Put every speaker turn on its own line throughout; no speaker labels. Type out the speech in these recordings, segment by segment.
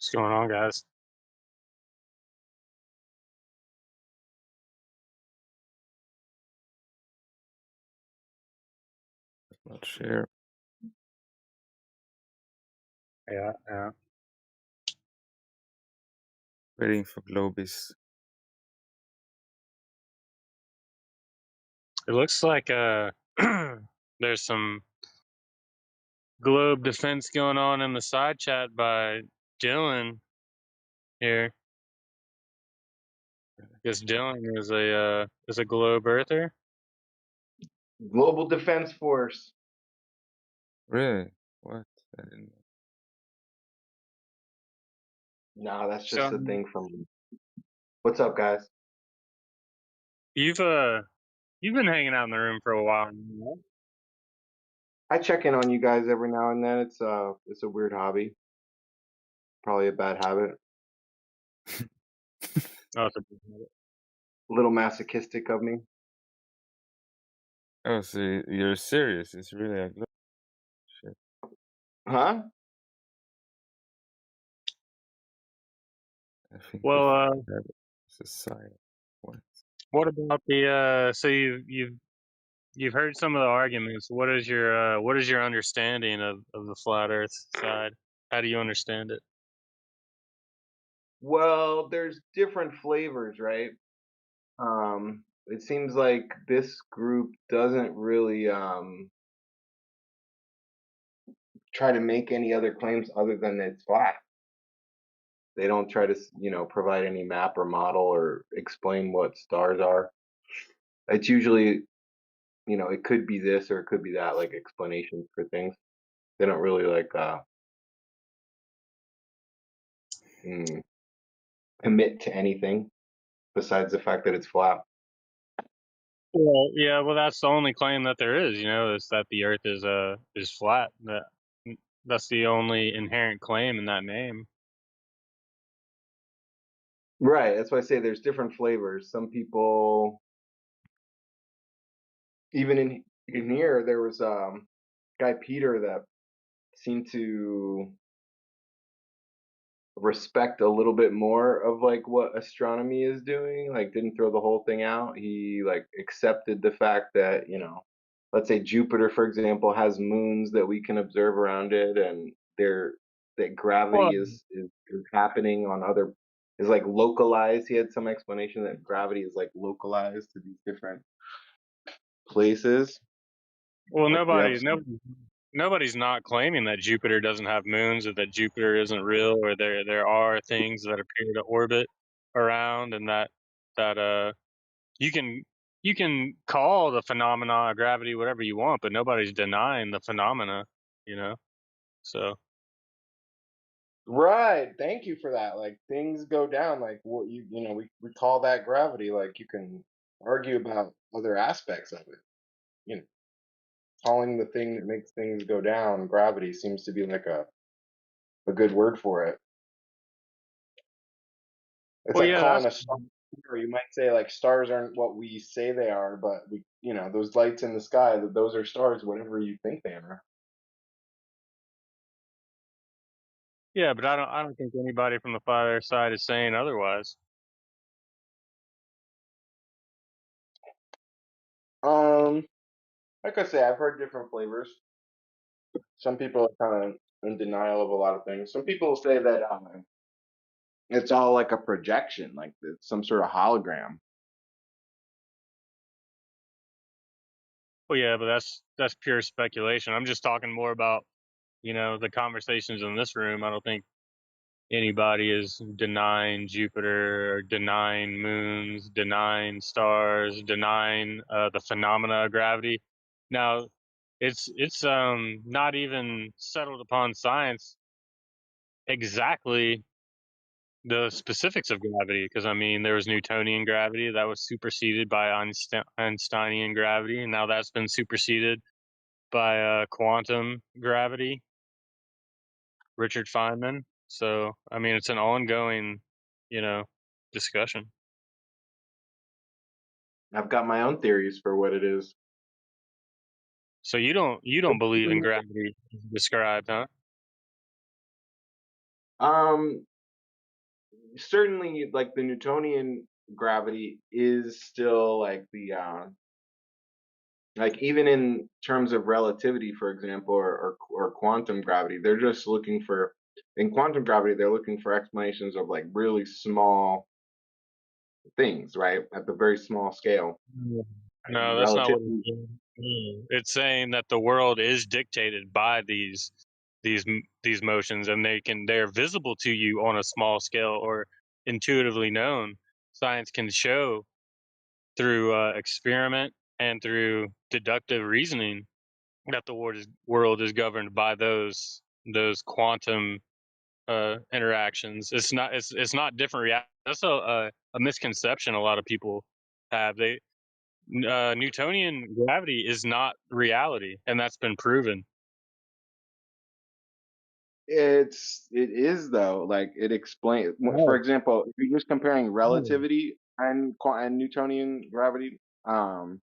What's going on, guys?
Not share.
Yeah, yeah.
Waiting for Globis.
It looks like there's some globe defense going on in the side chat by Dylan here. I guess Dylan is a globe earther.
Global Defense Force.
Really? What? I didn't know.
No, that's just
So
a thing from. What's up, guys?
you've you've been hanging out in the room for a while now.
I check in on you guys every now and then. It's a weird hobby. Probably a bad habit.
Oh, it's a big habit.
A little masochistic of me.
Oh, so you're serious? It's really a Globe. Shit.
Huh?
I think
Well,
before that it's a side. What?
what about the so you've heard some of the arguments. What is your understanding of the flat Earth side? How do you understand it?
Well, there's different flavors, right? It seems like this group doesn't really try to make any other claims other than it's flat. They don't try to, provide any map or model or explain what stars are. It's usually, it could be this or it could be that, like explanations for things. They don't really like mm, commit to anything besides the fact that it's flat.
Well, yeah, well, that's the only claim that there is. Is that the Earth is flat. That's the only inherent claim in that name.
Right. That's why I say there's different flavors. Some people, even in here, there was guy Peter that seemed to respect a little bit more of like what astronomy is doing, like didn't throw the whole thing out. He like accepted the fact that, let's say Jupiter, for example, has moons that we can observe around it, and they're that
Well,
gravity is happening on other is like localized. He had some explanation that gravity is like localized to these different places.
well,
Like we have
nobody's not claiming that Jupiter doesn't have moons or that Jupiter isn't real or there are things that appear to orbit around and that you can you can call the phenomena of gravity whatever you want, but nobody's denying the phenomena. You know, so.
Right. Thank you for that. Like things go down. Like what we call that gravity. Like you can argue about other aspects of it. You know, calling the thing that makes things go down gravity seems to be like a good word for it. It's
Well,
like
yeah,
calling
that's
a star. Or you might say like stars aren't what we say they are, but those lights in the sky, those are stars, whatever you think they are.
yeah, but I don't think anybody from the fire side is saying otherwise.
Um, like I say, I've heard different flavors. Some people are kind of in denial of a lot of things. Some people say that it's all like a projection, like it's some sort of hologram.
Well, yeah, but that's pure speculation. I'm just talking more about the conversations in this room. I don't think anybody is denying Jupiter or denying moons, denying stars, denying the phenomena of gravity. Now, it's not even settled upon science exactly the specifics of gravity, because I mean there was Newtonian gravity that was superseded by Einsteinian gravity, and now that's been superseded by quantum gravity, Richard Feynman. So I mean it's an ongoing, you know, discussion.
I've got my own theories for what it is.
So you don't believe in gravity as described, huh?
certainly like the Newtonian gravity is still like the like even in terms of relativity, for example, or quantum gravity, they're just looking for in quantum gravity they're looking for explanations of like really small things, right? At the very small scale.
No, that's not what it's
Relativity,
saying. No. It's saying that the world is dictated by these motions, and they're visible to you on a small scale or intuitively known. Science can show through experiment and through deductive reasoning that the world is governed by those quantum interactions. It's not different reality. That's a misconception a lot of people have. Newtonian gravity is not reality, and that's been proven.
it is though. Like it explains, for
No,
example, if you're just comparing
no,
relativity and Newtonian gravity, on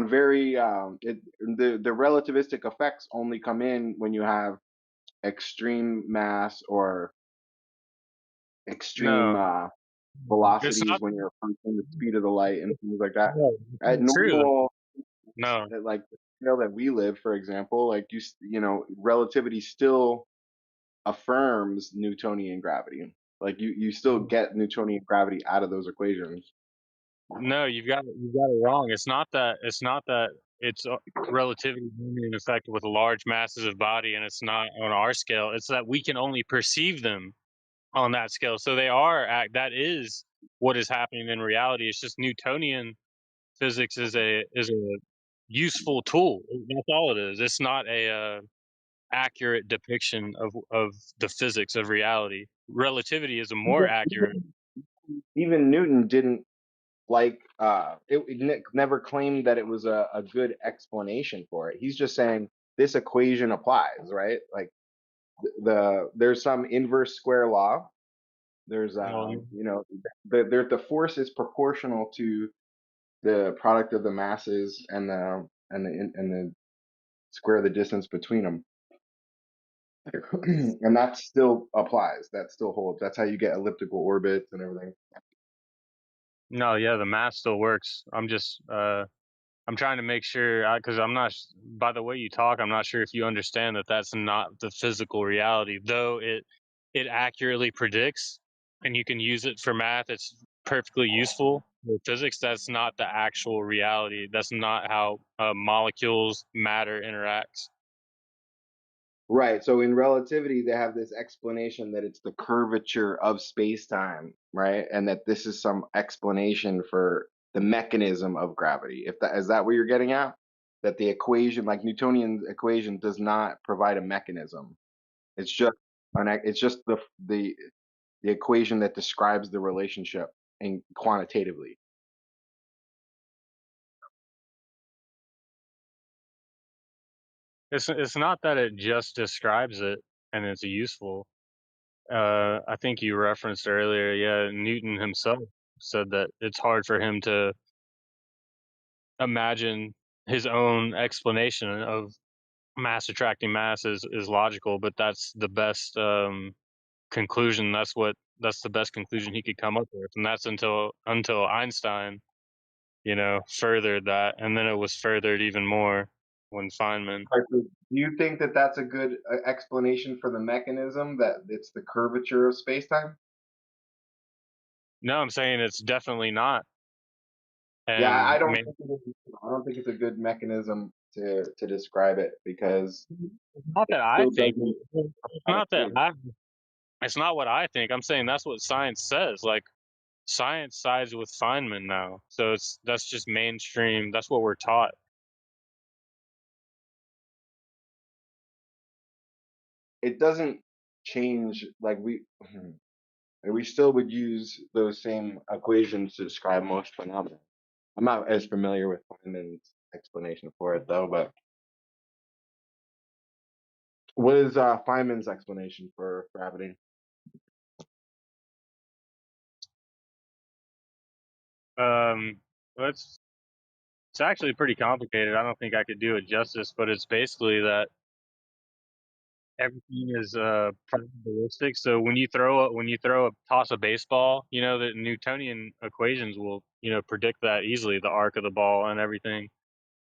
very the relativistic effects only come in when you have extreme mass or extreme
no, it's
velocities
not.
when you're approaching the speed of the light and things like that.
No, it's
At
not true. Though.
normal,
No,
like the scale that we live, for example, like you know, relativity still affirms Newtonian gravity. Like you still get Newtonian gravity out of those equations.
no, you've got it wrong. It's not that it's relativity is only in effect with large masses of body, and it's not on our scale. It's that we can only perceive them on that scale. So that is what is happening in reality. It's just Newtonian physics is a useful tool. That's all it is. It's not a accurate depiction of the physics of reality. Relativity is a more accurate.
Even Newton didn't like it never claimed that it was a good explanation for it. He's just saying this equation applies, right? Like there's some inverse square law. There's
Well,
you know the force is proportional to the product of the masses and the square of the distance between them. And that still applies. That still holds. That's how you get elliptical orbits and everything.
no, yeah, the math still works. I'm trying to make sure because I'm not. By the way you talk, I'm not sure if you understand that that's not the physical reality. Though it accurately predicts, and you can use it for math. It's perfectly useful. For physics, that's not the actual reality. That's not how molecules, matter interacts.
Right. So in relativity, they have this explanation that it's the curvature of space-time, right? And that this is some explanation for the mechanism of gravity. If that is that what you're getting at? That the equation, like Newtonian equation, does not provide a mechanism. It's just it's just the equation that describes the relationship and quantitatively.
It's not that it just describes it and it's useful. I think you referenced earlier, yeah, Newton himself said that it's hard for him to imagine his own explanation of mass attracting mass is logical, but that's the best conclusion. That's the best conclusion he could come up with, and that's until Einstein, furthered that, and then it was furthered even more when Feynman.
Right, so do you think that that's a good explanation for the mechanism, that it's the curvature of space-time?
No, I'm saying it's definitely not,
Yeah, I
and
don't think I don't think it's a good mechanism to describe it because
it's not
it
that I
still
think.
doesn't
It's
apply to
not that
physics.
I. It's not what I think. I'm saying that's what science says. Like science sides with Feynman now, so that's just mainstream. That's what we're taught.
It doesn't change like we still would use those same equations to describe most phenomena. I'm not as familiar with Feynman's explanation for it though, but what is Feynman's explanation for gravity?
Um, well, it's actually pretty complicated. I don't think I could do it justice, but it's basically that everything is probabilistic. So when you throw a toss a baseball, you know the Newtonian equations will predict that easily, the arc of the ball and everything.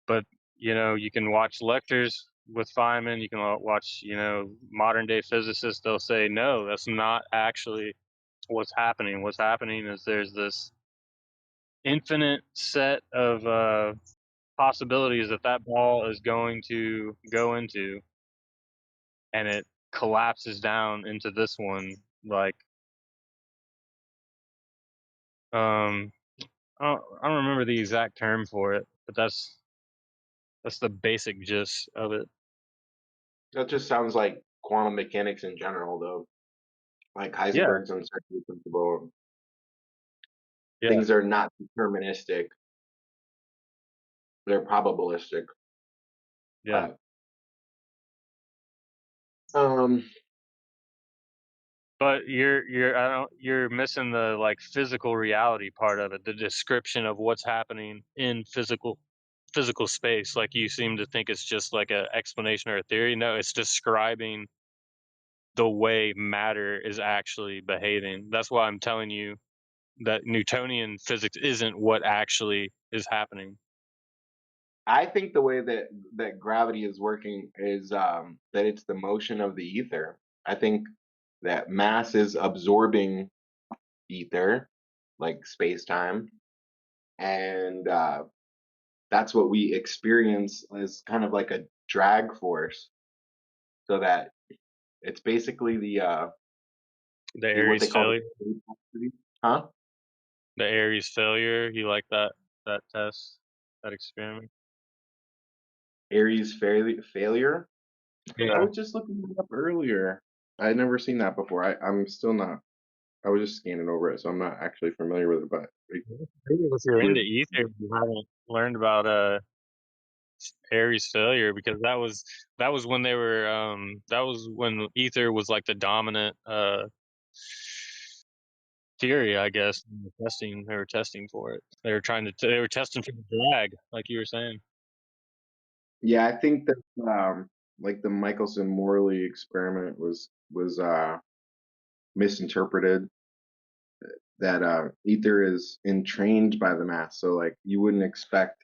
But you can watch lectures with Feynman. You can watch modern day physicists. They'll say no, that's not actually what's happening. What's happening is there's this infinite set of possibilities that that ball is going to go into, and it collapses down into this one. Like, um, I don't remember the exact term for it, but that's the basic gist of it.
That just sounds like quantum mechanics in general, though. Like
Yeah,
Heisenberg's uncertainty principle.
yeah.
Things are not deterministic; they're probabilistic.
Yeah.
But um,
But you're missing the like physical reality part of it, the description of what's happening in physical space. Like you seem to think it's just like a explanation or a theory. No, it's describing the way matter is actually behaving. That's why I'm telling you that Newtonian physics isn't what actually is happening.
I think the way that gravity is working is that it's the motion of the ether. I think that mass is absorbing ether, like space time, and that's what we experience as kind of like a drag force. So that it's basically
The
the what
Aries
they call
failure.
the state velocity, huh?
The Aries failure. You like that test, that experiment?
Aries failure. I
Yeah.
was just looking it up earlier. I had never seen that before. I'm still not. I was just scanning over it, so I'm not actually familiar with it. But
Maybe if you're into
with
ether, you haven't learned about Aries failure, because that was when they were that was when ether was like the dominant theory, I guess. In the testing, they were testing for it. They were testing for the drag, like you were saying.
yeah, I think that like the Michelson-Morley experiment was misinterpreted. That ether is entrained by the mass, so like you wouldn't expect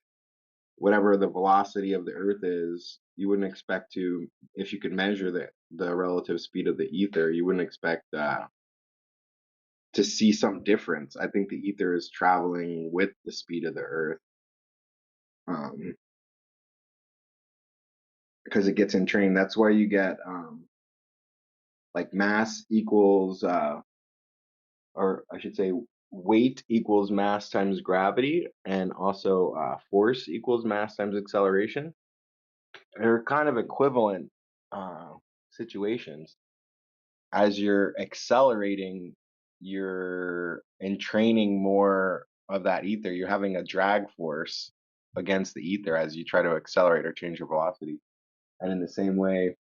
whatever the velocity of the Earth is, you wouldn't expect to, if you could measure the relative speed of the ether, you wouldn't expect to see some difference. I think the ether is traveling with the speed of the Earth, um, because it gets entrained. That's why you get like mass equals, or I should say, weight equals mass times gravity, and also force equals mass times acceleration. They're kind of equivalent uh, situations. As you're accelerating, you're entraining more of that ether. You're having a drag force against the ether as you try to accelerate or change your velocity. And in the same way,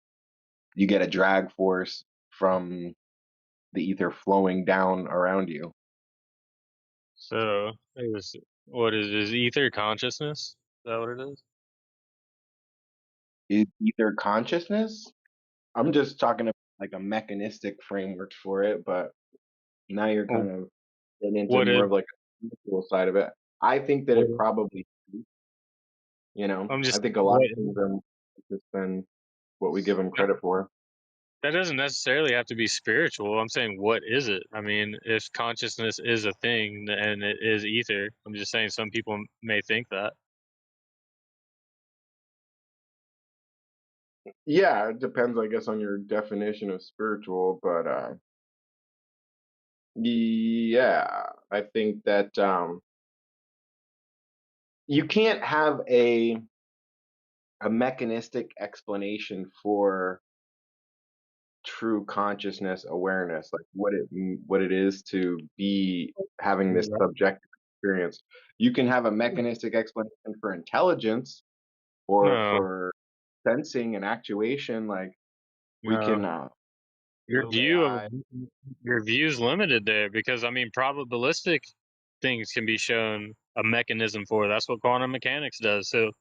you get a drag force from the ether flowing down around you.
So what is ether consciousness? Is that what it is?
Is ether consciousness? I'm just talking about like a mechanistic framework for it, but now you're
Well,
kind of getting into
what
more
is
of like a spiritual side of it. I think that
what
it probably,
I'm
I
just
think a lot
what
of things are just than what we give them credit for.
that doesn't necessarily have to be spiritual. I'm saying, what is it? I mean, if consciousness is a thing and it is ether, I'm just saying some people may think that.
Yeah, it depends, I guess, on your definition of spiritual, but yeah, I think that you can't have a mechanistic explanation for true consciousness awareness, like what it is to be having this
Yeah.
subjective experience. You can have a mechanistic explanation for intelligence or
No,
for sensing and actuation, like we
no.
can
Your
build
view of
AI.
your view is limited there, because I mean, probabilistic things can be shown a mechanism for. That's what quantum mechanics does. So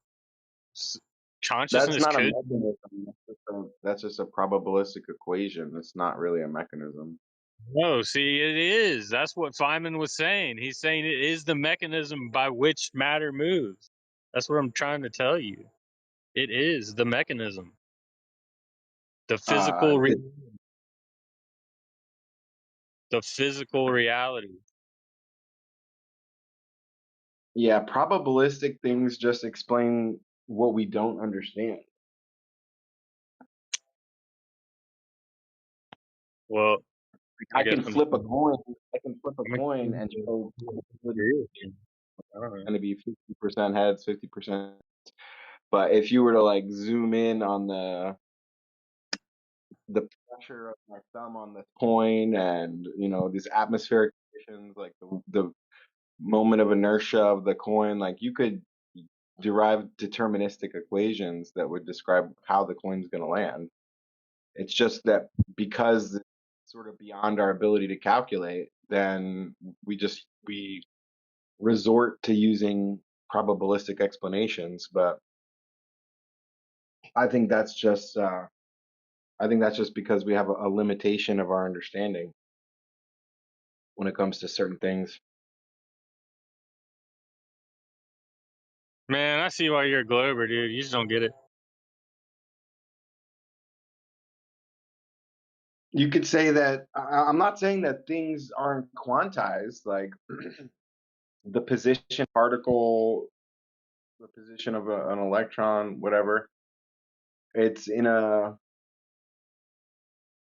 That's
Consciousness
not a
could.
mechanism. That's just a probabilistic equation. It's not really a mechanism.
No, see, it is. That's what Feynman was saying. He's saying it is the mechanism by which matter moves. That's what I'm trying to tell you. It is the mechanism, the
Uh,
physical,
the,
the physical reality.
yeah, probabilistic things just explain what we don't understand.
Well, I
I
guess
can flip a coin. I can flip a
I'm
coin and show it's
agree with you. I don't know.
going to be 50% heads, 50%. But if you were to like zoom in on the pressure of my thumb on the coin and these atmospheric conditions, like the moment of inertia of the coin, like you could derive deterministic equations that would describe how the coin's going to land. It's just that because it's sort of beyond our ability to calculate, then we resort to using probabilistic explanations. But I think that's just because we have a limitation of our understanding when it comes to certain things.
Man, I see why you're a Glober, dude. You just don't get it.
You could say that I'm not saying that things aren't quantized, like the position particle, the position of an electron, whatever. It's in a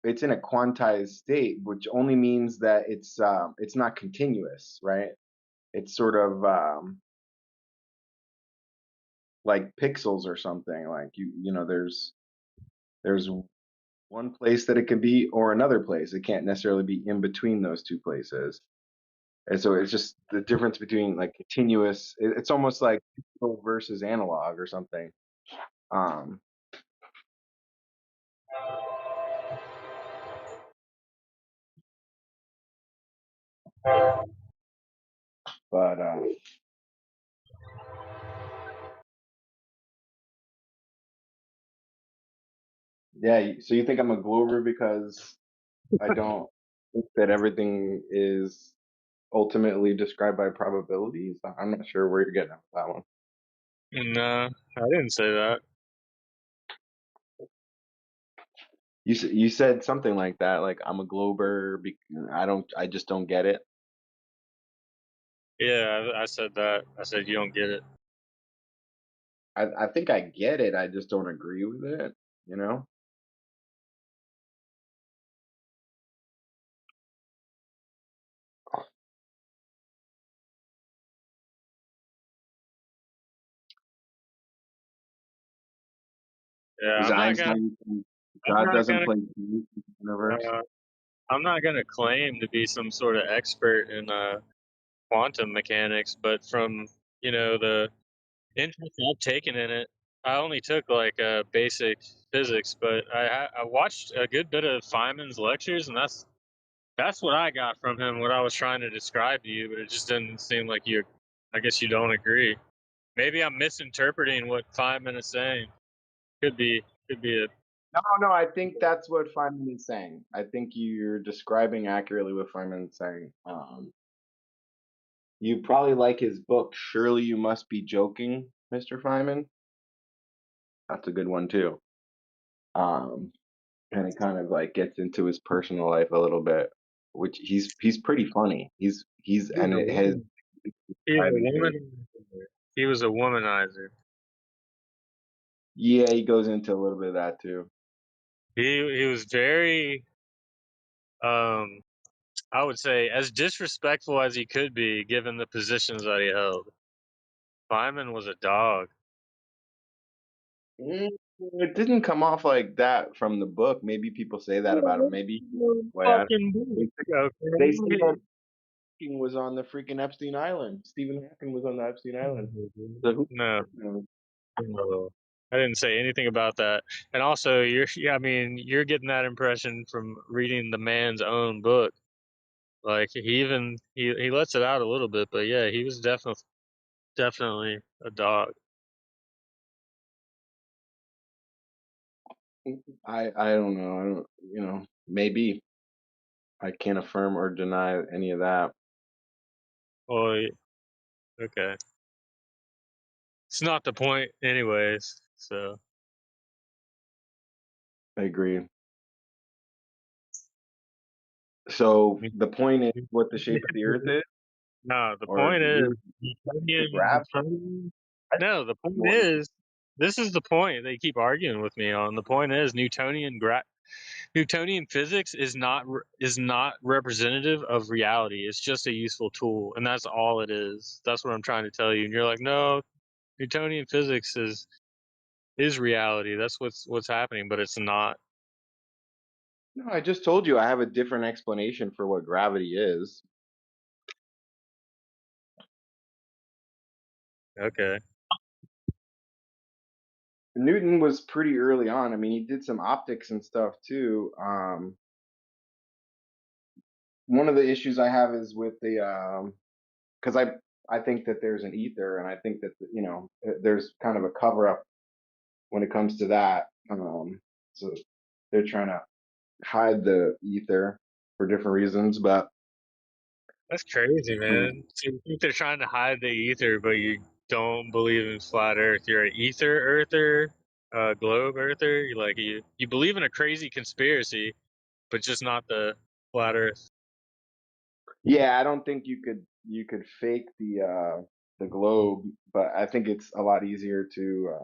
it's in a quantized state, which only means that it's not continuous, right? It's sort of like pixels or something. Like there's one place that it can be or another place. It can't necessarily be in between those two places. And so it's just the difference between like continuous. It's almost like digital versus analog or something. Um, but yeah. So you think I'm a Glover because I don't think that everything is ultimately described by probabilities? I'm not sure where you're getting at with that one.
No, I didn't say that.
You said something like that, like I'm a Glober. I just don't get it.
Yeah, I said that. I said you don't get it.
I think I get it. I just don't agree with it. You know?
Yeah,
Is Einstein
I'm
God
not
doesn't
gonna,
play in the universe?
uh, I'm not gonna claim to be some sort of expert in quantum mechanics, but from the interest I've taken in it, I only took like basic physics, but I watched a good bit of Feynman's lectures, and that's what I got from him. What I was trying to describe to you, but it just didn't seem like you. I guess you don't agree. Maybe I'm misinterpreting what Feynman is saying. Could be. Could be it.
No, no, I think that's what Feynman is saying. I think you're describing accurately what Feynman is saying. You probably like his book, Surely You Must Be Joking, Mr. Feynman. That's a good one too. Um, and it kind of like gets into his personal life a little bit, which he's pretty funny. He's
He was
and
a
it has
woman. He was a womanizer. He was a womanizer.
yeah, he goes into a little bit of that too.
He was very um I would say as disrespectful as he could be given the positions that he held. Feynman was a dog.
Mm, it didn't come off like that from the book. Maybe people say that about him. Maybe way I,
Fucking
they,
book,
they say that
okay?
Hawking was on the freaking Epstein Island. Stephen Hawking was on the Epstein Island. So who?
No, no, I didn't say anything about that. And also, yeah, I mean, you're getting that impression from reading the man's own book. Like he lets it out a little bit, but yeah, he was definitely a dog.
I don't know. I don't, maybe I can't affirm or deny any of that.
Well, okay. It's not the point, anyways. So
I agree. So the point is what the shape of the earth is,
no, the
or
point is
the
Newtonian.
gravity.
No, the point
Well,
is this is the point they keep arguing with me on. The point is Newtonian physics is not representative of reality. It's just a useful tool, and that's all it is. That's what I'm trying to tell you. And you're like, no, Newtonian physics is reality. That's what's happening, but it's not.
no, I just told you I have a different explanation for what gravity is.
Okay.
Newton was pretty early on. I mean, he did some optics and stuff too. One of the issues I have is with the because I think that there's an ether, and I think that there's kind of a cover up when it comes to that. So they're trying to hide the ether for different reasons, but
That's crazy,
um,
man. So you think they're trying to hide the ether, but you don't believe in flat Earth. You're an ether earther, globe earther. You believe in a crazy conspiracy, but just not the flat Earth.
yeah, I don't think you could fake the globe, but I think it's a lot easier to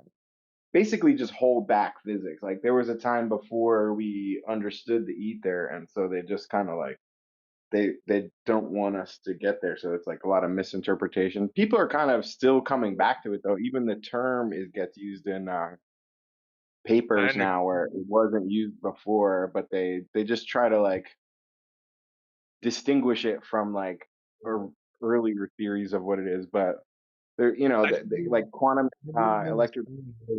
basically just hold back physics. Like there was a time before we understood the ether, and so they just kind of like they don't want us to get there. So it's like a lot of misinterpretation. People are kind of still coming back to it though. Even the term is gets used in
I
papers
under,
now where it wasn't used before, but they just try to like distinguish it from like earlier theories of what it is. But they're
I,
like quantum electric
I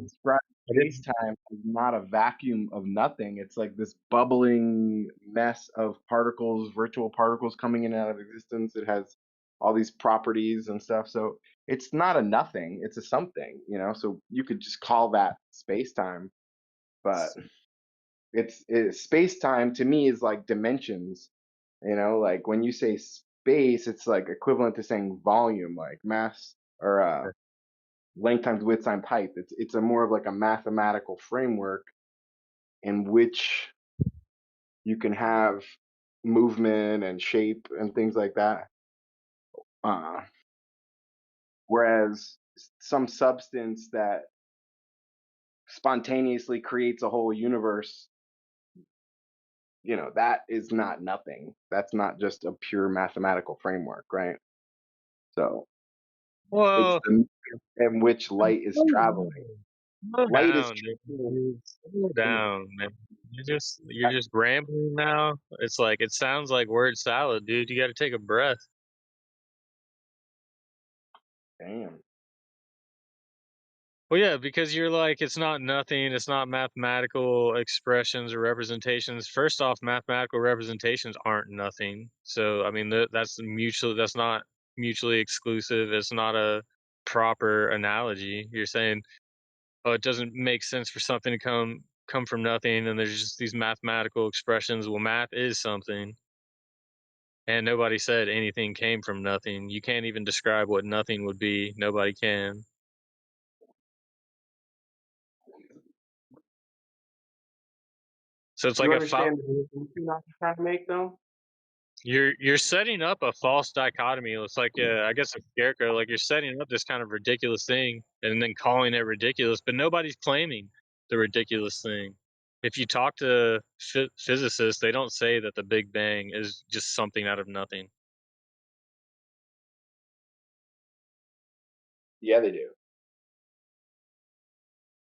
describe
didn't.
space-time as not a vacuum of nothing. It's like this bubbling mess of particles, virtual particles coming in and out of existence. It has all these properties and stuff. So it's not a nothing, it's a something. So you could just call that space-time, but space-time to me is like dimensions. Like when you say space, it's like equivalent to saying volume, like mass or length times width times height. It's a more of like a mathematical framework in which you can have movement and shape and things like that. Uh, Whereas some substance that spontaneously creates a whole universe, that is not nothing. That's not just a pure mathematical framework, right? So it's
Well,
the in which light is traveling.
slow
Light is
down,
traveling
dude. Slow
in the
down, man. You're just rambling now. It's like it sounds like word salad, dude. You got to take a breath.
damn.
Well, yeah, because you're like, it's not nothing. It's not mathematical expressions or representations. First off, mathematical representations aren't nothing. So, I mean, that's not mutually exclusive. It's not a proper analogy. You're saying, oh, it doesn't make sense for something to come from nothing, and there's just these mathematical expressions. Well, math is something, and nobody said anything came from nothing. You can't even describe what nothing would be. Nobody can. So it's
Do
like
you
a
understand the distinction I'm trying to make though?
you're setting up a false dichotomy. It's like I guess a scarecrow. Like you're setting up this kind of ridiculous thing and then calling it ridiculous, but nobody's claiming the ridiculous thing. If you talk to physicists, they don't say that the Big Bang is just something out of nothing.
Yeah, they do.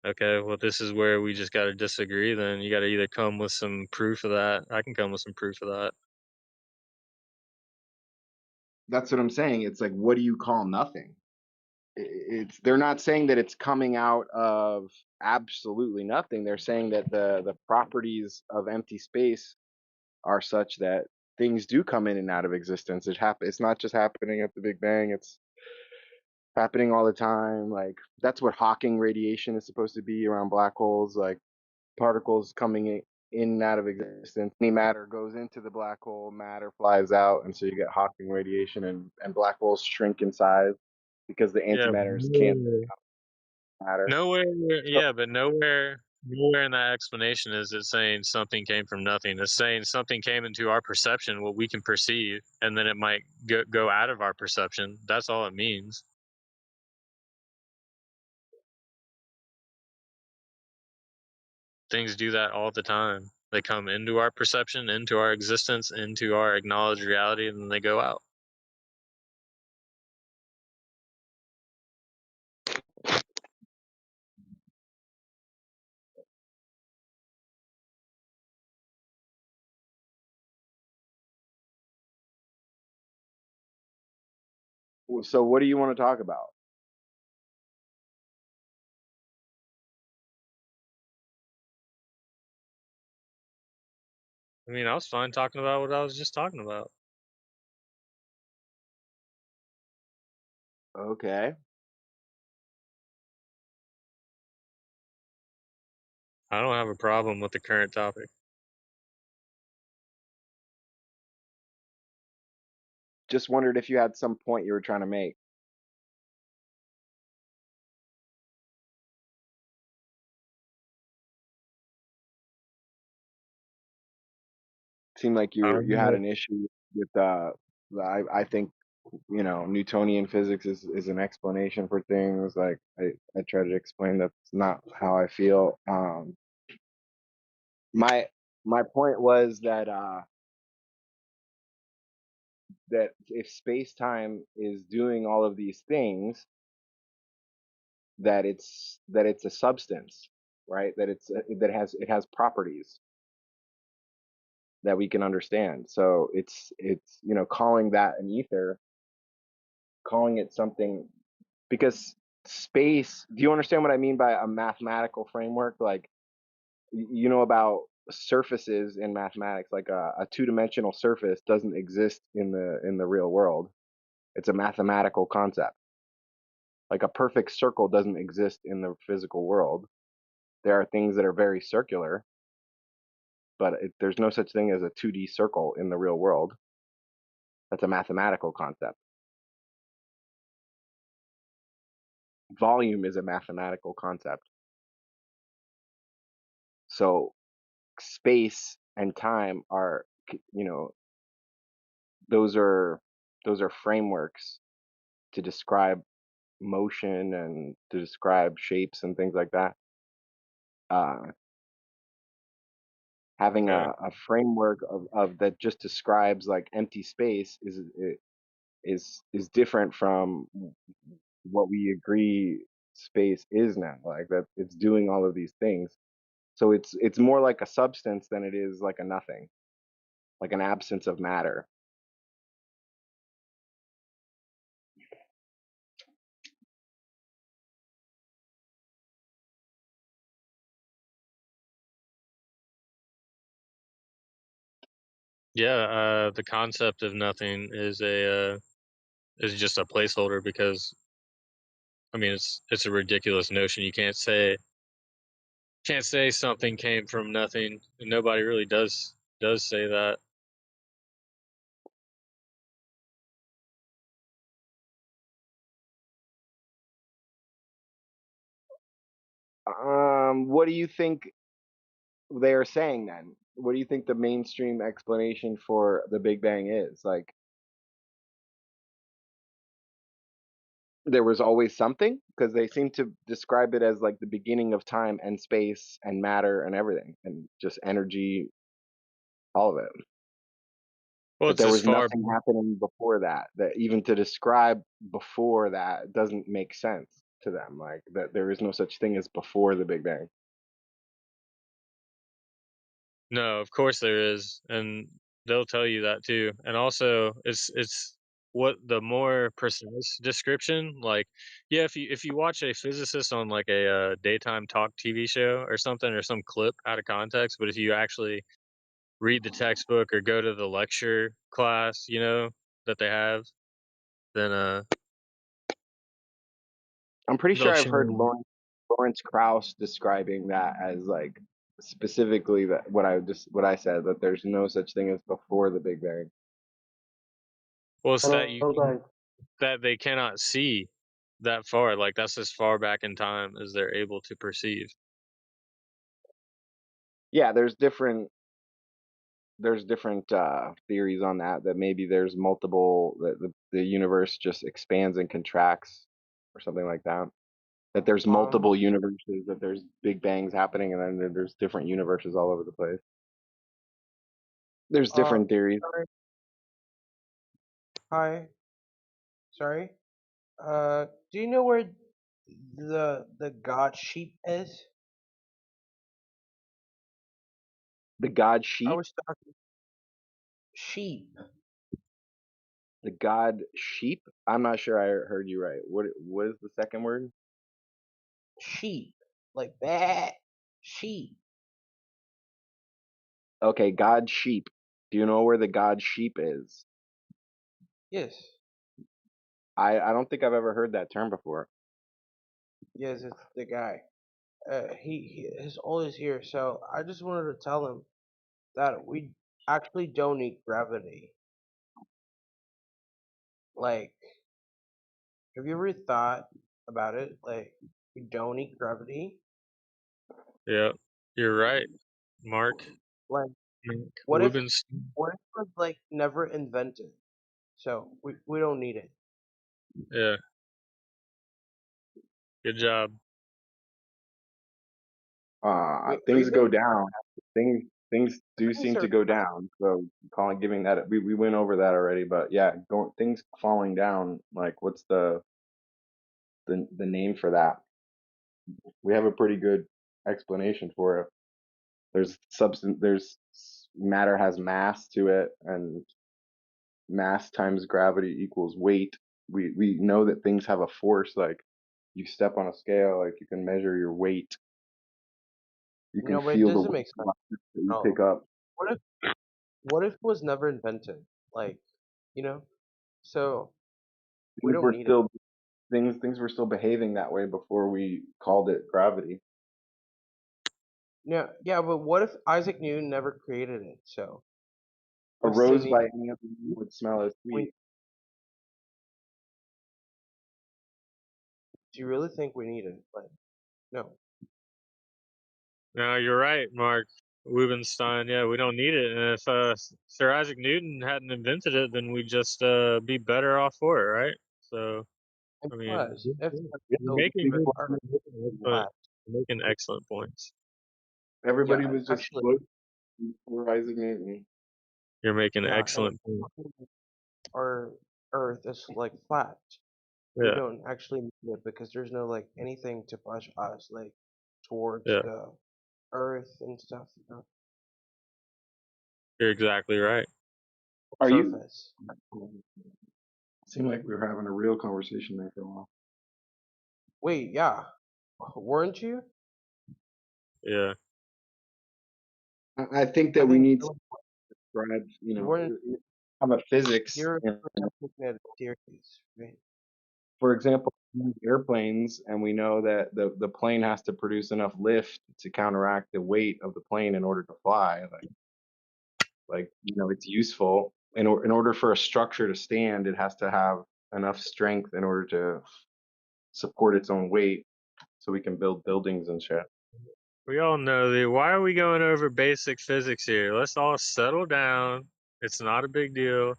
Okay, well, this is where we just got to disagree. Then you got to either come with some proof of that. I can come with some proof of that.
That's what I'm saying. It's like, what do you call nothing? It's they're not saying that it's coming out of absolutely nothing. They're saying that the properties of empty space are such that things do come in and out of existence. It's not just happening at the Big Bang. happening all the time. Like that's what Hawking radiation is supposed to be around black holes, like particles coming in and out of existence. Any matter goes into the black hole, matter flies out, and so you get Hawking radiation, and black holes shrink in size because the
Yeah,
antimatters can't matter.
nowhere,
So,
yeah, but nowhere in that explanation is it saying something came from nothing. It's saying something came into our perception, what we can perceive, and then it might go out of our perception. That's all it means. Things do that all the time. They come into our perception, into our existence, into our acknowledged reality, and then they go out.
so what do you want to talk about?
I mean, I was fine talking about what I was just talking about.
Okay.
I don't have a problem with the current topic.
Just wondered if you had some point you were trying to make. Seemed like
I
you
don't
had
know.
an issue with I think Newtonian physics is an explanation for things. Like I try to explain that's not how I feel. My my point was that if space time is doing all of these things, that it's a substance, right? That it has properties that we can understand. So it's calling that an ether, calling it something, because space. Do you understand what I mean by a mathematical framework? Like you know about surfaces in mathematics, like a two-dimensional surface doesn't exist in the real world. It's a mathematical concept. Like a perfect circle doesn't exist in the physical world. There are things that are very circular, but there's no such thing as a 2D circle in the real world. That's a mathematical concept. Volume is a mathematical concept. So space and time are, you know, those are those are frameworks to describe motion and to describe shapes and things like that. Uh, Having
Okay.
a framework of that just describes like empty space is different from what we agree space is now. Like that it's doing all of these things. So it's more like a substance than it is like a nothing, like an absence of matter.
Yeah, the concept of nothing is just a placeholder because I mean it's a ridiculous notion. You can't say something came from nothing. Nobody really does say that.
What do you think they are saying then? What do you think the mainstream explanation for the Big Bang is? Like there was always something, because they seem to describe it as like the beginning of time and space and matter and everything and just energy, all of it.
Well,
But
it's
there
as
was
far
nothing happening before that. That even to describe before that doesn't make sense to them. Like that there is no such thing as before the Big Bang.
No, of course there is, and they'll tell you that too. And also, it's what the more precise description, like, yeah, if you watch a physicist on like a daytime talk TV show or something or some clip out of context, but if you actually read the textbook or go to the lecture class, that they have, then
I'm pretty
they'll
sure I've
show
heard
you.
Lawrence Krauss describing that as like specifically that what I said, that there's no such thing as before the Big Bang.
Well, it's that
Hold on.
that they cannot see that far. Like that's as far back in time as they're able to perceive.
Yeah, there's different theories on that, that maybe there's multiple, that the universe just expands and contracts or something like that. That there's multiple universes, that there's big bangs happening, and then there's different universes all over the place. There's different theories.
Sorry. Hi. Sorry. Do you know where the god sheep is?
The god
I
sheep,
was talking sheep.
the god sheep. I'm not sure I heard you right. What is the second word?
Sheep. Like that. Sheep.
Okay, god sheep. Do you know where the god sheep is?
Yes.
I don't think I've ever heard that term before.
Yes, it's the guy. He's always here, so I just wanted to tell him that we actually don't need gravity. Like, have you ever thought about it? Like, we don't need gravity.
Yeah, you're right, Mark.
Like,
Mark
what if
Rubenstein.
what if it was like never invented? So we don't need it.
Yeah, good job.
Wait, are you
Things go
gonna
down. Things do
things
seem
are
to go down. So calling giving that, we went over that already, but yeah, things falling down. Like, what's the name for that? We have a pretty good explanation for it. There's substance. Matter has mass to it, and mass times gravity equals weight. We know that things have a force. Like, you step on a scale, like you can measure your weight. You can
no, but it
feel the
doesn't
weight
make sense.
that you
No.
pick up.
What if what if it was never invented? Like, you know? So we
Things
don't
were
need it.
still things were still behaving that way before we called it gravity.
Yeah, yeah, but what if Isaac Newton never created it? So
A
we still
rose
need
by
it.
any other name would smell as
We
sweet.
do you really think we need it? Like, no.
No, you're right, Mark Rubenstein. Yeah, we don't need it. And if Sir Isaac Newton hadn't invented it, then we'd just be better off for it, right? So,
And
I mean,
plus, if
you're
the
making
Earth
excellent,
flat,
you're making excellent points.
yeah,
Everybody was just
actually,
floating before Isaac Newton.
You're making
yeah, and
excellent points.
our Earth is like flat. We
Yeah,
don't actually need it because there's no like anything to push us like towards
yeah,
the Earth and stuff. You know?
you're exactly right.
Are you?
Surface.
Seemed like we were having a real conversation there for a while.
Wait, yeah, weren't you?
Yeah,
I think
I
that we
think
need to describe,
you weren't.
how about physics.
You're
And,
looking at a series, right?
for example, we use airplanes, and we know that the plane has to produce enough lift to counteract the weight of the plane in order to fly. Like, it's useful. In order for a structure to stand, it has to have enough strength in order to support its own weight, so we can build buildings and shit.
we all know that. Why are we going over basic physics here? Let's all settle down. It's not a big deal.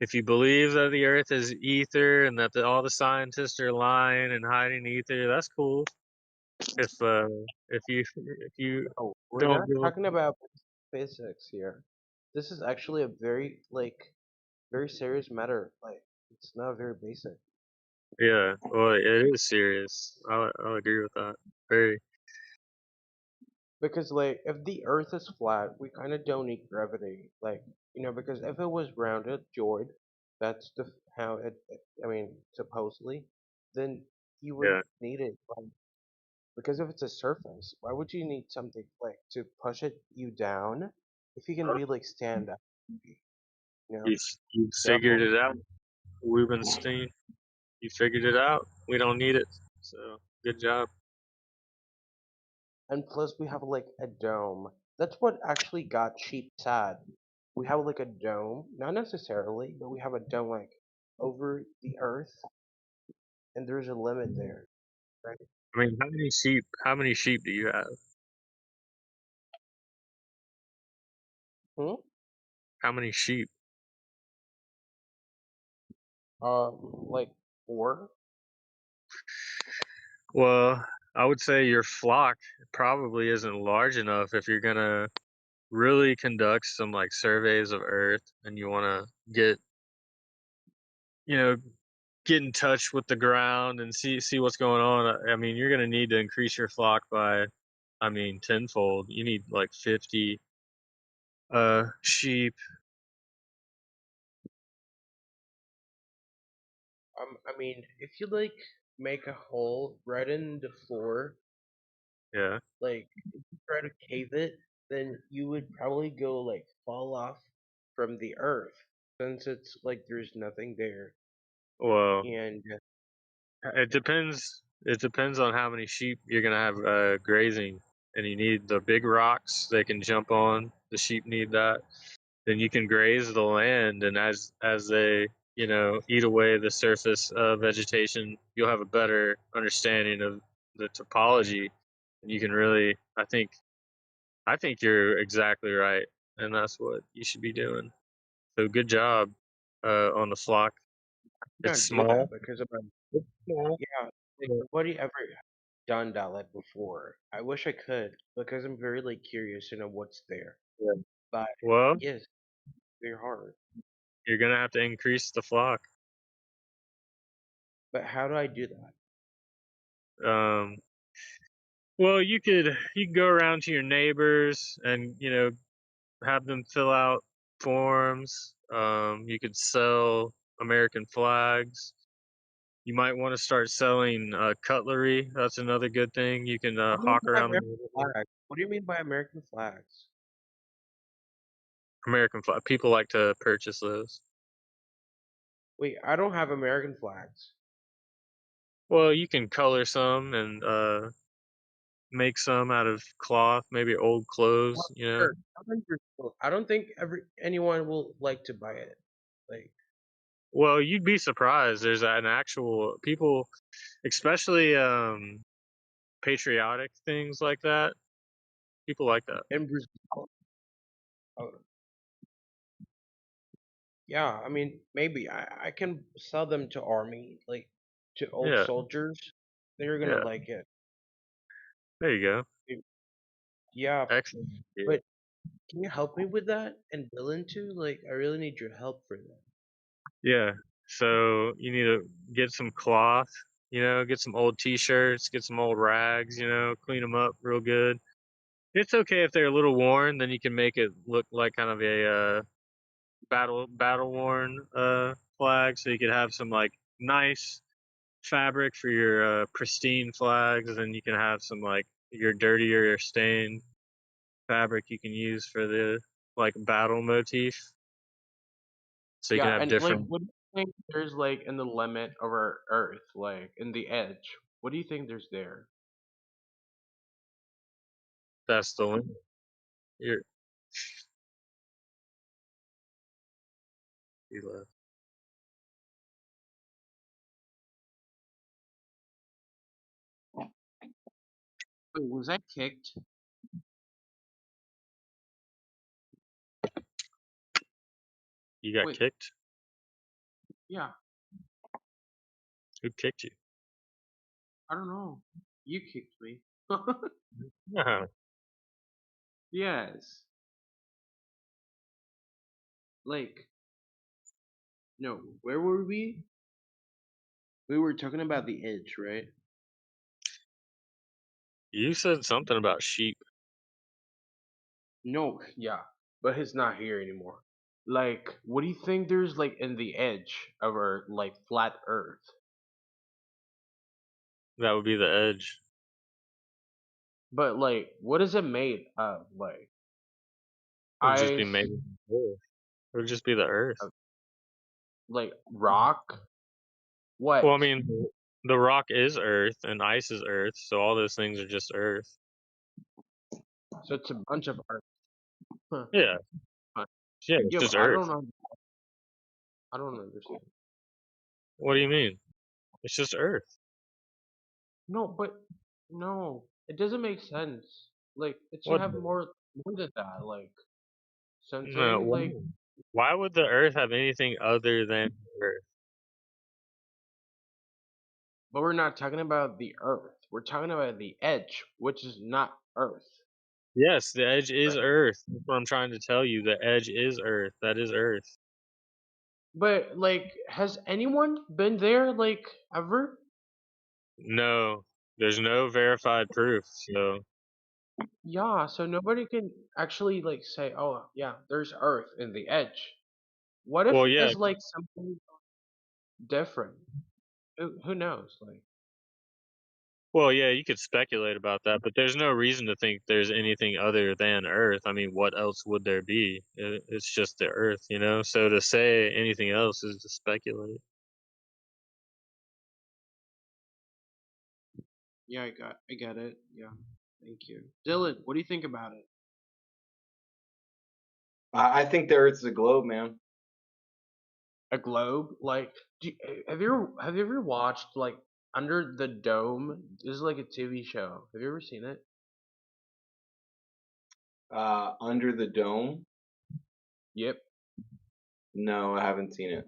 If you believe that the Earth is ether and that all the scientists are lying and hiding ether, that's cool. If uh, if you
Oh, we're
don't
not
give
talking about physics here. This is actually a very very serious matter. Like, it's not very basic.
yeah, well, it is serious. I'll agree with that. Very.
Because like, if the Earth is flat, we kind of don't need gravity. Like, because if it was rounded, Jord, that's how it. I mean, supposedly, then you
Yeah,
wouldn't need it. Like, because if it's a surface, why would you need something like to push you down if you can be like stand up? You know.
you
So
figured it out, Rubenstein. You figured it out. We don't need it. So good job.
And plus, we have like a dome. That's what actually got sheep sad. We have like a dome, not necessarily, but we have a dome like over the earth, and there's a limit there, right?
I mean, how many sheep do you have?
Hmm?
How many sheep?
Like four.
Well, I would say your flock probably isn't large enough if you're gonna really conduct some like surveys of Earth and you want to you know, get in touch with the ground and see what's going on. I mean, you're gonna need to increase your flock by, I mean, tenfold. You need like 50 sheep.
I mean, if you like make a hole right in the floor,
Yeah.
like if you try to cave it, then you would probably go like fall off from the earth since it's like there's nothing there.
Well,
And
it depends on how many sheep you're gonna have grazing, and you need the big rocks they can jump on. The sheep need that. Then you can graze the land, and as they eat away the surface vegetation, you'll have a better understanding of the topology, and you can really, I think you're exactly right, and that's what you should be doing. So good job on the flock.
I'm
It's
gonna do that
small.
because of
It's small.
yeah, like
but-
nobody ever done that like before. I wish I could because I'm very like curious to know what's there.
Yeah.
But
Well,
yes, very hard.
you're gonna have to increase the flock.
But how do I do that?
Um, well, you can go around to your neighbors and have them fill out forms. You could sell American flags. You might want to start selling cutlery. That's another good thing. You can
What do you mean
hawk
by
around the
American
neighborhood.
flags? What do you mean by American flags?
American flag. People like to purchase those.
Wait, I don't have American flags.
Well, you can color some and make some out of cloth, maybe old
Well,
clothes.
sure. I don't think anyone will like to buy it. Like,
Well, you'd be surprised. There's an actual people, especially patriotic things like that. People like that.
in Brazil. Oh, yeah, I mean, maybe I can sell them to army, like to old
Yeah,
soldiers. They're gonna
yeah.
like it.
There you go.
It- Yeah,
Excellent.
but can you help me with that and Dylan too? Like, I really need your help for that.
Yeah. So you need to get some cloth, get some old t-shirts, get some old rags, clean them up real good. It's okay if they're a little worn, then you can make it look like kind of a battle worn flag. So you could have some like nice fabric for your pristine flags, and then you can have some like your dirtier or stained fabric you can use for the like battle motif. So you can
Yeah,
have
and like,
different.
what do you think there's like in the limit of our Earth, like in the edge? What do you think there's there?
That's the limit. You're, you left.
Wait, was I kicked?
You got
Wait,
kicked?
yeah,
Who kicked you?
I don't know. You kicked me.
Uh-huh.
Yes. Like, no, where were we? We were talking about the edge, right?
You said something about sheep.
No, yeah, but he's not here anymore. Like, what do you think there's like in the edge of our like flat Earth?
That would be the edge.
But like, what is it made of? Like
It would just be
ice,
made of earth. It would just be the earth.
like rock?
Well, I
What?
mean, The rock is Earth, and ice is Earth, so all those things are just Earth.
So it's a bunch of Earth. Huh.
Yeah,
Huh.
yeah, it's
Yeah,
just
but I don't
Earth.
know. I don't understand.
What do you mean? It's just Earth.
No, but no, it doesn't make sense. Like it should
What?
have more than that. Like
No,
something like.
why would the Earth have anything other than Earth?
But we're not talking about the Earth. We're talking about the edge, which is not Earth.
Yes, the edge is
Right.
Earth. That's what I'm trying to tell you. The edge is Earth. That is Earth.
But like, has anyone been there like ever?
No, there's no verified proof. So,
Yeah, so nobody can actually like say, "Oh, yeah, there's Earth in the edge." What if
well, yeah,
it's like something different? Who knows? Like,
well, yeah, you could speculate about that, but there's no reason to think there's anything other than Earth. I mean, what else would there be? It's just the Earth, you know? So to say anything else is to speculate.
yeah, I get it. Yeah, thank you, Dylan. What do you think about it?
I think the Earth's a globe, man.
A globe? Like, have you ever watched like Under the Dome? This is like a TV show. Have you ever seen it?
Under the Dome?
Yep,
No, I haven't seen it.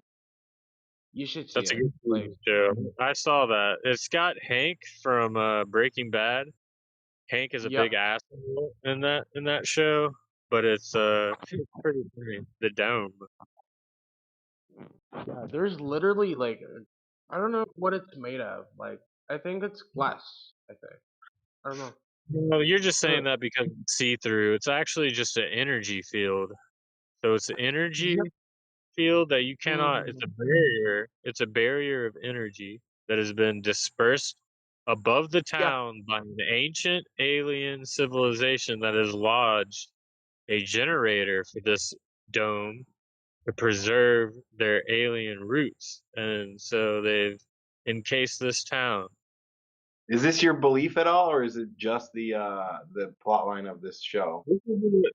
you should see
That's a
it.
good
Like,
TV show. I saw that. It's got Hank from Breaking Bad. Hank is a
yep.
big asshole in that show, but it's pretty funny. The Dome.
Yeah, there's literally like I don't know what it's made of. Like I think it's glass. I think I don't know.
No, you're just saying
But
that because it's see through. It's actually just an energy field. So it's an energy
yep.
field that you cannot. It's a
Mhm.
barrier. It's a barrier of energy that has been dispersed above the
Yeah.
town by an ancient alien civilization that has lodged a generator for this dome to preserve their alien roots, and so they've encased this town.
Is this your belief at all, or is it just the plot line of this show?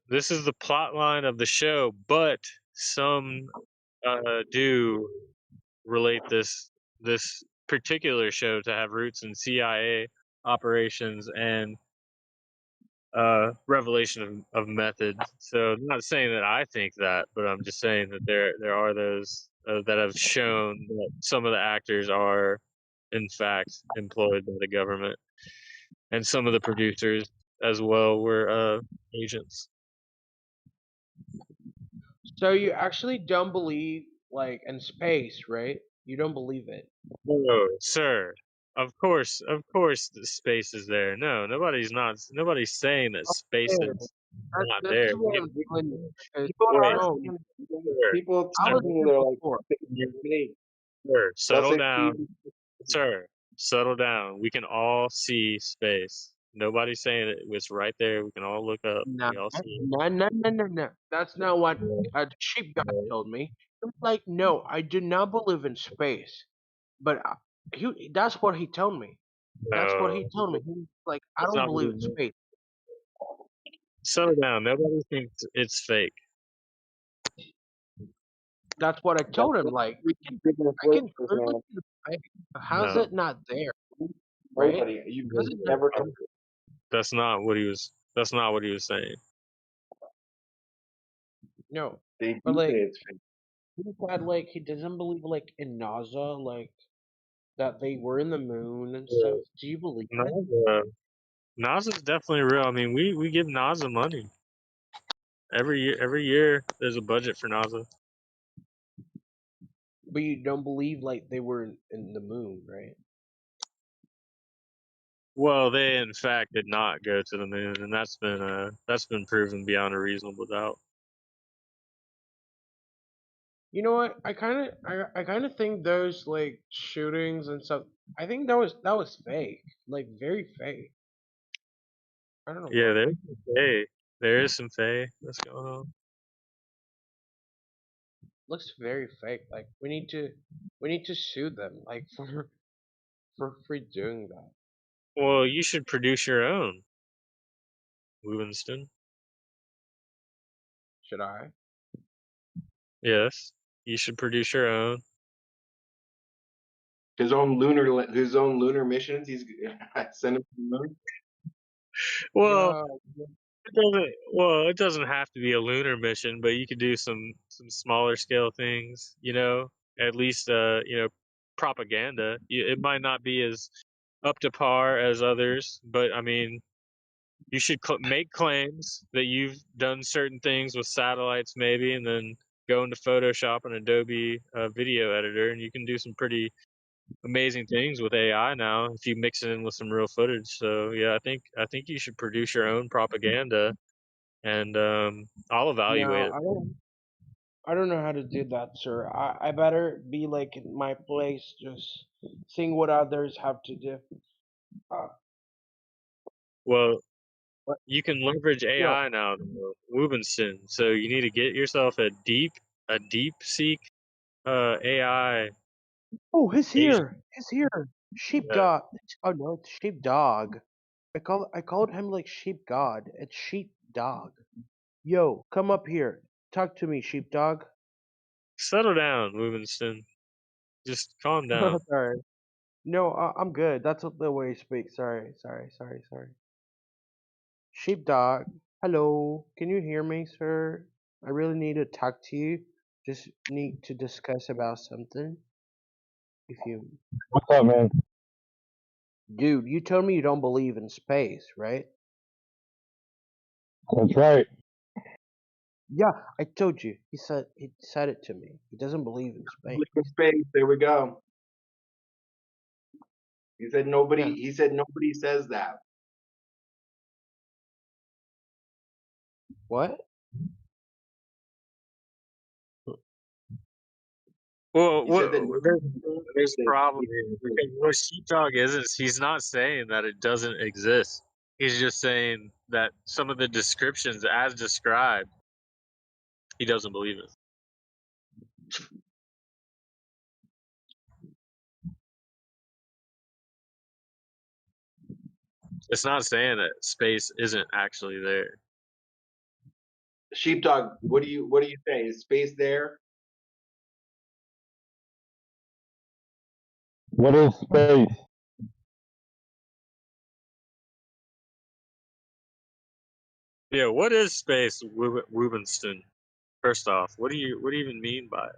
This is the plot line of the show, but some do relate this particular show to have roots in CIA operations and revelation of methods. So I'm not saying that I think that, but I'm just saying that there are those that have shown that some of the actors are in fact employed by the government, and some of the producers as well were agents.
So you actually don't believe like in space, right? You don't believe it.
No, sir. Of course, the space is there. No, nobody's saying that space
Okay,
is not
this
there.
is what I'm telling you. Because
People are
Wait,
no,
asking.
sir,
People
I was
sir,
talking.
here
They're like,
before.
"Space is big."
sir,
They'll
settle
say,
down, sir, settle down. We can all see space. Nobody's saying it. It's right there. We can all look up.
No,
We all see it.
no, no, no, no, no. That's not what
No,
a cheap guy
no,
told me. He was like, no, I do not believe in space. But that's what he told me. That's what he
no.
told me. He was like, I
That's
don't
not what
believe
he
in
meant.
space.
Settle down. Nobody thinks it's fake.
That's what I
"That's
told him. Like,
giving us
I can
whispers,
clearly
man.
see the space. How's
No,
it not there, right?
Nobody. You
How's it not
never
there?
come.
that's not what he was. That's not what he was saying.
No.
They
But
do say
like,
it's fake.
he said like he doesn't believe like in NASA, like that they were in the moon and stuff. Do you believe it?
NASA, NASA's definitely real. I mean, we give NASA money every year. Every year, there's a budget for NASA.
But you don't believe like they were in the moon, right?
Well, they in fact did not go to the moon, and that's been proven beyond a reasonable doubt.
You know what? I kind of think those like shootings and stuff. I think that was fake, like very fake. I don't know
Yeah,
why.
there's some Faye. There is some Faye that's going on.
Looks very fake. Like we need to sue them. Like for for free doing that.
Well, you should produce your own, Winston.
Should I?
Yes, you should produce your own.
His own lunar missions. He's send him to the moon.
Well,
Yeah.
it doesn't have to be a lunar mission, but you could do some smaller scale things. At least propaganda. It might not be as up to par as others, but I mean, you should make claims that you've done certain things with satellites, maybe, and then go into Photoshop and Adobe Video Editor, and you can do some pretty amazing things with AI now if you mix it in with some real footage. So yeah, I think you should produce your own propaganda, and I'll evaluate
No,
it.
I don't know how to do that, sir. I better be like in my place, just seeing what others have to do. Uh,
Well,
but
you can leverage
yo,
AI now, though, Wubinson. So you need to get yourself a deep seek AI
oh, he's
agent.
here. He's here.
Uh,
Sheepdog. Oh no, it's sheepdog. I called him like sheep god. It's sheepdog. Yo, come up here. Talk to me, sheepdog.
Settle down, Wubinson. Just calm down.
Sorry. No, I'm good. That's the way he speaks. Sorry. Sheepdog. Hello. Can you hear me, sir? I really need to talk to you. Just need to discuss about something. If you,
What's up, man?
dude, you told me you don't believe in space, right?
That's right.
Yeah, I told you. He said it to me. He doesn't believe in space.
Liquid space. There we go. He said
Yeah.
nobody. He said nobody says that.
What?
Well,
He said that
there's a
nobody
problem
says
here
space.
because what Sheepdog is he's not saying that it doesn't exist. He's just saying that some of the descriptions as described, he doesn't believe it. It's not saying that space isn't actually there.
Sheepdog. What do you say? Is space there?
What is space?
Yeah, what is space, Wubenston? First off, what do you even mean by it?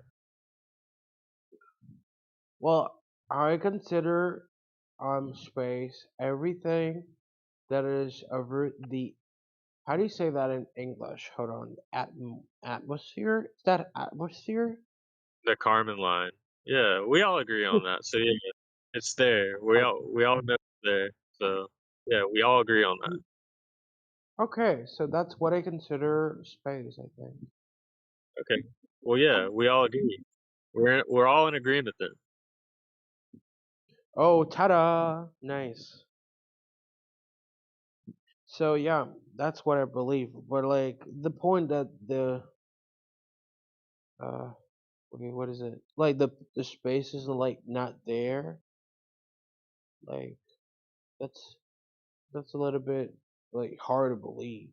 Well, I consider space everything that is over the. How do you say that in English? Hold on. Atmosphere? Is that atmosphere?
The Carmen line. Yeah, we all agree on that. So yeah, it's there. We all know it's there. So yeah, we all agree on that.
Okay, so that's what I consider space, I think.
Okay. Well, yeah, we all agree. We're all in agreement then.
Oh, ta-da! Nice. So yeah, that's what I believe. But like the point that uh okay, what is it? Like the space is like not there. Like that's that's a little bit like hard to believe.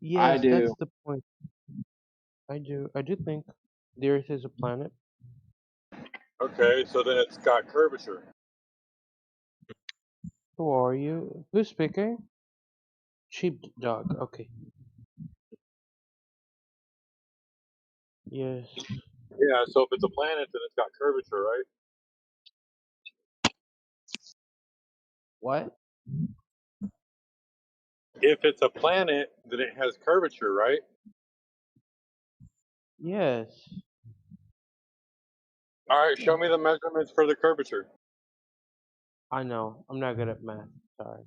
I
Yes,
do.
that's the point. I do think the Earth is a planet.
Okay, so then it's got curvature.
Who are you? Who's speaking? Sheepdog. Okay. Yes.
Yeah, so if it's a planet, then it's got curvature, right?
What?
If it's a planet, then it has curvature, right?
Yes.
All right, show me the measurements for the curvature.
I know. I'm not good at math. Sorry.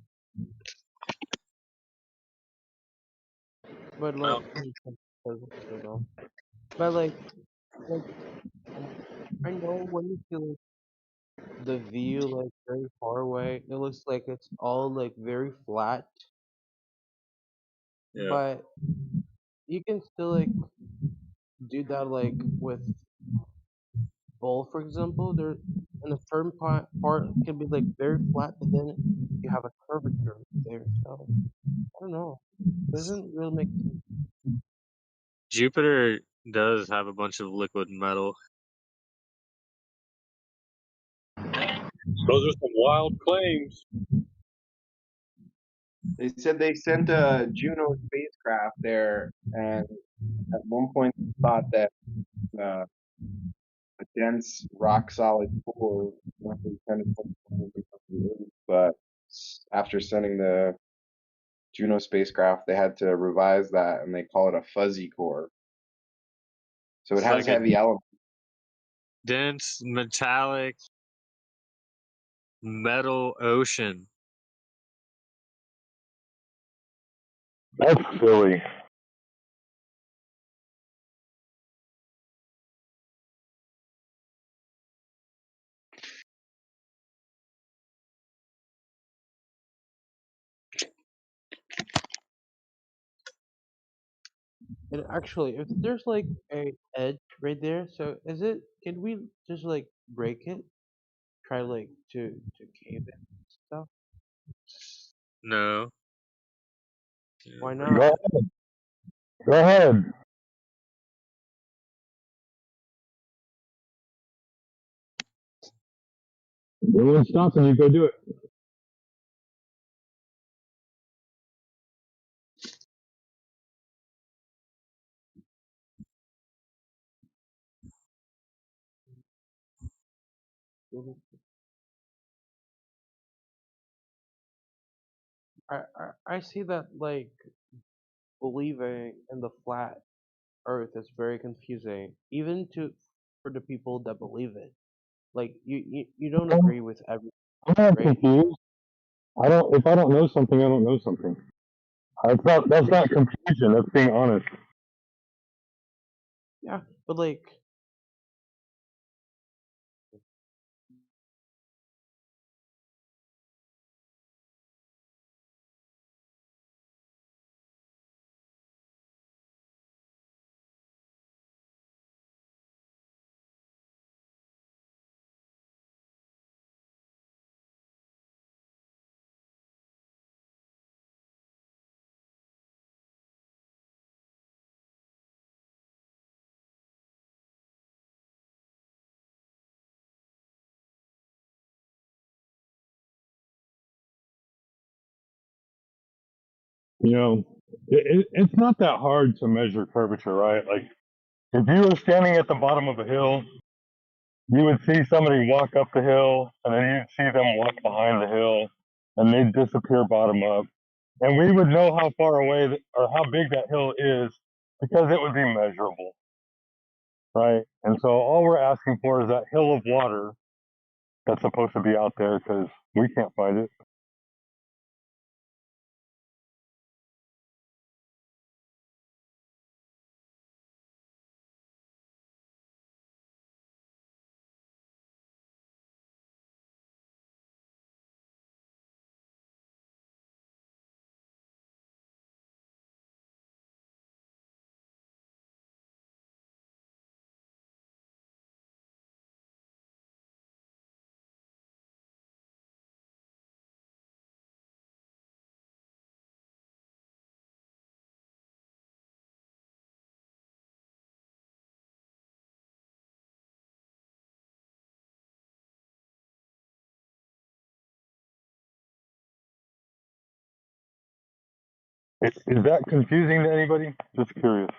But like,
Well,
but like I know when you see like the view like very far away, it looks like it's all like very flat.
yeah.
But you can still like do that like with bowl, for example. There, in a certain part it can be like very flat, but then you have a curvature there. So I don't know. Doesn't really make sense.
Jupiter does have a bunch of liquid metal.
Those are some wild claims.
They said they sent a Juno spacecraft there, and at one point thought that uh, a dense rock solid core was roughly 10 to 20 kilometers from the Earth, but after sending the Juno spacecraft, they had to revise that, and they call it a fuzzy core. So it
It's
has
like a
heavy elements.
dense metallic metal ocean.
That's silly.
And actually, if there's like a edge right there, so is it? Can we just like break it? Try like to cave it and stuff?
No.
Why
Go
not?
ahead. Go ahead. No one's stopping you. Go do it.
I see that like believing in the flat Earth is very confusing, even to for the people that believe it. Like you don't agree with everything,
I'm not
right?
confused. I don't. If I don't know something, I don't know something. That's not. That's not confusion. That's being honest.
Yeah, but like
You know, it's not that hard to measure curvature, right? Like if you were standing at the bottom of a hill, you would see somebody walk up the hill, and then you'd see them walk behind the hill, and they'd disappear bottom up. And we would know how far away or how big that hill is because it would be measurable, right? And so all we're asking for is that hill of water that's supposed to be out there because we can't find it. Is that confusing to anybody? Just curious.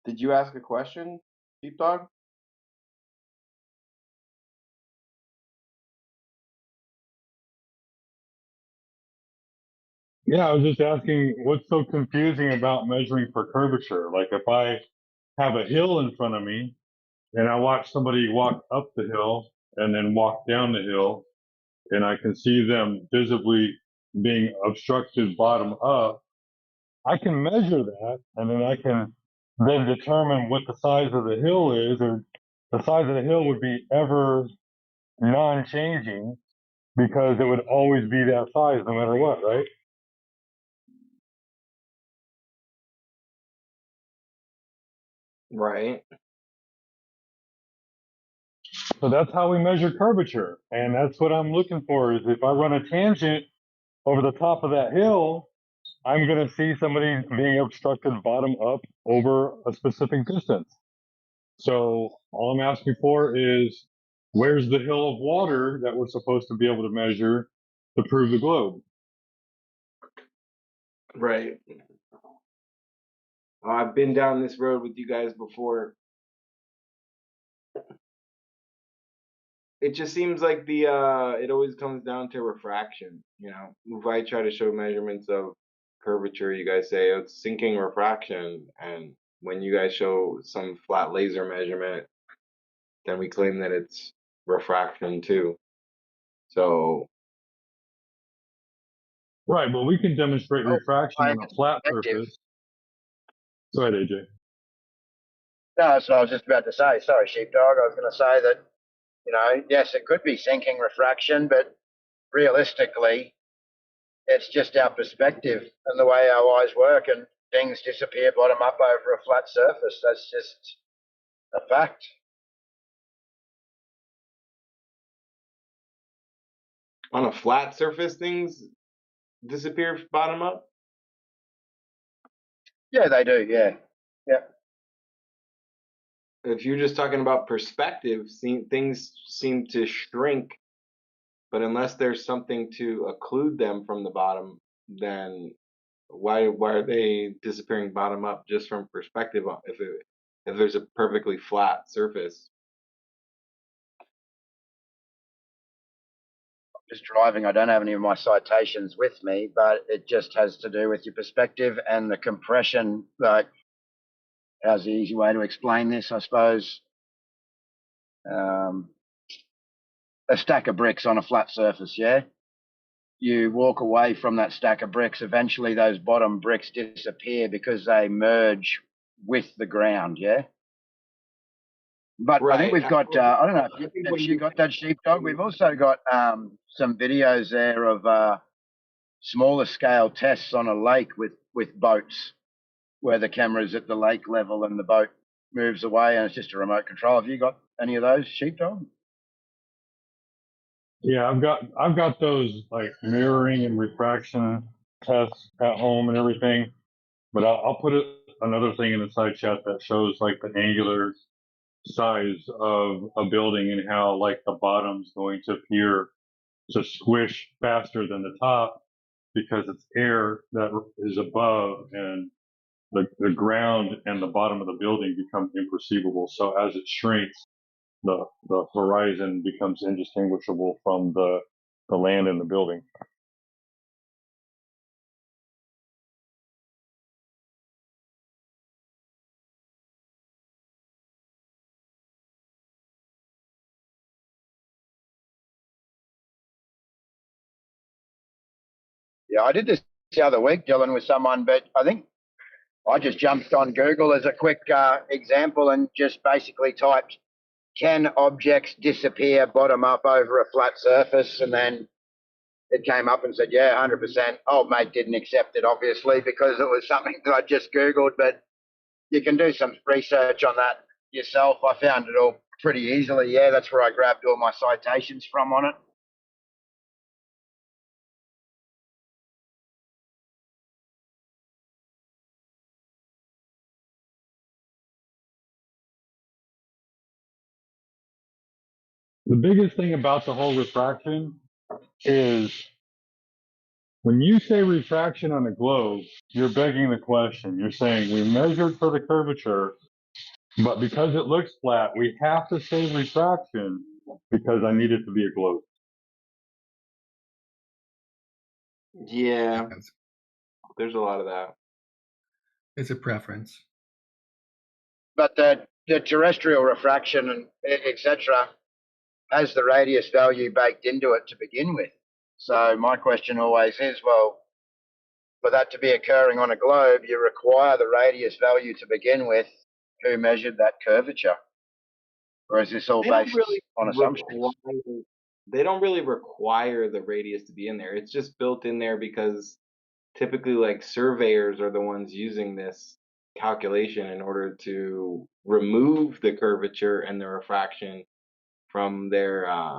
Did you ask a question, Sheepdog?
Yeah, I was just asking what's so confusing about measuring for curvature? Like if I have a hill in front of me and I watch somebody walk up the hill and then walk down the hill, and I can see them visibly being obstructed bottom up, I can measure that, and then I can then determine what the size of the hill is, or the size of the hill would be ever non-changing because it would always be that size no matter what, right?
Right.
So that's how we measure curvature, and that's what I'm looking for. Is if I run a tangent over the top of that hill, I'm going to see somebody being obstructed bottom up over a specific distance. So all I'm asking for is where's the hill of water that we're supposed to be able to measure to prove the globe?
Right. I've been down this road with you guys before. It just seems like it always comes down to refraction. If I try to show measurements of curvature, you guys say, oh, it's sinking refraction, and when you guys show some flat laser measurement, then we claim that it's refraction too. So
Right, well, we can demonstrate
Oh,
refraction
I
on a flat
perspective.
surface. Go ahead, AJ.
No, that's what I was just about to say. Sorry, sheepdog. I was going to say that, yes, it could be sinking refraction, but realistically, it's just our perspective and the way our eyes work, and things disappear bottom up over a flat surface. That's just a fact.
on a flat surface, things disappear bottom up.
Yeah, they do. Yeah. Yeah.
If you're just talking about perspective, things seem to shrink, but unless there's something to occlude them from the bottom, then why are they disappearing bottom up just from perspective if there's a perfectly flat surface?
Just driving. I don't have any of my citations with me, but it just has to do with your perspective and the compression. Like, how's the easy way to explain this? I suppose a stack of bricks on a flat surface. Yeah, you walk away from that stack of bricks. Eventually, those bottom bricks disappear because they merge with the ground. Yeah. But I think
Right.
we've got, I don't know if you got that, Sheepdog. We've also got some videos there of smaller scale tests on a lake with boats where the camera's at the lake level and the boat moves away and it's just a remote control. Have you got any of those, Sheepdog?
Yeah, I've got those like mirroring and refraction tests at home and everything. But I'll put another thing in the side chat that shows like the angular size of a building and how like the bottom's going to appear to squish faster than the top because it's air that is above, and the ground and the bottom of the building become imperceivable. So as it shrinks, the horizon becomes indistinguishable from the land and the building.
Yeah, I did this the other week, Dylan, with someone, but I think I just jumped on Google as a quick example and just basically typed, can objects disappear bottom up over a flat surface? And then it came up and said, yeah, 100%. Old mate didn't accept it, obviously, because it was something that I just Googled, but you can do some research on that yourself. I found it all pretty easily. Yeah, that's where I grabbed all my citations from on it.
The biggest thing about the whole refraction is when you say refraction on a globe, you're begging the question. You're saying we measured for the curvature, but because it looks flat, we have to say refraction because I need it to be a globe.
Yeah, there's a lot of that.
It's a preference.
But the terrestrial refraction and etc. has the radius value baked into it to begin with. So my question always is, well, for that to be occurring on a globe, you require the radius value to begin with. Who measured that curvature? Or is this all
They don't
based
really
on assumptions?
they don't really require the radius to be in there. It's just built in there because typically like surveyors are the ones using this calculation in order to remove the curvature and the refraction from their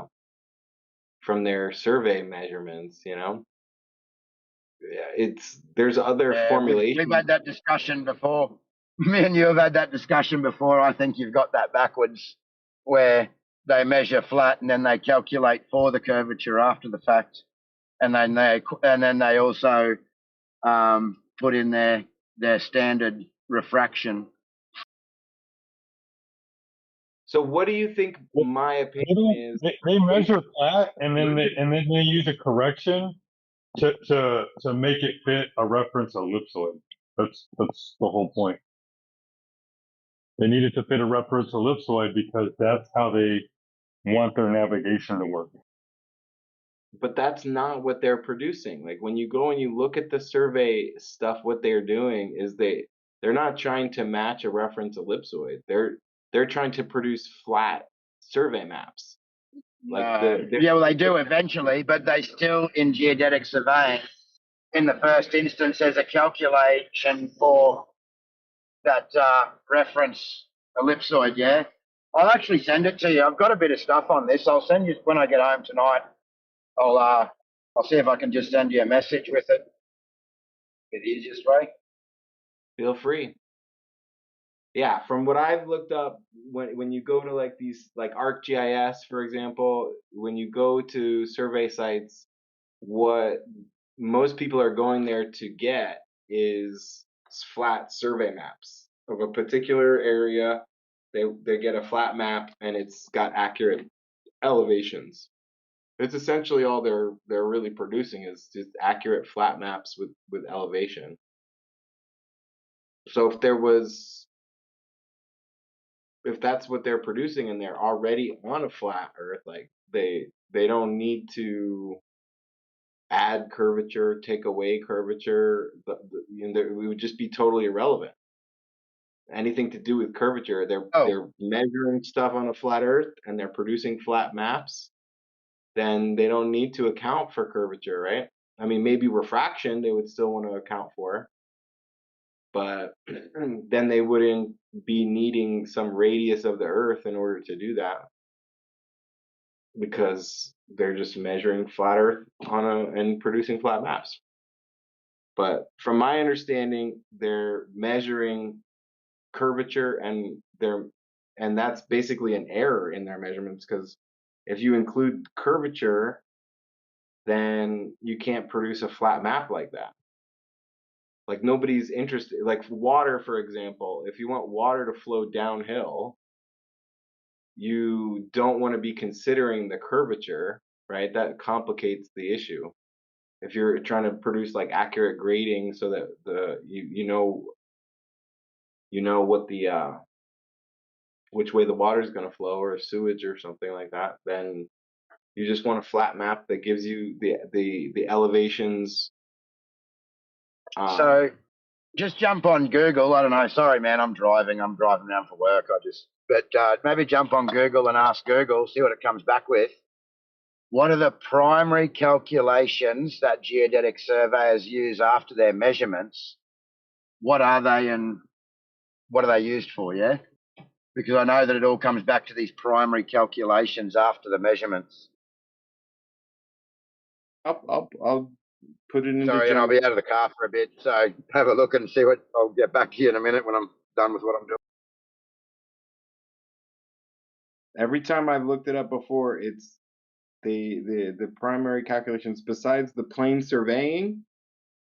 survey measurements, you know. Yeah, there's other
Yeah, we've
formulations.
had that discussion before. Me and you have had that discussion before. I think you've got that backwards, where they measure flat and then they calculate for the curvature after the fact, and then they also put in their standard refraction.
So what do you think my opinion is?
They measure flat and then they use a correction to make it fit a reference ellipsoid. That's the whole point. They need it to fit a reference ellipsoid because that's how they want their navigation to work.
But that's not what they're producing. Like when you go and you look at the survey stuff, what they're doing is they're not trying to match a reference ellipsoid. They're trying to produce flat survey maps. Like
Yeah, well, they do eventually, but they still, in geodetic surveying, in the first instance, there's a calculation for that reference ellipsoid. Yeah, I'll actually send it to you. I've got a bit of stuff on this. I'll send you when I get home tonight. I'll see if I can just send you a message with it. The easiest way.
feel free. Yeah, from what I've looked up, when you go to like these like ArcGIS, for example, when you go to survey sites, what most people are going there to get is flat survey maps of a particular area. They get a flat map and it's got accurate elevations. It's essentially all they're really producing is just accurate flat maps with elevation. So if that's what they're producing and they're already on a flat earth, like they don't need to add curvature, take away curvature, it would just be totally irrelevant. anything to do with curvature.
Oh,
They're measuring stuff on a flat Earth and they're producing flat maps. Then they don't need to account for curvature, right? I mean, maybe refraction they would still want to account for, but then they wouldn't be needing some radius of the Earth in order to do that because they're just measuring flat Earth and producing flat maps. But from my understanding, they're measuring curvature and that's basically an error in their measurements because if you include curvature, then you can't produce a flat map like that. Like nobody's interested. Like water, for example, if you want water to flow downhill, you don't want to be considering the curvature, right? That complicates the issue. If you're trying to produce like accurate grading so that you know what the which way the water is going to flow or sewage or something like that, then you just want a flat map that gives you the elevations.
so just jump on Google. I don't know. Sorry, man. I'm driving around for work. But maybe jump on Google and ask Google, see what it comes back with. What are the primary calculations that geodetic surveyors use after their measurements? What are they and what are they used for? Yeah. Because I know that it all comes back to these primary calculations after the measurements.
I'll put it into
Sorry, and I'll be out of the car for a bit, so have a look and see what. I'll get back to you in a minute when I'm done with what I'm doing.
Every time I've looked it up before, it's the primary calculations besides the plane surveying,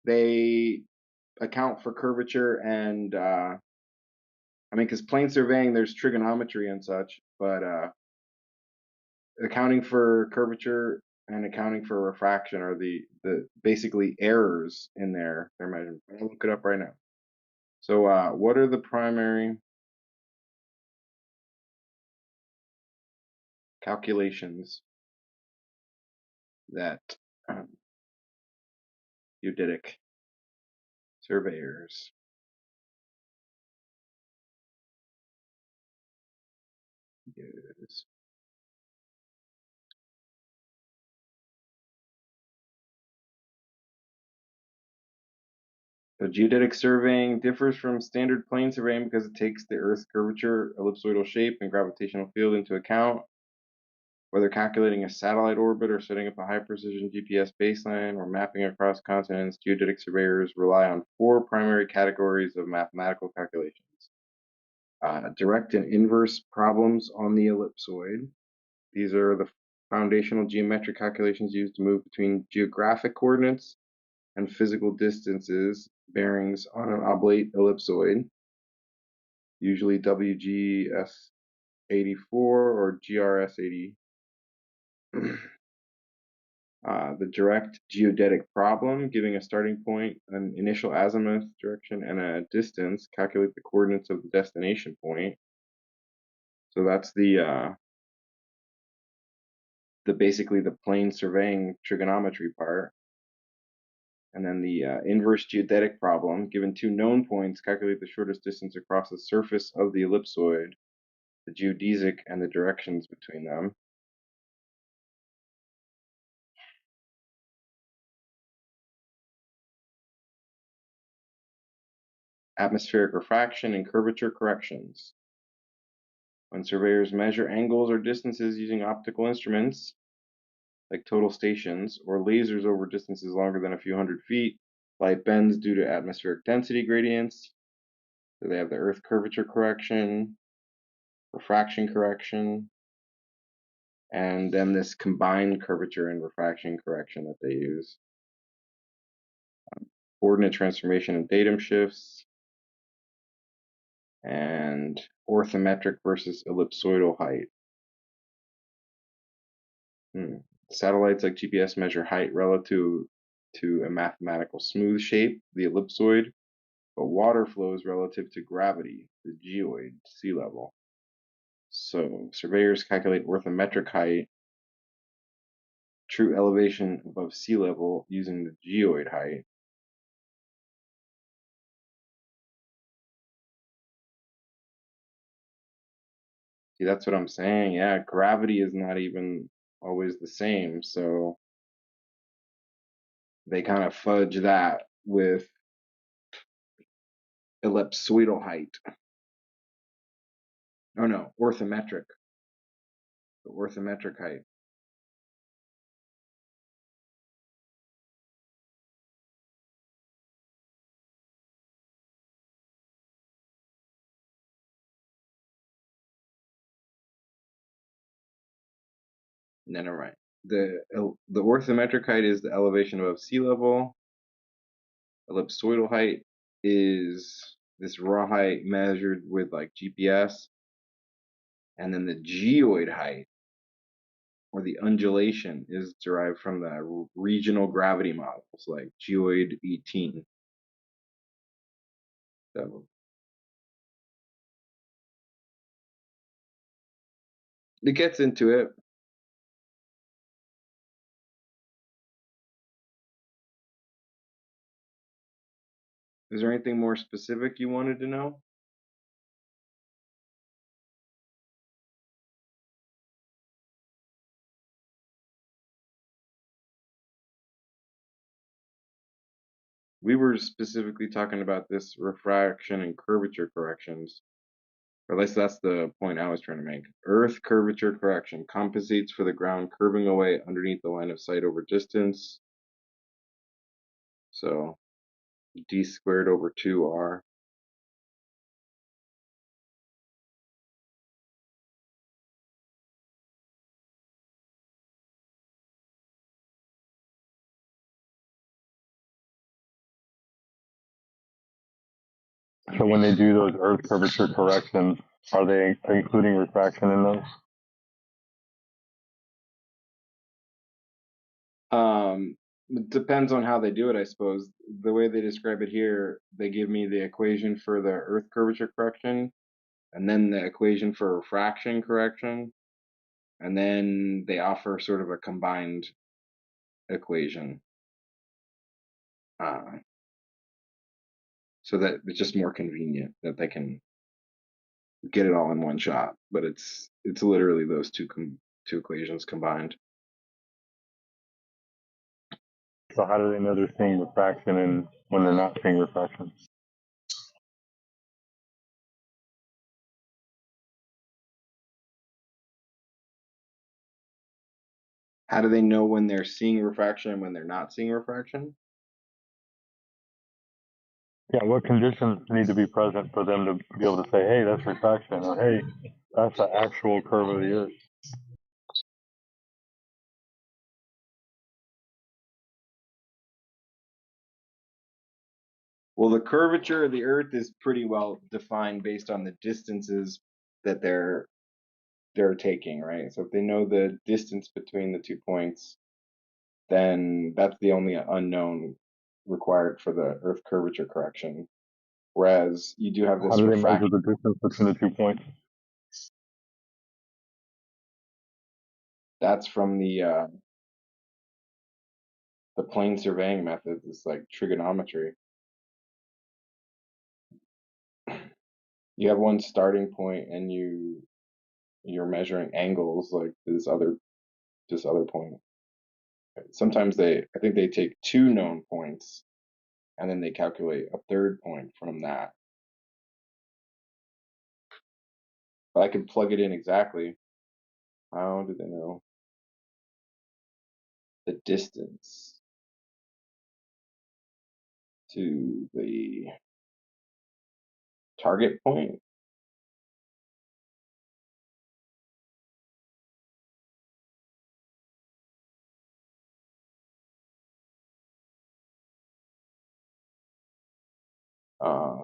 they account for curvature and I mean, because plane surveying there's trigonometry and such, but accounting for curvature and accounting for refraction are the basically errors in their measurement. I'll look it up right now. So what are the primary calculations that geodetic surveyors use? So geodetic surveying differs from standard plane surveying because it takes the Earth's curvature, ellipsoidal shape, and gravitational field into account. Whether calculating a satellite orbit or setting up a high-precision GPS baseline or mapping across continents, geodetic surveyors rely on 4 primary categories of mathematical calculations. Direct and inverse problems on the ellipsoid. These are the foundational geometric calculations used to move between geographic coordinates and physical distances, bearings on an oblate ellipsoid, usually WGS 84 or GRS 80. The direct geodetic problem, giving a starting point, an initial azimuth direction, and a distance, calculate the coordinates of the destination point. So that's the basically the plane surveying trigonometry part. And then the inverse geodetic problem, given 2 known points, calculate the shortest distance across the surface of the ellipsoid, the geodesic, and the directions between them. Atmospheric refraction and curvature corrections. When surveyors measure angles or distances using optical instruments, like total stations, or lasers over distances longer than a few hundred feet, light bends due to atmospheric density gradients. So they have the Earth curvature correction, refraction correction, and then this combined curvature and refraction correction that they use. Coordinate transformation and datum shifts, and orthometric versus ellipsoidal height. Satellites like GPS measure height relative to a mathematical smooth shape, the ellipsoid, but water flows relative to gravity, the geoid, sea level. So surveyors calculate orthometric height, true elevation above sea level, using the geoid height. See, that's what I'm saying. Yeah, gravity is not even always the same, so they kind of fudge that with ellipsoidal height. Oh no, orthometric. The orthometric height. No, never mind. The orthometric height is the elevation above sea level. Ellipsoidal height is this raw height measured with like GPS, and then the geoid height or the undulation is derived from the regional gravity models like geoid 18. So it gets into it. Is there anything more specific you wanted to know? We were specifically talking about this refraction and curvature corrections. Or at least that's the point I was trying to make. Earth curvature correction compensates for the ground curving away underneath the line of sight over distance. So d squared over 2r.
So when they do those Earth curvature corrections, are they including refraction in those?
It depends on how they do it, I suppose. The way they describe it here, they give me the equation for the Earth curvature correction, and then the equation for refraction correction, and then they offer sort of a combined equation. So that it's just more convenient that they can get it all in one shot. But it's literally those two equations combined.
So how do they know they're seeing refraction and when they're not seeing refraction?
How do they know when they're seeing refraction and when they're not seeing refraction?
Yeah, what conditions need to be present for them to be able to say, hey, that's refraction, or hey, that's the actual curve of the Earth?
Well, the curvature of the Earth is pretty well defined based on the distances that they're taking, right? So if they know the distance between the 2 points, then that's the only unknown required for the Earth curvature correction. Whereas you do have
How
this
do they measure
refraction.
the distance between the 2 points?
That's from the plane surveying methods. It's like trigonometry. You have one starting point, and you're measuring angles like this other point. Sometimes I think they take 2 known points, and then they calculate a third point from that. But I can plug it in exactly. How do they know the distance to the target point?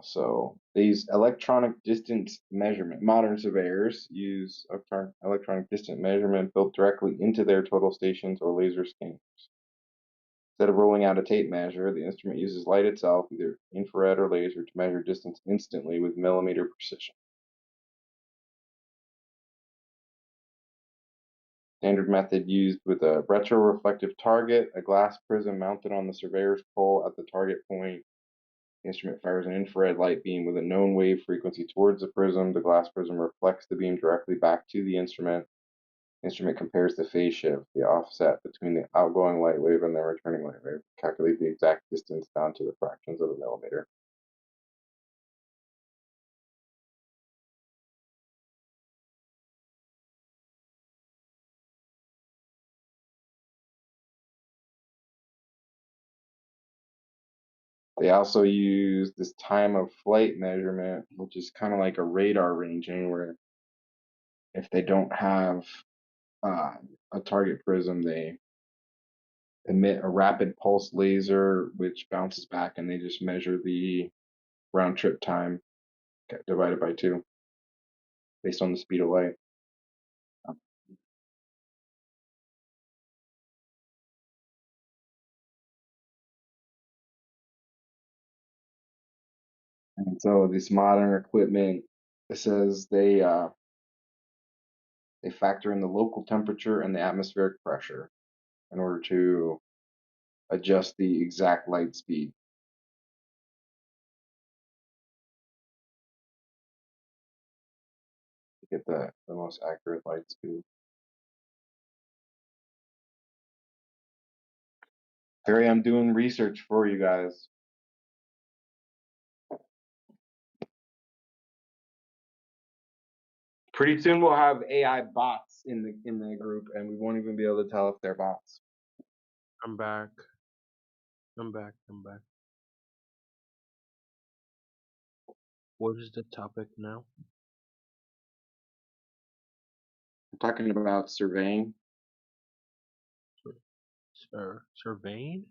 So they use electronic distance measurement. Modern surveyors use electronic distance measurement built directly into their total stations or laser scanners. Instead of rolling out a tape measure, the instrument uses light itself, either infrared or laser, to measure distance instantly with millimeter precision. Standard method used with a retroreflective target, a glass prism mounted on the surveyor's pole at the target point. The instrument fires an infrared light beam with a known wave frequency towards the prism. The glass prism reflects the beam directly back to the instrument. The instrument compares the phase shift, the offset between the outgoing light wave and the returning light wave. Calculate the exact distance down to the fractions of a millimeter. They also use this time of flight measurement, which is kind of like a radar ranging, where if they don't have a target prism, they emit a rapid pulse laser, which bounces back, and they just measure the round trip time divided by 2 based on the speed of light. And so this modern equipment, it says they factor in the local temperature and the atmospheric pressure in order to adjust the exact light speed. To get the most accurate light speed. Harry, I'm doing research for you guys. Pretty soon we'll have AI bots in the group, and we won't even be able to tell if they're bots.
I'm back. I'm back. I'm back. What is the topic now?
I'm talking about surveying.
Surveying?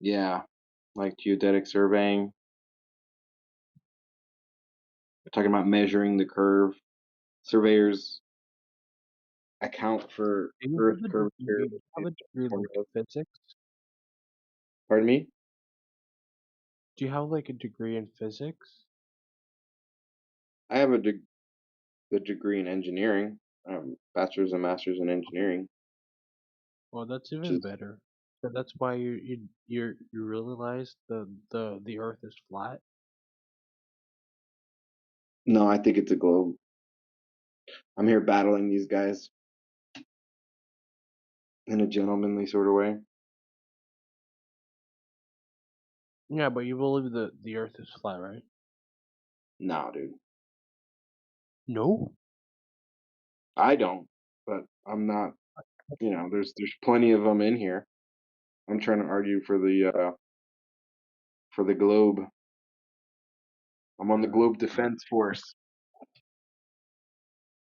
Yeah, like geodetic surveying. We're talking about measuring the curve. Surveyors account for
Do you
Earth
have a
curvature.
degree? Have a degree like physics?
Pardon me?
Do you have like a degree in physics?
I have a degree in engineering, bachelor's and master's in engineering.
Well, that's
Which
even
is,
better. So that's why you realize the Earth is flat.
no, I think it's a globe. I'm here battling these guys in a gentlemanly sort of way.
Yeah, but you believe the Earth is flat, right?
No, dude,
No.
I don't. But I'm not. There's plenty of them in here. I'm trying to argue for the globe. I'm on the
Alright.
Globe Defense Force,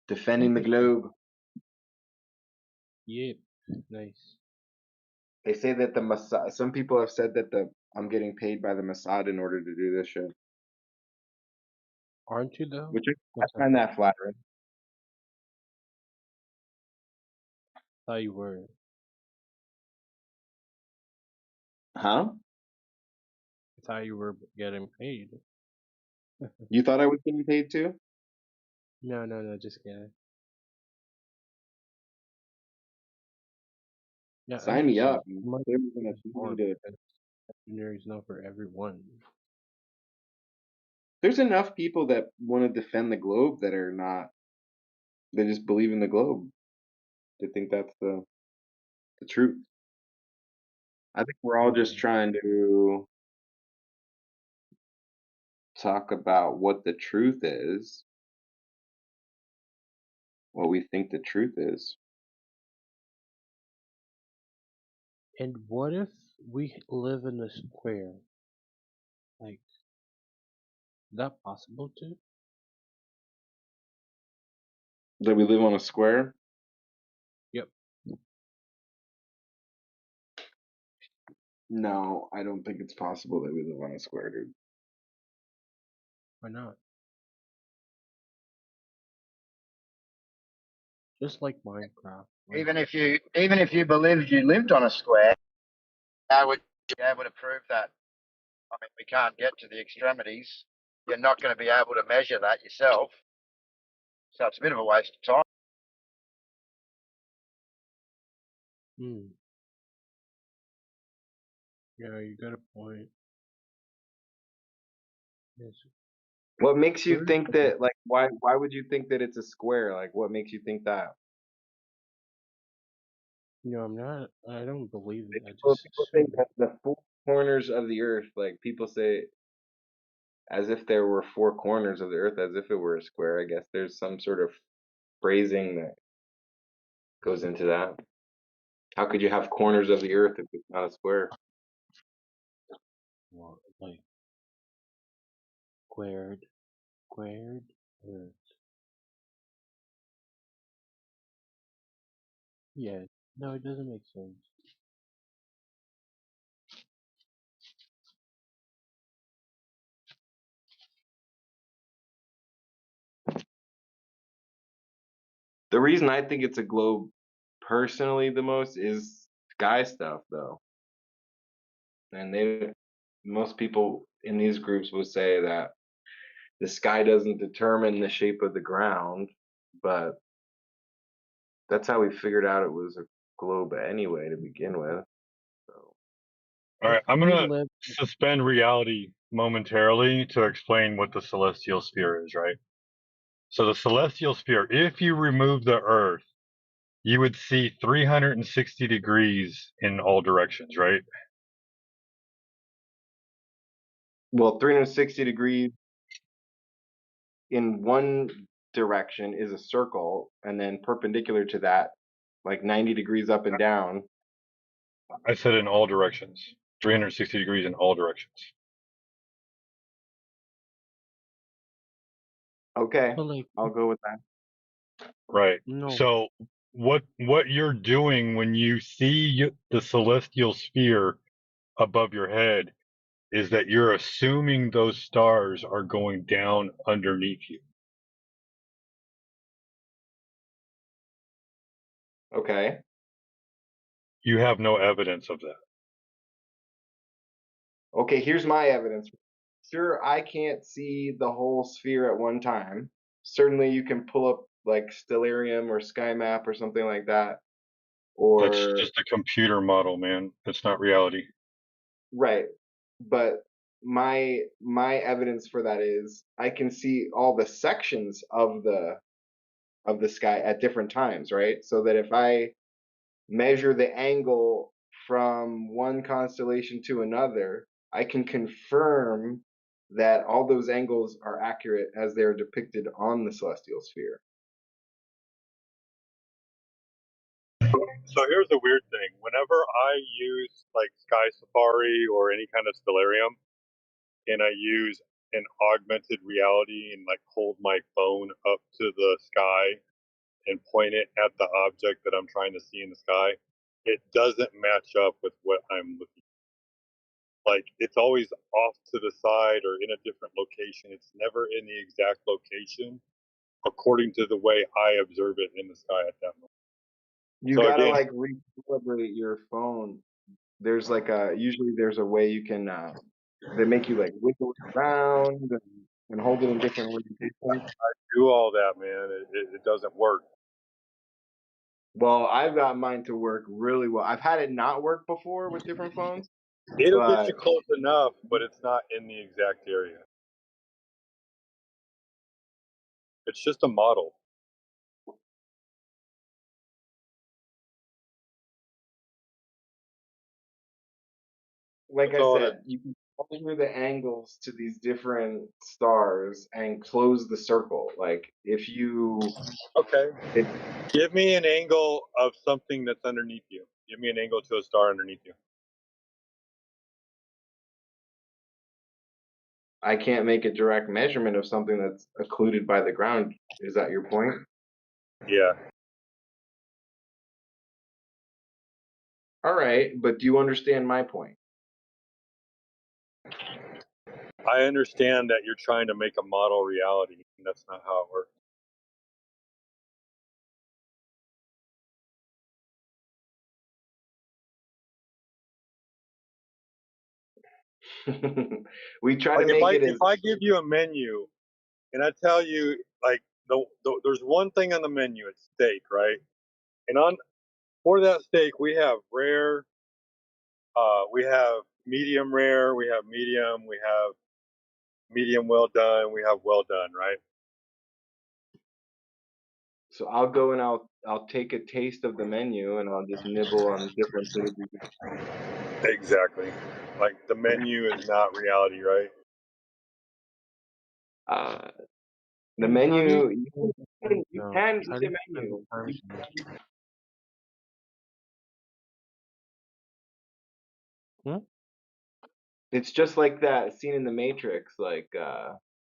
defending the globe.
Yep. Nice.
They say that the Mossad. Some people have said that I'm getting paid by the Mossad in order to do this shit,
Aren't you though?
which I
What's up?
find that flattering.
Thought you were.
Huh?
I thought you were getting paid.
You thought I was getting paid too?
No, just kidding. Yeah,
Sign me up.
money
They're gonna
is
pay me
fun
to.
because engineering is not for everyone.
There's enough people that want to defend the globe that are not. They just believe in the globe. They think that's the truth. I think we're all just trying to talk about what the truth is, what we think the truth is.
And what if we live in a square? Like, is that possible too?
That we live on a square?
Yep.
No, I don't think it's possible that we live on a square, dude.
Why not? Just like Minecraft. Like,
Even if you believed you lived on a square, how would you be able to prove that? I mean, we can't get to the extremities. You're not going to be able to measure that yourself. So it's a bit of a waste of time.
yeah, you got a point. Yes.
What makes you
Where?
think that, like, why would you think that it's a square? Like, what makes you think that?
No, I'm not. I don't believe it. I just
People think
assume.
that the four corners of the earth, like people say, as if there were four corners of the earth, as if it were a square. I guess there's some sort of phrasing that goes into that. How could you have corners of the earth if it's not a square?
Well, like squared, squared. Earth. Yeah. No, it doesn't make sense.
The reason I think it's a globe personally the most is sky stuff, though. And most people in these groups will say that the sky doesn't determine the shape of the ground, but that's how we figured out it was a globe anyway to begin with. So,
All
If
right, I'm
we
gonna
live,
suspend reality momentarily to explain what the celestial sphere is, right? So the celestial sphere, if you remove the Earth, you would see 360 degrees in all directions, right?
well, 360 degrees in one direction is a circle, and then perpendicular to that, like 90 degrees up and down.
I said in all directions, 360 degrees in all directions.
Okay,
but like
I'll go with that.
Right.
no,
So what you're doing when you see the celestial sphere above your head is that you're assuming those stars are going down underneath you.
Okay.
You have no evidence of that.
Okay, here's my evidence. Sure, I can't see the whole sphere at one time. Certainly, you can pull up like Stellarium or Sky Map or something like that.
That's
Or,
just a computer model, man. That's not reality.
right. But my evidence for that is I can see all the sections of the sky at different times, right? So that if I measure the angle from one constellation to another, I can confirm that all those angles are accurate as they're depicted on the celestial sphere.
So here's the weird thing. Whenever I use like Sky Safari or any kind of stellarium and I use an augmented reality and like hold my phone up to the sky and point it at the object that I'm trying to see in the sky, it doesn't match up with what I'm looking at. Like it's always off to the side or in a different location. It's never in the exact location according to the way I observe it in the sky at that moment.
You
So
gotta
again,
like recalibrate your phone. There's like usually there's a way you can they make you like wiggle it around and hold it in different orientations.
do all that, man. It doesn't work.
Well, I've got mine to work really well. I've had it not work before with different phones,
It'll get
but
you close enough, but it's not in the exact area. It's just a model.
like
That's
I
all it is.
said, you can alter the angles to these different stars and close the circle. Like if you,
Okay.
it,
Give me an angle of something that's underneath you. Give me an angle to a star underneath you.
I can't make a direct measurement of something that's occluded by the ground. Is that your point?
Yeah.
All right, but do you understand my point?
I understand that you're trying to make a model reality, and that's not how it works.
We try to
Like
make it
if
as
I give you a menu and I tell you like there's one thing on the menu, it's steak, right? And on for that steak we have rare, we have medium rare, we have medium, we have medium well done, we have well done, right?
So I'll go and I'll take a taste of the menu and I'll just nibble on different pages.
Exactly. Like the menu is not reality, right?
Uh, the
And how do
menu,
you
you can eat
how do
the
you find the
menu.
time
You-
zone? Hmm?
It's just like that scene in The Matrix, like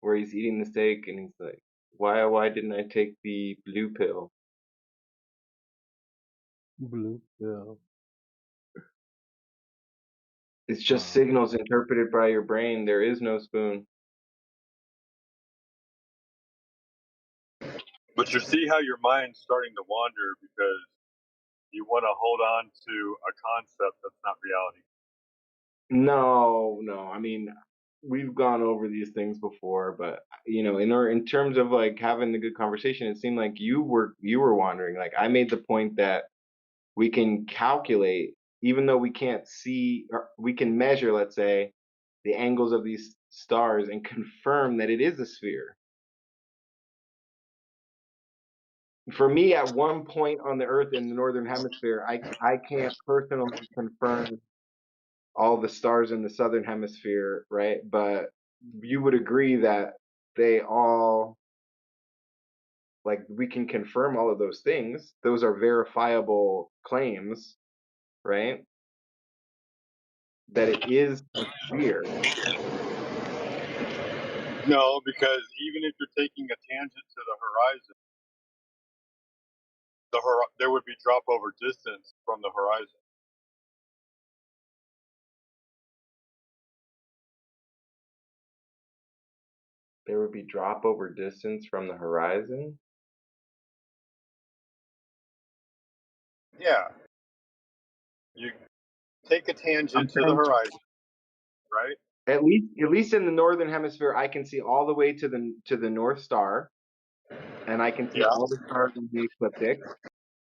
where he's eating the steak and he's like, why didn't I take the blue pill?
Blue pill.
It's just
Wow.
signals interpreted by your brain. There is no spoon.
But you see how your mind's starting to wander because you want to hold on to a concept that's not reality.
No, no. I mean, we've gone over these things before, but in terms of like having a good conversation, it seemed like you were wondering. Like I made the point that we can calculate, even though we can't see, or we can measure, let's say, the angles of these stars and confirm that it is a sphere. For me, at one point on the Earth in the northern hemisphere, I can't personally confirm all the stars in the southern hemisphere, right? But you would agree that they all, like, we can confirm all of those things. Those are verifiable claims, right? That it is a sphere.
No, because even if you're taking a tangent to the horizon, there would be drop over distance from the horizon.
There would be drop over distance from the horizon.
Yeah, you take a
I'm
tangent to the
saying
horizon, right?
at least in the northern hemisphere, I can see all the way to the North Star, and I can see
Yeah,
all the stars in the ecliptic,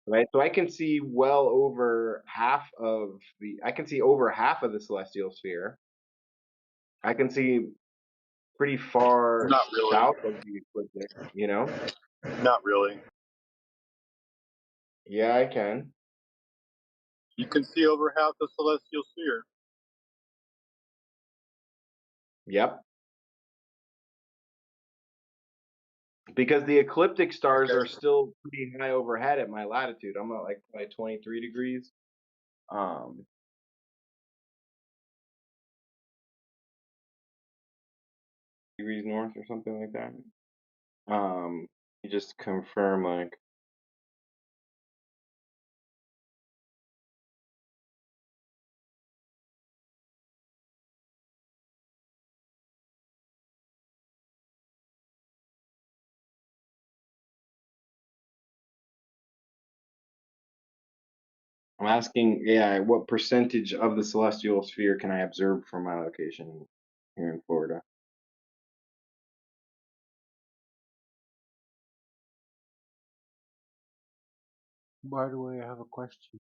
right? So I can see well over half of I can see over half of the celestial sphere. I can see pretty far
not really.
south of the ecliptic, you know?
Not really.
Yeah, I can.
You can see over half the celestial sphere.
Yep. Because the ecliptic stars
Okay.
are still pretty high overhead at my latitude. I'm at like probably 23 degrees. Um, degrees north or something like that. You just confirm like I'm asking, yeah, what percentage of the celestial sphere can I observe from my location here in Florida?
By the way, I have a question.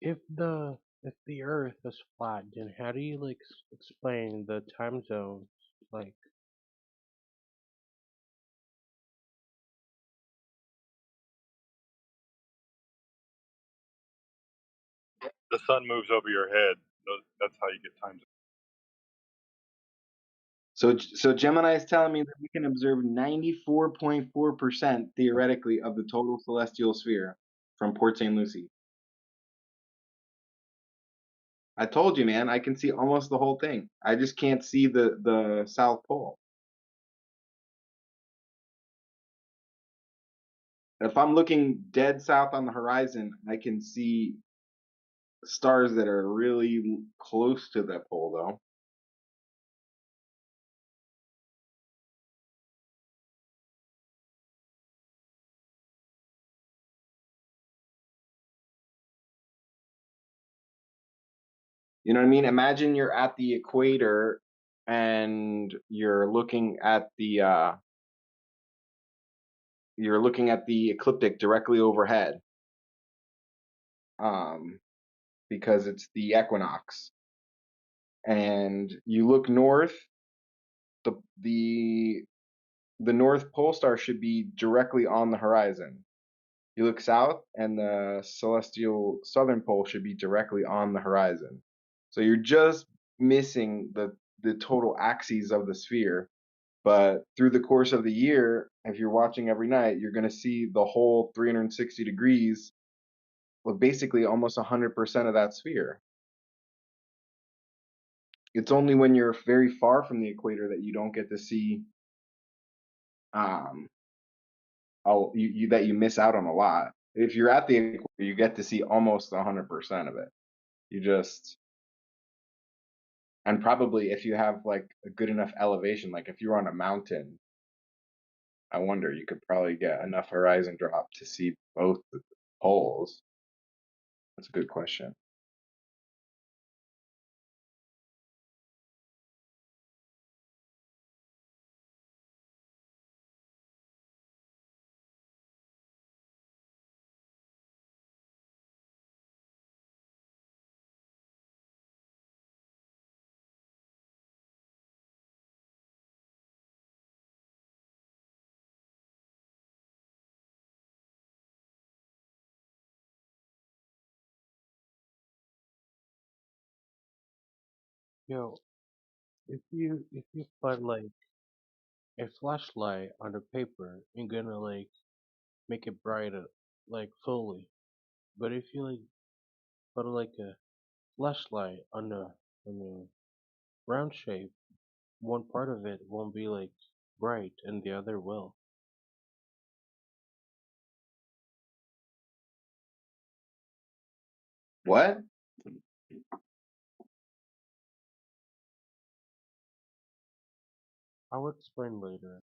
If the Earth is flat, then how do you like explain the time zones? Like,
The sun moves over your head. That's how you get time.
So Gemini is telling me that we can observe 94.4% theoretically of the total celestial sphere from Port St. Lucie. I told you, man, I can see almost the whole thing. I just can't see the South Pole. If I'm looking dead south on the horizon, I can see stars that are really close to that pole, though. You know what I mean? Imagine you're at the equator and you're looking at the ecliptic directly overhead. Um, because it's the equinox. and you look north, the the the North Pole star should be directly on the horizon. You look south, and the celestial southern pole should be directly on the horizon. So you're just missing the total axes of the sphere. But through the course of the year, if you're watching every night, you're going to see the whole 360 degrees, well, basically almost 100% of that sphere. It's only when you're very far from the equator that you don't get to see um, that you miss out on a lot. If you're at the equator, you get to see almost 100% of it. You just and probably if you have like a good enough elevation, like if you're on a mountain, I wonder you could probably get enough horizon drop to see both the poles. That's a good question.
Yo, if you put like a flashlight on the paper, you're gonna like make it brighter, like fully. But if you like put like a flashlight on the round shape, one part of it won't be like bright and the other will.
What?
I will explain later.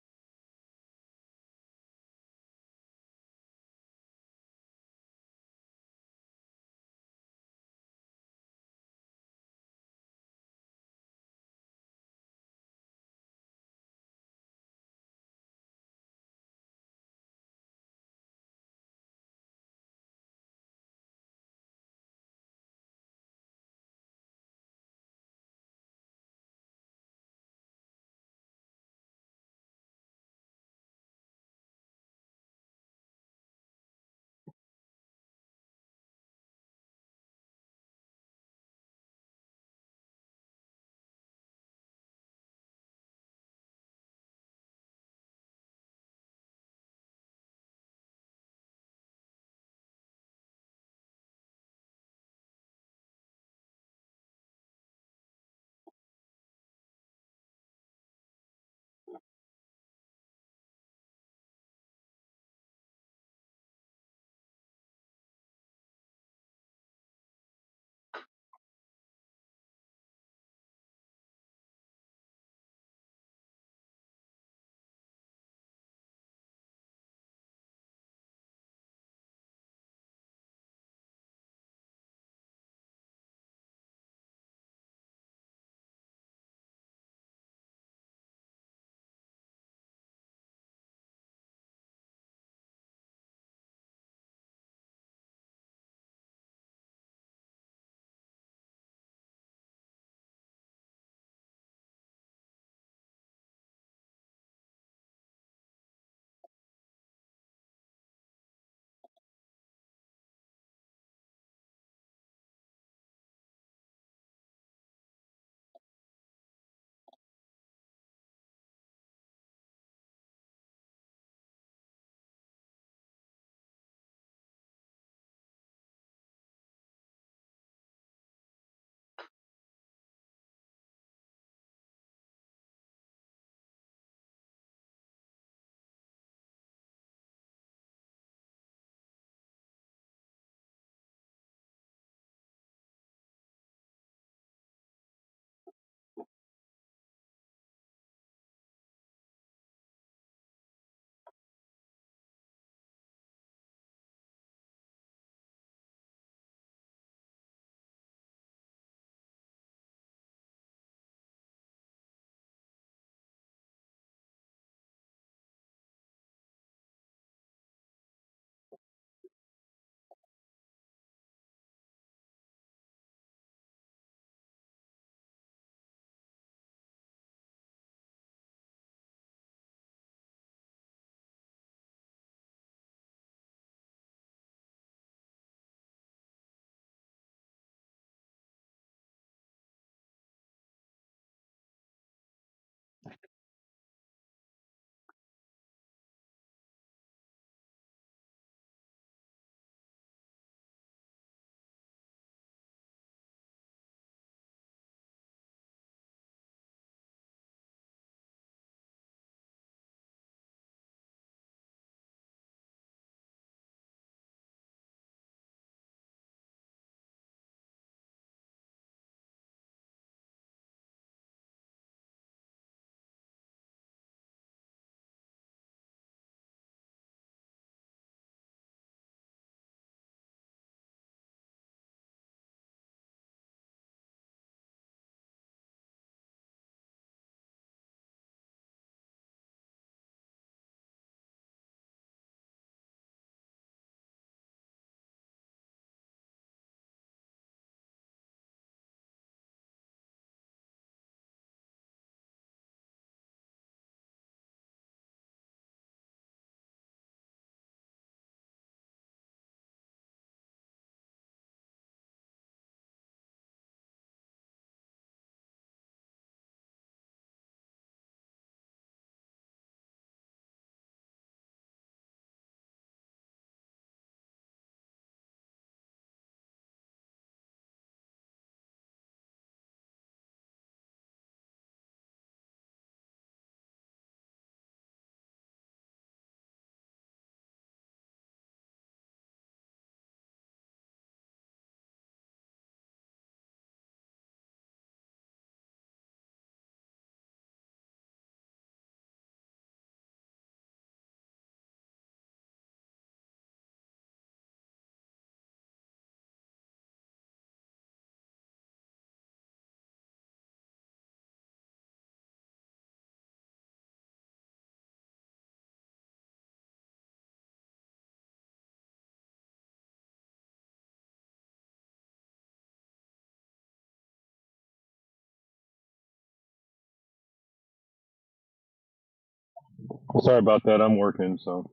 Sorry about that. I'm working, so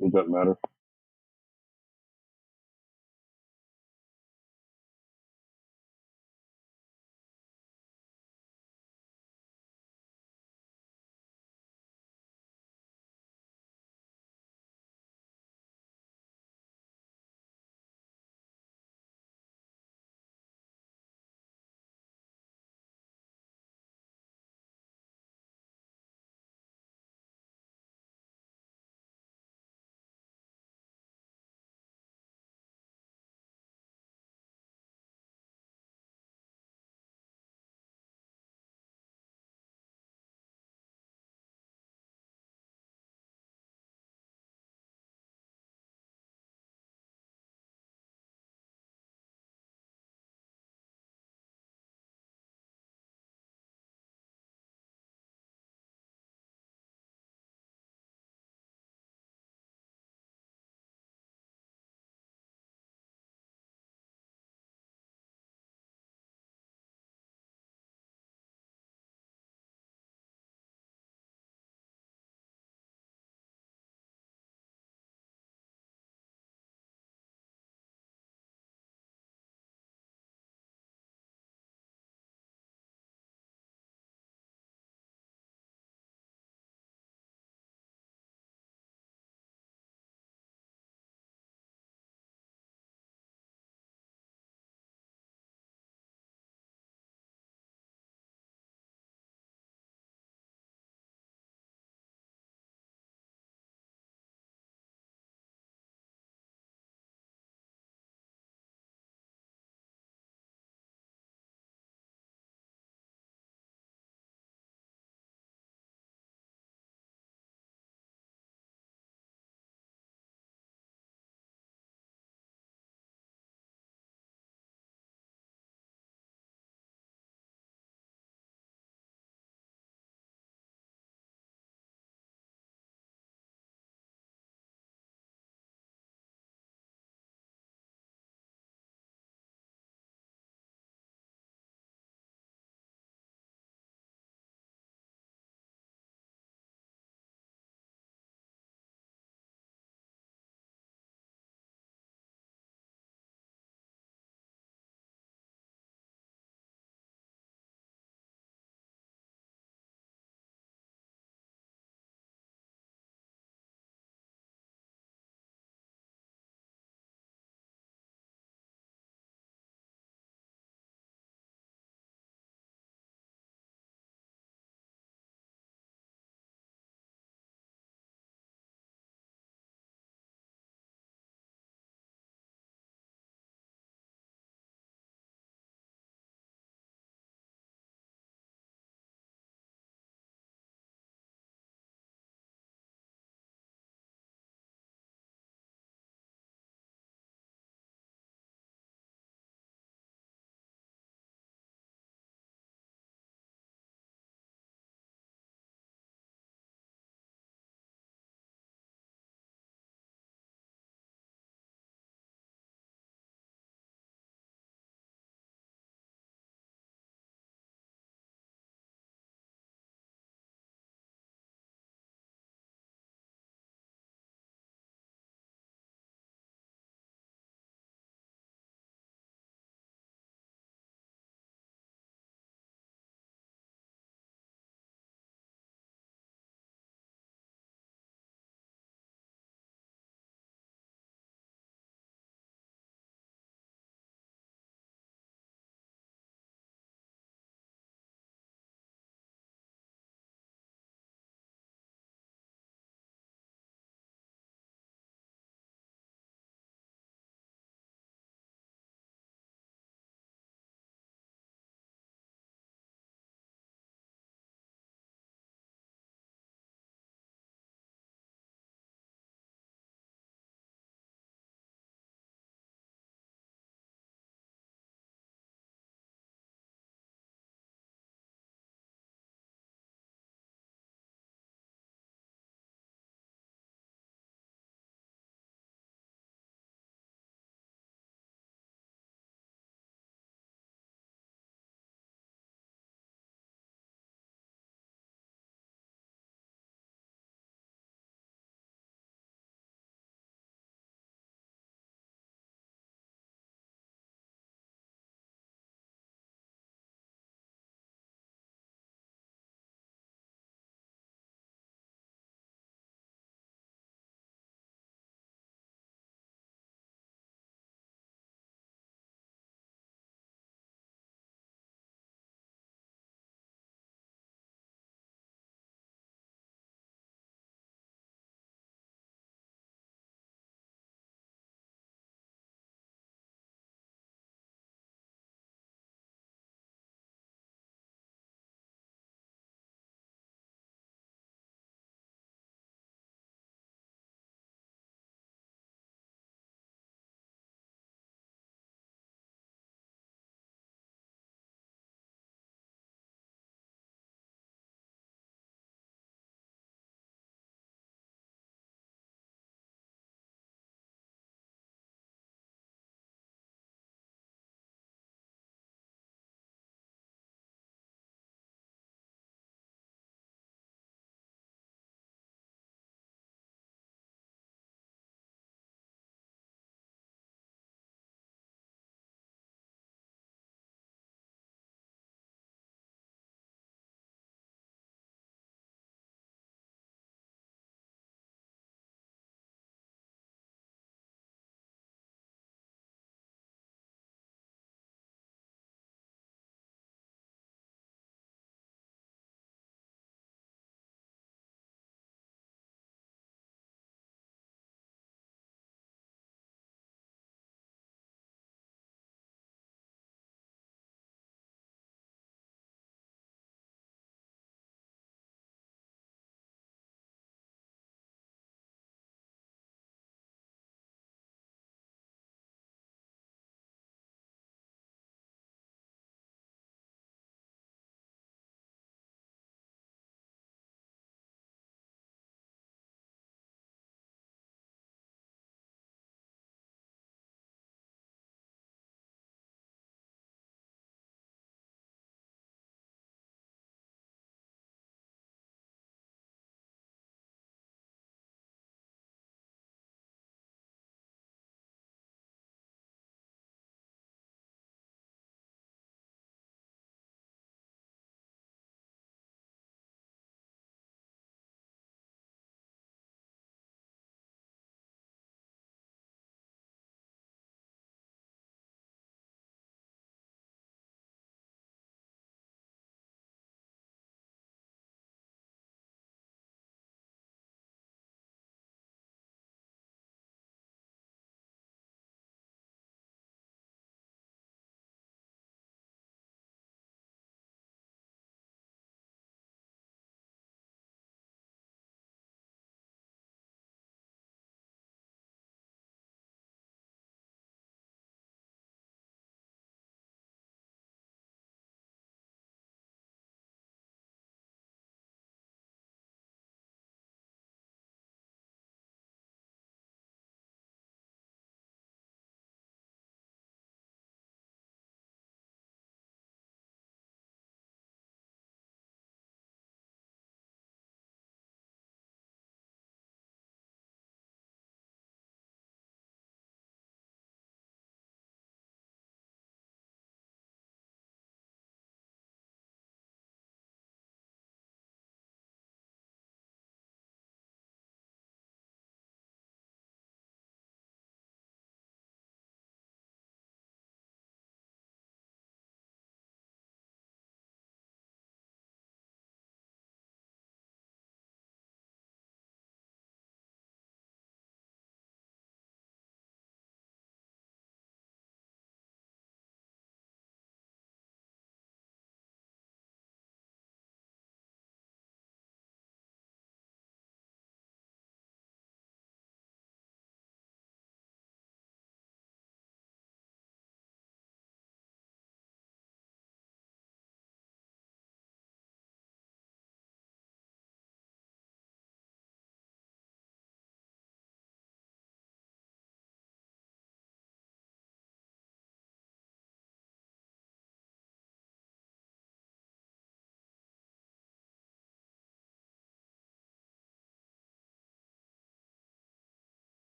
it doesn't matter.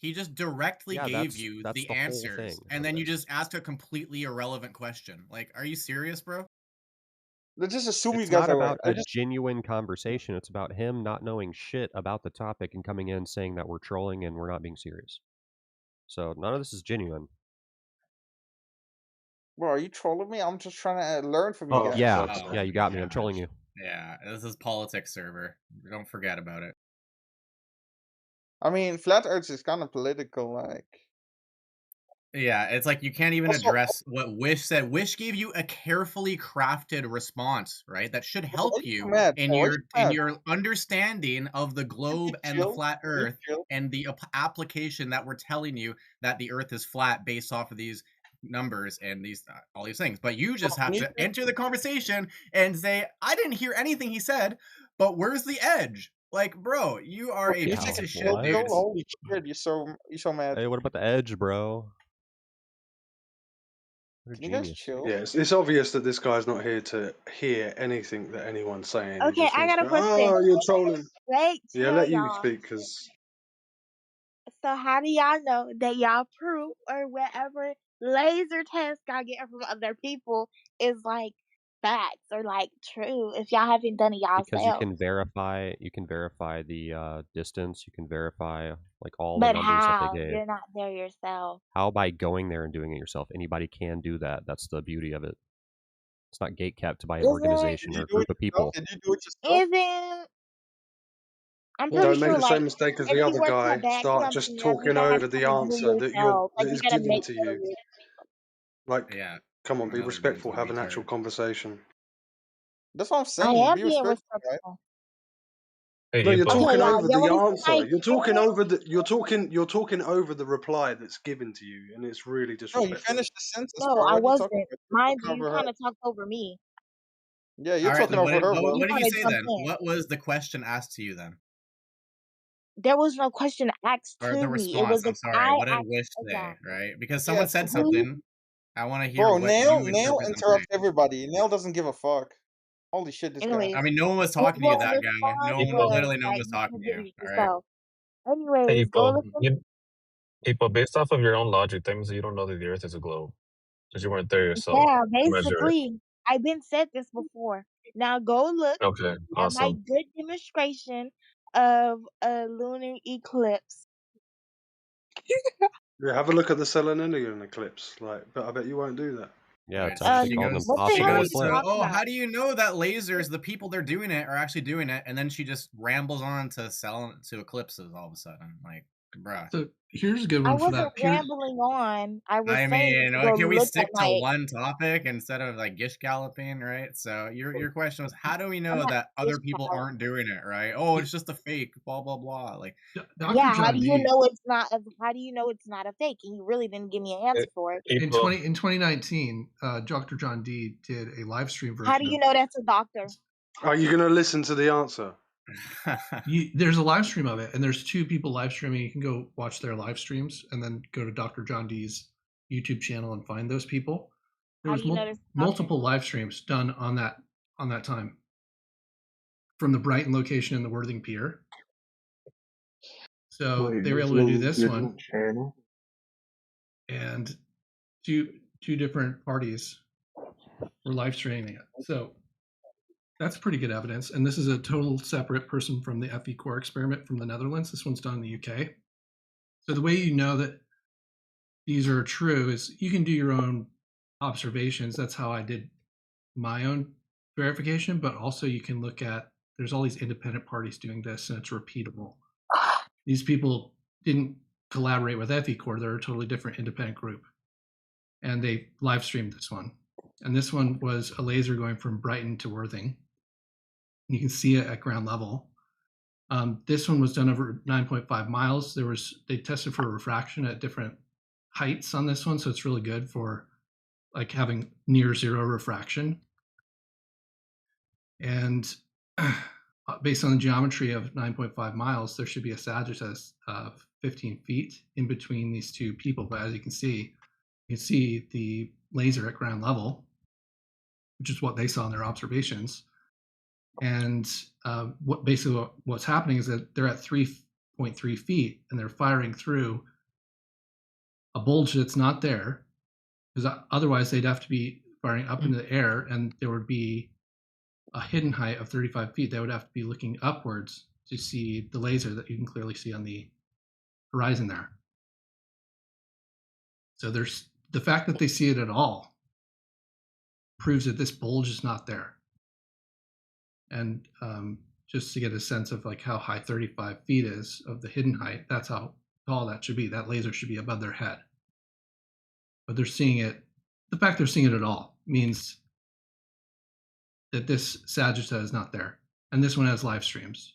He just directly
Yeah,
gave
that's
you
the
the
whole
answers,
thing
and
of
then you
this.
just asked a completely irrelevant question. Like, are you serious, bro?
Let's just assume you
It's
guys
not
are right.
about a genuine conversation. It's about him not knowing shit about the topic and coming in saying that we're trolling and we're not being serious. So none of this is genuine.
Bro, are you trolling me? I'm just trying to learn from you
Oh,
guys.
Yeah,
Oh
yeah, you got me. I'm trolling you.
Yeah, this is politics server. Don't forget about it.
I mean, flat Earth is kind of political, like.
Yeah, it's like you can't even
Also,
address what Wish said. Wish gave you a carefully crafted response, right? That should
why
help
you so
you
mad?
in
Why you mad?
your understanding of the globe and the
Chill.
flat
Can you
Earth
chill?
and the application that we're telling you that the Earth is flat based off of these numbers and these all these things. But you just
Bro,
have
can you
to enter the conversation and say, "I didn't hear anything he said, but where's the edge?" Like, bro, you are a
can you
piece
take a
of shit,
chill
what?
pill?
dude.
Holy shit, you're so mad.
Hey, what about the edge, bro? You're a
Can you guys
genius.
chill?
Yeah, it's obvious that this guy's not here to hear anything that anyone's saying. He
Okay,
just
I
wants
got
to
a
go,
question.
oh, you're trolling.
Wait,
Yeah,
tell
let you
y'all.
speak, because
So how do y'all know that y'all proof or whatever laser test y'all get from other people is like facts or like true if y'all haven't done it
Because you
yourself?
can verify the distance, you can verify like all the
But
numbers that they
how?
gave.
You're not there yourself.
How? By going there and doing it yourself. Anybody can do that. That's the beauty of it. It's not gatekept by an
Isn't
organization
Did
or
you
a
do it
group of
yourself?
people.
Did you do it yourself?
isn't I'm
Well,
pretty
don't make
sure
the
like
same mistake as
if
the
you
other
work for a
guy.
bad
Start
company
just
or you
talking
gotta
over the
kinda do
answer
it yourself.
that
Like you
is
gotta
given
make
to
sure
you.
it.
Like,
Yeah,
come on, be
another
respectful,
mental
have an actual
retard.
conversation.
that's what I'm
I
saying.
am
Be
being
respectful, right?
respectful.
Hey,
No, you're
Okay,
April.
talking
y'all,
over
y'all
the
wanna see my
answer. You're talking over the reply that's given to you, and it's really
No, you
disrespectful.
finished the sentence,
No,
bro.
I
What are you talking
wasn't.
about? You're
Mind
talking
you, you
over her.
kinda talked over me.
Yeah, you're
All right,
talking
then
over her, bro.
You
what did he
kinda
say
jumped
then?
in.
What was the question asked to you then?
There was no question asked
Or
to
the
me. It
response,
was
I'm
a
sorry.
I
What did
asked
Wish
a
say,
guy.
right? Because
Yeah,
someone said
He
something. I want to hear
bro,
what you
Nail
interpret them saying.
interrupts everybody. Nail doesn't give a fuck. Holy shit, this guy.
I
anyways,
mean, no one was
what
talking to you,
the
that guy.
response
No one,
April.
was
literally no one
that
was
you
talking
can
to
do
you.
it
All right.
yourself.
Hey,
Anyways, go
April.
look at
April, based off of your own logic, that means that you don't know that the Earth is a globe because you weren't there yourself
yeah,
to measure it.
basically, I've been said this before. Now go look
Okay,
at my
awesome.
good demonstration of a lunar eclipse.
Yeah, have a look at the Selenium eclipse. But I bet you won't do that.
Yeah,
Right.
it's
So
actually
she
called an
goes,
What the
she
hell
impossible
are
goes
you
to,
eclipse.
talking
oh,
about?
how do you know that lasers, the people they're doing it, are actually doing it? And then she just rambles on to sell to eclipses all of a sudden. Like, bruh.
So here's a good
I
one for
wasn't
that. Pure.
rambling on. I was
I
saying
mean,
to go
can we
look at
stick to
my.
one topic instead of like gish galloping, right? So your question was, how do we
I'm
know
not
that other people
discounting.
aren't doing it, right? Oh, it's just a fake, blah blah blah. Like,
Dr.
Yeah, how
John
do you
D.
know it's not? How do you know it's not a fake? And you really didn't give me an answer for it.
April.
In 2019, Dr. John D did a live stream
How do
version
you
of.
know that's a doctor?
Are you going to listen to the answer?
There's a live stream of it, and there's two people live streaming. You can go watch their live streams, and then go to Dr. John D's YouTube channel and find those people. There
How
was
do you know that's a doctor?
multiple live streams done on that time from the Brighton location in the Worthing Pier. So
Wait,
they were
there's
able to
no
do this
original
one,
channel?
and two different parties were live streaming it. So that's pretty good evidence. And this is a total separate person from the FE core experiment from the Netherlands. This one's done in the UK. So the way you know that these are true is you can do your own observations. That's how I did my own verification, but also you can look at, there's all these independent parties doing this and it's repeatable. These people didn't collaborate with FE core. They're a totally different independent group. And they live streamed this one. And this one was a laser going from Brighton to Worthing. You can see it at ground level. This one was done over 9.5 miles. They tested for refraction at different heights on this one, so it's really good for like having near zero refraction. And based on the geometry of 9.5 miles, there should be a sagittus of 15 feet in between these two people. But as you can see the laser at ground level, which is what they saw in their observations. And what's happening is that they're at 3 0.3 feet, and they're firing through a bulge that's not there, because otherwise they'd have to be firing up into the air, and there would be a hidden height of 35 feet. They would have to be looking upwards to see the laser that you can clearly see on the horizon there. So there's the fact that they see it at all proves that this bulge is not there. And just to get a sense of like how high 35 feet is of the hidden height, that's how tall that should be. That laser should be above their head. But they're seeing it. The fact they're seeing it at all means that this Sagittarius is not there. And this one has live streams.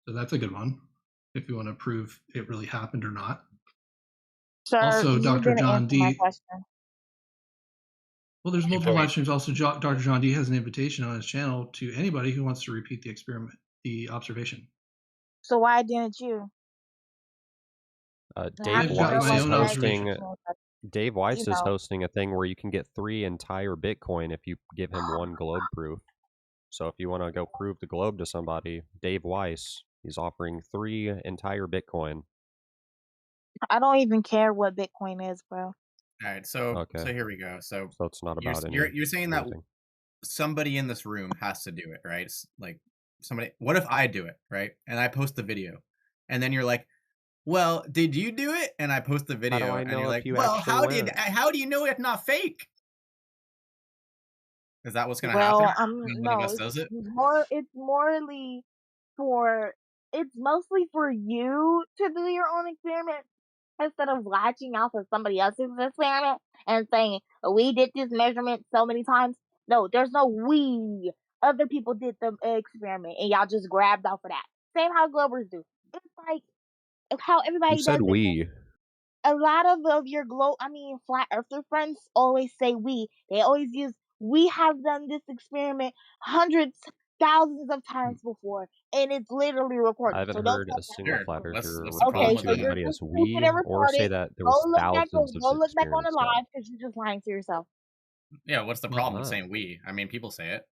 So that's a good one if you want to prove it really happened or not.
Sir,
Also,
you
Dr.
didn't
John
answer my
D.
question.
Well, there's
Good
multiple live
point.
streams. Also, Dr. John D has an invitation on his channel to anybody who wants to repeat the experiment, the observation.
So why didn't you?
Dave
I've got
Weiss
my
is
own
hosting.
observations.
Dave Weiss
You
is
know.
hosting a thing where you can get 3 entire Bitcoin if you give him 1 globe proof. So if you want to go prove the globe to somebody, Dave Weiss, he's offering 3 entire Bitcoin.
I don't even care what Bitcoin is, bro.
All right, so
Okay.
here we go. So
it's not about
you're saying that
anything.
somebody in this room has to do it, right? It's like somebody. What if I do it, right? And I post the video, and then you're like, "Well, did you do it?" And I post the video,
I
and
know
you're
if
like,
you
"Well,
actually went?"
how do you know it's not fake?" Is that what's gonna
Well,
happen when one of
no,
us does it?
it's morally for, it's mostly for you to do your own experiment instead of latching out for somebody else's experiment and saying, we did this measurement so many times. No, there's no we. Other people did the experiment and y'all just grabbed off of that. Same how Globers do. It's like how
Who
everybody
said
does it.
we?
A lot of your flat earther friends always say we. They always use, we have done this experiment hundreds, thousands of times before, and it's literally
I
recorded.
haven't
So don't
heard
tell
a
that
single
Sure.
flat
What's
earther
the
refer
problem
Okay,
with
to
so
that?
you're
anybody as
just stupid
we
and
or say
retarded.
that there
Go
was
look back on,
thousands of
go look back on the
experiments done.
live because you're just lying to yourself.
Yeah, what's the
Well,
problem with saying we? I mean, people say it.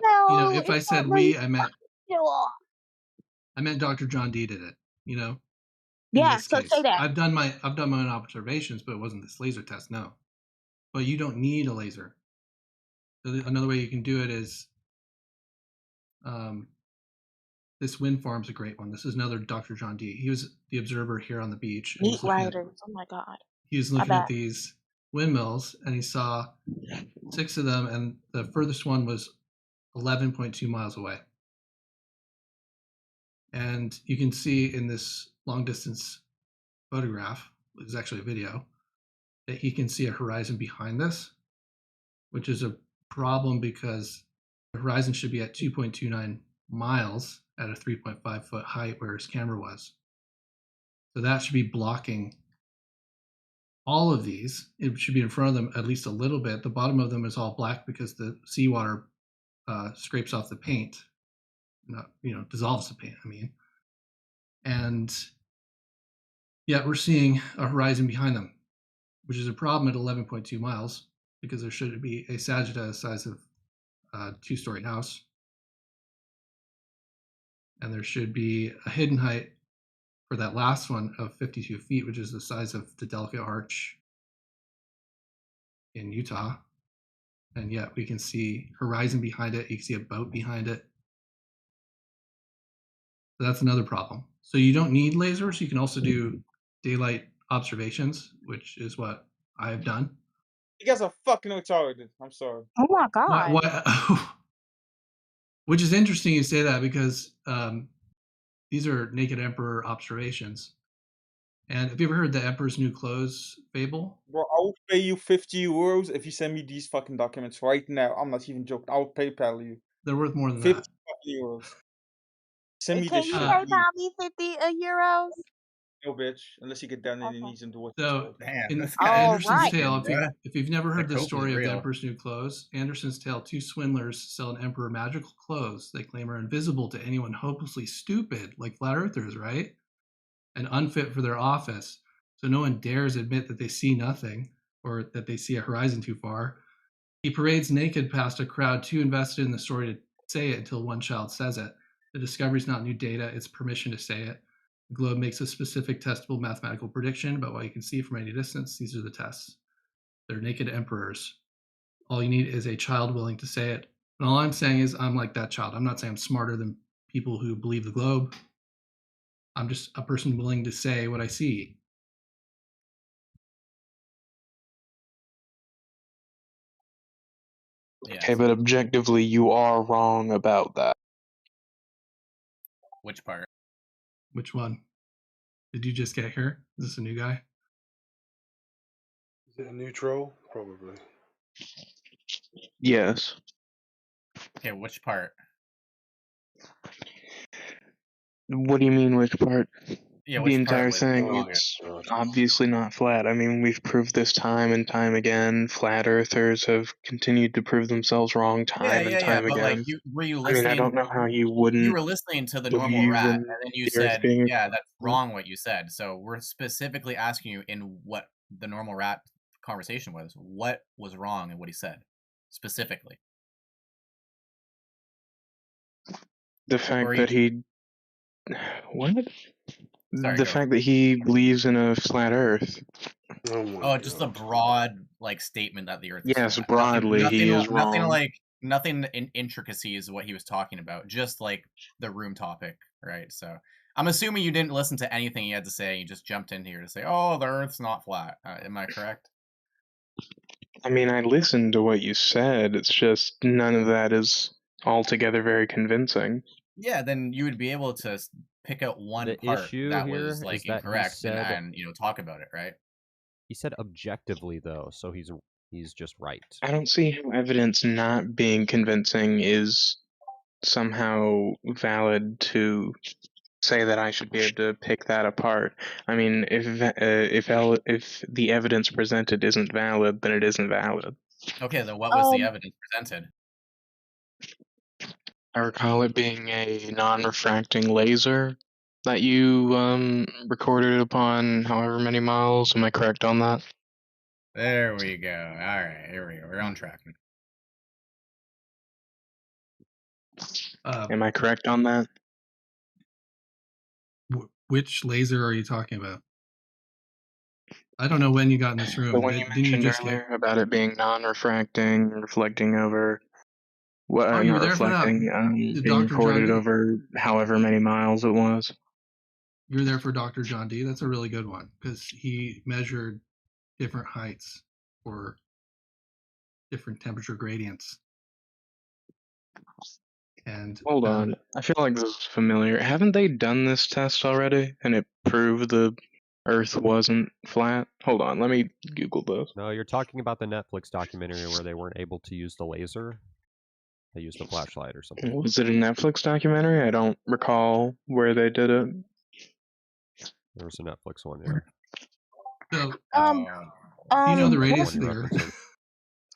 No,
if I
it's
said
not really
we, I meant Dr. John D did it. In
Yeah,
this
so
case,
say that.
I've done my own observations, but it wasn't this laser test. No, but you don't need a laser. Another way you can do it is, this wind farm's a great one. This is another Dr. John D. He was the observer here on the beach, and
Meat riders. Oh my god.
he was
My
looking at
bad.
these windmills, and he saw 6 of them, and the furthest one was 11.2 miles away. And you can see in this long distance photograph, it's actually a video, that he can see a horizon behind this, which is a problem because the horizon should be at 2.29 miles at a 3.5 foot height where his camera was. So that should be blocking all of these. It should be in front of them at least a little bit. The bottom of them is all black because the seawater scrapes off the paint, not, dissolves the paint, I mean. And yet we're seeing a horizon behind them, which is a problem at 11.2 miles because there should be a sagitta the size of a 2-story house. And there should be a hidden height for that last one of 52 feet, which is the size of the Delicate Arch in Utah. And yet we can see horizon behind it. You can see a boat behind it. So that's another problem. So you don't need lasers. You can also do daylight observations, which is what I have done.
You guys are fucking retarded. I'm sorry.
Oh my god.
Why, which is interesting you say that because these are Naked Emperor observations. And have you ever heard the Emperor's New Clothes fable?
Bro, I will pay you 50 euros if you send me these fucking documents right now. I'm not even joking. I will PayPal you.
They're worth more than
50
that.
fucking euros. Send me
Can
this
you
shit,
PayPal
please.
me 50 euros?
No, bitch. Unless you get down on your
Okay.
knees and do what
So
you're told.
Damn,
in
this guy is
Anderson's
Alright.
Tale,
bruh.
if you've never heard
The
the
coke is
story of the
real.
Emperor's New Clothes, Anderson's Tale, 2 swindlers sell an emperor magical clothes they claim are invisible to anyone hopelessly stupid, like flat earthers, right? And unfit for their office. So no one dares admit that they see nothing or that they see a horizon too far. He parades naked past a crowd too invested in the story to say it until one child says it. The discovery is not new data, it's permission to say it. The globe makes a specific testable mathematical prediction about what you can see from any distance. These are the tests. They're naked emperors. All you need is a child willing to say it. And all I'm saying is I'm like that child. I'm not saying I'm smarter than people who believe the globe. I'm just a person willing to say what I see.
Yes.
Okay, but objectively, you are wrong about that.
Which part?
Which one? Did you just get here? Is this a new guy?
Is it a new troll? Probably.
Yes.
Okay, which part?
What do you mean, which part?
Yeah,
The
which part
entire
was
thing,
wrong?
it's obviously not flat. I mean, we've proved this time and time again. Flat earthers have continued to prove themselves wrong time and
Yeah.
time
But like,
again.
were you
I mean, I
listening?
don't know how you
You
wouldn't
were listening to the normal
believe
rat,
in
and then you
the Earth
said,
being.
"Yeah, that's wrong what you said." So we're specifically asking you in what the normal rat conversation was. What was wrong in what he said, specifically?
The
Or
fact
are you?
that he. What?
Sorry,
The
go.
fact that he believes in a flat Earth.
Oh my
Oh, just a
god.
broad like statement that the Earth is
Yes,
flat.
broadly, he is
Nothing
wrong.
like nothing in intricacies of what he was talking about. Just like the room topic, right? So I'm assuming you didn't listen to anything he had to say. You just jumped in here to say, "Oh, the Earth's not flat." Am I correct?
I mean, I listened to what you said. It's just none of that is altogether very convincing.
Yeah, then you would be able to pick out one
The
part
issue
that
here
was like
is that he
incorrect
said
and talk about it, right?
he said objectively though, so he's just right.
I don't see how evidence not being convincing is somehow valid to say that I should be able to pick that apart. I mean, if the evidence presented isn't valid, then it isn't valid.
Okay, then what was the evidence presented?
I recall it being a non-refracting laser that you recorded upon however many miles. Am I correct on that?
There we go. All right, here we go. We're on track.
Am I correct on that?
Which laser are you talking about? I don't know when you got in this room.
The one you
Didn't you
mentioned
just
earlier about it being non-refracting, reflecting over what?
Oh, you
Not
were there for that.
reflecting.
Did
Being
Dr. John
recorded
D?
over however many miles it was.
You were there for Dr. John D. That's a really good one because he measured different heights for different temperature gradients. And
Hold on, I feel like this is familiar. Haven't they done this test already, and it proved the Earth wasn't flat? Hold on, let me Google this.
No, you're talking about the Netflix documentary where they weren't able to use the laser. They used the flashlight or something.
Was it a Netflix documentary? I don't recall where they did it.
There was a Netflix one, yeah.
So,
you
know the
what-
radius of the Earth.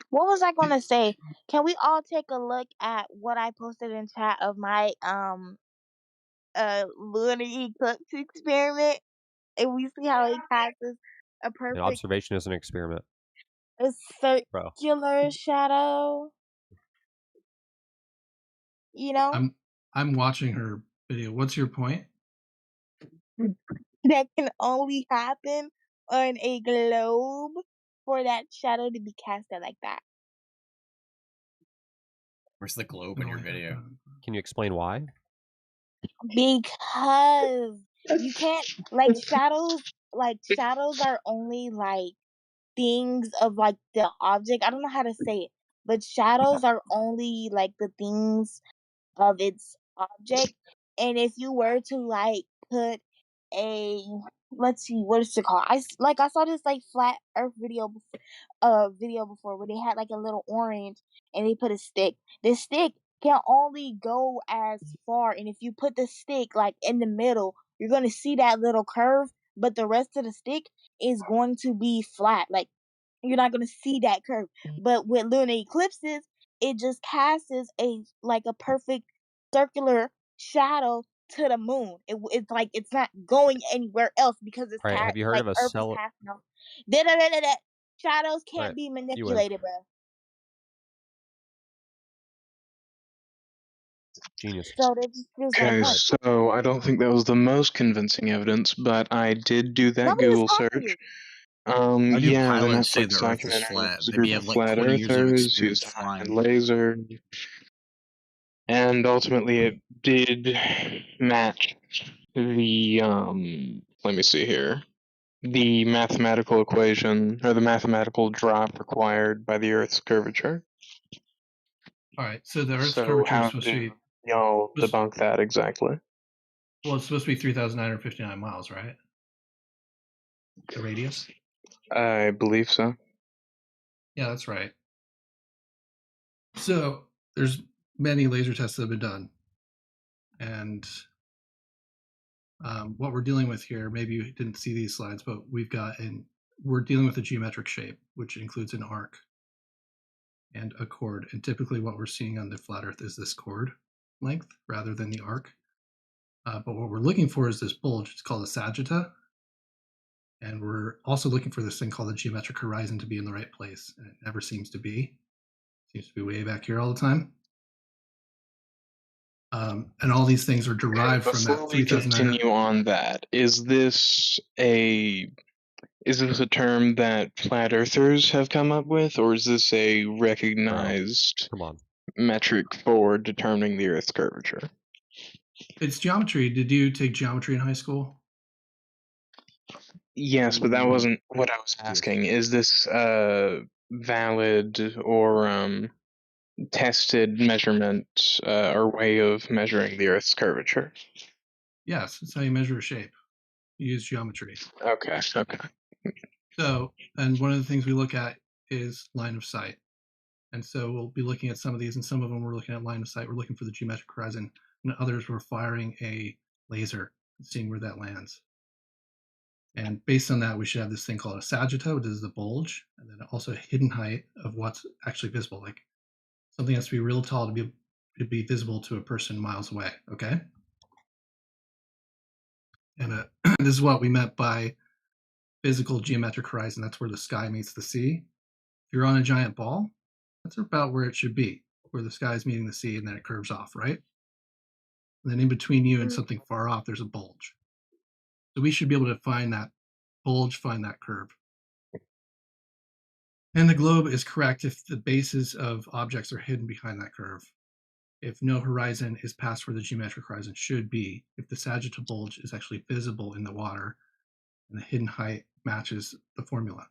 What was I gonna say? Can we all take a look at what I posted in chat of my lunar eclipse experiment, and we see how it passes a
An
perfect
observation is an experiment.
a
Bro.
circular shadow? You know,
I'm watching her video. What's your point?
that can only happen on a globe for that shadow to be casted like that.
Where's the globe in your video?
Can you explain why?
Because you can't shadows are only like things of like the object. I don't know how to say it, but shadows are only like the things of its object. And if you were to like put a let's see, what is it called? I saw this like flat Earth video before where they had like a little orange and they put a stick. This stick can only go as far, and if you put the stick like in the middle, you're gonna see that little curve, but the rest of the stick is going to be flat. Like you're not gonna see that curve. But with lunar eclipses, it just casts a perfect circular shadow to the moon. It's like it's not going anywhere else because it's
All right, have you heard of a
Earth is casting off. Da-da-da-da-da. Shadows can't
Right,
be
you win.
manipulated, bro.
Geniuses.
So they just
Okay,
like,
so I don't think that was the most convincing evidence, but I did do that
nobody was
Google
calling
search.
you.
How do
Yeah, the
pilots say the
Netflix
Earth is
documentary
flat?
was a
Maybe
group
you
of
have like
flat
20 years of
earthers used
experience
a high-end
flying.
laser, and ultimately it did match the let me see here. The mathematical equation or the mathematical drop required by the Earth's curvature.
All right, so the Earth's
So
curvature is
how
supposed to
do
be
y'all debunk that exactly?
well, it's supposed to be 3,959 miles, right? The radius.
I believe so.
Yeah, that's right. So there's many laser tests that have been done, and what we're dealing with here, maybe you didn't see these slides, but we're dealing with a geometric shape, which includes an arc and a chord. And typically what we're seeing on the flat Earth is this chord length rather than the arc. But what we're looking for is this bulge. It's called a sagitta. And we're also looking for this thing called the geometric horizon to be in the right place. And it never seems to be. It seems to be way back here all the time. And all these things are derived from that
Before we
3,900.
continue on that, is this a term that flat earthers have come up with, or is this a recognized metric for determining the Earth's curvature?
It's geometry. Did you take geometry in high school?
Yes, but that wasn't what I was asking. Is this valid or tested measurement or way of measuring the Earth's curvature?
Yes, it's how you measure a shape. You use geometry.
Okay, okay.
So, and one of the things we look at is line of sight. And so we'll be looking at some of these, and some of them we're looking at line of sight. We're looking for the geometric horizon, and others we're firing a laser and seeing where that lands. And based on that, we should have this thing called a sagitta, which is the bulge, and then also a hidden height of what's actually visible. Like something has to be real tall to be visible to a person miles away. Okay. And this is what we meant by physical geometric horizon. That's where the sky meets the sea. If you're on a giant ball, that's about where it should be, where the sky is meeting the sea, and then it curves off, right? And then in between you and something far off, there's a bulge. So we should be able to find that bulge, find that curve. And the globe is correct if the bases of objects are hidden behind that curve. If no horizon is past where the geometric horizon should be, if the sagittal bulge is actually visible in the water, and the hidden height matches the formula.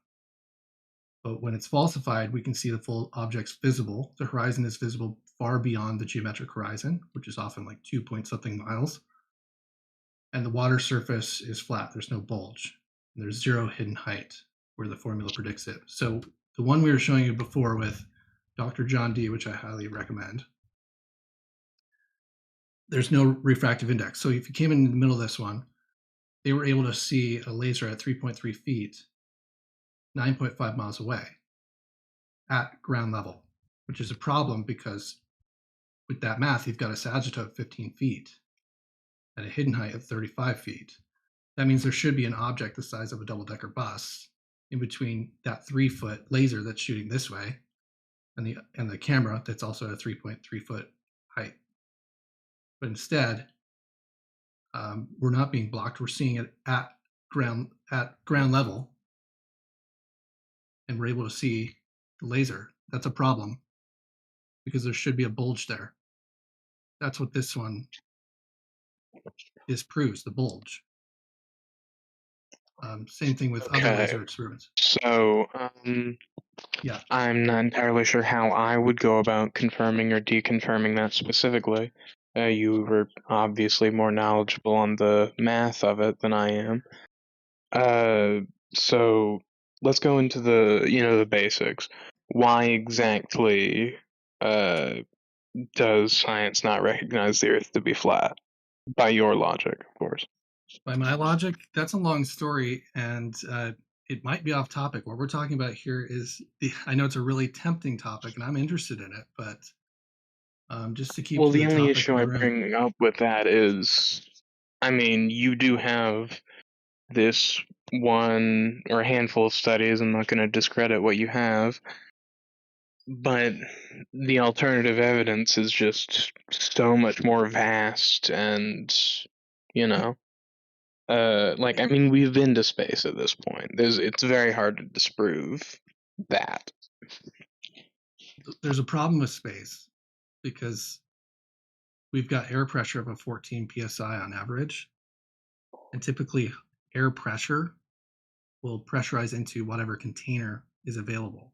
But when it's falsified, we can see the full object's visible. The horizon is visible far beyond the geometric horizon, which is often like 2 point something miles. And the water surface is flat. There's no bulge. And there's zero hidden height where the formula predicts it. So the one we were showing you before with Dr. John D, which I highly recommend, there's no refractive index. So if you came in the middle of this one, they were able to see a laser at 3.3 feet, 9.5 miles away at ground level, which is a problem because with that math, you've got a sagitta of 15 feet at a hidden height of 35 feet. That means there should be an object the size of a double-decker bus in between that 3-foot laser that's shooting this way and the camera that's also at a 3.3 foot height. But instead, we're not being blocked. We're seeing it at ground level, and we're able to see the laser. That's a problem because there should be a bulge there. That's what this one disproves, the bulge. Same thing with other laser experiments.
So,
yeah,
I'm not entirely sure how I would go about confirming or deconfirming that specifically. You were obviously more knowledgeable on the math of it than I am. So let's go into the basics. Why exactly does science not recognize the Earth to be flat? By your logic, of course.
By my logic, that's a long story, and it might be off topic. What we're talking about here is, I know it's a really tempting topic, and I'm interested in it, but just to keep
Well,
to
the
the
only
topic
issue
of
I
the room.
bring up with that is, I mean, you do have this one or a handful of studies. I'm not going to discredit what you have. but the alternative evidence is just so much more vast, and you know, like I mean, we've been to space at this point. It's very hard to disprove that.
There's a problem with space because we've got air pressure of a 14 psi on average, and typically air pressure will pressurize into whatever container is available.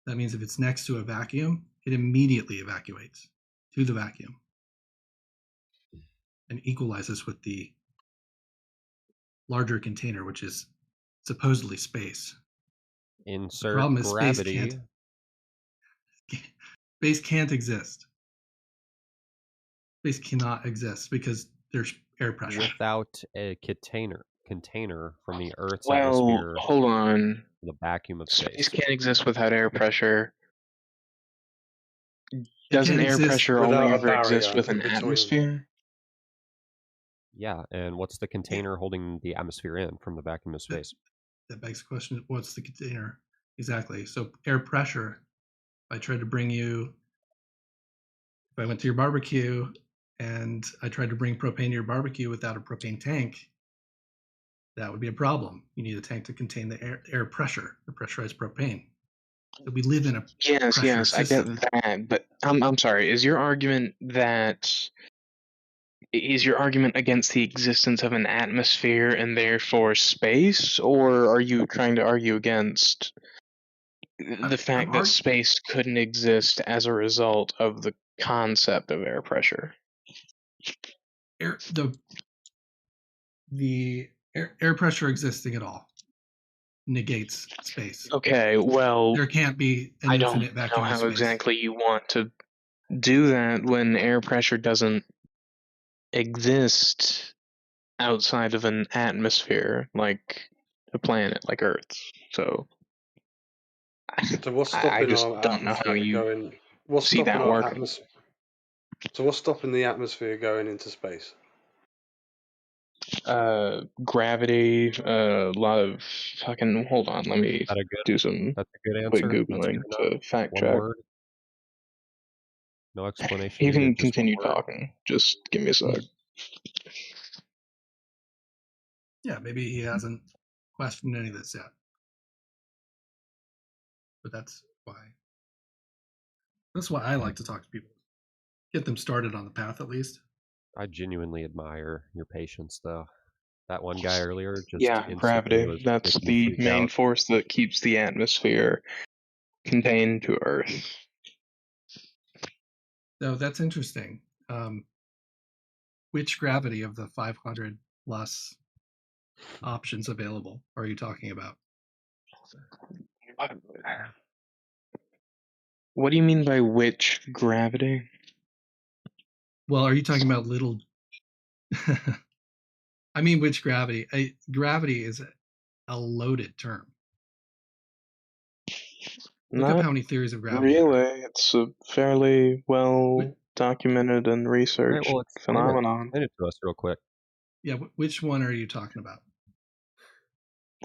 That means if it's next to a vacuum, it immediately evacuates to the vacuum and equalizes with the larger container, which is supposedly space. The
Insert
problem is
gravity.
space can't exist. Space cannot exist because there's air pressure.
Without a container from the Earth's
Well,
atmosphere,
hold on.
the vacuum of
Space
space.
can't exist without air pressure.
It
Doesn't
can't
air
exist
pressure
without
only
a
ever exist
barrier
with
in
an
between.
atmosphere?
Yeah, and what's the container holding the atmosphere in from the vacuum of space?
That begs the question, what's the container? Exactly. So air pressure, if I tried to bring you, if I went to your barbecue and I tried to bring propane to your barbecue without a propane tank, that would be a problem. You need a tank to contain the air pressure, the pressurized propane. So we live in a pressure
Yes, I get
system.
that, but I'm sorry. Is your argument against the existence of an atmosphere and therefore space, or are you trying to argue against the fact that space couldn't exist as a result of the concept of air pressure?
The air pressure existing at all negates space.
Okay, well,
there can't be an
I don't
infinite
know
vacuum of
how
space.
exactly you want to do that when air pressure doesn't exist outside of an atmosphere like a planet like Earth. So
what's
I
stopping
just
our
don't know how
atmosphere
you
going? What's
see
stopping
that
our
working.
atmosphere? So what's stopping the atmosphere going into space?
Gravity, a lot of fucking. Hold on, let me do some
That's a good
quick
answer. That's
googling
good enough.
to fact
One
check.
word. No explanation
You
needed.
can
Just one
continue
word.
talking. Just give me a sec.
Yeah, maybe he hasn't questioned any of this yet. But that's why I like to talk to people. Get them started on the path at least.
I genuinely admire your patience, though. That one guy earlier just
Yeah,
instantly
gravity.
was
That's
making me
the
freak
main
out.
force that keeps the atmosphere contained to Earth.
So that's interesting. Which gravity of the 500 plus options available are you talking about?
What do you mean by which gravity?
Well, are you talking about little? I mean, which gravity? Gravity is a loaded term. Look up
Not
how many theories of gravity there are.
really. It's a fairly well documented and
All right,
researched
well,
phenomenon.
explain it to us real quick.
Yeah, which one are you talking about?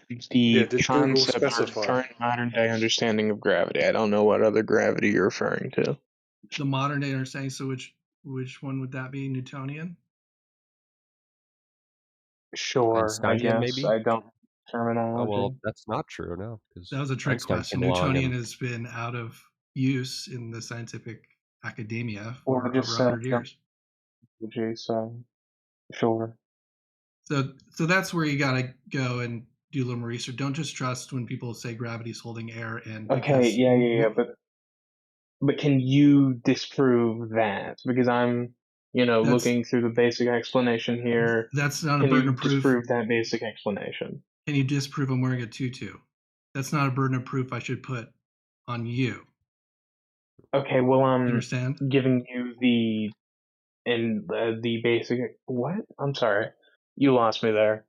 The
did Google
concept or
specify?
current modern day understanding of gravity. I don't know what other gravity you're referring to.
The modern day understanding. So which one would that be? Newtonian?
Sure, I
Einsteinian,
guess.
maybe?
I don't
Oh, well,
terminology.
that's not true, no, because
That was a trick
Einstein
question.
came along
Newtonian
and
has been out of use in the scientific academia
Well, I
for
just
over
said
100 years.
terminology, so sure.
So that's where you got to go and do a little more research. Don't just trust when people say gravity's holding air in.
Okay, yeah, but can you disprove that? Because I'm, looking through the basic explanation here.
That's not a
Can
burden
you
of proof.
disprove that basic explanation?
Can you disprove I'm wearing a tutu? That's not a burden of proof I should put on you.
Okay, well, I'm
Understand?
giving you the basic. What? I'm sorry, you lost me there.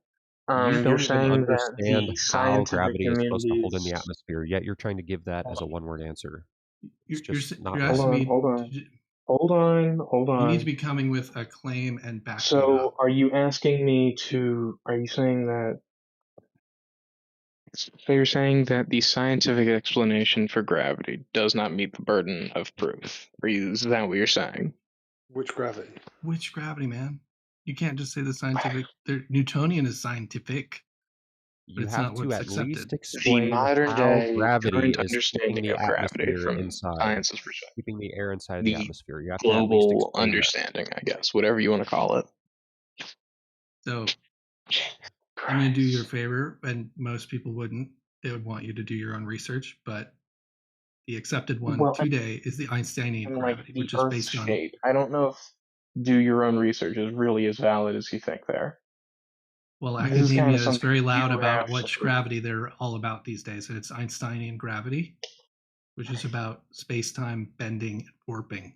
you
You're
don't even
saying that
understand
the
how
scientific
gravity is supposed to hold in
communities.
the atmosphere, yet you're trying to give that
Hold
as a one-word answer. It's
You're
just not
asking
working.
me.
Hold on.
You need to be coming with a claim and backing it
So,
up.
are you asking me to? Are you saying that So you're saying that the scientific explanation for gravity does not meet the burden of proof? Is that what you're saying?
Which gravity?
Which gravity, man? You can't just say the scientific. Newtonian is scientific, but
You
it's
have
not
to
what's
at least
accepted.
The
explain
modern
how
day
gravity
current
is keeping
understanding
the
of gravity
atmosphere
from
inside,
science's perspective.
keeping the air inside the
The
atmosphere. You have to at least
global
explain that.
understanding, I guess, whatever you want to call it.
So I'm going to do you a favor, and most people wouldn't. They would want you to do your own research, but the accepted one
Well,
today is the Einsteinian
and like
gravity,
the
which is
Earth's
based on.
shape. I don't know if do your own research is really as valid as you think there.
Well,
This is kind
academia
of
is
something
very loud
you
about
have
which
to.
gravity they're all about these days, and it's Einsteinian gravity, which is about space-time bending and warping.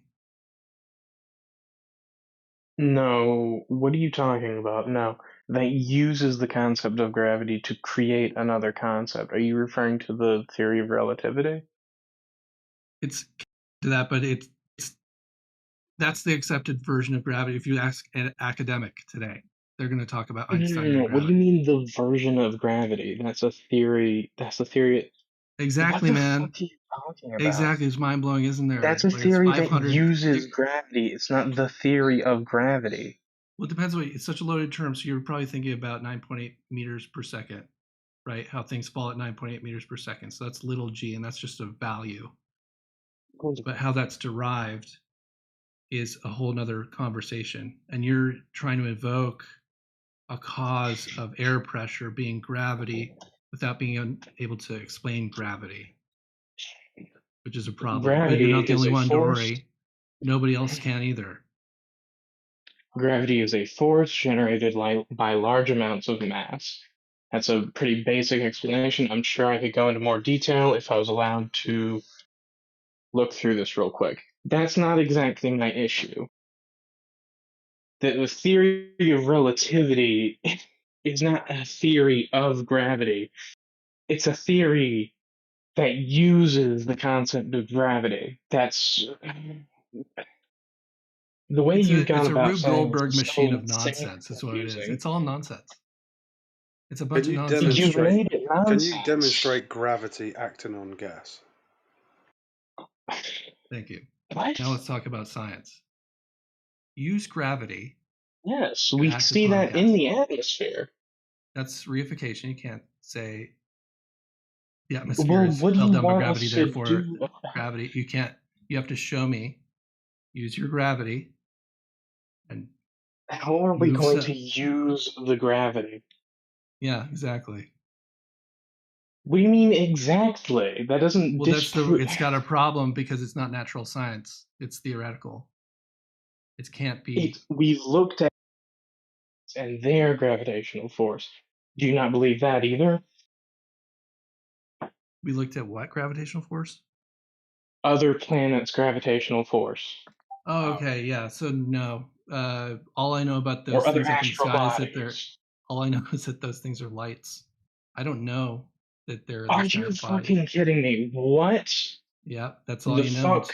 No, what are you talking about? No, that uses the concept of gravity to create another concept. Are you referring to the theory of relativity?
It's to that, but it's that's the accepted version of gravity. If you ask an academic today, they're going to talk about Einsteinian
What do you
gravity.
mean the version of gravity? That's a theory. That's a theory. What
Exactly,
the
man.
fuck are you talking about?
Exactly. It's mind blowing, isn't there?
That's a
Like it's
theory that
500.
uses gravity. It's not the theory of gravity.
Well, it depends what it's such a loaded term. So you're probably thinking about 9.8 meters per second, right? How things fall at 9.8 meters per second. So that's little g, and that's just a value. But how that's derived is a whole nother conversation. And you're trying to invoke a cause of air pressure being gravity without being able to explain gravity, which is a problem. But you're
Gravity
not the
is
only
a
one to
force.
worry. Nobody else can either.
Gravity is a force generated by large amounts of mass. That's a pretty basic explanation. I'm sure I could go into more detail if I was allowed to look through this real quick. That's not exactly my issue. The theory of relativity is not a theory of gravity. It's a theory that uses the concept of gravity. That's the way you've gone
It's a
about
Rube
saying
Goldberg
this is
machine
so
of
insanely
nonsense. That's what it is.
confusing.
It's all nonsense. It's a bunch
Can
of
you
nonsense.
You've
demonstrate?
made it
Can you
nonsense.
demonstrate gravity acting on gas?
Thank you.
What?
Now let's talk about science. Use gravity
Yes,
to
we
act
see
upon
that in
gas.
the atmosphere.
That's reification. You can't say the
Well,
atmosphere is
what do
held
you
down by
want
gravity,
us to
therefore
do?
gravity. You can't. You have to show me. Use your gravity and
How are we
move.
going to use the gravity?
Yeah, exactly.
What do you mean exactly? That doesn't
Well, that's the.
disprove.
It's got a problem because it's not natural science. It's theoretical. It can't be.
We've looked at and their gravitational force. Do you not believe that either?
We looked at what gravitational force?
Other planets' gravitational force,
Oh, okay, yeah. So no. All I know about
or
those
other
things up in the
astral
sky is that they're.
bodies.
All I know is that those things are lights. I don't know that they're
Are
this
you
kind of body.
fucking kidding me? What
Yeah, that's all
the
you know.
fuck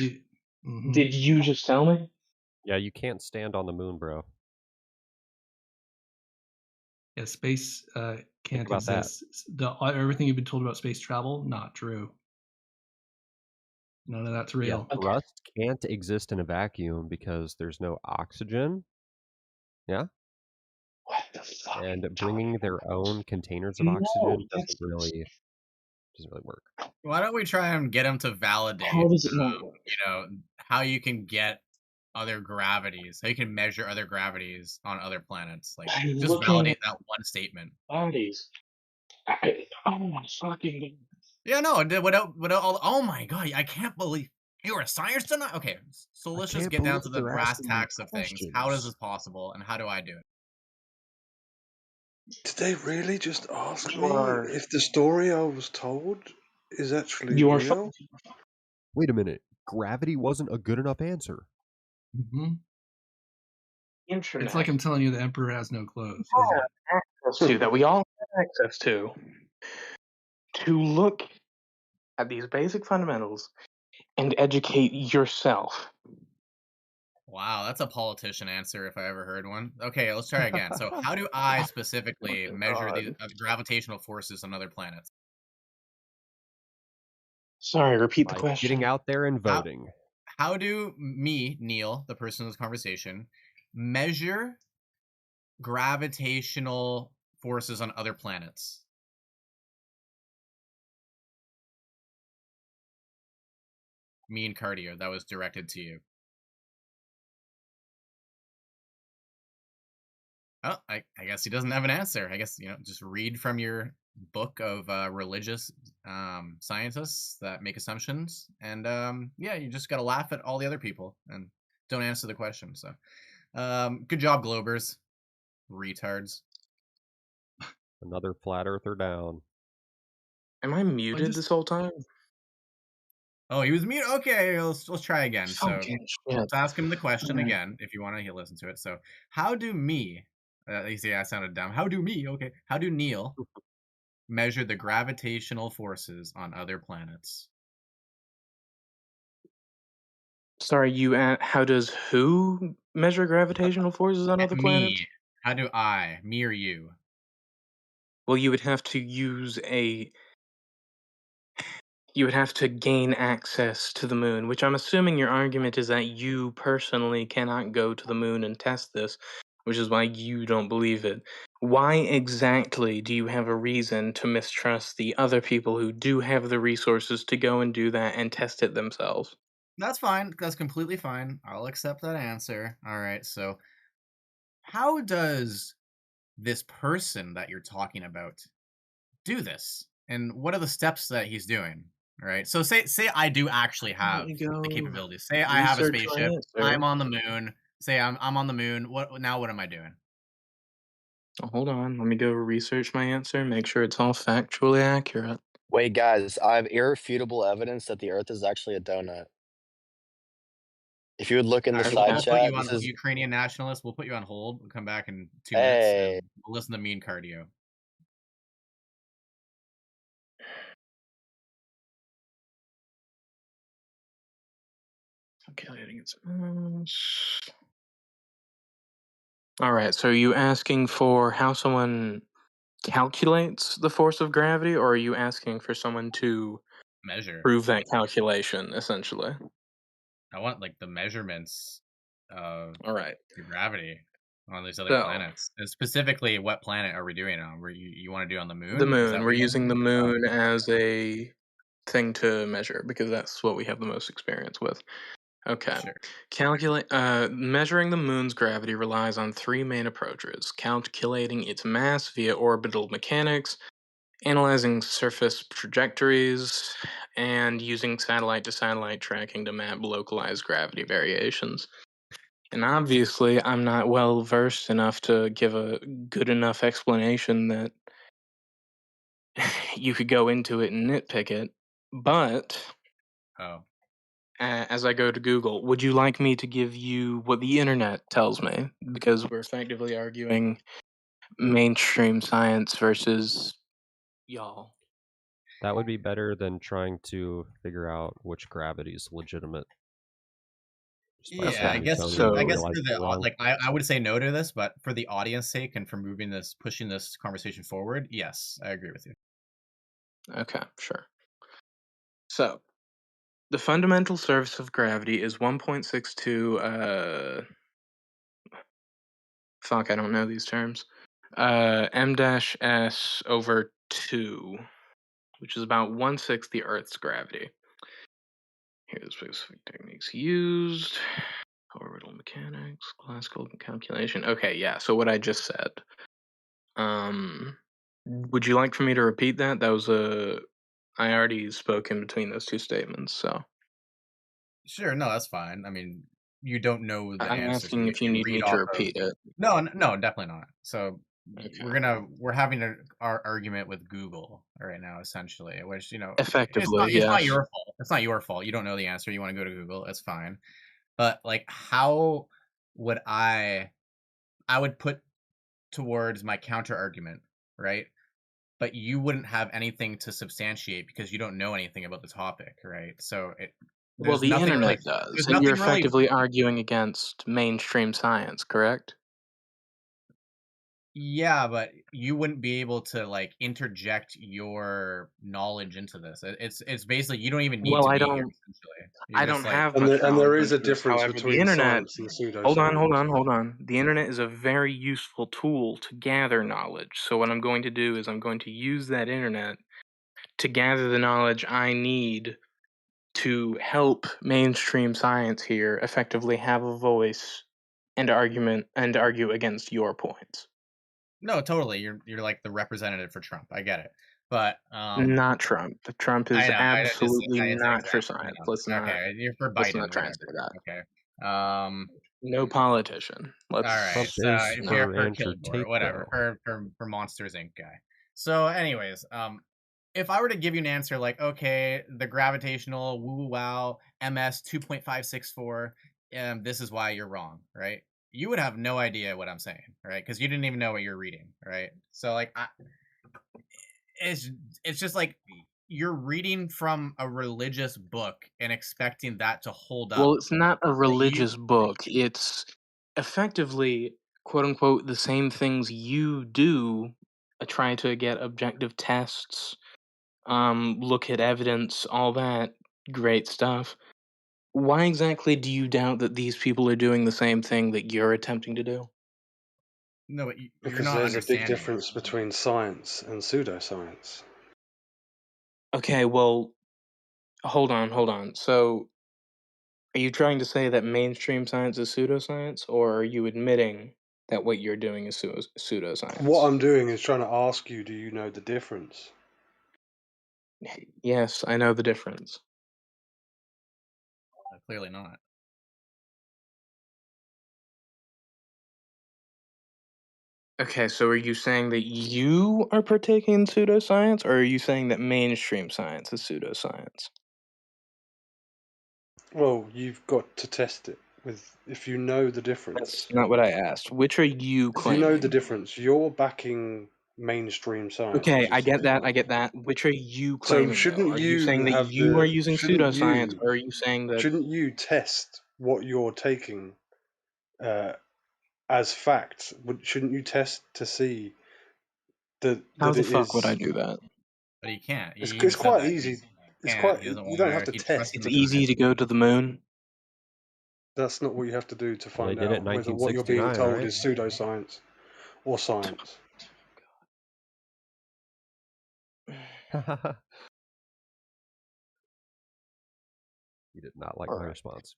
did you just tell me?
Yeah, you can't stand on the moon, bro.
Yeah, space
Think
can't
about that.
exist. Everything you've been told about space travel, not true. None of that's
Yeah,
real.
rust can't exist in a vacuum because there's no oxygen. Yeah,
What the fuck?
and bringing their own containers of
No,
oxygen
that's
doesn't really work.
Why don't we try and get him to validate,
how does it not work?
how you can get other gravities, how you can measure other gravities on other planets? Like,
I'm
just
looking
validate
at
that one statement.
bodies. Oh my fucking god.
Yeah, no, oh my god, I can't believe you're a science tonight. Okay, so let's just
can't
get down
believe
to the
they're
brass
asking me
tacks of things. How is
questions.
this possible, and how do I do it?
Did they really just ask
You
me
are
if the story I was told is actually
you are
real?
Wait a minute. Gravity wasn't a good enough answer.
Mm-hmm.
internet.
It's like I'm telling you the emperor has no clothes,
We
isn't it?
have access to that we all have access to look at these basic fundamentals and educate yourself.
Wow, that's a politician answer if I ever heard one. Okay, let's try again. So, how do I specifically measure
God.
the gravitational forces on other planets?
Sorry, repeat the
By
question.
getting out there and
How,
voting.
how do me, Neil, the person in this conversation, measure gravitational forces on other planets? Me and Cardio, that was directed to you. Oh, I guess he doesn't have an answer. I guess, just read from your book of religious scientists that make assumptions. And yeah, you just got to laugh at all the other people and don't answer the question. So good job, Globers. Retards.
Another flat earther down.
Am I muted this whole time?
Oh, he was mute. Okay, let's try again. So
Fucking shit.
let's ask him the question
Alright.
again if you want to listen to it. So, how do me? You see, I sounded dumb. How do me? Okay, how do Neil measure the gravitational forces on other planets?
Sorry, how does who measure gravitational forces on other planets?
Me. How do I? Me or you?
Well, you would have to you would have to gain access to the moon, which I'm assuming your argument is that you personally cannot go to the moon and test this, which is why you don't believe it. Why exactly do you have a reason to mistrust the other people who do have the resources to go and do that and test it themselves?
That's fine. That's completely fine. I'll accept that answer. All right. So, how does this person that you're talking about do this? And what are the steps that he's doing? Right. So say I do actually
Let
have
me
the
go
capabilities. Say I have a
research my
spaceship. I'm
answer.
on the moon. Say I'm on the moon. What am I doing?
Oh, hold on, let me go research my answer, make sure it's all factually accurate.
Wait, guys, I have irrefutable evidence that the Earth is actually a donut. If you would look in the
All right,
side
we'll put
chat,
you on
this is
Ukrainian nationalists. We'll put you on hold. We'll come back in 2 minutes
hey.
and we'll listen to Mean Cardio.
Calculating its mass. Alright, so are you asking for how someone calculates the force of gravity, or are you asking for someone to
Measure.
prove that calculation, essentially?
I want like the measurements of
Alright.
the gravity on these other
So
planets. And specifically, what planet are we doing on? You want to do on the moon?
the
Is that
moon.
what
We're
you want to
using
do?
the moon as a thing to measure because that's what we have the most experience with. Okay.
Sure.
Measuring the moon's gravity relies on three main approaches: calculating its mass via orbital mechanics, analyzing surface trajectories, and using satellite to satellite tracking to map localized gravity variations. And obviously, I'm not well versed enough to give a good enough explanation that you could go into it and nitpick it. But
Oh.
as I go to Google, would you like me to give you what the internet tells me? Because we're effectively arguing mainstream science versus y'all.
That would be better than trying to figure out which gravity is legitimate. Just by
Yeah, I
stepping
guess
stone
So-
and
for
realizing
the
you're wrong.
I would say no to this, but for the audience sake and for pushing this conversation forward, yes, I agree with you.
Okay, sure. So, the fundamental surface of gravity is 1.62 fuck, I don't know these terms. M-S over 2, which is about 1/6 the Earth's gravity. Here are the specific techniques used. Orbital mechanics, classical calculation. Okay, yeah, so what I just said. Would you like for me to repeat that? That was I already spoke in between those two statements, so.
Sure, no, that's fine. I mean, you don't know the
I'm
answer.
asking if you need me
read
to
off of
repeat it.
No, definitely not. So
Okay.
we're having our argument with Google right now, essentially, which
Effectively,
it's not
yes.
your fault. It's not your fault. You don't know the answer. You want to go to Google. It's fine. But like, how would I would put towards my counter argument, right? But you wouldn't have anything to substantiate because you don't know anything about the topic, right? So
Well,
there's
the
nothing really.
internet does,
There's
and you're
nothing really.
effectively arguing against mainstream science, correct?
Yeah, but you wouldn't be able to like interject your knowledge into this. It's basically you don't even need
Well,
to
I
be here.
don't.
Essentially,
I
you're
don't
just like
have
And
much
and there
knowledge
is a
into this.
difference
However, the
between
internet.
science and
Hold on,
pseudoscience.
hold on. The internet is a very useful tool to gather knowledge. So what I'm going to do is I'm going to use that internet to gather the knowledge I need to help mainstream science here effectively have a voice and argue against your points.
no, totally. You're like the representative for Trump. I get it, but
Not Trump. Trump is
I know.
absolutely
It's
not for
exactly.
science.
Okay, you're for
Let's
Biden,
not try
whatever.
and say that.
Okay.
No politician.
All right.
Trump
So
is
if you're
for
for
Andrew
Kilgore,
Tate,
whatever,
though.
for Monsters Inc. guy. So, anyways, if I were to give you an answer like, okay, the gravitational woo wow MS 2.564, this is why you're wrong, right? You would have no idea what I'm saying, right? Because you didn't even know what you're reading, right? So, like, it's just like you're reading from a religious book and expecting that to hold up.
Well, it's not a
Like,
religious book. It's effectively, quote unquote, the same things you do, try to get objective tests, look at evidence, all that great stuff. Why exactly do you doubt that these people are doing the same thing that you're attempting to do?
No, but you're
Because
not
there's a big
understanding it.
difference between science and pseudoscience.
Okay, well, hold on. So, are you trying to say that mainstream science is pseudoscience, or are you admitting that what you're doing is pseudoscience?
What I'm doing is trying to ask you, do you know the difference?
Yes, I know the difference.
Clearly not.
Okay, so are you saying that you are partaking in pseudoscience, or are you saying that mainstream science is pseudoscience?
Well, you've got to test it with if you know the difference.
That's not what I asked. Which are you
If you know the
claiming?
difference, you're backing mainstream science.
Okay,
as you
I get
said.
that. Which are you
So
claiming, though?
shouldn't
Are you
you
saying that
have
you are
the?
using
Shouldn't
pseudoscience,
you?
or are you saying that...
Shouldn't you test what you're taking as fact? Shouldn't you test to see that
How the
it
fuck would I
is?
do that?
But he can't. He
It's
even said
quite
that.
easy. It's
Can't.
quite.
He doesn't
You
want
don't have
to.
to
He's
test
trusting
It's
the
to.
easy to go to the moon.
That's not what you have to do to
Well, they
find
did it in
out whether what you're being
1969,
told
right?
is pseudoscience or science.
You did not like
All
my
right.
response.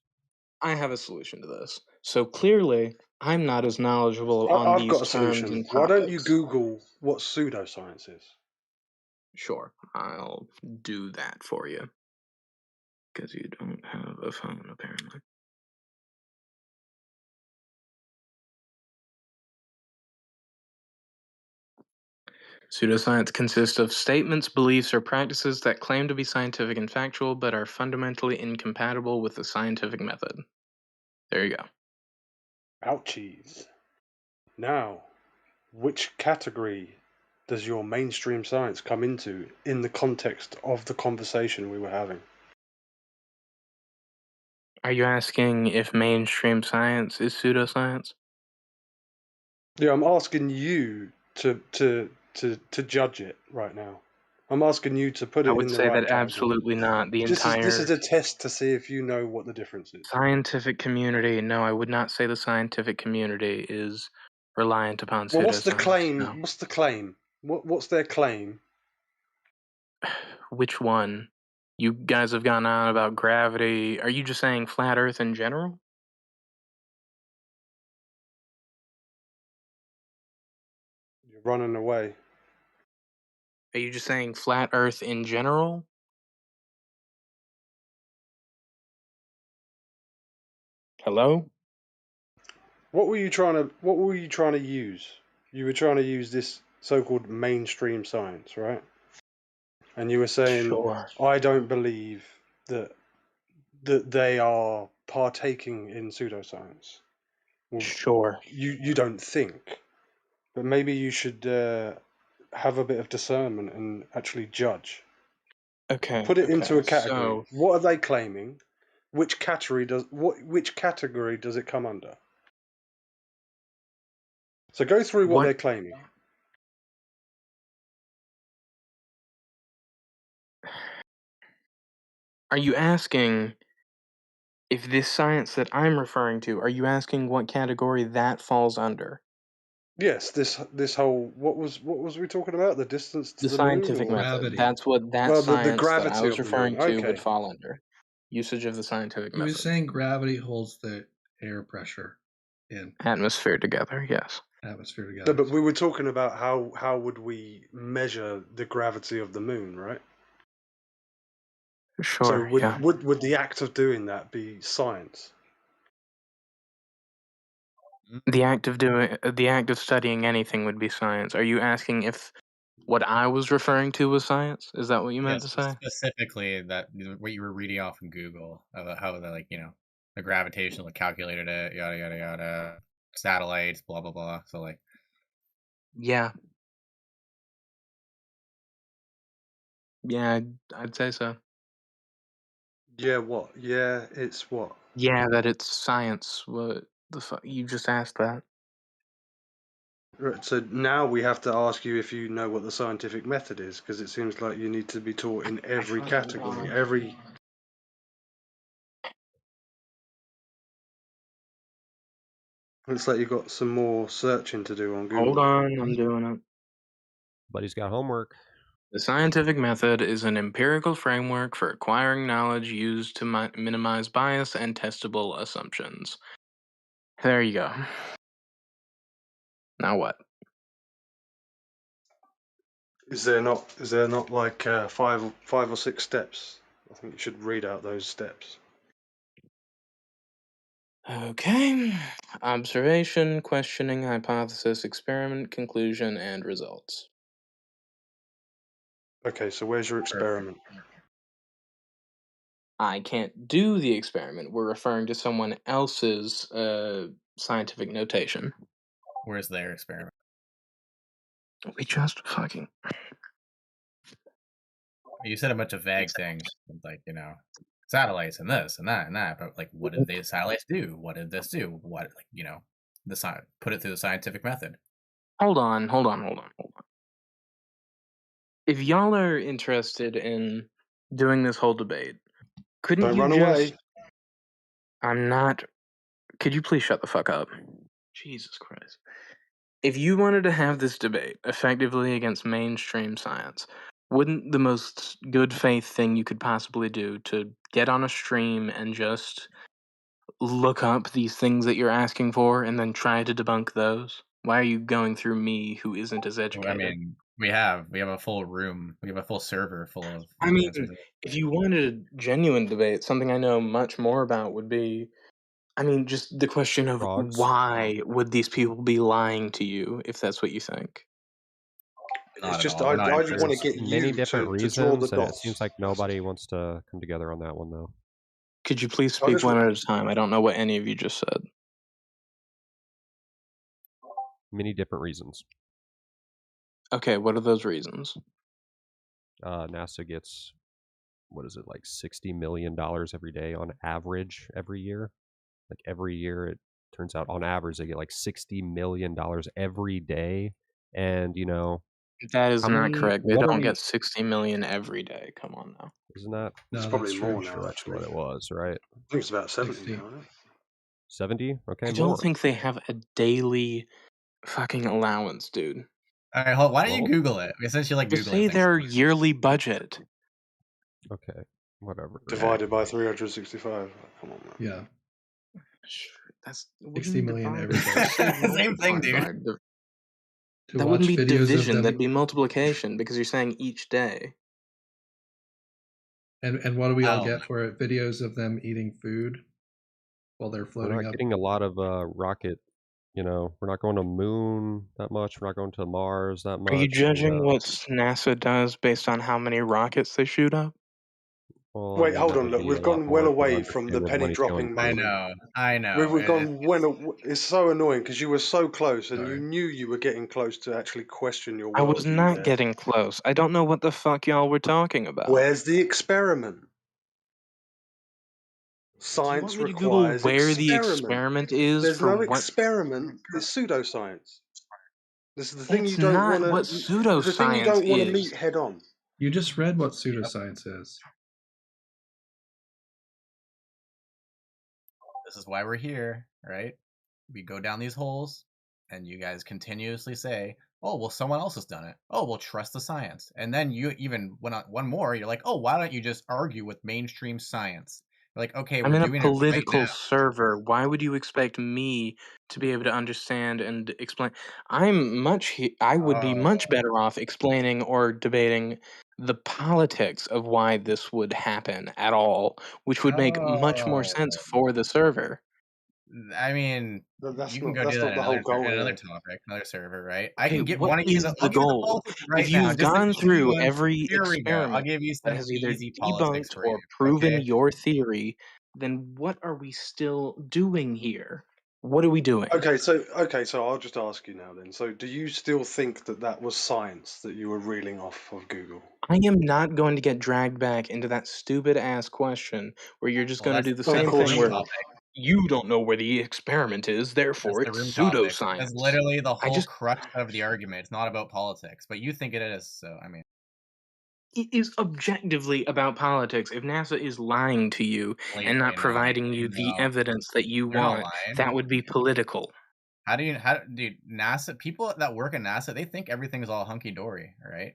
I have a solution to this. So clearly, I'm not as knowledgeable on
I've
these
got a
terms
solution.
and
Why don't you
topics.
Google what pseudoscience is?
Sure, I'll do that for you. Because you don't have a phone, apparently. Pseudoscience consists of statements, beliefs, or practices that claim to be scientific and factual but are fundamentally incompatible with the scientific method. There you go.
Ouchies. Now, which category does your mainstream science come into in the context of the conversation we were having?
Are you asking if mainstream science is pseudoscience?
Yeah, I'm asking you to judge it right now. I'm asking you to put
I
it
would
in the
say
right
that
category.
absolutely not. The
This is
entire
a test to see if you know what the difference is.
scientific community, no, I would not say the scientific community is reliant upon
Well, what's the
pseudoscience.
claim?
No.
What's the claim? What's their claim?
Which one? You guys have gone on about gravity. Are you just saying flat Earth in general?
You're running away.
Are you just saying flat Earth in general? Hello?
What were you trying to use? You were trying to use this so-called mainstream science, right? And you were saying,
Sure.
I don't believe that they are partaking in pseudoscience. Well,
Sure.
you don't think, but maybe you should have a bit of discernment and actually judge.
Okay.
Put it into a category.
So,
What are they claiming? Which category does it come under? So go through what
What
they're claiming.
are you asking? If this science that I'm referring to, are you asking what category that falls under?
Yes, this whole what was we talking about? The distance to
The
the moon,
scientific
or
method.
Gravity.
That's what that
well, the
science that I
gravity
was
of the moon.
referring to would
Okay.
fall under. Usage of the scientific
He was
method.
saying gravity holds the air pressure in
Atmosphere together, yes.
atmosphere
No,
together.
but we were talking about how would we measure the gravity of the moon, right? So
Sure,
would
yeah.
would the act of doing that be science?
The act of studying anything would be science. Are you asking if what I was referring to was science? Is that what you meant
Yes,
to say?
specifically that what you were reading off from Google about how the the gravitational calculated it, yada yada yada, satellites, blah blah blah. So like,
Yeah. Yeah, I'd say so.
Yeah, what? Yeah, it's what?
Yeah, that it's science. What the fuck? You just asked that.
Right, so now we have to ask you if you know what the scientific method is, because it seems like you need to be taught in every category, every. Looks like you've got some more searching to do on Google.
Hold on, I'm doing it.
But he's got homework.
The scientific method is an empirical framework for acquiring knowledge used to minimize bias and testable assumptions. There you go. Now what?
Is there not like five or six steps? I think you should read out those steps.
Okay. Observation, questioning, hypothesis, experiment, conclusion, and results.
Okay, so where's your experiment?
I can't do the experiment. We're referring to someone else's scientific notation.
where's their experiment?
We just fucking.
You said a bunch of vague things, like satellites and this and that and that. But like, what did the satellites do? What did this do? What put it through the scientific method.
Hold on. If y'all are interested in doing this whole debate, couldn't
Don't
you
run
just?
away.
I'm not. Could you please shut the fuck up? Jesus Christ. If you wanted to have this debate effectively against mainstream science, wouldn't the most good faith thing you could possibly do to get on a stream and just look up these things that you're asking for and then try to debunk those? Why are you going through me who isn't as educated?
I mean, we have a full room, we have a full server full of
I mean,
answers.
if you wanted a genuine debate, something I know much more about would be, I mean, just the question of
Frogs.
why would these people be lying to you if that's what you think?
Not
It's
at
just
all.
I
We're not
want to
interested.
get
Many
you
different
to draw the
reasons, and it
dots.
seems like nobody wants to come together on that one, though.
Could you please
I
speak
just
one at a time? I don't know what any of you just said.
Many different reasons.
Okay, what are those reasons?
NASA gets, what is it, like $60 million every day on average every year? Like every year, it turns out on average they get like $60 million every day. And,
That is
how
not
many,
correct. They
what are
don't
we,
get 60 million every day. Come on now.
isn't that?
It's
No,
probably
that's
more
true.
now.
Sure, that's
Actually,
what it was, right?
I think it's about 70
60.
now. Isn't it?
70? Okay,
I don't
more.
think they have a daily fucking allowance, dude.
All right, why don't you
Well,
Google it? Since you like
Just
Googling
say
things.
their yearly budget.
okay, whatever.
Divided by 365. Come on, man.
Yeah,
That's
60 million
divide.
every day.
Just say
Same thing,
multiply
dude.
by
To
that wouldn't
watch
be
videos of
division,
them,
that'd be multiplication because you're saying each day.
and what do we all
Oh,
get for it? Videos of them eating food while they're
We're
floating
not
up.
getting a lot of rocket. We're not going to moon that much. We're not going to Mars that much.
Are you judging what NASA does based on how many rockets they shoot up?
Well,
Wait,
that
hold on.
would
Look,
be
we've
a lot
gone well
more to
away from the
understand where the
penny
money's going
dropping
from.
moment.
I know.
We've gone well. It's so annoying because you were so close, and you
Sorry.
knew you were getting close to actually question your
I was
worldview
not
there.
getting close. I don't know what the fuck y'all were talking about.
Where's the experiment?
Do you
Science
want me to Google
requires
where the
experiment.
experiment is
There's
for
no
what?
experiment. It's pseudoscience. This is the thing you
It's
don't
not
want
what
to. It's the thing you
pseudoscience
don't want to
is.
meet head on.
You just read what pseudoscience is.
This is why we're here, right? We go down these holes, and you guys continuously say, "Oh, well, someone else has done it. Oh, well, trust the science." And then you even went on one more. You're like, "Oh, why don't you just argue with mainstream science?" You're like, "Okay,
I'm
we're
in a
doing it right
political
now."
server. Why would you expect me to be able to understand and explain? I would be
Oh,
much better off explaining or debating the politics of why this would happen at all, which would make much more sense
oh.
for the server.
I mean,
That's
you can go do
that's
that
not
in
the whole goal
another
here.
topic, another server, right? I
Okay,
can get
what
want to give you
is
the
the
I'll give you the
goal?
politics
If
right now,
you've
just to
gone
show you
through
one.
every
Here we go. I'll
experiment
give you
that
some
has either
easy politics
debunked
for
or
you.
proven
Okay.
your theory, then what are we still doing here? What are we doing?
Okay, so I'll just ask you now then. So, do you still think that that was science that you were reeling off of Google?
I am not going to get dragged back into that stupid ass question where you're just
Well,
going to do the
Of
same
the
course
thing
room
you
where
will.
topic.
you don't know where the experiment is,
That's
therefore
the
it's
room topic. That's
pseudoscience.
literally the
I
whole
just
crux of the argument. It's not about politics, but you think it is. So, I mean,
It is objectively about politics. If NASA is lying to you and not
you're not.
providing you the
No,
evidence that you
they're not
want,
lying.
that would be political.
Dude, NASA, people that work at NASA, they think everything is all hunky dory, right?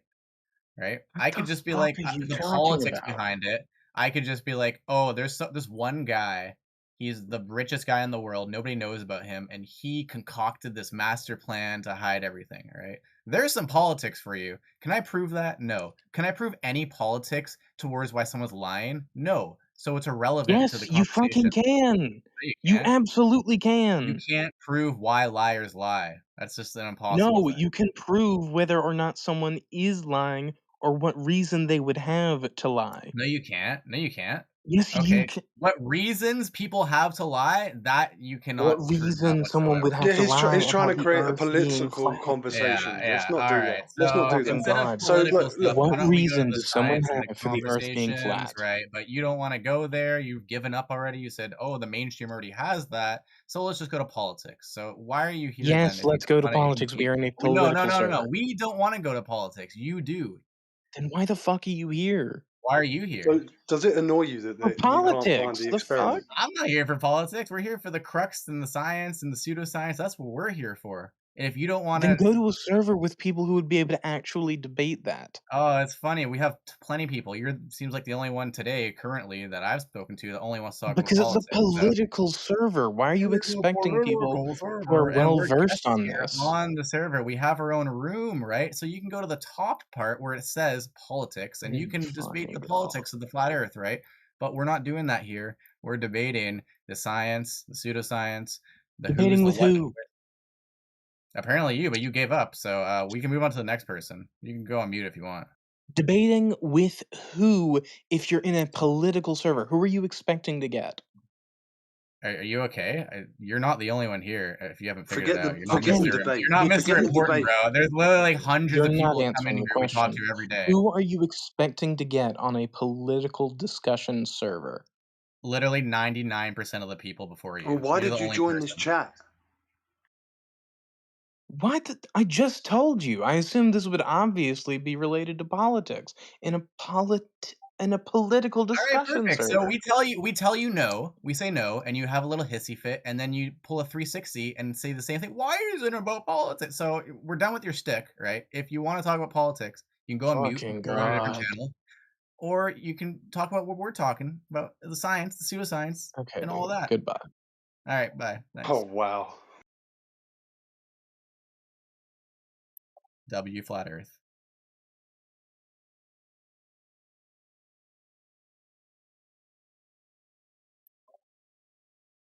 Right?
What
I
the
could just be
fuck
like
are you
the
talking
politics
about?
behind it. I could just be like, oh, this one guy. He's the richest guy in the world. Nobody knows about him, and he concocted this master plan to hide everything. Right? There's some politics for you. Can I prove that? No. Can I prove any politics towards why someone's lying? No. So it's irrelevant to the
Yes, you fucking
conversation.
can.
No, you
You
can't.
absolutely
You
can.
can't prove why liars lie. That's just an impossible
No,
thing.
you can prove whether or not someone is lying or what reason they would have to lie.
No, you can't. No, you can't.
Yes, you
Okay.
can.
What reasons people have to lie, that you
What
cannot prove that
reason someone would
whatsoever.
have
Yeah,
to lie
he's trying
about
to
the
create a
Earth being
political
flat?
Yeah,
conversation. Let's
yeah.
not
All
do
right.
that. Let's not
So
do
Fucking
that.
instead of
God.
So
political stuff,
What
why don't we go to
reason
the
does someone
science and the
have for the Earth being
conversations,
flat?
right? But you don't want to go there. You've given up already. You said, oh, the mainstream already has that. So let's just go to politics. So why are you here then
Yes,
if you
let's go
don't
to
want to
politics. We
engage?
are in a
No, no,
political
no, no, no.
server.
We don't want to go to politics. You do.
Then why the fuck are you here?
Why are you
So,
here?
does it annoy you
For
that you can't find
politics.
the
The fuck?
experiment?
I'm not here for politics. We're here for the crux and the science and the pseudoscience. That's what we're here for. And if you don't want
Then
to,
go to a server with people who would be able to actually debate that.
oh, it's funny. We have plenty of people. You're seems like the only one today, currently, that I've spoken to that only wants to talk about
Because it's a
politics. So
political server. Why are you
it is a
expecting people
political
who are
server, and
well
we're
versed
guests
on
here
this?
on the server. We have our own room, right? So you can go to the top part where it says politics, and you can debate the
Fucking God.
politics of the flat Earth, right? But we're not doing that here. We're debating the science, the pseudoscience, the who's,
Debating
the
with
what.
who?
Apparently you, but you gave up. So we can move on to the next person. You can go on mute if you want.
Debating with who if you're in a political server? Who are you expecting to get?
Are you okay? You're not the only one here. If you haven't figured it out, you're not
Forget the
Again,
Mister.
debate.
You're not Mister
Forget the
Important,
debate.
bro. There's literally like hundreds
you're
of
not
people that come in
answering
here
the
we talk
question.
to every day.
Who are you expecting to get on a political discussion server?
Literally 99% of the people before
Well,
you.
why
You're the
did you
only
join this
person.
chat?
What? I just told you. I assumed this would obviously be related to politics in a political
All right,
discussion
perfect. So
server.
we tell you no. We say no, and you have a little hissy fit, and then you pull a 360 and say the same thing. Why is it about politics? So we're done with your shtick, right? If you want to talk about politics, you can go on mute and
Fucking
go on a different
God.
channel, or you can talk about what we're talking about, the science, the pseudoscience,
Okay,
and all that.
goodbye.
All right, bye. Thanks.
Oh wow.
W flat Earth.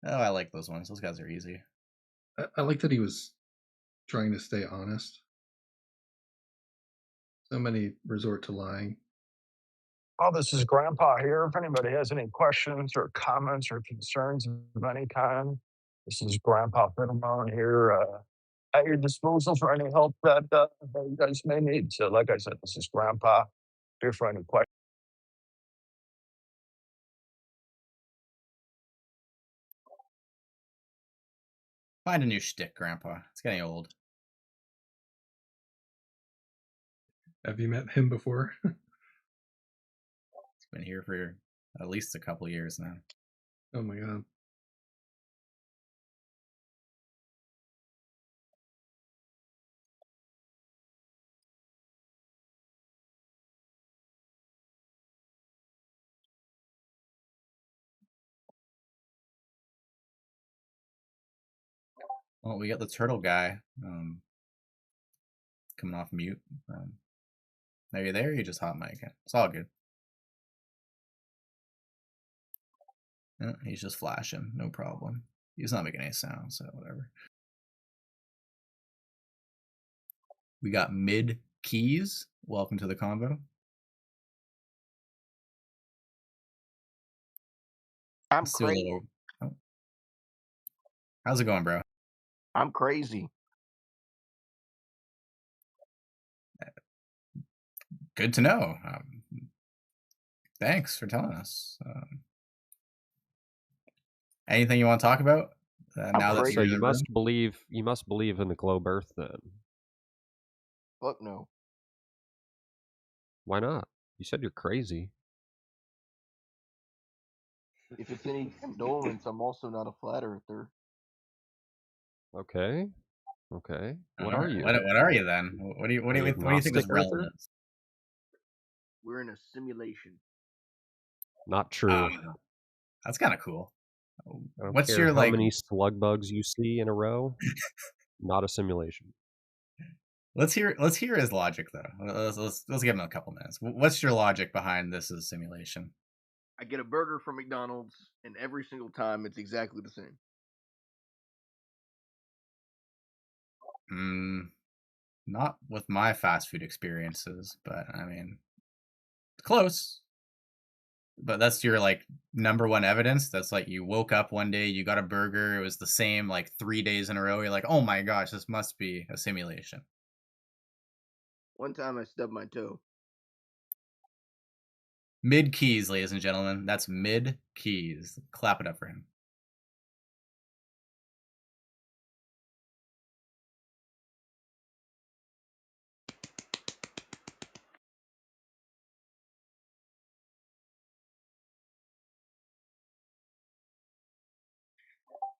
Oh, I like those ones. Those guys are easy.
I like that he was trying to stay honest. So many resort to lying.
Oh, this is Grandpa here. If anybody has any questions or comments or concerns of any kind, this is Grandpa Fiddlemone here at your disposal for any help that you guys may need. So, like I said, this is Grandpa here for any questions.
Find a new shtick, Grandpa. It's getting old.
Have you met him before?
It's been here for at least a couple years now.
Oh my god.
Well, we got the turtle guy coming off mute. Are you there? Or you just hot mic it. It's all good. He's just flashing, no problem. He's not making any sound, so whatever. We got Mid Keys. Welcome to the convo.
I'm
Let's do a
crazy.
little. Oh. How's it going, bro?
I'm crazy.
Good to know. Thanks for telling us. Anything you want to talk about now that
So
you're in
you
the room?
must believe in the globe Earth then.
Fuck no.
Why not? You said you're crazy.
If it's any condolence, I'm also not a flat earther.
Okay. Okay. What are you?
What are you then? What do you
Are you
think this
agnostic
realm
earther?
is?
We're in a simulation.
Not true.
That's kind of cool.
I don't
What's
care
your
how
like?
many slug bugs you see in a row. Not a simulation.
Let's hear his logic though. Let's give him a couple minutes. What's your logic behind this as a simulation?
I get a burger from McDonald's, and every single time it's exactly the same.
Not with my fast food experiences, but I mean, close. But that's your like number one evidence. That's like you woke up one day, you got a burger, it was the same like 3 days in a row. You're like, oh my gosh, this must be a simulation.
One time I stubbed my toe.
Mid Keys, ladies and gentlemen. That's Mid Keys. Clap it up for him.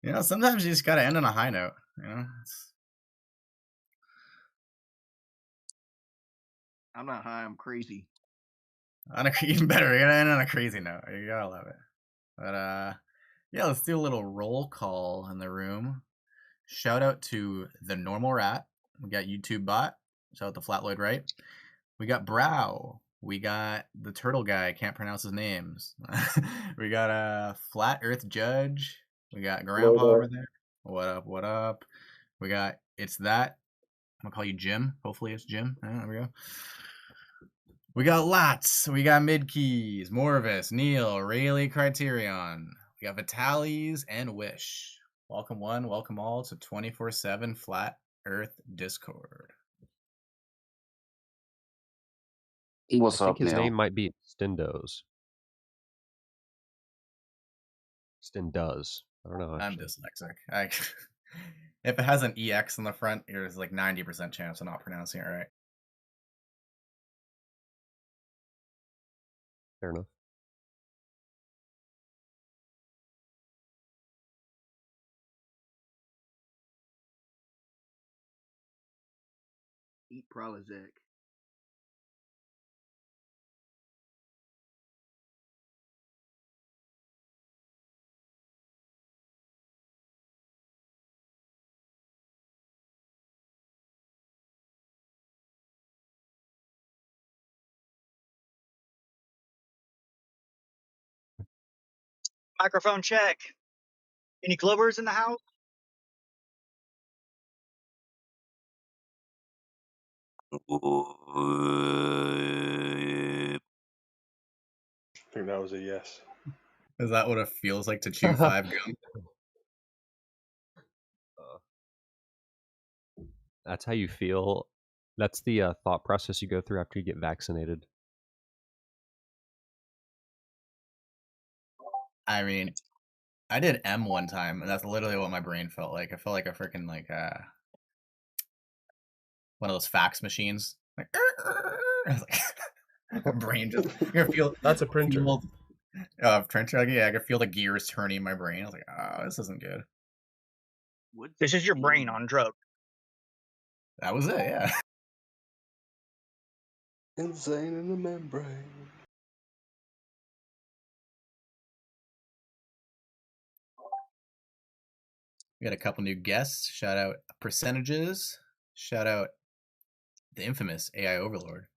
You know, sometimes you just gotta end on a high note. You know,
I'm not high. I'm crazy.
even better. You're gonna end on a crazy note. You gotta love it. But yeah, let's do a little roll call in the room. Shout out to the Normal Rat. We got YouTube Bot. Shout out to Flatloid Right. We got Brow. We got the turtle guy. Can't pronounce his names. We got a Flat Earth Judge. We got Grandpa over there. What up? What up? We got It's That. I'm gonna call you Jim. Hopefully it's Jim. There we go. We got Lots. We got Midkeys, Morvis, Neil, Rayleigh Criterion. We got Vitalis and Wish. Welcome one, welcome all to 24/7 Flat Earth Discord.
I think his name might be Stendos. Stendoes. I don't know.
Actually. I'm dyslexic. If it has an EX on the front, there's like 90% chance of not pronouncing it right.
Fair enough.
Eat Prozac.
Microphone check. Any Globers in the house?
I think that was a yes.
Is that what it feels like to chew 5 gum?
That's how you feel. That's the thought process you go through after you get vaccinated.
I mean, I did M one time, and that's literally what my brain felt like. I felt like a freaking like one of those fax machines. Like, I was like, my brain just you're gonna feel
That's a printer.
Printer. Like, yeah, I could feel the gears turning in my brain. I was like, oh, this isn't good.
This is your brain on drugs.
That was it. Yeah.
Insane in the membrane.
We got a couple new guests. Shout out Percentages. Shout out the infamous AI Overlord.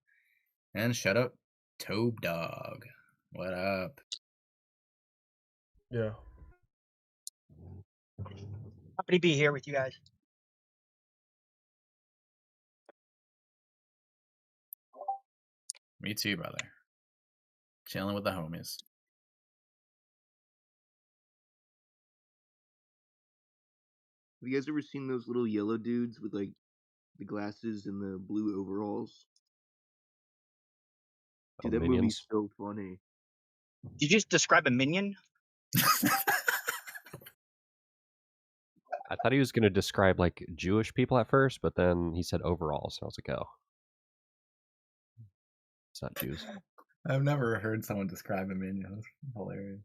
And shout out Tobe Dog. What up?
Yeah.
Happy to be here with you guys.
Me too, brother. Chilling with the homies.
Have you guys ever seen those little yellow dudes with like the glasses and the blue overalls? Dude, that movie's
Minions.
so funny.
Did you just describe a minion?
I thought he was going to describe like Jewish people at first, but then he said overalls. So I was like, oh, it's not Jews.
I've never heard someone describe a minion. That's hilarious.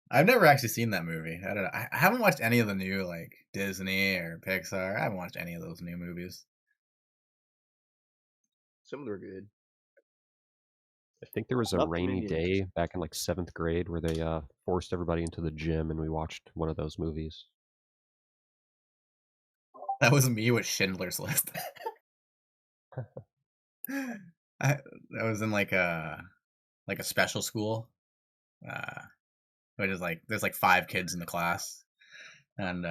I've never actually seen that movie. I don't know. I haven't watched any of the new like Disney or Pixar. I haven't watched any of those new movies.
Some of them are good.
I think there was a
Not the
rainy
Minions.
day back in like 7th grade where they forced everybody into the gym and we watched one of those movies.
That was me with Schindler's List. I was in like a special school, which is like there's like 5 kids in the class, and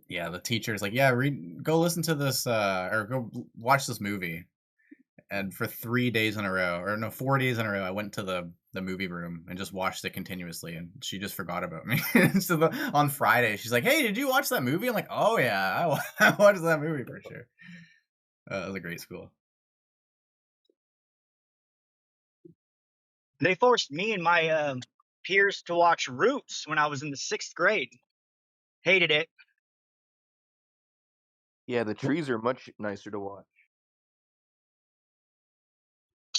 yeah, the teacher's like, yeah, go listen to this or go watch this movie, and for 3 days in a row, or no, 4 days in a row, I went to the movie room and just watched it continuously, and she just forgot about me. So on Friday, she's like, hey, did you watch that movie? I'm like, oh yeah, I watched that movie for sure. It was a great school.
They forced me and my peers to watch Roots when I was in the 6th grade. Hated it.
Yeah, the trees are much nicer to watch.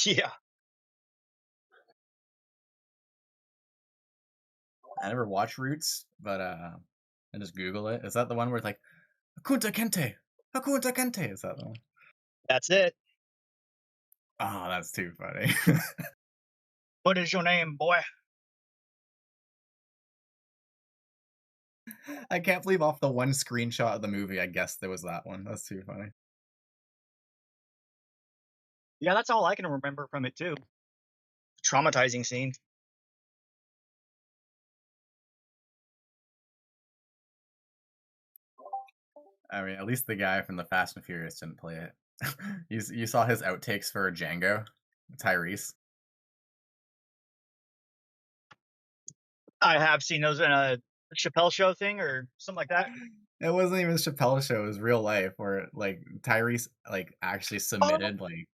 Yeah.
I never watched Roots, but I just Google it. Is that the one where it's like Hakunta Kente? Hakunta Kente? Is that the one?
That's it.
Oh, that's too funny.
What is your name, boy?
I can't believe off the one screenshot of the movie, I guess there was that one. That's too funny.
Yeah, that's all I can remember from it too. Traumatizing scene.
I mean, at least the guy from the Fast and Furious didn't play it. You saw his outtakes for Django, Tyrese.
I have seen those in a Chappelle Show thing or something like that.
It wasn't even Chappelle Show; it was real life, where like Tyrese like actually submitted like.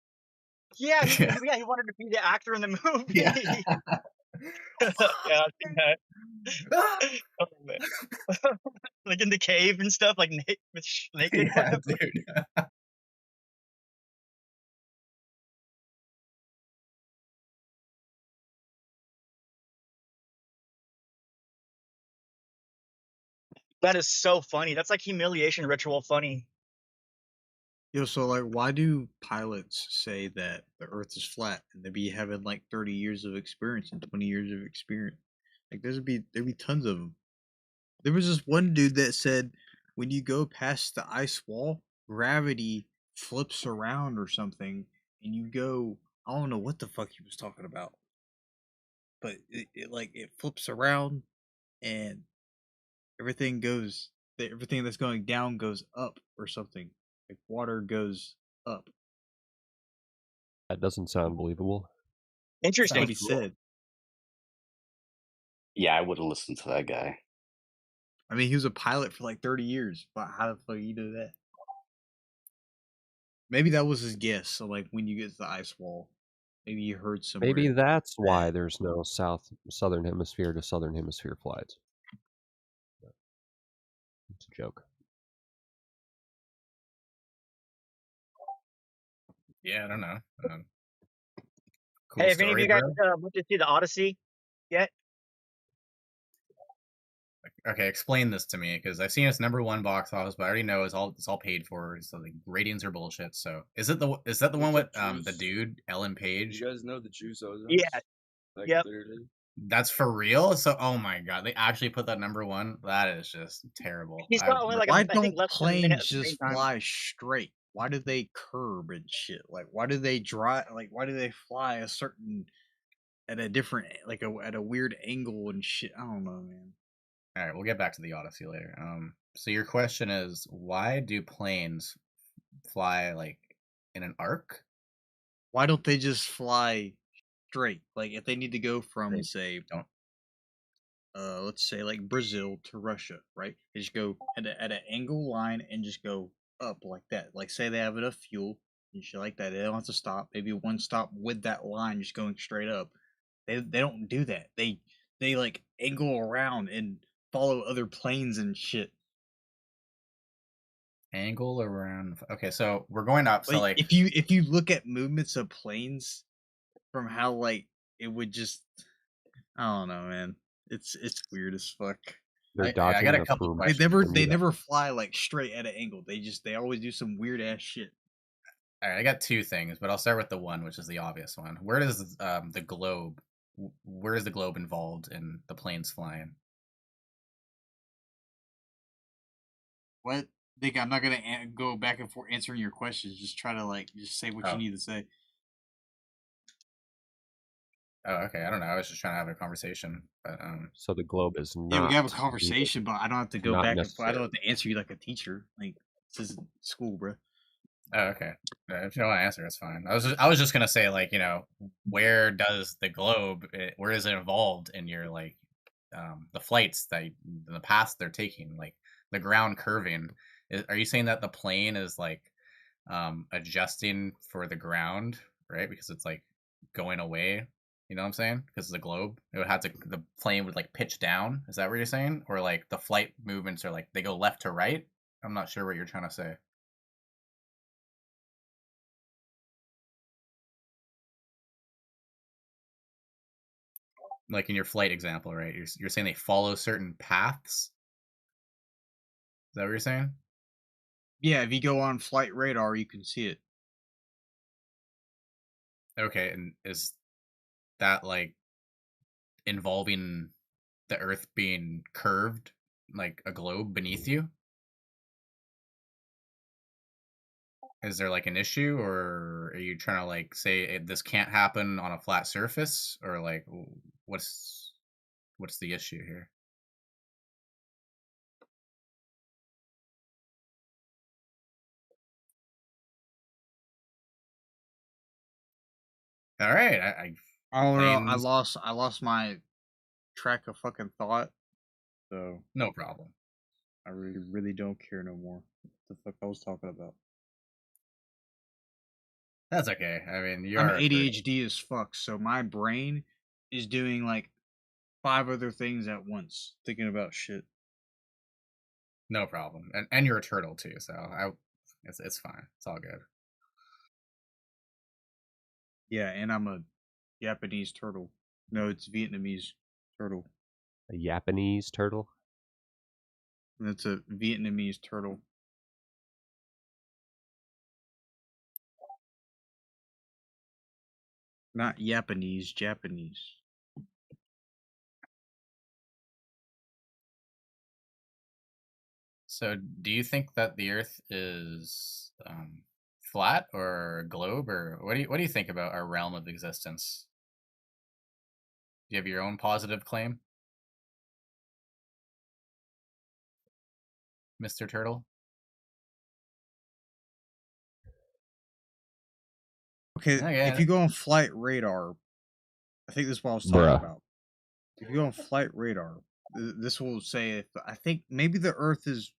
Yeah, he wanted to be the actor in the movie.
Yeah.
Yeah, I've seen that. Oh, man. Like in the cave and stuff, like naked.
Yeah, dude.
That is so funny. That's like humiliation ritual funny.
Yo, so like, why do pilots say that the Earth is flat and they be having like 30 years of experience and 20 years of experience? Like, there'd be tons of them. There was this one dude that said when you go past the ice wall, gravity flips around or something, and you go. I don't know what the fuck he was talking about, but it flips around, and everything that's going down goes up or something. Like water goes up.
That doesn't sound believable.
Interesting.
That's what he said.
Yeah, I would have listened to that guy.
I mean, he was a pilot for like 30 years, but how the fuck you do that? Maybe that was his guess. So, like, when you get to the ice wall, maybe you heard somewhere.
Maybe that's why there's no southern hemisphere to southern hemisphere flights. It's a joke.
Yeah, I don't know. Cool
Hey, have any of
story,
you guys
bro.
went to see the Odyssey yet?
Okay, explain this to me because I've seen its #1 box office, but I already know it's all paid for. So the ratings are bullshit. So is that the one with the dude Ellen Page?
You guys know the Jews owes
Yeah.
us? Like,
Yep.
literally.
That's for real. So oh my god, they actually put that #1. That is just terrible.
He's got only like
Why
I think
don't
less than a minute
planes
of screen
just
time.
fly straight? Why do they curb and shit? Like, why do they drive? Like, why do they fly a certain at a different like at a weird angle and shit? I don't know, man.
All right, we'll get back to the Odyssey later. So your question is, why do planes fly like in an arc?
Why don't they just fly straight? Like, if they need to go from
They
say,
don't.
let's say like Brazil to Russia, right? They just go at an angle line and just go up like that. Like, say they have enough fuel and shit like that. They don't have to stop. Maybe one stop with that line just going straight up. They don't do that. They like angle around and follow other planes and shit.
Angle around. Okay, so we're going up. So like
if you look at movements of planes from how like it would just, I don't know, man. It's weird as fuck.
They're
I
dodging
got a
the
couple
Bermuda.
questions.
They never fly like straight at an angle. They always do some weird ass shit.
All right, I got two things, but I'll start with the one, which is the obvious one. Where does the globe? Where is the globe involved in the planes flying?
What? Think I'm not gonna go back and forth answering your questions. Just try to like just say what you
Oh.
need to say.
Oh, okay. I don't know. I was just trying to have a conversation, but
So the globe is not.
Yeah, we can have a conversation, but I don't have to go
not
back and forth. I
necessary.
don't have to answer you like a teacher. Like, this is school, bro.
Oh, okay. If you don't want to answer, it's fine. I was just gonna say, like, you know, where does the globe? Where is it involved in your like the flights the paths they're taking, like the ground curving? Are you saying that the plane is like adjusting for the ground, right? Because it's like going away. You know what I'm saying? Because of the globe, it would have to the plane would like pitch down. Is that what you're saying? Or like the flight movements are like they go left to right? I'm not sure what you're trying to say. Like in your flight example, right? You're saying they follow certain paths. Is that what you're saying?
Yeah, if you go on flight radar, you can see it.
Okay, and is that like involving the Earth being curved like a globe beneath you? Is there like an issue, or are you trying to like say this can't happen on a flat surface, or like what's the issue here? All right,
I don't know.
planes.
I lost my track of fucking thought. So
No problem.
I really don't care no more. What the fuck I was talking about?
That's okay. I mean, you
I'm
are a turtle.
ADHD as fuck, so my brain is doing like 5 other things at once, thinking about shit.
No problem. And you're a turtle too, so it's fine. It's all good.
Yeah, and I'm a Japanese turtle. No, it's Vietnamese turtle.
A Japanese turtle.
That's a Vietnamese turtle. Not Japanese, Japanese.
So, do you think that the Earth is flat or a globe, or what do you think about our realm of existence? Do you have your own positive claim, Mr. Turtle?
Okay,
Okay.
if you go on flight radar, I think this is what I was talking about. If you go on flight radar, this will say if I think maybe the Earth is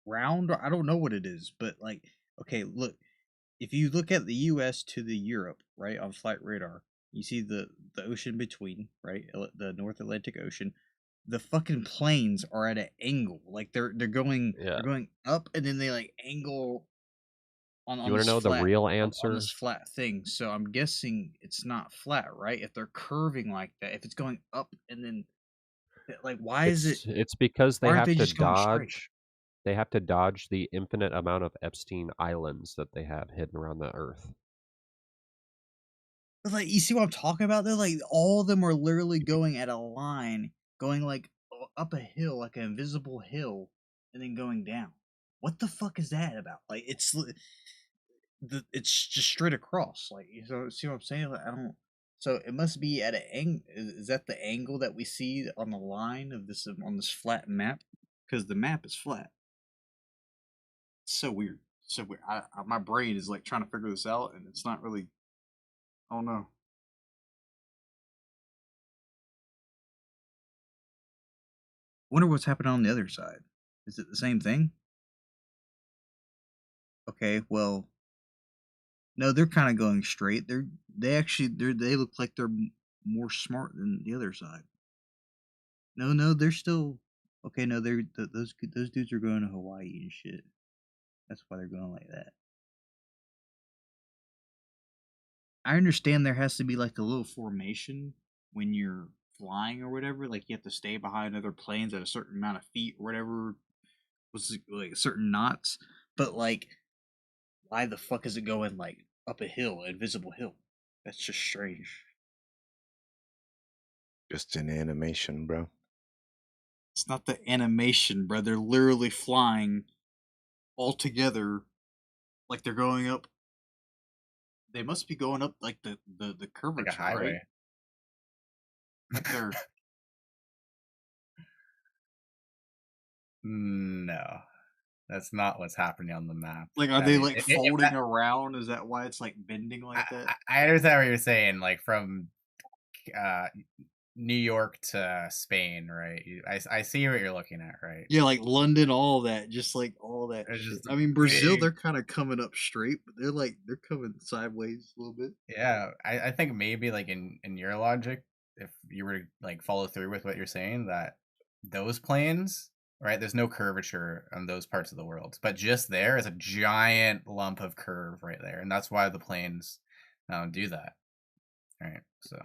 round. Or I don't know what it is, but like, okay, look, if you look at the U.S. to the Europe, right, on flight radar, you see the ocean between, right, the North Atlantic Ocean. The fucking planes are at an angle, like they're going they're going up, and then they like angle
You
on
want
this
to know the
flat
real
on
answer?
this flat thing. So I'm guessing it's not flat, right? If they're curving like that, if it's going up and then like why is it?
It's because
Why
they
aren't
have
they
to
just going straight?
dodge. They have to dodge the infinite amount of Epstein islands that they have hidden around the Earth.
But like, you see what I'm talking about? They're like all of them are literally going at a line, going like up a hill, like an invisible hill, and then going down. What the fuck is that about? Like it's just straight across. Like you see what I'm saying? Like, I don't. So it must be at an angle. Is that the angle that we see on the line of this on this flat map? Because the map is flat. It's so weird. So weird. My brain is like trying to figure this out, and it's not really. I don't know. Wonder what's happening on the other side. Is it the same thing? Okay, well, no, they're kind of going straight. They look like they're more smart than the other side. No, they're still okay. No, those dudes are going to Hawaii and shit. That's why they're going like that. I understand there has to be like a little formation when you're flying or whatever. Like you have to stay behind other planes at a certain amount of feet or whatever. Was like certain knots, but like, why the fuck is it going like up a hill, an invisible hill? That's just strange.
Just an animation, bro.
It's not the animation, bro. They're literally flying all together, like they're going up. They must be going up like the curvature,
like a highway.
right? Like they're
No, that's not what's happening on the map.
like, are
I
they
mean,
like folding around? Is that why it's like bending like that?
I understand what you're saying, like from New York to Spain, right? I see what you're looking at, right?
Yeah, like London, all that, just like all that
It's
shit.
just
I mean, Brazil,
big-
they're kind of coming up straight, but they're coming sideways a little bit.
Yeah, I think maybe like in your logic, if you were to like follow through with what you're saying, that those planes, right? There's no curvature on those parts of the world, but just there is a giant lump of curve right there, and that's why the planes do that, right? So.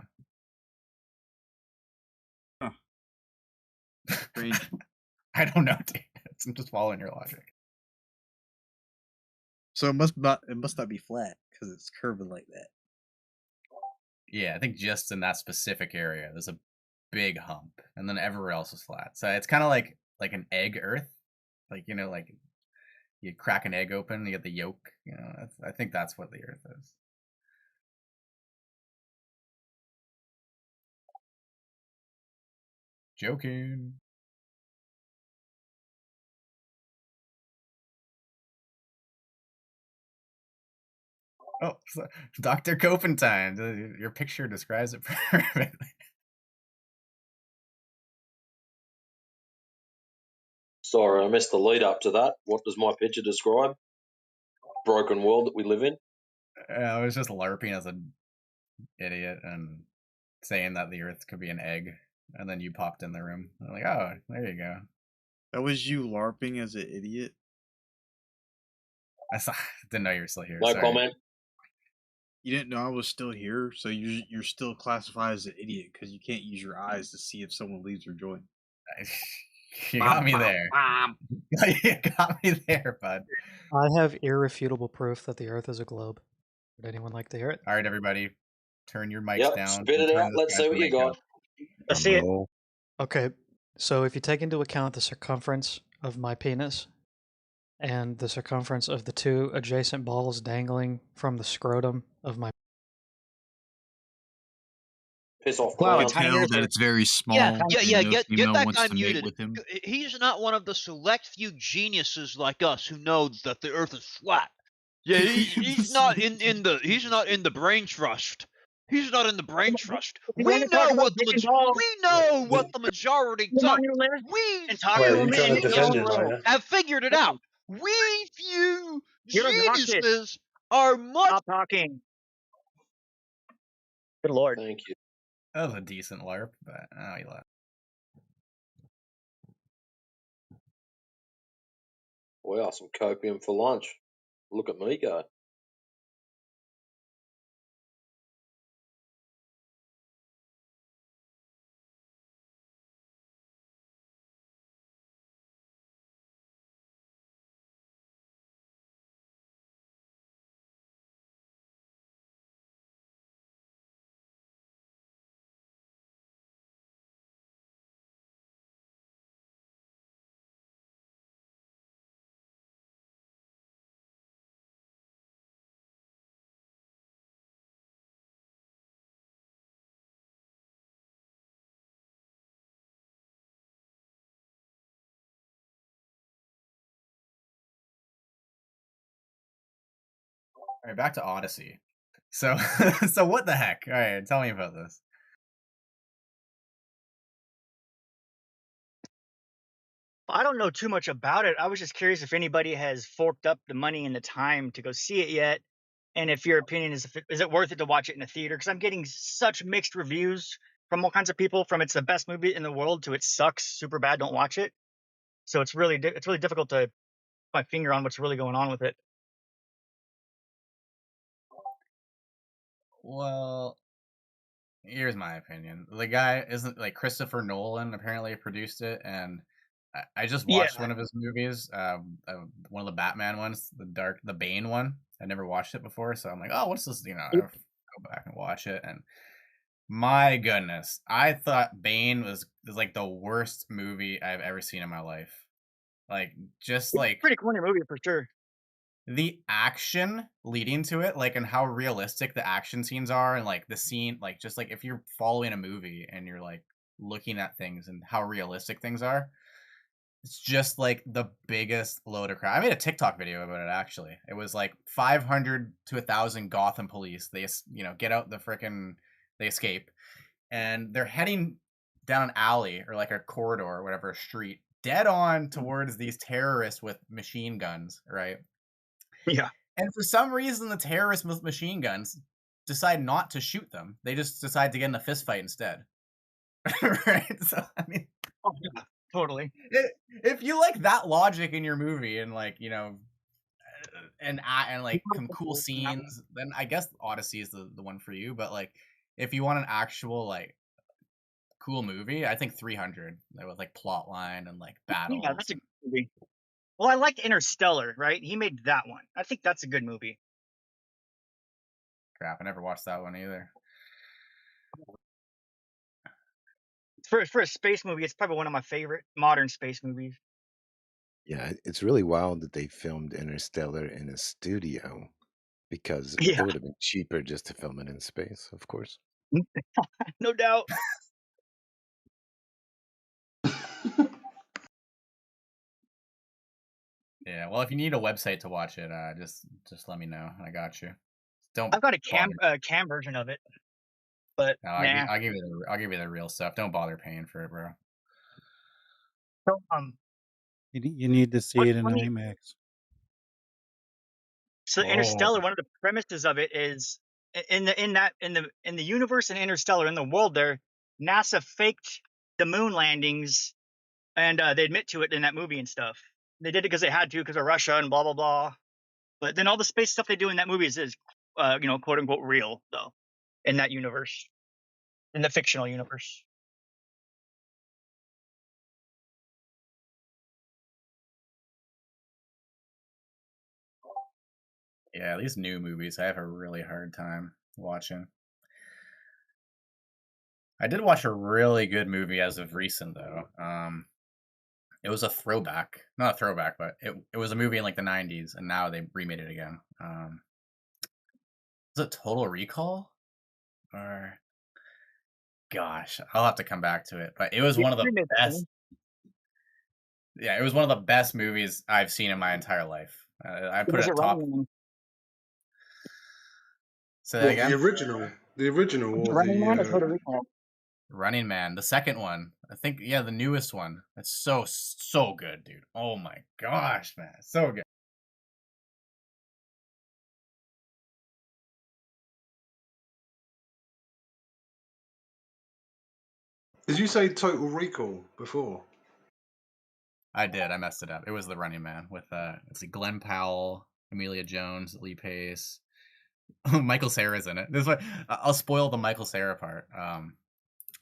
Strange.
I don't know, dude. I'm just following your logic.
So it must not be flat because it's curving like that.
Yeah, I think just in that specific area, there's a big hump, and then everywhere else is flat. So it's kind of like an egg Earth, like like you crack an egg open, you get the yolk. I think that's what the Earth is. Joking. Oh, so Dr. Copentine, your picture describes it perfectly.
Sorry, I missed the lead up to that. What does my picture describe? Broken world that we live in.
I was just LARPing as an idiot and saying that the Earth could be an egg, and then you popped in the room. I'm like, oh, there you go.
That was you LARPing as an idiot?
Didn't know you were still here.
No
Sorry.
comment.
You didn't know I was still here, so you're still classified as an idiot because you can't use your eyes to see if someone leaves or joins.
You got me there. You got me there, bud.
I have irrefutable proof that the Earth is a globe. Would anyone like to hear it?
All right, everybody, turn your mics
Yep,
down.
spit
and
it
turn
out.
this
Let's
guy's
see what you
mic
got.
up.
Let's see it.
Okay, so if you take into account the circumference of my penis and the circumference of the two adjacent balls dangling from the scrotum of my
Piss off,
Wow,
clown.
it's tell
that it's very small.
Yeah. Get that guy
to mate
muted.
with him.
He's not one of the select few geniuses like us who know that the Earth is flat. Yeah, he's not in the brain trust. He's not in the brain trust.
You
We
wanna
know
talk about
what
dick and balls?
what the majority
You
think.
want to live
We
and talk
Wait,
to
are
a
you
few
trying to
man in
defend
your
him,
geniuses
are
role?
you?
have figured it out. We few
You're obnoxious.
geniuses are much.
Stop talking. Good lord.
Thank you.
That was a decent LARP, but he left.
Wow, some copium for lunch. Look at me go.
All right, back to Odyssey. So, so what the heck? All right, tell me about this.
I don't know too much about it. I was just curious if anybody has forked up the money and the time to go see it yet, and if your opinion is it worth it to watch it in a theater? Because I'm getting such mixed reviews from all kinds of people. From it's the best movie in the world to it sucks super bad, don't watch it. So it's really difficult to put my finger on what's really going on with it.
Well, here's my opinion. The guy isn't like Christopher Nolan apparently produced it, and I just
Yeah,
watched one of his movies, one of the Batman ones, the Bane one. I never watched it before, so I'm like, oh, what's this? I go back and watch it, and my goodness, I thought Bane was like the worst movie I've ever seen in my life. Like, just like
pretty corny movie for sure.
the action leading to it, like, and how realistic the action scenes are, and like the scene, like, just like if you're following a movie and you're like looking at things and how realistic things are, it's just like the biggest load of crap. I made a TikTok video about it actually. It was like 500 to 1,000 Gotham police. They, get out the frickin', they escape, and they're heading down an alley or like a corridor or whatever, a street, dead on towards these terrorists with machine guns, right?
Yeah.
And for some reason, the terrorists with machine guns decide not to shoot them. They just decide to get in a fist fight instead. Right? So, I mean,
oh, yeah, totally.
If you like that logic in your movie and like, and like some cool scenes, then I guess Odyssey is the one for you. But like, if you want an actual like cool movie, I think 300 with like plot line and like battles.
Yeah, that's a good movie. Well, I liked Interstellar, right? He made that one. I think that's a good movie.
Crap, I never watched that one either.
For a space movie, it's probably one of my favorite modern space movies.
Yeah, it's really wild that they filmed Interstellar in a studio because it
Yeah.
would have been cheaper just to film it in space, of course.
No doubt.
Yeah, well, if you need a website to watch it, just let me know. I got you. Don't.
I've got a
bother.
cam version of it, but
No,
nah.
I'll give you the real stuff. Don't bother paying for it, bro.
So,
You need to see it in IMAX.
So Interstellar, one of the premises of it is in the universe in Interstellar, in the world there, NASA faked the moon landings, and they admit to it in that movie and stuff. They did it because they had to, because of Russia and blah blah blah. But then all the space stuff they do in that movie is quote unquote real though, in that universe, in the fictional universe.
Yeah, these new movies I have a really hard time watching. I did watch a really good movie as of recent though. It was a throwback, not a throwback, but it was a movie in like the 90s, and now they remade it again. Is it Total Recall? Or gosh, I'll have to come back to it. But it was one of the best. Yeah, it was one of the best movies I've seen in my entire life. I put it at top. Say that again.
The original, or
Running Man or
the
Total Recall?
Running Man, the second one. I think, yeah, the newest one. It's so good, dude. Oh my gosh, man, so good.
Did you say Total Recall before?
I did. I messed it up. It was the Running Man with let's see, Glenn Powell, Amelia Jones, Lee Pace, Michael Cera's in it. This way, I'll spoil the Michael Cera part.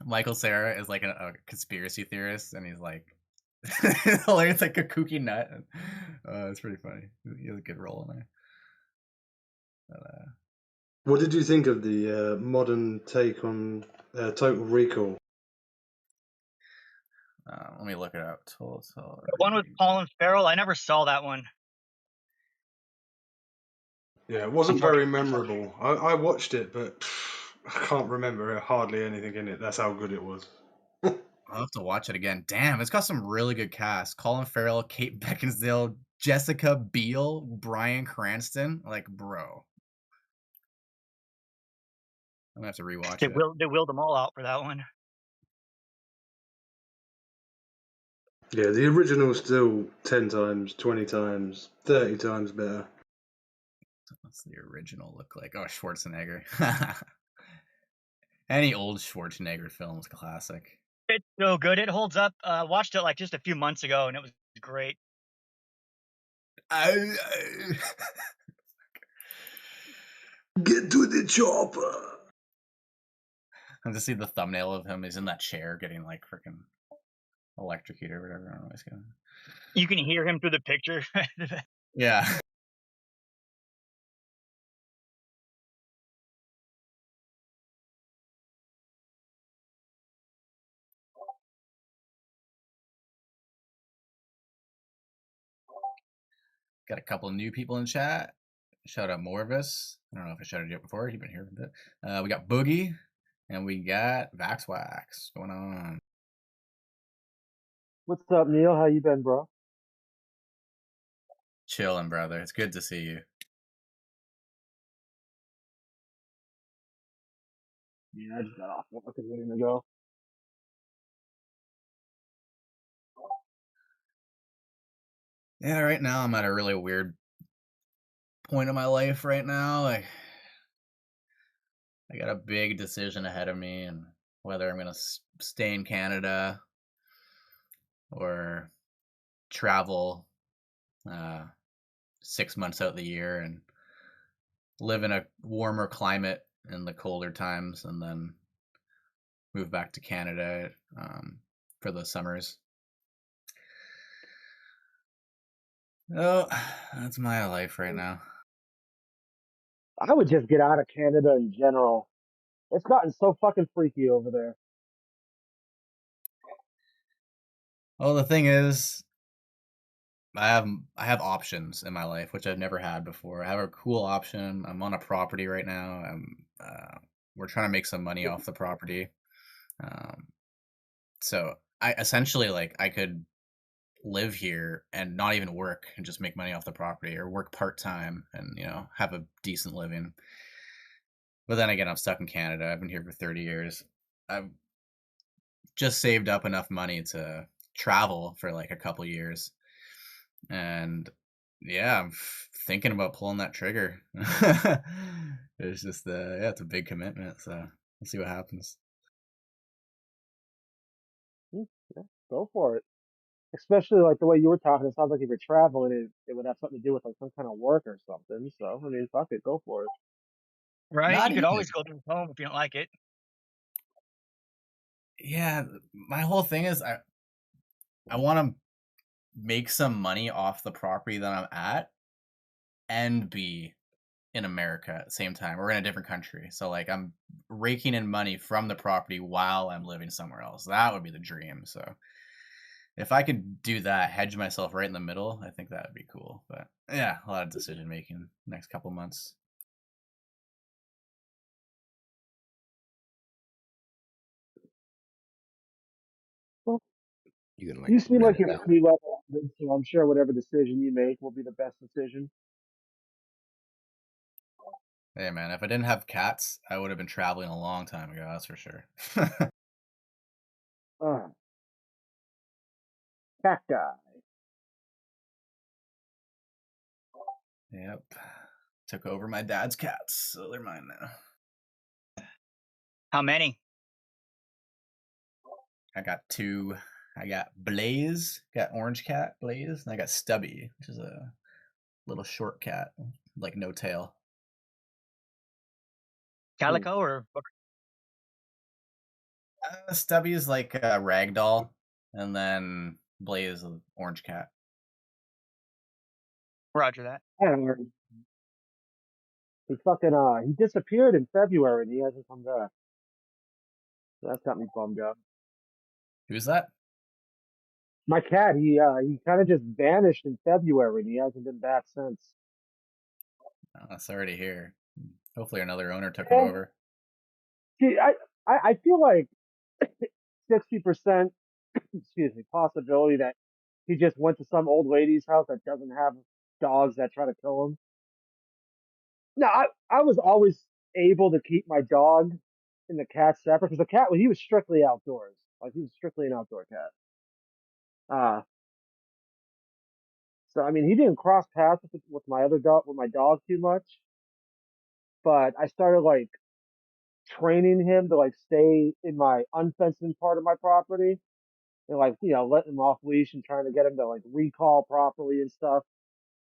Michael Cera is like a conspiracy theorist, and he's like hilarious, like a kooky nut. It's pretty funny. He has a good role in there. But,
what did you think of the modern take on Total Recall?
Let me look it up. Total.
The one with Colin Farrell. I never saw that one.
Yeah, it wasn't very memorable. I watched it, but I can't remember hardly anything in it. That's how good it was.
I'll have to watch it again. Damn, it's got some really good cast. Colin Farrell, Kate Beckinsale, Jessica Biel, Bryan Cranston. Like, bro. I'm gonna have to rewatch
They
it.
willed them all out for that one.
Yeah, the original's still 10 times, 20 times, 30 times better.
What's the original look like? Oh, Schwarzenegger. Any old Schwarzenegger film's classic.
It's so good. It holds up. Watched it like just a few months ago, and it was great.
Get to the chopper.
I just see the thumbnail of him. He's in that chair getting like freaking electrocuted or whatever. I don't know what he's going.
You can hear him through the picture.
Yeah. Got a couple new people in chat. Shout out Morvis. I don't know if I shouted you out before. You've been here for a bit. We got Boogie, and we got Vaxwax going on.
What's up, Neil? How you been, bro?
Chilling, brother. It's good to see you.
Yeah, I just got off work a minute ago.
Yeah, right now I'm at a really weird point in my life right now. I got a big decision ahead of me, and whether I'm gonna stay in Canada or travel 6 months out of the year and live in a warmer climate in the colder times, and then move back to Canada for the summers. Oh, that's my life right now.
I would just get out of Canada in general. It's gotten so fucking freaky over there.
Well, the thing is, I have options in my life, which I've never had before. I have a cool option. I'm on a property right now. We're trying to make some money off the property. So I essentially I could live here and not even work and just make money off the property, or work part-time and have a decent living. But then again, I'm stuck in Canada. I've been here for 30 years. I've just saved up enough money to travel for like a couple years, and yeah, I'm thinking about pulling that trigger. It's just it's a big commitment, so we'll see what happens.
Yeah, go for it. Especially like the way you were talking, it sounds like if you're traveling, it would have something to do with like some kind of work or something. So I mean, fuck it, go for it.
Right?
Not
You could
even.
always go to home if you don't like it.
Yeah, my whole thing is I want to make some money off the property that I'm at and be in America at the same time, or in a different country. So like I'm raking in money from the property while I'm living somewhere else. That would be the dream. So if I could do that, hedge myself right in the middle, I think that would be cool. But yeah, a lot of decision making next couple months.
Well,
You can
you seem
rent
like
it
you're
out.
pretty level, so I'm sure whatever decision you make will be the best decision.
Hey man, if I didn't have cats, I would have been traveling a long time ago, that's for sure.
Cat guy.
Yep. Took over my dad's cats, so they're mine now.
How many?
I got 2. I got Blaze, got orange cat Blaze, and I got Stubby, which is a little short cat, like no tail.
Calico or
Stubby is like a ragdoll, and then Blaze is an orange cat.
Roger that.
He fucking he disappeared in February and he hasn't come back. That's got me bummed out.
Who's that?
My cat, he kind of just vanished in February and he hasn't been back since.
Oh, sorry to hear. Hopefully another owner took him over.
See, I feel like 60%, excuse me, possibility that he just went to some old lady's house that doesn't have dogs that try to kill him. No, I was always able to keep my dog in the cat separate because the cat, he was strictly outdoors. Like he was strictly an outdoor cat. Uh, so I mean, he didn't cross paths with my other dog, with my dog too much. But I started like training him to like stay in my unfenced in part of my property and like letting him off leash and trying to get him to like recall properly and stuff.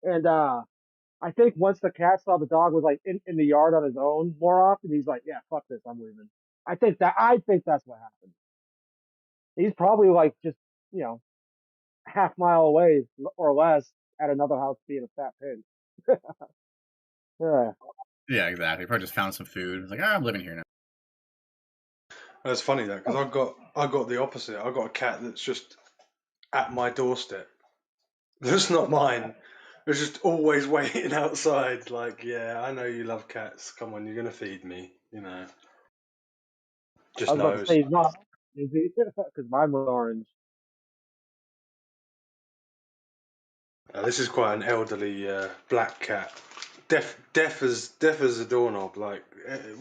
And I think once the cat saw the dog was like in the yard on his own more often, he's like, yeah, fuck this, I'm leaving. I think that's what happened. He's probably like just you know half mile away or less at another house being a fat pig. Yeah.
Yeah, exactly. Probably just found some food. It's like, I'm living here now.
That's funny though, because I got the opposite. I got a cat that's just at my doorstep. That's not mine. It's just always waiting outside. Like, yeah, I know you love cats. Come on, you're gonna feed me.
I
Just
was about to
knows.
say he's not, is he? Because mine was orange.
This is quite an elderly black cat. Deaf as a doorknob. Like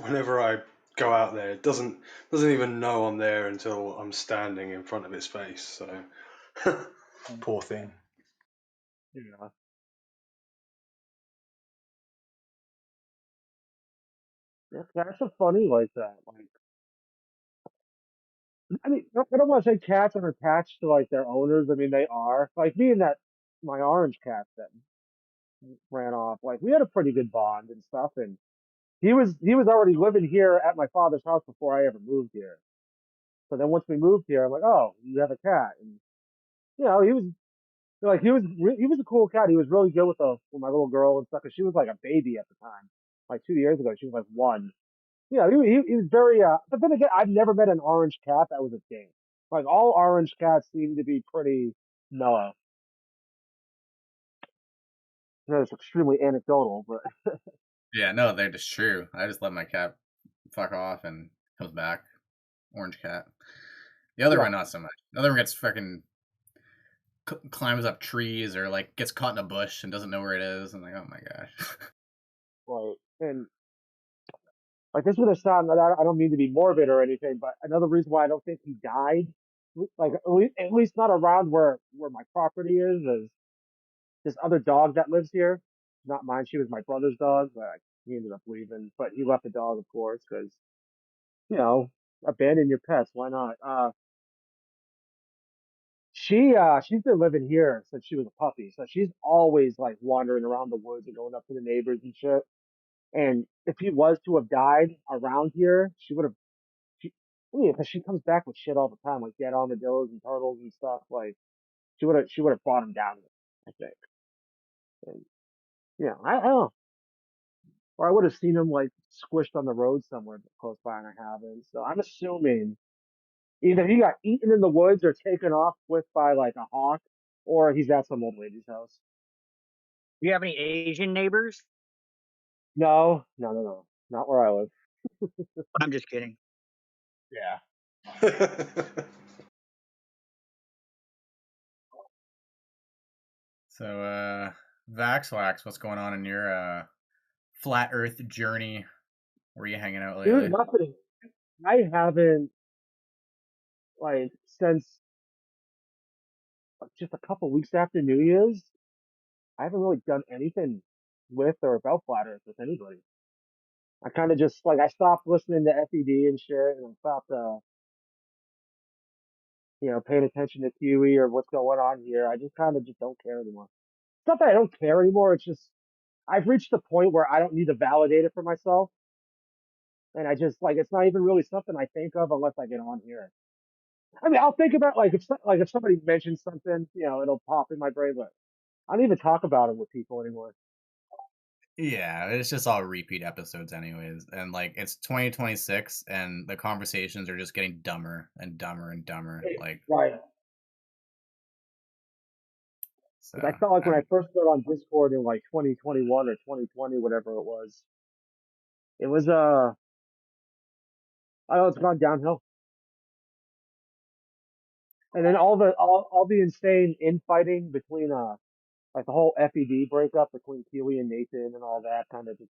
whenever I go out there, it doesn't even know I'm there until I'm standing in front of its face. So poor thing.
Yeah. Yeah, cats are funny like that. Like, I mean, I don't want to say cats are attached to like their owners. I mean, they are. Like me and that my orange cat that ran off. Like we had a pretty good bond and stuff. And he was already living here at my father's house before I ever moved here. So then once we moved here, I'm like, oh, you have a cat, and he was like he was a cool cat. He was really good with my little girl and stuff. Cause she was like a baby at the time. Like 2 years ago, she was like one. He was very. But then again, I've never met an orange cat that was a ding. Like all orange cats seem to be pretty mellow. It's extremely anecdotal, but
Yeah, no, they're just true. I just let my cat fuck off and comes back. Orange cat. The other
yeah.
one, not so much. The other one gets fucking climbs up trees or like gets caught in a bush and doesn't know where it is. I'm like, oh my gosh.
Right. And like this would have sounded. I don't mean to be morbid or anything, but another reason why I don't think he died, like at least not around where my property is this other dog that lives here. Not mine. She was my brother's dog, but he ended up leaving. But he left the dog, of course, because you know, abandon your pets. Why not? She's been living here since she was a puppy, so she's always like wandering around the woods and going up to the neighbors and shit. And if he was to have died around here, she would have. She, yeah, because she comes back with shit all the time, like dead armadillos and turtles and stuff. Like she would have brought him down. I think. And, I don't know. Or I would have seen him like squished on the road somewhere close by, and I haven't. So I'm assuming either he got eaten in the woods or taken off with by like a hawk, or he's at some old lady's house.
Do you have any Asian neighbors?
No, no, no, no, not where I live.
I'm just kidding.
Yeah.
So, Vaxwax, what's going on in your flat Earth journey? Where are you hanging out lately?
Dude, nothing. I haven't like since just a couple weeks after New Year's. I haven't really done anything with or about flat Earth with anybody. I kind of just like I stopped listening to FED and shit, and I stopped paying attention to QE or what's going on here. I just kind of just don't care anymore. It's not that I don't care anymore. It's just I've reached the point where I don't need to validate it for myself, and I just like it's not even really something I think of unless I get on here. I mean, I'll think about like if somebody mentions something, it'll pop in my brain, but I don't even talk about it with people anymore.
Yeah, it's just all repeat episodes anyways. And like it's 2026 and the conversations are just getting dumber and dumber and dumber. Like
Right.
so
I felt like when I first got on Discord in like 2021 or 2020, whatever it was I know it's gone downhill. And then all the insane infighting between like the whole FED breakup between Keely and Nathan and all that kind of just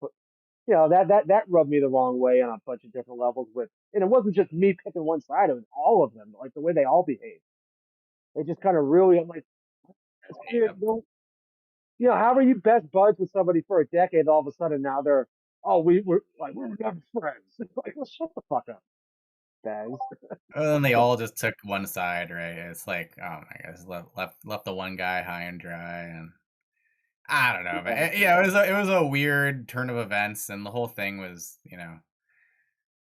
that rubbed me the wrong way on a bunch of different levels. And it wasn't just me picking one side; it was all of them. Like the way they all behaved, it just kind of really, I'm like,
Yep.
how are you best buds with somebody for a decade? All of a sudden now they're, oh, we're never friends. It's like, well, shut the fuck up, bags.
And then they all just took one side, right? It's like, oh my gosh, left the one guy high and dry, and I don't know, but yeah, it was a weird turn of events, and the whole thing was,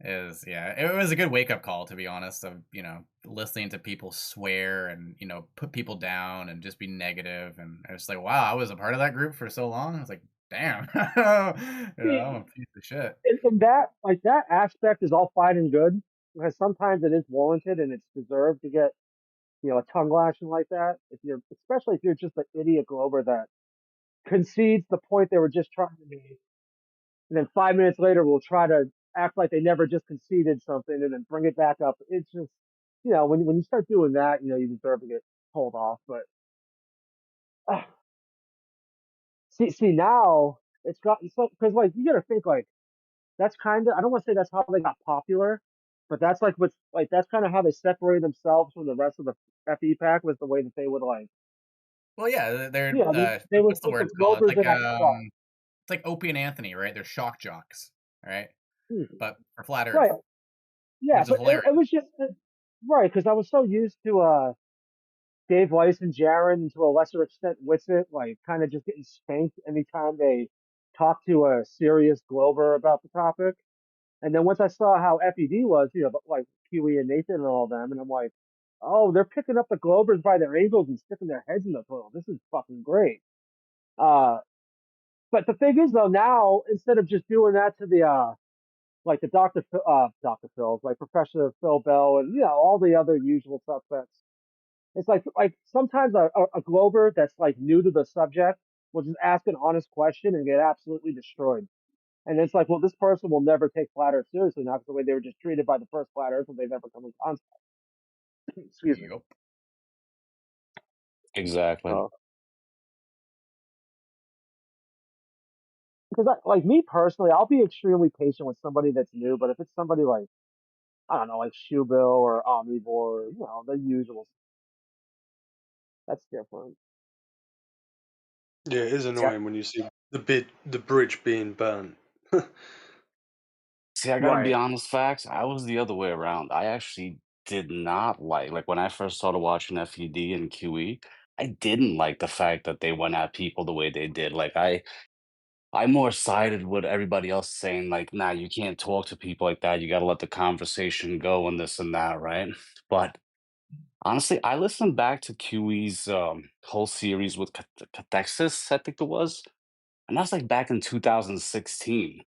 it was a good wake up call, to be honest, of listening to people swear and put people down and just be negative, and I was like, wow, I was a part of that group for so long. I was like, damn, I'm a piece of shit.
And that aspect is all fine and good because sometimes it is warranted and it's deserved to get a tongue lashing like that. Especially if you're just an idiot Glober that concedes the point they were just trying to make, and then 5 minutes later will try to act like they never just conceded something and then bring it back up. It's just when you start doing that, you deserve to get told off. But uh, see now it's gotten so because like you got to think like that's kind of I don't want to say that's how they got popular, but that's like what's like that's kind of how they separated themselves from the rest of the FE pack was the way that they would like.
Well, yeah, they're
They would
what's the
put the
word to call it?
Globers in that spot.
It's like Opie and Anthony, right? They're shock jocks, right? But for flat
Right.
Earth,
Yeah,
which is
but
hilarious.
it was just right because I was so used to Dave Weiss and Jaron, and to a lesser extent Witsit, like kind of just getting spanked anytime they talk to a serious Glober about the topic. And then once I saw how FED was, like Kiwi and Nathan and all them, and I'm like, oh, they're picking up the Globers by their ankles and sticking their heads in the toilet. This is fucking great. But the thing is though, now instead of just doing that to the like the Dr. Phil's, like Professor Phil Bell and all the other usual suspects. It's like sometimes a Glober that's like new to the subject will just ask an honest question and get absolutely destroyed. And it's like, well, this person will never take flat Earth seriously now because the way they were just treated by the first flat Earth they've ever come in contact. Excuse me.
Exactly.
Because like me personally, I'll be extremely patient with somebody that's new, but if it's somebody like I don't know, like Shoebill or Omnivore, the usual, that's different.
Yeah, it is annoying when you see the bridge being burnt.
See, I gotta be
Right.
honest, facts. I was the other way around. I actually did not like when I first started watching FED and QE. I didn't like the fact that they went at people the way they did. Like I more sided with everybody else saying like, nah, you can't talk to people like that. You gotta let the conversation go and this and that, right? But honestly, I listened back to QE's whole series with Cathexis, I think it was, and that's like back in 2016.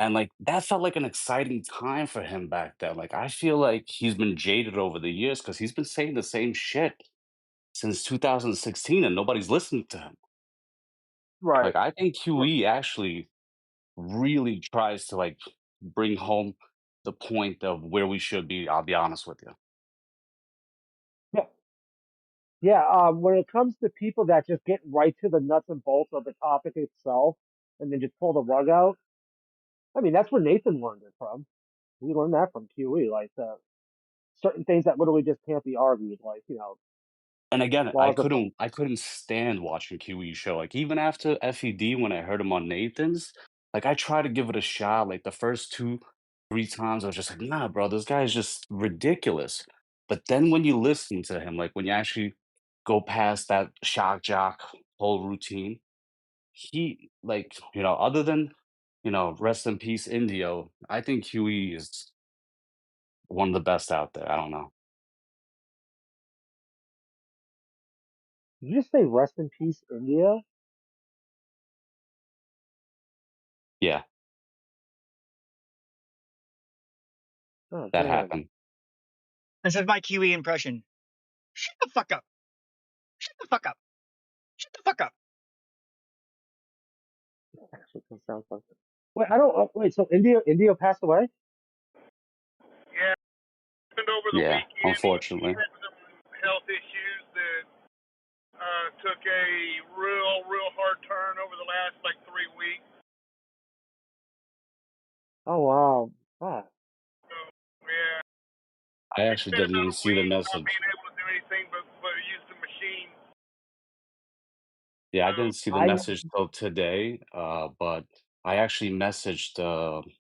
And, like, that felt like an exciting time for him back then. Like, I feel like he's been jaded over the years because he's been saying the same shit since 2016 and nobody's listening to him.
Right.
Like, I think QE actually really tries to, like, bring home the point of where we should be, I'll be honest with you.
Yeah. Yeah. When it comes to people that just get right to the nuts and bolts of the topic itself and then just pull the rug out, I mean, that's where Nathan learned it from. We learned that from QE, like certain things that literally just can't be argued, like
And again,
laws of.
I couldn't stand watching QE show. Like even after FED, when I heard him on Nathan's, like I tried to give it a shot. Like the first two, three times, I was just like, nah, bro, this guy is just ridiculous. But then when you listen to him, like when you actually go past that shock jock whole routine, he like, other than, rest in peace, Indio, I think QE is one of the best out there. I don't know.
Did you just say rest in peace, India?
Yeah,
Oh
that
damn.
happened.
This is my QE impression. Shut the fuck up. Shut the fuck up. Shut the fuck up.
Actually, that sounds like it. Wait, I don't. Wait, so India passed away?
Yeah, happened over the
Yeah,
weekend. He
unfortunately.
had some health issues that took a real hard turn over the last like 3 weeks.
Oh wow. Ah.
So yeah,
I
they
actually
said
didn't
about
even
a
see the
week not
message.
being able to do anything but use the machine.
Yeah, I
So
didn't see the
I
message till today, but I actually messaged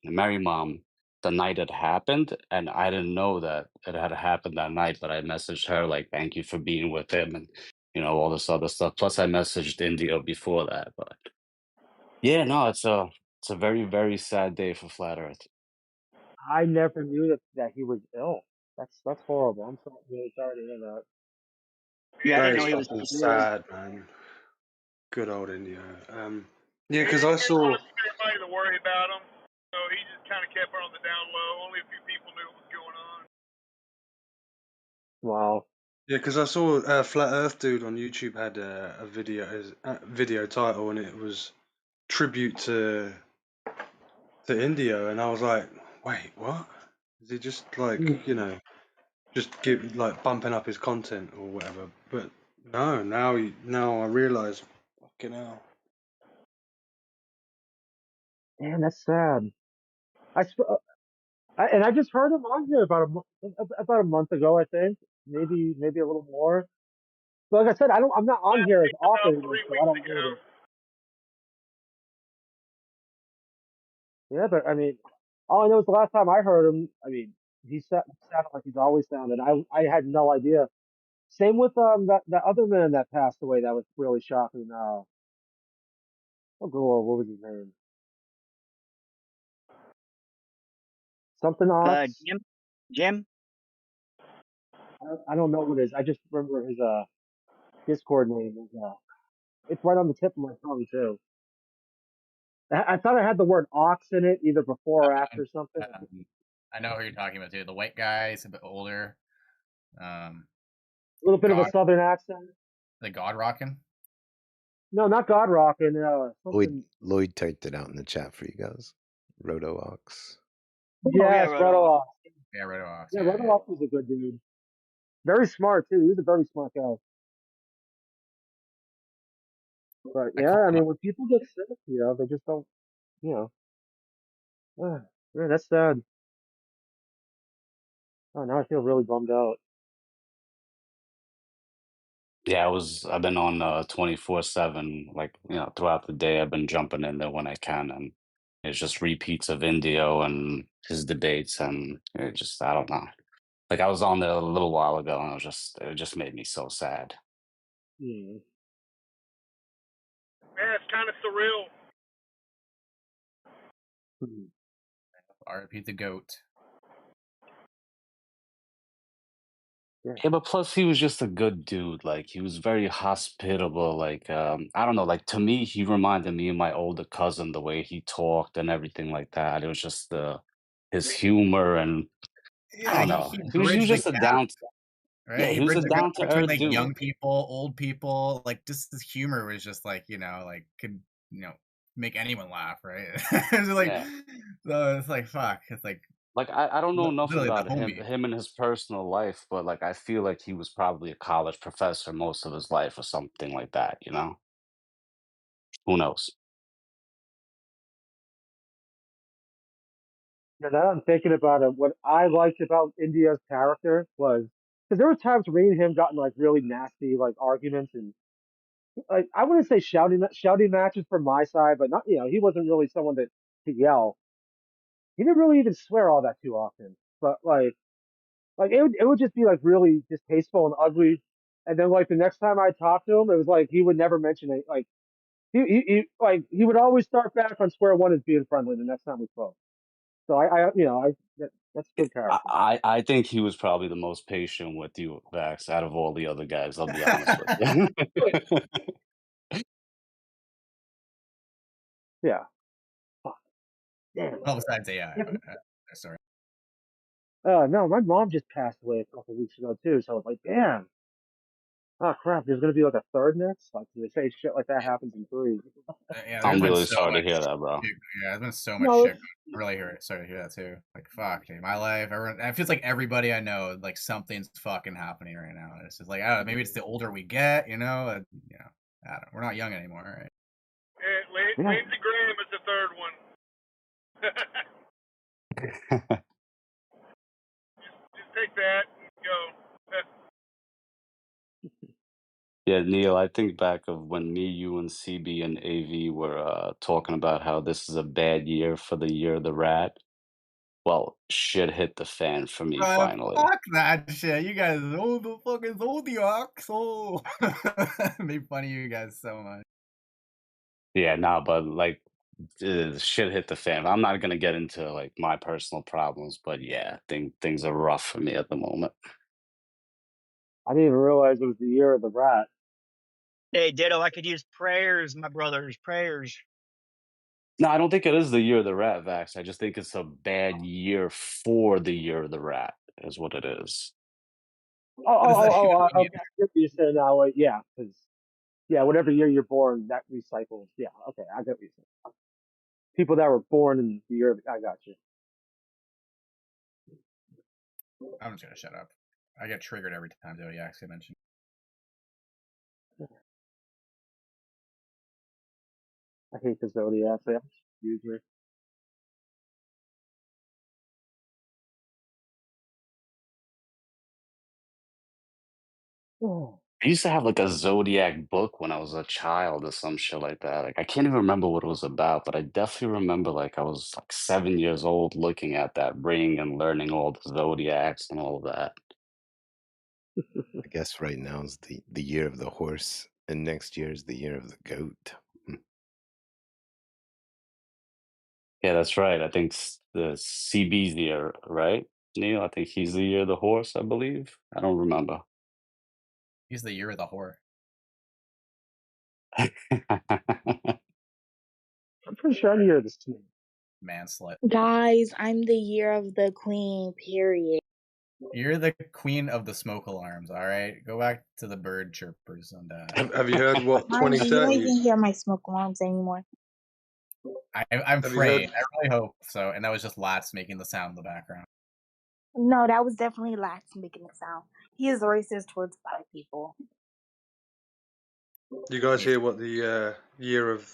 Mary Mom the night it happened, and I didn't know that it had happened that night, but I messaged her like, "Thank you for being with him," and all this other stuff. Plus, I messaged Indio before that, but yeah, no, it's a very very sad day for Flat Earth.
I never knew that he was ill. That's horrible. I'm so really sorry to hear that.
Yeah, I
That
didn't
is
know he was
fucking
ill.
sad, man. Good old India. Yeah,
he
because I
didn't
saw.
want everybody to worry about him. So he just kind of kept it on the down low. Only a few people knew what was going on.
Wow.
Yeah, because I saw Flat Earth Dude on YouTube had a video title, and it was tribute to India, and I was like, wait, what? Is he just like just give like bumping up his content or whatever? But no, now I realise, fucking hell.
Man, that's sad. And I just heard him on here about a month ago, I think, maybe a little more. But like I said, I'm not on here as often
About
anymore,
3
so I
weeks
don't
ago.
know this. Yeah, but I mean, all I know is the last time I heard him, I mean, sounded like he's always sounded. I had no idea. Same with that other man that passed away. That was really shocking. Oh, God, what was his name? Something Ox.
Jim.
I don't know what it is. I just remember his Discord name. It's right on the tip of my tongue too. I thought I had the word ox in it, either before or after something.
I know who you're talking about too. The white guy, he's a bit older.
A little bit of a
God,
southern accent.
the God Rockin'.
No, not God Rockin'. Something.
Lloyd typed it out in the chat for you guys. Roto Ox.
Yes, Roto Ox.
Yeah, Roto Ox.
Yeah, Roto Ox was a good dude. Very smart too. He was a very smart guy. But
I
yeah,
call
I
him.
mean, when people get sick, they just don't, you know. Yeah, that's sad. Oh, now I feel really bummed out.
Yeah, I've been on 24/7, like throughout the day. I've been jumping in there when I can, and it's just repeats of Indio and his debates, and it just I don't know. Like I was on there a little while ago, and it just made me so sad.
Hmm.
Yeah, it's kind of surreal.
R.I.P. the goat.
Yeah, but plus he was just a good dude. Like he was very hospitable. Like I don't know. Like to me, he reminded me of my older cousin. The way he talked and everything like that. It was just his humor and I
Yeah,
don't
he
know.
he
He was
bridged the
just a
gap,
down. Yeah,
right? He
he was a
bridged the gap
down to
between
earth
like
dude.
young people, old people. Like just his humor was just like like could make anyone laugh, right? It's like
Yeah.
so it's like fuck. It's like
Like I don't know enough
literally the
about
homie.
him and his personal life, but like I feel like he was probably a college professor most of his life or something like that, you know? Who knows?
And now I'm thinking about it. What I liked about India's character was because there were times me and him got in like really nasty like arguments and like I wouldn't say shouting matches from my side, but not he wasn't really someone to yell. He didn't really even swear all that too often, but like it would just be like really distasteful and ugly. And then like the next time I talked to him, it was like he would never mention it. Like he would always start back on square one as being friendly the next time we spoke. So that's good character.
I think he was probably the most patient with you, Vax, out of all the other guys, I'll be honest with you.
Yeah. Fuck. Damn.
Well, besides AI, but sorry.
No, my mom just passed away a couple weeks ago too. So I was like, damn. Oh crap, there's gonna be like a third next. Like they say, shit like that happens in three.
Yeah, there's
I'm
been
really
so
sorry to hear
much
that, bro.
shit. Yeah, there's been so much
No,
shit. I'm really sorry to hear that too. Like fuck, dude, my life. Everyone, it feels like everybody I know, like something's fucking happening right now. It's just like I don't know, maybe it's the older we get, I don't. We're not young anymore, right?
Yeah,
yeah.
Lindsey Graham is the third one. Just take that and go.
Yeah, Neil, I think back of when me, you, and CB and AV were talking about how this is a bad year for the year of the rat. Well, shit hit the fan for me finally.
Fuck that shit. You guys, oh, the fucking Zodiac. So made fun of you guys so much.
Yeah, nah, but like shit hit the fan. I'm not gonna get into like my personal problems, but yeah, things are rough for me at the moment.
I didn't even realize it was the year of the rat.
Hey, Ditto, I could use prayers, my brothers, prayers.
No, I don't think it is the year of the rat, Vax. I just think it's a bad year for the year of the rat, is what it is.
Okay. I get what you're saying now. Like, yeah, because whatever year you're born, that recycles. Yeah, okay, I get what you're saying. People that were born in the year, I got you.
I'm just gonna shut up. I get triggered every time Zodiac's mentioned.
I hate the Zodiac. They use me.
I used to have like a Zodiac book when I was a child or some shit like that. Like I can't even remember what it was about, but I definitely remember like I was like 7 years old looking at that ring and learning all the Zodiacs and all of that.
I guess right now is the year of the horse, and next year is the year of the goat.
Yeah, that's right. I think the CB's the year, right? Neil, I think he's the year of the horse, I believe. I don't remember.
He's the year of the whore.
I'm pretty sure I'm the year of the snake.
Manslet.
Guys, I'm the year of the queen, period.
You're the queen of the smoke alarms, alright? Go back to the bird chirpers and
Have you heard what
Mind you, you don't
2030?
even hear my smoke alarms anymore.
I'm
Have you
praying.
heard?
I really hope so. And that was just Lats making the sound in the background.
No, that was definitely Lax making the sound. He is racist towards black people.
You guys hear what the year of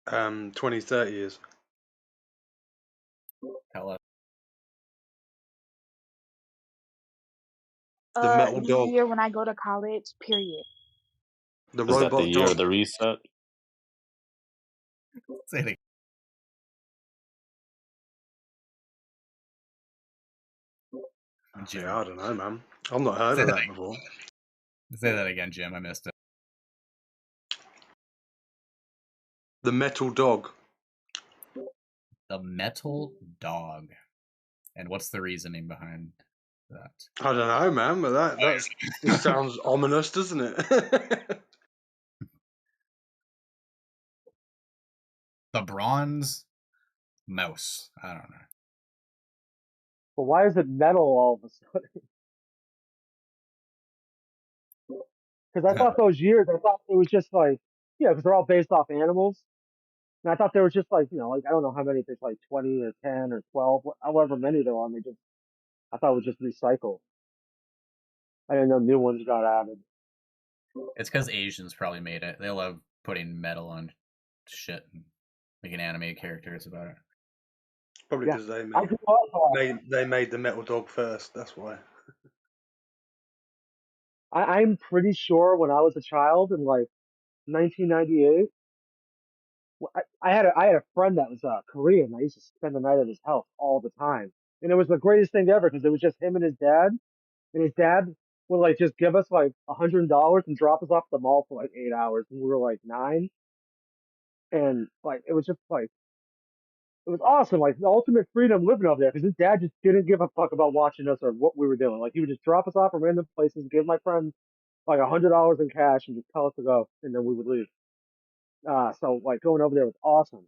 2030 is?
Tell us.
The metal
The
dog.
year when I go to college, period.
The
Is that the
robot
year
dog.
of the reset?
Say it again. Jim.
Yeah, I don't know, man. I've not heard
Say
of
that
that
again.
before.
Say that again, Jim. I missed it.
The metal dog.
The metal dog. And what's the reasoning behind that?
I don't know, man, but it sounds ominous, doesn't it?
The bronze mouse. I don't know.
But why is it metal all of a sudden? Because I thought those years, I thought it was just like, because they're all based off animals. And I thought they were just like, like, I don't know how many, if it's like 20 or 10 or 12, however many there are. I thought it was just recycled. I didn't know new ones got added.
It's because Asians probably made it. They love putting metal on shit and making animated characters about it.
Probably
Yeah.
because they made the metal dog first. That's why.
I'm pretty sure when I was a child in like 1998, I had a friend that was Korean. I used to spend the night at his house all the time, and it was the greatest thing ever because it was just him and his dad, and his dad would like just give us like $100 and drop us off at the mall for like 8 hours, and we were like 9, and like it was just like it was awesome, like the ultimate freedom living over there because his dad just didn't give a fuck about watching us or what we were doing. Like he would just drop us off at random places, give my friend like $100 in cash, and just tell us to go, and then we would leave. So like going over there was awesome.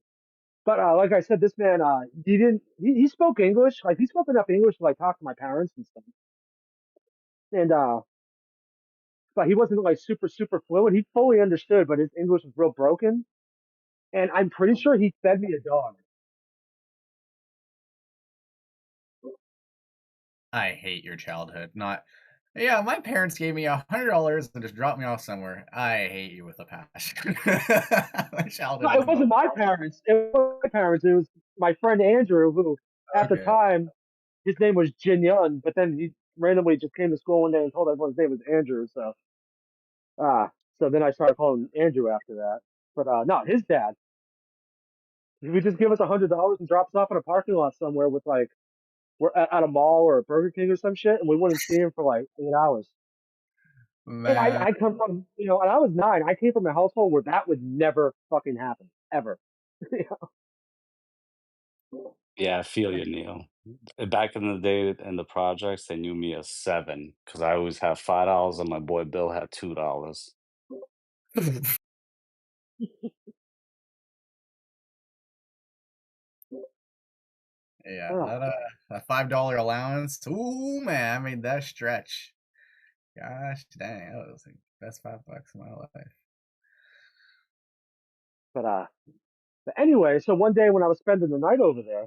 But like I said, this man, he spoke English. Like he spoke enough English to like talk to my parents and stuff. And but he wasn't like super fluent. He fully understood, but his English was real broken. And I'm pretty sure he fed me a dog.
I hate your childhood. Yeah, my parents gave me $100 and just dropped me off somewhere. I hate you with a passion. My childhood.
No, it wasn't my parents. It was my parents. It was my friend Andrew who at the
Okay.
time, his name was Jin Yun, but then he randomly just came to school one day and told everyone his name was Andrew. Ah, so then I started calling him Andrew after that. But no, his dad, he would just give us $100 and drop us off in a parking lot somewhere with like we're at a mall or a Burger King or some shit, and we wouldn't see him for like 8 hours. And
Man.
I come from, and I was 9. I came from a household where that would never fucking happen ever.
Yeah, I feel you, Neil. Back in the day in the projects, they knew me as 7 because I always had $5 and my boy Bill had $2.
Yeah,
Oh,
that $5 allowance. Ooh, man, I made that stretch. Gosh dang, that was the best $5 of my life.
but but anyway, so one day when I was spending the night over there,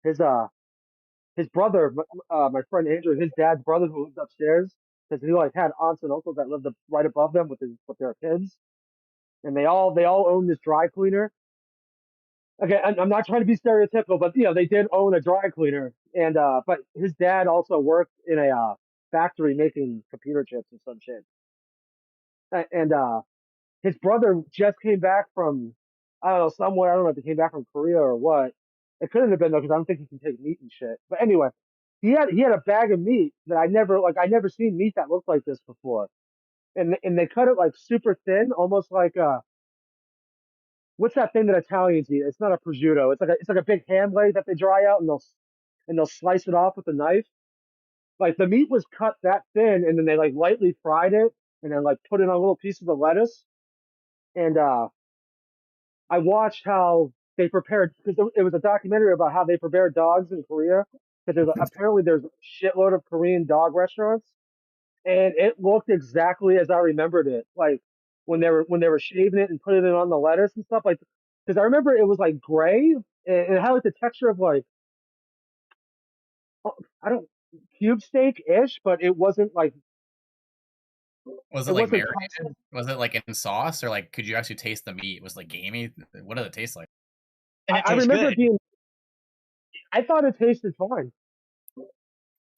his his brother, my friend Andrew, his dad's brother who lived upstairs, because he like had aunts and uncles that lived right above them with their kids, and they all owned this dry cleaner. Okay, I'm not trying to be stereotypical, but they did own a dry cleaner, and but his dad also worked in a factory making computer chips or some shit, and his brother just came back from I don't know somewhere. I don't know if he came back from Korea or what. It couldn't have been though because I don't think he can take meat and shit. But anyway, he had a bag of meat that I never seen meat that looked like this before, and they cut it like super thin, almost like what's that thing that Italians eat? It's not a prosciutto. It's like a big ham leg that they dry out and they'll slice it off with a knife. Like the meat was cut that thin, and then they like lightly fried it, and then like put it on little pieces of lettuce. And I watched how they prepared because it was a documentary about how they prepared dogs in Korea. Because apparently there's a shitload of Korean dog restaurants, and it looked exactly as I remembered it. Like when they were shaving it and putting it on the lettuce and stuff. Like because I remember it was like gray and it had like the texture of like I don't cube steak ish, but it wasn't like
Was it
it
like
wasn't
marinated? Was it like in sauce or like could you actually taste the meat? It was like gamey. What did it taste like?
And it
I
tastes
remember it
good.
being. I thought it tasted fine,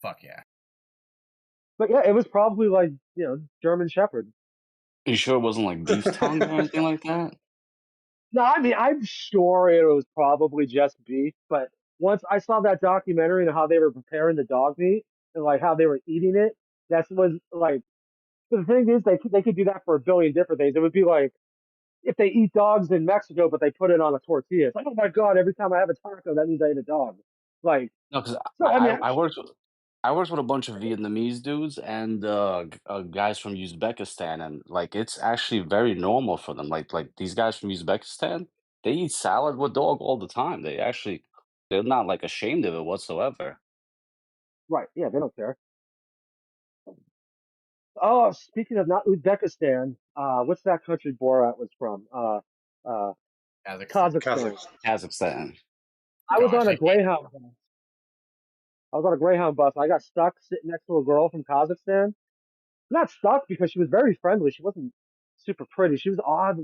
Fuck yeah.
but yeah, it was probably like German Shepherd.
You sure it wasn't like beef tongue or anything like that?
No, I mean I'm sure it was probably just beef, but once I saw that documentary and how they were preparing the dog meat and like how they were eating it, that's was like the thing is they could do that for a billion different things. It would be like if they eat dogs in Mexico, but they put it on a tortilla. It's like, oh my god, every time I have a taco, that means I ate a dog. Like,
No, because
so I mean,
I worked with a bunch of Vietnamese dudes and guys from Uzbekistan, and like it's actually very normal for them. Like these guys from Uzbekistan, they eat salad with dog all the time. They're not like ashamed of it whatsoever.
right? Yeah, they don't care. Oh, speaking of not Uzbekistan, what's that country Borat was from? Uh,
Kazakhstan.
Kazakhstan.
Kazakhstan.
I was
Gosh,
on a
I hate
Greyhound bus. I was on a Greyhound bus. I got stuck sitting next to a girl from Kazakhstan. Not stuck because she was very friendly. She wasn't super pretty. She was odd.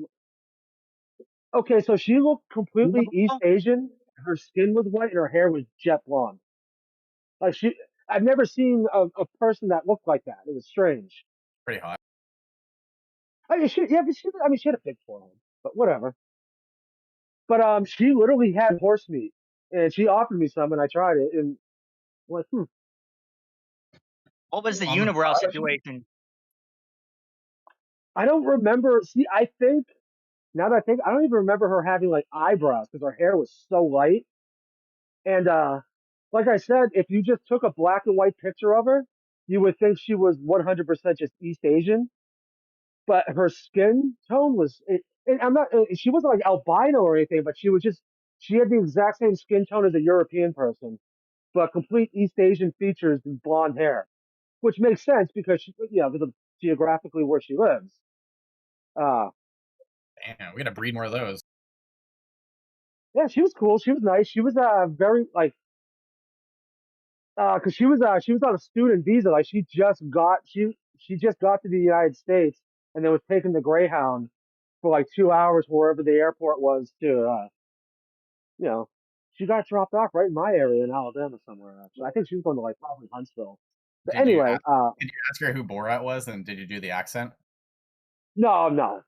Okay, so she looked completely East Asian. Her skin was white and her hair was jet blonde. Like I've never seen a person that looked like that. It was strange.
pretty hot.
I mean, she had a big forehead, but whatever. But she literally had horse meat, and she offered me some, and I tried it, and I'm like,
What was the
On the
unibrow
bus?
situation?
I don't remember. See, I think now that I think, I don't even remember her having like eyebrows because her hair was so light. And like I said, if you just took a black and white picture of her, you would think she was 100% just East Asian. But her skin tone was, and I'm not, she wasn't like albino or anything, but she had the exact same skin tone as a European person, but complete East Asian features and blonde hair, which makes sense because because of geographically where she lives. Uh,
Damn, we gotta breed more of those.
yeah, she was cool. She was nice. She was very like because she was on a student visa. Like she just got to the United States and then was taking the Greyhound for like 2 hours wherever the airport was to you know She got dropped off right in my area in Alabama somewhere. Actually, I think she was going to like probably Huntsville. But
Did you
anyway,
ask? Did you ask her who Borat was, and did you do the accent?
no,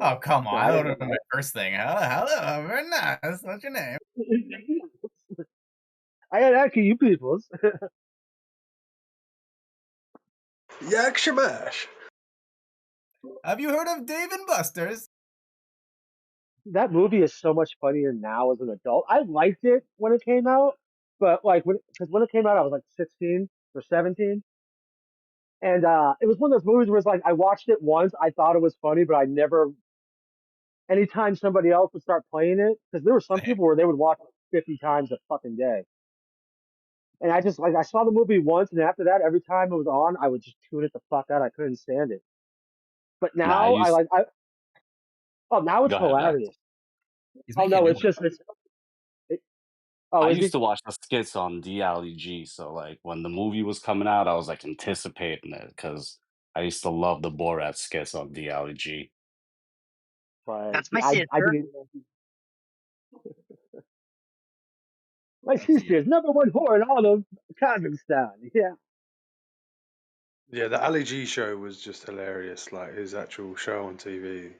Oh come on!
no,
I
I
would
didn't.
have been my first thing. Hello, very nice. What's your name?
I had actually you peoples.
Yak Shabash.
Have you heard of Dave and Buster's?
That movie is so much funnier now as an adult. I liked it when it came out, but like because when it came out, I was like 16 or 17. And it was one of those movies where it's like I watched it once, I thought it was funny, but I never. Anytime somebody else would start playing it, because there were some people where they would watch it 50 times a fucking day, and I just like I saw the movie once, and after that, every time it was on, I would just tune it the fuck out. I couldn't stand it. But
Nah, I
now
used.
oh now it's
Go ahead, Max.
hilarious.
He's
Oh
making a
no,
new
it's
one.
just oh
I
is
used
he?
to watch the skits on DLG, so like when the movie was coming out, I was like anticipating it because I used to love the Borat skits on DLG.
Right.
That's
See,
my
I
sister.
didn't. My
That's
sister is number one whore in all of Kazakhstan. Yeah.
Yeah, the Ali G show was just hilarious. Like his actual show on TV.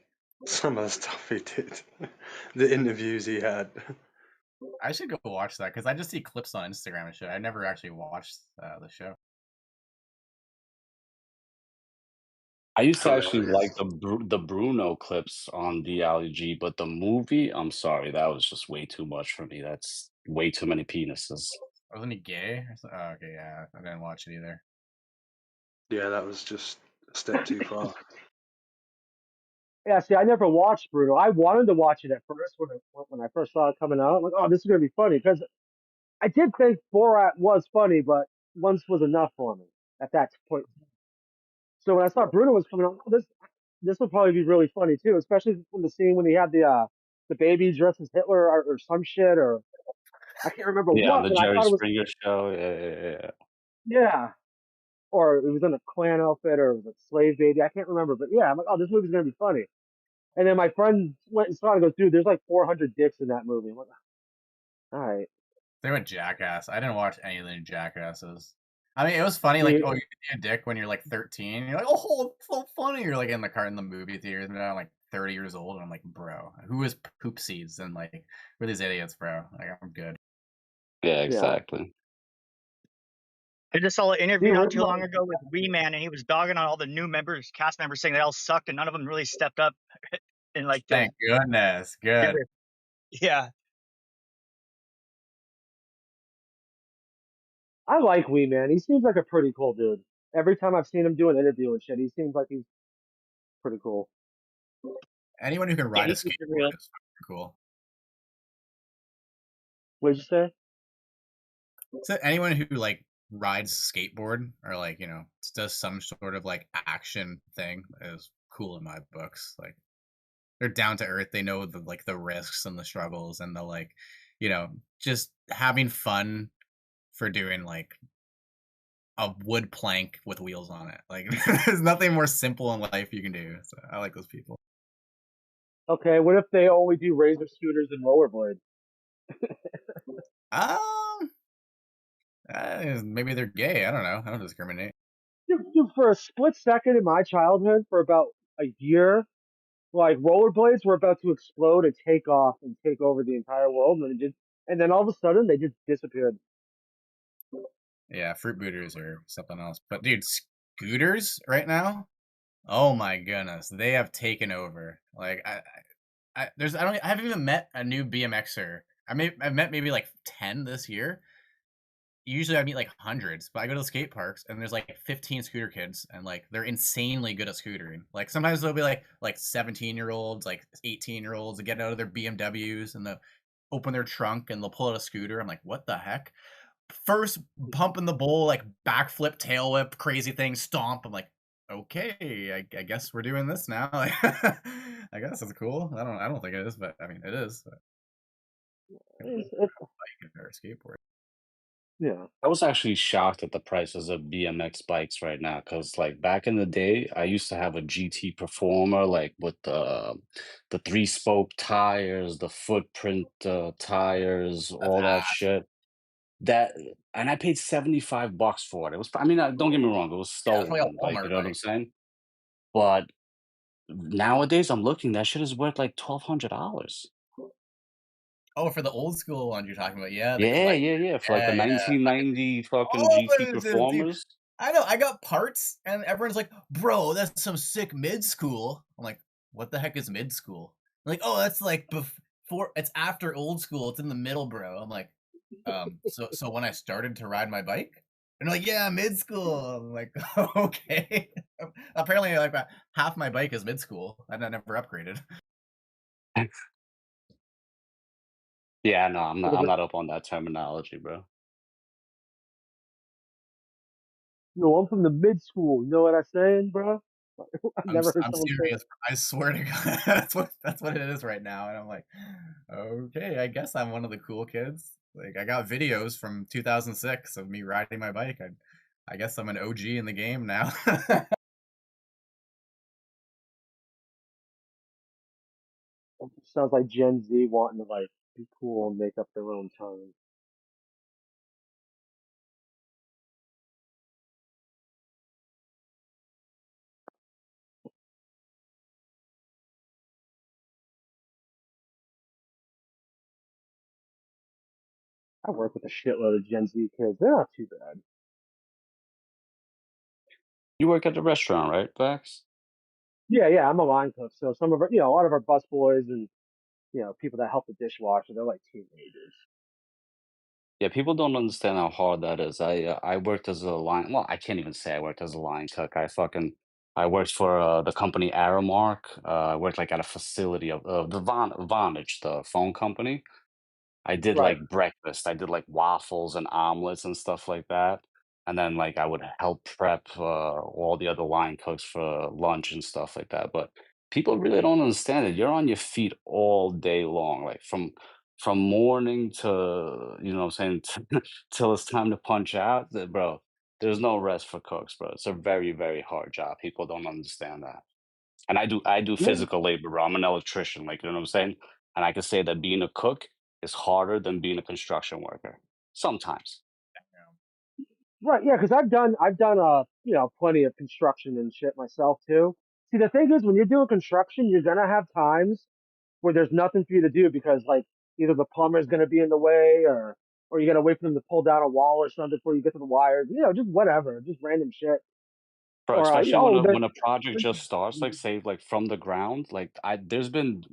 Some of the stuff he did, the interviews he had.
I should go watch that because I just see clips on Instagram and shit. I never actually watched the show.
I used to actually like
Hilarious.
the Bruno clips on DLG, but the movie, I'm sorry, that was just way too much for me. That's way too many penises.
Wasn't he gay? Oh, okay, yeah, I didn't watch it either.
Yeah, that was just a step too far.
Yeah, see, I never watched Bruno. I wanted to watch it at first when I first saw it coming out. I'm like, oh, this is gonna be funny because I did think Borat was funny, but once was enough for me at that point. So when I saw Bruno was coming out, oh, this would probably be really funny too, especially when the scene when he had the baby dressed as Hitler or some shit or I can't remember
Yeah, on
what,
the
but I
Jerry
thought it was
Springer show. Yeah.
yeah, or it was in a Klan outfit or it was a slave baby. I can't remember, but yeah, I'm like, oh, this movie's gonna be funny. And then my friend went and saw it and goes, dude, there's like 400 dicks in that movie. I'm like, all right.
They went Jackass. I didn't watch any of the Jackasses. I mean, it was funny, like,
See,
oh, you can be a dick when you're like 13. You're like, oh, it's so funny. You're like in the car in the movie theaters, and I'm like 30 years old, and I'm like, bro, who is poop seeds? And like, who are these idiots, bro? Like, I'm good.
Yeah,
yeah.
exactly.
I just saw an
See,
interview
what
not too long ago with Wee Man, and he was dogging on all the new members, cast members, saying they all sucked, and none of them really stepped up and like
Thank goodness. Good.
yeah.
I like Wee Man. He seems like a pretty cool dude. Every time I've seen him do an interview and shit, he seems like he's pretty cool.
Anyone who can
Yeah,
ride a
he's super real.
skateboard is fucking cool.
What'd you say?
So anyone who like rides a skateboard or like, does some sort of like action thing is cool in my books. Like they're down to earth. They know the risks and the struggles and the like, just having fun for doing like a wood plank with wheels on it. Like there's nothing more simple in life you can do. So I like those people.
Okay, what if they only do razor scooters and rollerblades?
Um, maybe they're gay. I don't know. I don't discriminate.
Dude, for a split second in my childhood, for about a year, like rollerblades were about to explode and take off and take over the entire world, and then all of a sudden they just disappeared.
Yeah, fruit booters or something else. But dude, scooters right now, oh my goodness, they have taken over. Like I haven't even met a new BMXer. I've met maybe like 10 this year. Usually I meet like hundreds, but I go to the skate parks and there's like 15 scooter kids and like they're insanely good at scootering. Like sometimes they'll be like 17-year-olds, like 18-year-olds that get out of their BMWs and they'll open their trunk and they'll pull out a scooter. I'm like, what the heck? First pump in the bowl, like backflip, tail whip, crazy thing, stomp. I'm like, okay, I guess we're doing this now. I guess it's cool. I don't think it is, but I mean it is.
It's,
Bike or skateboard.
Yeah.
I was actually shocked at the prices of BMX bikes right now because, like, back in the day, I used to have a GT Performer, like with the three spoke tires, the footprint tires,
The
all that
ass.
shit. That and I paid $75 for it. It was, I mean, don't get me wrong, it was
Yeah, it's probably
stolen,
a
like, you
Walmart
know what I'm
bike.
saying? But nowadays, I'm looking, that shit is worth like $1,200.
Oh, for the old school ones you're talking about, yeah, the
Yeah,
collector.
yeah, yeah, for like the
Yeah, yeah.
1990 fucking
Oh,
GT
dude,
Performers.
I know. I got parts, and everyone's like, "Bro, that's some sick mid school." I'm like, "What the heck is mid school?" Like, "Oh, that's like before. It's after old school. It's in the middle, bro." I'm like, so when I started to ride my bike, and they're like, "Yeah, mid school." I'm like, "Okay." Apparently, like half my bike is mid school, and I never upgraded.
Yeah, no, I'm not.
Because
I'm not up on that terminology, bro.
no, I'm from the mid school. You know what I'm saying, bro? I've never heard
I'm
someone say
serious. I swear to God, that's what it is right now. And I'm like, okay, I guess I'm one of the cool kids. Like I got videos from 2006 of me riding my bike. I guess I'm an OG in the game now.
it. Sounds like Gen Z wanting to like be cool and make up their own terms. I work with a shitload of Gen Z kids. They're not too bad.
You work at the restaurant, right, Vax?
Yeah, yeah. I'm a line cook, so some of our, a lot of our bus boys and people that help the dishwasher, they're like teenagers.
Yeah, people don't understand how hard that is. I worked as a line. Well, I can't even say I worked as a line cook. I worked for the company Aramark. I worked like at a facility of the Vonage, the phone company. I did
Right.
like breakfast. I did like waffles and omelets and stuff like that. And then like I would help prep all the other line cooks for lunch and stuff like that. But people really don't understand it. You're on your feet all day long, like from morning to, you know what I'm saying, till it's time to punch out. Bro, there's no rest for cooks, bro. It's a very, very hard job. People don't understand that. And I do
Yeah.
physical labor, bro. I'm an electrician, like, you know what I'm saying? And I can say that being a cook is harder than being a construction worker. Sometimes.
Right. Yeah. Because I've done plenty of construction and shit myself too. See, the thing is, when you're doing construction, you're gonna have times where there's nothing for you to do because like either the plumber's gonna be in the way or you gotta wait for them to pull down a wall or something before you get to the wires. Just whatever, just random shit.
Bro,
Or
especially when
oh,
when a project just starts, like say like from the ground, like there's been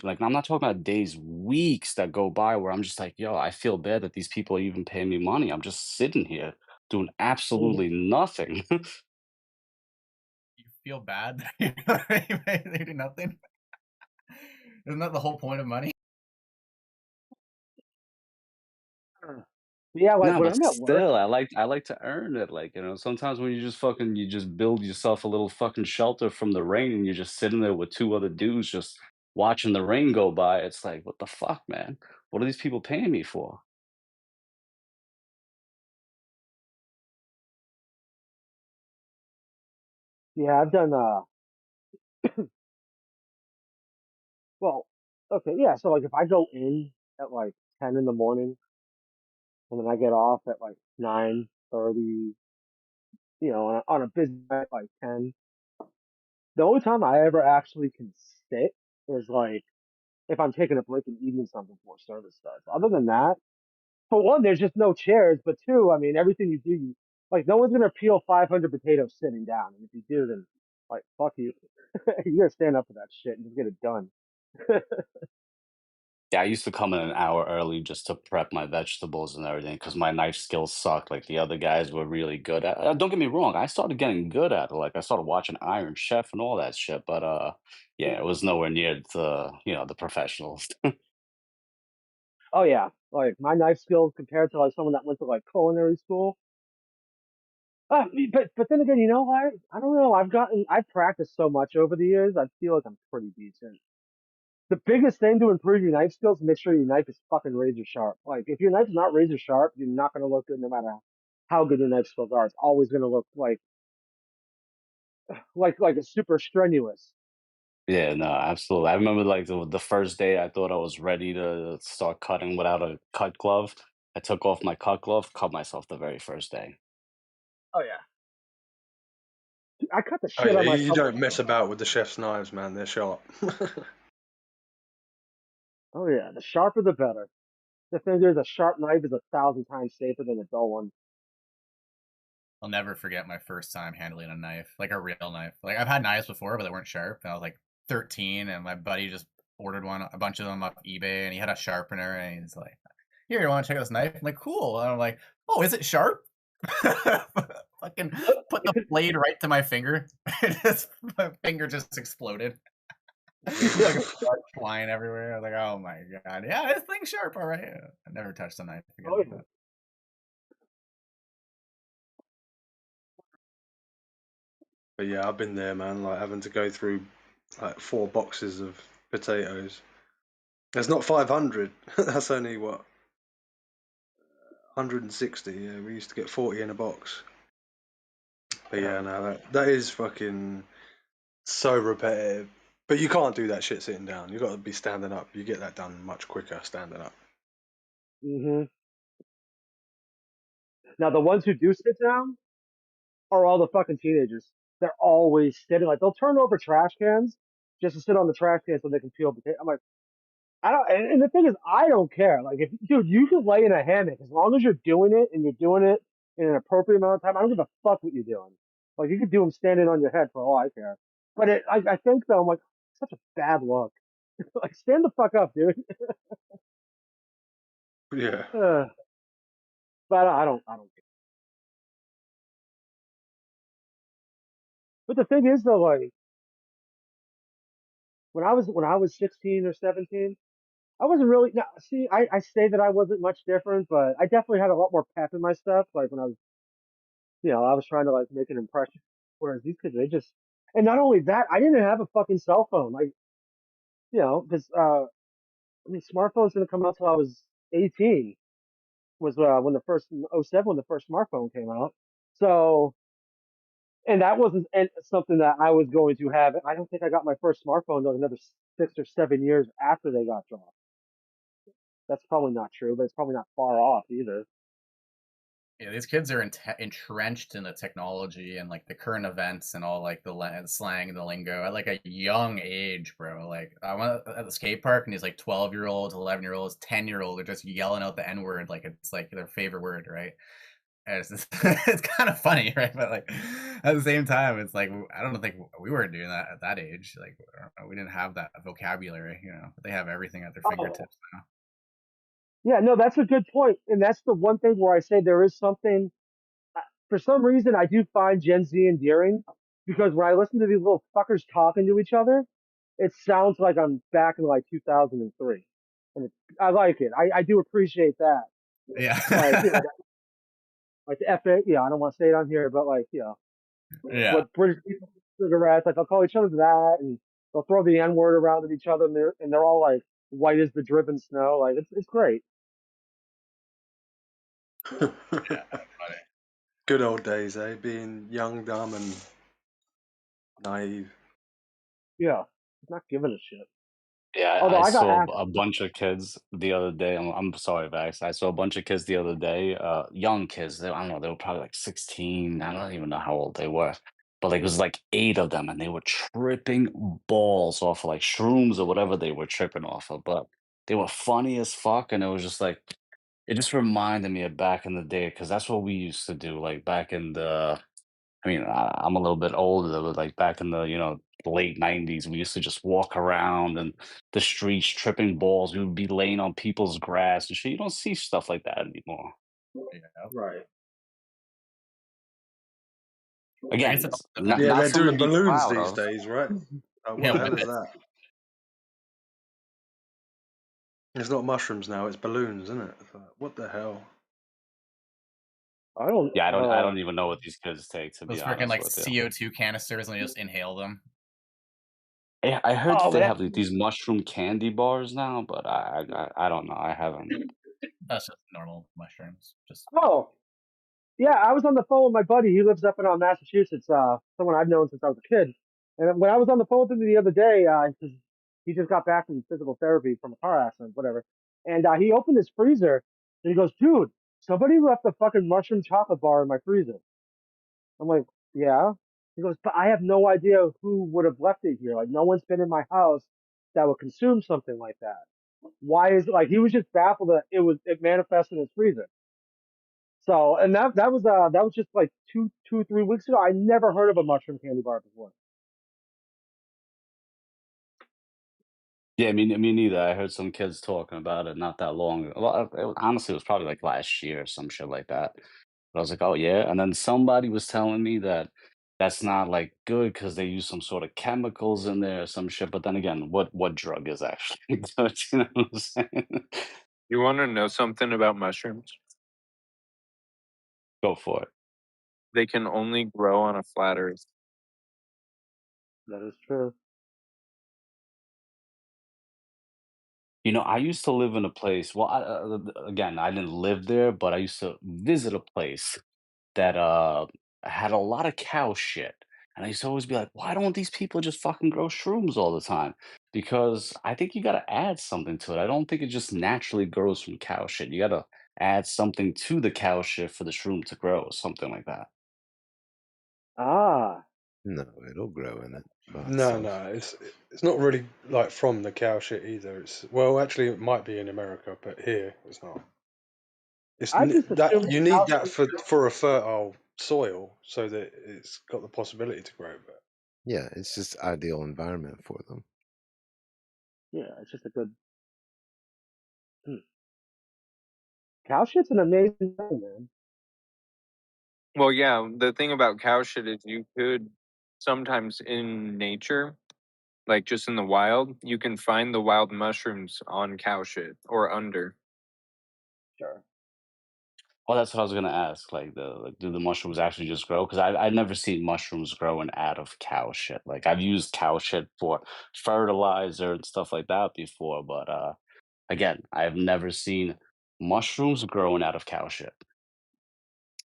like I'm not talking about days, weeks that go by where I'm just like, yo, I feel bad that these people are even paying me money. I'm just sitting here doing absolutely nothing.
You feel bad that they do nothing. Isn't that the whole point of money?
yeah, like
No,
when
but
I'm at work.
still, I like to earn it. Like, sometimes when you just build yourself a little fucking shelter from the rain and you're just sitting there with two other dudes just watching the rain go by, it's like, what the fuck, man? What are these people paying me for?
Yeah, I've done well, okay, yeah, so like if I go in at like 10 in the morning and then I get off at like 9:30, on a busy night like 10, the only time I ever actually can sit is like if I'm taking a break and eating something before service starts. Other than that, for one, there's just no chairs, but two, I mean, everything you do, like no one's gonna peel 500 potatoes sitting down, and if you do, then like fuck you, you gotta stand up for that shit and just get it done.
Yeah, I used to come in an hour early just to prep my vegetables and everything because my knife skills sucked. Like the other guys were really good at. Don't get me wrong, I started getting good at it. Like I started watching Iron Chef and all that shit. But yeah, it was nowhere near the professionals.
Oh yeah, like my knife skills compared to like someone that went to like culinary school. But then again, I don't know. I've practiced so much over the years. I feel like I'm pretty decent. the biggest thing to improve your knife skills, make sure your knife is fucking razor sharp. Like, if your knife's not razor sharp, you're not going to look good no matter how good your knife skills are. It's always going to look like it's super strenuous.
Yeah, no, absolutely. I remember like the first day I thought I was ready to start cutting without a cut glove. I took off my cut glove, cut myself the very first day.
Oh yeah. I cut the
Oh
shit
yeah,
on
you
myself.
don't mess about with the chef's knives, man. They're sharp.
Oh yeah, the sharper the better. The thing is, a sharp knife is 1,000 times safer than a dull one.
I'll never forget my first time handling a knife, like a real knife. Like I've had knives before, but they weren't sharp. And I was like 13, and my buddy just ordered a bunch of them off eBay, and he had a sharpener, and he's like, "Here, you want to check out this knife?" I'm like, "Cool." And I'm like, "Oh, is it sharp?" Fucking put the blade right to my finger. My finger just exploded. Like blood flying everywhere. I was like, "Oh my god, yeah, this thing's sharp, all right." I never touched a knife again.
Oh yeah.
But yeah, I've been there, man. Like having to go through like 4 boxes of potatoes. There's not 500. That's only what 160. Yeah, we used to get 40 in a box. But yeah, no, that is fucking so repetitive. But you can't do that shit sitting down. You got to be standing up. You get that done much quicker standing up.
Mhm. Now the ones who do sit down are all the fucking teenagers. They're always sitting like they'll turn over trash cans just to sit on the trash can so they can peel potato. I'm like, I don't. And the thing is, I don't care. Like, if dude, you can lay in a hammock as long as you're doing it and you're doing it in an appropriate amount of time. I don't give a fuck what you're doing. Like, you could do them standing on your head for all I care. But I think though, I'm like, such a bad look. Like, stand the fuck up, dude.
Yeah.
But I don't care. But the thing is though, like, when I was 16 or 17, I wasn't really. Now, see, I say that I wasn't much different, but I definitely had a lot more pep in my stuff. Like when I was, I was trying to like make an impression. Whereas these kids, they just, and not only that, I didn't have a fucking cell phone. Like, because I mean, smartphones didn't come out till I was 18. Was when the first '07 when the first smartphone came out. So, and that wasn't something that I was going to have. I don't think I got my first smartphone until another 6 or 7 years after they got dropped. That's probably not true, but it's probably not far off either.
Yeah, these kids are entrenched in the technology and like the current events and all like the slang and the lingo at like a young age, bro. Like I went at the skate park and these like 12-year-olds, 11-year-olds, 10-year-olds are just yelling out the N word like it's like their favorite word, right? And it's just, it's kind of funny, right? But like at the same time, it's like I don't think we weren't doing that at that age. Like I don't know, we didn't have that vocabulary, But they have everything at their fingertips now.
Yeah, no, that's a good point. And that's the one thing where I say there is something, for some reason, I do find Gen Z endearing because when I listen to these little fuckers talking to each other, it sounds like I'm back in like 2003. And I like it. I do appreciate that.
Yeah.
Like, like the FA, I don't want to say it on here, but like,
Yeah.
what British people cigarettes, like they'll call each other that and they'll throw the N word around at each other and they're all like white as the driven snow. Like, it's great.
Yeah,
Good old days, eh? Being young, dumb, and naive.
Yeah, not giving a shit.
Yeah,
Although
I
I got
saw
asked,
a bunch of kids the other day. I'm sorry, Vax. I saw a bunch of kids the other day, young kids. I don't know, they were probably like 16. I don't even know how old they were. But like it was like 8 of them, and they were tripping balls off of like shrooms or whatever they were tripping off of. But they were funny as fuck, and it was just like it just reminded me of back in the day because that's what we used to do. Like back in the I mean, I'm a little bit older, but like back in the, late 90s, we used to just walk around and the streets tripping balls. We would be laying on people's grass and shit. You don't see stuff like that anymore.
right.
I guess
Again,
it's
not,
Yeah,
not
they're
something to
doing
be
balloons
proud
these
of.
days, right? What
Yeah,
the hell
what
is that? It's not mushrooms now, it's balloons, isn't it? It's like, what the hell?
I don't,
Yeah, I don't even know what these kids take, to be
those freaking
honest
like
with you.
CO2 canisters and they just inhale them.
I heard that
Oh,
they
but
have like, these mushroom candy bars now, but I don't know. I haven't.
That's just normal mushrooms. Just
oh, yeah, I was on the phone with my buddy. He lives up in Massachusetts. Someone I've known since I was a kid. And when I was on the phone with him the other day, he just got back from physical therapy from a car accident, whatever. And he opened his freezer and he goes, "Dude, somebody left a fucking mushroom chocolate bar in my freezer." I'm like, "Yeah." He goes, "But I have no idea who would have left it here. Like, no one's been in my house that would consume something like that. Why is like?" He was just baffled that it manifested in his freezer. So, and that was just like 3 weeks ago. I never heard of a mushroom candy bar before.
Yeah, me neither. I heard some kids talking about it not that long ago. Well, honestly, it was probably like last year or some shit like that. But I was like, oh yeah. And then somebody was telling me that that's not like good because they use some sort of chemicals in there or some shit. But then again, what drug is actually good? You know what I'm saying?
You want to know something about mushrooms?
Go for it.
They can only grow on a flat Earth.
That is true.
You know, I used to live in a place. Well, again, I didn't live there, but I used to visit a place that had a lot of cow shit. And I used to always be like, why don't these people just fucking grow shrooms all the time? Because I think you gotta add something to it. I don't think it just naturally grows from cow shit. You gotta add something to the cow shit for the shroom to grow, something like that.
Ah,
No, it'll grow in it by
No,
itself.
no, it's not really like from the cow shit either. It's well, actually, it might be in America, but here it's not. It's
I just
that
assumed
you need
cow
that
shit.
for a fertile soil so that it's got the possibility to grow. But
Yeah, it's just ideal environment for them.
Yeah, it's just a good. Hmm. Cow shit's an amazing thing, man.
Well, yeah, the thing about cow shit is you could sometimes in nature, like just in the wild, you can find the wild mushrooms on cow shit or under.
Sure.
Well, that's what I was gonna ask. Like, do the mushrooms actually just grow? Because I've never seen mushrooms growing out of cow shit. Like, I've used cow shit for fertilizer and stuff like that before, but again, I've never seen mushrooms growing out of cow shit.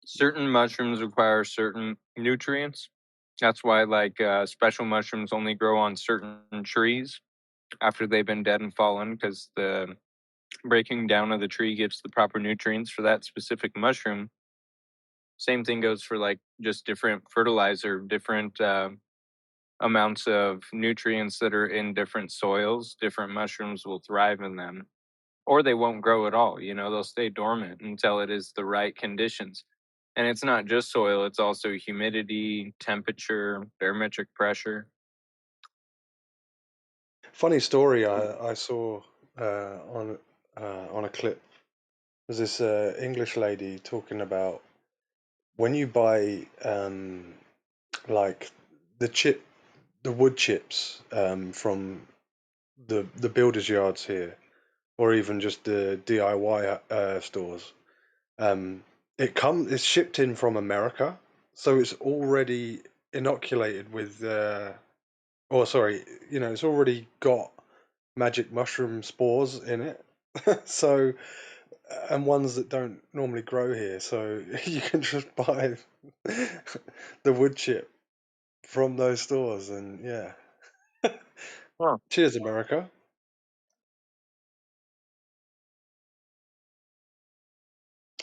Certain mushrooms require certain nutrients. That's why, like, special mushrooms only grow on certain trees after they've been dead and fallen, because the breaking down of the tree gives the proper nutrients for that specific mushroom. Same thing goes for like just different fertilizer, different amounts of nutrients that are in different soils. Different mushrooms will thrive in them, or they won't grow at all. You know, they'll stay dormant until it is the right conditions. And it's not just soil, it's also humidity, temperature, barometric pressure.
funny story I saw on a clip. There's this English lady talking about when you buy like the wood chips from the builders yards here, or even just the DIY stores. Um, it's shipped in from America, so it's already inoculated with or sorry, it's already got magic mushroom spores in it. So and ones that don't normally grow here, so you can just buy the wood chip from those stores, and yeah.
Huh.
Cheers, America.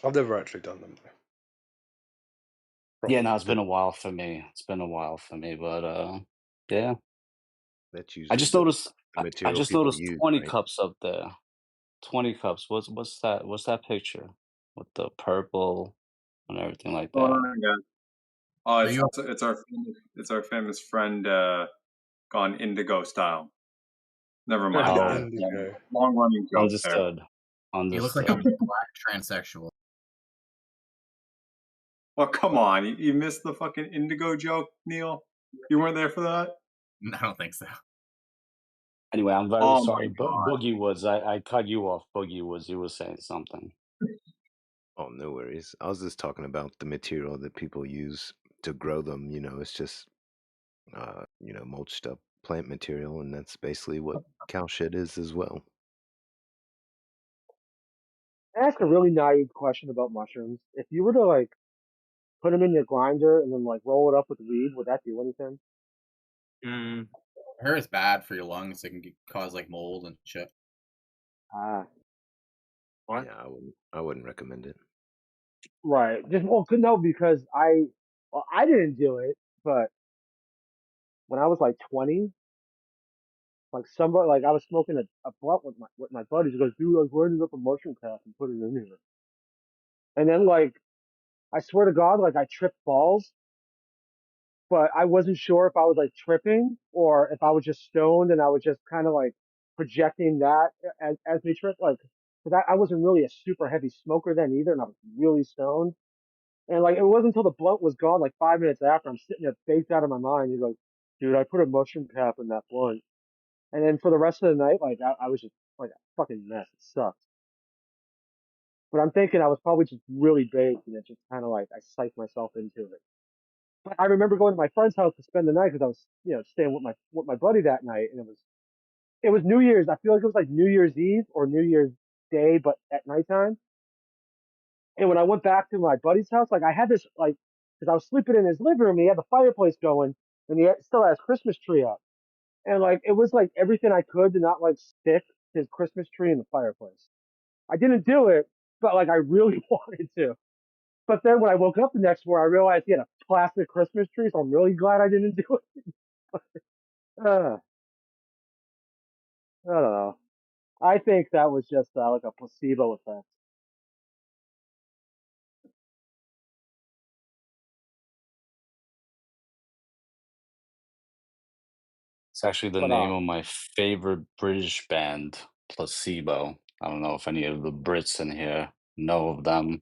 I've never actually done them though,
Yeah, no,
properly.
it's been a while for me. It's been a while for me, but yeah.
That's
I
usually
just
the
noticed. I
material
just
people
noticed
use,
20
right?
cups up there. 20 cups. What's that? What's that picture with the purple and everything like
Oh
that?
my god! Oh,
Are
it's
you
it's our famous friend gone indigo style. Never mind.
Oh,
Indigo.
Long running joke there.
understood.
you look like a
Understood.
black transsexual?
Oh come on! You missed the fucking indigo joke, Neil. You weren't there for that.
I don't think so.
Anyway, I'm very
Oh my
sorry.
god!
Boogie Woods, I cut you off. Boogie Woods, you were saying something.
Oh, no worries. I was just talking about the material that people use to grow them. It's just mulched up plant material, and that's basically what cow shit is as well.
I ask a really naive question about mushrooms. If you were to like put them in your grinder and then like roll it up with weed, would that do anything?
I heard it's bad for your lungs. It can cause like mold and shit.
Ah,
What?
Yeah, I wouldn't recommend it.
right. Just well, no, because I didn't do it, but when I was like 20, like somebody, like I was smoking a blunt with my buddies. He goes, dude, I was grinding up a mushroom cap and put it in here. And then like, I swear to God, like I tripped balls, but I wasn't sure if I was like tripping or if I was just stoned and I was just kind of like projecting that as me trip. Like, cause I wasn't really a super heavy smoker then either, and I was really stoned. And like, it wasn't until the blunt was gone, like 5 minutes after, I'm sitting there baked out of my mind. He's like, dude, I put a mushroom cap in that blunt. And then for the rest of the night, like I was just like a fucking mess. It sucked. But I'm thinking I was probably just really baked and it just kind of like I psyched myself into it. But I remember going to my friend's house to spend the night because I was, staying with my buddy that night, and it was New Year's. I feel like it was like New Year's Eve or New Year's Day, but at nighttime. And when I went back to my buddy's house, like I had this like, because I was sleeping in his living room, he had the fireplace going, and still has Christmas tree up, and like it was like everything I could to not like stick his Christmas tree in the fireplace. I didn't do it, but like I really wanted to. But then when I woke up the next morning, I realized he had a plastic Christmas tree, so I'm really glad I didn't do it. I don't know. I think that was just like a placebo effect.
It's actually the
But
name of my favorite British band, Placebo. I don't know if any of the Brits in here know of them,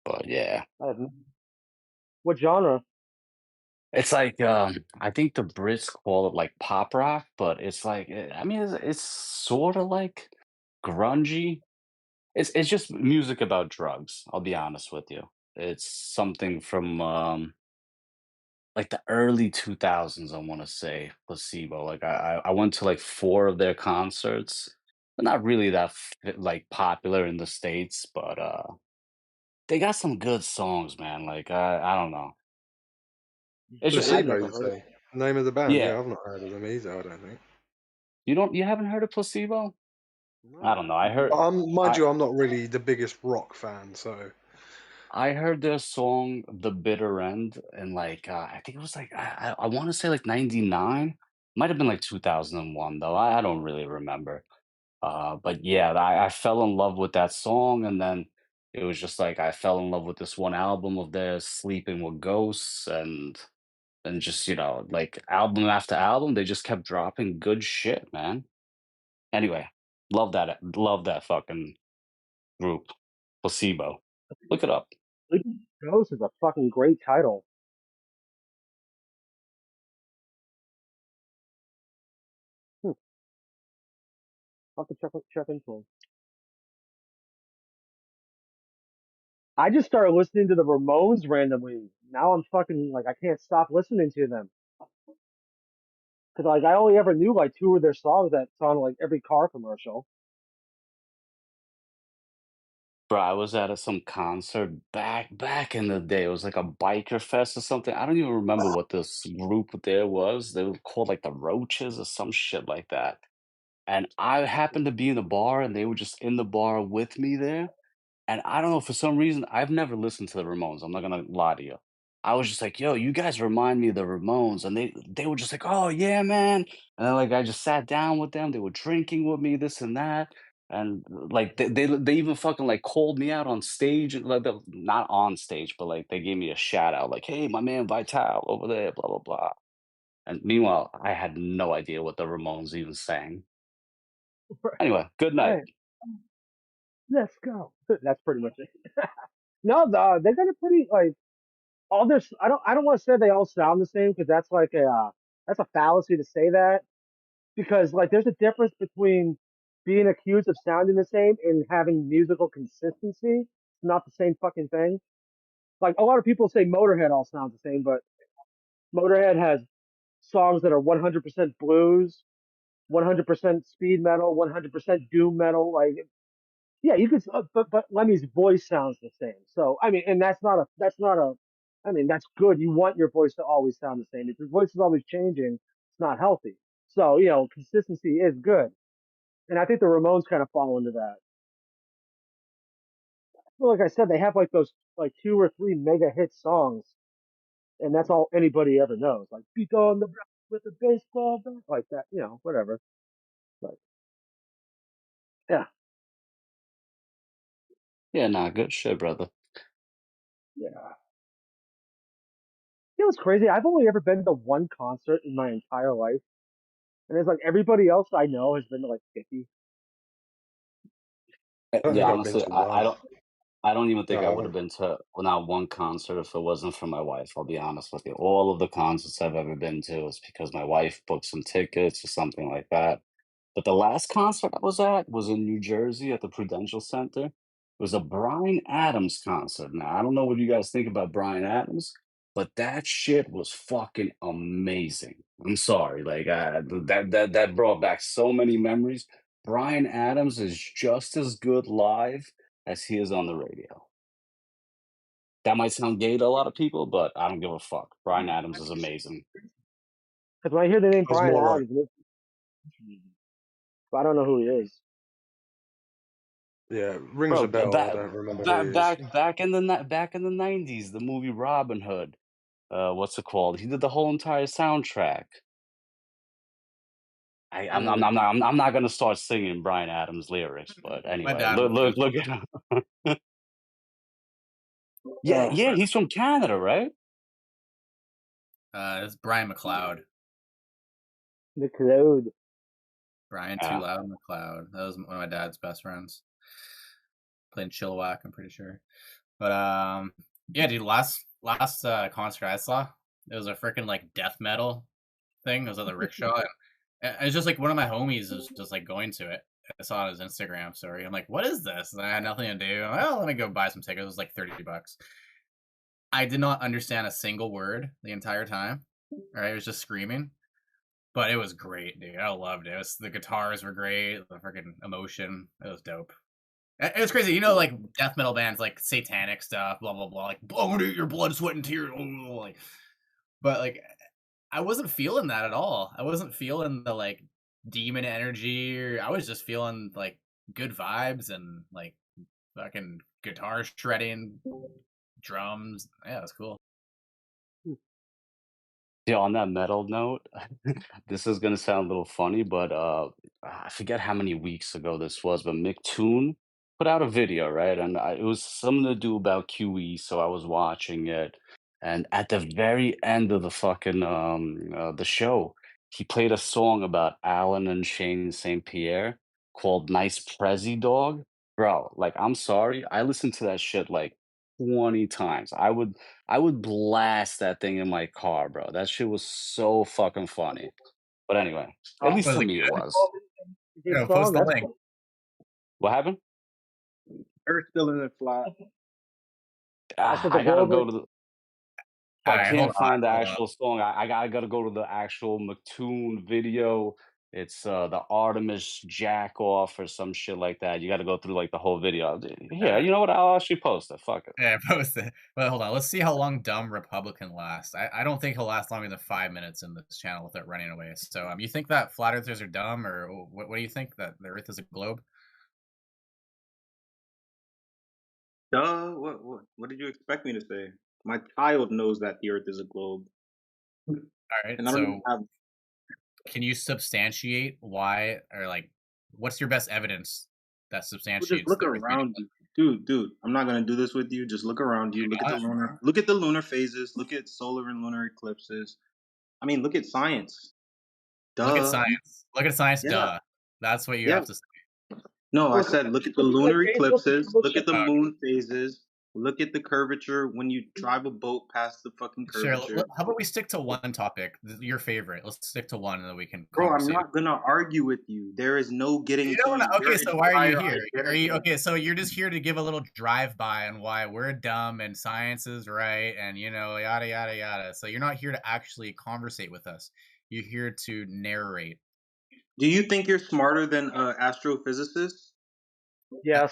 but yeah.
What genre?
It's like I think the Brits call it like pop rock, but it's like I mean it's sort of like grungy. It's just music about drugs, I'll be honest with you. It's something from like the early 2000s, I want to say, Placebo. Like I went to like 4 of their concerts. They're not really that like popular in the States, but they got some good songs, man. Like I don't know. It's just,
I've
Placebo,
never
you
heard of
say? Name of the band?
yeah.
Yeah, I've not heard of them either. I don't think.
You haven't heard of Placebo? I
No.
don't know. I heard
Mind
I
you, I'm not really the biggest rock fan, so
I heard their song "The Bitter End" in like I think it was like I want to say like '99. Might have been like 2001 though. I don't really remember. But yeah, I fell in love with that song, and then it was just like I fell in love with this one album of theirs, "Sleeping with Ghosts," and just like album after album, they just kept dropping good shit, man. Anyway, love that fucking group, Placebo. Look it up.
Sleeping Ghost is a fucking great title. Hmm. I'll have to check into them. I just started listening to the Ramones randomly. Now I'm fucking like I can't stop listening to them because like I only ever knew like 2 of their songs that's on like every car commercial.
Bro, I was at some concert back in the day. It was like a biker fest or something. I don't even remember what this group there was. They were called like the Roaches or some shit like that. And I happened to be in the bar, and they were just in the bar with me there. And I don't know, for some reason, I've never listened to the Ramones, I'm not gonna lie to you. I was just like, "Yo, you guys remind me of the Ramones," and they were just like, "Oh, yeah, man," and then, like, I just sat down with them, they were drinking with me, this and that, and, like, they even fucking, like, called me out on stage, and, like, not on stage, but, like, they gave me a shout out, like, "Hey, my man Vital over there, blah, blah, blah," and meanwhile, I had no idea what the Ramones even sang. Anyway, good night.
Hey, let's go. That's pretty much it. No, they got a pretty like all this. I don't want to say they all sound the same because that's a fallacy to say that because like there's a difference between being accused of sounding the same and having musical consistency. It's not the same fucking thing. Like a lot of people say Motorhead all sounds the same, but Motorhead has songs that are 100% blues, 100% speed metal, 100% doom metal. Like, yeah, you could, but Lemmy's voice sounds the same. So I mean, and I mean, that's good. You want your voice to always sound the same. If your voice is always changing, it's not healthy. So consistency is good, and I think the Ramones kind of fall into that. Well, like I said, they have like those like 2 or 3 mega hit songs, and that's all anybody ever knows. Like "Beat on the Block with a baseball bat," like that. Whatever. But yeah,
Yeah, nah, good shit, brother.
yeah. What's crazy? I've only ever been to one concert in my entire life, and it's like everybody else I know has been to like 50.
I don't
Yeah,
think I've been
honestly,
to one.
I don't even think I
No, I
would have
haven't.
been to not one concert if it wasn't for my wife. I'll be honest with you. All of the concerts I've ever been to is because my wife booked some tickets or something like that. But the last concert I was at was in New Jersey at the Prudential Center. It was a Bryan Adams concert. Now, I don't know what you guys think about Bryan Adams, but that shit was fucking amazing. I'm sorry, like that brought back so many memories. Bryan Adams is just as good live as he is on the radio. That might sound gay to a lot of people, but I don't give a fuck. Bryan Adams is amazing.
Because when I hear the name
I was
Brian
more like,
Adams, but I don't know who he is.
yeah, rings a
Bro,
bell. I don't remember who he is.
back in the back in the 90s, the movie Robin Hood. What's it called? He did the whole entire soundtrack. I'm not gonna start singing Bryan Adams lyrics, but
My
anyway,
dad would.
look at him. Yeah, yeah, he's from Canada, right?
It's Brian McLeod.
The Cloud.
Brian Too
Yeah.
Loud McLeod. That was one of my dad's best friends. Playing Chilliwack, I'm pretty sure. But yeah, dude, last concert I saw, it was a freaking like death metal thing. It was at the rickshaw. And it was just like one of my homies was just like going to it. I saw it on his Instagram story. I'm like, what is this? And I had nothing to do. I'm like, oh, let me go buy some tickets. It was like $30. I did not understand a single word the entire time. Right? It was just screaming. But it was great, dude. I loved it. The guitars were great. The freaking emotion. It was dope. It was crazy. Like death metal bands, like satanic stuff, blah, blah, blah. Like, I'm going to eat your blood, sweat, and tears. But, like, I wasn't feeling that at all. I wasn't feeling the, like, demon energy. I was just feeling, like, good vibes and, like, fucking guitar shredding, drums. Yeah, it was cool.
Yeah, on that metal note, this is gonna sound a little funny, but I forget how many weeks ago this was, but McToon put out a video, right? And it was something to do about QE, so I was watching it, and at the very end of the fucking the show, he played a song about Alan and Shane St. Pierre called "Nice Prezi Dog." Bro, like I'm sorry, I listened to that shit like 20 times. I would blast that thing in my car, bro. That shit was so fucking funny. But anyway, at least
Was
to
it
me it
good?
was.
Good
Post
song.
the
That's
link.
cool.
What happened?
Earth still in the flat.
I said the
I gotta
world.
go to the. If I
Alright, hold
can't
on,
find the
hold on.
actual song, I gotta go to the actual McToon video. It's the Artemis Jack Off or some shit like that. You gotta go through like the whole video. Yeah, you know what? I'll actually post it. Fuck it.
Yeah, post it. But hold on, let's see how long dumb Republican lasts. I don't think he'll last longer than 5 minutes in this channel without running away. So, you think that flat earthers are dumb, or what do you think, that the Earth is a globe?
Duh. What did you expect me to say? My child knows that the Earth is a globe.
All right,
And I don't even
so
have.
can you substantiate why, or like, what's your best evidence that
Just
substantiates
look
the Earth being a
around you, dude. I'm not gonna do this with you. Just look around you. Look at the
globe?
lunar. Look at the lunar phases. Look at solar and lunar eclipses. I mean, look at science.
Look at
Duh.
science. Look at science.
Yeah.
Duh. That's what you
Yeah.
have to say.
No, I
Look,
said look at the
look at
lunar
Facebook.
eclipses.
Look
Look at the
Okay.
moon phases. Look at the curvature when you drive a boat past the fucking
Sure.
curvature.
How about we stick to one topic, your favorite? Let's stick to one, and then we can
Bro, I'm
conversate.
not gonna argue with you. There is no getting
You
to
don't.
your
Okay, so why are you
entire
here? Are
identity.
you okay? So you're just here to give a little drive-by on why we're dumb and science is right, and yada yada yada. So you're not here to actually conversate with us. You're here to narrate.
Do you think you're smarter than astrophysicists?
Yes.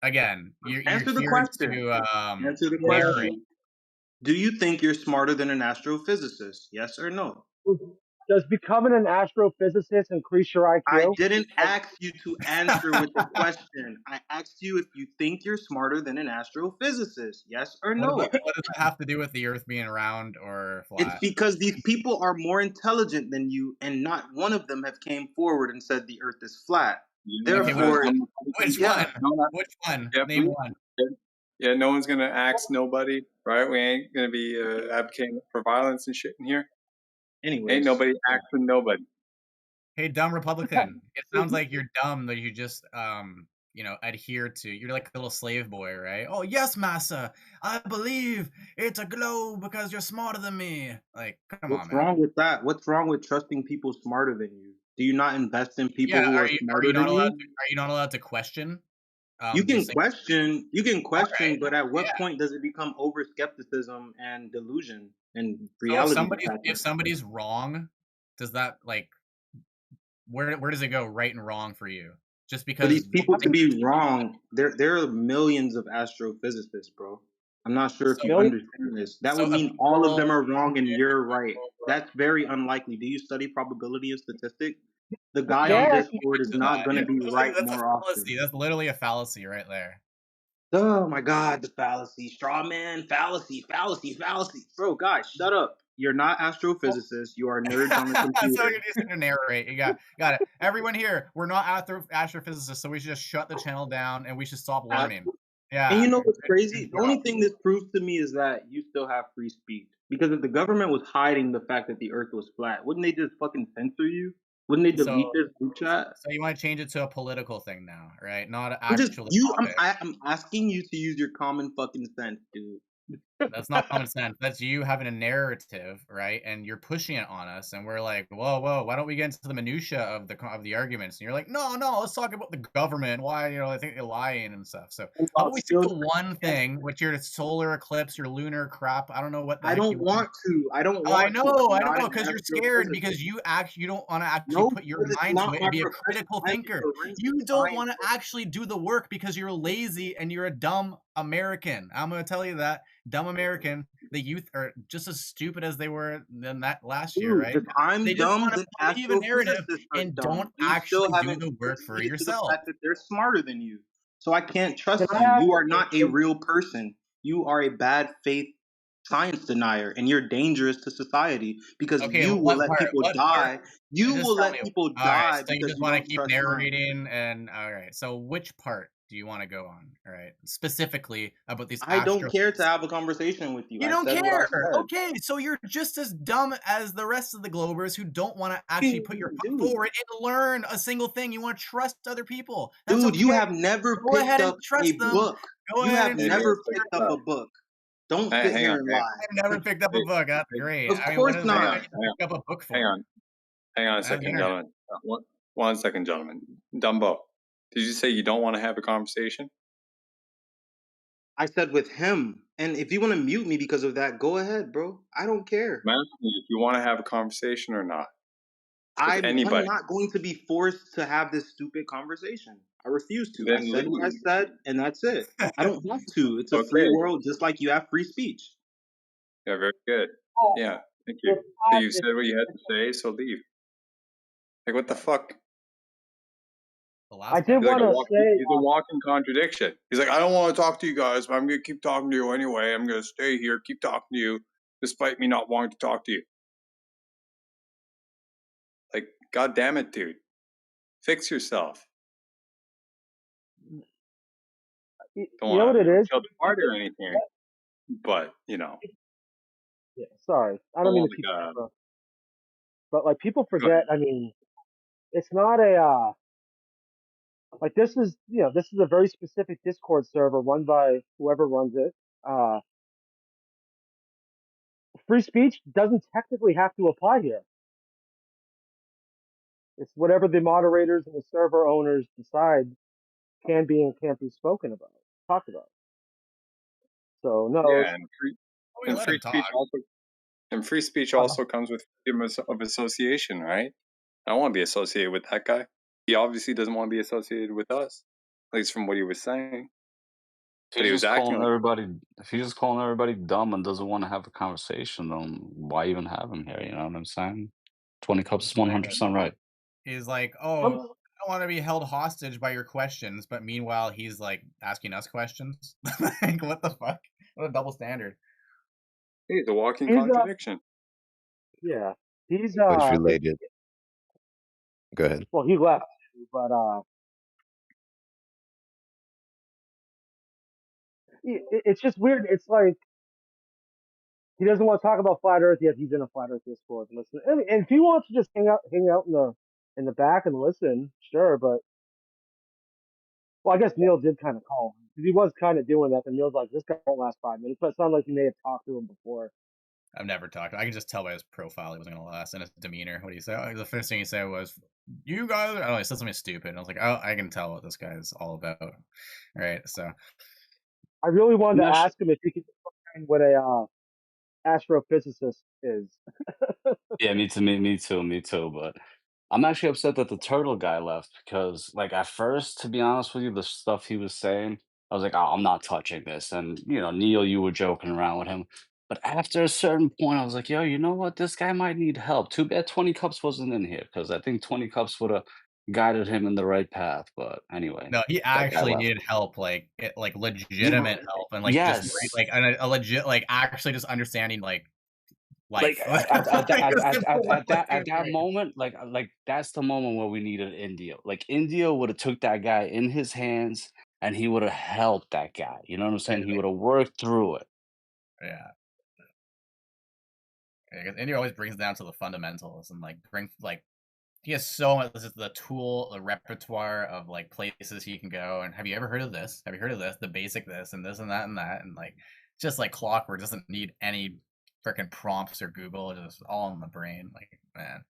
Again, you're
Answer the
here
question.
to
Answer the
narrate.
question. Do you think you're smarter than an astrophysicist? Yes or no?
Does becoming an astrophysicist increase your
I
IQ?
didn't ask you to answer with a question. I asked you if you think you're smarter than an astrophysicist. Yes or no?
What does that have to do with the Earth being round or
It's
flat?
because these people are more intelligent than you, and not one of them have came forward and said the Earth is flat.
Okay,
Therefore,
which
yeah.
one? Which one?
Yeah,
Name one.
Yeah, no one's gonna axe nobody, right? We ain't gonna be advocating for violence and shit in here.
Anyways,
ain't nobody axing nobody.
Hey, dumb Republican. It sounds like you're dumb that you just adhere to. You're like a little slave boy, right? Oh yes, massa. I believe it's a globe because you're smarter than me. Like, come on,
what's
man.
wrong with that? What's wrong with trusting people smarter than you? Do you not invest in people
Yeah,
who are
are
smarter
you not
than
allowed
you?
to, are you not allowed to question?
You can
These things?
question,
Alright,
but at what
yeah.
point does it become over skepticism and delusion and
So if
reality
somebody's
detachment?
wrong, does that like where does it go right and wrong for you? Just
For
because
these people to be wrong, there are millions of astrophysicists, bro. I'm not sure if
so
you understand this. That would
a
mean all of
plural
them are wrong and you're right. That's very unlikely. Do you study probability and statistics? The guy on
Yeah.
Discord is not going to be right
That's a
more
fallacy.
often.
That's literally a fallacy right there.
Oh my God, the fallacy, straw man, fallacy. Bro, guys, shut up. You're not astrophysicists. You are nerds on the
So
computer.
you're just gonna narrate. You got it. Everyone here, we're not astrophysicists, so we should just shut the channel down and we should stop learning.
And
Yeah.
you know what's crazy?
Good
The only
job.
thing this proves to me is that you still have free speech. Because if the government was hiding the fact that the earth was flat, wouldn't they just fucking censor you? Wouldn't they
So
delete this group chat?
so you want to change it to a political thing now, right? Not an
I'm just
actual
you
topic.
I'm asking you to use your common fucking sense, dude.
That's not common sense. That's you having a narrative, right? And you're pushing it on us, and we're like, whoa, why don't we get into the minutia of the arguments? And you're like, no, let's talk about the government. Why, I think they're lying and stuff. So
And
how
I'll
about we stick to
still
one thing, which your solar eclipse, your lunar crap. I don't know what the
I
heck
don't
you want.
want to. I don't
I
want to. I'm not
know,
an
because you're scared because
astrophysicist.
you don't want to actually
No,
put your
because it's
mind to
not
it
my
and be a
profession.
critical
I'm
thinker.
a forensic
You don't want to
scientist.
actually do the work because you're lazy and you're a dumb American. I'm gonna tell you that. Dumb American. The youth are just as stupid as they were than that last year,
Dude,
right?
if I'm
They just
dumb,
want to
then
believe a narrative
astrophysicists are
and don't
dumb. You still
actually do
haven't
the work for
conceded to the
yourself.
fact that they're smarter than you. So I can't
Can
trust
I
you.
ask
You
a
are not a
question?
real person. You are a bad faith science denier, and you're dangerous to society because
Okay,
you will
what
let
part?
people
What part?
die. You
Just
will
tell
let
me.
people
All right,
die
so you
because
just
you
want to
don't
keep
trust science.
narrating, and all right. So which part do you want to go on? All right, specifically about these
I don't
astro.
care to have a conversation with you.
You
I
don't
said what I
care.
said.
Okay, so you're just as dumb as the rest of the Globers who don't want to actually put your foot
Dude,
forward and learn a single thing. You want to trust other people. That's
dude, you
okay.
have never
Go ahead
picked
and
up
trust
a
them.
book.
Go
You
ahead
have
and
Hey,
trust
real
never
quick.
picked up a book. Don't
Hey,
sit
hang
here
on,
and
hang
lie.
I've never picked up a
Hey,
book. That's
hey,
great.
Of
I mean,
course
what do
not.
I need to pick up a book
hang
for?
on. Hang on a
I have the
second,
internet.
gentlemen. One second, gentlemen. Dumbo, did you say you don't want to have a conversation?
I said with him. And if you want to mute me because of that, go ahead, bro. I don't care.
I'm asking you if you want to have a conversation or not with
I'm
anybody.
not going to be forced to have this stupid conversation. I refuse to. I
Then
said what I
leave.
said, and that's it. I don't have to. It's a free
Okay.
world, just like you have free speech.
Yeah, very good. Yeah, thank you.
If
So
I,
you
if,
said what you had to say, so leave. Like, what the fuck?
The
I
last
did
part.
He's like
want to say,
he's a walking contradiction. He's like, I don't want to talk to you guys, but I'm gonna keep talking to you anyway. I'm gonna stay here, keep talking to you, despite me not wanting to talk to you. Like, god damn it, dude. Fix yourself.
you
Don't
know what
want
it
to
is?
kill the party or anything, but
Yeah, sorry, I
don't
don't mean
want
to keep,
like
but like people
go ahead.
forget. I mean, it's not a like this is a very specific Discord server run by whoever runs it. Uh, Free speech doesn't technically have to apply here. It's whatever the moderators and the server owners decide can be and can't be spoken about, talked about. So no,
Yeah,
it's,
and free
We let him
speech
talk.
also And free speech also comes with freedom of association, right? I don't want to be associated with that guy. He obviously doesn't want to be associated with us, at least from what he was saying.
If
But
he's
he was
just
acting
calling
like
everybody, if he's just calling everybody dumb and doesn't want to have a conversation, then why even have him here? You know what I'm saying? 20 Cups is 100% right.
He's like, oh, I don't want to be held hostage by your questions, but meanwhile he's like asking us questions. Like, what the fuck? What a double standard.
he's a walking contradiction.
Yeah, he's
Which related. Go ahead.
well, he left, but it's just weird. It's like he doesn't want to talk about flat Earth yet. He's in a flat Earth Discord. Listen, and if he wants to just hang out in the back and listen, sure. But well, I guess Neil did kind of call him because he was kind of doing that. And Neil's like, "This guy won't last 5 minutes," but it sounded like he may have talked to him before.
I've never talked. I can just tell by his profile he wasn't gonna last, and his demeanor. What he said, the first thing he said was, "You guys," I don't know, he said something stupid. And I was like, "Oh, I can tell what this guy is all about." Right. So
I really wanted to ask him if he could explain what a astrophysicist is.
Yeah, me too. But I'm actually upset that the turtle guy left because, like, at first, to be honest with you, the stuff he was saying, I was like, "Oh, I'm not touching this." And Neil, you were joking around with him. But after a certain point, I was like, "Yo, you know what? This guy might need help." Too bad 20 Cups wasn't in here because I think 20 Cups would have guided him in the right path. But anyway,
no, he
that guy
actually
left.
needed help, like
Yeah,
legitimate help, and like just
yes.
like a legit, like actually just understanding like
Like
life.
at
Like a simple one, like,
at
dude,
that
right.
moment, like that's the moment where we needed India. Like India would have took that guy in his hands and he would have helped that guy. You know what I'm saying? He would have worked through it.
Yeah. Because India always brings down to the fundamentals and like he has so much. This is the tool, the repertoire of like places he can go. And have you ever heard of this? Have you heard of this? The basic this and this and that and that, and like just like clockwork. Doesn't need any freaking prompts or Google. Just all in the brain. Like, man.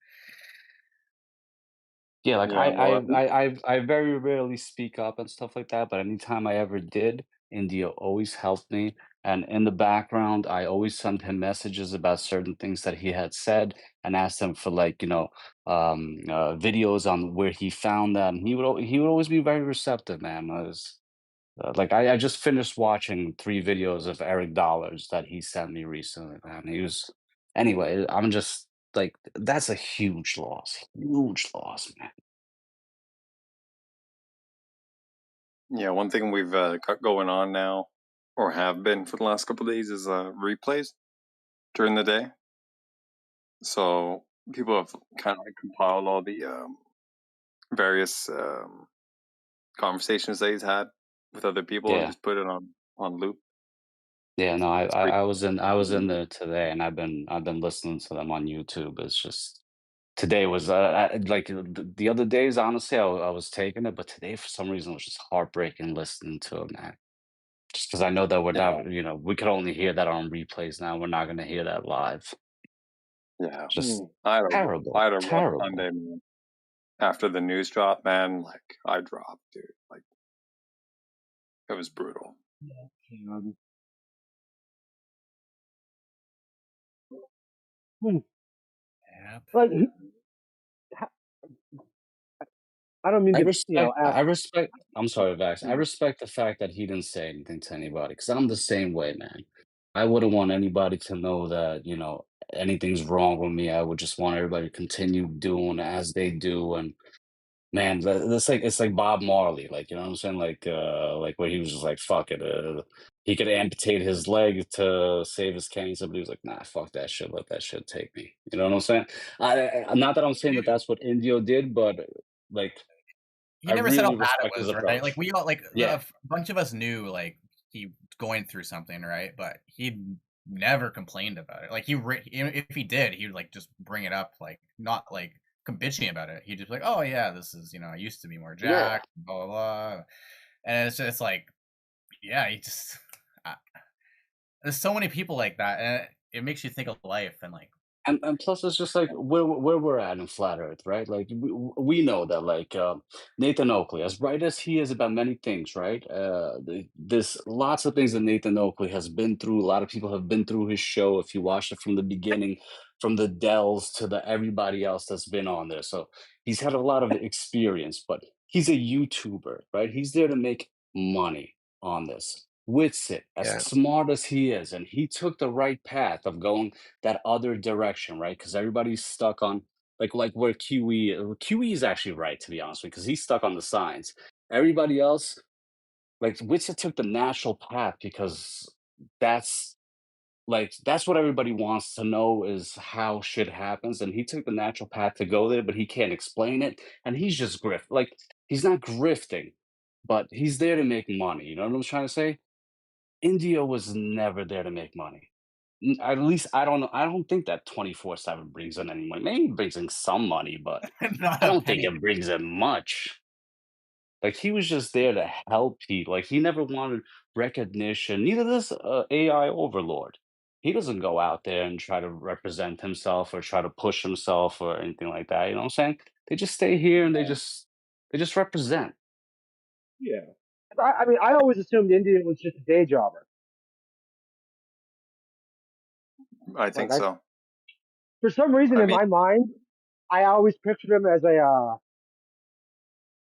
Yeah, like
Yeah, well,
I very rarely speak up and stuff like that, but anytime I ever did, India always helped me. And in the background, I always sent him messages about certain things that he had said and asked him for like, videos on where he found that. And he would always be very receptive, man. Like I just finished watching 3 videos of Eric Dollars that he sent me recently, man. Anyway, I'm just like, that's a huge loss, man.
yeah. One thing we've got going on now, or have been for the last couple of days, is replays during the day. So people have kind of like compiled all the various conversations that he's had with other people and
Yeah.
just put it on loop.
Yeah, no,
It's pretty.
I was in there today, and I've been listening to them on YouTube. It's just today was like the other days. Honestly, I was taking it, but today for some reason it was just heartbreaking listening to it, man. Just because I know that we're
Yeah,
not, we could only hear that on replays now. We're not gonna hear that live.
yeah.
Just
I
terrible,
had a rough
terrible.
Sunday, man. After the news drop, man, like I dropped, dude. Like it was brutal.
Like I don't mean to, ask.
I respect. I'm sorry, Vax. I respect the fact that he didn't say anything to anybody because I'm the same way, man. I wouldn't want anybody to know that anything's wrong with me. I would just want everybody to continue doing as they do. And man, that's like it's like Bob Marley, like you know what I'm saying, like where he was just like, fuck it. He could amputate his leg to save his cancer, but he was like, nah, fuck that shit. Let that shit take me. You know what I'm saying? Not that I'm saying that that's what Indio did, but like.
He
I
never said how
really
bad it
respect his
was, right? Like
approach.
we all like
Yeah.
a bunch of us knew like he going through something, right? But he never complained about it. Like if he did, he would like just bring it up, like not like bitching about it. He'd just be like, "Oh yeah, this is I used to be more
Yeah.
jacked, blah blah blah," and it's just like, yeah, he just there's so many people like that, and it makes you think of life and like
And plus it's just like where we're at in flat earth, right? Like we know that like Nathan Oakley, as bright as he is about many things, right? There's lots of things that Nathan Oakley has been through. A lot of people have been through his show if you watched it from the beginning, from the Dells to the everybody else that's been on there. So he's had a lot of experience, but he's a YouTuber, right? He's there to make money on this. Witsit, as
Yeah.
smart as he is, and he took the right path of going that other direction, right? Because everybody's stuck on like where QE is actually right, to be honest with you, because he's stuck on the science. Everybody else, like Witcher took the natural path because that's that's what everybody wants to know is how shit happens, and he took the natural path to go there, but he can't explain it, and he's just he's not grifting, but he's there to make money. You know what I'm trying to say? India was never there to make money. At least I don't know. I don't think that 24/7 brings in any money. Maybe it brings in some money, but
Not
I
a
don't think
penny.
it brings in much. Like he was just there to help people. Like he never wanted recognition. Neither does AI Overlord. He doesn't go out there and try to represent himself or try to push himself or anything like that. You know what I'm saying? They just stay here and they just represent.
Yeah. I mean, I always assumed India was just a day jobber.
I
Like
think so.
for some reason
I
in
mean,
my mind, I always pictured him as a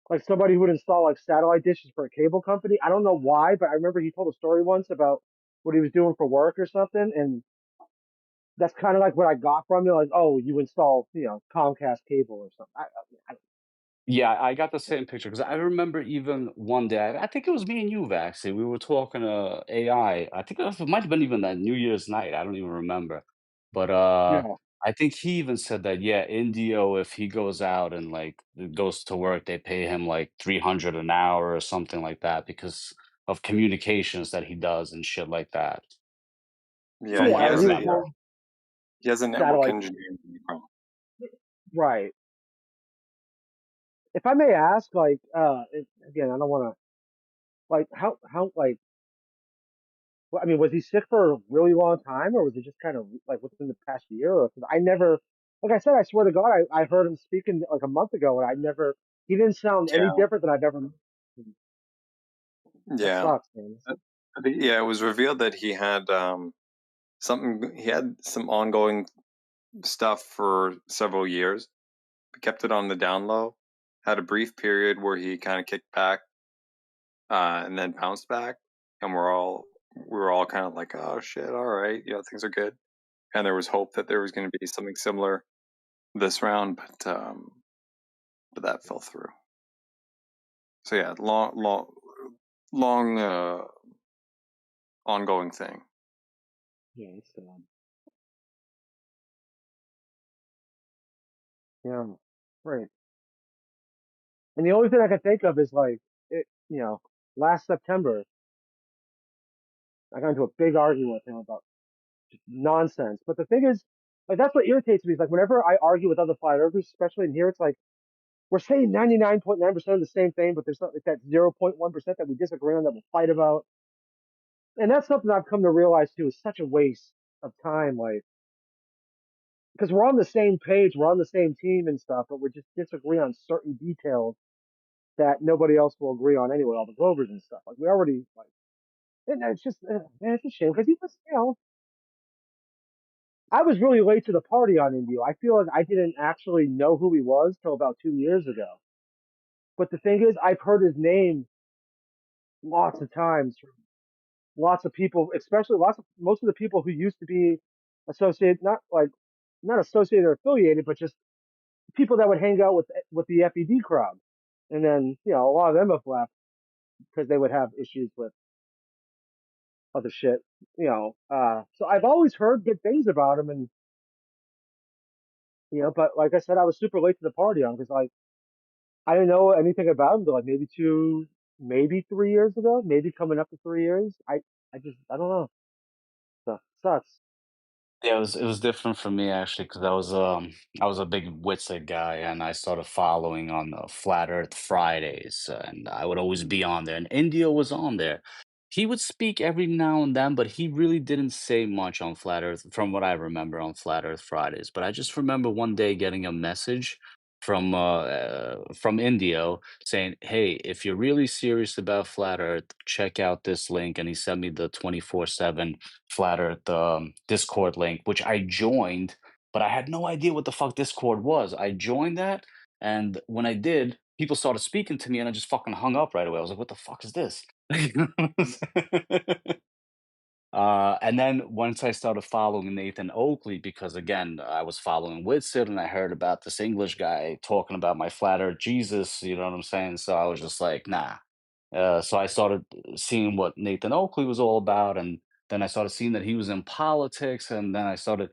like somebody who would install like satellite dishes for a cable company. I don't know why, but I remember he told a story once about what he was doing for work or something, and that's kind of like what I got from him. Like, oh, you install, Comcast cable or something.
Yeah, I got the same picture because I remember even one day, I think it was me and you, actually. We were talking AI. I think it might have been even that New Year's night. I don't even remember. But
Yeah,
I think he even said that, yeah, Indio, if he goes out and goes to work, they pay him like 300 an hour or something like that because of communications that he does and shit like that.
yeah,
From what
yeah,
I
and he was
remember.
doing
he has a network
satellite.
engineering background.
Right. If I may ask, like, again, I don't want to, like, how, like, I mean, was he sick for a really long time, or was it just kind of like within the past year? Or because I never, like I said, I swear to God, I heard him speaking like a month ago, and I never, he didn't sound any
Yeah,
different than I've ever. That
yeah.
sucks, man.
I think yeah, it was revealed that he had something. He had some ongoing stuff for several years. But kept it on the down low. Had a brief period where he kind of kicked back, and then bounced back, and we were all kind of like, oh shit, all right, things are good, and there was hope that there was going to be something similar this round, but that fell through. So yeah, long ongoing thing.
Yeah, it's yeah, right. And the only thing I can think of is like, last September, I got into a big argument with him about just nonsense. But the thing is, like, that's what irritates me is like whenever I argue with other flat earthers, especially in here, it's like we're saying 99.9% of the same thing, but there's like that 0.1% that we disagree on that we'll fight about. And that's something I've come to realize too is such a waste of time. Like, because we're on the same page, we're on the same team and stuff, but we just disagree on certain details that nobody else will agree on anyway, all the Glovers and stuff. Like, we already, like, and it's just, man, it's a shame because he was, I was really late to the party on Indio. I feel like I didn't actually know who he was till about 2 years ago. But the thing is, I've heard his name lots of times from lots of people, especially most of the people who used to be associated, not associated or affiliated, but just people that would hang out with the FED crowd. And then, a lot of them have left because they would have issues with other shit, so I've always heard good things about him and, but like I said, I was super late to the party on because like, I didn't know anything about him until like maybe 3 years ago, maybe coming up to 3 years. I don't know. So sucks.
Yeah, it was different for me actually because I was a big Witsit guy and I started following on the Flat Earth Fridays and I would always be on there and India was on there. he would speak every now and then, but he really didn't say much on Flat Earth, from what I remember on Flat Earth Fridays. But I just remember one day getting a message from Indio saying, "Hey, if you're really serious about Flat Earth, check out this link." And he sent me the 24/7 Flat Earth Discord link, which I joined, but I had no idea what the fuck Discord was. I joined that, and when I did, people started speaking to me, and I just fucking hung up right away. I was like, "What the fuck is this?" And then once I started following Nathan Oakley, because again, I was following Witsit and I heard about this English guy talking about my flat earth Jesus, you know what I'm saying? So I was just like, nah. So I started seeing what Nathan Oakley was all about. And then I started seeing that he was in politics. And then I started,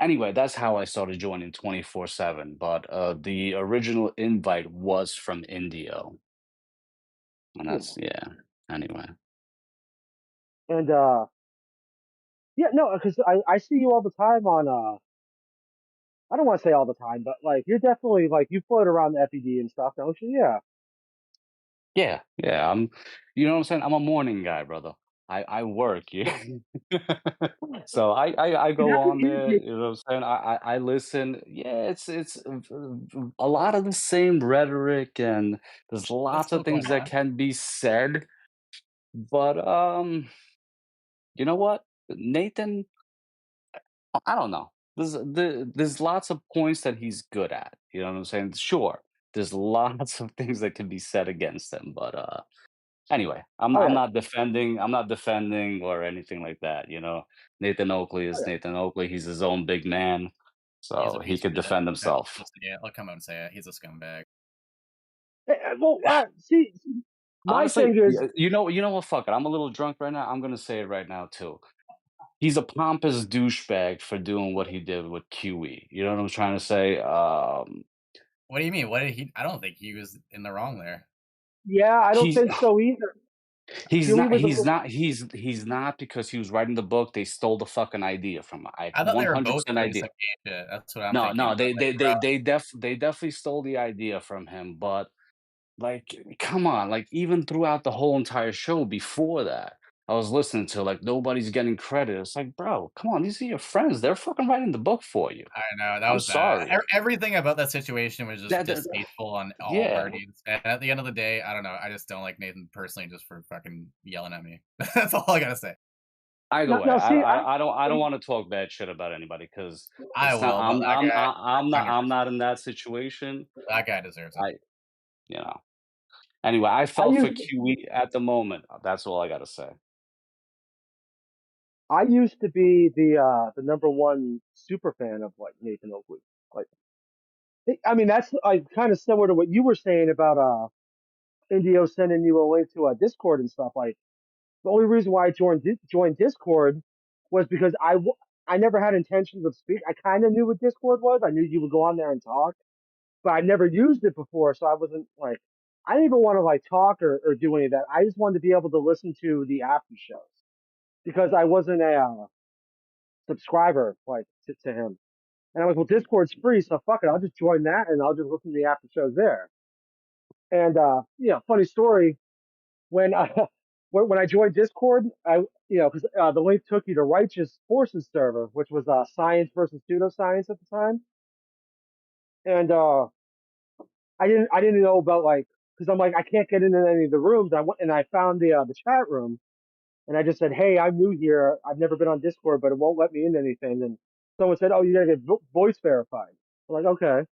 anyway, that's how I started joining 24/7. But the original invite was from Indio. And that's, yeah, anyway.
And yeah, no, because I see you all the time on I don't want to say all the time, but like you're definitely like you float around the FED and stuff, don't you? Yeah.
Yeah, yeah, you know what I'm saying? I'm a morning guy, brother. I work, yeah. So I
See,
go
that's what
on there,
irritates.
you know what I'm saying? I listen. Yeah, it's a lot of the same rhetoric, and there's
What's
lots
still
of
going
things that
on?
can be said, but you know what? Nathan, I don't know. There's lots of points that he's good at. You know what I'm saying? Sure, there's lots of things that can be said against him, but anyway, I'm
Oh
I'm
yeah.
not defending or anything like that, you know? Nathan Oakley
Oh
is
yeah.
Nathan Oakley, he's his own big man,
He's a
so he
piece of
could
shit.
defend
Yeah,
himself.
just yeah, I'll come out and say it. He's a scumbag.
Well, see, my
Honestly,
thing is,
you know what? Fuck it. I'm a little drunk right now. I'm gonna say it right now too. He's a pompous douchebag for doing what he did with QE. You know what I'm trying to say?
What do you mean? What did he? I don't think he was in the wrong there.
yeah, I don't
He's
think so either.
he's
Huey
not
was a
he's
little,
not he's not because he was writing the book. They stole the fucking idea from him. I
I thought they were both
100%
doing
idea.
some gay shit. That's what I'm
No,
thinking.
no,
But like, bro,
they definitely stole the idea from him, but like, come on, like even throughout the whole entire show before that, I was listening to like nobody's getting credit. It's like, bro, come on, these are your friends. They're fucking writing the book for you.
I know that
I'm
was bad.
sorry.
Everything about that situation was just
That
distasteful on all
yeah.
parties. And at the end of the day, I don't know. I just don't like Nathan personally, just for fucking yelling at me. That's all I gotta say.
Either
now,
way,
now see,
I don't want to talk bad shit about anybody because
I
it's not.
will, but that guy,
I'm
100%,
not in that situation.
that guy deserves it.
I you know. Anyway, I
I
felt for
used
QE at the moment. That's all I gotta say.
I used to be the number one super fan of like Nathan Oakley. Like, I mean, that's like kind of similar to what you were saying about Indio sending you a link to a Discord and stuff. Like, the only reason why I joined Discord was because I never had intentions of speak. I kind of knew what Discord was. I knew you would go on there and talk, but I never used it before, so I wasn't like I didn't even want to like talk or do any of that. I just wanted to be able to listen to the after shows because I wasn't a subscriber like to him. And I'm like, well, Discord's free, so fuck it. I'll just join that and I'll just listen to the after shows there. And funny story when I when I joined Discord, because the link took you to Righteous Forces server, which was science versus pseudoscience at the time, and I didn't know about like because I'm like I can't get into any of the rooms. I went and I found the chat room, and I just said, hey, I'm new here. I've never been on Discord, but it won't let me into anything. And someone said, oh, you gotta get voice verified. I'm like, okay.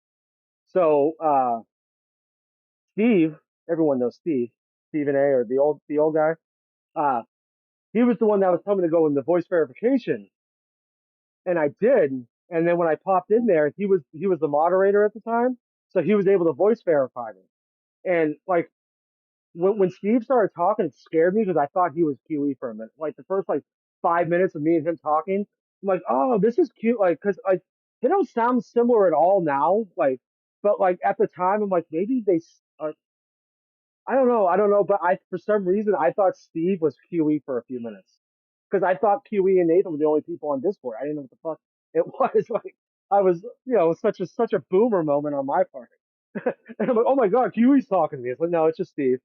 So Steve, everyone knows Stephen A. or the old guy. Uh, he was the one that was telling me to go in the voice verification, and I did. And then when I popped in there, he was the moderator at the time, so he was able to voice verify me. And like when Steve started talking, it scared me because I thought he was QE for a minute. Like the first like 5 minutes of me and him talking, I'm like, oh, this is cute. Like, cause like they don't sound similar at all now. Like, but like at the time, I'm like, maybe are. I don't know. But for some reason, I thought Steve was QE for a few minutes because I thought QE and Nathan were the only people on Discord. I didn't know what the fuck it was. Like, I was, such a boomer moment on my part. And I'm like, oh my god, QE's talking to me. It's like, no, it's just Steve.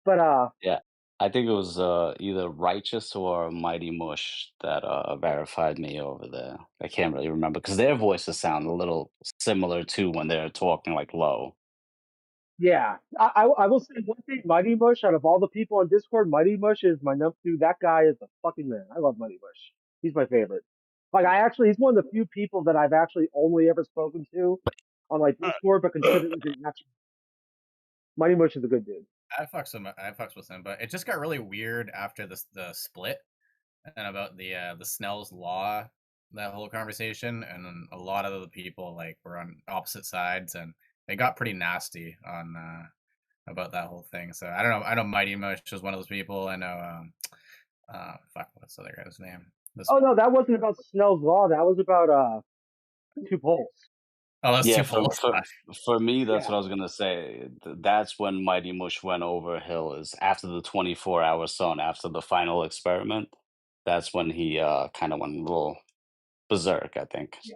But
Yeah. I think it was either Righteous or Mighty Mush that verified me over there. I can't really remember because their voices sound a little similar too when they're talking like low.
Yeah, I will say one thing. Mighty Mush, out of all the people on Discord, Mighty Mush is my number two. That guy is the fucking man. I love Mighty Mush. He's my favorite. Like he's one of the few people that I've actually only ever spoken to on like Discord, but consider like an actual. Mighty Mush is a good dude.
I fucks with him, but it just got really weird after the split and about the Snell's Law, that whole conversation, and then a lot of the people like were on opposite sides, and it got pretty nasty on about that whole thing. So I don't know. I know Mighty Mush was one of those people. I know fuck, what's the other guy's name?
Oh no, that wasn't about Snell's Law. That was about two poles.
Oh, that's
Yeah,
two poles.
for me, that's
Yeah.
what I was gonna say. That's when Mighty Mush went over hill. Is after the 24-hour sun, after the final experiment. That's when he kind of went a little berserk, I think.
Yeah.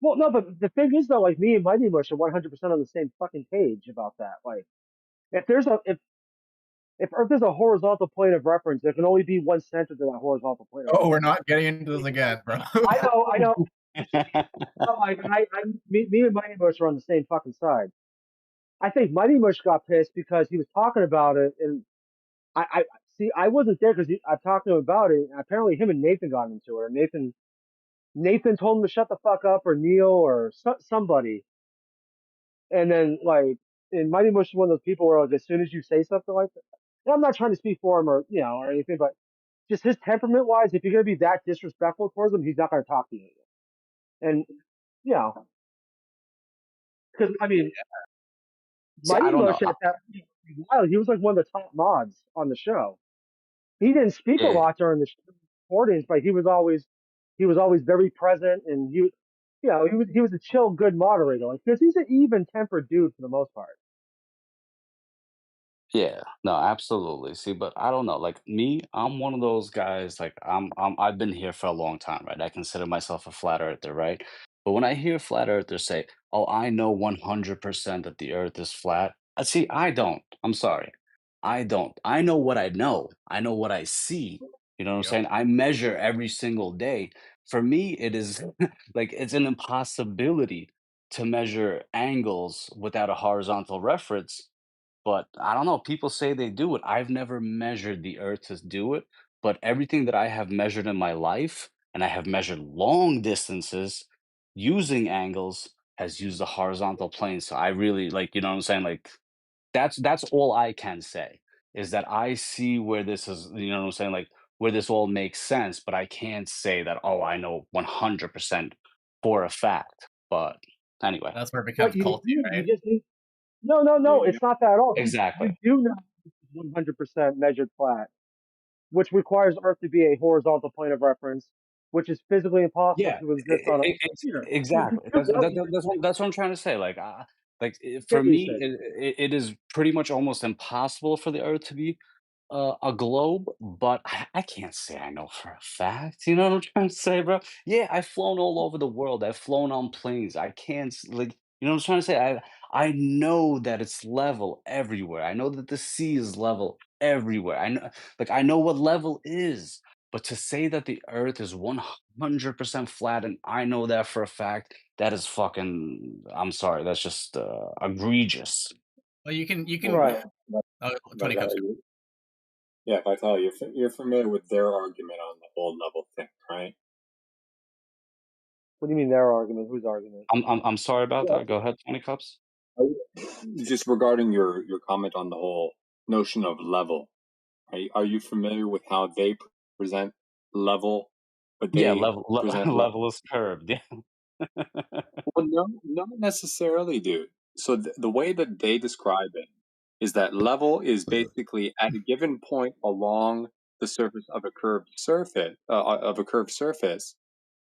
Well, no, but the thing is though, like me and Mighty Mush are 100% on the same fucking page about that. Like, if Earth is a horizontal plane of reference, there can only be one center to that horizontal plane of
Oh,
reference.
we're not getting into this again, bro.
I know. But like, me and Mighty Mush are on the same fucking side. I think Mighty Mush got pissed because he was talking about it, and I see. I wasn't there because I talked to him about it, and apparently him and Nathan got into it. Or Nathan told him to shut the fuck up, or Neil, or somebody. And then like, and Mighty Mush is one of those people where like as soon as you say something like that, and I'm not trying to speak for him or or anything, but just his temperament wise, if you're gonna be that disrespectful towards him, he's not gonna talk to you. And because I mean,
See, I
Mighty
don't know.
Mush at that while he was like one of the top mods on the show. He didn't speak a
Yeah,
lot during the recordings, but he was always very present, and he was a chill, good moderator. Like because he's an even tempered dude for the most part.
yeah, no, absolutely. See, but I don't know. Like me, I'm one of those guys. Like I've been here for a long time, right? I consider myself a flat earther, right? But when I hear flat earthers say, "Oh, I know 100% that the Earth is flat," see, I don't. I'm sorry, I don't. I know what I know. I know what I see. You know what I'm
Yep.
saying? I measure every single day. For me, it is like it's an impossibility to measure angles without a horizontal reference, but I don't know, people say they do it. I've never measured the Earth to do it, but everything that I have measured in my life, and I have measured long distances using angles, has used the horizontal plane. So I really like, you know what I'm saying? Like that's all I can say is that I see where this is, you know what I'm saying? Like where this all makes sense, but I can't say that, oh, I know 100% for a fact. But anyway,
That's where it
What
becomes
you
culty,
do, you
right?
just need. No,
You
it's not that at all. You
exactly.
do know 100% measured flat, which requires Earth to be a horizontal plane of reference, which is physically impossible
Yeah,
to exist on a sphere. You
exactly.
do know
That's what I'm trying to say. Like,
get
for
what you're
me,
saying.
it is pretty much almost impossible for the Earth to be a globe, but I can't say I know for a fact. You know what I'm trying to say, bro? Yeah, I've flown all over the world. I've flown on planes. I can't like, you know what I'm trying to say? I know that it's level everywhere. I know that the sea is level everywhere. I know what level is. But to say that the Earth is 100% flat, and I know that for a fact, that is fucking. I'm sorry, that's just egregious.
Well, you can
Right.
oh,
But
20 cups.
yeah, Vital, you're familiar with their argument on the whole level thing, right?
What do you mean their argument? Whose argument?
I'm sorry about
Yeah.
that. Go ahead, 20 cups.
Just regarding your comment on the whole notion of level, right? Are you familiar with how they present level, but
Yeah,
they present level?
level is curved. Yeah.
Well, no, not necessarily, dude. So the way that they describe it is that level is basically at a given point along the surface of a curved surface,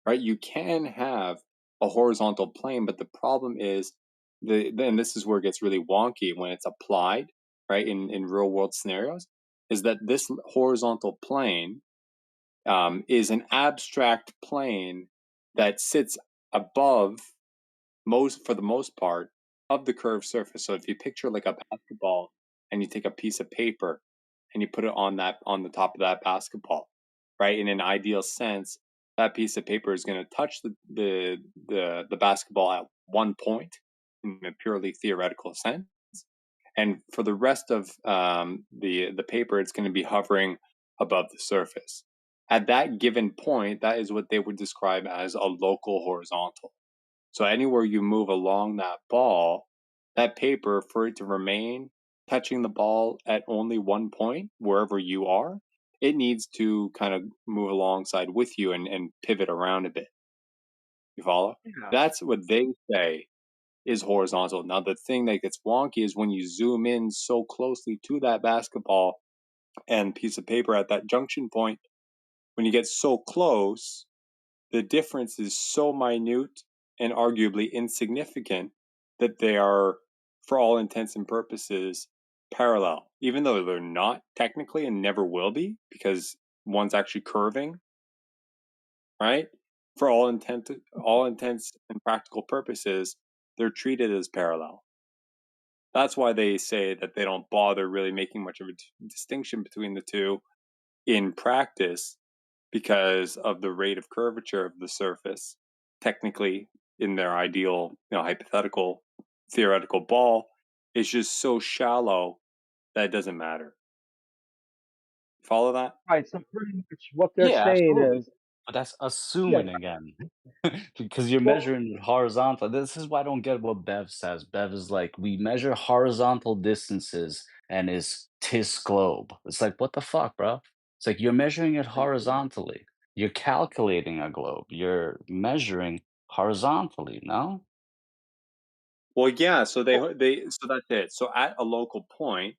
right? You can have a horizontal plane, but the problem is then this is where it gets really wonky when it's applied, right? In real world scenarios, is that this horizontal plane is an abstract plane that sits above for the most part of the curved surface. So if you picture like a basketball and you take a piece of paper
and you put it on the top of that basketball, right? In an ideal sense, that piece of paper is going to touch the basketball at one point in a purely theoretical sense, and for the rest of the paper, it's going to be hovering above the surface. At that given point, that is what they would describe as a local horizontal. So anywhere you move along that ball, that paper, for it to remain touching the ball at only one point, wherever you are, it needs to kind of move alongside with you and pivot around a bit. You follow?
Yeah.
That's what they say is horizontal. Now, the thing that gets wonky is when you zoom in so closely to that basketball and piece of paper at that junction point, when you get so close, the difference is so minute and arguably insignificant that they are, for all intents and purposes, parallel, even though they're not technically and never will be, because one's actually curving, right? For all intents and practical purposes, they're treated as parallel. That's why they say that they don't bother really making much of a distinction between the two in practice, because of the rate of curvature of the surface. Technically, in their ideal, hypothetical, theoretical ball, is just so shallow that it doesn't matter. Follow that?
Right. So pretty much what they're
Yeah,
saying
absolutely.
is,
But that's
yeah.
assuming again. Because you're
Well,
measuring it horizontal. This is why I don't get what Bev says. Bev is like, we measure horizontal distances and is tis globe. It's like, what the fuck, bro? It's like you're measuring it horizontally. You're calculating a globe. You're measuring horizontally, no?
Well, yeah. So so that's it. So at a local point,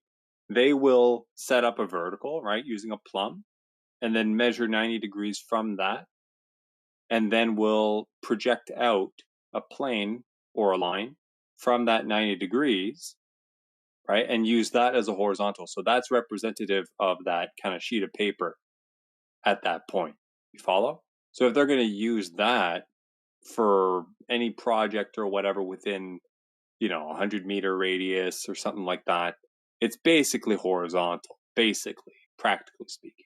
they will set up a vertical, right, using a plumb, and then measure 90 degrees from that, and then will project out a plane or a line from that 90 degrees, right, and use that as a horizontal. So that's representative of that kind of sheet of paper at that point. You follow? So if they're going to use that for any project or whatever within, 100-meter radius or something like that, it's basically horizontal, basically, practically speaking.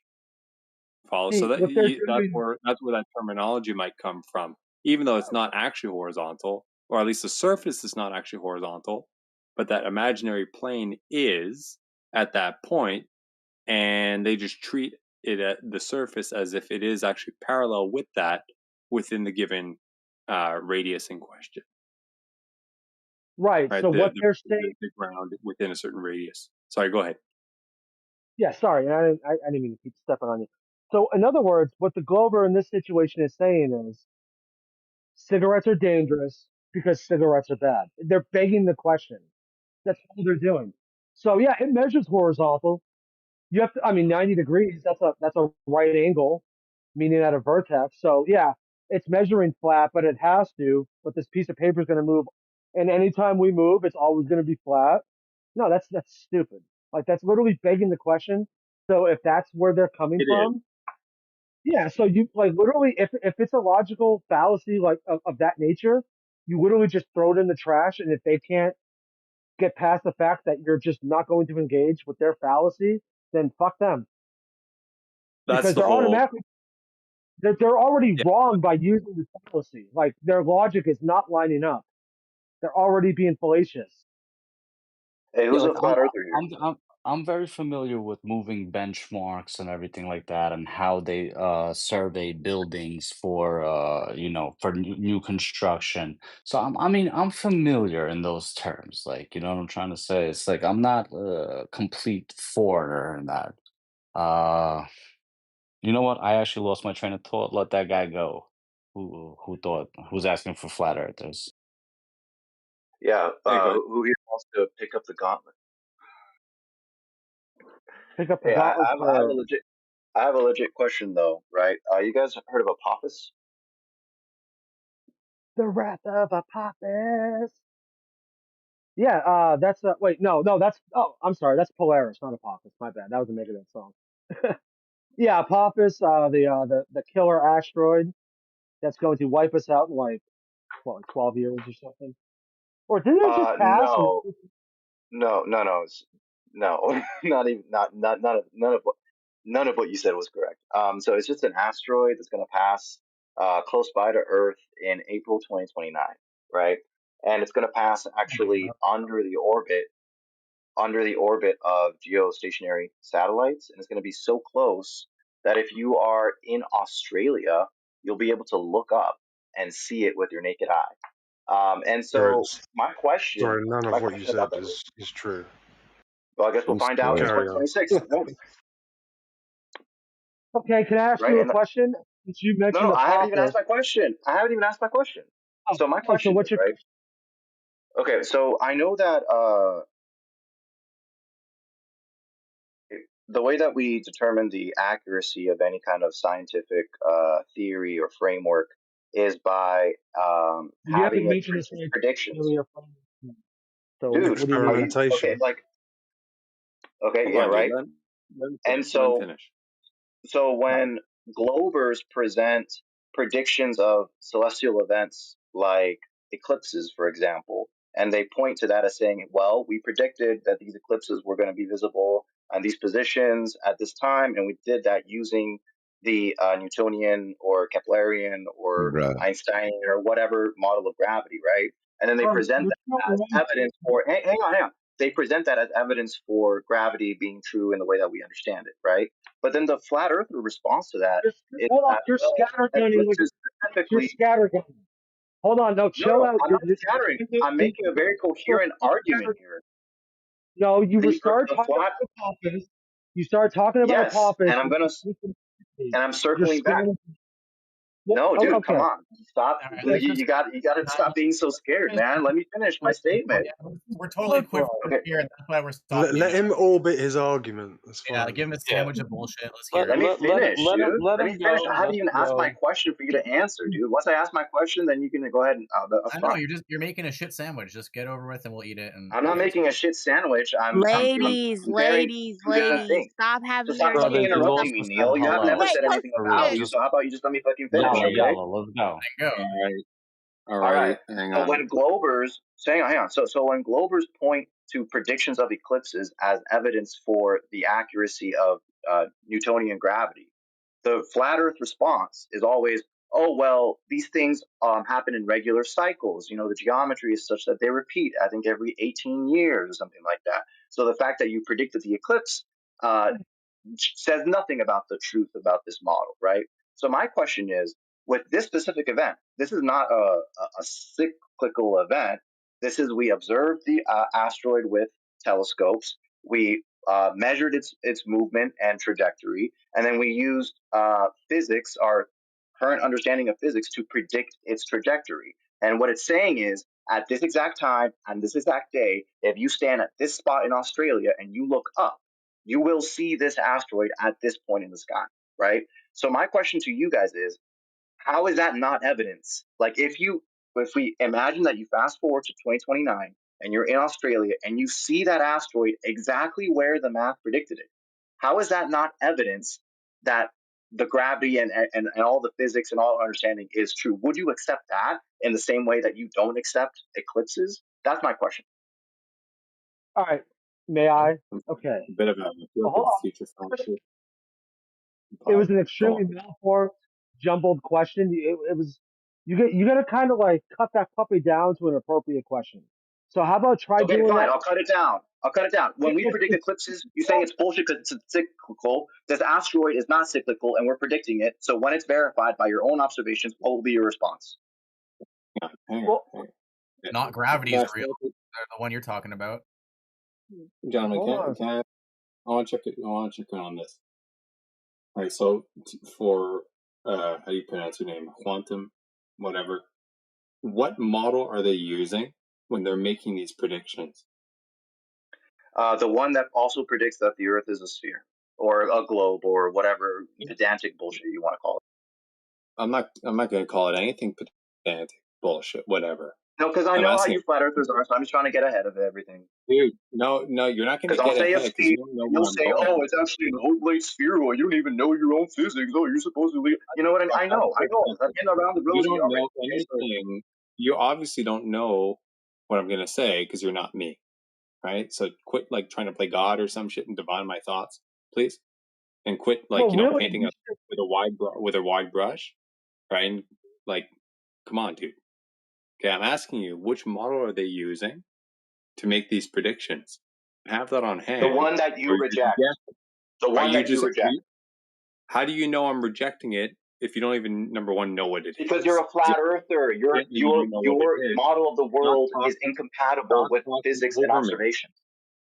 Follow? So
see, what they're
that's
doing,
where that terminology might come from, even though it's not actually horizontal, or at least the surface is not actually horizontal, but that imaginary plane is at that point, and they just treat it at the surface as if it is actually parallel with that within the given radius in question,
right.
right?
So what they're saying,
The ground within a certain radius. Sorry, go ahead.
yeah, sorry, and I didn't mean to keep stepping on you. So in other words, what the Glober in this situation is saying is cigarettes are dangerous because cigarettes are bad. They're begging the question. That's all they're doing. So yeah, it measures horizontal. You have to, I mean, 90 degrees, that's a right angle, meaning at a vertex. So yeah, it's measuring flat, but it has to, but this piece of paper is going to move. And anytime we move, it's always going to be flat. No, that's stupid. Like that's literally begging the question. So if that's where they're coming
It is.
from, yeah, so you like literally if it's a logical fallacy like of that nature, you literally just throw it in the trash, and if they can't get past the fact that you're just not going to engage with their fallacy, then fuck them.
That's
Because
the
they're
whole.
automatically they're already
Yeah.
wrong by using the fallacy. Like their logic is not lining up. They're already being fallacious.
Hey,
Yeah,
who's
like
a flat earther here?
I'm very familiar with moving benchmarks and everything like that, and how they survey buildings for for new construction. So I'm familiar in those terms. Like, you know what I'm trying to say? It's like I'm not a complete foreigner in that. Uh, you know what? I actually lost my train of thought. Let that guy go. Who's asking for flat earthers?
Yeah,
Hey, go ahead.
who here wants to pick up the gauntlet?
Pick up the
Hey, I,
gauntlet
I have a
for
legit question though, right? You guys heard of Apophis?
the wrath of Apophis. Yeah, that's wait, no, that's oh, I'm sorry, that's Polaris, not Apophis. My bad. That was a Megadeth song. Yeah, Apophis, the killer asteroid that's going to wipe us out in like 12 years or something. Or didn't it just pass?
No, no, no, no. No, not even not none of what you said was correct. So it's just an asteroid that's going to pass close by to Earth in April 2029, right? And it's going to pass actually under the orbit of geostationary satellites, and it's going to be so close that if you are in Australia, you'll be able to look up and see it with your naked eye. And so my question
None of what you said
about that.
is true.
Well, I guess we'll find out in
Carry on.
2026. Thanks.
Okay, can I ask
Right?
you a
And
question? Since you
no,
mentioned
no,
the
I haven't even asked
Apophis.
my question. I haven't even asked my question. So my
So
question is,
what's your
right? Okay, so I know that the way that we determine the accuracy of any kind of scientific theory or framework is by
you
having
haven't
it
mentioned this
produce predictions.
earlier? So
Dude,
what do you mean?
okay, like, okay,
Hold
yeah,
on, dude.
right.
Let
And
him finish.
so when Globers present predictions of celestial events like eclipses, for example, and they point to that as saying, well, we predicted that these eclipses were going to be visible on these positions at this time, and we did that using the Newtonian or Keplerian or
Bruh.
Einsteinian or whatever model of gravity, right? And then they present that as evidence for, hang on. They present that as evidence for gravity being true in the way that we understand it, right? But then the flat earther response to that is
Hold on,
that,
you're
well,
scattergunning.
eclipses
You're
specifically.
scattergunning. Hold on, no, chill
No,
out.
I'm not scattering. I'm making a very coherent argument here.
No, you were start
The
talking
flat,
about Apophis. You start talking about
yes,
Apophis.
and I'm
You're
circling back.
scattering.
No,
Oh,
dude, come
okay.
on, stop.
All right, let's
You
just
got to stop being so scared, man. Let me finish my statement.
We're totally equipped
Okay,
here, and that's why we're stopping.
Let him orbit his argument. That's
Yeah,
fine.
give him a sandwich of bullshit. Let's hear
let
it.
me finish, dude.
Let
Let
him
me finish. I
go.
haven't
Let
even
him
asked my
go.
question for you to answer, dude. Once I ask my question, then you can go ahead and that's
I know
fine.
you're making a shit sandwich. Just get over with, and we'll eat it. And
I'm not making a shit sandwich. I'm comparing two different
Ladies,
things.
stop
So
having
stop
your
fucking
Brother,
shit
you
interrupting
sandwich.
me,
also said
Neil. You have never
hello.
said
Wait,
anything
For
about
real.
you.
Just
So how about you just let me fucking finish,
yalla,
okay?
yalla. Let's go.
go.
All
All right.
right, hang
So
on.
when Globers, hang on. So when Globers point to predictions of eclipses as evidence for the accuracy of Newtonian gravity, the flat Earth response is always, oh well, these things happen in regular cycles. You know, the geometry is such that they repeat. I think every 18 years or something like that. So the fact that you predicted the eclipse says nothing about the truth about this model, right? So my question is, with this specific event, this is not a cyclical event. This is, we observed the asteroid with telescopes. We measured its movement and trajectory, and then we used physics, our current understanding of physics, to predict its trajectory. And what it's saying is, at this exact time and this exact day, if you stand at this spot in Australia and you look up, you will see this asteroid at this point in the sky, right? So my question to you guys is, how is that not evidence? Like if we imagine that you fast forward to 2029 and you're in Australia and you see that asteroid exactly where the math predicted it, how is that not evidence that the gravity and all the physics and all understanding is true? Would you accept that in the same way that you don't accept eclipses? That's my question.
All right. May I? Okay.
A bit of a
Hold on.
future fantasy.
It was an
Go
extremely
on.
malformed, jumbled question. It was you got to kind of like cut that puppy down to an appropriate question. So how about try
Okay,
doing
fine.
that?
I'll cut it down. When we predict
It's
eclipses, you saying it's bullshit because it's cyclical. This asteroid is not cyclical, and we're predicting it. So when it's verified by your own observations, what will be your response?
Hang
well,
on.
Not gravity
Can I
is real.
stop it?
The one you're talking about.
Gentlemen,
hold on.
can I want to check in on this. All right, so for how do you pronounce your name? Quantum, whatever. What model are they using when they're making these predictions?
The one that also predicts that the Earth is a sphere or a globe or whatever pedantic bullshit you want to call it.
I'm not going to call it anything pedantic bullshit, whatever.
No, because I know how you flat earthers are, so I'm just trying to get ahead of everything.
Dude, no, you're not going to
Because I'll
get
say a
ahead because
sphere,
you don't know
and you'll
where I'm
say,
going.
"Oh, it's actually an oblate sphere. Well, you don't even know your own physics. Oh, you're supposed to, you know what I mean? I know. I'm getting around the
You
rosy
don't
already.
know anything. You obviously don't know what I'm going to say because you're not me. right? So quit like trying to play God or some shit and divine my thoughts, please, and quit like
Well, really,
painting with a wide brush, right? And like, come on, dude. Okay, I'm asking you, which model are they using to make these predictions? Have that on hand.
The one that you
or you're
reject.
just-
The
are
one
you
that you
just
reject.
How do you know I'm rejecting it if you don't even, number one, know what it is?
Because you're a flat earther. Your model of the world is incompatible with physics and observation.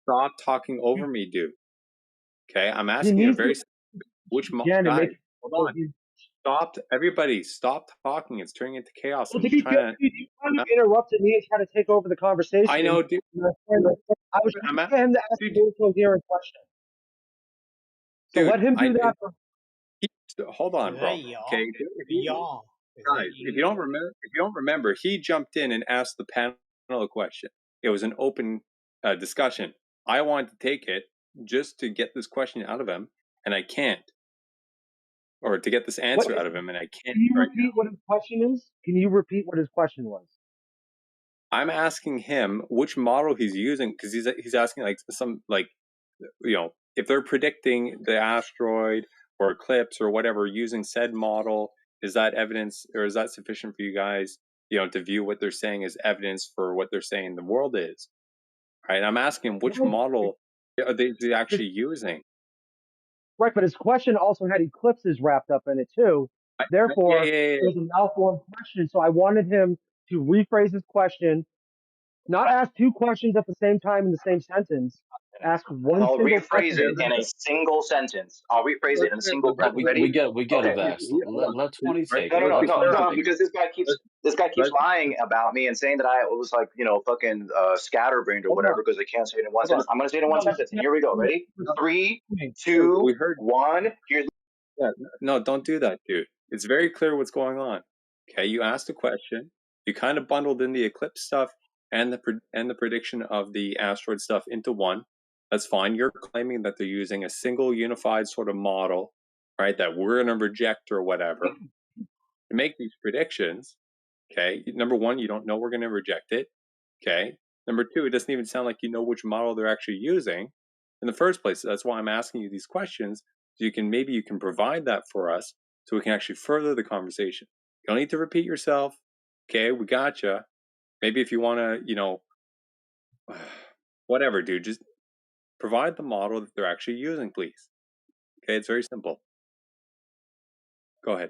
Stop talking over me, dude. Okay, I'm
he
asking you a
needs
very
to
which
Jen to
guys,
make.
hold on. Stop, everybody, stop talking. It's turning into chaos.
Well,
I'm
to
just
be fair,
trying to.
you kind of interrupted me and tried to take over the conversation.
I know, dude.
I was trying to get him to ask a more coherent question. So let him do that.
Hold on, bro. Okay, guys, if you don't remember, he jumped in and asked the panel a question. It was an open discussion. I wanted to take it just to get this question out of him, and I can't, or to get this answer out of him, and I can't.
Can you repeat what his question is? Can you repeat what his question was?
I'm asking him which model he's using, because he's asking like some like, if they're predicting the asteroid or eclipse or whatever using said model, is that evidence, or is that sufficient for you guys, to view what they're saying as evidence for what they're saying the world is? Right? I'm asking him which model are they actually using?
Right, but his question also had eclipses wrapped up in it too. Therefore, it was a malformed question. So I wanted him to rephrase his question, not ask two questions at the same time in the same sentence. Ask one
I'll
single
rephrase
question.
it in a single sentence. I'll rephrase it in a single sentence. Ready?
We get it, Vax. Let 20 take it.
No, because this guy keeps lying about me and saying that I was like, fucking scatterbrained or whatever because I can't say it in one sentence. I'm gonna say it in one sentence. And here we go. Ready? 3, 2, 1. Here's.
Yeah, no, don't do that, dude. It's very clear what's going on. Okay, you asked a question. You kind of bundled in the eclipse stuff and the prediction of the asteroid stuff into one. That's fine. You're claiming that they're using a single unified sort of model, right? That we're going to reject or whatever to make these predictions. Okay, number one, you don't know we're going to reject it. Okay, number two, it doesn't even sound like you know which model they're actually using in the first place. That's why I'm asking you these questions. So you can provide that for us so we can actually further the conversation. You don't need to repeat yourself. Okay, we gotcha. Maybe if you want to, whatever, dude, just provide the model that they're actually using, please. Okay, it's very simple. Go ahead.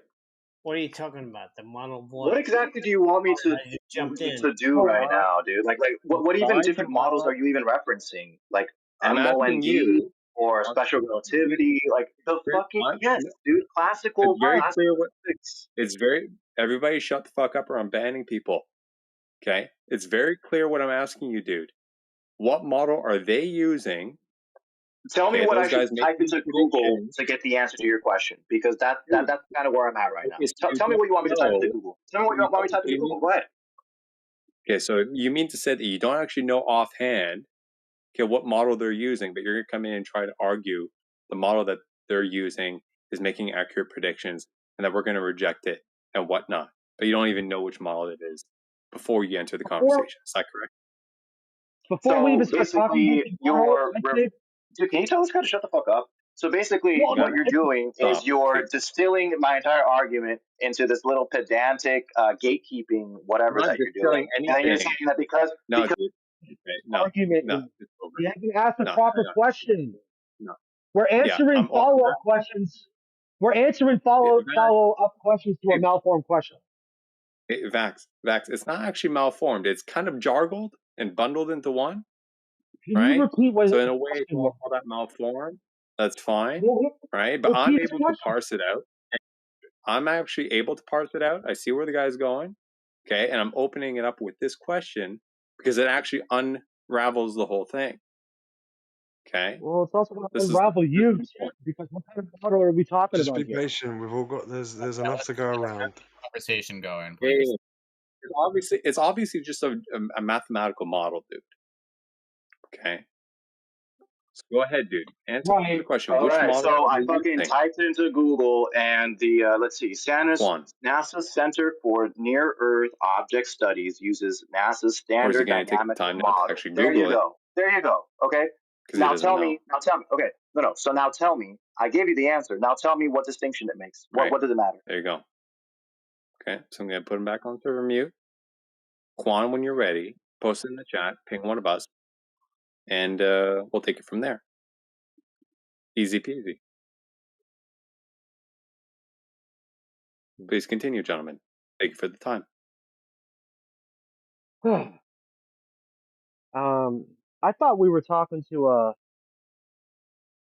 What are you talking about? The model of
What exactly do you want me to do right now, dude? Like what even different models are you even referencing? Like
I'm asking
MOND
you,
or special relativity? Like the fucking yes, dude. Classical.
It's very clear what everybody shut the fuck up or I'm banning people. Okay? It's very clear what I'm asking you, dude. What model are they using?
Tell me what I should type into Google to get the answer to your question, because that's kind of where I'm at right now. Tell me what you want me to type into Google. Tell me what you want me to type into Google. Go ahead.
Okay, so you mean to say that you don't actually know offhand, what model they're using, but you're going to come in and try to argue the model that they're using is making accurate predictions and that we're going to reject it and whatnot. But you don't even know which model it is before you enter the conversation. Is that correct?
Before we even start talking
dude, can you tell this guy to shut the fuck up? So basically, what you're doing is you're distilling my entire argument into this little pedantic gatekeeping whatever that you're doing. And then you're saying that because
argument, you haven't asked the proper question. We're answering follow-up questions. We're answering follow-up questions to a malformed question.
Vax, it's not actually malformed. It's kind of jargled and bundled into one.
Can you repeat what
so in a way, it's all that malformed. That's fine, right? But I'm able to parse it out. I'm actually able to parse it out. I see where the guy's going, okay? And I'm opening it up with this question because it actually unravels the whole thing, okay?
Well, it's also going to unravel you, because what kind of model are we talking
Just
about
be
here?
patient. We've all got there's enough to go around.
Conversation going, please.
It's obviously just a mathematical model, dude. Okay. So go ahead, dude. Answer the question.
All right, so I fucking typed it into Google, and the let's see, NASA's Center for Near Earth Object Studies uses NASA's standard dynamic model. There you go. There you go. Okay.
Because he
Now
doesn't
tell
know.
me. Now tell me. Okay. No. So now tell me. I gave you the answer. Now tell me what distinction it makes.
Right.
What does it matter?
There you go. Okay. So I'm going to put him back on server mute. Quan, when you're ready, post it in the chat, ping one of us, and we'll take it from there. Easy peasy. Please continue, gentlemen. Thank you for the time.
I thought we were talking to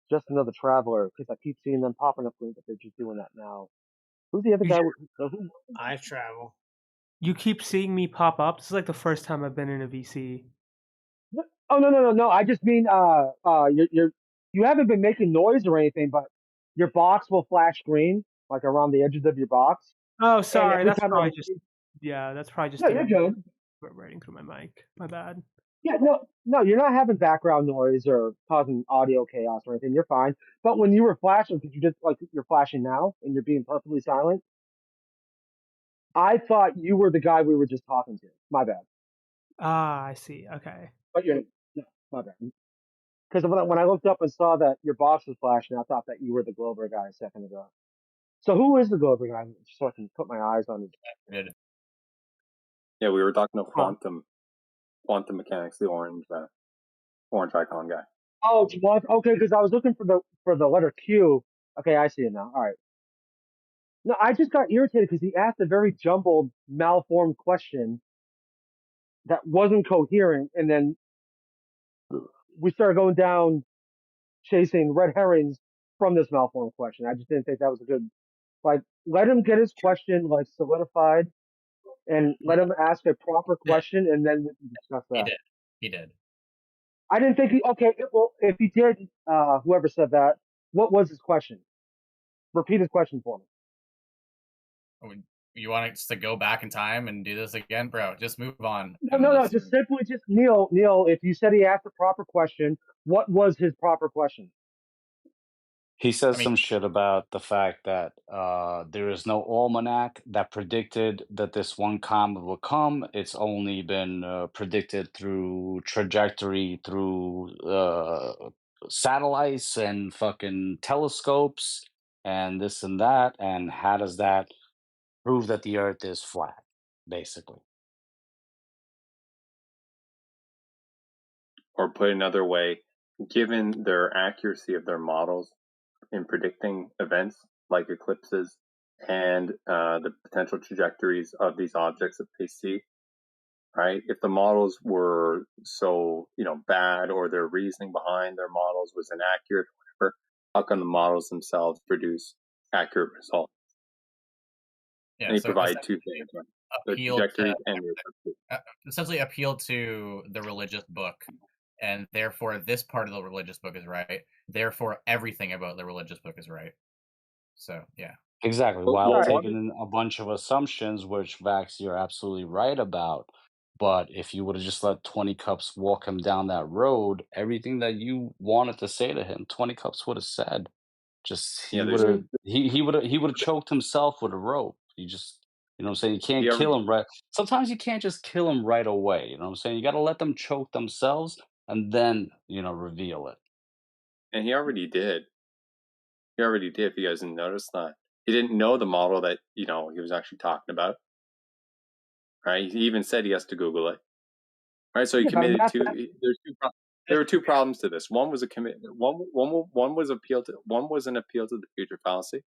just another traveler because I keep seeing them popping up that they're just doing that now. Who's the other guy?
I travel.
You keep seeing me pop up. This is like the first time I've been in a VC.
Oh no! I just mean you haven't been making noise or anything, but your box will flash green like around the edges of your box.
Oh,
And
sorry.
every
That's
time
probably just that's probably just
no, you're good.
reverberating through my mic. My bad.
Yeah, no, you're not having background noise or causing audio chaos or anything. You're fine. But when you were flashing, because you just like you're flashing now and you're being perfectly silent, I thought you were the guy we were just talking to. My bad.
Ah, I see. Okay.
But you're no, my bad. Because when I looked up and saw that your box was flashing, I thought that you were the Glover guy a second ago. So who is the Glover guy? So I can put my eyes on it.
Yeah, we were talking to Quantum Mechanics, the orange icon guy.
Oh, okay, because I was looking for the letter Q. Okay, I see it now. All right. No, I just got irritated because he asked a very jumbled, malformed question that wasn't coherent, and then we started going down chasing red herrings from this malformed question. I just didn't think that was a good. Like, let him get his question like solidified, and let him ask a proper question, and then we can discuss that.
He did.
I didn't think he. Okay, well, if he did, whoever said that, what was his question? Repeat his question for me.
You want us to go back in time and do this again, bro? Just move on.
No. Just simply, Neil. If you said he asked a proper question, what was his proper question?
He says some shit about the fact that there is no almanac that predicted that this one comet would come. It's only been predicted through trajectory, through satellites and fucking telescopes and this and that. And how does that prove that the Earth is flat, basically?
Or put another way, given their accuracy of their models in predicting events like eclipses and the potential trajectories of these objects that they see, right? If the models were so, bad, or their reasoning behind their models was inaccurate, or whatever, how come the models themselves produce accurate results?
Yeah,
and they
so
provide two things, right? The trajectories and the eclipses.
essentially appeal to the religious book, and therefore this part of the religious book is right. Therefore, everything about the religious book is right. So, yeah.
Exactly. While taking in a bunch of assumptions, which Vax, you're absolutely right about. But if you would have just let 20 Cups walk him down that road, everything that you wanted to say to him, 20 Cups would have said. Just he would have he would have choked himself with a rope. You just you know what I'm saying? You can't kill him right. Sometimes you can't just kill him right away. You know what I'm saying? You gotta let them choke themselves and then, reveal it.
And he already did. He already did, if you guys didn't notice that. He didn't know the model that, he was actually talking about. Right? He even said he has to Google it. Right? So he committed to there were two problems to this. One was a one was an appeal to the future fallacy,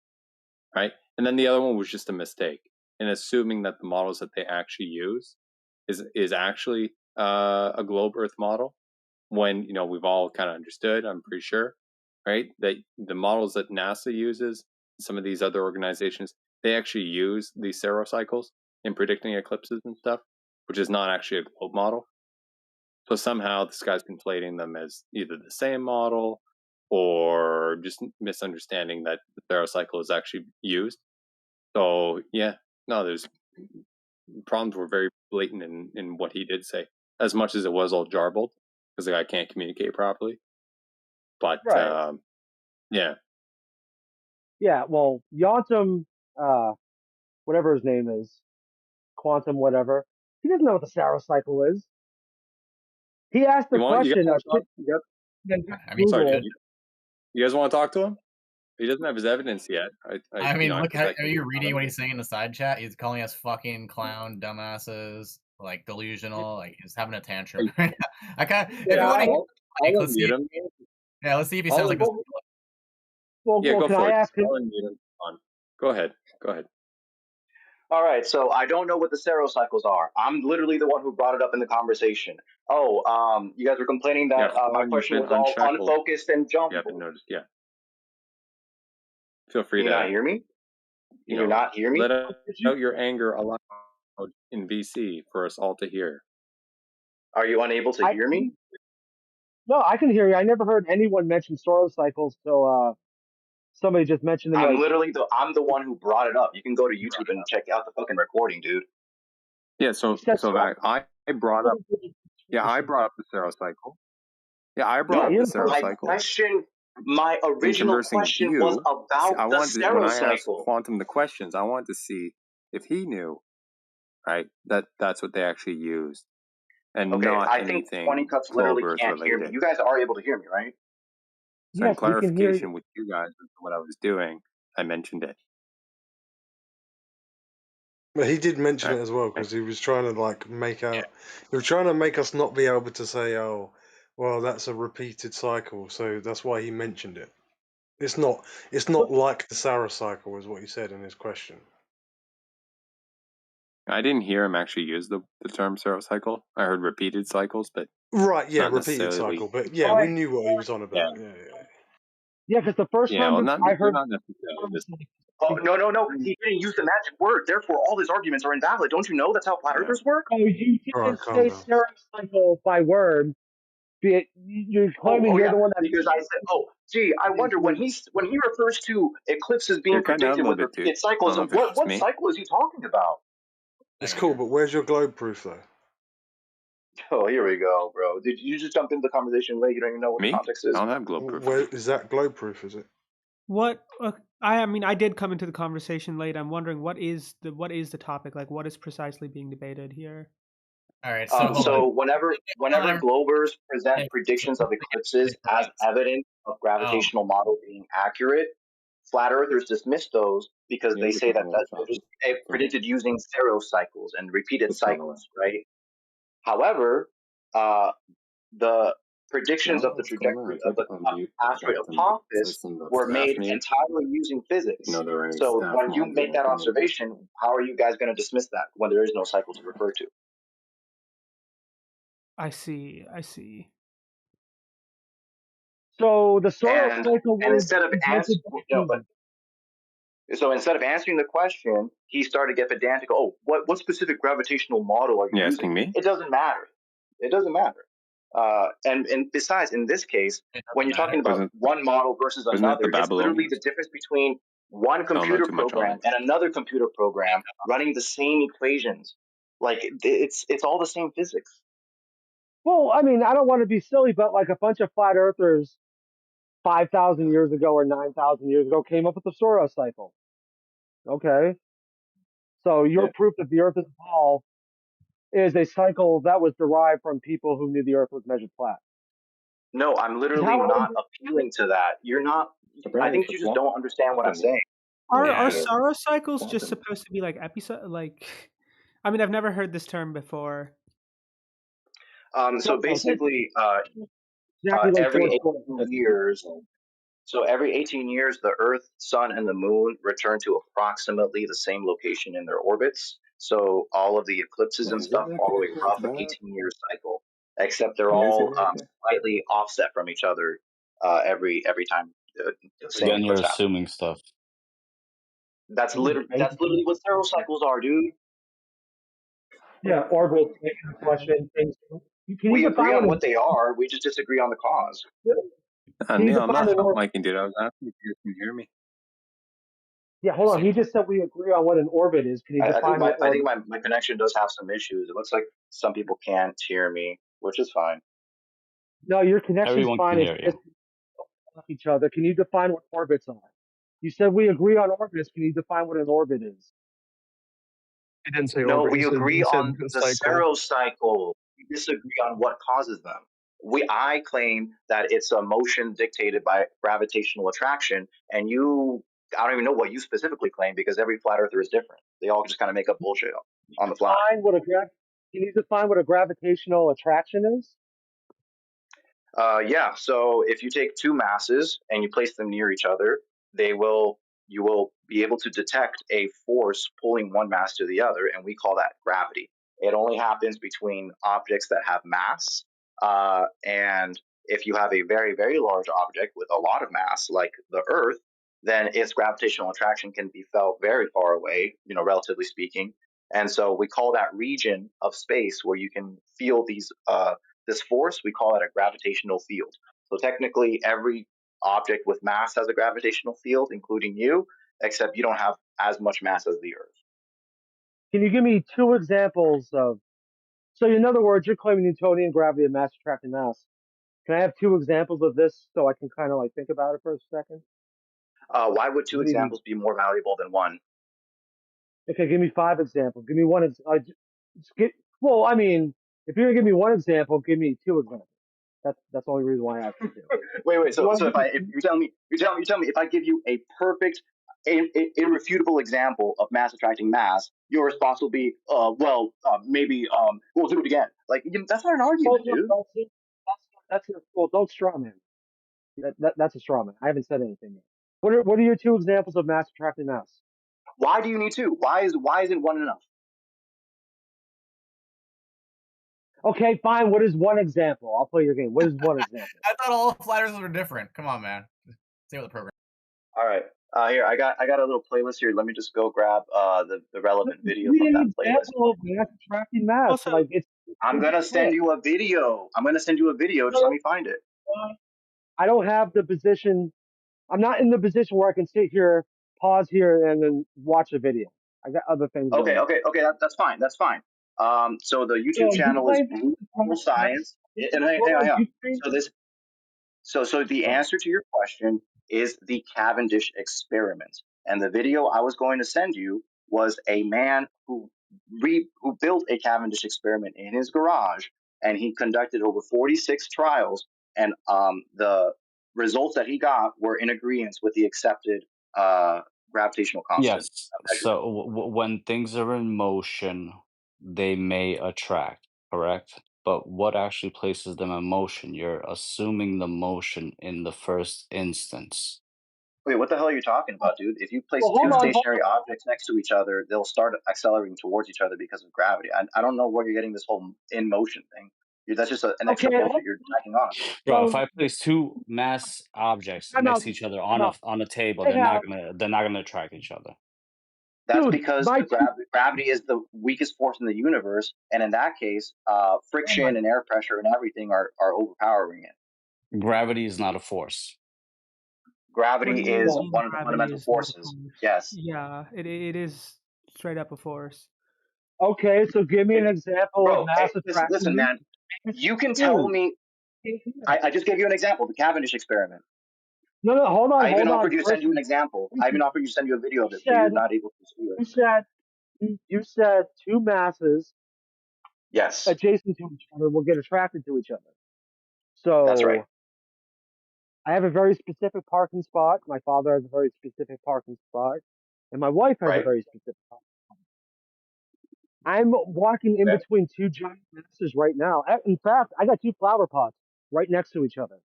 right? And then the other one was just a mistake in assuming that the models that they actually use is actually a globe Earth model, when we've all kind of understood, I'm pretty sure, right, that the models that NASA uses, some of these other organizations, they actually use these serocycles in predicting eclipses and stuff, which is not actually a globe model. So somehow this guy's conflating them as either the same model or just misunderstanding that the serocycle is actually used. So there's problems were very blatant in what he did say, as much as it was all jarbled because the guy can't communicate properly. But yeah.
Yeah, well, Yontum, whatever his name is, Quantum, whatever, he doesn't know what the Sarah cycle is. He asked the
You guys
question.
want to talk?
I mean,
Sorry,
Google.
you guys want to talk to him? He doesn't have his evidence yet.
I mean, look, are
hypothetically
you
found
reading what
evidence.
he's saying in the side chat? He's calling us fucking clown dumbasses, like delusional, like he's having a tantrum. I kind of, if you want to, let's see. Yeah, let's see if he sounds like this.
Well,
Yeah, go
can
for
I
it.
ask him?
Go ahead. Go ahead.
All right, so I don't know what the serocycles are. I'm literally the one who brought it up in the conversation. Oh, you guys were complaining that my question was all unfocused and jumbled.
You haven't noticed yet. Feel free
Can you
to.
not hear me? Can you not hear me?
Let out your anger aloud in VC for us all to hear.
Are you unable to hear me?
No, I can hear you. I never heard anyone mention Soros cycles till somebody just mentioned them.
I'm the one who brought it up. You can go to YouTube and check out the fucking recording, dude.
Yeah, so I brought up. Yeah, I brought up the serocycle. Yeah, I brought up the serocycle.
My original question was about the serocycle.
When I asked Quantum the questions, I wanted to see if he knew, right? That's what they actually used, and not
I think
anything
20 Cups literally
Clover's
can't hear me.
related.
You guys are able to hear me, right?
So in clarification with you guys as to what I was doing, I mentioned it.
But he did mention it as well because he was trying to make out. He was trying to make us not be able to say, "Oh, well, that's a repeated cycle," so that's why he mentioned it. It's not like the Sarah cycle, is what he said in his question.
I didn't hear him actually use the term serocycle. I heard repeated cycles, but
right, yeah, repeated cycle. But yeah, we knew what he was on about.
Yeah, because the first time I heard.
not necessarily.
Oh, no. He didn't use the magic word. Therefore, all his arguments are invalid. Don't you know that's how flat earthers work?
Oh, you didn't say serocycle by word. You're claiming you're the one that.
Because I said, I wonder when he refers to eclipses being predicted with repeated cycles, what cycle is he talking about?
It's cool, but where's your globe proof though?
Oh, here we go, bro. Did you just jump into the conversation late? You don't even know what the context is?
I don't have globe proof.
Where is that globe proof? Is it?
What? I mean, I did come into the conversation late. I'm wondering what is the topic? Like, what is precisely being debated here?
All right.
So whenever Globers present predictions of eclipses as evidence of gravitational model being accurate, flat earthers dismiss those because they say that it was predicted using serocycles and repeated cycles, right? However, the predictions of the trajectory of the asteroid Apophis were made entirely using physics. So when you make that observation, how are you guys going to dismiss that when there is no cycle to refer to?
I see.
So the Soros cycle
and instead of answering, so instead of answering the question, he started to get pedantic. Oh, what specific gravitational model are you using?
Asking me?
It doesn't matter. And besides, in this case, when you're talking about one model versus another, it's literally the difference between one computer program and another computer program running the same equations. Like it's all the same physics.
Well, I mean, I don't want to be silly, but like a bunch of flat earthers 5,000 years ago or 9,000 years ago came up with the Soros cycle. Okay. So your proof that the Earth is a ball is a cycle that was derived from people who knew the Earth was measured flat.
No, I'm literally not appealing to that. You're not. I think you just don't understand what I'm saying.
Are Soros cycles just supposed to be like episode? Like, I mean, I've never heard this term before.
So basically, every 18 years. So every 18 years, the Earth, Sun, and the Moon return to approximately the same location in their orbits. So all of the eclipses and stuff follow a rough 18-year cycle, except they're all slightly offset from each other every time the same
Again, you're
eclipse happens.
assuming stuff.
That's literally what serocycles are, dude.
Yeah, orbits, question, things.
We agree on what they are. We just disagree on the cause.
Neil, I'm not miking, dude. I was asking if you can hear me.
Yeah, hold on. He just said we agree on what an orbit is. Can you define what
I think my connection does have some issues. It looks like some people can't hear me, which is fine.
No, your connection's
Everyone
fine.
can hear you.
Each other. Can you define what orbits are? You said we agree on orbits. Can you define what an orbit is?
He didn't say
no,
orbit.
we agree on the serocycle. disagree on what causes them. I claim that it's a motion dictated by gravitational attraction, and I don't even know what you specifically claim because every flat earther is different. They all just kind of make up bullshit on the fly.
Can you define what a gravitational attraction is?
Yeah. So if you take two masses and you place them near each other, you will be able to detect a force pulling one mass to the other, and we call that gravity. It only happens between objects that have mass, and if you have a very, very large object with a lot of mass, like the Earth, then its gravitational attraction can be felt very far away, relatively speaking. And so we call that region of space where you can feel this force, we call it a gravitational field. So technically, every object with mass has a gravitational field, including you, except you don't have as much mass as the Earth.
Can you give me two examples of? So in other words, you're claiming Newtonian gravity and mass attracting mass. Can I have two examples of this so I can kind of like think about it for a second?
Why would two examples be more valuable than one?
Okay, give me 5 examples. Give me one. Well, I mean, if you're gonna give me one example, give me 2 examples. That's the only reason why I asked you.
Wait. So if you tell me if I give you a perfect, irrefutable example of mass attracting mass, your response will be, maybe we'll do it again. Like that's not an argument, dude.
Well, don't straw man. That's a straw man. I haven't said anything yet. What are your 2 examples of mass attracting mass?
Why do you need 2? Why isn't one enough?
Okay, fine. What is one example? I'll play your game. What is one example?
I thought all flat earthers were different. Come on, man. Stay with the program.
All right. Here, I got a little playlist here. Let me just go grab the relevant video from that playlist.
Of mass attracting mass. Also, like
I'm gonna send you a video. Just let me find it.
I don't have the position. I'm not in the position where I can sit here, pause here, and then watch a video. I got other things.
Okay. That's fine. So the YouTube channel is Brutal Science. So the answer to your question is the Cavendish experiment. And the video I was going to send you was a man who built a Cavendish experiment in his garage, and he conducted over 46 trials, and the results that he got were in agreement with the accepted gravitational constant.
Yes. So when things are in motion, they may attract, correct? But what actually places them in motion? You're assuming the motion in the first instance.
Wait, what the hell are you talking about, dude? If you place two stationary objects next to each other, they'll start accelerating towards each other because of gravity. I don't know where you're getting this whole in motion thing. That's just an extra bullshit you're tacking on.
Bro, if I place two mass objects next to each other on a table, they're not gonna attract each other.
That's because gravity is the weakest force in the universe, and in that case, friction and air pressure and everything are overpowering it.
Gravity is not a force.
Gravity is one of the fundamental forces. Yes.
Yeah, it is straight up a force.
Okay, so give me an example of mass attraction.
Listen, man, you can tell me. I just gave you an example, the Cavendish experiment.
No, hold on.
I even offered you to send you an example. I even offered you to send you a video of it, but you're not able to see it.
You said two masses.
Yes.
Adjacent to each other will get attracted to each other. So
that's right.
I have a very specific parking spot. My father has a very specific parking spot, and my wife has a very specific parking spot. I'm walking in between two giant masses right now. In fact, I got two flower pots right next to each other.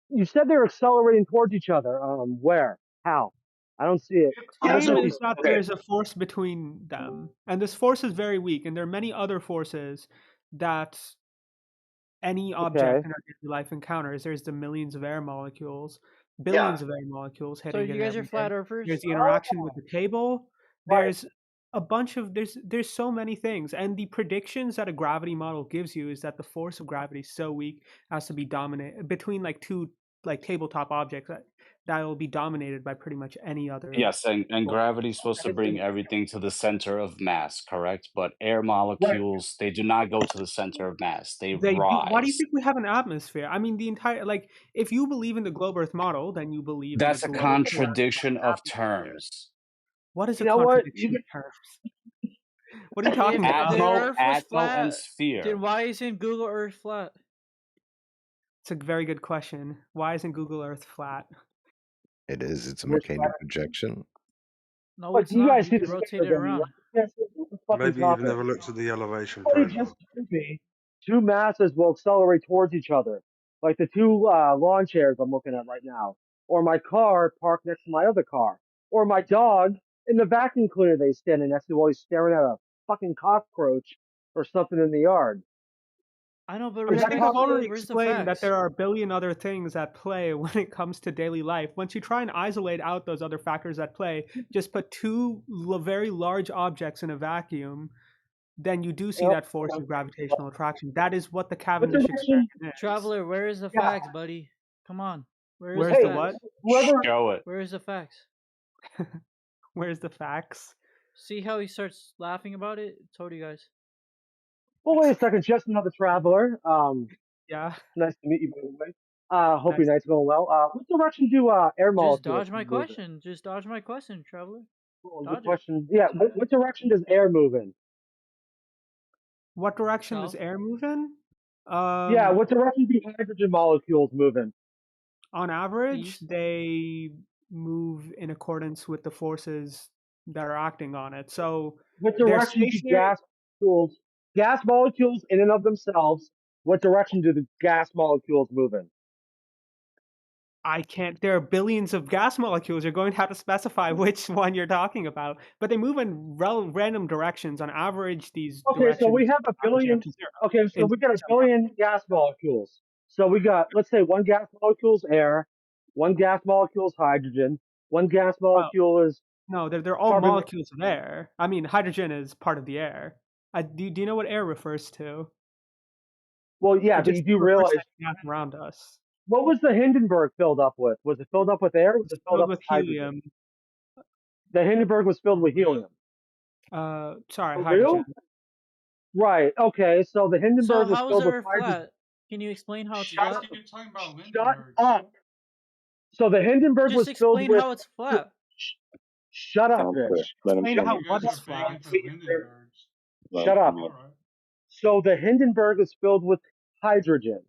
You said they're accelerating towards each other. Where? How? I don't see it.
It's not there's a force between them, and this force is very weak, and there are many other forces that any object in our daily life encounters. There's the millions of air molecules, billions of air molecules hitting.
So you guys are flat earthers?
There's the interaction with the table. There's a bunch of there's so many things, and the predictions that a gravity model gives you is that the force of gravity is so weak as to be dominant between like two like tabletop objects that will be dominated by pretty much any other.
Yes, and gravity is supposed to bring everything to the center of mass, correct? But air molecules, they do not go to the center of mass. They rise.
Why do you think we have an atmosphere? I mean, the entire if you believe in the globe Earth model, then you believe
that's
in the
a contradiction of terms.
What is a contradiction of terms? What are you talking
If
about?
the Earth was
Atoll, and
flat,
sphere.
then why isn't Google Earth flat?
It's a very good question. Why isn't Google Earth flat?
It is. It's a
Which
mechanical projection.
No,
But
it's
you
not.
guys
You
see the
can
stickers
rotate it
on me, right?
around.
Yes, the fucking
Maybe you've
topic.
never looked at the elevation
Somebody
profile.
just told me two masses will accelerate towards each other, like the two lawn chairs I'm looking at right now, or my car parked next to my other car, or my dog in the vacuum cleaner they standing next to while he's staring at a fucking cockroach or something in the yard.
I know, but
I mean, I think I've
respectfully,
already
where's the
explained that
facts?
there are a billion other things at play when it comes to daily life. Once you try and isolate out those other factors at play, just put two very large objects in a vacuum, then you do see that force of gravitational attraction. That is what the Cavendish experiment is.
Traveler, where is the
Yeah.
facts, buddy? Come on. Where is
Where's
the
the
facts?
what?
Whoever,
Show it.
Where is the facts?
Where's the facts?
See how he starts laughing about it? Told you guys.
well, wait a second, just another traveler.
Yeah.
Nice to meet you, by the way. Hope
Nice.
your night's going well. What direction do air
Just
molecules
dodge my
move in?
question. Just dodge my question, traveler.
Oh, good
Dodge it.
question. Yeah, what direction does air move in?
What direction
South.
does air move in?
Yeah, what direction do hydrogen molecules move in?
On average,
East.
they move in accordance with the forces that are acting on it. So
What
they're
direction do
stationary.
gas molecules in and of themselves, what direction do the gas molecules move in?
I can't. There are billions of gas molecules. You're going to have to specify which one you're talking about. But they move in random directions. On average, these
Okay,
directions
so we have a
average
billion.
out to zero.
Okay, so we got a billion gas molecules. So we got, let's say, one gas molecule is air, one gas molecule is hydrogen, one gas
Well,
molecule is
no, they're all
carbon.
molecules of air. I mean, hydrogen is part of the air. Do you know what air refers to?
Well, yeah,
It
but
just
you do
refers
realize
to gas around us.
what was the Hindenburg filled up with? Was it filled up with air? Or was it filled
Filled
up
with
with hydrogen?
helium.
The Hindenburg was filled with helium.
Sorry,
For
hydrogen.
real? Right. Okay. So the
So
Hindenburg was
how is
filled with
Earth
hydrogen.
flat? Can you explain how it's
Shut
flat?
Shut up. So the Hindenburg
Just
was filled
explain
with.
how it's flat.
Shut up, bitch.
Explain how what is flat.
Shut up. So the Hindenburg is filled with hydrogen.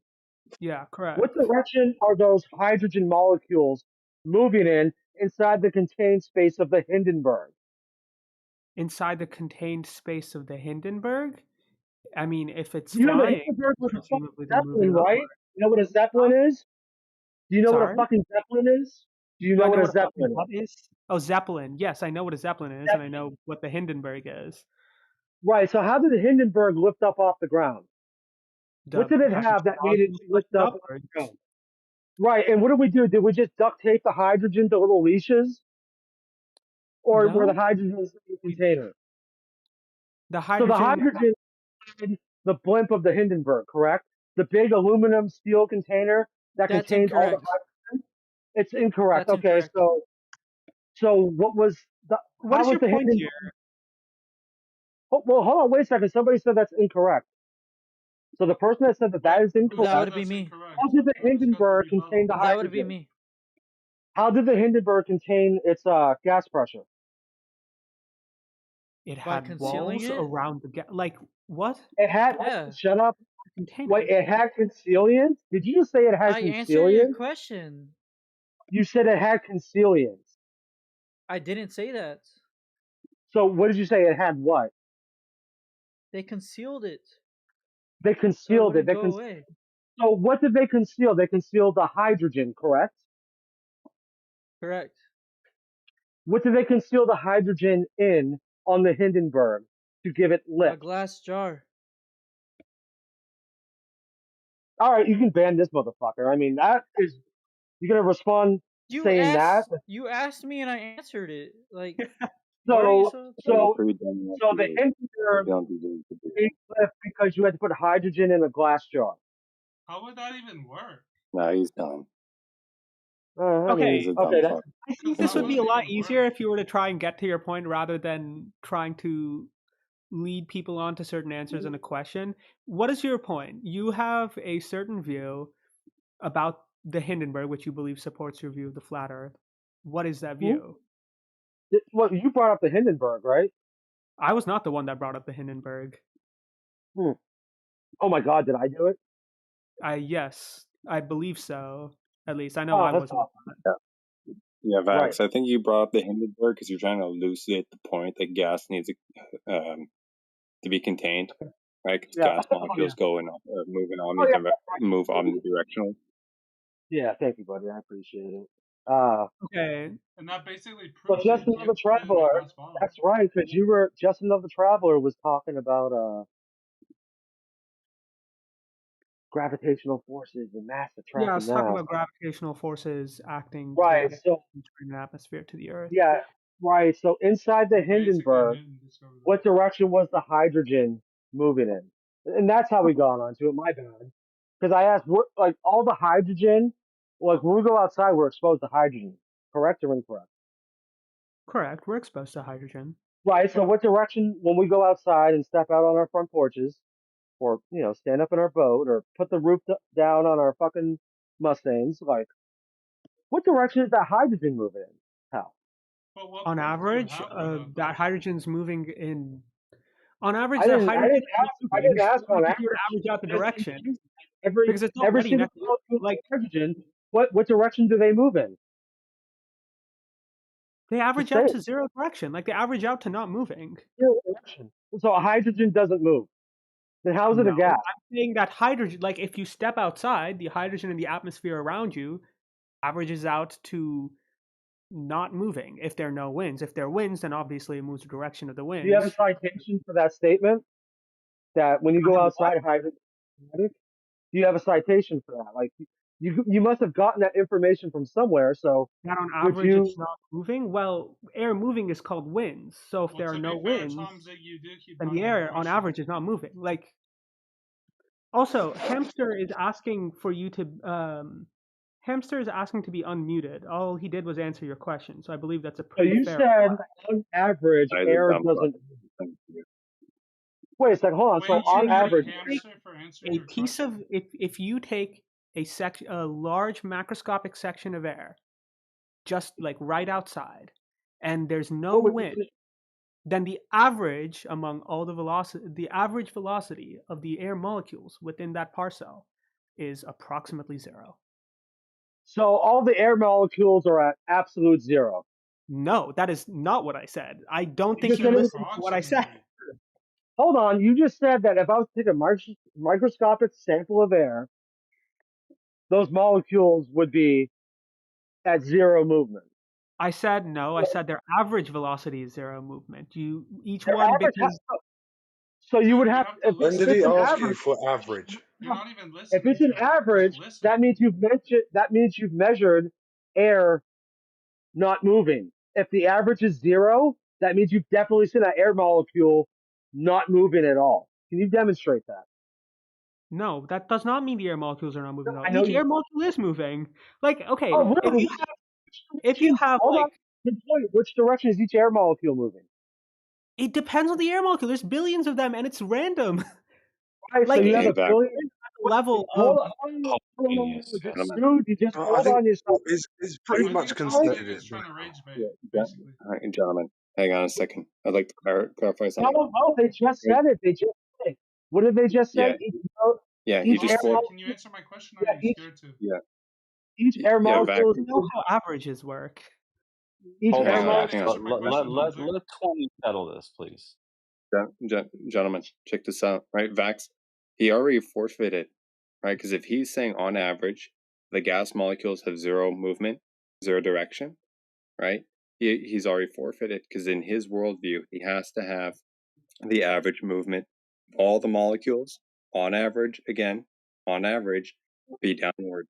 Yeah, correct.
What direction are those hydrogen molecules moving in inside the contained space of the Hindenburg?
Inside the contained space of the Hindenburg? I mean, if it's
You know the
flying,
Hindenburg was a fucking
presumably they're
Zeppelin,
moving
right?
upward.
You know what a Zeppelin is? Do you know what a
Sorry?
fucking Zeppelin is? Do you
Do I
know
know
what a
what a fucking
Zeppelin
what
is?
is? Oh, Zeppelin. Yes, I know what a Zeppelin is, and I know what the Hindenburg is.
Right. So how did the Hindenburg lift up off the ground? What
The
did it
hydrogen
have that made it
molecules
lift
lifted
up off
upwards.
the ground? Right. And what did we do? Did we just duct tape the hydrogen to little leashes? Or were the
No,
hydrogens in the container?
the
So the
hydrogen.
hydrogen is the blimp of the Hindenburg, correct? The big aluminum steel container that
That's
contained all the
incorrect.
hydrogen? It's incorrect.
That's
Okay,
incorrect.
so what was the
What
how
is
was
your
the
point
Hindenburg?
here?
Oh, well, hold on, wait a second. Somebody said that's incorrect. So the person that said that is incorrect.
That would be me.
How did the Hindenburg contain the
That would be
hydrogen?
me.
How did the Hindenburg contain its gas pressure?
It
By
had
concealing
walls
it?
around the like what?
It had
Yeah.
shut up.
Container.
Wait, it had concealants? Did you just say it had
I answered your
concealants?
question.
You said it had concealants.
I didn't say that.
So what did you say? It had what?
They concealed it.
They
So it
concealed it.
wouldn't go away.
So what did they conceal? They concealed the hydrogen, correct?
Correct.
What did they conceal the hydrogen in on the Hindenburg to give it
A
lift?
glass jar.
All right, you can ban this motherfucker. I mean, that is you're gonna respond
You
saying that.
asked me and I answered it. Like, why are you
So
so upset?
so the Hindenburg gave lift because you had to put hydrogen in a glass jar.
How would that even work?
No, he's done.
I
Okay,
He's a
okay,
dumb fuck.
I think this would be a lot easier if you were to try and get to your point rather than trying to lead people on to certain answers in a question. What is your point? You have a certain view about the Hindenburg, which you believe supports your view of the flat Earth. What is that view?
Well, you brought up the Hindenburg, right?
I was not the one that brought up the Hindenburg.
Oh my God, did I do it?
Yes, I believe so. At least I know
Oh,
I
that's
wasn't.
awesome.
Yeah,
Right.
Vax, I think you brought up the Hindenburg because you're trying to elucidate the point that gas needs to be contained, right? Because
Yeah.
gas
Oh,
molecules go in move in
Oh yeah.
move omnidirectional.
Yeah. Thank you, buddy. I appreciate it.
Okay.
And that basically
But
proves that
Justin of the
Kip's been the
Traveler.
best bomber.
That's right, because you were Justin of the Traveler was talking about gravitational forces and mass
Yeah, I
attracting
was talking
mass.
about gravitational forces acting
Right.
to
So
turn an atmosphere to the Earth.
yeah. Right. So inside the Hindenburg,
Newton discovered that.
what direction was the hydrogen moving in? And that's how we got onto it. My bad. Because I asked, what, like all the hydrogen, like when we go outside, we're exposed to hydrogen. Correct or incorrect?
Correct. We're exposed to hydrogen.
Right. So what direction when we go outside and step out on our front porches, or stand up in our boat, or put the roof down on our fucking Mustangs, like what direction is that hydrogen moving in? How?
But what
On
proof do you
average,
have for that, though?
that hydrogen's moving in. On average,
I
the
didn't
hydrogen is
ask. I
moving
didn't ask on
because you would
average.
average out the
Just
direction
every
because it's
every
already
single
next.
molecule
Like
of hydrogen. What direction do they move in?
they
Just
average
say
out
it.
to zero direction. Like they average out to not moving.
Zero direction. So hydrogen doesn't move. Then how is it
No,
a gas?
I'm saying that hydrogen. Like if you step outside, the hydrogen in the atmosphere around you averages out to not moving if there are no winds. If there are winds, then obviously it moves the direction of the
Do you have a
winds.
citation for that statement? That when you go outside, hydrogen. Do you have a citation for that? Like you must have gotten that information from somewhere. So
That on
would
average
you?
it's not moving. Well, air moving is called winds. So if there are
To
no
be fair,
winds,
Tom, that you did keep
then the
dodging my
air on
question.
average is not moving. Like also, Hamster is asking for you to Hamster is asking to be unmuted. All he did was answer your question, so I believe that's a
So
pretty
you
fair
said
reply.
on average,
That is a
air
dumb
doesn't.
question.
Wait a second, hold on.
Wait,
So
you
on
hate
average,
hamster for answering
A
your
piece
question?
of if you take a large macroscopic section of air, just like right outside, and there's no
what would you
wind,
say?
then the average among all the average velocity of the air molecules within that parcel is approximately zero.
So all the air molecules are at absolute zero.
No, that is not what I said. I don't
You
think
just
you
said it was.
listened to what I said.
Hold on, you just said that if I was to take a microscopic sample of air, those molecules would be at zero movement.
I said no. I said their average velocity is zero movement. Each
Their
one
average.
because
So you would
Dude, you
have
have to
if
When did
listen
he
it's
to
an
me.
ask you
average.
for average?
You're not even
If
listening
it's an
to me. Just
average,
listen.
that means you've air not moving. If the average is zero, that means you've definitely seen an air molecule not moving at all. Can you demonstrate that?
no, that does not mean the air molecules are not moving at all.
I know
Each
you.
air molecule is moving. Like okay,
Oh, really?
if you have
Hold on.
like
Good point. Which direction is each air molecule moving?
it depends on the air molecule. There's billions of them, and it's random.
All right, so
Like
you
it
have
Hey,
a
Vax,
billion.
level of
Hold on.
Homogeneous.
gentlemen.
Dude, you just
I
hold
think
on yourself.
it's pretty
I
much
think Tom
conceded
Tig
it
is trying to
now.
rage bait,
Yeah,
basically.
all right, gentlemen, hang on a second. I'd like to clarify
No,
something.
they just
Right?
said it. They just said it. What did they just
Yeah,
say?
yeah. He
Each
just
air
Tom,
said,
can you
molecule.
answer my question, or are
Yeah,
you scared to?
yeah,
each air
yeah. Vax,
molecule.
you know how averages work.
Each
Hold
air
on,
hang on,
Vax.
Just
hang
molecule.
on.
answer my question, Tom Tig.
Let 20 settle this, please.
Gentlemen, check this out. Right, Vax, he already forfeited, right? Because if he's saying on average the gas molecules have zero movement, zero direction, right? He's already forfeited because in his worldview he has to have the average movement of all the molecules on average, on average, be downward.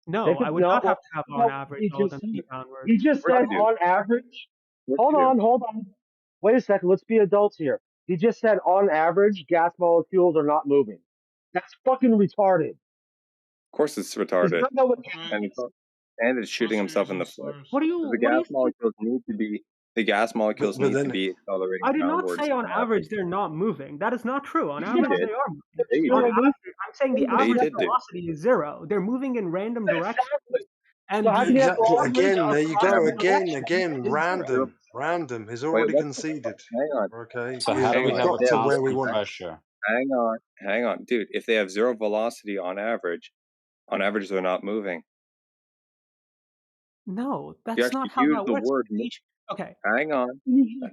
No, I would not have to have on
No,
average
he
all of
just
them
said.
be downward.
He just
Of course
said
you do.
on average.
Of course
Hold
you do.
on, hold on. Wait a second. Let's be adults here. He just said on average, gas molecules are not moving. That's fucking retarded.
Of course it's
Does
retarded.
not know what
And it's shooting himself in the foot.
What do
The
you
gas molecules
But
need to
then
be accelerating
I did not
downwards.
say on average they're not moving. That is not true. On
You
average
did.
they are moving.
Yeah, you
On
did.
average, I'm saying the
Yeah, you
average
did do.
velocity is zero. They're moving in random directions.
So
And
how can you have
exactly
average
again, there you go
approximate
again,
direction
again,
is zero.
random. Random. He's
Wait,
already
what?
conceded.
Hang on.
Okay,
So how do
Hang
we
we've
on.
have
If
a
got
they
to
have
where we
constant
want.
pressure?
hang on, dude. If they have zero velocity on average they're not moving.
No,
You
that's not
actually
how
use
that
the
works.
word.
Okay,
Hang on.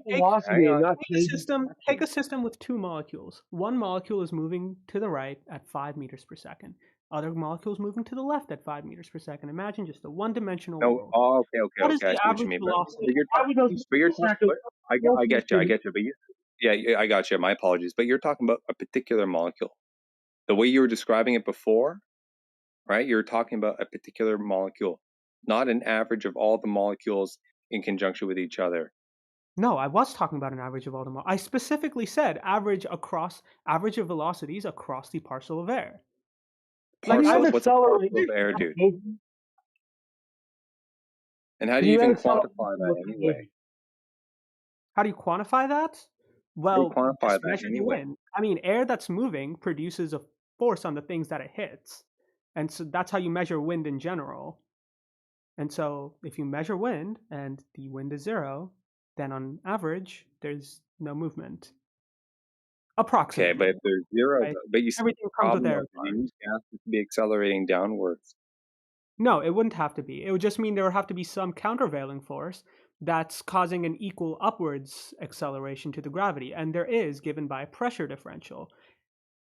take
Velocity
Hang
and
on.
not
take a
changing
system.
direction.
Take a system with two molecules. One molecule is moving to the right at 5 meters per second. Other molecules moving to the left at 5 meters per second. Imagine just a one-dimensional
No.
world.
Oh, okay.
What is
I
the
see what you
average
mean.
velocity?
But you're
Why would those
but you're
seconds?
I get you. But yeah, I got you. My apologies. But you're talking about a particular molecule. The way you were describing it before, right? You're talking about a particular molecule, not an average of all the molecules in conjunction with each other.
No, I was talking about an average of all the I specifically said average of velocities across the parcel of air. Like
Parcel? What's a parcel of air, dude? And how do you even quantify that anyway?
How do you quantify that?
How do you
Well,
quantify
just
that
measure the
anyway?
wind. I mean, air that's moving produces a force on the things that it hits. And so that's how you measure wind in general. And so if you measure wind and the wind is zero, then on average, there's no movement.
Okay, but
Approximately.
if there's zero,
Right?
but you see
Everything
the
comes with
problem
air.
though, you need gases to be accelerating downwards.
No, it wouldn't have to be. It would just mean there would have to be some countervailing force that's causing an equal upwards acceleration to the gravity. And there is, given by a pressure differential.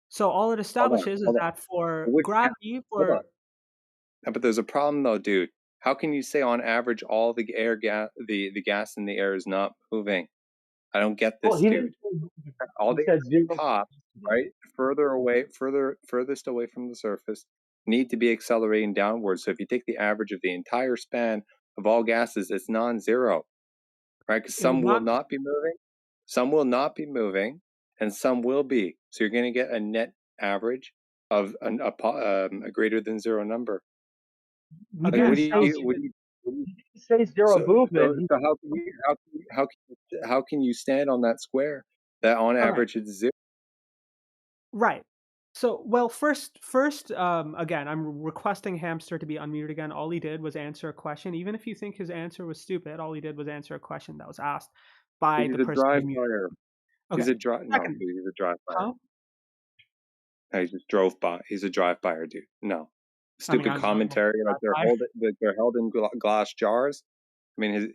So all it establishes is that for gravity,
Hold on.
for
No, but there's a problem though, dude. How can you say on average all the air gas the gas in the air is not moving? I don't get
Well,
this,
he
dude.
didn't.
All
He
the
said
air at the
zero.
top, right, furthest away from the surface, need to be accelerating downwards. So if you take the average of the entire span of all gases, it's non-zero, right? Because
it would
some will
not.
not be moving, some will not be moving, and some will be. So you're going to get a net average of a greater than zero number.
He
Like,
didn't
what do
say
you,
zero.
what do you,
He didn't say zero movement.
so how can you stand on that square that on
All right.
average it's zero?
Right. So, well, first, again, I'm requesting Hamster to be unmuted again. All he did was answer a question. Even if you think his answer was stupid, all he did was answer a question that was asked by
He's
the
a
person
drive
who muted.
fire.
Okay.
He's a drive. No,
Second,
dude, he's a drive fire.
huh?
No, he just drove by. He's a drive fire, dude. No,
I mean,
stupid
I was not
commentary like they're held in glass jars. I mean,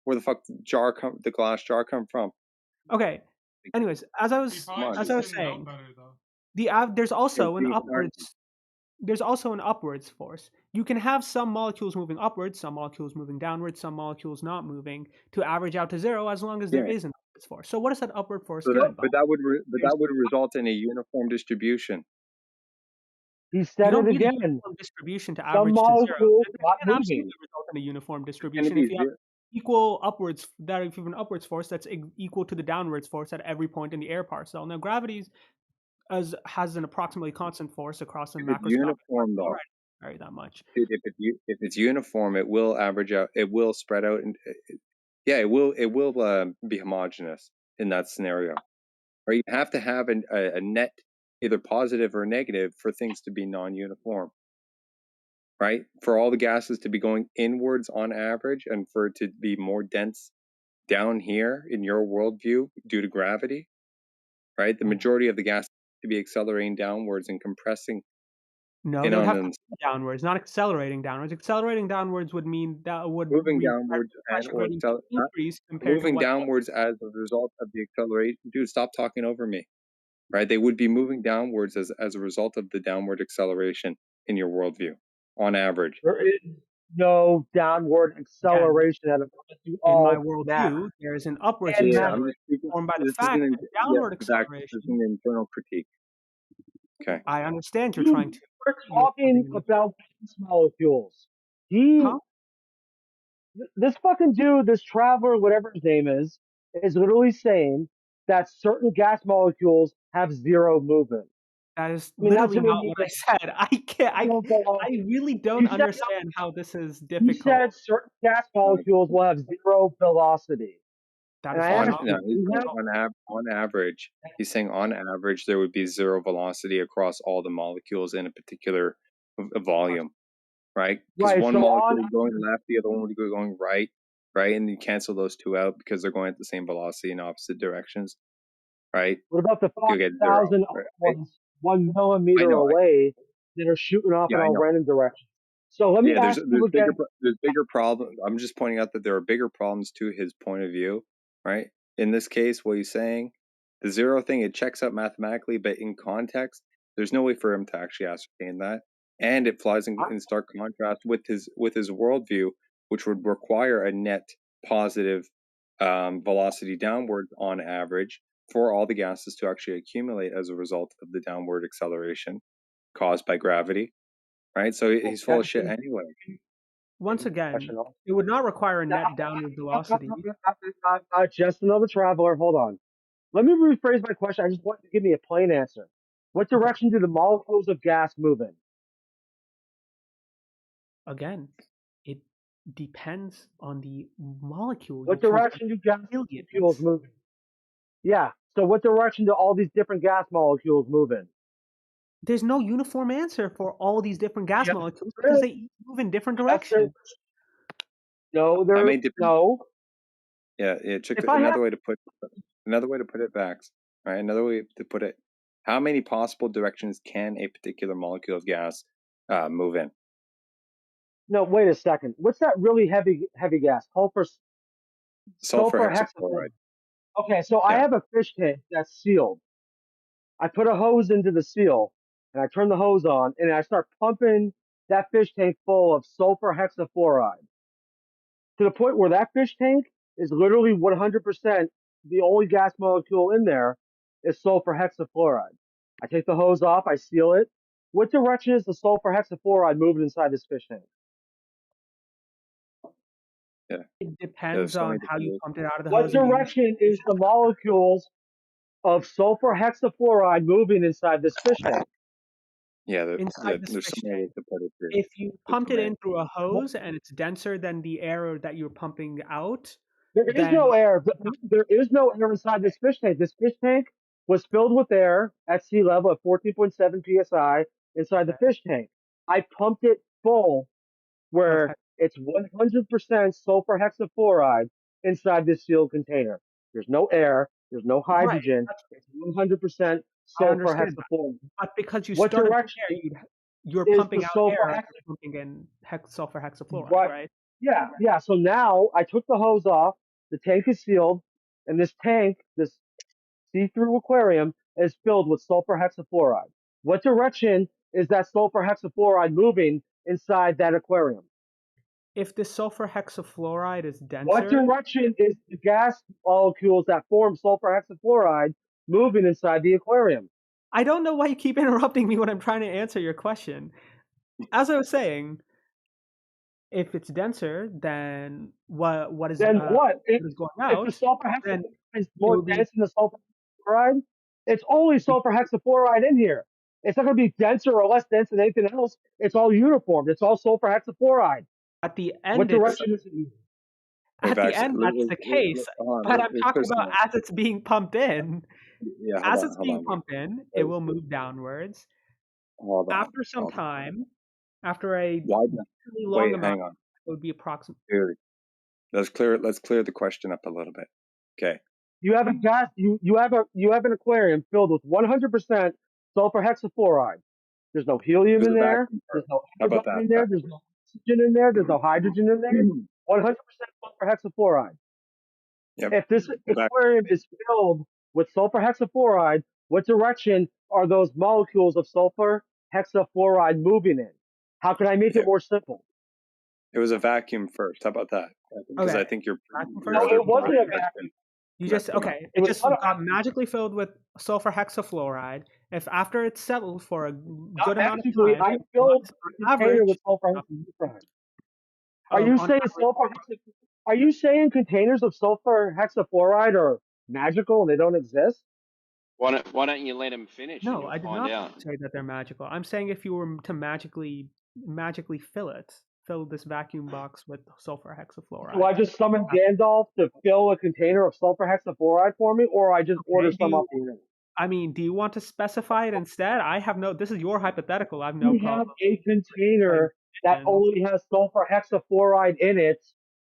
where the fuck the glass jar come from?
Okay. Anyways, as I was saying, there's also an upwards. There's also an upwards force. You can have some molecules moving upwards, some molecules moving downwards, some molecules not moving to average out to zero as long as there is an upwards force. So what is that upward force given by?
But that would result in a uniform distribution.
He
You
said
don't
it
need a
again.
uniform distribution to
Some
average to zero.
molecules
It
not
can
moving.
absolutely result in a uniform
It's going to
distribution
be
if you have
zero.
equal upwards. That if you have an upwards force that's equal to the downwards force at every point in the air parcel. Now gravity has an approximately constant force across the
If it's
macroscopic
uniform though,
vary that much.
dude, if it's uniform, it will average out. It will spread out, and yeah, it will be homogeneous in that scenario. Or you have to have a net, either positive or negative, for things to be non-uniform, right? For all the gases to be going inwards on average, and for it to be more dense down here in your worldview due to gravity, right? The majority of the gas to be accelerating downwards and compressing
No,
in
they would
on
have to
them,
move downwards, not accelerating downwards. Accelerating downwards would mean that would
moving
require
downwards
the
and
pressure
or
gradient to increase compared to
moving
what.
downwards as a result of the acceleration. Dude, stop talking over me. Right? They would be moving downwards as a result of the downward acceleration in your worldview, on average.
There is no downward acceleration at
In my
all matter.
worldview, there is an upwards
And
Yeah,
matter.
I'm just
acceleration
speaking.
formed by the
This
fact
isn't.
that
Yeah,
downward
Zach, this is
acceleration.
an internal critique. Okay.
I understand you're
Dude,
trying to.
we're talking about gas molecules. This fucking dude, this traveler, whatever his name is literally saying that certain gas molecules have zero movement.
That is
I mean, that's
literally
what
not
we
what I said. I can't. I really don't
You said,
understand how this is
you
difficult.
said certain gas molecules will have zero velocity.
That
And
is
I asked
not.
you,
He's
do you
saying
have
on average. He's saying on average there would be zero velocity across all the molecules in a particular volume, right? Because
Right,
one
so
molecule
on
is going left, the other one would be going right, right? And you cancel those two out because they're going at the same velocity in opposite directions, right?
What about the
You'll get 0,
5,000
right?
ones 1
I
millimeter
know.
away that are shooting off
Yeah,
in
I
all
know.
random directions? So let me
Yeah,
ask you again.
there's bigger problems. I'm just pointing out that there are bigger problems to his point of view, right? In this case, what he's saying, the 0 thing, it checks out mathematically, but in context, there's no way for him to actually ascertain that, and it flies in stark contrast with his worldview, which would require a net positive velocity downward on average for all the gases to actually accumulate as a result of the downward acceleration caused by gravity. Right, so he's full of shit anyway.
Once again, it would not require a net downward velocity.
Just another traveler. Hold on. Let me rephrase my question. I just want you to give me a plain answer. What direction do the molecules of gas move in?
Again, it depends on the molecule.
What direction do gas molecules move in? Yeah. So what direction do all these different gas molecules move in?
There's no uniform answer for all these different gas molecules because they each move in different directions.
No, no.
Yeah, another way to put it, Vax. Right, another way to put it. How many possible directions can a particular molecule of gas move in?
No, wait a second. What's that really heavy gas?
Sulfur hexafluoride.
Okay, so I have a fish tank that's sealed. I put a hose into the seal, and I turn the hose on, and I start pumping that fish tank full of sulfur hexafluoride to the point where that fish tank is literally 100%. The only gas molecule in there is sulfur hexafluoride. I take the hose off, I seal it. What direction is the sulfur hexafluoride moving inside this fish tank?
Yeah.
It depends on how you pumped it out of the
What
hose.
direction is the molecules of sulfur hexafluoride moving inside this fish tank?
Yeah,
Inside this
there's
fish
some ways to put it through.
If you pumped it in through a hose and it's denser than the air that you're pumping out,
there is no air. There is no air inside this fish tank. This fish tank was filled with air at sea level at 14.7 psi inside the fish tank. I pumped it full where it's 100% sulfur hexafluoride inside this sealed container. There's no air. There's no hydrogen. It's 100% sulfur hexafluoride.
But because you
What
started
direction
you're
is
pumping
the
out
sulfur
air,
hex-
you're pumping in sulfur hexafluoride,
Right.
right?
Yeah. So now I took the hose off. The tank is sealed, and this tank, this see-through aquarium, is filled with sulfur hexafluoride. What direction is that sulfur hexafluoride moving inside that aquarium?
If the sulfur hexafluoride is denser,
What direction is the gas molecules that form sulfur hexafluoride moving inside the aquarium?
I don't know why you keep interrupting me when I'm trying to answer your question. As I was saying, if it's denser, then what is
then what?
is going out?
If the sulfur hexafluoride is more
be-
dense than the sulfur hexafluoride, it's only sulfur hexafluoride in here. It's not going to be denser or less dense than anything else. It's all uniform. It's all sulfur hexafluoride.
At the end,
what direction is it?
At the end, that's the case. But I'm talking about as it's being pumped in.
Yeah,
as it's being pumped in, it will move downwards. After some time, after a long amount, it would be approximately.
Let's clear the question up a little bit. Okay.
You have a gas. You have an aquarium filled with 100% sulfur hexafluoride. There's no helium in there. There's no hydrogen in there. There's no oxygen in there. There's no hydrogen in there. 100% sulfur hexafluoride.
Yep.
If this aquarium is filled with sulfur hexafluoride, what direction are those molecules of sulfur hexafluoride moving in? How can I make it more simple?
It was a vacuum first. How about that? Because I think you're.
No, it wasn't a vacuum.
You just it just got magically filled with sulfur hexafluoride. If after it's settled for a good amount of time,
I filled a container with sulfur hexafluoride. Are you saying containers of sulfur hexafluoride are magical and they don't exist?
Why don't you let him finish?
No,
and you'll
I did
find
not
out.
say that they're magical. I'm saying if you were to magically fill this vacuum box with sulfur hexafluoride.
Do I just summon Gandalf to fill a container of sulfur hexafluoride for me, or I just order some off the internet?
I mean, do you want to specify it instead? This is your hypothetical. I have no problem.
You have a container that only has sulfur hexafluoride in it,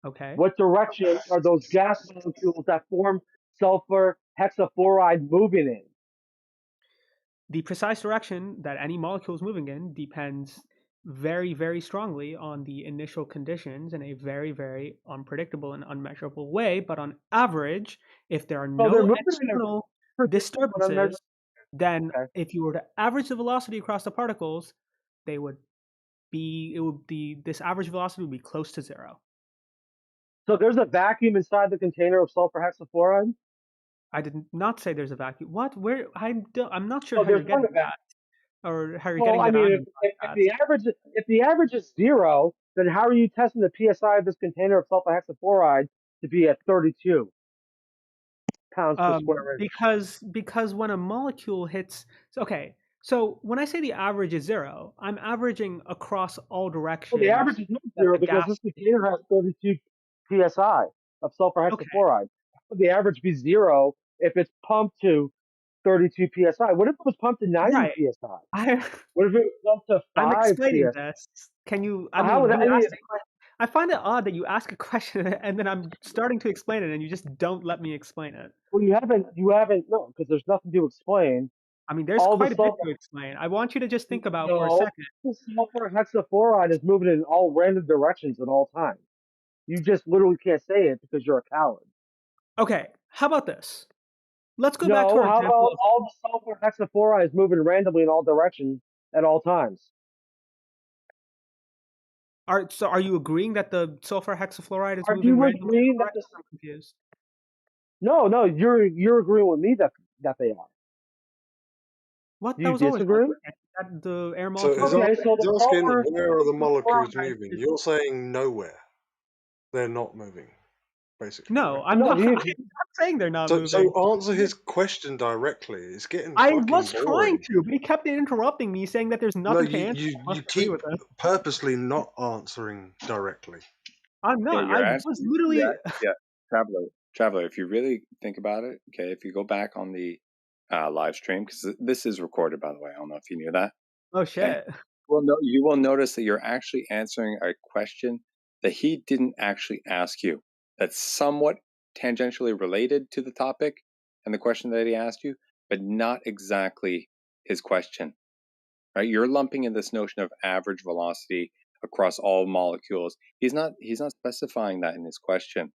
Okay.
What direction are those gas molecules that form sulfur hexafluoride moving in?
The precise direction that any molecule is moving in depends very, very strongly on the initial conditions in a very, very unpredictable and unmeasurable way. But on average, if there are
So they're
no
moving in a
external
predictable and unmeasurable.
disturbances, then
Okay.
if you were to average the velocity across the particles, they would this average velocity would be close to zero.
So there's a vacuum inside the container of sulfur hexafluoride?
I did not say there's a vacuum. What? Where? I'm not sure
Oh,
how you're
there's one
getting
event.
that, or how you're
Well,
getting
I
that
mean,
I'm
if the average is zero, then how are you testing the psi of this container of sulfur hexafluoride to be at 32 pounds per square inch?
because when a molecule hits, so when I say the average is zero, I'm averaging across all
Well, the
directions
average is not
that
zero
the
because
gas.
this container has 32 psi of sulfur
Okay.
hexafluoride. Would the average be zero if it's pumped to 32 psi? What if it was pumped to 90
Right.
psi? What if it was pumped to
I'm
5
explaining
psi?
this. Can you? I
Well, how would
mean,
that?
you
I mean,
asked a question. I find it odd that you ask a question and then I'm starting to explain it and you just don't let me explain it.
well, you haven't. No, because there's nothing to explain.
I mean, there's
All the
quite a bit
sulfur.
to explain. I want you to just think about for a
No,
second.
the sulfur hexafluoride is moving in all random directions at all times. You just literally can't say it because you're a coward.
Okay, how about this? Let's go back to
No,
our
how
example
about
of
all the sulfur hexafluoride is moving randomly in all directions at all times?
So are you agreeing that the sulfur hexafluoride is
Are
moving
you
randomly in
agreeing
all
that the?
directions? I'm confused.
No, you're agreeing with me that they are.
What?
Do
That
you
was always my
disagree?
argument, that the air
So
molecules are
he's,
moving.
Okay, so
he's
the
asking
sulfur
where are the molecules
hexafluoride
moving?
is.
You're saying nowhere. They're not moving, basically,
No,
right?
I'm
No,
not. I'm not saying they're not moving.
So answer his question directly. It's getting
I
fucking
was trying
boring.
to, but he kept interrupting me, saying that there's
No,
nothing to answer. I
you
must agree
keep
with it.
purposely not answering directly.
I'm
Yeah,
not. I
you're
was
actually,
literally.
yeah, traveler. If you really think about it, okay, if you go back on the live stream, because this is recorded, by the way, I don't know if you knew that.
Oh
Okay,
shit.
well, no, you will notice that you're actually answering a question that he didn't actually ask you. That's somewhat tangentially related to the topic and the question that he asked you, but not exactly his question. Right? You're lumping in this notion of average velocity across all molecules. He's not specifying that in his question.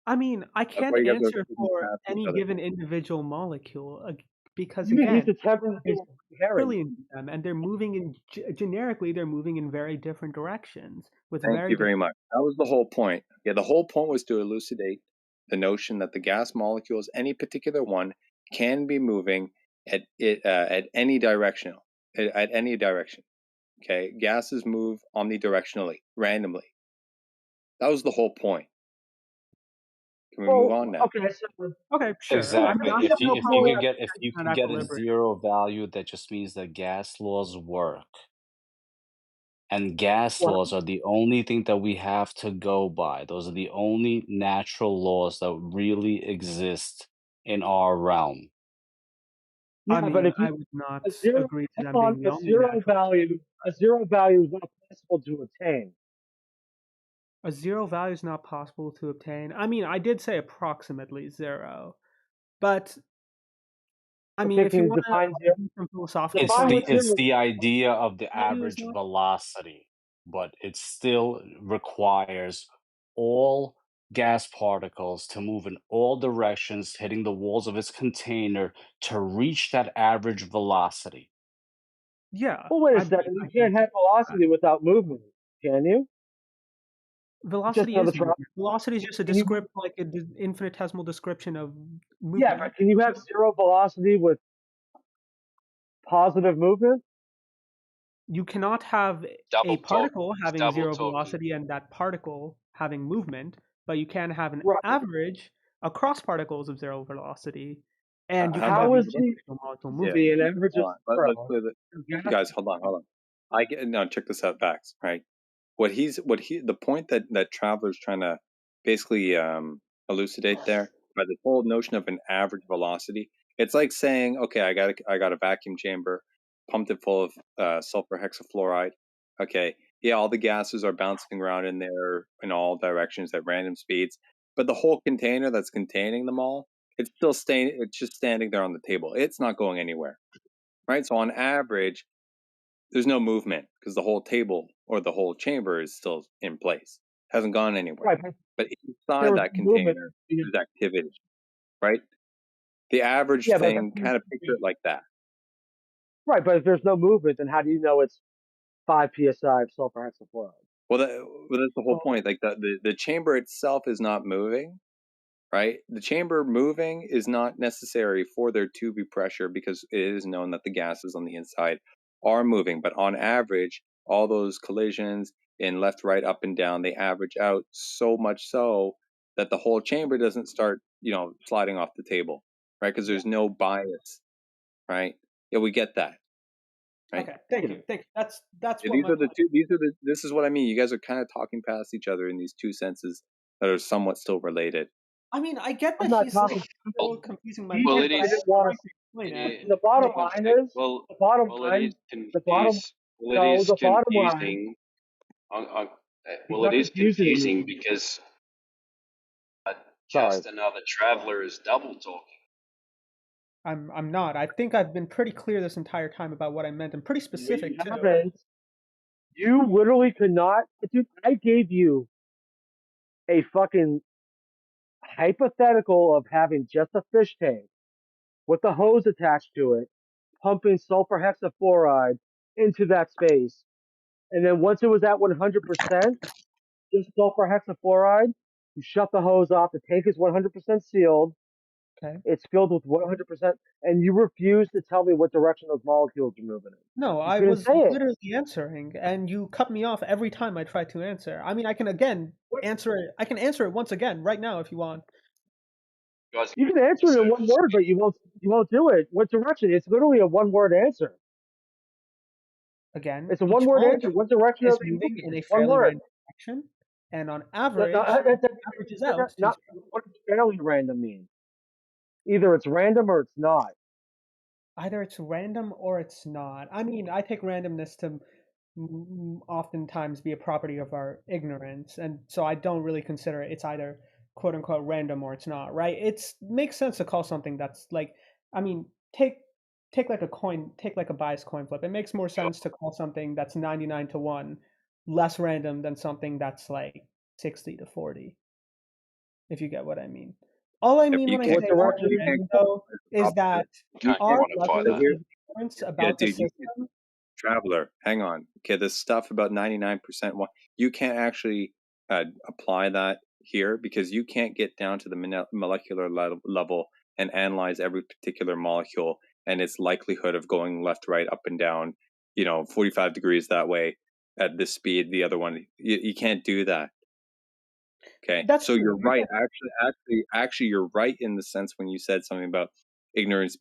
I mean, I
That's why
can't
you guys are
answer
speaking
for
past each
any
other.
given individual molecule because
He's
again,
attempting to
there's
do Harry.
trillions of them, and they're moving in generically. They're moving in very different directions with
Thank
very
you very
different.
much. That was the whole point. Yeah, the whole point was to elucidate the notion that the gas molecules, any particular one, can be moving at any direction. At any direction. Okay, gases move omnidirectionally, randomly. That was the whole point. Can we move on now?
Okay, so
Okay, sure. I
Exactly.
mean, I
If
have no problem with
if you
that
can get a
equilibrium.
zero value, that just means that gas laws work. And gas
Well,
laws are the only thing that we have to go by. Those are the only natural laws that really exist in our realm.
I
yeah, but
mean,
if
I
you
would not
a zero,
agree to them
hold on,
being the only natural.
a zero value is not possible to attain.
A zero value is not possible to obtain. I mean, I did say approximately zero, but I mean,
Okay,
if
can
you
you
want
define
to
zero?
from philosophical
It's
Define
point
what
of view,
zero is.
the idea of the
value is
average
not.
velocity, but it still requires all gas particles to move in all directions, hitting the walls of its container to reach that average velocity.
Yeah,
Well, wait a
I
second. You
can
can't have velocity without movement, can you? It's just
velocity
another
is
travel.
movement. Velocity is just a
Can you?
like an infinitesimal description of
Yeah,
movement.
but can you have zero velocity with positive movement?
You cannot have a
Double talk.
particle having
Double
zero
talking.
velocity and that particle having movement, but you can have an
Right.
average across particles of zero velocity, and you can
How
have
is
each
the
individual molecule
Yeah.
moving.
an average of
Hold on. Let's
zero?
clear the guys. Hold on. I get no. Check this out, facts. Right. The point that Traveler's trying to basically elucidate there by the whole notion of an average velocity. It's like saying, okay, I got a vacuum chamber, pumped it full of sulfur hexafluoride. Okay, yeah, all the gases are bouncing around in there in all directions at random speeds, but the whole container that's containing them all, it's still staying. It's just standing there on the table. It's not going anywhere, right? So on average, there's no movement because the whole table or the whole chamber is still in place, hasn't gone anywhere.
Right,
But
there
inside
was
that
movement.
container, there's activity, right? The average
Yeah, but
thing, kind of picture it like that.
right, but if there's no movement, then how do you know it's 5 psi of sulfur hexafluoride?
Well, that's the whole point. Like the chamber itself is not moving, right? The chamber moving is not necessary for there to be pressure because it is known that the gases on the inside are moving. But on average, all those collisions in left, right, up, and down, they average out so much so that the whole chamber doesn't start, sliding off the table, right? Because there's no bias, right? Yeah, we get that, right?
Okay, thank you. That's
Yeah,
what
these
my
are the
point.
two. This is what I mean. You guys are kind of talking past each other in these two senses that are somewhat still related.
I mean, I get
I'm
that
not
he's
talking.
still confusing my
He
Well,
just
it
point, but I
is.
am
didn't want
trying
to.
to explain it.
The bottom
One
line
sec.
is the bottom
Well, it
line.
is
The bottom.
Well, it
No,
is
the bottom line.
confusing.
He's
Well, it
not
is
confusing
confusing
me.
because
Sorry.
just another traveler is double talking.
I'm not. I think I've been pretty clear this entire time about what I meant and pretty
No,
specific
you
too.
haven't. You literally could not. Dude, I gave you a fucking hypothetical of having just a fish tank with the hose attached to it, pumping sulfur hexafluoride into that space. And then once it was at 100%, just sulfur hexafluoride, you shut the hose off. The tank is 100% sealed.
Okay.
It's filled with 100%. And you refuse to tell me what direction those molecules are moving in.
No,
You
I
couldn't
was
say it.
literally answering, and you cut me off every time I tried to answer. I mean, I can again answer it. I can answer it once again right now if you want.
You can answer it in one word, but you won't do it. What direction? It's literally a one-word answer.
Again,
It's a
each
one-word answer.
molecule
What direction
is
are they
moving
moving?
in a
It's one
fairly
word.
random direction, and on
No,
average, it averages out to
not, what does fairly random mean? Either it's random or it's not.
either it's random or it's not. I mean, I take randomness to oftentimes be a property of our ignorance, and so I don't really consider it's either quote unquote random or it's not, right? It's makes sense to call something that's like, I mean, take like a coin, take like a biased coin flip. It makes more sense to call something that's 99 to 1 less random than something that's like 60 to 40, if you get what I mean. All I
If
mean
you
when I
can't,
say
you can't
random, though, is that
you
our
can't.
level
So
of
here,
ignorance
yeah,
about the
dude,
system.
traveler, hang on. Okay, this stuff about 99%, you can't actually apply that here because you can't get down to the molecular level and analyze every particular molecule and its likelihood of going left, right, up and down, 45 degrees that way at this speed, the other one. You can't do that. Okay,
That's
so you're
true.
right. Actually, you're right in the sense when you said something about ignorance.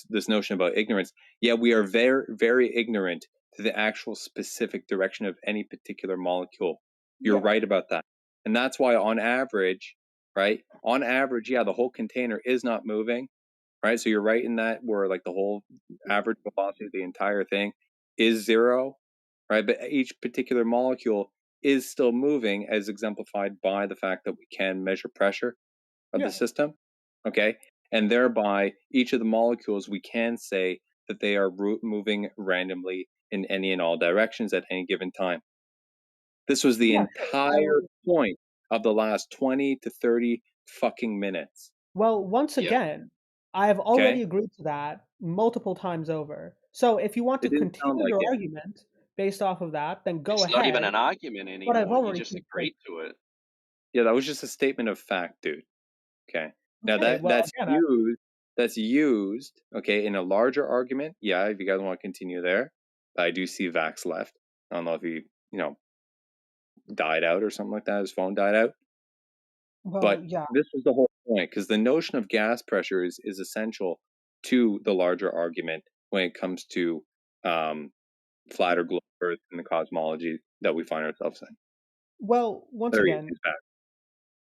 This notion about ignorance. Yeah, we are very, very ignorant to the actual specific direction of any particular molecule. You're
Yeah.
right about that, and that's why, on average, right? On average, yeah, the whole container is not moving, right? So you're right in that where like the whole average velocity of the entire thing is 0, right? But each particular molecule is still moving, as exemplified by the fact that we can measure pressure of the
Yeah.
system, okay? And thereby, each of the molecules, we can say that they are moving randomly in any and all directions at any given time. This was the
Yeah.
entire point of the last 20 to 30 fucking minutes.
Well, once
Yeah.
again, I have already
Okay?
agreed to that multiple times over. So if you want to
It didn't sound
continue
like
your
it.
argument based off of that, then go
It's not even
ahead.
an argument
But I've
anymore. You
already
just agreed to it.
Yeah, that was just a statement of fact, dude. Okay. Now
Okay, well,
that's
again,
used, okay, in a larger argument. Yeah, if you guys want to continue there. I do see Vax left. I don't know if he, died out or something like that. His phone died out. But
yeah.
this is the whole point because the notion of gas pressure is essential to the larger argument when it comes to flat or globe Earth and the cosmology that we find ourselves in.
Well, once
There he is.
again,
He's back.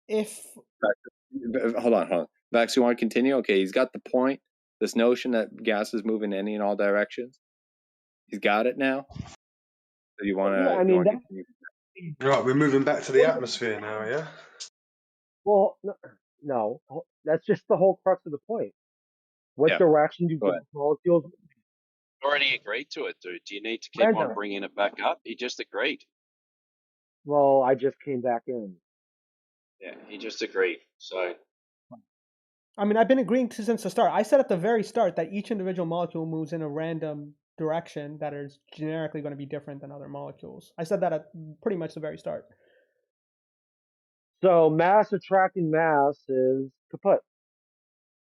if
Hold on. Vax, you want to continue? Okay, he's got the point. This notion that gas is moving in any and all directions. He's got it now. So you
Well, yeah, I
want
mean
to
that.
continue?
Right, we're moving back to the atmosphere now, yeah?
Well, no, that's just the whole crux of the point. What
Yeah.
direction do
Go
gas
ahead.
molecules?
Already agreed to it, dude. Do you need to keep on
Random.
bringing it back up? He just agreed.
Well, I just came back in.
Yeah, he just agreed. So
I mean, I've been agreeing to since the start. I said at the very start that each individual molecule moves in a random direction that is generically going to be different than other molecules. I said that at pretty much the very start.
So mass attracting mass is kaput.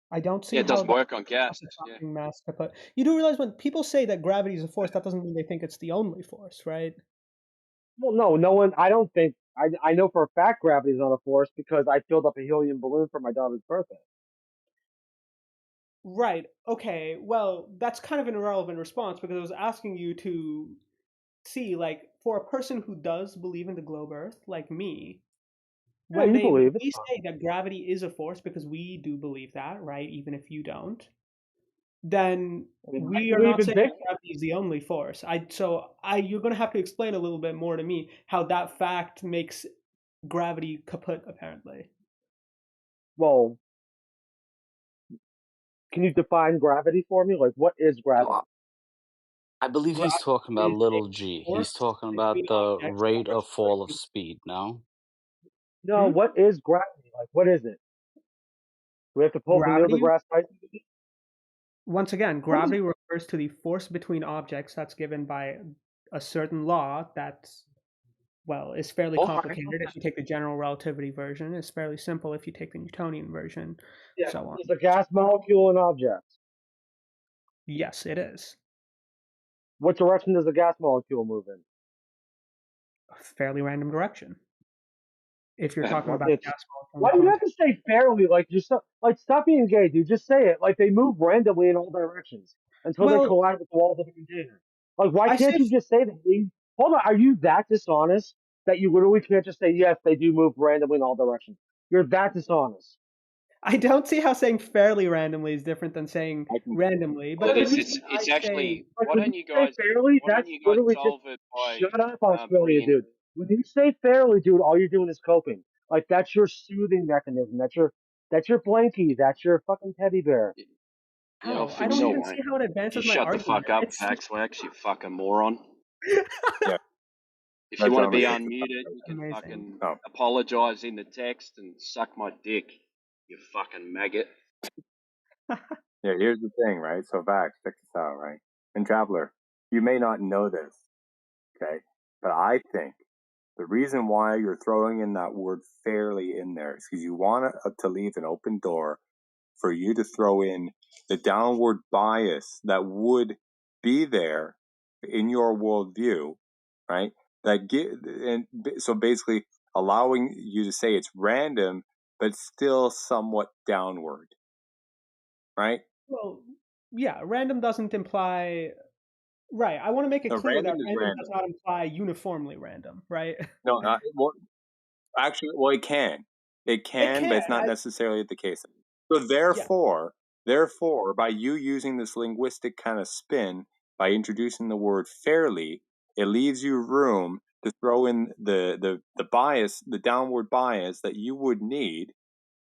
I don't see
yeah, it
how
doesn't
that
work on gas.
mass
Yeah.
attracting mass kaput. You do realize when people say that gravity is a force, that doesn't mean they think it's the only force, right?
Well, no one. I don't think. I know for a fact gravity is not a force because I filled up a helium balloon for my daughter's birthday.
Right. Okay. Well, that's kind of an irrelevant response because I was asking you to see, like, for a person who does believe in the globe Earth, like me,
Yeah,
when
you
when
believe it.
we say that gravity is a force, because we do believe that, right? Even if you don't, then
I mean, I
we are
believe
not
in
saying
Big.
that gravity is the only force. You're going to have to explain a little bit more to me how that fact makes gravity kaput, apparently.
Well, can you define gravity for me? Like, what is gravity?
Well, I believe he's
Gravity
talking about
is a
little g. He's
force
talking
between
about the
objects that
rate
are
of fall of
separated.
speed, no?
No, what is gravity? Like, what is it? We have to pull from Neil
Gravity,
deGrasse Tyson.
once again,
What is?
gravity refers to the force between objects that's given by a certain law that's, well, is fairly
Oh,
complicated if you take the general relativity version. It's fairly simple if you take the Newtonian version,
Yeah,
so on.
is a gas molecule an object?
Yes, it is.
What direction does a gas molecule move in?
A fairly random direction. If you're talking about
It's,
gas molecule
why
in
do you have
context.
to say fairly? Like, like, stop being gay, dude. Just say it. Like, they move randomly in all directions until they
Well,
collide with the walls of the container. Like, why
I
can't
say
you just say that? Hold on, are you that dishonest that you literally can't just say yes, they do move randomly in all directions? You're that dishonest.
I don't see how saying fairly randomly is different than saying
I can.
randomly. But
Like,
the
when you,
reason I
It's
say
actually
like
why
when
don't
you
you
say
guys
fairly, that's literally just
solve it by
shut up, Australia,
putting
dude. When you say fairly, dude, all you're doing is coping. Like, that's your soothing mechanism. That's your blankie. That's your fucking teddy bear.
yeah, I'll
I
fix
don't
it.
even see how it
You
advances my
shut the
argument.
fuck up,
It's
Paxwax, you fucking moron.
Yeah.
If you
Let
want to
John
be
Ritter.
unmuted, you can
amazing.
fucking
Oh.
apologize in the text and suck my dick, you fucking maggot.
Yeah, here's the thing, right? So, Vax, check this out, right? And Traveler, you may not know this, okay? But I think the reason why you're throwing in that word fairly in there is because you want to leave an open door for you to throw in the downward bias that would be there in your worldview, right? So basically allowing you to say it's random, but still somewhat downward, right?
Well, yeah, random doesn't imply. Right. I want to make it
No,
clear that
random is
random
random.
does not imply uniformly random, right?
No, well, actually, well, it can. It
It
can,
can.
but it's not necessarily the case. So
Yeah.
therefore, by you using this linguistic kind of spin, by introducing the word fairly, it leaves you room to throw in the bias, the downward bias that you would need,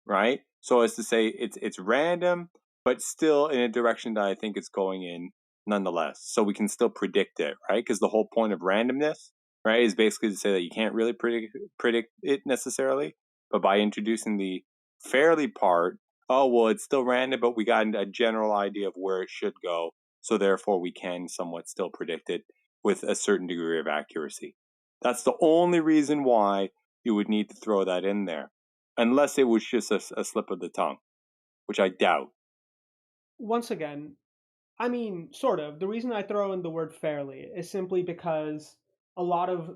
right? So as to say it's random, but still in a direction that I think it's going in nonetheless. So we can still predict it, right? Because the whole point of randomness, right, is basically to say that you can't really predict it necessarily, but by introducing the fairly part, oh well, it's still random, but we got a general idea of where it should go, so therefore we can somewhat still predict it with a certain degree of accuracy. That's the only reason why you would need to throw that in there, unless it was just a slip of the tongue, which I doubt.
Once again, I mean, sort of. The reason I throw in the word fairly is simply because a lot of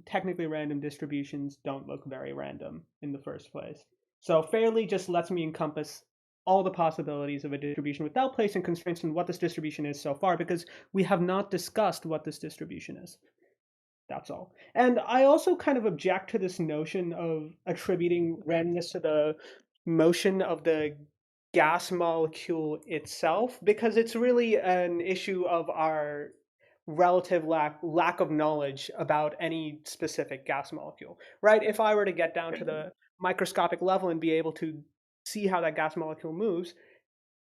technically random distributions don't look very random in the first place. So fairly just lets me encompass all the possibilities of a distribution without placing constraints on what this distribution is so far, because we have not discussed what this distribution is. That's all. And I also kind of object to this notion of attributing randomness to the motion of the gas molecule itself, because it's really an issue of our relative lack of knowledge about any specific gas molecule, right? If I were to get down to the microscopic level and be able to see how that gas molecule moves,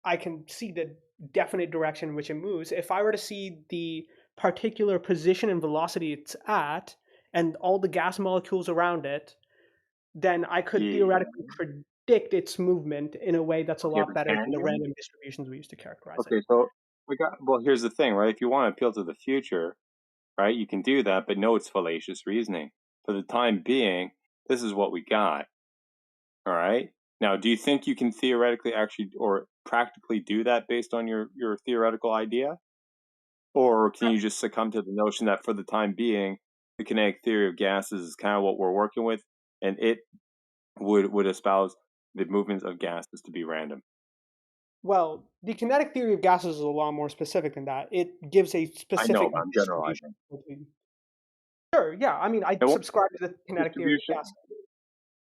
I can see the definite direction in which it moves. If I were to see the particular position and velocity it's at and all the gas molecules around it, then I could
Yeah.
theoretically predict its movement in a way that's a
Okay,
lot
but
better
can
than the
you?
random distributions we use to characterize it.
Okay, so well, here's the thing, right? If you want to appeal to the future, right, you can do that, but no, it's fallacious reasoning. For the time being, this is what we got. All right. Now, do you think you can theoretically actually or practically do that based on your theoretical idea? Or can you just succumb to the notion that for the time being, the kinetic theory of gases is kind of what we're working with, and it would espouse the movements of gases to be random?
Well, the kinetic theory of gases is a lot more specific than that. It gives a
I know,
specific
but I'm
distribution.
generalizing.
Sure, yeah. I mean, I
And what
subscribe to the kinetic theory of
distribution?
gases.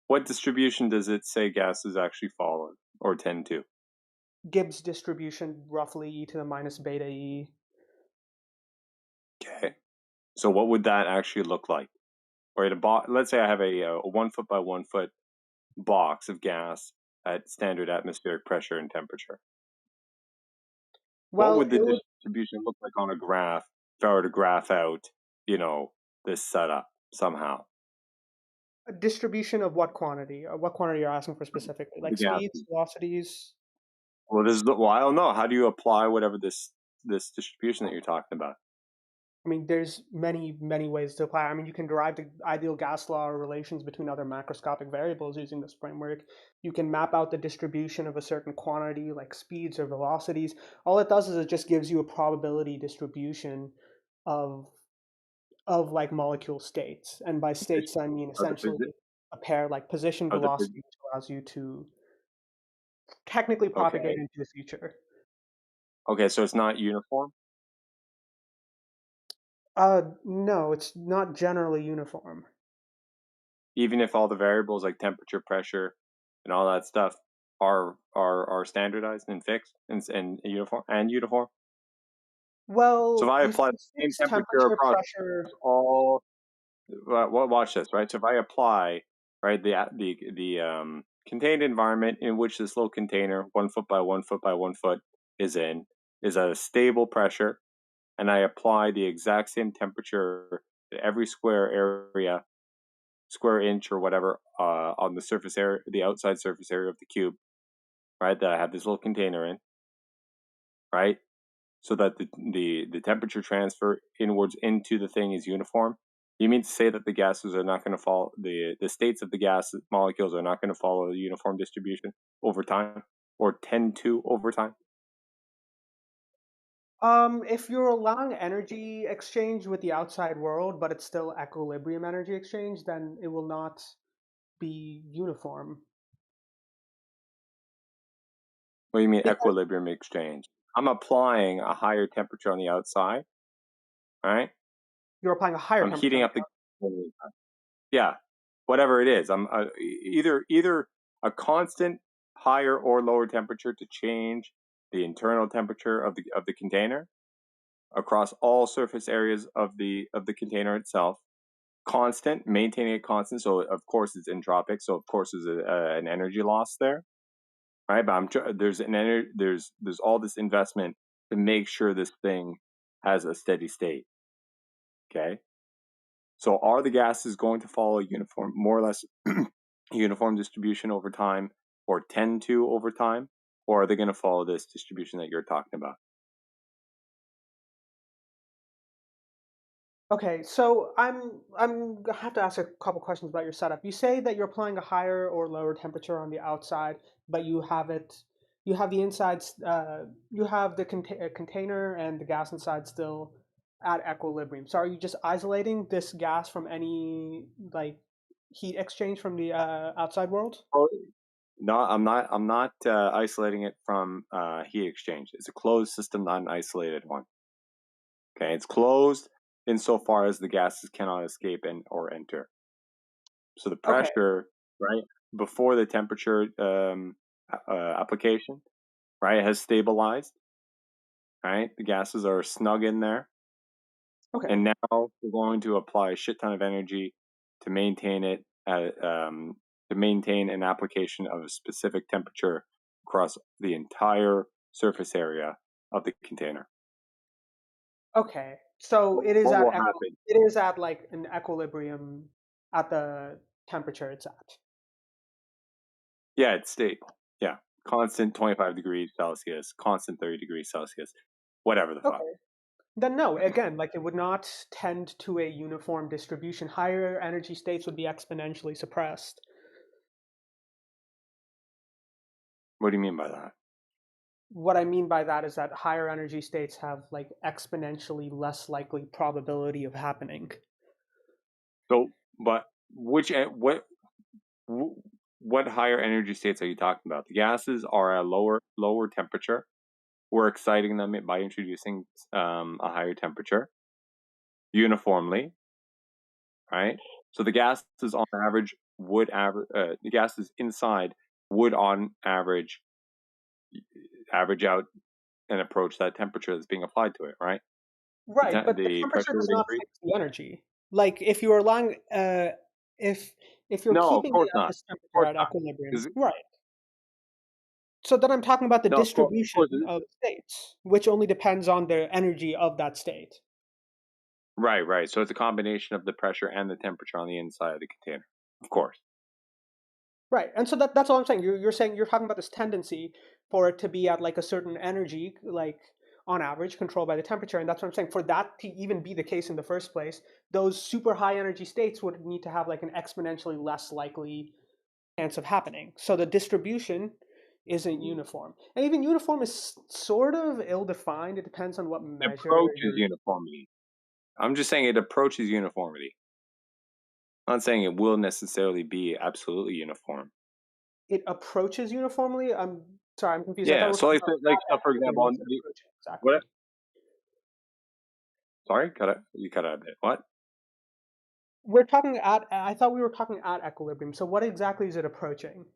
What distribution does it say gases actually follow or tend to?
Gibbs distribution, roughly e to the minus beta e.
Okay. So what would that actually look like? Right, let's say I have a 1 foot by 1 foot box of gas at standard atmospheric pressure and temperature. What
Well,
would the
it would
distribution look like on a graph if I were to graph out, this setup somehow?
a distribution of what quantity? What quantity you're asking for specifically?
The
Like speeds,
gases.
velocities?
Well, I don't know. How do you apply whatever this distribution that you're talking about?
I mean, there's many, many ways to apply. I mean, you can derive the ideal gas law or relations between other macroscopic variables using this framework. You can map out the distribution of a certain quantity, like speeds or velocities. All it does is it just gives you a probability distribution of like molecule states. And by states, I mean
Are the
essentially a pair like position
are the
velocity, which allows you to technically propagate
okay?
into the future.
Okay, so it's not uniform.
No, it's not generally uniform.
Even if all the variables like temperature, pressure, and all that stuff are standardized and fixed and uniform. So if
Well,
I
if
apply the
it's
same
fixed
temperature
temperature,
across
pressure,
all, watch this, right? So if I apply, right, the contained environment in which this little container, 1 foot by 1 foot by 1 foot, is in, is at a stable pressure, and I apply the exact same temperature to every square inch or whatever on the surface area, the outside surface area of the cube, right? That I have this little container in, right? So that the temperature transfer inwards into the thing is uniform. You mean to say that the gases are not going to follow the states of the gas molecules are not going to follow a uniform distribution over time or tend to over time?
if you're allowing energy exchange with the outside world, but it's still equilibrium energy exchange, then it will not be uniform.
What do you mean
Because
equilibrium exchange? I'm applying a higher temperature on the outside, right?
you're applying a higher
I'm
temperature
heating
on
up the yeah, whatever it is. I'm either a constant higher or lower temperature to change the internal temperature of the container across all surface areas of the container itself. Constant, maintaining it constant. So of course it's entropic. So of course there's an energy loss there, right? But there's all this investment to make sure this thing has a steady state. Okay. So are the gases going to follow a uniform, more or less uniform distribution over time, or tend to over time, or are they going to follow this distribution that you're talking about?
Okay, so I'm gonna have to ask a couple questions about your setup. You say that you're applying a higher or lower temperature on the outside, but you have the insides, you have the container and the gas inside still at equilibrium. So are you just isolating this gas from any like heat exchange from the outside world?
Oh, no, I'm not isolating it from heat exchange. It's a closed system, not an isolated one. Okay, it's closed insofar as the gases cannot escape and or enter. So the
Okay,
pressure, right, before the temperature application, right, has stabilized. Right, the gases are snug in there.
Okay.
And now we're going to apply a shit ton of energy to maintain it to maintain an application of a specific temperature across the entire surface area of the container.
Okay. So it is
What
at
will happen?
it is at like an equilibrium at the temperature it's at.
Yeah, it's stable. Yeah, constant 25 degrees Celsius, constant 30 degrees Celsius, whatever the fuck.
Okay. Then no, again, like it would not tend to a uniform distribution. Higher energy states would be exponentially suppressed.
What do you mean by that?
What I mean by that is that higher energy states have like exponentially less likely probability of happening.
So, but what higher energy states are you talking about? The gases are at a lower temperature. We're exciting them by introducing a higher temperature uniformly, right? So the gases on average the gases inside would on average out and approach that temperature that's being applied to it, right?
Right, but the
The pressure
temperature does
would
not
increase.
fix the energy. Like if you're allowing, if you're
No, of
keeping it
course
at
not.
this
Of
temperature
course
at
not.
equilibrium,
'Cause
right? So then I'm talking about the
no, of
distribution
course,
of states, which only depends on the energy of that state.
right. So it's a combination of the pressure and the temperature on the inside of the container. Of course.
Right, and so that's all I'm saying. You're saying you're talking about this tendency for it to be at like a certain energy, like on average, controlled by the temperature, and that's what I'm saying. For that to even be the case in the first place, those super high energy states would need to have like an exponentially less likely chance of happening. So the distribution isn't uniform, and even uniform is sort of ill-defined. It depends on what
It
measure
approaches
you're.
uniformity. I'm just saying it approaches uniformity. I'm not saying it will necessarily be absolutely uniform.
It approaches uniformly. I'm sorry, I'm confused. I thought
Yeah.
we were
So
talking
like
about
so for
equilibrium.
example,
What's it approaching
what?
exactly?
Sorry, you cut out a bit. What?
We're talking at. I thought we were talking at equilibrium. So what exactly is it approaching?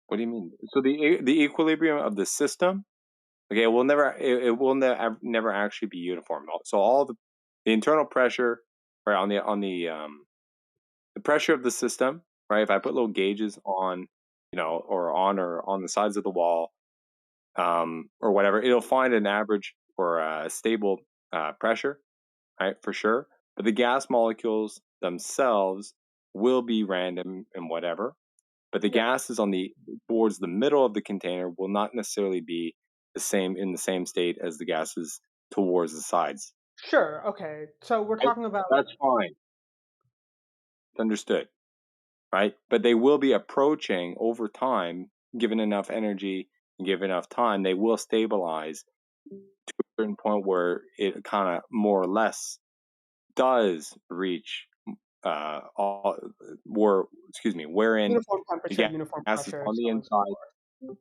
What do you mean? So the equilibrium of the system, okay, it will never actually be uniform. So all the internal pressure, right, on the pressure of the system, right? If I put little gauges on, or on the sides of the wall, or whatever, it'll find an average or a stable pressure, right, for sure. But the gas molecules themselves will be random and whatever. But the gases towards the middle of the container will not necessarily be in the same state as the gases towards the sides.
Sure. Okay. So we're
Right?
talking about.
That's fine. It's understood, right? But they will be approaching over time, given enough energy and given enough time, they will stabilize to a certain point where it kind of more or less does reach wherein
Uniform
the
temperature, uniform
gases
pressure,
on
so
the
on and so
inside,
forth.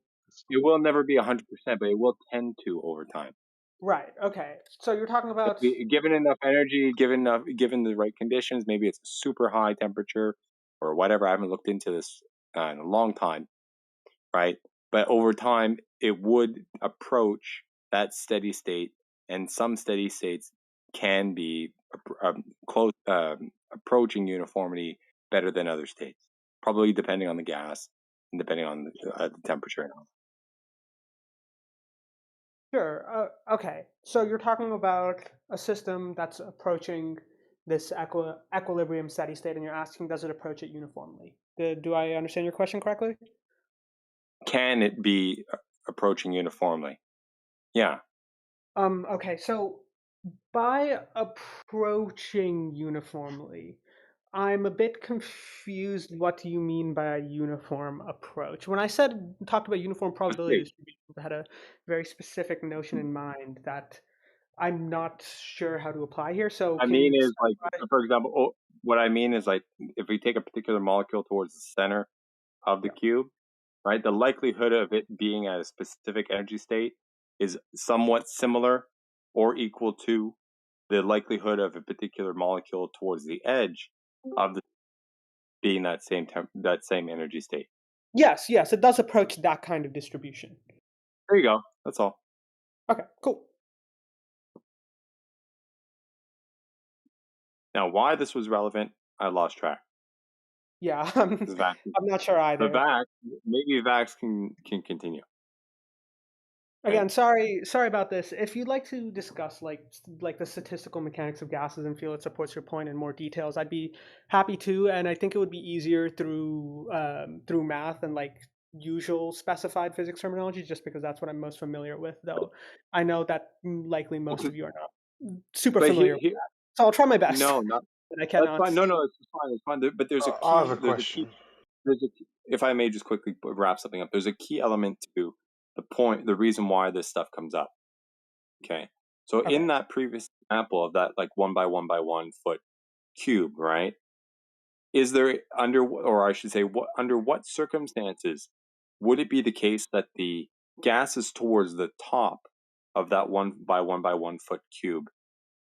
it will never be 100%, but it will tend to over time.
Right. Okay. So you're talking about.
Given enough energy, given the right conditions, maybe it's a super high temperature or whatever. I haven't looked into this in a long time, right? But over time, it would approach that steady state, and some steady states can be close approaching uniformity better than other states, probably depending on the gas and depending on the temperature and all.
Sure. Okay. So you're talking about a system that's approaching this equilibrium steady state, and you're asking, does it approach it uniformly? Do I understand your question correctly?
Can it be approaching uniformly? Yeah.
Okay. So by approaching uniformly, I'm a bit confused. What do you mean by a uniform approach? When I talked about uniform probability distribution, I had a very specific notion in mind that I'm not sure how to apply here. So
I
can
mean
you
is like,
specify?
for example, what I mean is like if we take a particular molecule towards the center of the
Yeah.
cube, right? The likelihood of it being at a specific energy state is somewhat similar or equal to the likelihood of a particular molecule towards the edge of the being that same energy state.
Yes, it does approach that kind of distribution.
There you go. That's all.
Okay, cool.
Now, why this was relevant, I lost track.
Yeah,
Vax,
I'm not sure
the
either.
Vax, maybe Vax can continue.
Again, sorry about this. If you'd like to discuss like the statistical mechanics of gases and feel it supports your point in more details, I'd be happy to. And I think it would be easier through math and like usual specified physics terminology, just because that's what I'm most familiar with. Though I know that likely most of you are not super
But
familiar with that, so I'll try my best.
No, not.
But I
That's
cannot.
fine. No, it's fine. It's fine. But there's a key.
I have a
There's a key.
question.
If I may just quickly wrap something up, there's a key element to the point, the reason why this stuff comes up. Okay. So in that previous example of that like 1 by 1 by 1 foot cube, right? Is there or I should say, under what circumstances would it be the case that the gases towards the top of that 1 by 1 by 1 foot cube,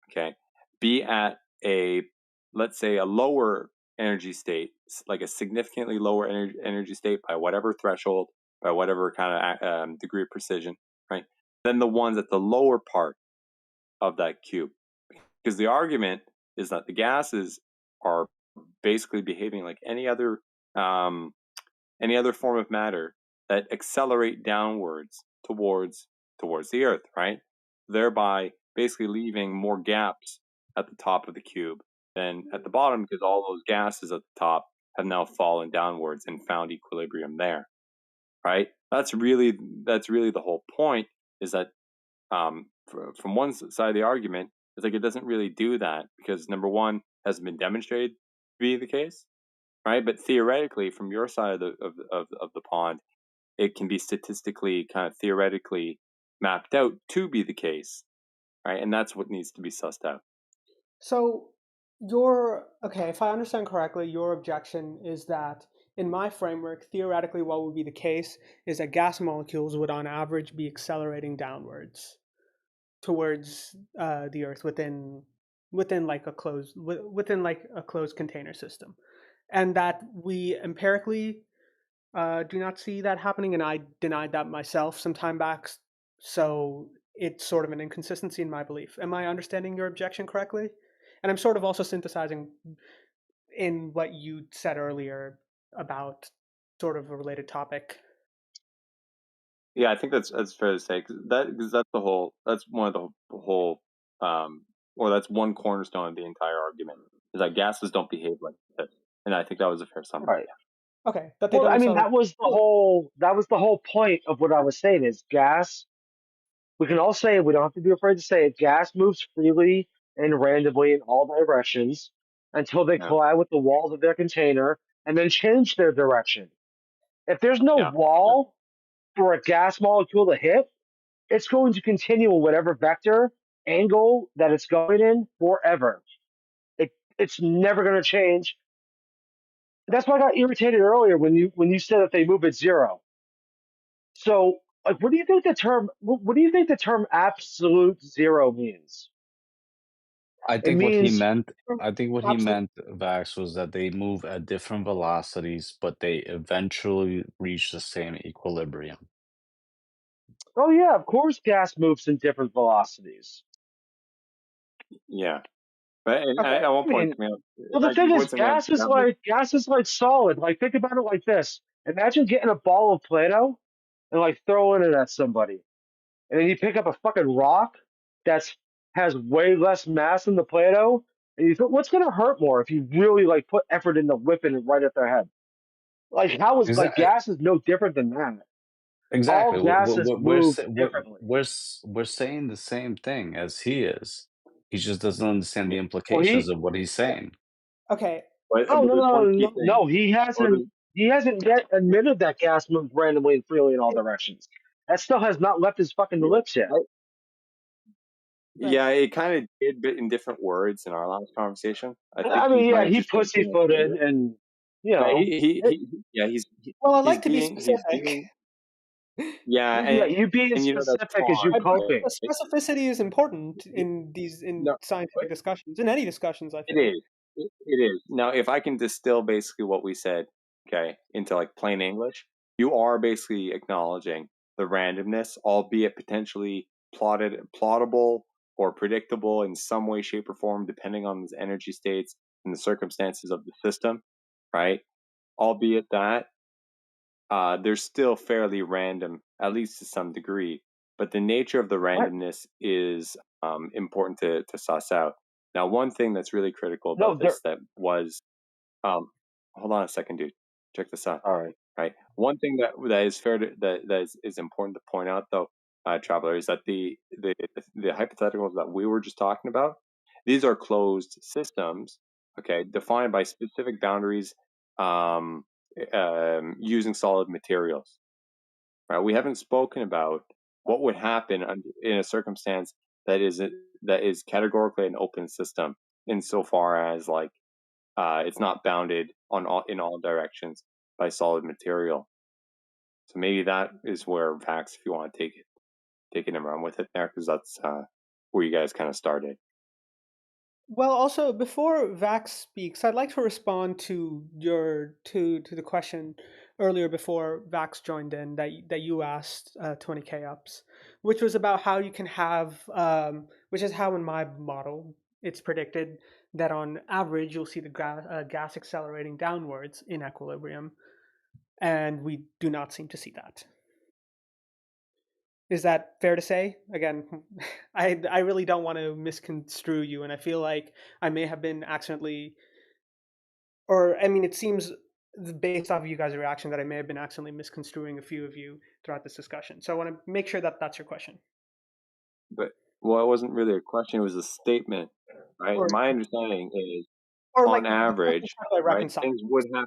okay, be at a, let's say, a lower energy state, like a significantly lower energy state by whatever threshold, by whatever kind of degree of precision, right, than the ones at the lower part of that cube? Because the argument is that the gases are basically behaving like any other form of matter that accelerate downwards towards the Earth, right? Thereby basically leaving more gaps at the top of the cube than at the bottom, because all those gases at the top have now fallen downwards and found equilibrium there, right? That's really the whole point, is that from one side of the argument, it's like it doesn't really do that because, number one, hasn't been demonstrated to be the case, right? But theoretically, from your side of the pond, it can be statistically, kind of theoretically mapped out to be the case, right? And that's what needs to be sussed out.
So if I understand correctly, your objection is that in my framework, theoretically, what would be the case is that gas molecules would, on average, be accelerating downwards towards the Earth within like a closed container system, and that we empirically do not see that happening. And I denied that myself some time back, so it's sort of an inconsistency in my belief. Am I understanding your objection correctly? And I'm sort of also synthesizing in what you said earlier about sort of a related topic.
Yeah, I think that's fair to say, because that's one of the whole or that's one cornerstone of the entire argument, is that gases don't behave like this, and I think that was a fair summary.
Right.
Okay, that they
Well,
don't
I mean,
accelerate.
that was the whole point of what I was saying is gas. We can all say it. We don't have to be afraid to say it. Gas moves freely and randomly in all directions until they
Yeah.
collide with the walls of their container and then change their direction. If there's no
Yeah.
wall for a gas molecule to hit, it's going to continue in whatever vector angle that it's going in forever. It's never going to change. That's why I got irritated earlier when you said that they move at zero. So, like, what do you think the term absolute zero means?
I
It
think what he
means
meant,
Absolutely.
Vax, was that they move at different velocities, but they eventually reach the same equilibrium.
oh yeah, of course gas moves in different velocities.
Yeah. But
Okay.
at one
I
point,
mean, well,
if
the
I can
thing is,
point something out,
gas is like solid. Like, think about it like this: imagine getting a ball of Play-Doh and like throwing it at somebody, and then you pick up a fucking rock that's has way less mass than the Play-Doh, and you think, what's gonna hurt more if you really like put effort into whipping it right at their head? Like, how is like
Exactly.
gas is no different than that. All
Exactly.
gases move differently.
We're saying the same thing as he is. He just doesn't understand the
Well,
implications of what he's saying.
Okay.
but
oh
there's one key thing.
no, he hasn't yet admitted that gas moves randomly and freely in all directions. That still has not left his fucking lips yet.
Yeah, it kind of did, but in different words in our last conversation. I think
I
he
mean, yeah,
might have
he
just jumped in a little
pussyfooted,
bit.
and you
Yeah,
know,
Well, I
he's
like to be
being
specific.
yeah,
yeah, you being
and that's
specific is you
fine, right?
coping.
Specificity is important in
No,
scientific discussions, in any discussions, I
it
feel.
is. It is. Now, if I can distill basically what we said, okay, into like plain English, you are basically acknowledging the randomness, albeit potentially plottable
or predictable in some way, shape, or form, depending on the energy states and the circumstances of the system, right? Albeit that they're still fairly random, at least to some degree. But the nature of the randomness is important to suss out. Now, one thing that's really critical
No,
about
there.
this that was, hold on a second, dude. Check this out.
All right.
Right. One thing that is fair to, that is important to point out, though, traveler, is that the hypotheticals that we were just talking about, these are closed systems, okay, defined by specific boundaries, using solid materials. Right. We haven't spoken about what would happen in a circumstance that is categorically an open system, insofar as like it's not bounded in all directions by solid material. So maybe that is where Vax, if you want to take it and run with it there, because that's where you guys kind of started.
Well, also before Vax speaks, I'd like to respond to the question earlier before Vax joined in that you asked 20k ups, which was about how you can have, which is how in my model it's predicted that on average you'll see the gas accelerating downwards in equilibrium, and we do not seem to see that. Is that fair to say? Again, I really don't want to misconstrue you, and I feel like I may have been accidentally, or I mean, it seems based off of you guys' reaction that I may have been accidentally misconstruing a few of you throughout this discussion. So I want to make sure that that's your question.
But well, it wasn't really a question; it was a statement, right?
Or,
My understanding is,
or like,
on average, right,
reconcile.
things would have.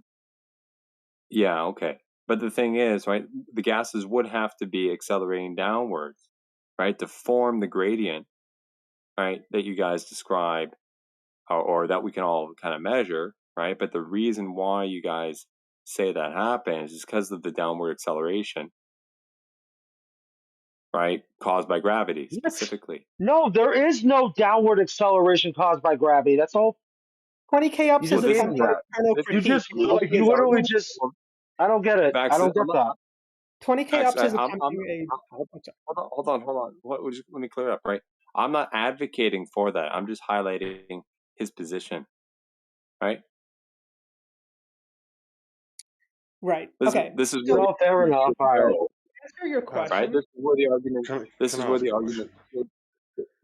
Yeah, okay. But the thing is, right, the gases would have to be accelerating downwards, right, to form the gradient, right, that you guys describe, or that we can all kind of measure, right? But the reason why you guys say that happens is because of the downward acceleration, right, caused by gravity specifically.
No, there is no downward acceleration caused by gravity. That's all.
20k ups
You
is
just gave me
attempting
that.
internal
This,
You
critique.
just
And all
like
he
you
is
literally
doing,
just. I don't get it. I
Max,
don't get that.
20k
Max,
ups is
I'm
attempting a.
hold on. Let me clear it up, right? I'm not advocating for that. I'm just highlighting his position, right?
Right.
This
Okay.
this is
So
where
No, fair
the
enough.
argument
All
should
right.
go,
to answer your
right?
question,
This is where the argument. This
Can
is
I
where
ask
the
a question?
argument.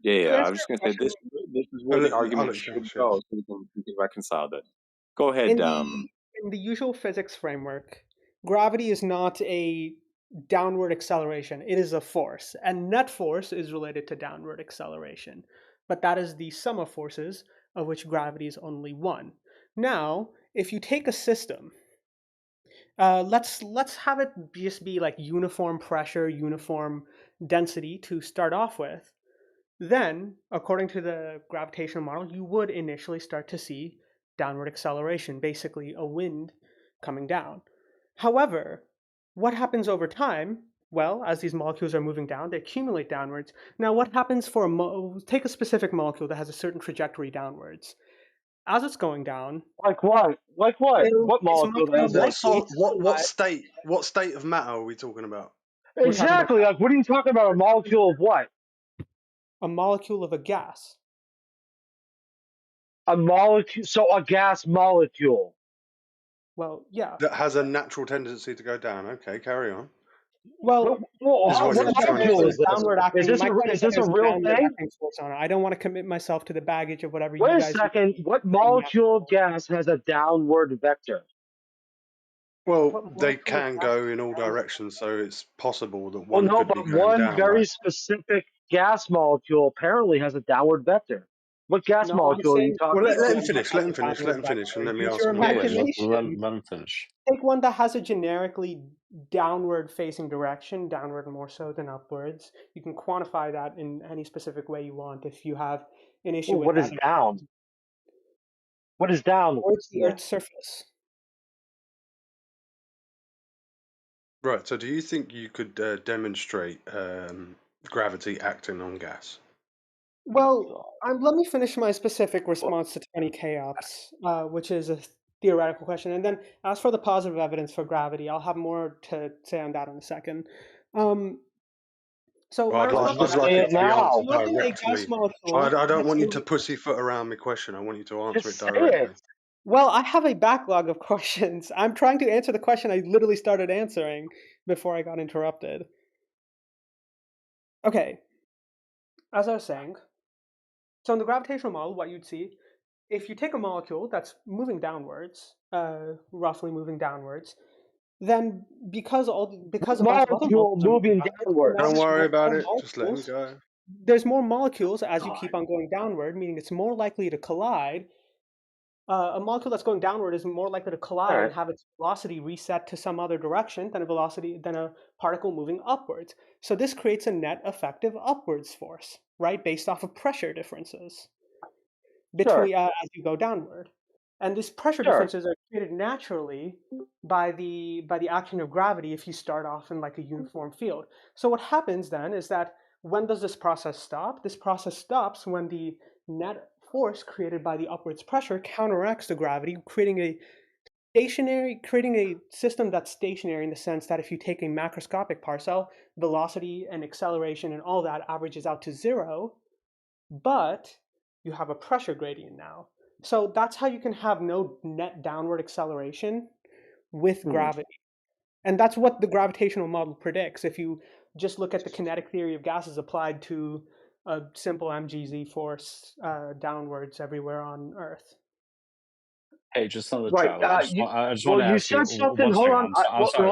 Yeah.
to
I
answer
was just
your
gonna say
question,
this is where the
I'll
argument should
exchange.
go,
Yes.
so we can reconcile this. Go ahead.
in the usual physics framework, gravity is not a downward acceleration, it is a force. And net force is related to downward acceleration. But that is the sum of forces, of which gravity is only one. Now, if you take a system, let's have it just be like uniform pressure, uniform density to start off with. Then, according to the gravitational model, you would initially start to see downward acceleration, basically a wind coming down. However, what happens over time? Well, as these molecules are moving down, they accumulate downwards. Now, what happens for take a specific molecule that has a certain trajectory downwards. As it's going down,
Like what? Like what? What
it's
molecule
much
that
more
has that?
likely to survive.
What state of matter are we talking about?
We're talking about
Exactly. Like what are you talking about? A molecule of what?
a molecule of a gas.
A molecule. So a gas molecule.
Well, yeah.
That has a natural tendency to go down. Okay, carry on.
Well,
Is what
What
you're trying to
molecule
say.
is this?
downward acting. My claim
Is
is that
this a
there's a
real
downward
thing?
acting force on it. I don't want to commit myself to the baggage of whatever you
Wait a
guys.
second. What molecule of gas has a downward vector?
Well,
What
they
molecule of
can
gas
go
is
in all
downward?
directions, so it's possible that
Well,
one
no,
could be
but
going
one
down,
very
right?
specific gas molecule apparently has a downward vector. What gas
No, I'm
molecule are you
saying
Well,
talking
let
about?
him finish. Let him finish. Let
downward
him finish, and
vector.
let me
Use
ask
your
my
Yeah,
question.
imagination.
let him finish.
Take one that has a generically downward facing direction, downward more so than upwards. You can quantify that in any specific way you want if you have an issue
Well,
with
what is
that.
down? What is down?
Towards the Earth's surface.
Right. So, do you think you could demonstrate gravity acting on gas?
Well, let me finish my specific response to 20k ops, which is a theoretical question. And then, as for the positive evidence for gravity, I'll have more to say on that in a second. Um, So
I'd
we're
like
looking
I'd
at
like
Say
it
it
to be
now.
answered
we're looking at a gas
directly.
molecule
I don't
that's
want you to
moving.
pussyfoot around my question. I want you to answer it
Just say
directly.
it.
Well, I have a backlog of questions. I'm trying to answer the question I literally started answering before I got interrupted. Okay, as I was saying, so in the gravitational model, what you'd see, if you take a molecule that's moving downwards, roughly moving downwards, then because a bunch of other
Molecule
molecules are moving
moving
downwards, now
Don't
downwards.
worry
there's
about
more
it. Just let him
molecules.
go.
There's more molecules as you
God.
keep on going downward, meaning it's more likely to collide. A molecule that's going downward is more likely to collide
All
and
right.
have its velocity reset to some other direction than a particle moving upwards. So this creates a net effective upwards force, right, based off of pressure differences
Sure.
between as you go downward. And these pressure
Sure.
differences are created naturally by the action of gravity if you start off in like a uniform field. So what happens then is that when does this process stop? This process stops when the net force created by the upwards pressure counteracts the gravity, creating a system that's stationary in the sense that if you take a macroscopic parcel, velocity and acceleration and all that averages out to zero, but you have a pressure gradient now. So that's how you can have no net downward acceleration with gravity. And that's what the gravitational model predicts. If you just look at the kinetic theory of gases applied to a simple mgz force downwards everywhere on Earth.
Hey, just on the
Right.
travel. I just want
Well,
to
you
ask you
said something.
one
Hold
second.
on.
I'm
Well,
sorry,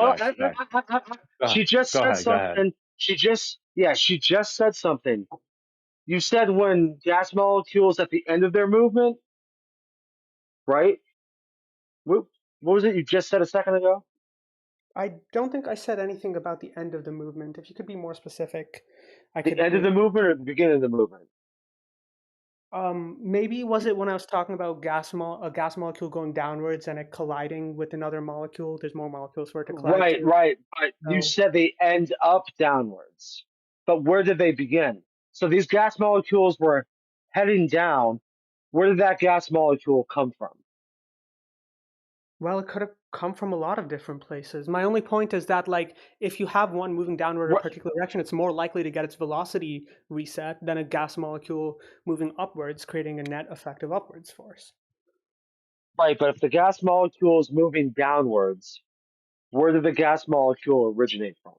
Lex.
she just
Go
said
ahead. Go ahead.
something. She just said something. You said when gas molecules at the end of their movement, right? What was it you just said a second ago?
I don't think I said anything about the end of the movement. If you could be more specific, I
The
could
end of the movement or the beginning of the movement?
maybe was it when I was talking about a gas molecule going downwards and it colliding with another molecule? There's more molecules for it to collide
Right,
to.
right. But you
So,
said they end up downwards. But where did they begin? So these gas molecules were heading down. Where did that gas molecule come from?
well, it could have come from a lot of different places. My only point is that, like, if you have one moving downward in a particular direction, it's more likely to get its velocity reset than a gas molecule moving upwards, creating a net effective upwards force.
Right, but if the gas molecule is moving downwards, where did the gas molecule originate from?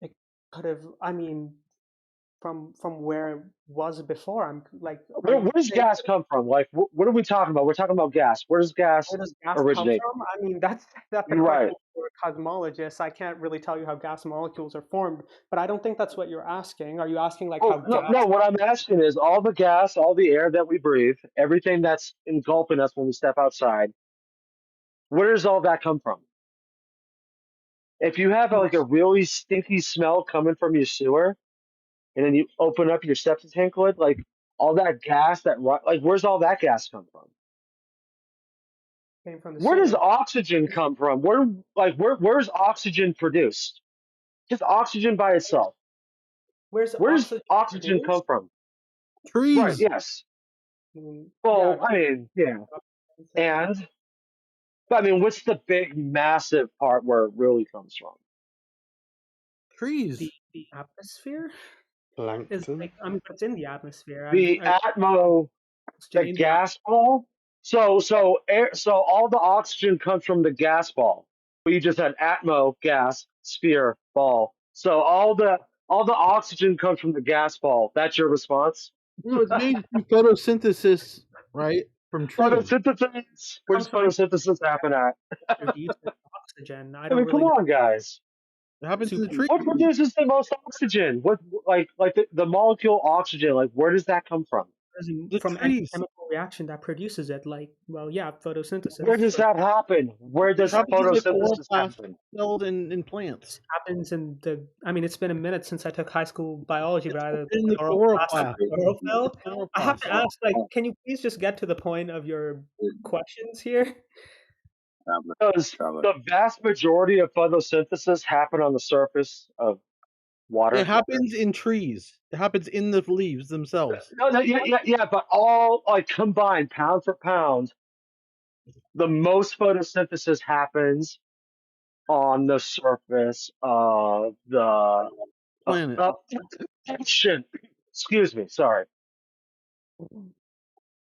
It could have, I mean, from where it was before. I'm like, are
Where
you
does
saying
gas come from? Like, what are we talking about? We're talking about gas. Where does gas
where does gas come
originate
from?
from?
I mean, that's a
You're right.
question for a cosmologist. I can't really tell you how gas molecules are formed, but I don't think that's what you're asking. Are you asking like how
Oh, no,
gas?
no, what I'm asking is all the gas, all the air that we breathe, everything that's engulfing us when we step outside, where does all that come from? If you have like a really stinky smell coming from your sewer, and then you open up your septic tank lid, like all that gas like where's all that gas come from?
Came from the
Where does
sewer.
oxygen come from? Where's oxygen produced? Just oxygen by itself.
Where's
Where does
oxygen
oxygen come
produced?
from? Right,
Trees.
yes.
Yeah,
Well, I mean, yeah. And I mean, what's the big massive part where it really comes from?
Trees.
the atmosphere is
Plankton.
like, I mean, what's in the atmosphere?
The
Oxygen
the
in the
gas ball. So all the oxygen comes from the gas ball. But you just had atmo, gas, sphere, ball. So all the oxygen comes from the gas ball. That's your response?
No, it's made through photosynthesis, right? From trees.
Photosynthesis. Where's
comes from
photosynthesis happen at?
producing oxygen. I
I
don't
mean, come
really know
on, guys.
It happens in the
super.
tree.
What produces the most oxygen? What like the molecule oxygen? Like where does that come from?
The
From any
trees.
chemical reaction that produces it, like, well, yeah,
Where
photosynthesis.
does that happen? Where
It
does
happens in the
photosynthesis
chloroplast
happen?
cells in plants.
Happens in the. I mean, it's been a minute since I took high school biology, but either
In the
chloroplast or
chloroplast.
chlorophyll. I have
Chloroplast.
to ask, like, can you please just get to the point of your questions here?
Because the vast majority of photosynthesis happen on the surface of
It
water.
happens in trees. It happens in the leaves themselves.
No, yeah, but all like combined, pound for pound, the most photosynthesis happens on the surface of the
planet.
Shit. Excuse me. Sorry.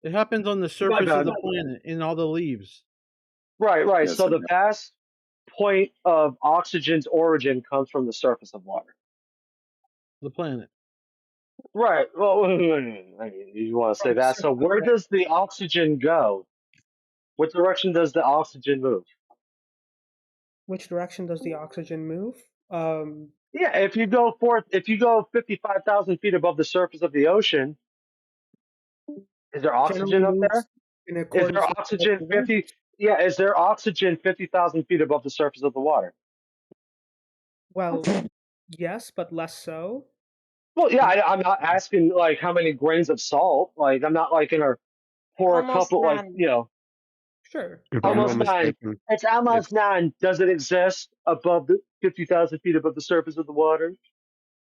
It happens on the
My
surface of
bad.
the planet in all the leaves.
Right, right.
Yes,
So the vast point of oxygen's origin comes from the surface of water.
The planet.
Right. Well, you want to say
From the
that. So
surface,
where
right?
does the oxygen go? What direction does the oxygen move?
Which direction does the oxygen move?
Yeah, if you go 55,000 feet above the surface of the ocean, is there
Generally
oxygen up there?
moves in
Is there
accordance with
oxygen
the
50? Yeah, is there oxygen 50,000 feet above the surface of the water?
Well, yes, but less so.
Well, yeah, I'm not asking like how many grains of salt. Like I'm not like gonna pour a
Almost
couple, like
none.
Sure.
If I'm not
almost none.
mistaken,
It's
it's
almost none. Does it exist above the 50,000 feet above the surface of the water?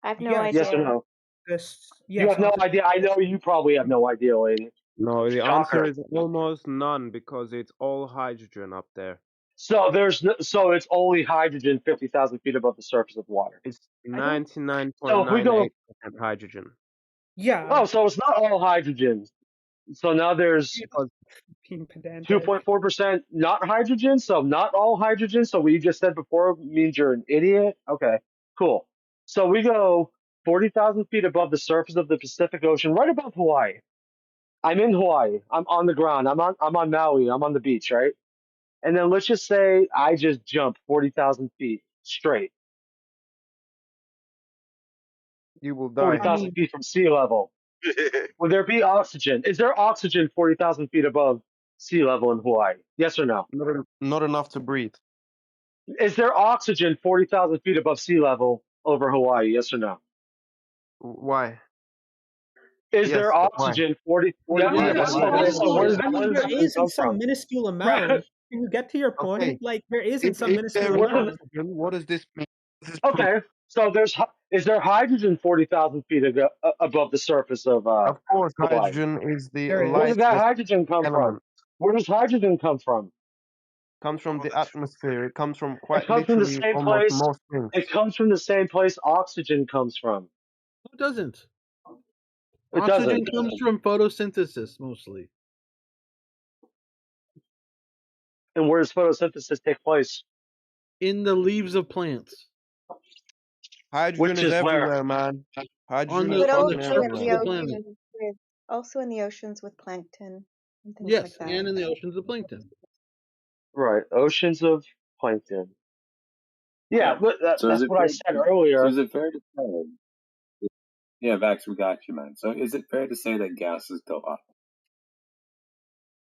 I have no
Yes,
Yes or
idea.
no? You
yes,
have no
oxygen.
idea. I know you probably have no idea, lady.
no. The answer
Shocker.
is almost none because it's all hydrogen up there.
So it's only hydrogen 50,000 feet above the surface of water.
It's
I don't.
So if we go,
99.98% hydrogen.
oh, so it's not all hydrogen. So now there's
Because
Being pedantic.
2.4% not hydrogen. So not all hydrogen. So what you just said before means you're an idiot. Okay, cool. So we go 40,000 feet above the surface of the Pacific Ocean, right above Hawaii. I'm in Hawaii. I'm on the ground. I'm on Maui. I'm on the beach, right? And then let's just say I just jump 40,000 feet straight,
you will die.
40,000 feet from sea level. Will there be oxygen? Is there oxygen 40,000 feet above sea level in Hawaii? Yes or no?
Not enough to breathe.
Is there oxygen 40,000 feet above sea level over Hawaii? Yes or no?
Why?
Is
Yes,
there
but why?
oxygen 40?
Why
Yeah,
do you
yes.
ask
Okay, so
questions?
where
I mean,
does
there
that even
isn't
come
some
from?
minuscule
Right.
amount. Can you get to your point?
Okay.
Like, there isn't some
If
minuscule
there is
amount.
oxygen, what does this mean?
Okay, so is there hydrogen 40,000 feet above the surface of
Of course,
Hawaii?
hydrogen is the
There is.
Where does that
lightest
hydrogen come from?
element.
Where does hydrogen come from?
Comes from the atmosphere. It comes from
It
quite
comes from the
literally
same
almost
place.
most things.
It comes from the same place oxygen comes from.
It doesn't.
It
Oxygen
doesn't.
comes from photosynthesis mostly.
And where does photosynthesis take place?
In the leaves of plants.
Hydrogen
Which
is
is where?
everywhere, man. Hydrogen is
But
on the
fucking
also in
surface
the
of
everywhere.
the planet.
oceans with oceans with plankton and things like
Yes,
that.
and in the oceans of plankton.
Right, oceans of plankton. Yeah, but
So
that's what I said earlier.
So is it fair to say? Yeah, Vax, we got you, man. So is it fair to say that gases go up?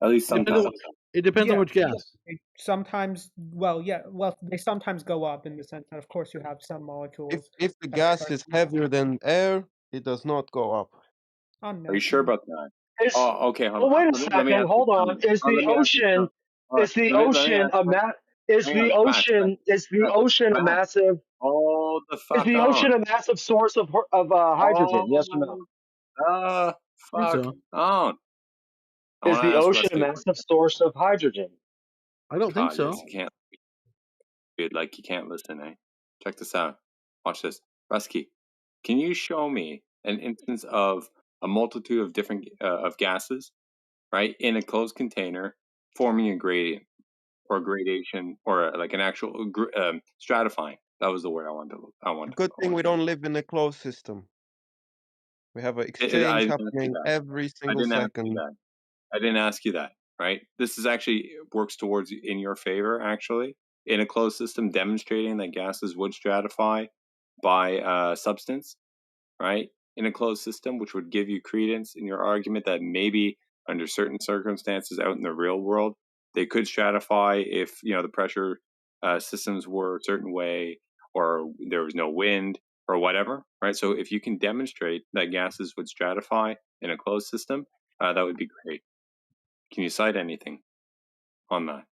At least sometimes.
It depends on
Yeah,
which gas.
sometimes, well, yeah, well, they sometimes go up in the sense that, of course, you have some molecules.
If the
that
gas
start
is
to-
heavier than air, it does not go up.
Oh, no.
Are you sure about that? Oh, okay. Hold
Well,
on.
wait a
Let me
second.
ask you
Hold on.
something.
Is the
Let me ask you
ocean?
something. All right,
Is the
let me
ocean
ask
a
you.
Is
Hang
the
on,
ocean? Is the ocean a
Vax.
massive?
Hold the
Is
fuck
the
on.
ocean a massive source of hydrogen? Yes or no?
Fuck on. I
Is
want to
the
ask
ocean a
Rusty.
massive source of hydrogen?
I don't think so.
Yes, you can't. Dude, like you can't listen, eh? Check this out. Watch this. Rusky, can you show me an instance of a multitude of different of gases, right, in a closed container forming a gradient or a gradation or like an actual stratifying? That was the word I wanted to.
Good thing we don't live in a closed system. We have an exchange happening every single second.
I didn't ask you that, right? This is actually works towards in your favor, actually, in a closed system, demonstrating that gases would stratify by substance, right? In a closed system, which would give you credence in your argument that maybe under certain circumstances out in the real world, they could stratify if the pressure systems were a certain way or there was no wind or whatever, right? So if you can demonstrate that gases would stratify in a closed system, that would be great. Can you cite anything on that?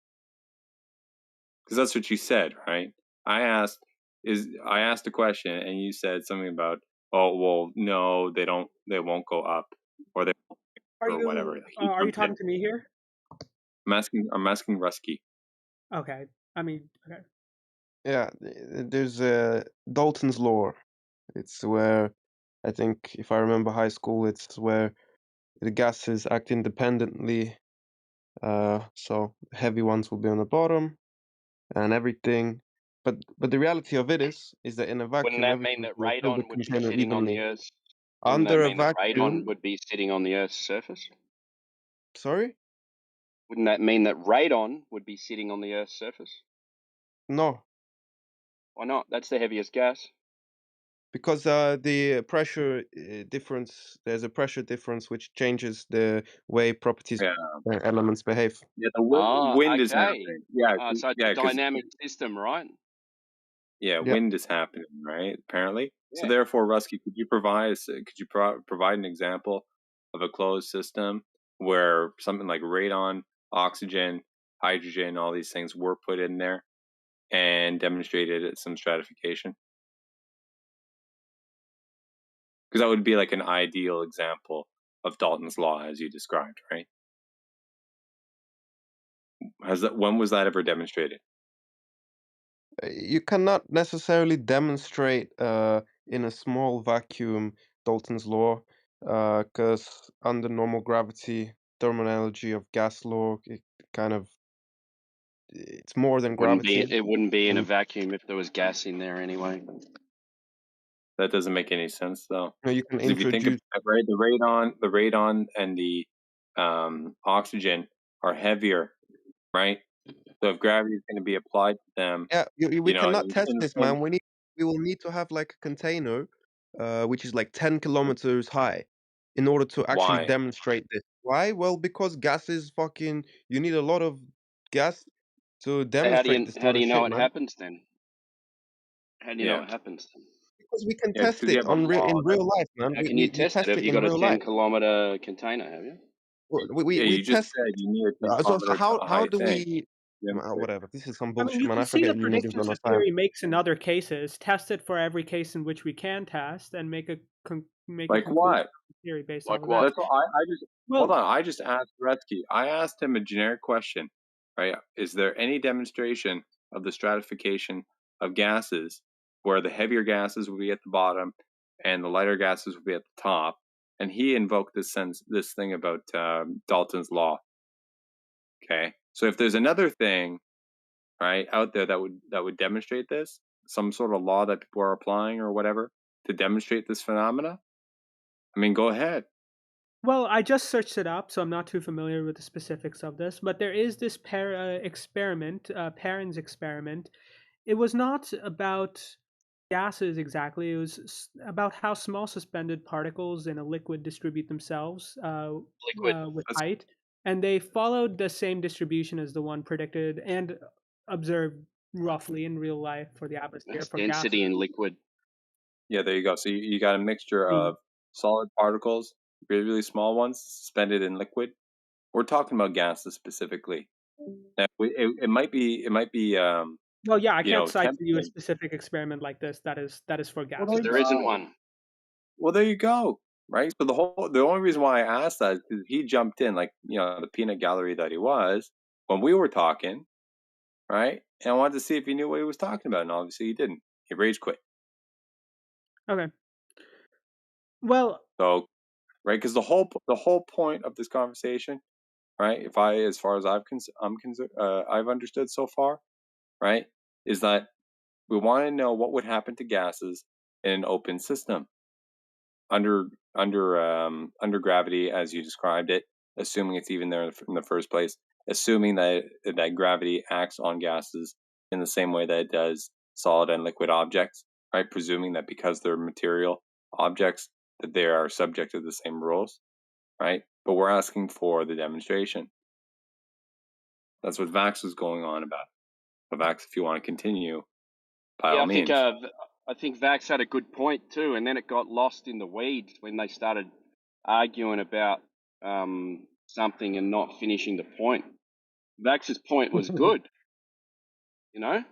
Because that's what you said, right? I asked a question and you said something about, oh well, no, they won't go up or they or whatever.
Are you talking to me here?
I'm asking Rusky.
Okay. I mean, okay.
Yeah, there's Dalton's law. It's where I think, if I remember high school, it's where the gases act independently. So heavy ones will be on the bottom and everything. But the reality of it is that in a
Wouldn't
vacuum,
that mean
everything
that
will fill the
radon would be
container
sitting on the
evenly.
Earth's? Wouldn't that
Under a
mean that radon
vacuum,
would be sitting on the Earth's surface?
sorry?
Wouldn't that mean that radon would be sitting on the Earth's surface?
No,
Why not? That's the heaviest gas.
because the pressure difference, there's a pressure difference which changes the way properties
Yeah,
elements behave.
yeah. The
Ah,
wind is
okay.
happening. Yeah,
So it's a
yeah, because
dynamic system, right?
yeah,
Yeah.
wind is happening, right? Apparently. So
Yeah.
therefore, Rusky, could you provide an example of a closed system where something like radon, oxygen, hydrogen, all these things were put in there and demonstrated some stratification? Because that would be like an ideal example of Dalton's law, as you described, right? When was that ever demonstrated?
You cannot necessarily demonstrate in a small vacuum Dalton's law, because under normal gravity, thermal of gas law, it kind of it's more than gravity.
It wouldn't be in a
And
vacuum if there was gas in there anyway.
That doesn't make any sense, though.
you can
Because if you think of
introduce
it, right, the radon and the oxygen are heavier, right? So if gravity is going to be applied to them,
yeah, we cannot
in
test
the
this,
same.
man. We will need to have like a container, which is like 10 kilometers high, in order to actually
Why?
demonstrate this. Why? Well, because gas is fucking. You need a lot of gas to
So
demonstrate this
how
sort
do
of
you know
shit,
it
man.
happens then? How do you know
Yeah,
it happens then?
Because we can
yeah,
test
because you
it
have a law
in
that.
real life, man.
How can you
We
test it?
test
Have
it
you
in
got a
real life.
10-kilometer container? Have you?
Yeah,
We
you just
test
said
it.
you need a 10
So
kilometer
how
high
do
thing.
we?
Demonstrate.
Whatever. This is some
I mean,
bullshit,
you
man.
can
I
see the
forget you niggas
predictions
don't
the
understand.
theory makes in other cases, test it for every case in which we can test, and make a
Like
conclusion
what?
theory based
Like
off of
what?
that.
That's what I just hold
Well,
on. I just asked Gretzky. I asked him a generic question, right? Is there any demonstration of the stratification of gases where the heavier gases will be at the bottom and the lighter gases will be at the top? And he invoked this thing about Dalton's law. Okay, so if there's another thing, right, out there that would demonstrate this, some sort of law that people are applying or whatever to demonstrate this phenomena, I mean, go ahead.
well, I just searched it up, so I'm not too familiar with the specifics of this. But there is this experiment, Perrin's experiment. It was not about gases exactly. It was about how small suspended particles in a liquid distribute themselves
Liquid.
with
That's
height, and they followed the same distribution as the one predicted and observed roughly in real life for the atmosphere
That's
for gases.
density in liquid.
Yeah, there you go. So you got a mixture
Mm.
of solid particles, really, really small ones, suspended in liquid. We're talking about gases specifically. Now, it might be,
Well, yeah, I can't cite to you a
tempting.
specific experiment like this that is for
Well, there
Because
gases.
you
there isn't
go.
one.
Well, there you go. Right. So the only reason why I asked that is because he jumped in, like, the peanut gallery that he was when we were talking, right? And I wanted to see if he knew what he was talking about, and obviously he didn't. He rage quit.
Okay. Well,
So, right, because the whole point of this conversation, right? As far as I've understood so far, right, is that we want to know what would happen to gases in an open system under gravity, as you described it, assuming it's even there in the first place, assuming that gravity acts on gases in the same way that it does solid and liquid objects, right? Presuming that because they're material objects, that they are subject to the same rules, right? But we're asking for the demonstration. That's what Vax was going on about. But Vax, if you want to continue, by
Yeah,
all means.
I think Vax had a good point too, and then it got lost in the weeds when they started arguing about something and not finishing the point. Vax's point was good, and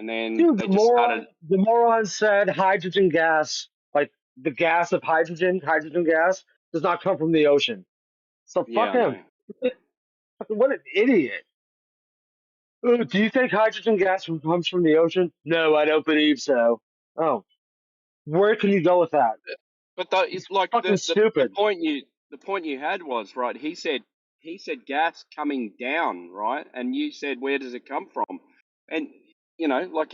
then
Dude,
they just started.
the moron said hydrogen gas, like the gas of hydrogen gas, does not come from the ocean. So
Yeah,
fuck
I know.
him. What an idiot. Do you think hydrogen gas comes from the ocean? No, I don't believe so. Oh, Where can you go with that?
But
It's
like
fucking
the
stupid.
point you had was right. He said gas coming down, right? And you said where does it come from? And like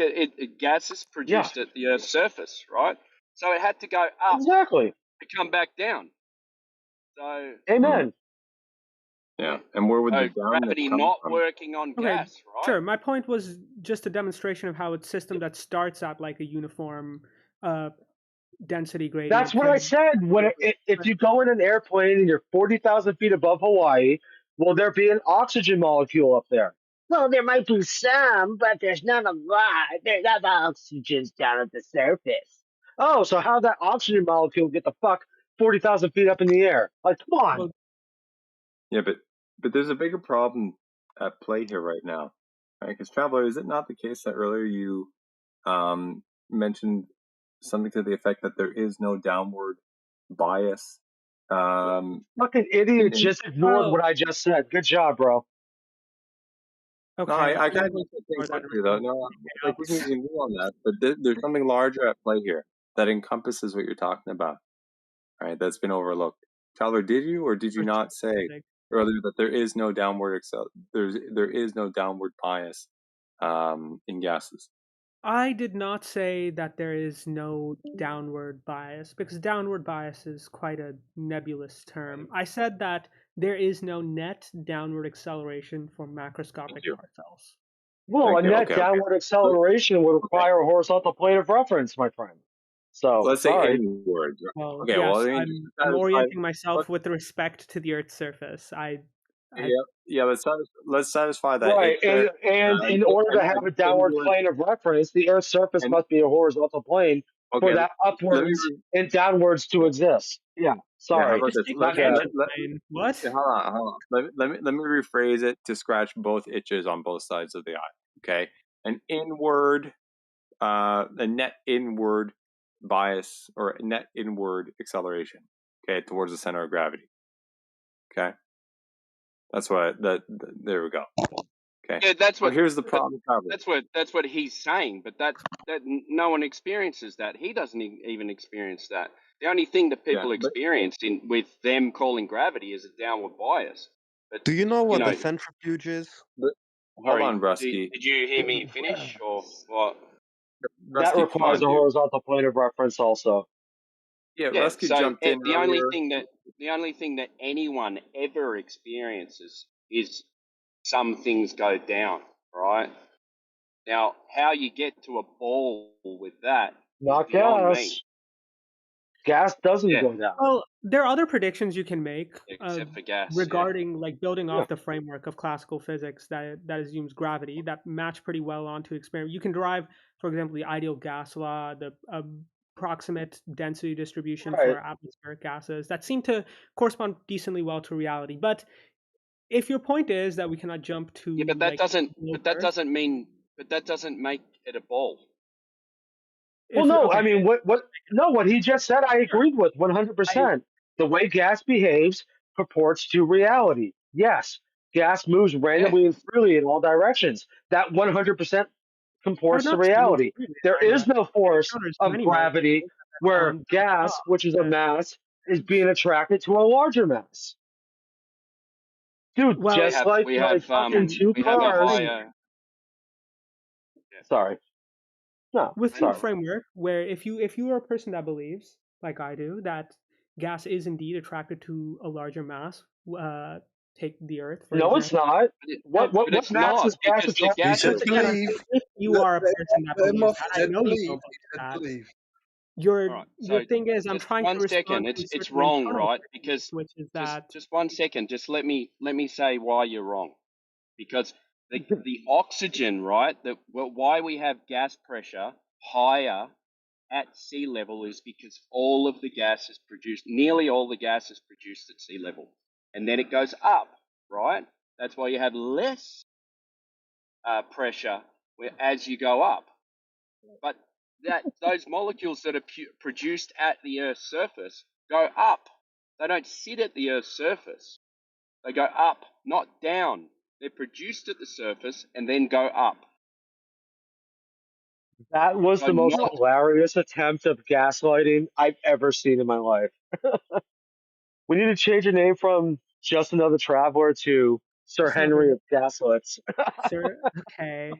gas is
Yeah,
produced at the Earth's surface, right? So it had to go up
exactly.
to come back down. So
Amen.
Yeah, and where would the downward
gravity
come
not
from?
working on
Okay,
gas, right?
sure. My point was just a demonstration of how a system that starts at like a uniform density gradient.
That's what I said. If you go in an airplane and you're 40,000 feet above Hawaii, will there be an oxygen molecule up there? Well, there might be some, but there's not a lot. There's not oxygen down at the surface. Oh, so how'd that oxygen molecule get the fuck 40,000 feet up in the air? Like, come on.
Well,
Yeah, but there's a bigger problem at play here right now, right? Because Traveler, is it not the case that earlier you mentioned something to the effect that there is no downward bias?
Fucking idiot just ignored what I just said. Good job, bro.
No,
Okay.
I kind of think things quickly though. No, like we can agree on that, but there's something larger at play here that encompasses what you're talking about, right? That's been overlooked. Tyler, did you or did you not say earlier that there is no downward there is no downward bias in gases?
I did not say that there is no downward bias because downward bias is quite a nebulous term. I said that there is no net downward acceleration for macroscopic particles.
Well, a net
okay.
downward acceleration would require a horizontal plane of reference, my friend. So,
Let's say
sorry.
inward.
Well,
Okay,
yes,
well, I mean,
I'm orienting myself with respect to the Earth's surface.
yeah. Let's satisfy that.
Right, and in order to have a downward
inward,
plane of reference, the Earth's surface
and
must be a horizontal plane for
okay,
that
let me.
upwards and downwards to exist. Yeah,
Yeah, how
sorry.
about this?
Not
What?
Yeah, hold on. Let me rephrase it to scratch both itches on both sides of the eye. Okay, an inward, a net inward bias or a net inward acceleration. Okay, towards the center of gravity. Okay, that's what there we go. Okay,
Yeah, that's what.
here's the problem.
That's what he's saying, but that no one experiences that. He doesn't even experience that. The only thing that people experience with them calling gravity is a downward bias. But
Do you know what the centrifuge is?
Hold on, Brusky.
Did you hear me finish or what?
that requires a horizontal plane of reference also.
Yeah, Rusky jumped in
the
earlier.
only thing that anyone ever experiences is some things go down, right? Now, how you get to a ball with that
Not
is beyond
gas.
me.
Gas doesn't go down.
Well, there are other predictions you can make
except for gas
regarding like building off the framework of classical physics that assumes gravity that match pretty well onto experiment. You can derive, for example, the ideal gas law, the approximate density distribution for atmospheric gases that seem to correspond decently well to reality. But if your point is that we cannot jump to
but that doesn't make it a ball.
Well, no, I mean, what he just said, I agreed with 100%. The way gas behaves purports to reality. Yes, gas moves randomly and freely in all directions. That 100% comports to reality. There is no force of gravity where gas, which is a mass, is being attracted to a larger mass. Dude, just like fucking two cars. Sorry. No,
within the framework where if you are a person that believes, like I do, that gas is indeed attracted to a larger mass, take the Earth for
no,
example.
it's not. What mass is gas attracted to?
If you are a person that believes that, I know you don't believe that. Your thing is, I'm trying to respond to
it's wrong, right? Because
which is that
just 1 second, just let me say why you're wrong. Because the oxygen, right? Why we have gas pressure higher at sea level is because all of the gas is produced, nearly all the gas is produced at sea level, and then it goes up, right? That's why you have less pressure as you go up. But those molecules that are produced at the Earth's surface go up. They don't sit at the Earth's surface. They go up, not down. They're produced at the surface and then go up.
That was
So
the most
not
hilarious attempt of gaslighting I've ever seen in my life. We need to change your name from Just Another Traveler to Sir
Just another
Henry of Gaslights.
sir. Okay.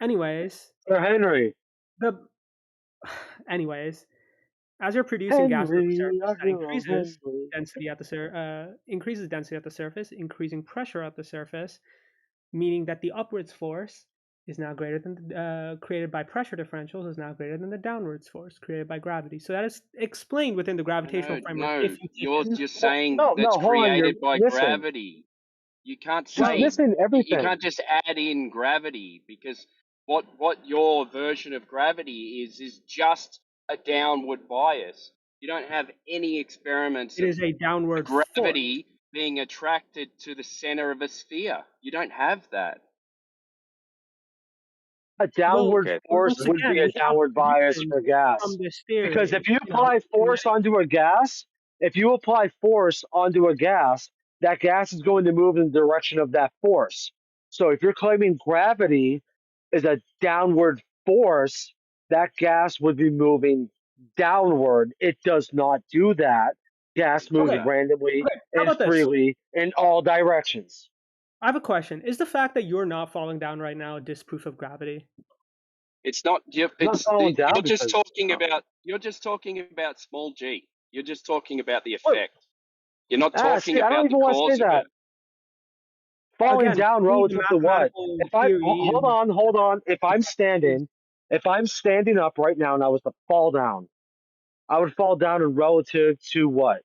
Anyways,
Sir Henry.
the anyways, as you're producing gas at the
Henry,
surface,
our
that
hero Henry.
increases density at the surface, increasing pressure at the surface, meaning that the upwards force is now greater than created by pressure differentials is now greater than the downwards force created by gravity. So that is explained within the gravitational framework.
no.
If you take
You're
it,
just saying
No,
that's
hold on. You're
created by
missing.
gravity. You can't
He's
say
missing
you
everything.
can't just add in gravity because what your version of gravity is just a downward bias. You don't have any experiments
it
of
is a downward force.
gravity being attracted to the center of a sphere. You don't have that.
A
Well,
downward force
once
would
again,
be a
we have
downward bias
predictions
for gas.
from this
Because
theory.
if you apply force onto a gas, if you apply force onto a gas, that gas is going to move in the direction of that force. So if you're claiming gravity is a downward force, that gas would be moving downward. It does not do that. Gas moves
Okay.
randomly
How
and
about this?
freely in all directions.
I have a question. Is the fact that you're not falling down right now a disproof of gravity?
It's not.
I'm not falling down because
You're just talking about small g. You're just talking about the
what?
effect. You're not talking
See, I don't
about the
even want to say
cause of
that.
it.
Falling
Again,
down
to me, the
relative to what?
mathematical
If I
theory
hold
is
on. If I'm standing up right now and I was to fall down, I would fall down in relative to what?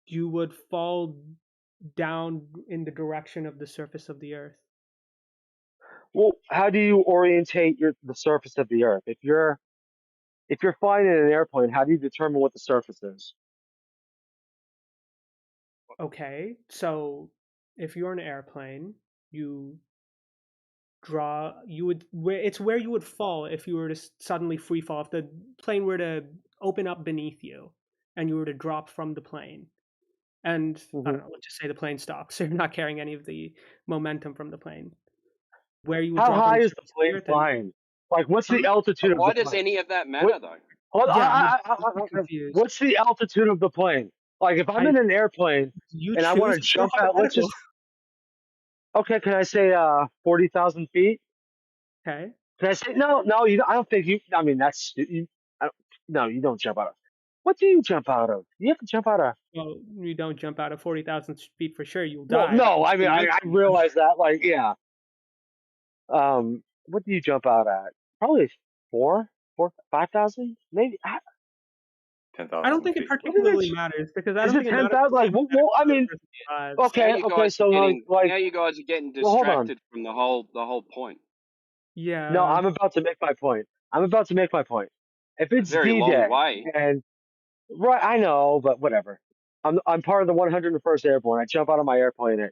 you would fall down in the direction of the surface of the Earth.
Well, how do you orientate the surface of the Earth? If you're flying in an airplane, how do you determine what the surface is?
Okay, so if you're in an airplane, you would it's where you would fall if you were to suddenly free fall. If the plane were to open up beneath you and you were to drop from the plane, and I don't know, let's just say the plane stops, so you're not carrying any of the momentum from the plane. Where you would
How
drop on
high
the
is the
surface of the
plane
Earth, and
flying? Like, what's the altitude of the
Why does
plane?
any of that
What?
matter, though?
Hold,
yeah, I'm confused.
what's the altitude of the plane? Like, if I'm in an airplane
You
and I want
choose.
to
It's still
jump out, let's
hypothetical.
just okay. Can I say 40,000 feet?
Okay.
Can I say no? No, you. I don't think you. I mean, that's you. I don't, no, you don't jump out of. What do you jump out of? You have to jump out of.
Well, you don't jump out of 40,000 feet for sure. You'll
Well,
die. But
no. I mean, I
theoretically,
realize that. Like, yeah. What do you jump out at? Probably 5,000, maybe.
I don't think it
What is
particularly
it?
matters because I
Is
don't
it
think it matters
10,000? Like, well, I mean,
lives.
okay, okay. So,
Now you guys are getting
well, hold on.
distracted from the whole point.
No,
Yeah.
I'm about to make my point. If
A
it's
very long
D-Day
way.
and right, I know, but whatever. I'm part of the 101st Airborne. I jump out of my airplane at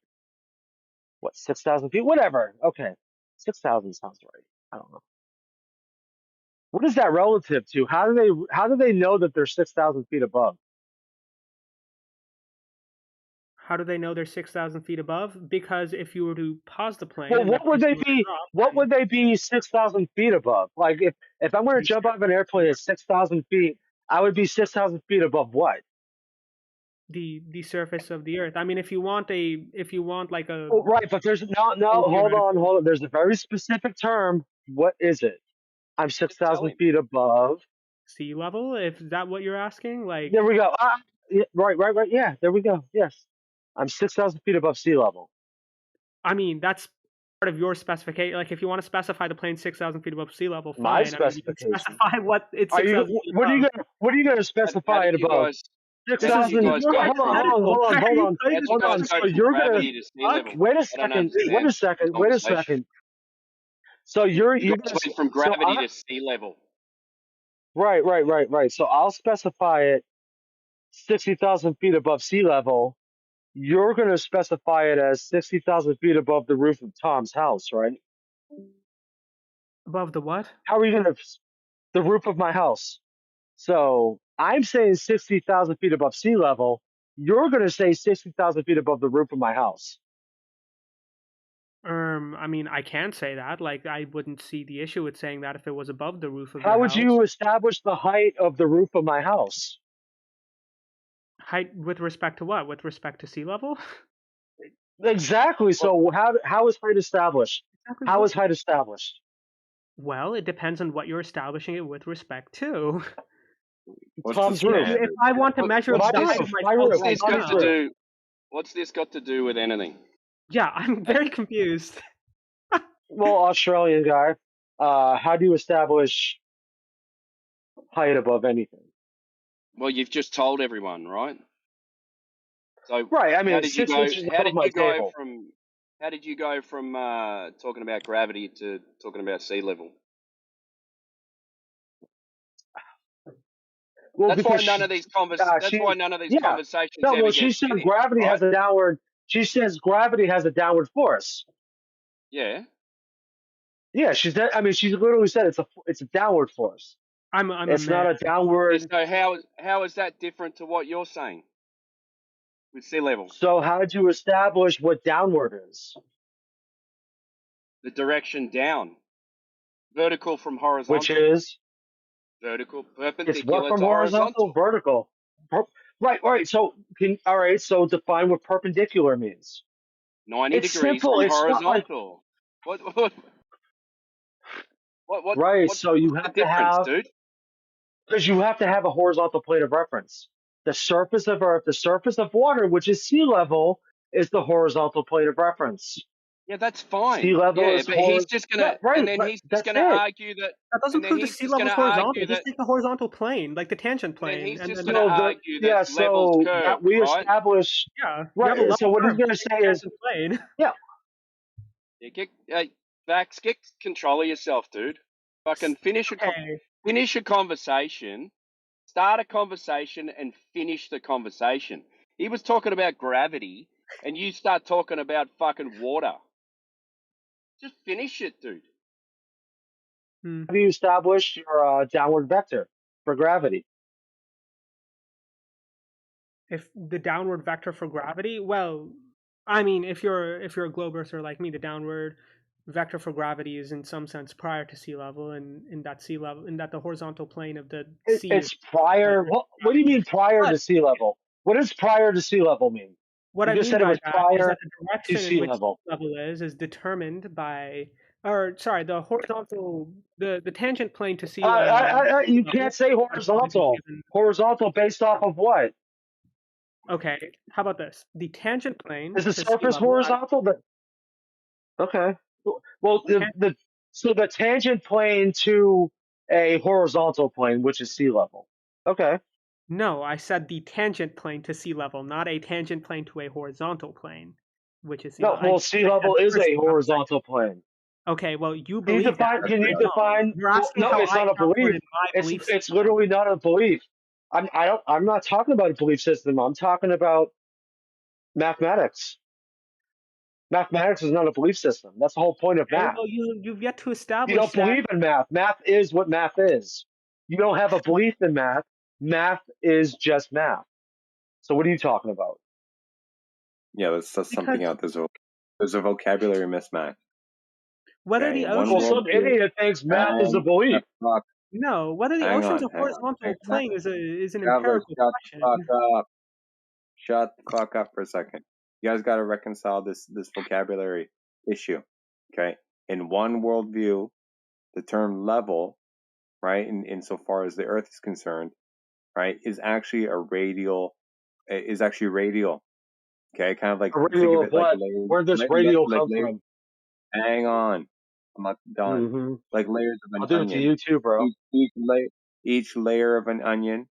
what 6,000 feet, whatever. Okay, 6,000 sounds right. I don't know. What is that relative to? How do they know that they're 6,000 feet above?
How do they know they're 6,000 feet above? Because if you were to pause the plane
Well,
and the
what would
person
they
were to
be?
drop,
What would they be 6,000 feet above? Like if I'm going to jump out of an airplane at 6,000 feet, I would be 6,000 feet above what?
the surface of the Earth. I mean, if you want like a
Oh, right, but there's no. Hold on. There's a very specific term. What is it? I'm 6,000 feet above
sea level, if that what you're asking, like
There we go. Yeah, right. Yeah, there we go. Yes, I'm 6,000 feet above sea level.
I mean, that's part of your specification. Like, if you want to specify the plane 6,000 feet above sea level,
My
fine. I mean, you can
specification.
specify what it's
Are
6,000
you?
feet
What are you
above.
gonna? What are you gonna specify it above?
This is
6,000.
you're
Hold on.
hypothetical. Why are you playing this
Hold on. So you're gonna. Wait a second. Wait a second. Wait a second. So you're
You
gonna.
guys went from
So
gravity to sea level.
Right. So I'll specify it 60,000 feet above sea level. You're gonna specify it as 60,000 feet above the roof of Tom's house, right?
Above the what?
How are you gonna? The roof of my house. So I'm saying 60,000 feet above sea level. You're going to say 60,000 feet above the roof of my house.
I mean, I can say that. Like, I wouldn't see the issue with saying that if it was above the roof of your
How would
house.
you establish the height of the roof of my house?
Height with respect to what? With respect to sea level?
Exactly. So how is height established?
Exactly
How
what?
is height established?
Well, it depends on what you're establishing it with respect to.
What's the
Tom's roof.
standard?
If I want to measure
My
the height
roof.
of my
My
front
roof.
What's
porch
this got
Tom's
to
now,
roof.
do? What's this got to do with anything?
yeah, I'm very confused.
Well, Australian guy. How do you establish height above anything?
Well, you've just told everyone, right? So
Right. I mean,
how
it's
did you
6
go?
inches
How
above
did
my
you go
table.
from? How did you go from talking about gravity to talking about sea level?
Well,
That's why
because
none of these That's why none of these
yeah.
conversations
No,
ever
well,
get
she said
finished,
gravity
right?
has a downward. She says gravity has a downward force.
Yeah.
Yeah, she's. I mean, she's literally said it's a downward force.
I'm a
It's not
man.
a downward.
So how is that different to what you're saying with sea level?
So how do you establish what downward is?
The direction down, vertical from
Which
horizontal,
is
vertical
it's what
perpendicular
from
to
horizontal,
horizontal.
vertical. Right. So all right. So define what perpendicular means.
90
It's
degrees
simple.
from
It's not like
horizontal. What
right.
what's
So you
the
have to
difference,
have
dude?
because you have to have a horizontal plane of reference. The surface of Earth, the surface of water, which is sea level, is the horizontal plane of reference.
Yeah, that's
Sea
fine.
level
Yeah,
is
but he's
horizontal.
just
Yeah,
gonna, and
right.
then
But
he's just
that's
gonna
it.
argue that,
That doesn't
and then
prove the
he's
sea
just
level's
gonna
horizontal.
argue
Just
that,
take the horizontal plane, like the tangent
and then
plane,
he's
and
just
then
gonna
So
argue that
yeah.
level's
So that
curved,
we
right?
establish
yeah, you have a
right. So
level
what he's
curve.
going to
Just take
say
the
is
tangent plane.
yeah.
Yeah, Vax, get control of yourself, dude. Fucking
Okay.
finish a conversation, start a conversation, and finish the conversation. He was talking about gravity, and you start talking about fucking water. Just finish it, dude.
How do you establish your downward vector for gravity?
If the downward vector for gravity, well, I mean, if you're a globe earther like me, the downward vector for gravity is in some sense prior to sea level, and in that sea level, in that the horizontal plane of the sea is
It's prior. What do you mean prior
But
to sea level? What does prior to sea level mean?
what
You
I
just
mean
said it
by
was
that is that
prior
the
to
direction in
sea
which
level.
sea level is determined by, or sorry, the horizontal, the tangent plane to sea
You
level
can't say
are going to be
horizontal.
given.
Horizontal based off of what?
Okay, how about this? The tangent plane
Is the
to sea
surface
level.
horizontal? Okay. Well, so the tangent plane to a horizontal plane, which is sea level. Okay.
No, I said the tangent plane to sea level, not a tangent plane to a horizontal plane, which is sea
No,
level.
well, sea
I said
level
the
is
first
a
thing I was saying.
horizontal plane.
Okay, well, you
Can you
believe that.
define? Can you
I don't.
define?
You're
Well,
asking
no,
how
it's
I
not a belief.
interpreted my
It's
belief
it's
system.
literally not a belief. I'm not talking about a belief system. I'm talking about mathematics. Mathematics is not a belief system. That's the whole point of
Okay,
math.
well, you've yet to
You
establish
don't
that.
believe in math. Math is what math is. You don't have a belief in math. Math is just math. So what are you talking about?
Yeah, let's suss something
Because
out. There's a vocabulary mismatch.
whether
Okay,
the
in one
Well,
ocean,
some
worldview,
idiot thinks math is a
hang
belief.
the fuck,
no, whether the
hang
ocean's
on,
a
hang on,
horizontal
hang on.
plane is an
Traveler,
empirical
shut the
question.
fuck up. Shut the fuck up for a second. You guys got to reconcile this vocabulary issue. Okay, in one worldview, the term level, right, insofar as the Earth is concerned, right, is actually radial. Okay, kind of like
A
think of
radial of
it like
what?
layers,
Where does radial come
layers.
from?
Hang on, I'm not done.
Mm-hmm.
Like layers of an
I'll do it to
onion.
you too, bro.
Each layer of an onion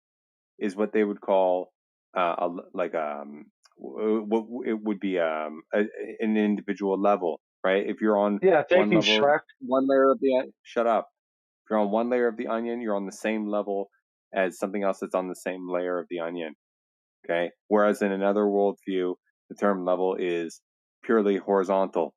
is what they would call what it would be an individual level, right? If you're on
Yeah, thank you,
one
Shrek.
layer of the shut up. If you're on one layer of the onion, you're on the same level as something else that's on the same layer of the onion. Okay. Whereas in another worldview, the term level is purely horizontal.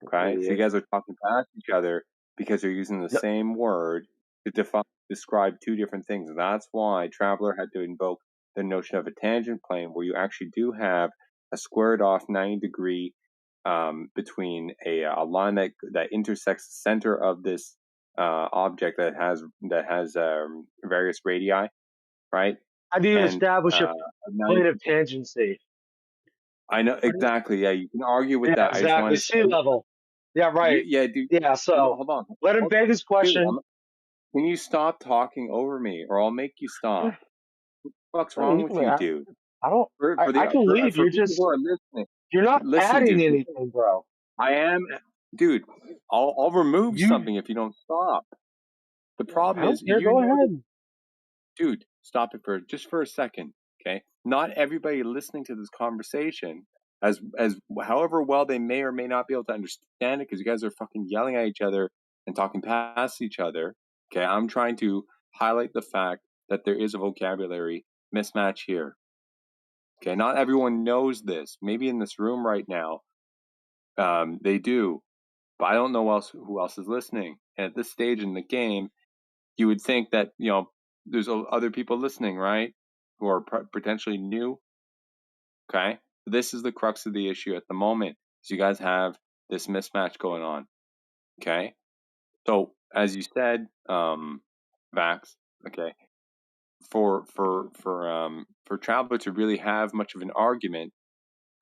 Okay. So you guys are talking past each other because you're using the same word to describe two different things. And that's why Traveler had to invoke the notion of a tangent plane where you actually do have a squared off 90-degree between a line that intersects the center of this object that has various radii, right?
How do you
And
establish a plane of tangency?
I know exactly. Yeah, you can argue with
Yeah,
that. I just
exactly.
wanted
Sea level. Yeah, right.
yeah, dude.
Yeah, so
Hold on.
let him beg his
Dude,
question.
can you stop talking over me, or I'll make you stop? What's
I mean,
wrong with you, dude?
I don't.
For
I can leave.
for
You're
people
just.
who are listening,
You're not
listen,
adding
dude.
anything, bro.
I am, dude. I'll remove
You.
something if you don't stop. The
I
problem
don't
is,
care.
you
Go
know,
ahead.
dude. Stop it for just for a second, okay? Not everybody listening to this conversation, as however well they may or may not be able to understand it, because you guys are fucking yelling at each other and talking past each other. Okay, I'm trying to highlight the fact that there is a vocabulary mismatch here. Okay, not everyone knows this. Maybe in this room right now, they do, but I don't know who else is listening. And at this stage in the game, you would think that there's other people listening, right? Who are potentially new. Okay, this is the crux of the issue at the moment. Is you guys have this mismatch going on. Okay, so as you said, Vax. Okay, for Traveler to really have much of an argument,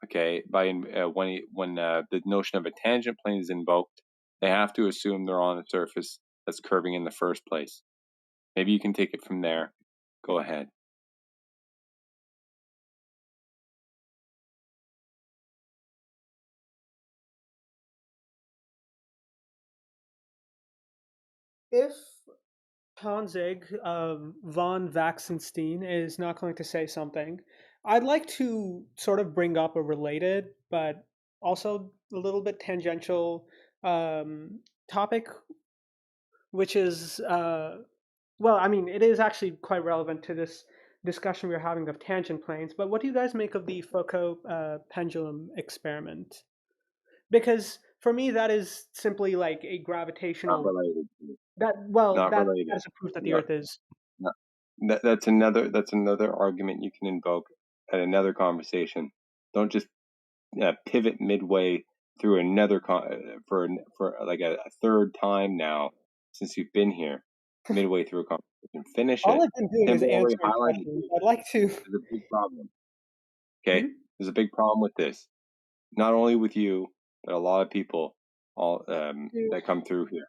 okay, when the notion of a tangent plane is invoked, they have to assume they're on a surface that's curving in the first place. Maybe you can take it from there. Go ahead.
If Honzig von Waxenstein is not going to say something, I'd like to sort of bring up a related but also a little bit tangential topic, which is, well, I mean, it is actually quite relevant to this discussion we're having of tangent planes. But what do you guys make of the Foucault pendulum experiment? Because for me, that is simply like a
Not
gravitational.
related. Not
That
related.
is a proof that the
No,
Earth is.
no. That's another argument you can invoke at another conversation. Don't just pivot midway through another for like a third time now since you've been here. Midway through a conversation, finish
All
it.
I've been doing is
Timbo already
answering
highlighted
questions.
you.
I'd like to.
There's a big problem. Okay, there's a big problem with this. Not only with you, but a lot of people all that come through here.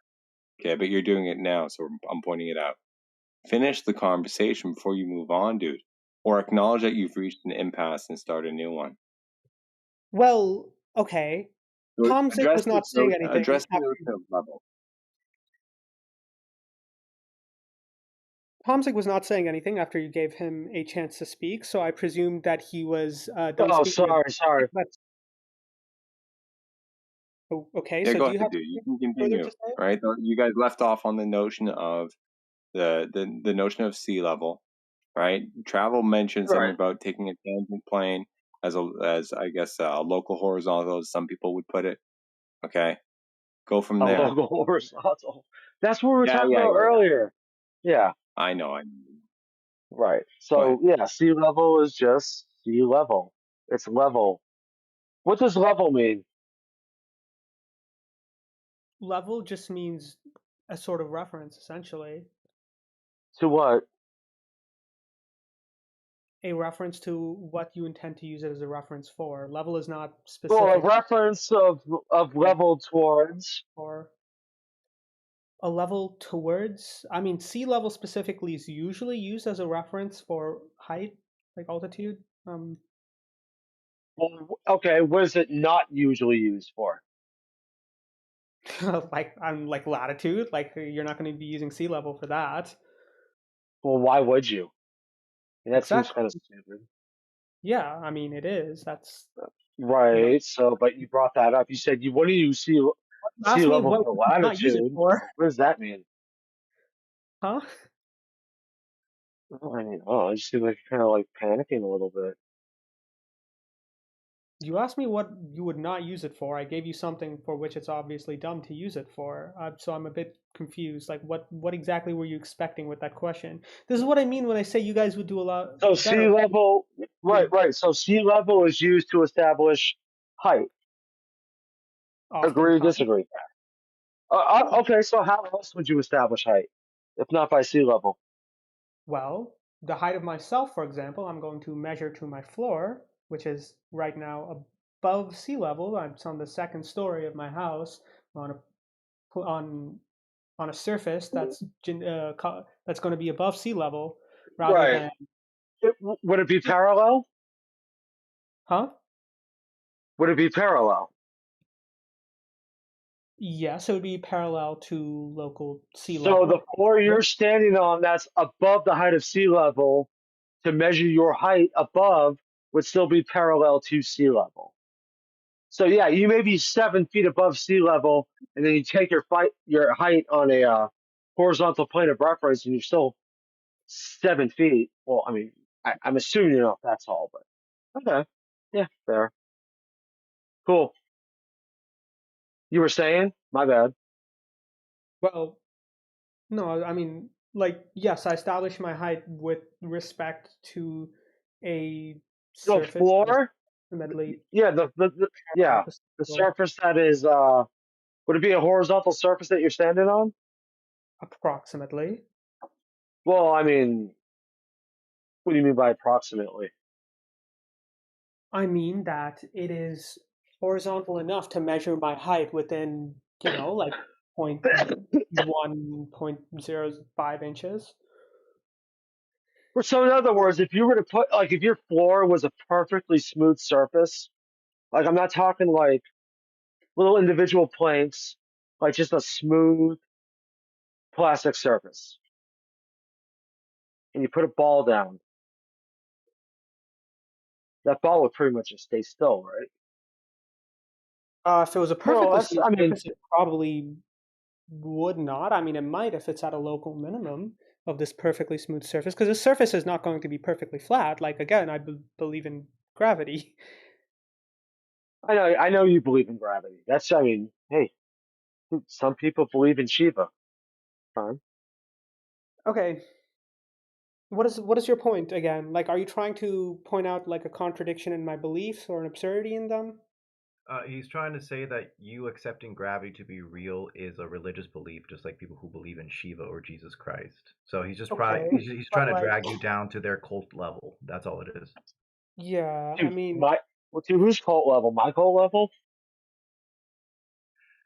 Okay, but you're doing it now, so I'm pointing it out. Finish the conversation before you move on, dude. Or acknowledge that you've reached an impasse and start a new one.
Well, okay. Tomzik was not saying anything.
Address the notion of level.
Tomzik was not saying anything after you gave him a chance to speak, so I presumed that he was done
Oh,
speaking.
sorry.
Oh, okay,
Yeah,
so
go
do you
ahead,
have
dude. You can
something further
continue.
to say?
Right? You guys left off on the notion of the notion of sea level. Right? Travel mentioned something
Right.
about taking a tangent plane as I guess a local horizontal, as some people would put it. Okay, go from
A
there.
local horizontal. That's what we were
Yeah.
talking about earlier. Yeah.
I know.
Right. So yeah, sea level is just sea level. It's level. What does level mean?
Level just means a sort of reference, essentially.
To what?
A reference to what you intend to use it as a reference for. Level is not
Well, a
specific.
reference of level towards.
Or a level towards. I mean, sea level specifically is usually used as a reference for height, like altitude.
Well, okay, what is it not usually used for?
like latitude. Like you're not going to be using sea level for that.
Well, why would you? That seems
Exactly.
kind of stupid.
Yeah, I mean it is. That's
Right. So, but you brought that up. You said you want to use sea
ask me
level
what
for
would you not use it
latitude.
for.
What does that mean?
Huh?
I mean, oh, I just seem like you're kind of like panicking a little bit.
You asked me what you would not use it for. I gave you something for which it's obviously dumb to use it for. So I'm a bit confused. Like, what exactly were you expecting with that question? This is what I mean when I say you guys would do a lot
So
better.
sea level, right. So sea level is used to establish height.
often
Agree,
times.
disagree. Okay, so how else would you establish height, if not by sea level?
Well, the height of myself, for example, I'm going to measure to my floor, which is right now above sea level. I'm on the second story of my house on a surface that's that's going to be above sea level, rather
Right.
than
Would it be parallel?
huh?
Would it be parallel?
Yes, it would be parallel to local sea
So the
level.
floor you're standing on that's above the height of sea level, to measure your height above would still be parallel to sea level. So yeah, you may be 7 feet above sea level, and then you take your height on a horizontal plane of reference, and you're still 7 feet. Well, I mean, I'm assuming you're not that tall, but okay, yeah, fair, cool. You were saying? My bad.
Well, no, I mean, like, yes, I establish my height with respect to a
The
surface that is
floor?
approximately
Yeah, yeah,
parallel to sea
the
level.
surface that is would it be a horizontal surface that you're standing on?
Approximately.
Well, I mean, what do you mean by approximately?
I mean that it is horizontal enough to measure my height within, like 0.1, 0.05 inches.
So in other words, if you were to put if your floor was a perfectly smooth surface, like I'm not talking like little individual planks, like just a smooth plastic surface, and you put a ball down, that ball would pretty much just stay still, right?
If it was a
More or
perfectly
less.
smooth
I mean,
surface, it probably would not. I mean, it might if it's at a local minimum of this perfectly smooth surface, because the surface is not going to be perfectly flat. Like, again, I believe in gravity.
I know you believe in gravity. I mean, hey, some people believe in Shiva. Fine.
Okay, what is your point again? Like, are you trying to point out like a contradiction in my beliefs or an absurdity in them?
He's trying to say that you accepting gravity to be real is a religious belief, just like people who believe in Shiva or Jesus Christ. So he's just
Okay,
he's
but
trying to
like,
drag you down to their cult level. That's all it is.
yeah, I
Dude,
mean,
to whose cult level? My cult level?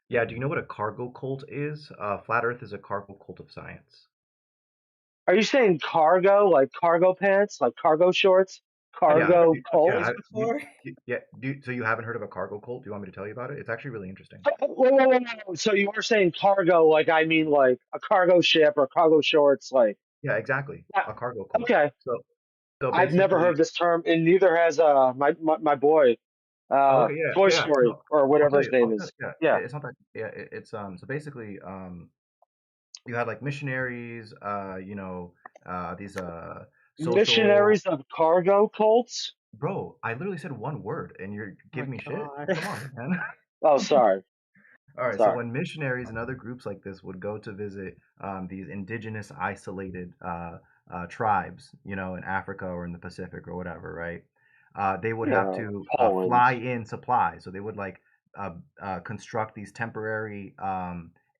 Yeah, do you know what a cargo cult is? Flat Earth is a cargo cult of science.
Are you saying cargo, like cargo pants, like cargo shorts,
have you heard
cargo
of a
cult?
phrase before?
So you haven't heard of a cargo cult? Do you want me to tell you about it? It's actually really interesting.
Whoa. So you are saying cargo, like I mean like a cargo ship or cargo shorts, like
Yeah, exactly.
yeah,
A cargo cult.
okay.
So
I've never heard
basically,
this term, and neither has my boy,
okay, yeah,
Toy
yeah.
Story
So
or
I'll
whatever
tell
his
you.
name is.
Yeah,
Yeah.
it's not that. Yeah, it's so basically you had like missionaries, these social.
Missionaries of cargo cults.
Bro, I literally said one word, and you're
Oh my
giving me shit.
god.
Come on, man.
Oh, sorry.
All right, so
Sorry.
when missionaries and other groups like this would go to visit these indigenous isolated tribes, in Africa or in the Pacific or whatever, right? They would have
Yeah,
to
Poland.
fly in supplies. So they would like construct these temporary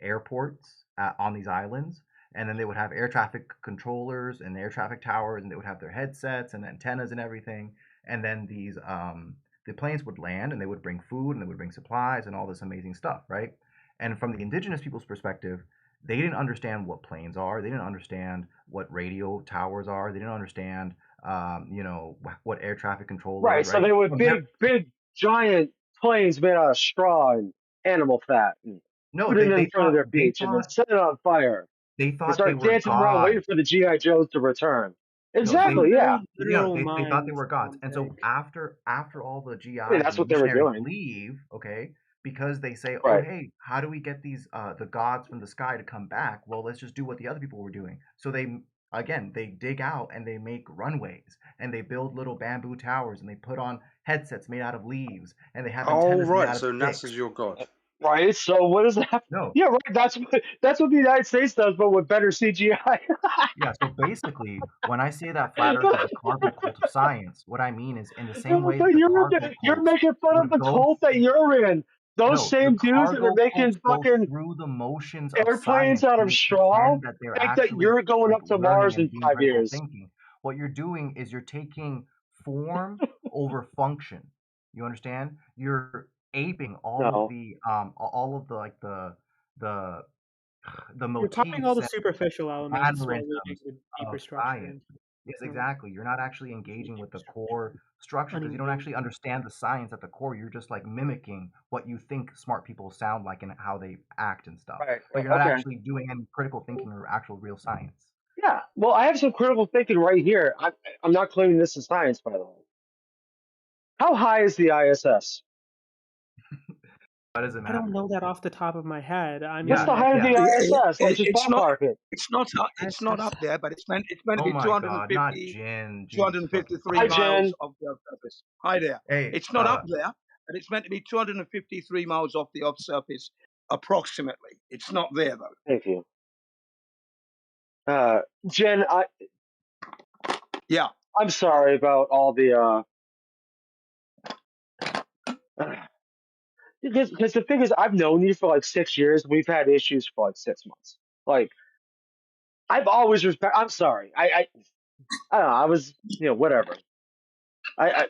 airports on these islands, and then they would have air traffic controllers and air traffic towers, and they would have their headsets and antennas and everything. And then the planes would land and they would bring food and they would bring supplies and all this amazing stuff, right? And from the indigenous people's perspective, they didn't understand what planes are. They didn't understand what radio towers are. They didn't understand, what air traffic control
Right.
is,
So
right?
they were
From their
big, giant planes made out of straw and animal fat, and
no,
put it in
they
front of
thought
their beach, and then set it on fire.
they
And
thought they
start
were
dancing around waiting
gods.
for the GI Joes to return.
No,
You have
Exactly. Yeah.
very
yeah,
literal
they thought they
minds,
were gods. And so
Dante.
after all the
I mean,
GIs
that's
and the
what they were
missionaries
doing.
leave, okay, because they say, "Oh,
Right.
hey, how do we get these the gods from the sky to come back?" Well, let's just do what the other people were doing. So they dig out and they make runways and they build little bamboo towers and they put on headsets made out of leaves and they have
Oh,
antennas made
right.
out of
So
sticks.
NASA's your god.
Right. So what does that?
No,
Yeah. Right. That's what the United States does, but with better CGI.
yeah, so basically, when I say that flat Earth is a cargo cult of science, what I mean is in the same way
But
that the cargo
you're
cults
making fun of
would
the
go
cult that you're in. Those
No,
same
the
dudes that are
cargo
making
folks go
fucking
through the motions of
airplanes
science
out
and
of
they
straw
pretend that they're
think that
actually
you're going
like
up to
learning
Mars
and
in
being
5
critical
years.
thinking. What you're doing is you're taking form over function. You understand? You're aping all
No.
of the like the
You're copying all
motifs
the
and
superficial elements while leaving
mannerisms
the deeper
of
structure.
science. Yes, exactly. You're not actually engaging with the core structure because you don't actually understand the science at the core. You're just like mimicking what you think smart people sound like and how they act and stuff.
Right.
But you're not
Okay.
actually doing any critical thinking or actual real science.
Yeah. Well, I have some critical thinking right here. I'm not claiming this is science, by the way. How high is the ISS?
Why does it
I
matter?
don't know that off the top of my head. I mean,
What's the height of the ISS? Like, just ballpark it.
It's not up there, but it's meant to
Oh
be
my God, not
250,
Jin. Jesus
253
Hi,
miles
Jen.
off the Earth's surface. Hi there.
Hey,
It's not up there, but it's meant to be 253 miles off the Earth's surface, approximately. It's not there though.
Thank you. Jen,
Yeah.
I'm sorry about all the because the thing is, I've known you for like 6 years. We've had issues for like 6 months. Like, I've always I'm sorry. I don't know. I was, whatever. I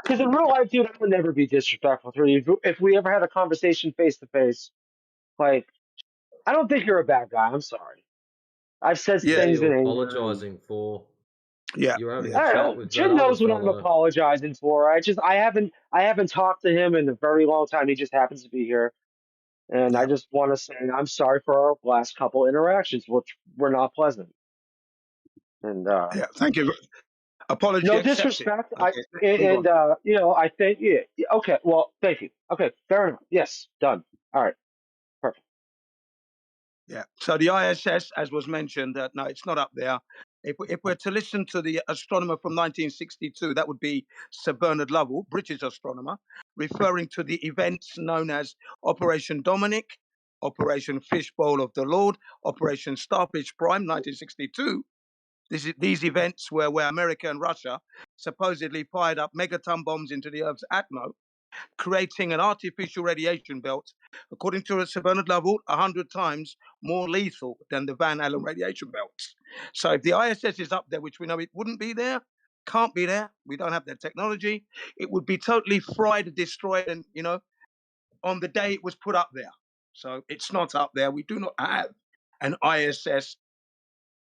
because in real life, dude, I would never be disrespectful to you. If we ever had a conversation face to face, like, I don't think you're a bad guy. I'm sorry. I've said things in
you're
anger.
apologising for.
Yeah.
You're having
I
a
don't
chat
know.
with that
Jim
other
knows what I'm
fella.
apologizing for. I haven't talked to him in a very long time. He just happens to be here. And I just want to say I'm sorry for our last couple interactions, which were not pleasant. And
Yeah. Thank you. Apology
no
accepted.
disrespect.
Okay. Let's move on.
I think okay. Well, thank you. Okay, fair enough. Yes, done. All right, perfect.
Yeah. So the ISS, as was mentioned, no, it's not up there. If we're to listen to the astronomer from 1962, that would be Sir Bernard Lovell, British astronomer, referring to the events known as Operation Dominic, Operation Fishbowl of the Lord, Operation Starfish Prime, 1962. These events were where America and Russia supposedly fired up megaton bombs into the Earth's atmosphere, creating an artificial radiation belt, according to Sir Bernard Lovell, 100 times more lethal than the Van Allen radiation belts. So if the ISS is up there, which we know it wouldn't be there, can't be there, we don't have that technology, it would be totally fried, destroyed, and, on the day it was put up there. So it's not up there. We do not have an ISS,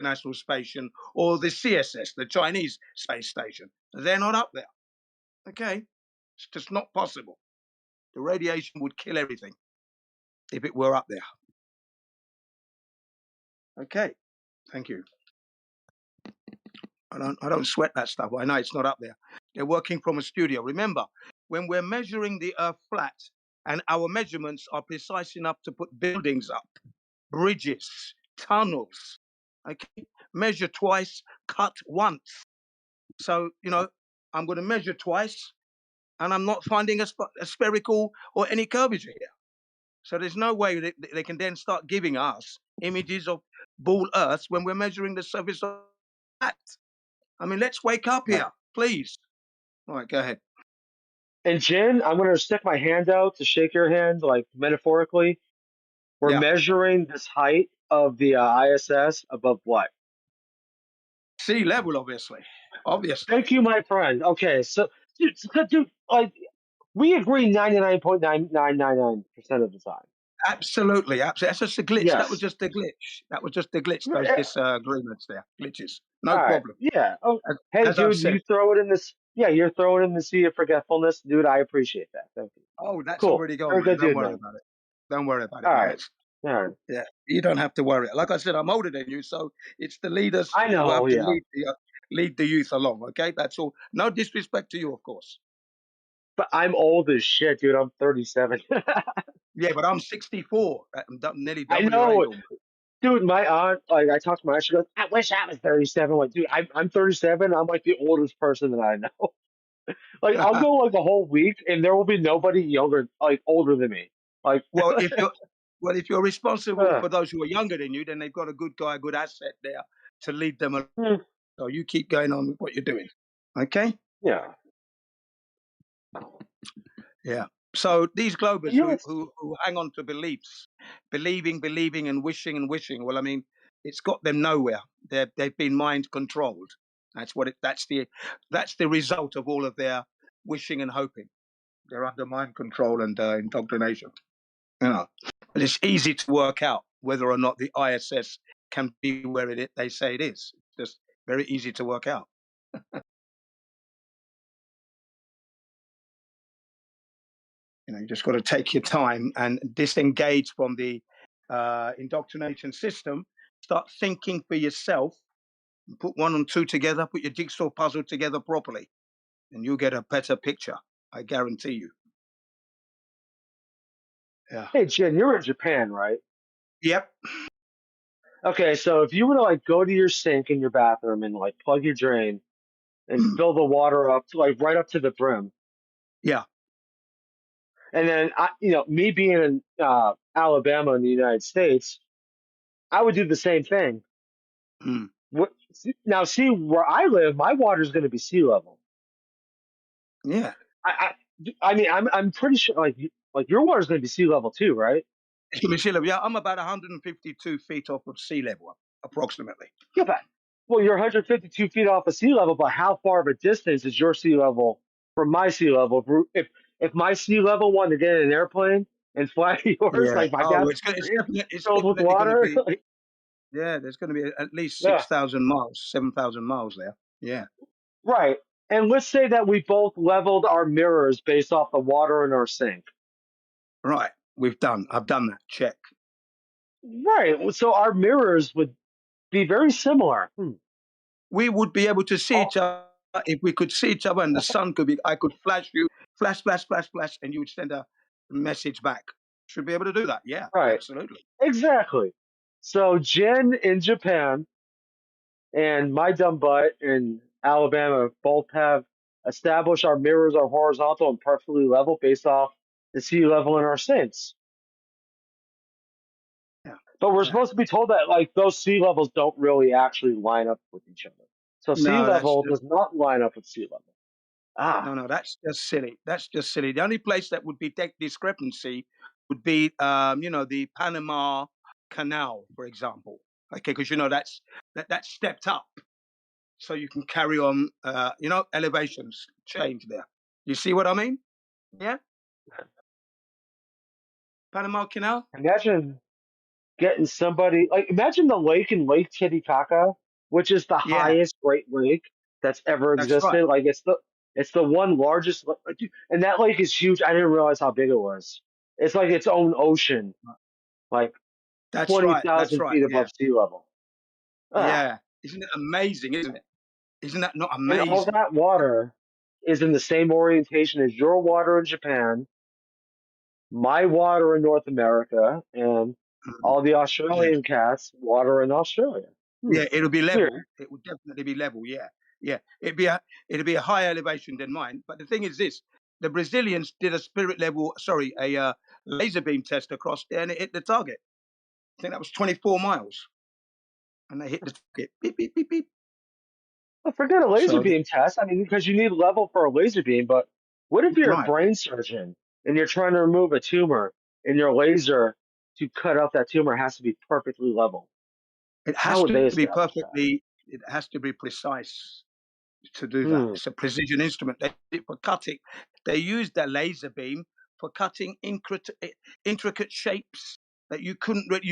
National Space Station, or the CSS, the Chinese space station. They're not up there. Okay? It's just not possible. The radiation would kill everything if it were up there. Okay, thank you. I don't sweat that stuff. I know it's not up there. They're working from a studio. Remember, when we're measuring the Earth flat, and our measurements are precise enough to put buildings up, bridges, tunnels. Okay, measure twice, cut once. So I'm going to measure twice, and I'm not finding a spherical or any curvature here. So there's no way that they can then start giving us images of ball Earths when we're measuring the surface of that. I mean, let's wake up here, please. All right, go ahead.
And Jen, I'm going to stick my hand out to shake your hand, like metaphorically. We're measuring this height of the ISS above what?
Sea level, obviously. Obviously.
Thank you, my friend. Okay, so dude, like, we agree 99.9999% of the time.
Absolutely, absolutely. That's just a glitch.
Yes.
That was just a glitch. That was just a glitch. Those disagreements there, glitches. No
All right.
problem.
Yeah. Oh, hey,
As I've
dude,
said.
you throw it in this. Yeah, you're throwing in the sea of forgetfulness, dude. I appreciate that. Thank you.
Oh, that's
Cool.
already gone,
Very
man.
good,
Don't
dude,
worry
man.
about it. Don't worry about it.
All
Man.
right. All right.
Yeah, you don't have to worry. Like I said, I'm older than you, so it's the leaders
I know.
who have to
Yeah.
lead the youth along. Okay, that's all. No disrespect to you, of course.
But I'm old as shit, dude. I'm 37.
Yeah, but I'm 64. I'm nearly
I
double your age.
know. Dude, my aunt, like, I talked to my aunt, she goes, I wish I was 37. I'm like, dude, I'm 37. I'm like the oldest person that I know. Like, I'll go like a whole week and there will be nobody younger, like older than me. Like,
well, if you're responsible for those who are younger than you, then they've got a good guy, a good asset there to lead them along. So you keep going on with what you're doing. Okay?
Yeah.
Yeah. So these globers
You
who hang on to beliefs, believing and wishing. Well, I mean, it's got them nowhere. They've been mind controlled. That's what that's the result of all of their wishing and hoping. They're under mind control and indoctrination. You know, but it's easy to work out whether or not the ISS can be where they say it is. It's just very easy to work out. You know, you just got to take your time and disengage from the indoctrination system. Start thinking for yourself. Put one and two together. Put your jigsaw puzzle together properly, and you'll get a better picture. I guarantee you. Yeah.
Hey, Jen, you're in Japan, right?
Yep.
Okay, so if you were to like go to your sink in your bathroom and like plug your drain and fill the water up to like right up to the brim,
Yeah.
and then me being in Alabama in the United States, I would do the same thing.
Mm.
Now, see where I live, my water is going to be sea level.
Yeah.
I mean, I'm pretty sure like your water is going to be sea level too, right?
It's going to be sea level. Yeah, I'm about 152 feet off of sea level, approximately.
Yeah, but well, you're 152 feet off of sea level, but how far of a distance is your sea level from my sea level? If my sea level wanted to get in an airplane and fly to yours,
Yeah.
like my
Oh,
dad's
it's
filled with
definitely going to
water.
be. Yeah, there's going to be at least
Yeah.
6,000 miles, 7,000 miles there. Yeah.
Right. And let's say that we both leveled our mirrors based off the water in our sink.
Right. I've done that. Check.
Right. So our mirrors would be very similar.
We would be able to see each other if we could see each other, and the sun could be. I could flash you, flash, and you would send a message back. Should be able to do that. Yeah.
Right.
Absolutely.
Exactly. So Jen in Japan and my dumb butt in Alabama both have established our mirrors are horizontal and perfectly level based off the sea level in our sinks.
Yeah.
But we're supposed to be told that like those sea levels don't really actually line up with each other. So sea
No, that's
level
just,
does not line up with sea level.
no, that's just silly. That's just silly. The only place that would be discrepancy would be, the Panama Canal, for example. Okay, because that's stepped up, so you can carry on. Elevations change there. You see what I mean? Yeah. Panama Canal.
Imagine getting somebody like imagine the lake in Lake Titicaca, which is the
Yeah.
highest Great Lake that's ever
That's right.
existed. Like it's the one largest, and that lake is huge. I didn't realize how big it was. It's like its own ocean, like
That's right. That's
20,000
right.
feet
Yeah.
above sea level.
Yeah. Isn't it amazing? Isn't it? Isn't that not
And all
amazing?
that water is in the same orientation as your water in Japan, my water in North America, and all the
Yeah.
Australian cats' water in Australia.
Yeah, it'll be
Weird.
level. It would definitely be level. Yeah, yeah. It'd be a higher elevation than mine. But the thing is this: the Brazilians did a laser beam test across there, and it hit the target. I think that was 24 miles, and they hit the target. Beep beep beep beep.
Well, forget a laser
So
beam test. I mean, because you need level for a laser beam, but what if you're a
right,
brain surgeon and you're trying to remove a tumor and your laser to cut out that tumor has to be perfectly level?
it
How
has
would they
to be
establish that?
perfectly. It has to be precise to do that. It's a precision instrument. For cutting, they use the laser beam for cutting intricate shapes that you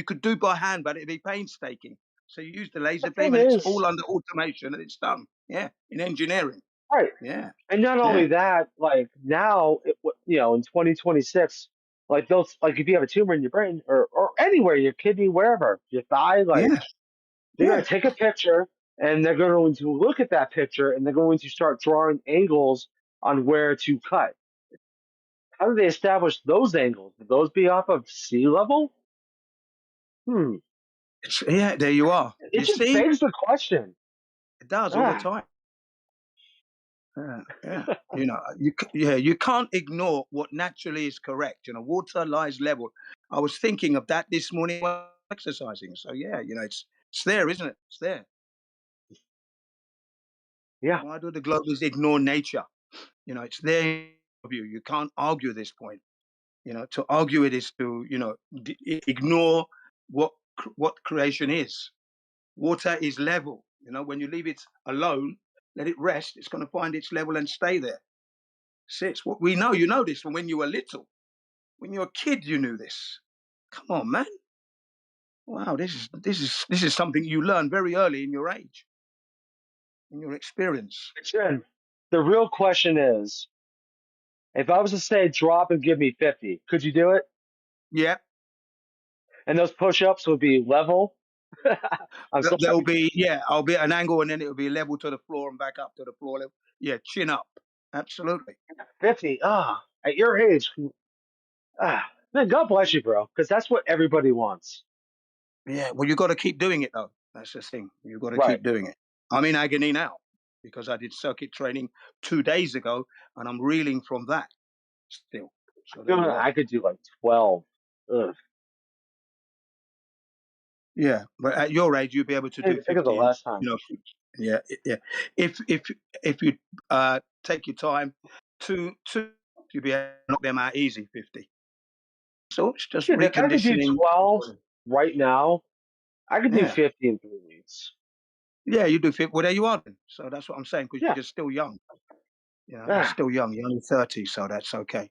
could do by hand, but it'd be painstaking. So you use the
The
laser beam,
thing
and it's
is,
all under automation, and it's done. Yeah, in engineering.
right.
Yeah,
And not
yeah,
only that, like now, in 2026, like those, like if you have a tumor in your brain or anywhere, your kidney, wherever, your thigh, like
yeah,
they're going
yeah.
to take a picture and they're going to look at that picture and they're going to start drawing angles on where to cut. How do they establish those angles? Would those be off of sea level?
Yeah, there you are.
It
You
just
see,
begs the question.
it does all the time. Yeah. You can't ignore what naturally is correct. Water lies level. I was thinking of that this morning while exercising. So yeah, it's there, isn't it? It's there.
Yeah.
Why do the globalists ignore nature? It's there of you. You can't argue this point. You know, to argue it is to, you know, ignore what creation is. Water is level. You know, when you leave it alone, let it rest, it's going to find its level and stay there. See, it's what we know. You know this from when you were little. When you were a kid, you knew this. Come on, man. Wow, this is something you learn very early in your age, in your experience.
Jen, the real question is, if I was to say drop and give me 50, could you do it?
Yeah.
And those push-ups would be level. I'm sorry.
There'll be, yeah, I'll be at an angle and then it'll be level to the floor and back up to the floor level. Yeah, chin up. Absolutely.
50. At your age. Man, God bless you, bro. Because that's what everybody wants.
Yeah, well, you got to keep doing it, though. That's the thing. You've got to
Right.
keep doing it. I'm in agony now because I did circuit training 2 days ago and I'm reeling from that still. So there you are.
I could do like 12. Ugh.
Yeah, but at your age, you'll be able to do 50.
Think of the last time.
You know, yeah, yeah. If you take your time, you'll be able to knock them out easy, 50. So it's just
Dude, if I could do
reconditioning.
12 right now, I could do
Yeah.
50 in 3 weeks.
Yeah, you do 50. Well, there you are then. So that's what I'm saying because
Yeah.
you're still young. You know, you're still young. You're only 30, so that's okay.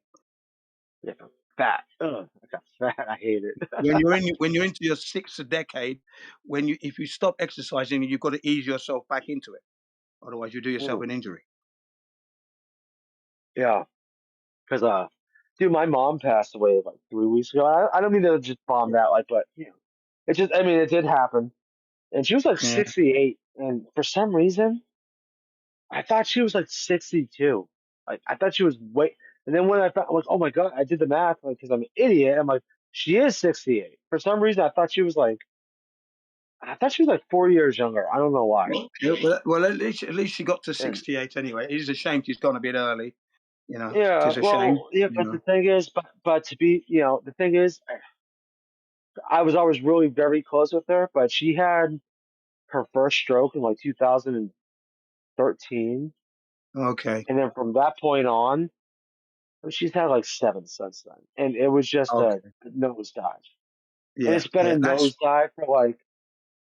Yeah, fat. Ugh, I got fat. I hate it.
when you're into your 6th decade, if you stop exercising, you've got to ease yourself back into it. Otherwise, you do yourself an injury.
Yeah, because dude, my mom passed away like 3 weeks ago. I don't mean to just bomb that, like, but you know, it just, I mean, it did happen, and she was like
Yeah.
68, and for some reason, I thought she was like 62. Like, I thought she was and then when I thought, I'm like, oh my god, I did the math, like, because I'm an idiot. I'm like, she is 68. For some reason, I thought she was like 4 years younger. I don't know why.
Well, at least she got to 68 anyway. It is a shame she's gone a bit early. You know, it is a shame.
Yeah, but the thing is, but to be, you know, the thing is, I was always really very close with her, but she had her first stroke in like 2013,
Okay.
and then from that point on, she's had like 7 since then, and it was just a nosedive. And
Yeah,
it's been a
that's
nosedive for like,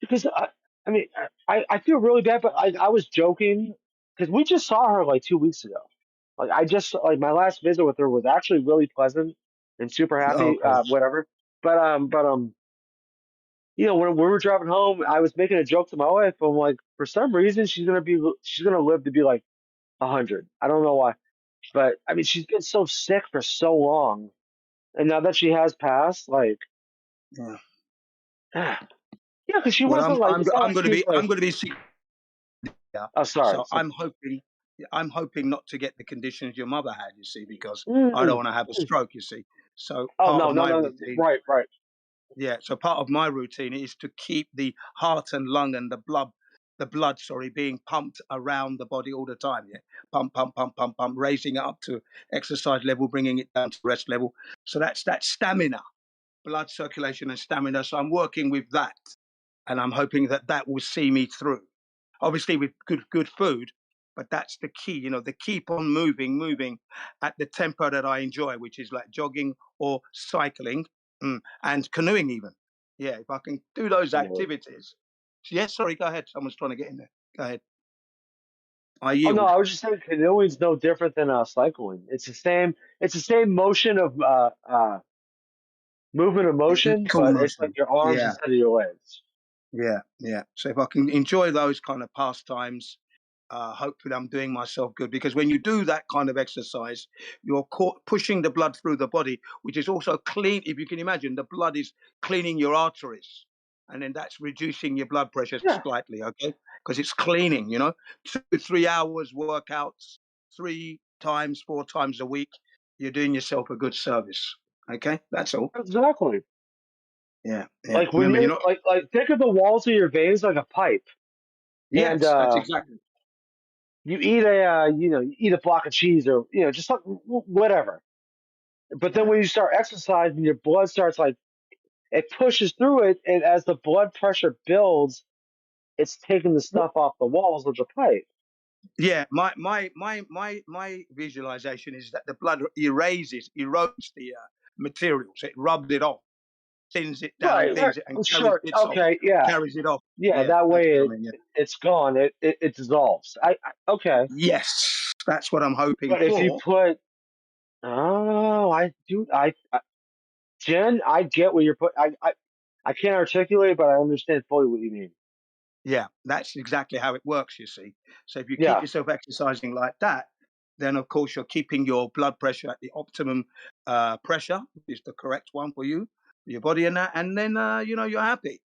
because I mean, I feel really bad, but I was joking because we just saw her like 2 weeks ago. Like like my last visit with her was actually really pleasant and super happy,
okay.
whatever. But you know, when we were driving home, I was making a joke to my wife. I'm like, for some reason, she's gonna live to be like 100. I don't know why, but I mean, she's been so sick for so long, and now that she has passed, like,
Yeah.
yeah, because she
Well,
wasn't like, it's not
I'm
like
going
she
to
was
be
like,
60. Yeah.
oh, sorry.
So I'm hoping not to get the conditions your mother had. You see, because I
Mm,
don't want to have a stroke. You see, so
oh
part
no,
of
no,
my
no,
routine.
right.
Yeah. So part of my routine is to keep the heart and lung and the blood, sorry, being pumped around the body all the time. Yeah. Pump, pump, pump, pump, pump, raising it up to exercise level, bringing it down to rest level. So that's that stamina, blood circulation and stamina. So I'm working with that, and I'm hoping that will see me through. Obviously, with good food, but that's the key. You know, the keep on moving at the tempo that I enjoy, which is like jogging or cycling and canoeing even. Yeah, if I can do those activities. Yes, sorry, go ahead. Someone's trying to get in there. Go ahead. I
Oh no,
yield.
I was just saying canoeing's no different than cycling. It's the same. It's the same motion of movement of motion,
Cool
but it's like
motion.
your arms
Yeah.
instead of your legs.
Yeah, yeah. So if I can enjoy those kind of pastimes, hopefully I'm doing myself good. Because when you do that kind of exercise, you're pushing the blood through the body, which is also clean. If you can imagine, the blood is cleaning your arteries, and then that's reducing your blood pressure slightly. Okay, because it's cleaning. You know, 2-3 hours workouts, 3 times, 4 times a week. You're doing yourself a good service. Okay, that's all.
Exactly.
Yeah, yeah.
Like when
Remember, you're
you're
not.
like think of the walls of your veins like a pipe, and
Yes, that's exactly.
you eat you eat a block of cheese or just like whatever. But then when you start exercising, your blood starts like it pushes through it, and as the blood pressure builds, it's taking the stuff off the walls of the pipe.
Yeah, my visualization is that the blood erodes materials. It rubbed it off, thins it down,
Right.
thins it, and carries
Sure.
bits off,
Okay. Yeah.
carries it off.
Yeah.
Yeah,
That
that's
way
what I mean. Yeah.
it's gone. It dissolves. Okay.
Yes, that's what I'm hoping
But if you
for.
put, oh, Jen, I get what you're put. I can't articulate, but I understand fully what you mean.
Yeah, that's exactly how it works, you see. So if you keep
Yeah.
yourself exercising like that, then of course you're keeping your blood pressure at the optimum pressure, is the correct one for you, for your body, and that, and then you're happy,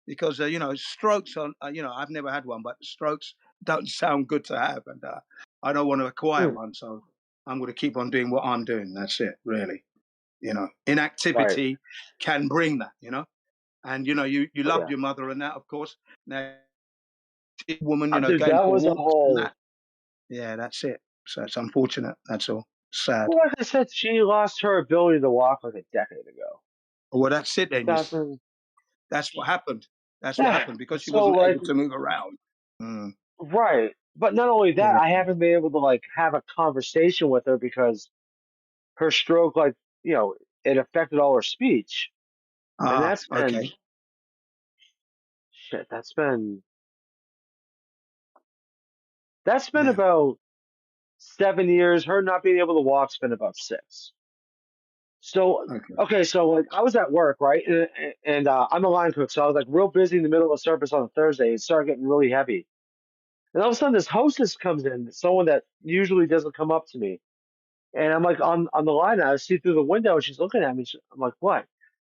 because strokes are I've never had one, but strokes don't sound good to have, and I don't want to acquire
Mm.
one, so I'm going to keep on doing what I'm doing. That's it, really.
Right.
Inactivity can bring that, and you
Oh,
loved
yeah.
your mother and that, of course. Now, woman,
Dude,
going
that
for
was a
walks and
whole.
that. Yeah, that's it. So it's unfortunate. That's all. Sad.
Well, like I said, she lost her ability to walk like a decade ago.
Well, that's it then. That's what happened. That's what
Yeah.
happened, because she
So
wasn't
like,
able to move around. Mm.
right. But not only that,
Yeah.
I haven't been able to like have a conversation with her because her stroke, like, it affected all her speech. And
Ah,
that's been,
okay.
shit, that's been
Yeah.
about 7 years. Her not being able to walk's been about 6. So,
Okay.
okay, so like I was at work, right? And I'm a line cook. So I was like real busy in the middle of service on a Thursday. It started getting really heavy. And all of a sudden this hostess comes in, someone that usually doesn't come up to me. And I'm like on the line, and I see through the window, and she's looking at me. I'm like, what?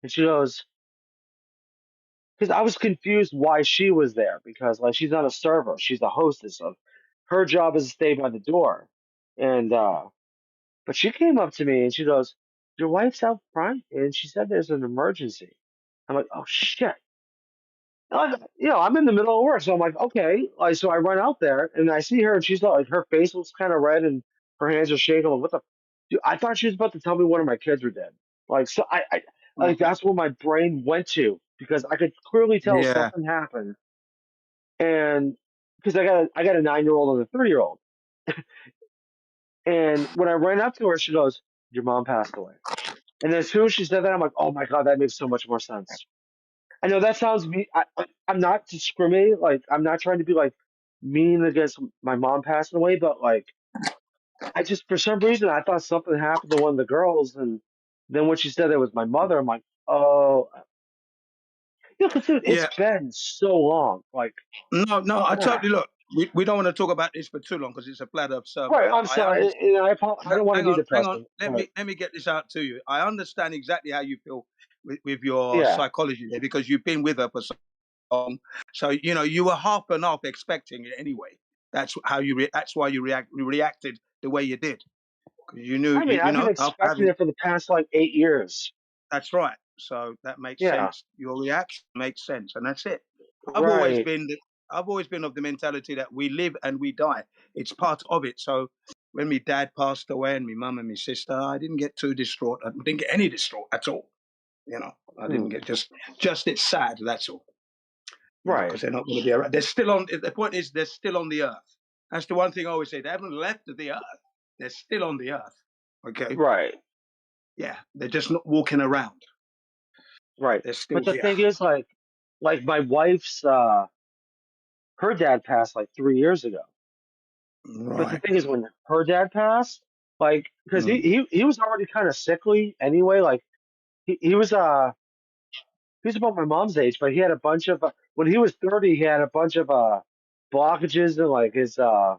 And she goes, because I was confused why she was there, because like she's not a server, she's a hostess. So her job is to stay by the door. And but she came up to me and she goes, "Your wife's out front," and she said there's an emergency. I'm like, "Oh shit." I'm in the middle of work, so I'm like, okay. Like, so I run out there and I see her, and she's like, her face looks kind of red, and her hands are shaking. I'm like, what the? Dude, I thought she was about to tell me one of my kids were dead. Like, so like that's where my brain went to, because I could clearly tell
Yeah.
something happened, and because I got a 9-year-old and a 3-year-old, and when I ran up to her, she goes, "Your mom passed away." And as soon as she said that, I'm like, "Oh my god, that makes so much more sense." I know that sounds mean. I'm not discriminating. Like, I'm not trying to be like mean against my mom passing away, but like, I just, for some reason, I thought something happened to one of the girls, and then when she said it was my mother, I'm like, oh, because dude, it's
Yeah.
been so long. Like,
No, I
ah.
totally look. We don't want to talk about this for too long, because it's a flat earth server.
Right.
But
I'm
I
sorry,
understand.
and I don't want to
Hang
be
on, hang on.
depressing,
Let
but
me get this out to you. I understand exactly how you feel with your
yeah.
psychology there, because you've been with her for so long. So you were half and half expecting it anyway. That's how that's why you reacted the way you did, because you knew
I mean, I've been
after
expecting
having.
it for the past like 8 years.
That's right. So that makes
Yeah.
sense. Your reaction makes sense, and that's it. I've always
Right.
been I've always been of the mentality that we live and we die. It's part of it. So when my dad passed away, and my mum and my sister, I didn't get too distraught. I didn't get any distraught at all. I didn't get just it's sad. That's all.
Right.
Because they're not going to be around. They're still on. The point is, they're still on the earth. That's the one thing I always say. They haven't left the earth. They're still on the earth. Okay.
Right.
Yeah, they're just not walking around.
Right.
They're still
But the
here.
thing is, like my wife's her dad passed like 3 years ago. But the
Right.
thing is, when her dad passed, like, because he was already kind of sickly anyway. Like he was about my mom's age, but he had a bunch of when he was 30, he had a bunch of blockages in like his I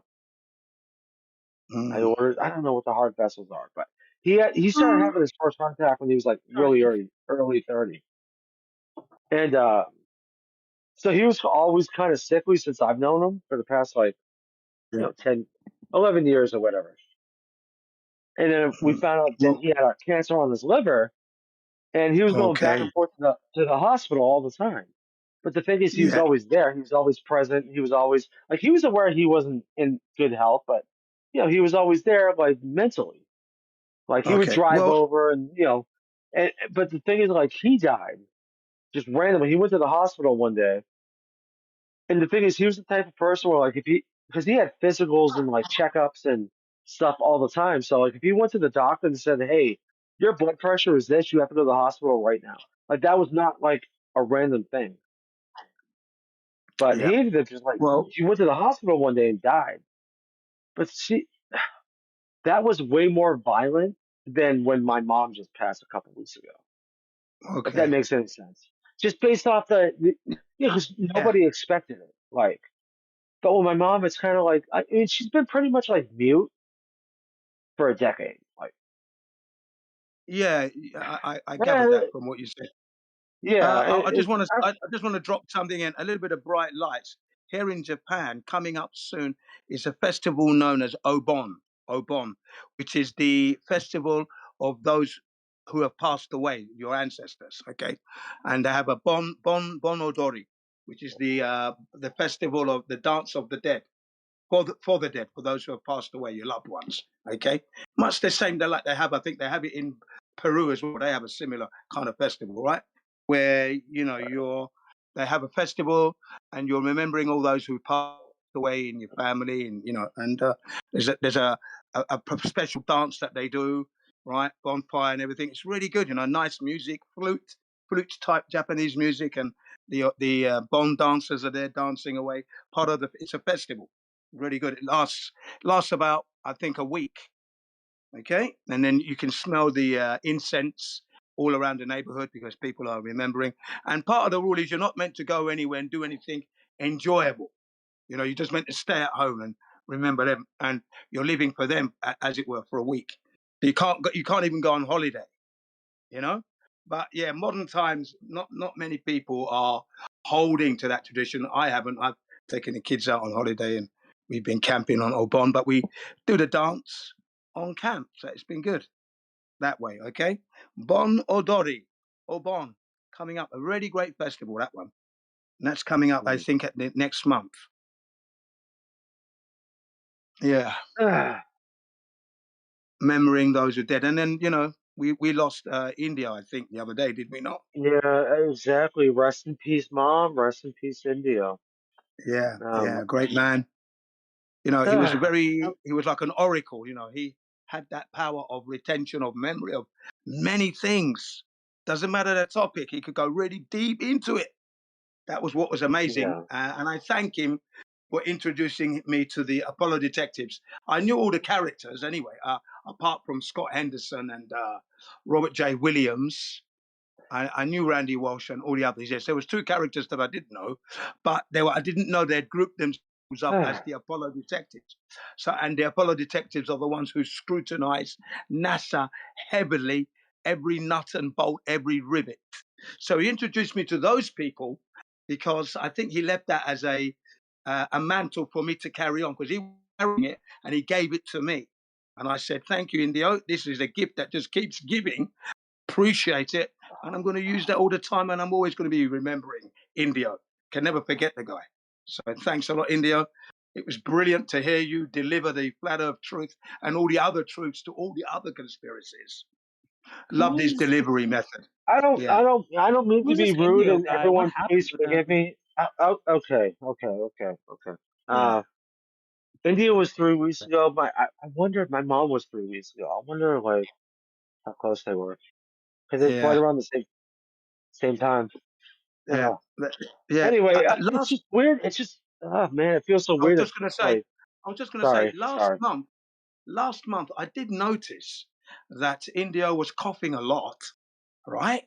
don't know what the heart vessels are, but he started having his first heart attack when he was like really early 30, and so he was always kind of sickly since I've known him for the past like 10, 11 years or whatever. And then we found out that he had a cancer on his liver, and he was going back
Okay.
and forth to the hospital all the time. But the thing is, he was
Yeah.
always there. He was always present. He was always like, he was aware he wasn't in good health, but he was always there, like mentally. Like he would
Okay.
drive
Well.
over, and but the thing is, like, he died just randomly. He went to the hospital one day, and the thing is, he was the type of person where, like, because he had physicals and like checkups and stuff all the time. So like, if he went to the doctor and said, "Hey, your blood pressure is this, you have to go to the hospital right now. Like that was not like a random thing. But
Yeah.
he ended up just like
Well,
she went to the hospital one day and died. But that was way more violent than when my mom just passed a couple weeks ago. If that
okay.
makes any sense. Just based off because nobody expected it. Like, but with my mom, it's kind of like I mean, she's been pretty much like mute for a decade. Like,
Yeah, I gathered that from what you said.
yeah,
I just want to I just want to drop something in, a little bit of bright lights. Here in Japan, coming up soon is a festival known as Obon, which is the festival of those who have passed away, your ancestors. Okay, and they have a Bon Odori, which is the festival of the dance of the dead. For the dead, for those who have passed away, your loved ones. Okay, much the same they have. I think they have it in Peru as well. They have a similar kind of festival, right? Where they have a festival and you're remembering all those who passed away in your family, and there's a special dance that they do, right? Bonfire and everything. It's really good, nice music, flute type Japanese music, and the bon dancers are there dancing away. It's a festival, really good. It lasts about, I think, a week. Okay, and then you can smell the incense all around the neighborhood because people are remembering. And part of the rule is you're not meant to go anywhere and do anything enjoyable. You're just meant to stay at home and remember them, and you're living for them, as it were, for a week. You can't even go on holiday. But yeah, modern times, not many people are holding to that tradition. I haven't. I've taken the kids out on holiday and we've been camping on Obon, but we do the dance on camp, so it's been good that way. Okay, Bon Odori, Obon, coming up, a really great festival, that one, and that's coming up, I think, at the next month. Yeah, remembering those who are dead, and then we lost India, I think, the other day, did we not?
yeah, exactly. Rest in peace, mom. Rest in peace, India.
Yeah, great man. He was he was like an oracle. He had that power of retention of memory of many things. Doesn't matter the topic, he could go really deep into it. That was what was amazing, and I thank him for introducing me to the Apollo detectives. I knew all the characters anyway, apart from Scott Henderson and Robert J. Williams. I knew Randy Walsh and all the others. Yes, there was two characters that I didn't know, but I didn't know they'd grouped themselves up as the Apollo detectives. And the Apollo detectives are the ones who scrutinize NASA heavily, every nut and bolt, every rivet. So he introduced me to those people because I think he left that as a mantle for me to carry on, because he was carrying it and he gave it to me. And I said, thank you, Indio. This is a gift that just keeps giving. Appreciate it, and I'm going to use that all the time, and I'm always going to be remembering Indio. Can never forget the guy. So thanks a lot, Indio. It was brilliant to hear you deliver the flat earth truth and all the other truths to all the other conspiracies. Love this delivery method.
I don't mean to
Who's
be
this
rude,
Indio
and
guy? What
everyone,
happened
please
to
forgive
them?
me. Okay.
Yeah.
India was 3 weeks ago. I wonder if my mom was 3 weeks ago. I wonder like how close they were because it's right
Yeah.
around the same time.
Yeah. Yeah.
Anyway, it's
Last,
just weird. It's just oh man, it feels so
I was
weird.
just going to say,
Like sorry.
last month, I did notice that Indio was coughing a lot, right?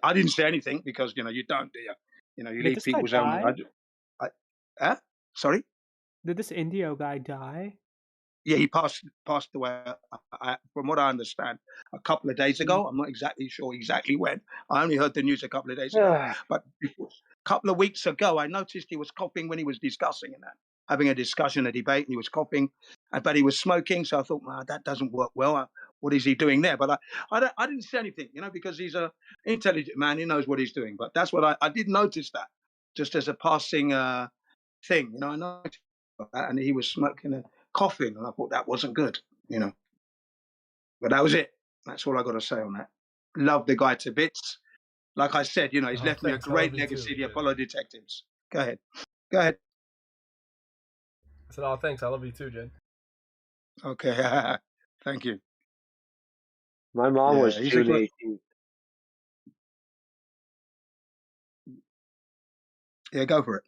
I didn't say anything because, you don't, do you? You
Did
leave
this guy
people's own.
die?
Sorry?
Did this Indio guy die?
Yeah, he passed away, from what I understand, a couple of days ago. I'm not exactly sure exactly when. I only heard the news a couple of days ago. But a couple of weeks ago, I noticed he was coughing when he was discussing and that, having a discussion, a debate, and he was coughing, but he was smoking. So I thought, that doesn't work well. What is he doing there? But I didn't say anything, because he's an intelligent man. He knows what he's doing. But that's what I did notice that, just as a passing thing. I noticed that, and he was smoking and coughing, and I thought that wasn't good. But that was it. That's all I got to say on that. Love the guy to bits. Like I said, he's
Oh,
left me a
thanks. I love
great
you
legacy,
too,
the
dude.
Apollo detectives. Go ahead. Go ahead.
I said, oh, thanks. I love you too, Jen.
Okay. Thank you.
My mom was
he's a
June
great.
18th.
Yeah, go for it.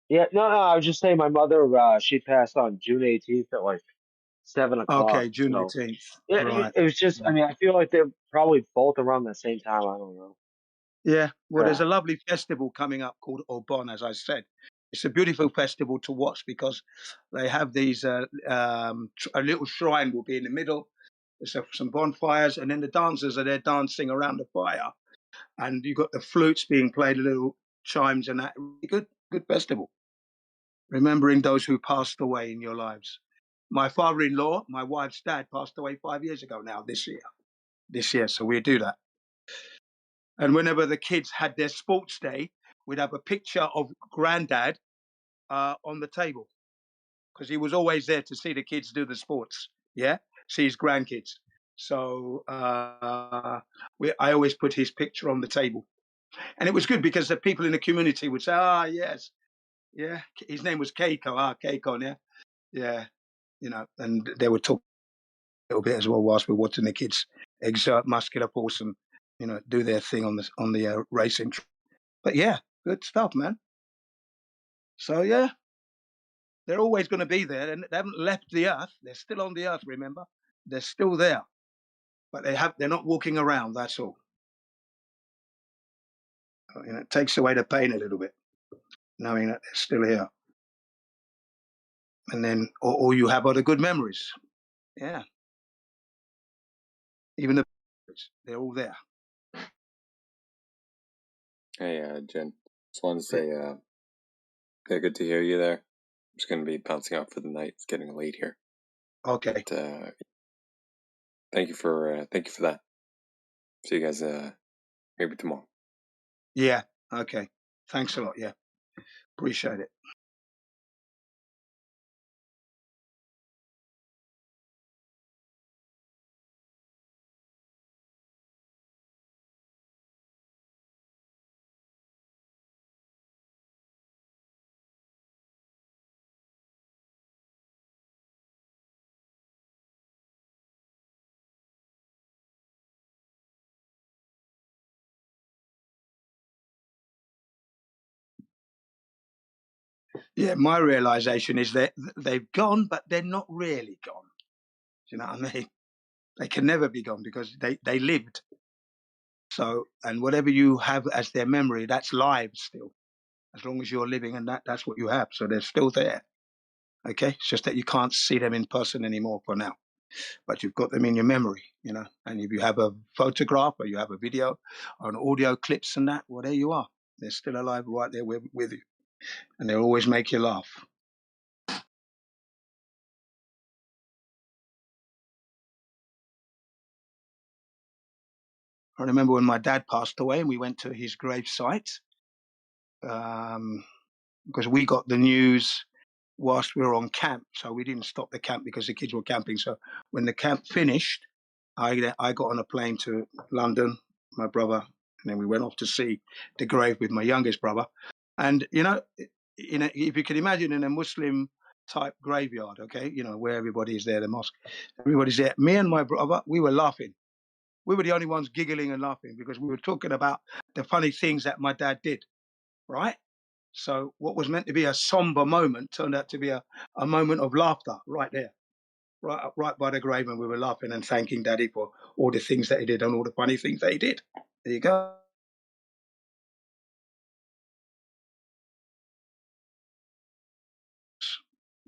Yeah, no, I was just saying my mother, she passed on June 18th at like 7 o'clock.
Okay, June
So
18th.
yeah,
Right.
it was just, I mean, I feel like they're probably both around the same time. I don't know.
Yeah. Well, there's
Yeah.
a lovely festival coming up called Obon, as I said. It's a beautiful festival to watch because they have these a little shrine will be in the middle. There's some bonfires, and then the dancers are there dancing around the fire, and you've got the flutes being played, little chimes, and that. Good festival. Remembering those who passed away in your lives. My father-in-law, my wife's dad, passed away 5 years ago now. This year, so we do that. And whenever the kids had their sports day, we'd have a picture of granddad on the table because he was always there to see the kids do the sports. Yeah, see his grandkids. So I always put his picture on the table, and it was good because the people in the community would say, "Ah, yes, yeah." His name was Keiko. Keiko, yeah, yeah. You know, and they would talk a little bit as well whilst we're watching the kids exert muscular force and do their thing on the racing. But yeah, good stuff, man. So yeah, they're always going to be there, and they haven't left the earth. They're still on the earth. Remember, they're still there, but they're not walking around. That's all. It takes away the pain a little bit, knowing that they're still here. And then all you have are the good memories. Yeah, even they're all there.
Hey, Jen. Just wanted to say, yeah, good to hear you there. I'm just going to be bouncing out for the night. It's getting late here.
Okay.
But, thank you for that. See you guys maybe tomorrow.
Yeah. Okay. Thanks a lot. Yeah. Appreciate it. Yeah, my realization is that they've gone, but they're not really gone. Do you know what I mean? They can never be gone because they lived. So, and whatever you have as their memory, that's live still, as long as you're living, and that's what you have. So they're still there. Okay, it's just that you can't see them in person anymore for now, but you've got them in your memory, And if you have a photograph or you have a video or an audio clips and that, well, there you are. They're still alive right there with you, and they'll always make you laugh. I remember when my dad passed away and we went to his grave site because we got the news whilst we were on camp. So we didn't stop the camp because the kids were camping. So when the camp finished, I got on a plane to London, my brother, and then we went off to see the grave with my youngest brother. And, if you can imagine in a Muslim type graveyard, okay, where everybody is there, the mosque, everybody's there. Me and my brother, we were laughing. We were the only ones giggling and laughing because we were talking about the funny things that my dad did, right? So what was meant to be a somber moment turned out to be a moment of laughter right there, right by the grave, and we were laughing and thanking Daddy for all the things that he did and all the funny things that he did. There you go.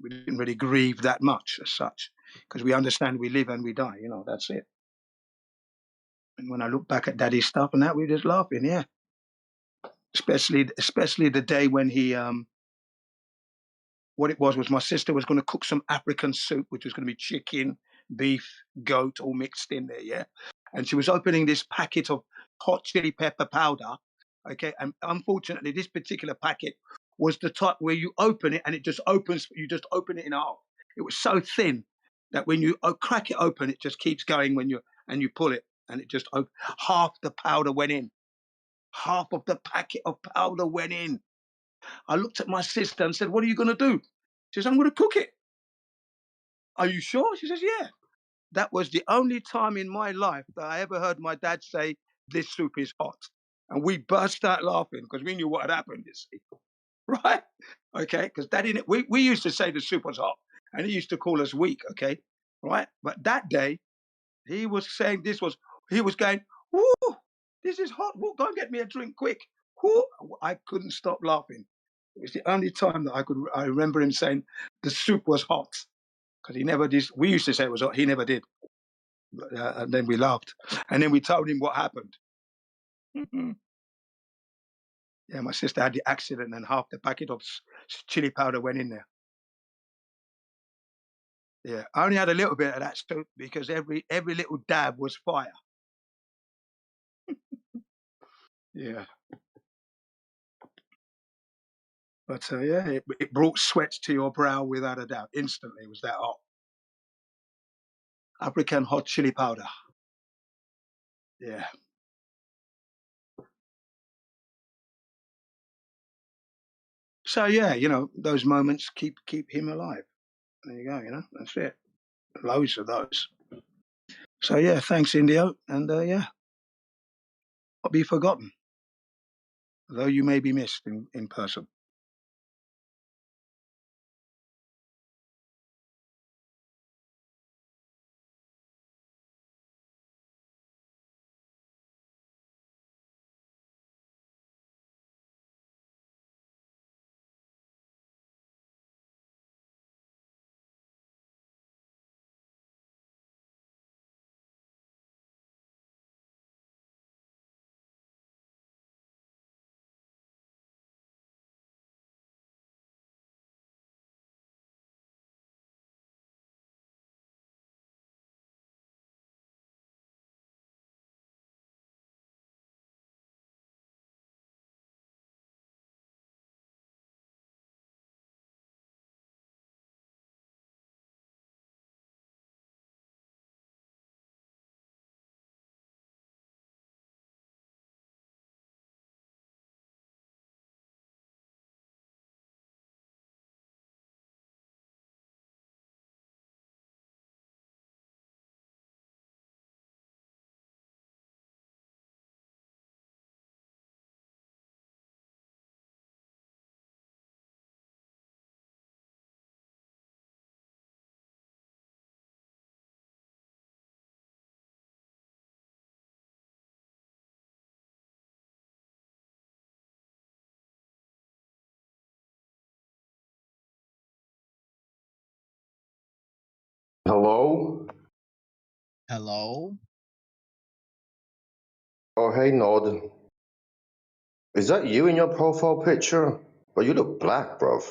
We didn't really grieve that much as such because we understand we live and we die. That's it. And when I look back at Daddy's stuff and that, we're just laughing. Yeah, especially the day when he what it was my sister was going to cook some African soup, which was going to be chicken, beef, goat, all mixed in there, yeah. And she was opening this packet of hot chili pepper powder, okay. And unfortunately, this particular packet was the type where you open it and it just opens. You just open it in half. It was so thin that when you crack it open, it just keeps going when you pull it, and it just half the powder went in. Half of the packet of powder went in. I looked at my sister and said, "What are you going to do?" She says, "I'm going to cook it." "Are you sure?" She says, "Yeah." that was the only time in my life that I ever heard my dad say, "This soup is hot." And we burst out laughing because we knew what had happened, you see. Right? Okay, because Daddy, we used to say the soup was hot, and he used to call us weak, okay? Right? But that day, he was saying he was going, "Woo, this is hot. Woo, go and get me a drink quick." Woo. I couldn't stop laughing. It was the only time that I remember him saying the soup was hot. Because he never did. We used to say it was hot. He never did. And then we laughed. And then we told him what happened. Yeah, my sister had the accident and half the packet of chili powder went in there. Yeah, I only had a little bit of that soup because every little dab was fire. Yeah. But yeah, it brought sweat to your brow without a doubt. Instantly, it was that hot. African hot chili powder. Yeah. So yeah, those moments keep him alive. There you go. That's it. Loads of those. So yeah, thanks, Indio, and yeah, not be forgotten, though you may be missed in person.
Hello?
Hello?
Oh, hey, Nod. Is that you in your profile picture? Well, you look black, bruv.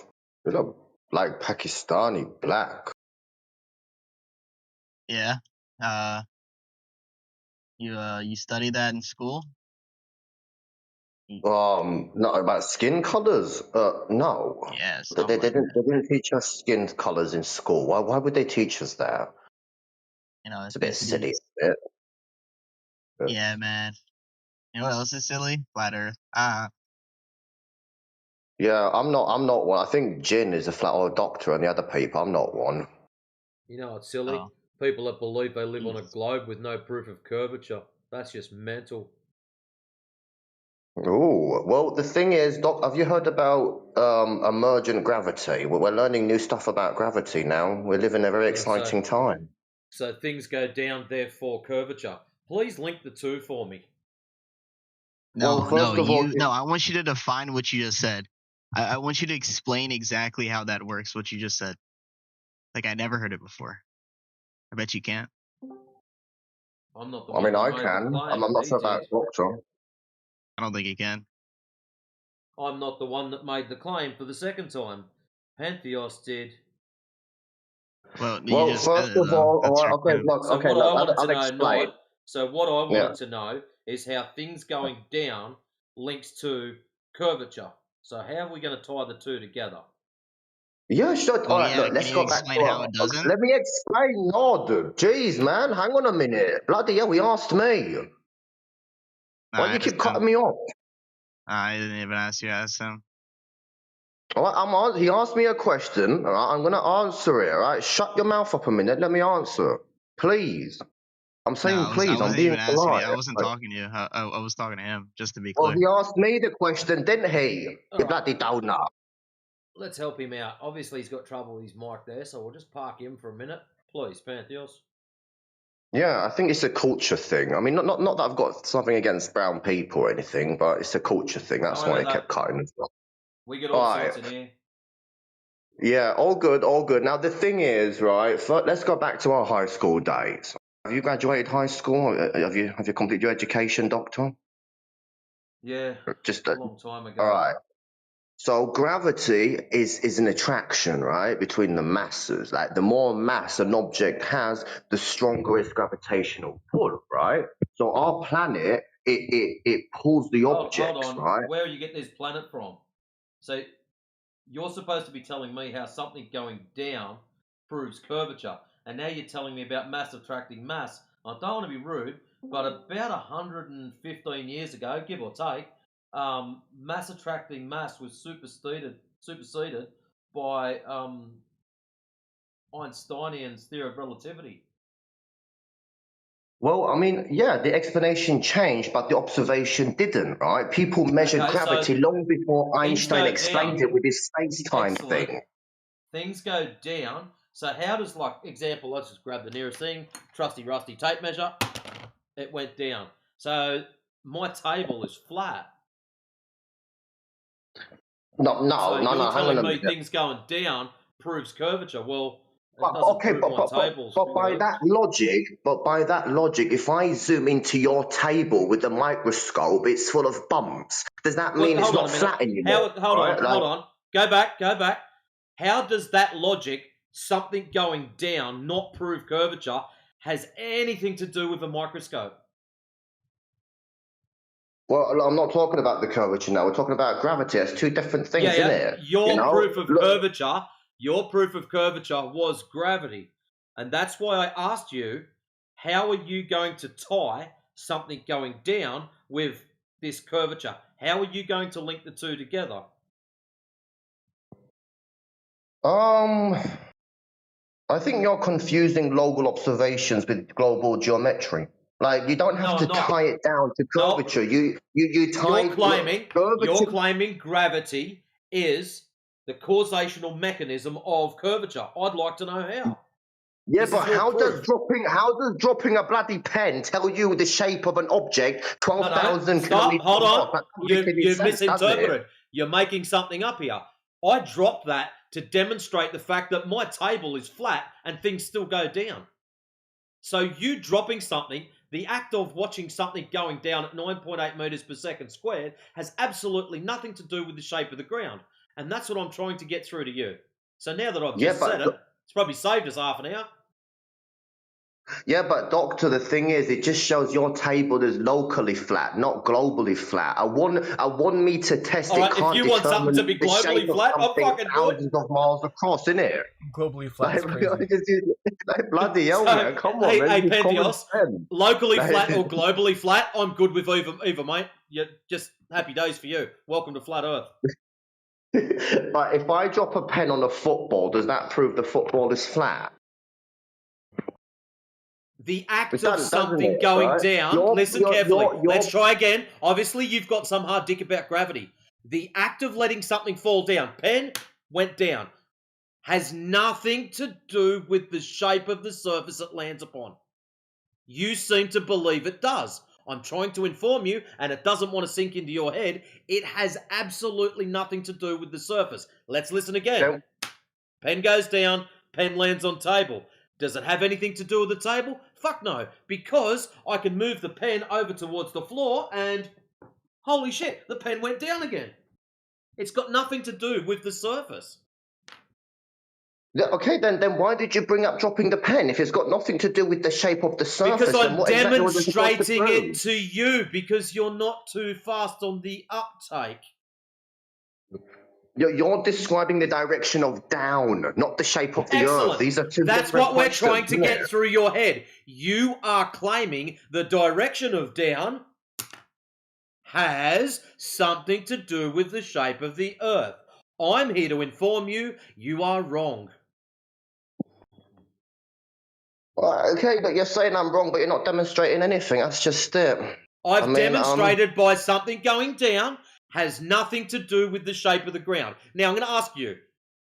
You look like Pakistani black.
Yeah. You study that in school?
Not about skin colors. No.
Yeah,
They,
stuff
they,
like
didn't,
that.
they didn't teach us skin colors in school. Why would they teach us that? It's a bit silly,
Ethnicities.
isn't it?
Yeah, man. You know what else is silly? Flat Earth.
Yeah, I'm not one. I think Jin is a flat earth doctor and the other people. I'm not one.
You know what's silly?
Oh.
People that believe they live on a globe with no proof of curvature. That's just mental.
Ooh, well, the thing is, Doc, have you heard about emergent gravity? We're learning new stuff about gravity now. We're living a very exciting time.
So things go down, therefore curvature. Please link the two for me.
No,
Well, first of all,
I want you to define what you just said. I want you to explain exactly how that works, what you just said. Like, I never heard it before. I bet you can't.
I'm not the
I
one
mean,
that
I
made
can.
the claim.
I'm not
He
sure about
did.
doctor.
I don't think you can.
I'm not the one that made the claim for the second time. Pantheos did.
Well, you
Well,
just said
first
it,
of
though.
all,
That's your
okay,
claim.
look,
So what I wanted
I'll
to know,
explain.
Nod. So what I
Yeah.
wanted to know is how things going down links to curvature. So how are we going to tie the two together?
Yeah, sure.
Well,
All right,
yeah,
look,
can
let's
you
go back to
explain how it doesn't?
Let me explain, Nod. Jeez, man, hang on a minute. Bloody hell, he asked me. Why do you keep cutting me off?
I didn't even ask you, I asked him.
All right, he asked me a question. All right, I'm going to answer it. All right, shut your mouth up a minute. Let me answer. Please. I'm
No,
saying
I
please. I'm
wasn't
being
even asking you.
polite.
I wasn't
Like,
talking to you. I was talking to him, just to be
well,
clear.
he asked me the question, didn't he?
All
You
right.
bloody donut.
Let's help him out. Obviously, he's got trouble with his mic there, so we'll just park him for a minute. Please, Pantheos.
Yeah, I think it's a culture thing. I mean, not that I've got something against brown people or anything, but it's a culture thing. That's
Don't worry
why he
about
kept
that.
cutting as well.
We get all
Right.
sorts in here.
Yeah, all good, all good. Now the thing is, right? Let's go back to our high school days. Have you graduated high school? Have you completed your education, Doctor?
Yeah,
Just
a long time ago.
all right. So gravity is an attraction, right, between the masses. Like the more mass an object has, the stronger its gravitational pull, right? So our planet, it pulls the
Hold
objects,
on.
right?
Where are you getting this planet from? So you're supposed to be telling me how something going down proves curvature, and now you're telling me about mass attracting mass. I don't want to be rude, but about 115 years ago, give or take, mass attracting mass was superseded by Einsteinian's theory of relativity.
Well, I mean, yeah, the explanation changed, but the observation didn't, right? People measured
Okay, so
gravity long before
things
Einstein
go
explained
down.
it with his space-time
Excellent.
thing.
Things go down. So how does, like, example, let's just grab the nearest thing, trusty rusty tape measure. It went down. So my table is flat.
No,
So you're
hang on
telling
a
me
minute.
things going down proves curvature. Well, it
But,
doesn't
okay,
prove my table's
but by that logic, if I zoom into your table with the microscope, it's full of bumps. Does that mean it's
hold on
not
a minute.
flat anymore?
Hold
right?
on. Go back. How does that logic, something going down, not prove curvature, has anything to do with a microscope?
Well, I'm not talking about the curvature now. We're talking about gravity. It's two different things, isn't it?
Your proof of curvature was gravity. And that's why I asked you, how are you going to tie something going down with this curvature? How are you going to link the two together?
I think you're confusing local observations with global geometry. Like you don't have to tie it down to curvature. You tie
You're claiming gravity is the causational mechanism of curvature. I'd like to know how.
Yeah, but how does dropping a bloody pen tell you the shape of an object 12,000
Stop,
kilometers
hold on.
off? That doesn't make any
You've
sense, does it?
misinterpreted. You're making something up here. I dropped that to demonstrate the fact that my table is flat and things still go down. So you dropping something, the act of watching something going down at 9.8 meters per second squared has absolutely nothing to do with the shape of the ground. And that's what I'm trying to get through to you. So now that I've just said it, it's probably saved us half an hour.
Yeah, but doctor, the thing is, it just shows your table is locally flat, not globally flat. A 1 meter test,
All right,
it can't
if you want something
determine
to be
the shape
globally
of
flat, I'm
something
fucking good.
thousands of miles across, isn't it?
Globally flat is crazy.
Like, bloody hell, man! Come on, man!
Hey,
This is common
Pantheos,
sense.
locally
Like,
flat or globally flat, I'm good with either, mate. Yeah, just happy days for you. Welcome to Flat Earth.
But if I drop a pen on a football, does that prove the football is flat?
The act of something going down, listen carefully. Let's try again. Obviously, you've got some hard dick about gravity. The act of letting something fall down, pen went down, has nothing to do with the shape of the surface it lands upon. You seem to believe it does. I'm trying to inform you, and it doesn't want to sink into your head. It has absolutely nothing to do with the surface. Let's listen again. Pen goes down, pen lands on table. Does it have anything to do with the table? Fuck no, because I can move the pen over towards the floor and holy shit, the pen went down again. It's got nothing to do with the surface.
Okay, then why did you bring up dropping the pen if it's got nothing to do with the shape of the surface?
Because I'm
what exactly was it supposed to
demonstrating
prove?
it to you because you're not too fast on the uptake.
You're describing the direction of down, not the shape of the
Excellent.
earth. These are two
That's
different
what we're
questions,
trying to
isn't
get
it?
through your head. You are claiming the direction of down has something to do with the shape of the earth. I'm here to inform you, you are wrong.
Well, okay, but you're saying I'm wrong, but you're not demonstrating anything. That's just it.
I've demonstrated by something going down has nothing to do with the shape of the ground. Now, I'm going to ask you,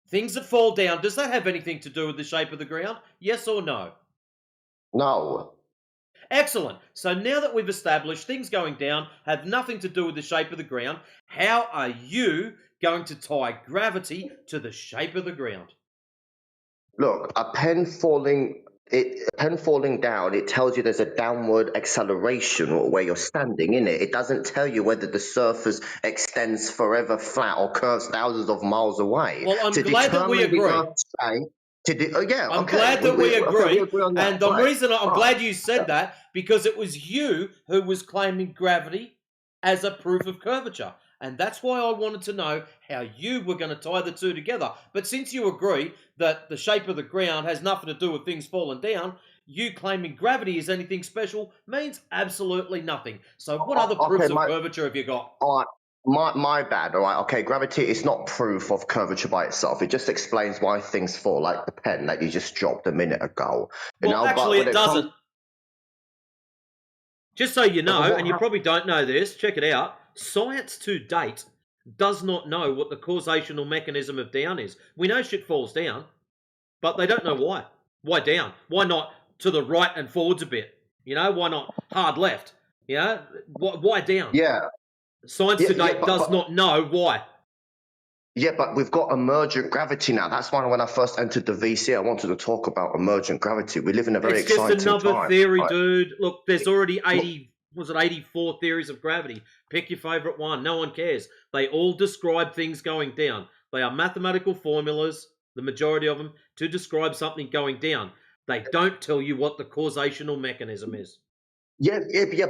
things that fall down, does that have anything to do with the shape of the ground? Yes or no?
No.
Excellent. So now that we've established things going down have nothing to do with the shape of the ground, how are you going to tie gravity to the shape of the ground?
Look, a pen falling down, it tells you there's a downward acceleration where you're standing in it. It doesn't tell you whether the surface extends forever flat or curves thousands of miles away.
Well, I'm glad that we agree. I'm glad that we agree.
On that.
And the
Right.
reason I'm
Right.
glad you said that, because it was you who was claiming gravity as a proof of curvature. And that's why I wanted to know how you were going to tie the two together. But since you agree that the shape of the ground has nothing to do with things falling down, you claiming gravity is anything special means absolutely nothing. So what other proofs of curvature have you got?
All right. My bad, all right? Okay, gravity is not proof of curvature by itself. It just explains why things fall, like the pen that you just dropped a minute ago.
Well, actually, it doesn't. Just so you know, and you probably don't know this, check it out. Science to date does not know what the causational mechanism of down is. We know shit falls down, but they don't know why. Why down? Why not to the right and forwards a bit? You know, why not hard left? You know, why down?
Yeah.
Science to date does not know why.
Yeah, but we've got emergent gravity now. That's why when I first entered the VC, I wanted to talk about emergent gravity. We live in a very exciting time.
It's just another theory, dude. Look, there's already 84 theories of gravity. Pick your favorite one. No one cares. They all describe things going down. They are mathematical formulas, the majority of them, to describe something going down. They don't tell you what the causational mechanism is.
Yeah,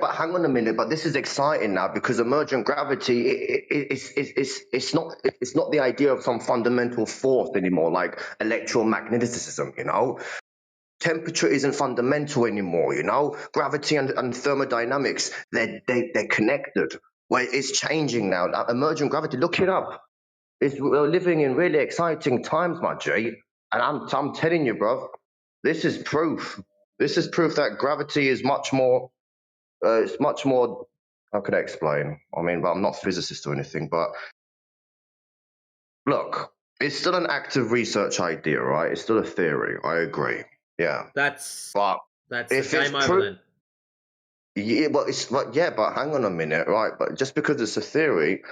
but hang on a minute. But this is exciting now because emergent gravity, it's not the idea of some fundamental force anymore, like electromagnetism. You know, temperature isn't fundamental anymore. You know, gravity and thermodynamics, they're connected. Well, it's changing now. Emergent gravity, look it up. We're living in really exciting times, my G. And I'm telling you, bro, this is proof. This is proof that gravity is much more. It's much more. How could I explain? I mean, I'm not a physicist or anything, but look, it's still an active research idea, right? It's still a theory. I agree. Yeah.
That's
if
a game over then.
Yeah, but hang on a minute, right? But just because it's a theory,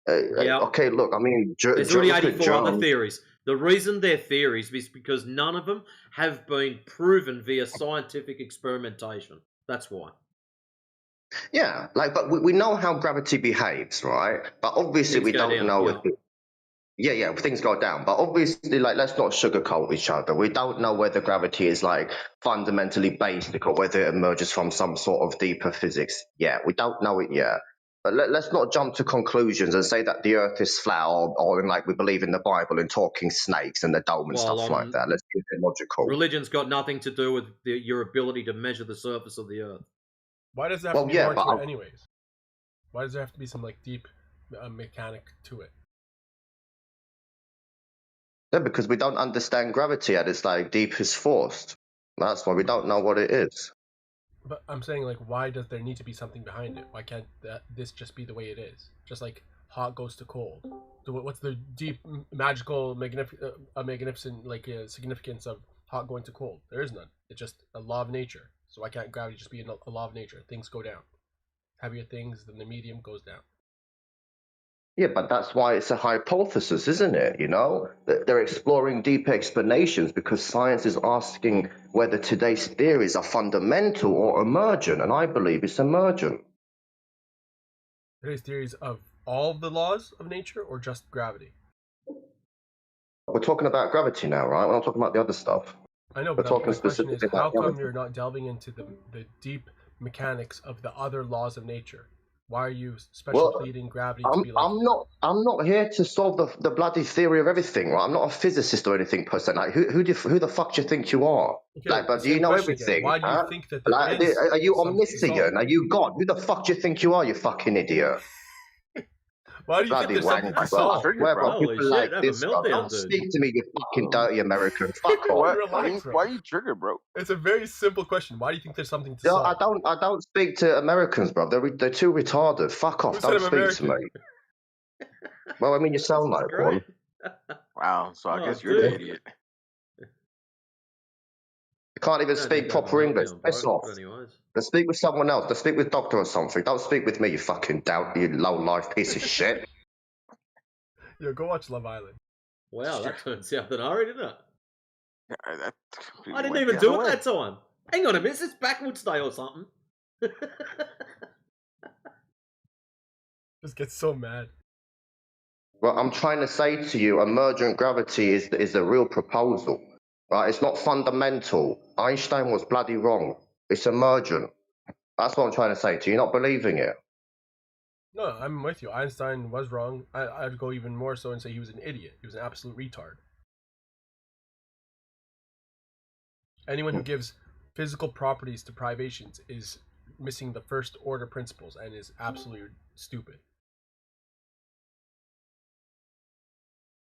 okay. Look, I mean,
there's already 84 other theories. The reason they're theories is because none of them have been proven via scientific experimentation. That's why.
Yeah, but we know how gravity behaves, right? But obviously we don't know. Yeah, things go down. But obviously, let's not sugarcoat each other. We don't know whether gravity is fundamentally basic or whether it emerges from some sort of deeper physics. Yeah, we don't know it yet. But let's not jump to conclusions and say that the Earth is flat or we believe in the Bible and talking snakes and the dome and stuff like that. Let's keep it logical.
Religion's got nothing to do with your ability to measure the surface of the Earth.
Why does there have to be more to it anyways? Why does there have to be some deep mechanic to it?
Yeah, because we don't understand gravity at its deepest force. That's why we don't know what it is.
But I'm saying why does there need to be something behind it? Why can't this just be the way it is? Just like hot goes to cold. What's the deep magical magnificent significance of hot going to cold? There is none. It's just a law of nature. So why can't gravity just be a law of nature? Things go down. Heavier things, then the medium goes down.
Yeah, but that's why it's a hypothesis, isn't it? You know, they're exploring deep explanations because science is asking whether today's theories are fundamental or emergent, and I believe it's emergent.
Today's theories of all the laws of nature or just gravity?
We're talking about gravity now, right? We're not talking about the other stuff.
I know, but my question is, how come you're not delving into the deep mechanics of the other laws of nature? Why are you pleading gravity to be
I'm not here to solve the bloody theory of everything, right? I'm not a physicist or anything per se. Who the fuck do you think you are?
Okay,
but do you know everything?
Why do you think that there is
are you omniscient? Are you God? Who the fuck do you think you are, you fucking idiot?
Why do you think
Bloody
there's something
wank,
to
bro. I
solve?
swear, bro.
Holy
People
shit,
like
have a
this, bro.
meltdown,
Don't
dude.
speak to me, you fucking dirty American. Fuck off.
What?
Relax, bro.
Why are you triggered, bro?
It's a very simple question. Why do you think there's something to
Yeah,
solve?
I don't speak to Americans, bro. They're too retarded. Fuck off.
Who said
Don't
I'm
speak to
American?
me. Well, I mean, you sound like one.
Wow. So I
Oh,
guess you're the
dude.
idiot.
You can't even
You don't
speak
need to have a
proper English.
meltdown,
Piss
bro.
off.
But anyways.
Let's speak with someone else. Let's speak with Doctor or something. Don't speak with me, you fucking doubt, you low life piece of shit.
Yo, go watch Love Island.
Wow, that turned south and already, didn't it?
That
I didn't even do it that time. Hang on a minute, it's backwards day or something.
Just get so mad.
Well, I'm trying to say to you, emergent gravity is a real proposal. Right? It's not fundamental. Einstein was bloody wrong. It's emergent. That's what I'm trying to say to you. You're not believing it.
No, I'm with you. Einstein was wrong. I'd go even more so and say he was an idiot. He was an absolute retard. Anyone who gives physical properties to privations is missing the first order principles and is absolutely stupid.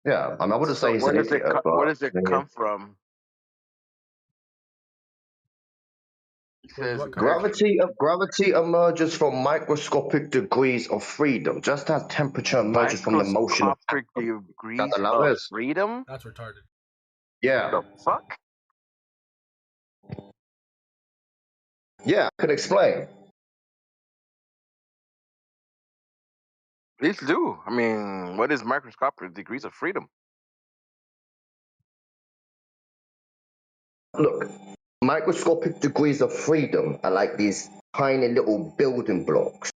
Yeah, I mean, I wouldn't say he's
where
an
does it
idiot, but
where does it come from? He says
gravity emerges from microscopic degrees of freedom, just as temperature emerges from the motion of
microscopic
atoms.
degrees
That allow
of
this?
freedom.
That's retarded.
Yeah.
The fuck?
Yeah, I could explain.
Please do. I mean, what is microscopic degrees of freedom?
Look, microscopic degrees of freedom are like these tiny little building blocks,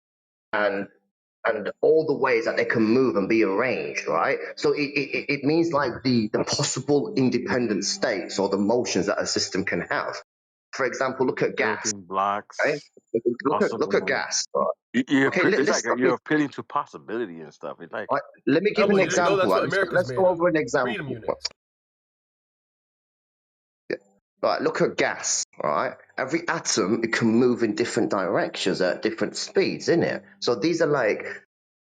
and all the ways that they can move and be arranged, right? So it means like the possible independent states or the motions that a system can have. For example, look at gas.
Building blocks.
Right? Look at gas. Right?
It's like you're appealing to possibility and stuff. It's like
let me give an example.
That's what
Right?
America's
Let's
made
go
of.
over an example.
Freedom units.
Right, look at gas, right? Every atom, it can move in different directions at different speeds, innit? So these are like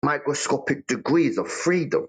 microscopic degrees of freedom.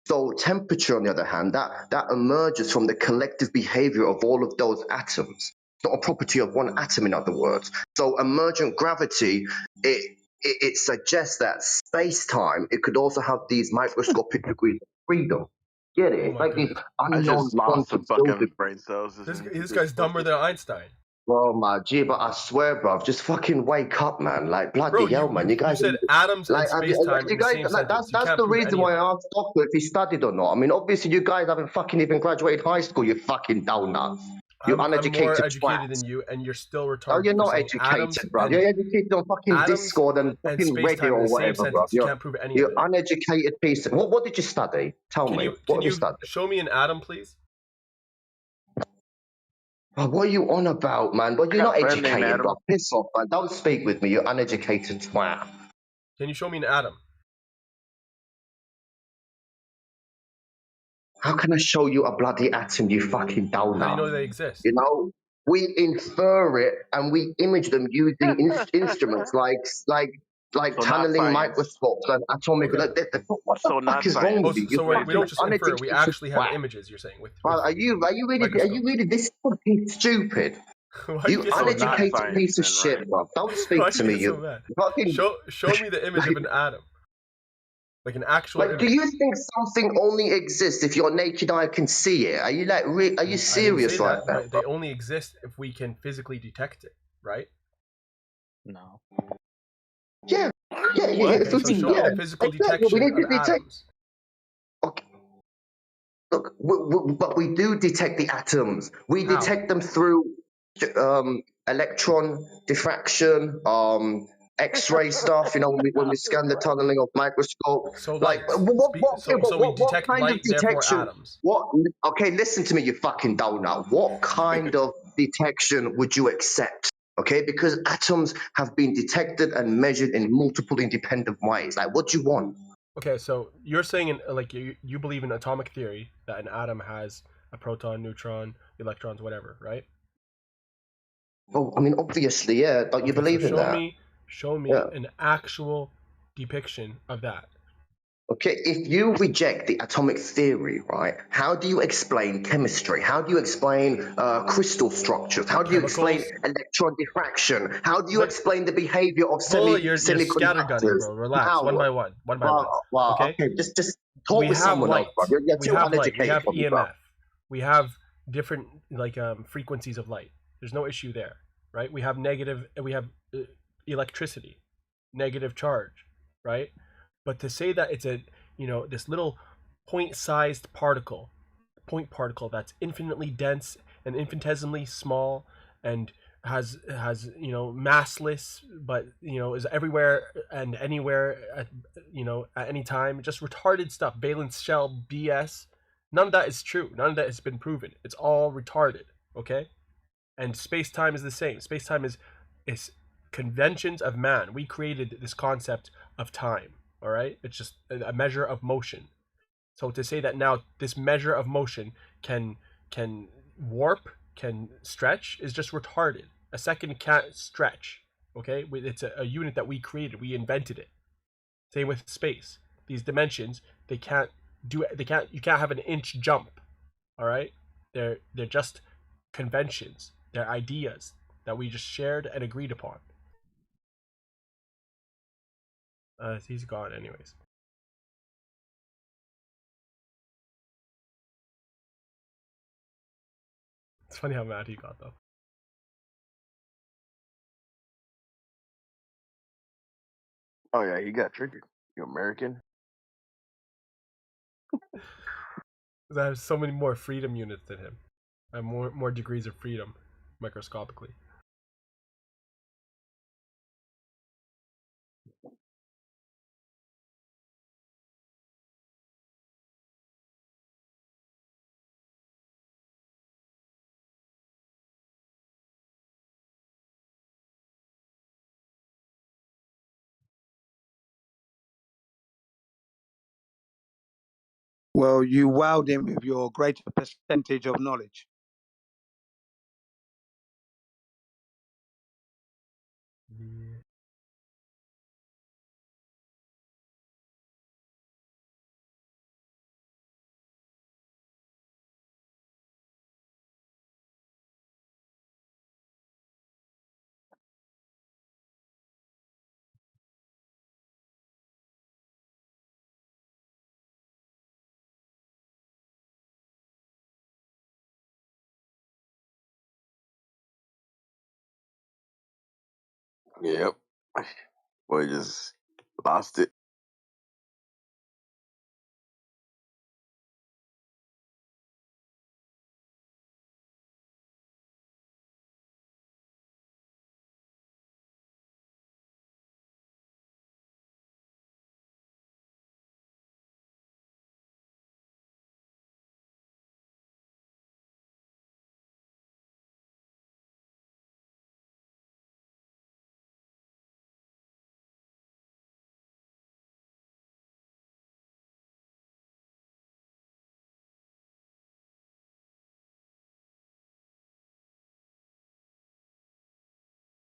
So temperature, on the other hand, that emerges from the collective behavior of all of those atoms. It's not a property of one atom, in other words. So emergent gravity, it suggests that space-time, it could also have these microscopic degrees of freedom. Get it? It's like these
I
unknown
just lost some
quantum
fucking brain cells.
This guy's dumber than Einstein.
Bro, my G, but I swear, bro, just fucking wake up, man. Like, bloody
Bro,
hell, man. You guys
said atoms
like,
and space-time in the same
like,
sentence.
that's the reason why I asked Doctor if he studied or not. I mean, obviously, you guys haven't fucking even graduated high school, you fucking donuts. You
I'm more
uneducated
educated
twat.
than you, and you're still retarded.
Oh, you're
for
not
saying
educated, bro. You're educated on fucking Discord and fucking radio or whatever, bro.
You can't prove any of
You're
it.
uneducated piece. What did you study? Tell me. What did you study?
Show me an atom, please?
Oh, what are you on about, man? Well, you're not educated, bro. Piss off, man. Don't speak with me, you uneducated twat.
Can you show me an atom?
How can I show you a bloody atom, you fucking donut?
How do you know they exist?
You know, we infer it and we image them using instruments like tunneling microscopes and atomic.
Okay.
What the fuck is wrong with you?
So we don't just infer; we actually have images. You're saying with
are you really this fucking stupid? You uneducated piece of shit, bro. Don't speak to me. You fucking
show me the image of an atom, like an actual.
Like, do you think something only exists if your naked eye can see it? Are you like, are you serious right now?
But they only exist if we can physically detect it, right?
No.
Yeah.
Okay, so show me the physical detection of atoms.
Okay. Look, but we do detect the atoms. We detect them through electron diffraction, X-ray stuff. You know, when we scan the tunneling of microscope.
So
like, what kind of detection? What? Okay, listen to me, you fucking donut. What kind of detection would you accept? Okay, because atoms have been detected and measured in multiple independent ways. Like, what do you want?
Okay, so you're saying, like, you believe in atomic theory that an atom has a proton, neutron, electrons, whatever, right?
Well, I mean, obviously, yeah. Don't you believe in that?
Show me an actual depiction of that.
Okay, if you reject the atomic theory, right, how do you explain chemistry? How do you explain crystal structures? How do you explain
Chemicals.
electron diffraction? How do you
But
explain the behavior of
Paul, you're scattergunning,
semiconductors?
bro. Relax.
How?
One by one. One by one. Okay.
Okay, just talk
We
with
have
someone else,
light.
bro. You're
We
too
have light. We
uneducated
have
for me, bro.
EMF. We have different frequencies of light. There's no issue there, right? We have negative. We have electricity, negative charge, right? But to say that it's a this little point-sized particle, point particle that's infinitely dense and infinitesimally small and has massless, but is everywhere and anywhere at at any time, just retarded stuff, valence shell BS. None of that is true. None of that has been proven. It's all retarded. Okay. And space-time is the same. Space-time is conventions of man. We created this concept of time. All right. It's just a measure of motion. So to say that now this measure of motion can warp, can stretch, is just retarded. A second can't stretch. Okay, it's a unit that we created. We invented it. Same with space. These dimensions, they can't do it. They can't. You can't have an inch jump. All right. They're just conventions. They're ideas that we just shared and agreed upon. He's gone anyways. It's funny how mad he got though.
Oh yeah, he got triggered. You American?
I have so many more freedom units than him. I have more degrees of freedom, microscopically.
Well, you wowed him with your greater percentage of knowledge.
Yeah.
Yep. Boy, just lost it.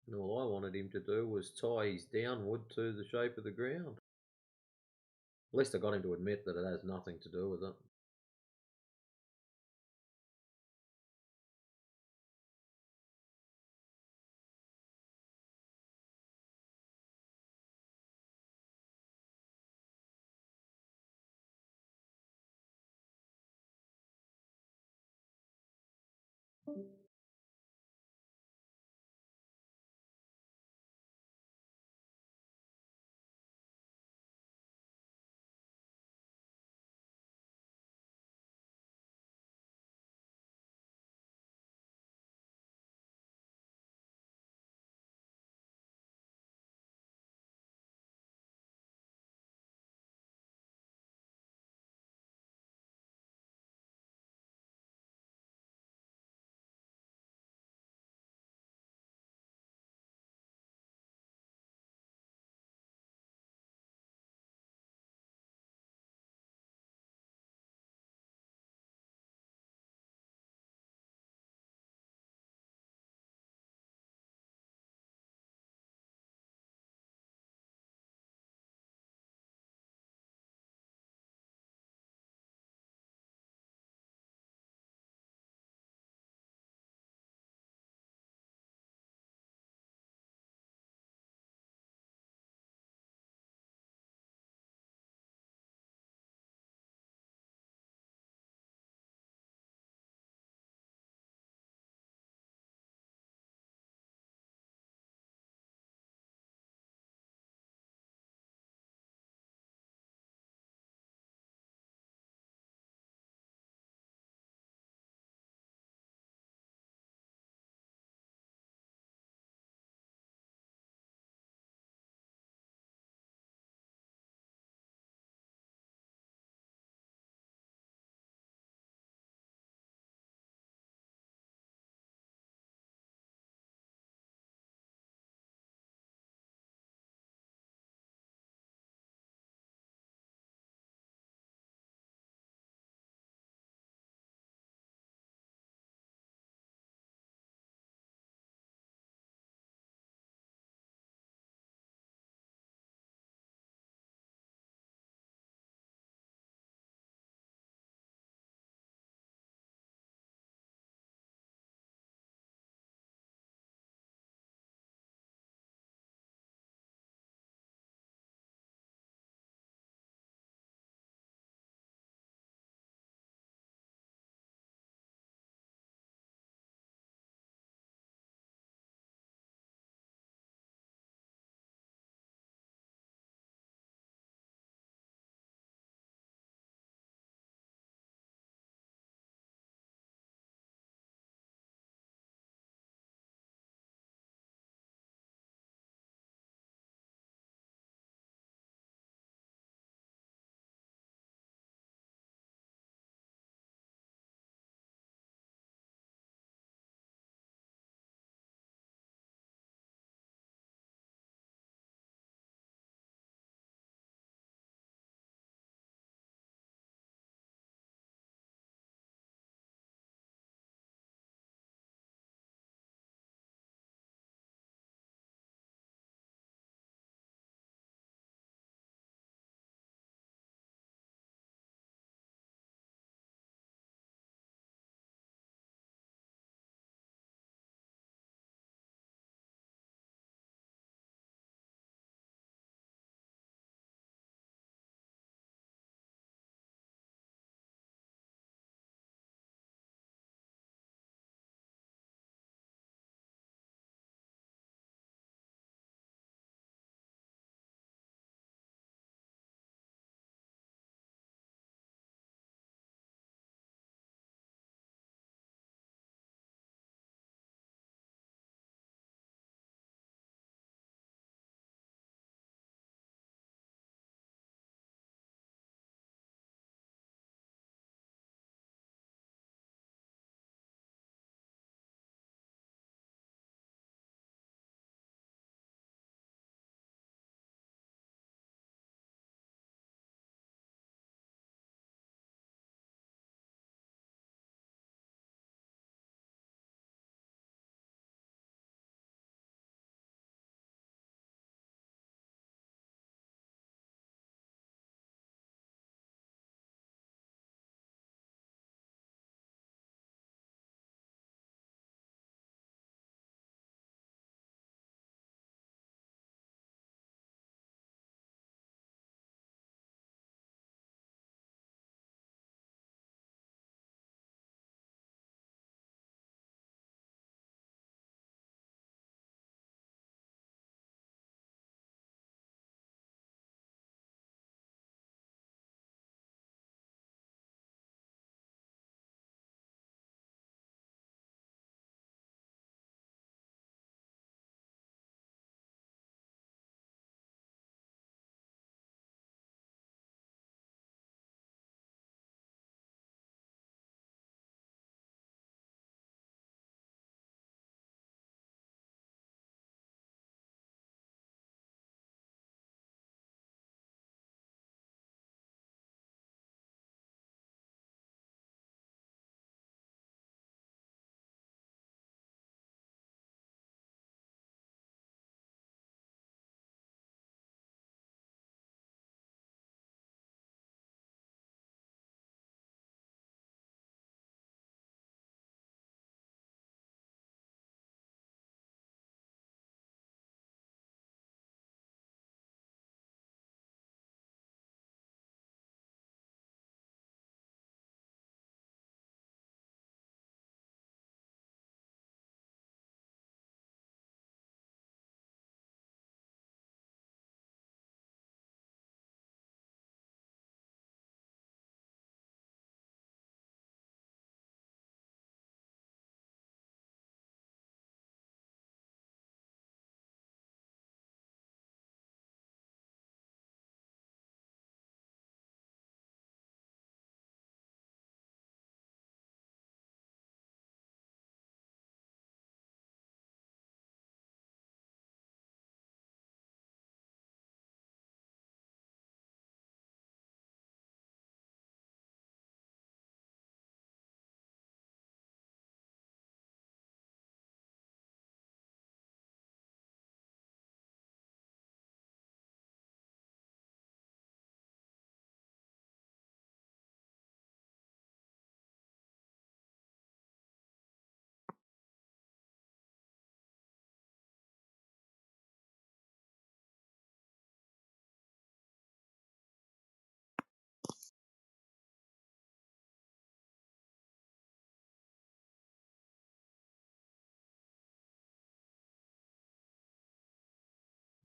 And all I wanted him to do was tie his downward to the shape of the ground. At least I got him to admit that it has nothing to do with it.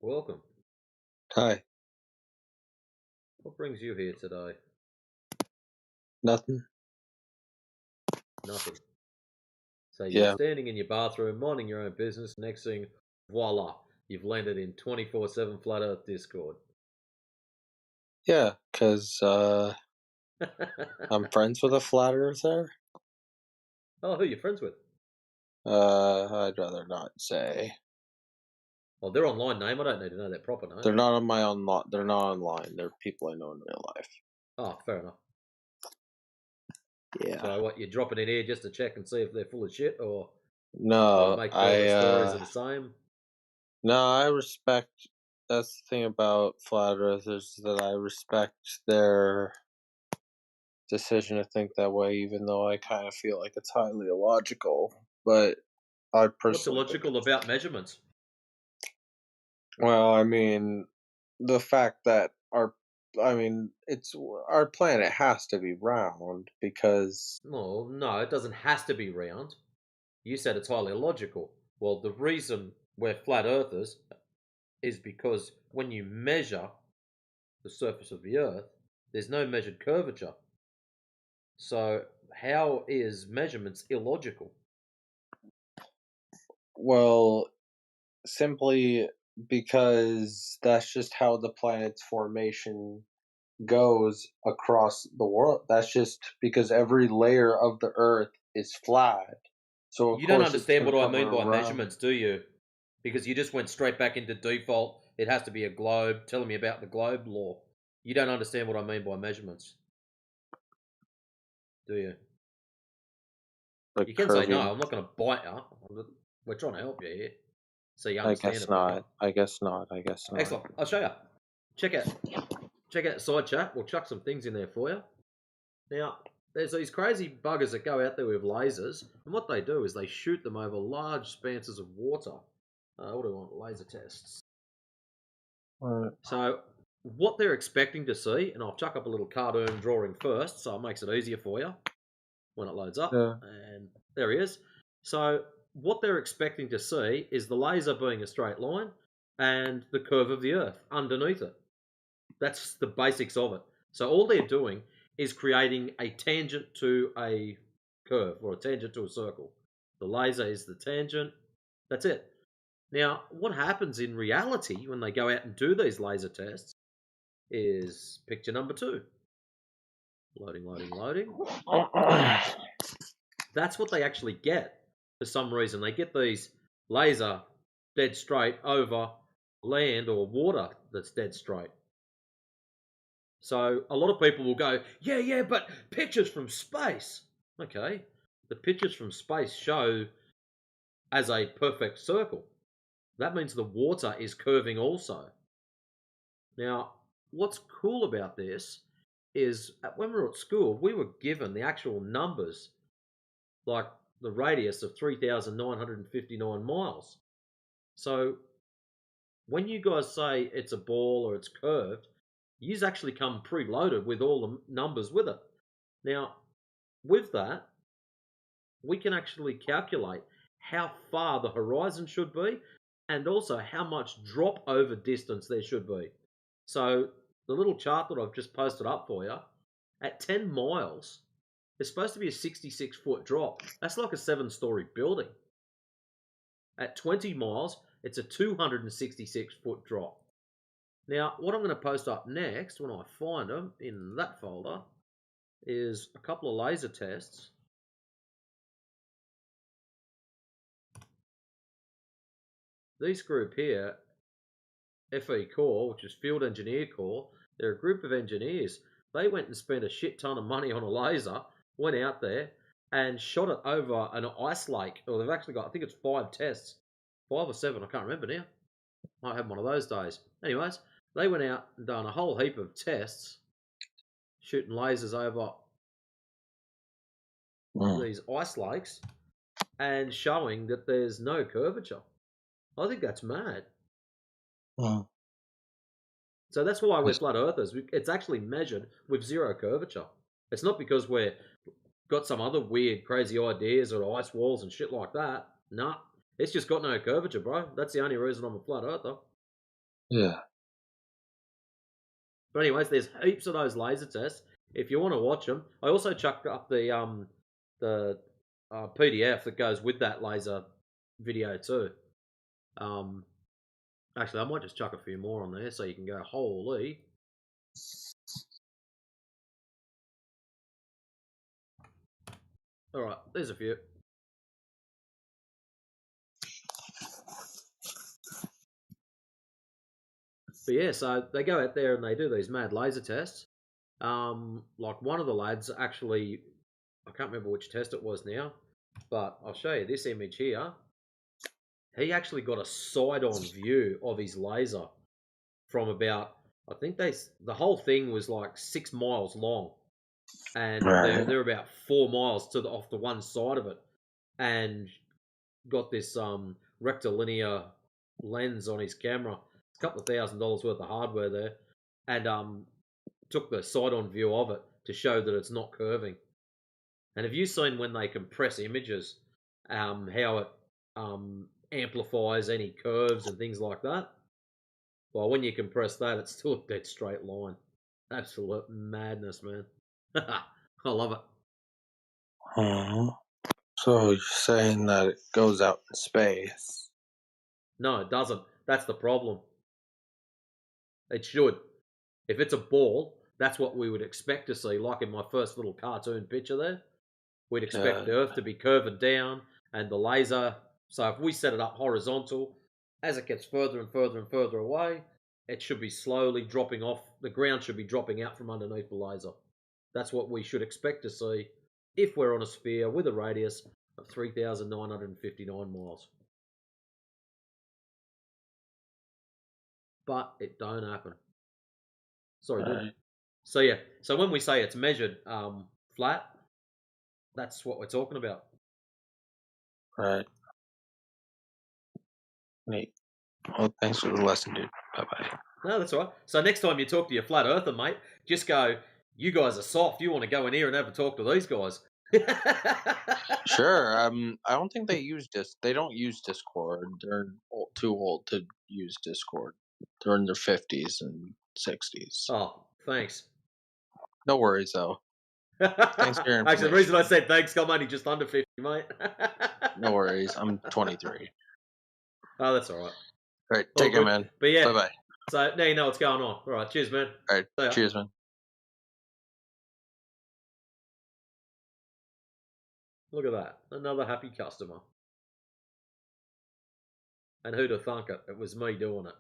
Welcome.
Hi.
What brings you here today?
Nothing.
Nothing. So you're
Yeah.
standing in your bathroom, minding your own business. Next thing, voila, you've landed in 24/7 Flat Earth Discord.
Yeah, because I'm friends with a flat earther.
Oh, who are you friends with?
I'd rather not say.
Well, their online name, I don't need to know their proper name.
They're not on my online. They're not online. They're people I know in real life.
Oh, fair enough.
Yeah.
So what, you're dropping in here just to check and see if they're full of shit, or
No,
make sure the stories are the same?
No, I respect. That's the thing about flat earthers, that I respect their decision to think that way, even though I kind of feel like it's highly illogical. But I personally
What's illogical about measurements?
Well, I mean, the fact that it's our planet has to be round because
Well, no, it doesn't has to be round. You said it's highly illogical. Well, the reason we're flat earthers is because when you measure the surface of the Earth, there's no measured curvature. So how is measurements illogical?
well, simply because that's just how the planet's formation goes across the world. That's just because every layer of the Earth is flat. So of
You don't
course it's
understand
gonna
what I
come
mean by
around.
measurements, do you? Because you just went straight back into default. It has to be a globe. Telling me about the globe law. You don't understand what I mean by measurements, do you?
Like
You can say no.
curving.
I'm not going to bite you. We're trying to help you here, so you
I
understand
guess
it better.
not. I guess not. I guess not.
Excellent. I'll show you. Check out side chat. We'll chuck some things in there for you. Now, there's these crazy buggers that go out there with lasers, and what they do is they shoot them over large expanses of water. What do we want? Laser tests. So, what they're expecting to see, and I'll chuck up a little cartoon drawing first, so it makes it easier for you when it loads up.
Yeah.
And there he is. So, what they're expecting to see is the laser being a straight line and the curve of the Earth underneath it. That's the basics of it. So, all they're doing is creating a tangent to a curve or a tangent to a circle. The laser is the tangent. That's it. Now, what happens in reality when they go out and do these laser tests is picture number 2. Loading, loading, loading. That's what they actually get for some reason. They get these laser dead straight over land or water that's dead straight. So a lot of people will go, yeah, but pictures from space. Okay, the pictures from space show as a perfect circle. That means the water is curving also. Now, what's cool about this is when we were at school, we were given the actual numbers, like the radius of 3,959 miles. So when you guys say it's a ball or it's curved, yous actually come preloaded with all the numbers with it. Now, with that, we can actually calculate how far the horizon should be and also how much drop over distance there should be. So the little chart that I've just posted up for you, at 10 miles, there's supposed to be a 66-foot drop. That's like a 7-story building. At 20 miles, it's a 266-foot drop. Now, what I'm going to post up next, when I find them in that folder, is a couple of laser tests. This group here, FE Core, which is Field Engineer Core, they're a group of engineers. They went and spent a shit ton of money on a laser, went out there and shot it over an ice lake. Or they've actually got, I think it's 5 tests. 5 or 7, I can't remember now. Might have one of those days. Anyways, they went out and done a whole heap of tests, shooting lasers over these ice lakes and showing that there's no curvature. I think that's mad. So that's why we're flat earthers. It's actually measured with 0 curvature. It's not because we're got some other weird, crazy ideas or ice walls and shit like that. Nah, it's just got no curvature, bro. That's the only reason I'm a flat earther.
Yeah.
But anyways, there's heaps of those laser tests. If you want to watch them, I also chucked up the PDF that goes with that laser video too. Actually, I might just chuck a few more on there so you can go, holy. All right, there's a few. But yeah, so they go out there and they do these mad laser tests. Like one of the lads actually, I can't remember which test it was now, but I'll show you this image here. He actually got a side-on view of his laser from about, I think the whole thing was like 6 miles long, and
Right.
they're about 4 miles to off the one side of it, and got this rectilinear lens on his camera. It's a couple of $1,000 worth of hardware there, and took the side-on view of it to show that it's not curving. And have you seen when they compress images, how it amplifies any curves and things like that? Well, when you compress that, it's still a dead straight line. Absolute madness, man. I love it.
So you're saying that it goes out in space?
No, it doesn't. That's the problem. It should. If it's a ball, that's what we would expect to see, like in my first little cartoon picture there. We'd expect the Earth to be curving down and the laser. So if we set it up horizontal, as it gets further and further and further away, it should be slowly dropping off. The ground should be dropping out from underneath the laser. That's what we should expect to see if we're on a sphere with a radius of 3,959 miles. But it don't happen. Sorry, dude.
Right.
So yeah, so when we say it's measured flat, that's what we're talking about.
Right. Neat. Well, thanks for the lesson, dude. Bye-bye.
No, that's all right. So next time you talk to your flat earther mate, just go, you guys are soft. You want to go in here and have a talk to these guys.
Sure. I don't think they use They don't use Discord. They're too old to use Discord. They're in their 50s and 60s.
Oh, thanks.
No worries, though. Thanks for your information.
Actually, the reason I said thanks, I'm only just under 50, mate.
No worries. I'm 23.
Oh, that's all right.
All right.
All
Take care,
good.
man.
But yeah.
Bye-bye.
So now you know what's going on. All right. Cheers, man.
All right.
See ya.
Cheers, man.
Look at that. Another happy customer. And who'd have thunk it? It was me doing it.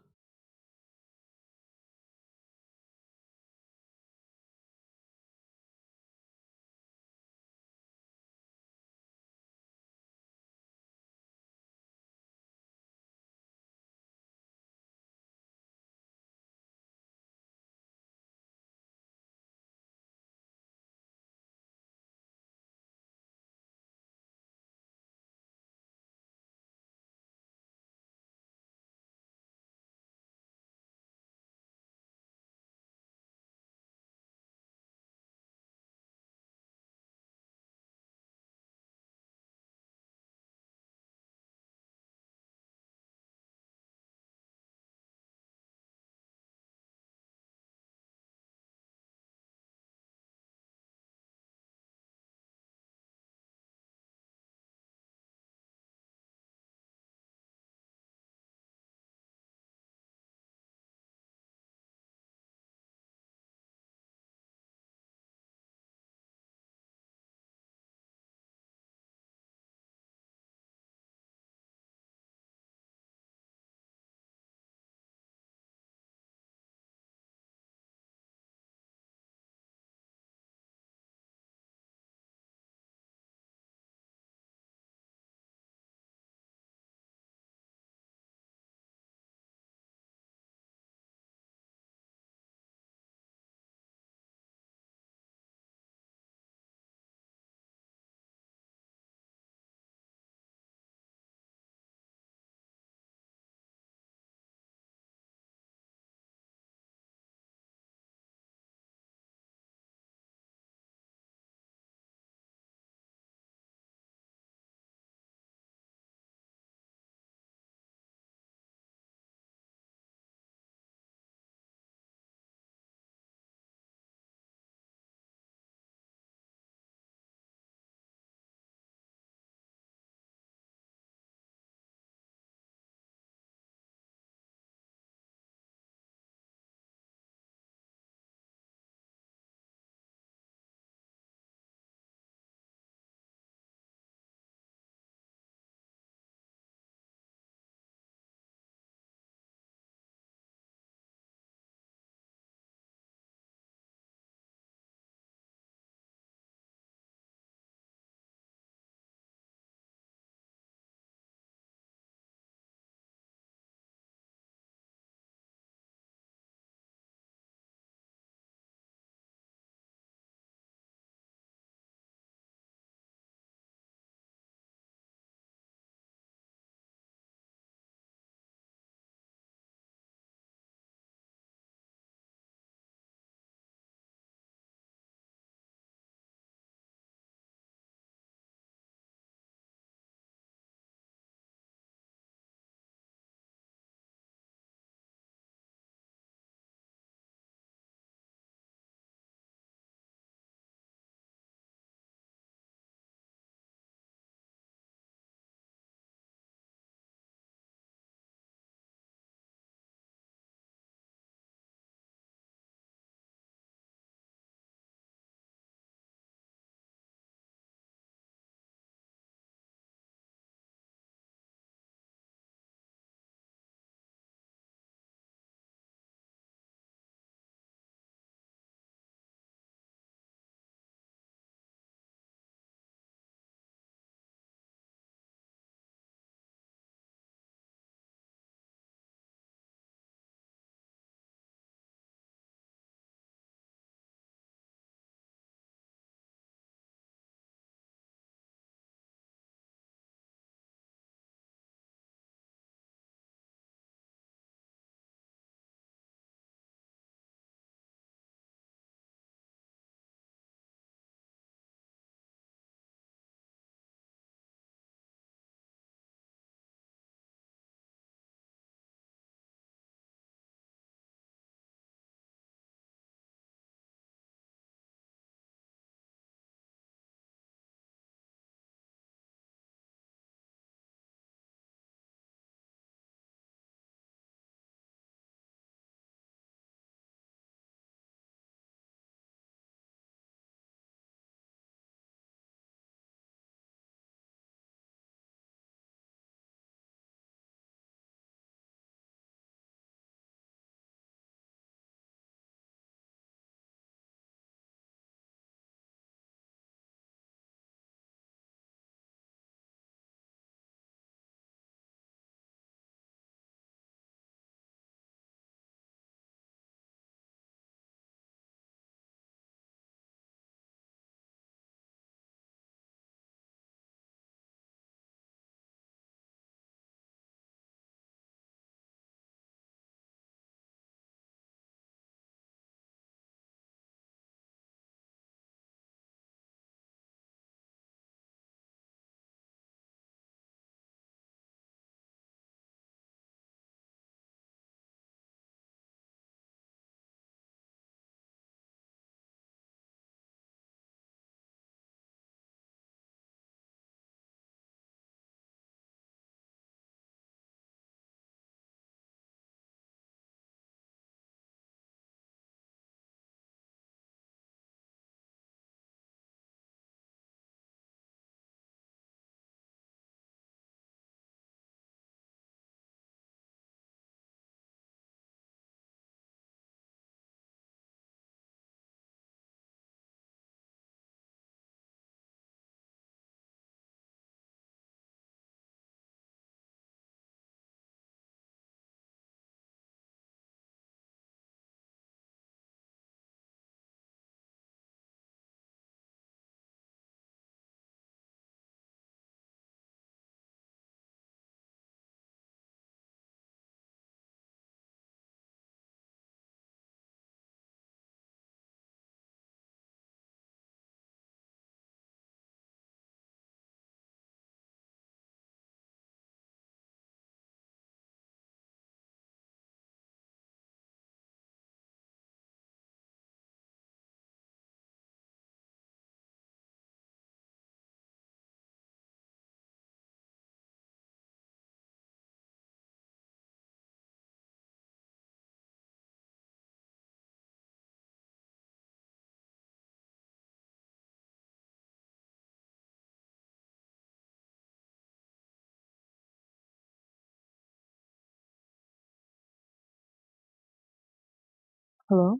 Hello?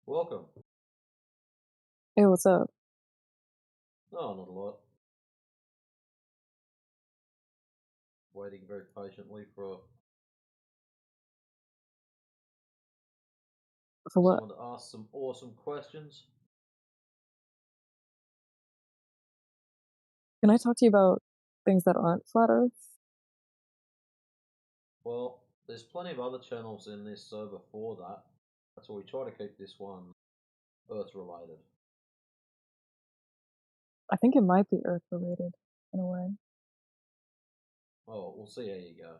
Welcome.
Hey, what's up?
No, not a lot. Waiting very patiently for
what?
someone to ask some awesome questions.
Can I talk to you about things that aren't flat Earth?
Well, there's plenty of other channels in this server for that. That's why we try to keep this one Earth related.
I think it might be Earth related in a way.
Oh, we'll see how you go.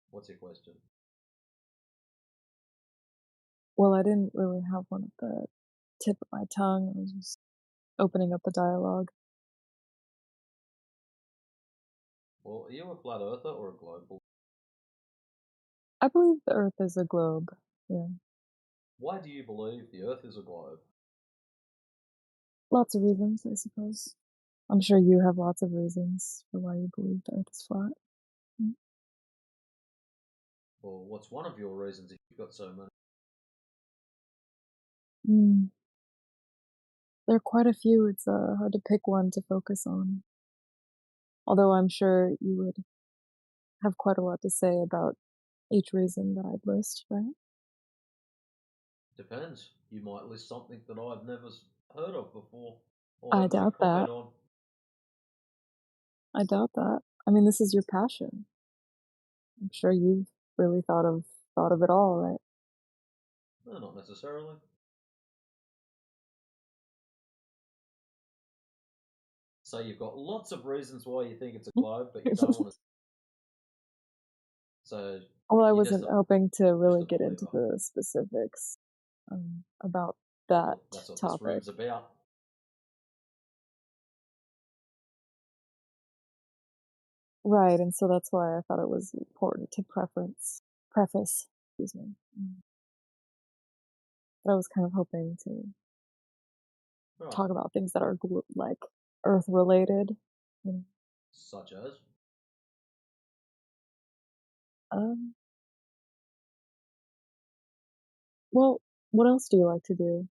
What's your question?
Well, I didn't really have one at the tip of my tongue. I was just opening up the dialogue.
Well, are you a flat earther or a global?
I believe the Earth is a globe. Yeah.
Why do you believe the Earth is a globe?
Lots of reasons, I suppose. I'm sure you have lots of reasons for why you believe the Earth is flat.
Well, what's one of your reasons if you've got so many?
There are quite a few. It's hard to pick one to focus on. Although I'm sure you would have quite a lot to say about each reason that I'd list, right?
Depends. You might list something that I've never heard of before, or
I
have no
doubt
comment
that.
on.
I doubt that. I mean, this is your passion. I'm sure you've really thought of it all, right?
No, not necessarily. So you've got lots of reasons why you think it's a globe, but you don't want to. So.
Well, I wasn't hoping to really get into the specifics about that
That's what
topic.
this room's about.
Right, and so that's why I thought it was important to preface, excuse me. But I was kind of hoping to talk about things that are like Earth related. You know.
Such as?
Well, what else do you like to do?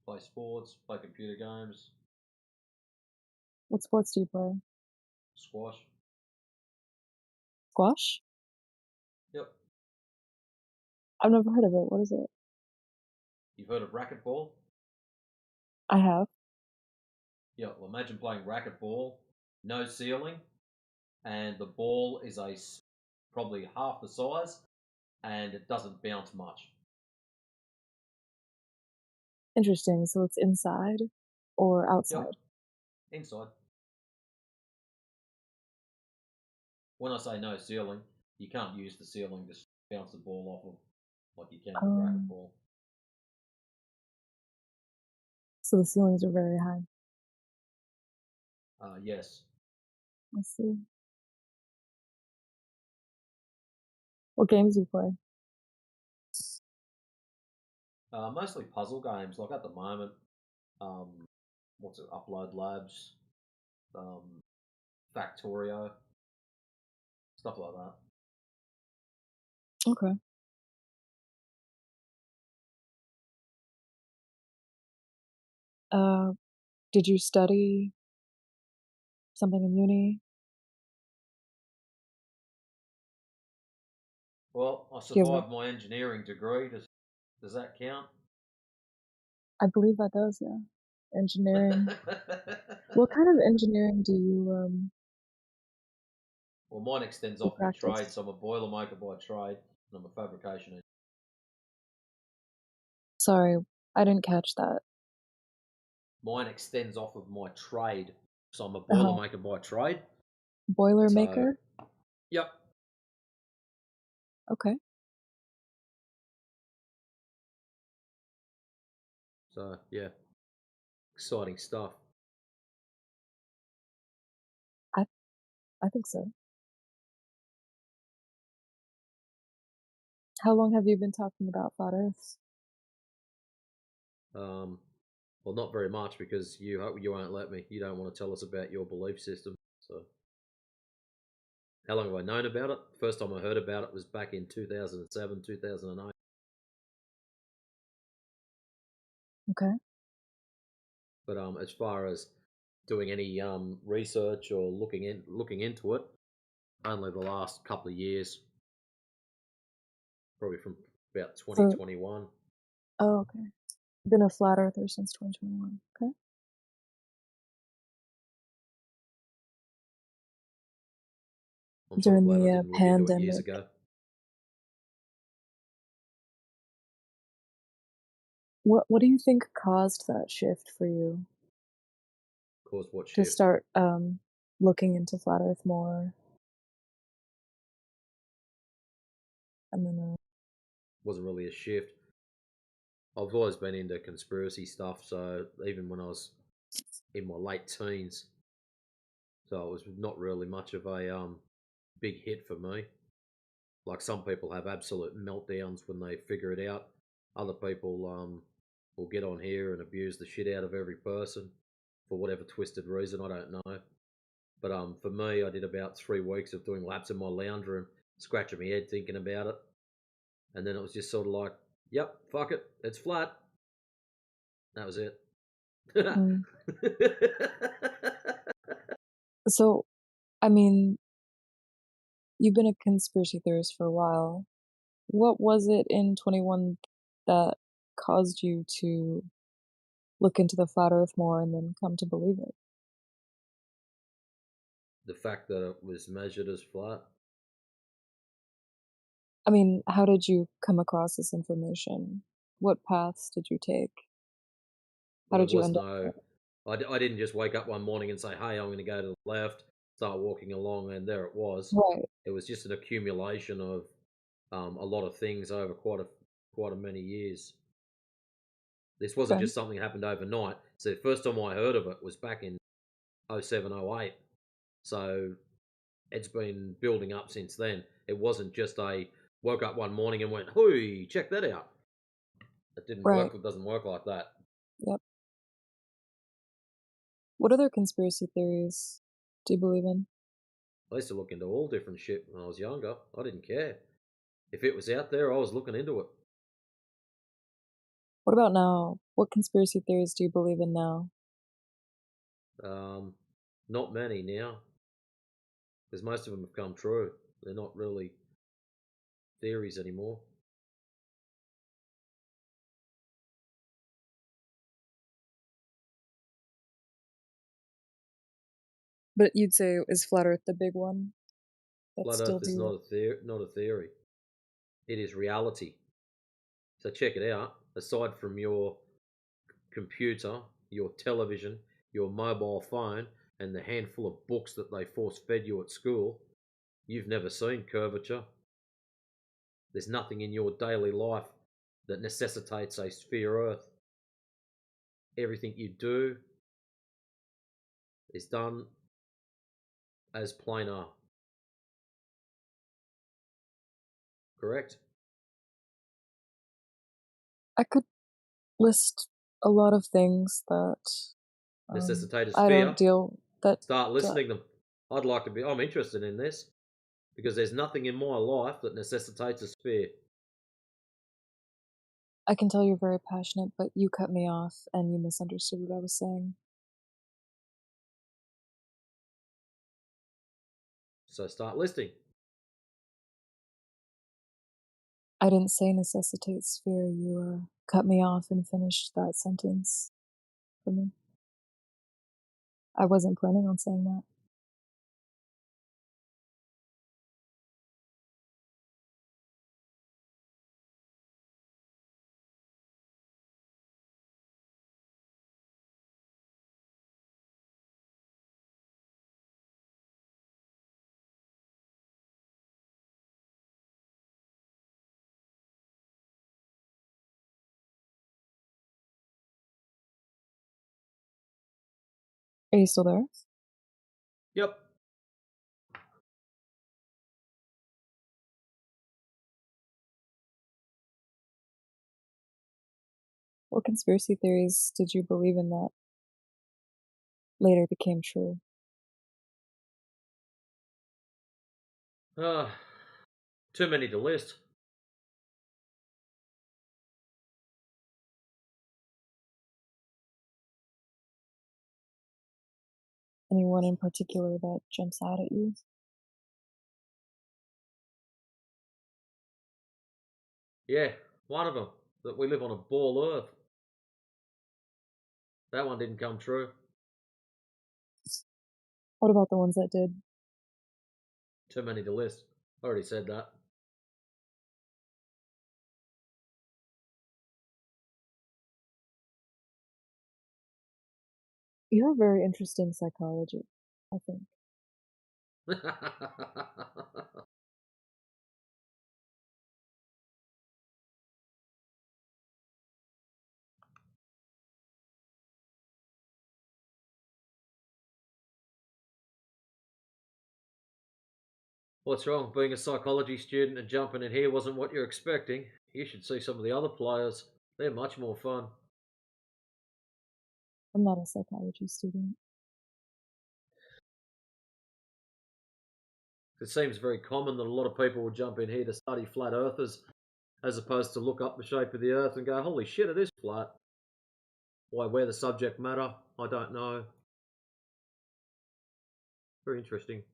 Play sports, play computer games.
What sports do you play?
Squash.
Squash?
Yep.
I've never heard of it. What is it?
You've heard of racquetball?
I have.
Yeah, well, imagine playing racquetball, no ceiling, and the ball is probably half the size, and it doesn't bounce much.
Interesting. So it's inside or outside?
Yep. Inside. When I say no ceiling, you can't use the ceiling to bounce the ball off of like you can with racquetball.
So the ceilings are very high.
Yes.
I see. What games do you play?
Mostly puzzle games. Like at the moment, what's it? Upload Labs, Factorio, stuff like that.
Okay. Did you study something in uni?
Well, I survived my engineering degree. Does that count?
I believe that does, yeah. Engineering. What kind of engineering do you
Well, mine extends off my trade, so I'm a boilermaker by trade, and I'm a fabrication engineer.
Sorry, I didn't catch that.
Mine extends off of my trade, so I'm a boilermaker by trade.
Boilermaker?
Yep.
Okay.
So, yeah. Exciting stuff.
I think so. How long have you been talking about flat Earths?
Well, not very much because you won't let me. You don't want to tell us about your belief system. So, how long have I known about it? First time I heard about it was back in 2007, 2008.
Okay.
But as far as doing any research or looking into it, only the last couple of years, probably from about
So,
2021.
oh, okay. Been a flat earther since 2021. Okay.
I'm sort of
During
glad I
the
didn't look into it years
pandemic.
ago.
What do you think caused that shift for you
Caused what
to
shift?
start looking into flat Earth more? And then
Wasn't really a shift. I've always been into conspiracy stuff, so even when I was in my late teens, so it was not really much of a big hit for me. Like some people have absolute meltdowns when they figure it out. Other people will get on here and abuse the shit out of every person for whatever twisted reason. I don't know. But for me, I did about 3 weeks of doing laps in my lounge room, scratching my head thinking about it, and then it was just sort of like, "Yep, fuck it, it's flat." That was it.
mm. So, I mean, you've been a conspiracy theorist for a while. What was it in 21 that caused you to look into the flat Earth more and then come to believe it?
The fact that it was measured as flat.
I mean, how did you come across this information? What paths did you take? How
Well,
did you end up
no. I didn't just wake up one morning and say, "Hey, I'm going to go to the left," start walking along, and there it was.
Right.
It was just an accumulation of a lot of things over quite a many years. This wasn't
Okay.
just something that happened overnight. So the first time I heard of it was back in 07, 08. So it's been building up since then. It wasn't just a woke up one morning and went, "Hooey, check that out." It didn't
Right.
work. It doesn't work like that.
Yep. What other conspiracy theories do you believe in?
I used to look into all different shit when I was younger. I didn't care. If it was out there, I was looking into it.
What about now? What conspiracy theories do you believe in now?
Not many now, because most of them have come true. They're not really theories anymore.
But you'd say is flat Earth the big one? That's
Flat
still
Earth is not a theory. It is reality. So check it out. Aside from your computer, your television, your mobile phone, and the handful of books that they force fed you at school, you've never seen curvature. There's nothing in your daily life that necessitates a sphere Earth. Everything you do is done as planar. Correct?
I could list a lot of things that
Necessitate a
I
sphere.
don't deal that
Start listening them. I'd like to be. I'm interested in this because there's nothing in my life that necessitates a sphere.
I can tell you're very passionate, but you cut me off and you misunderstood what I was saying.
So start listing.
I didn't say necessitate sphere. You cut me off and finished that sentence for me. I wasn't planning on saying that. Are you still there?
Yep.
What conspiracy theories did you believe in that later became true?
Too many to list.
Anyone in particular that jumps out at you?
Yeah, one of them. That we live on a ball Earth. That one didn't come true.
What about the ones that did?
Too many to list. Already said that.
You have very interesting psychology, I think.
What's wrong? Being a psychology student and jumping in here wasn't what you're expecting. You should see some of the other players. They're much more fun.
I'm not a psychology student.
It seems very common that a lot of people will jump in here to study flat earthers as opposed to look up the shape of the earth and go, holy shit, it is flat. Why, where the subject matter? I don't know. Very interesting.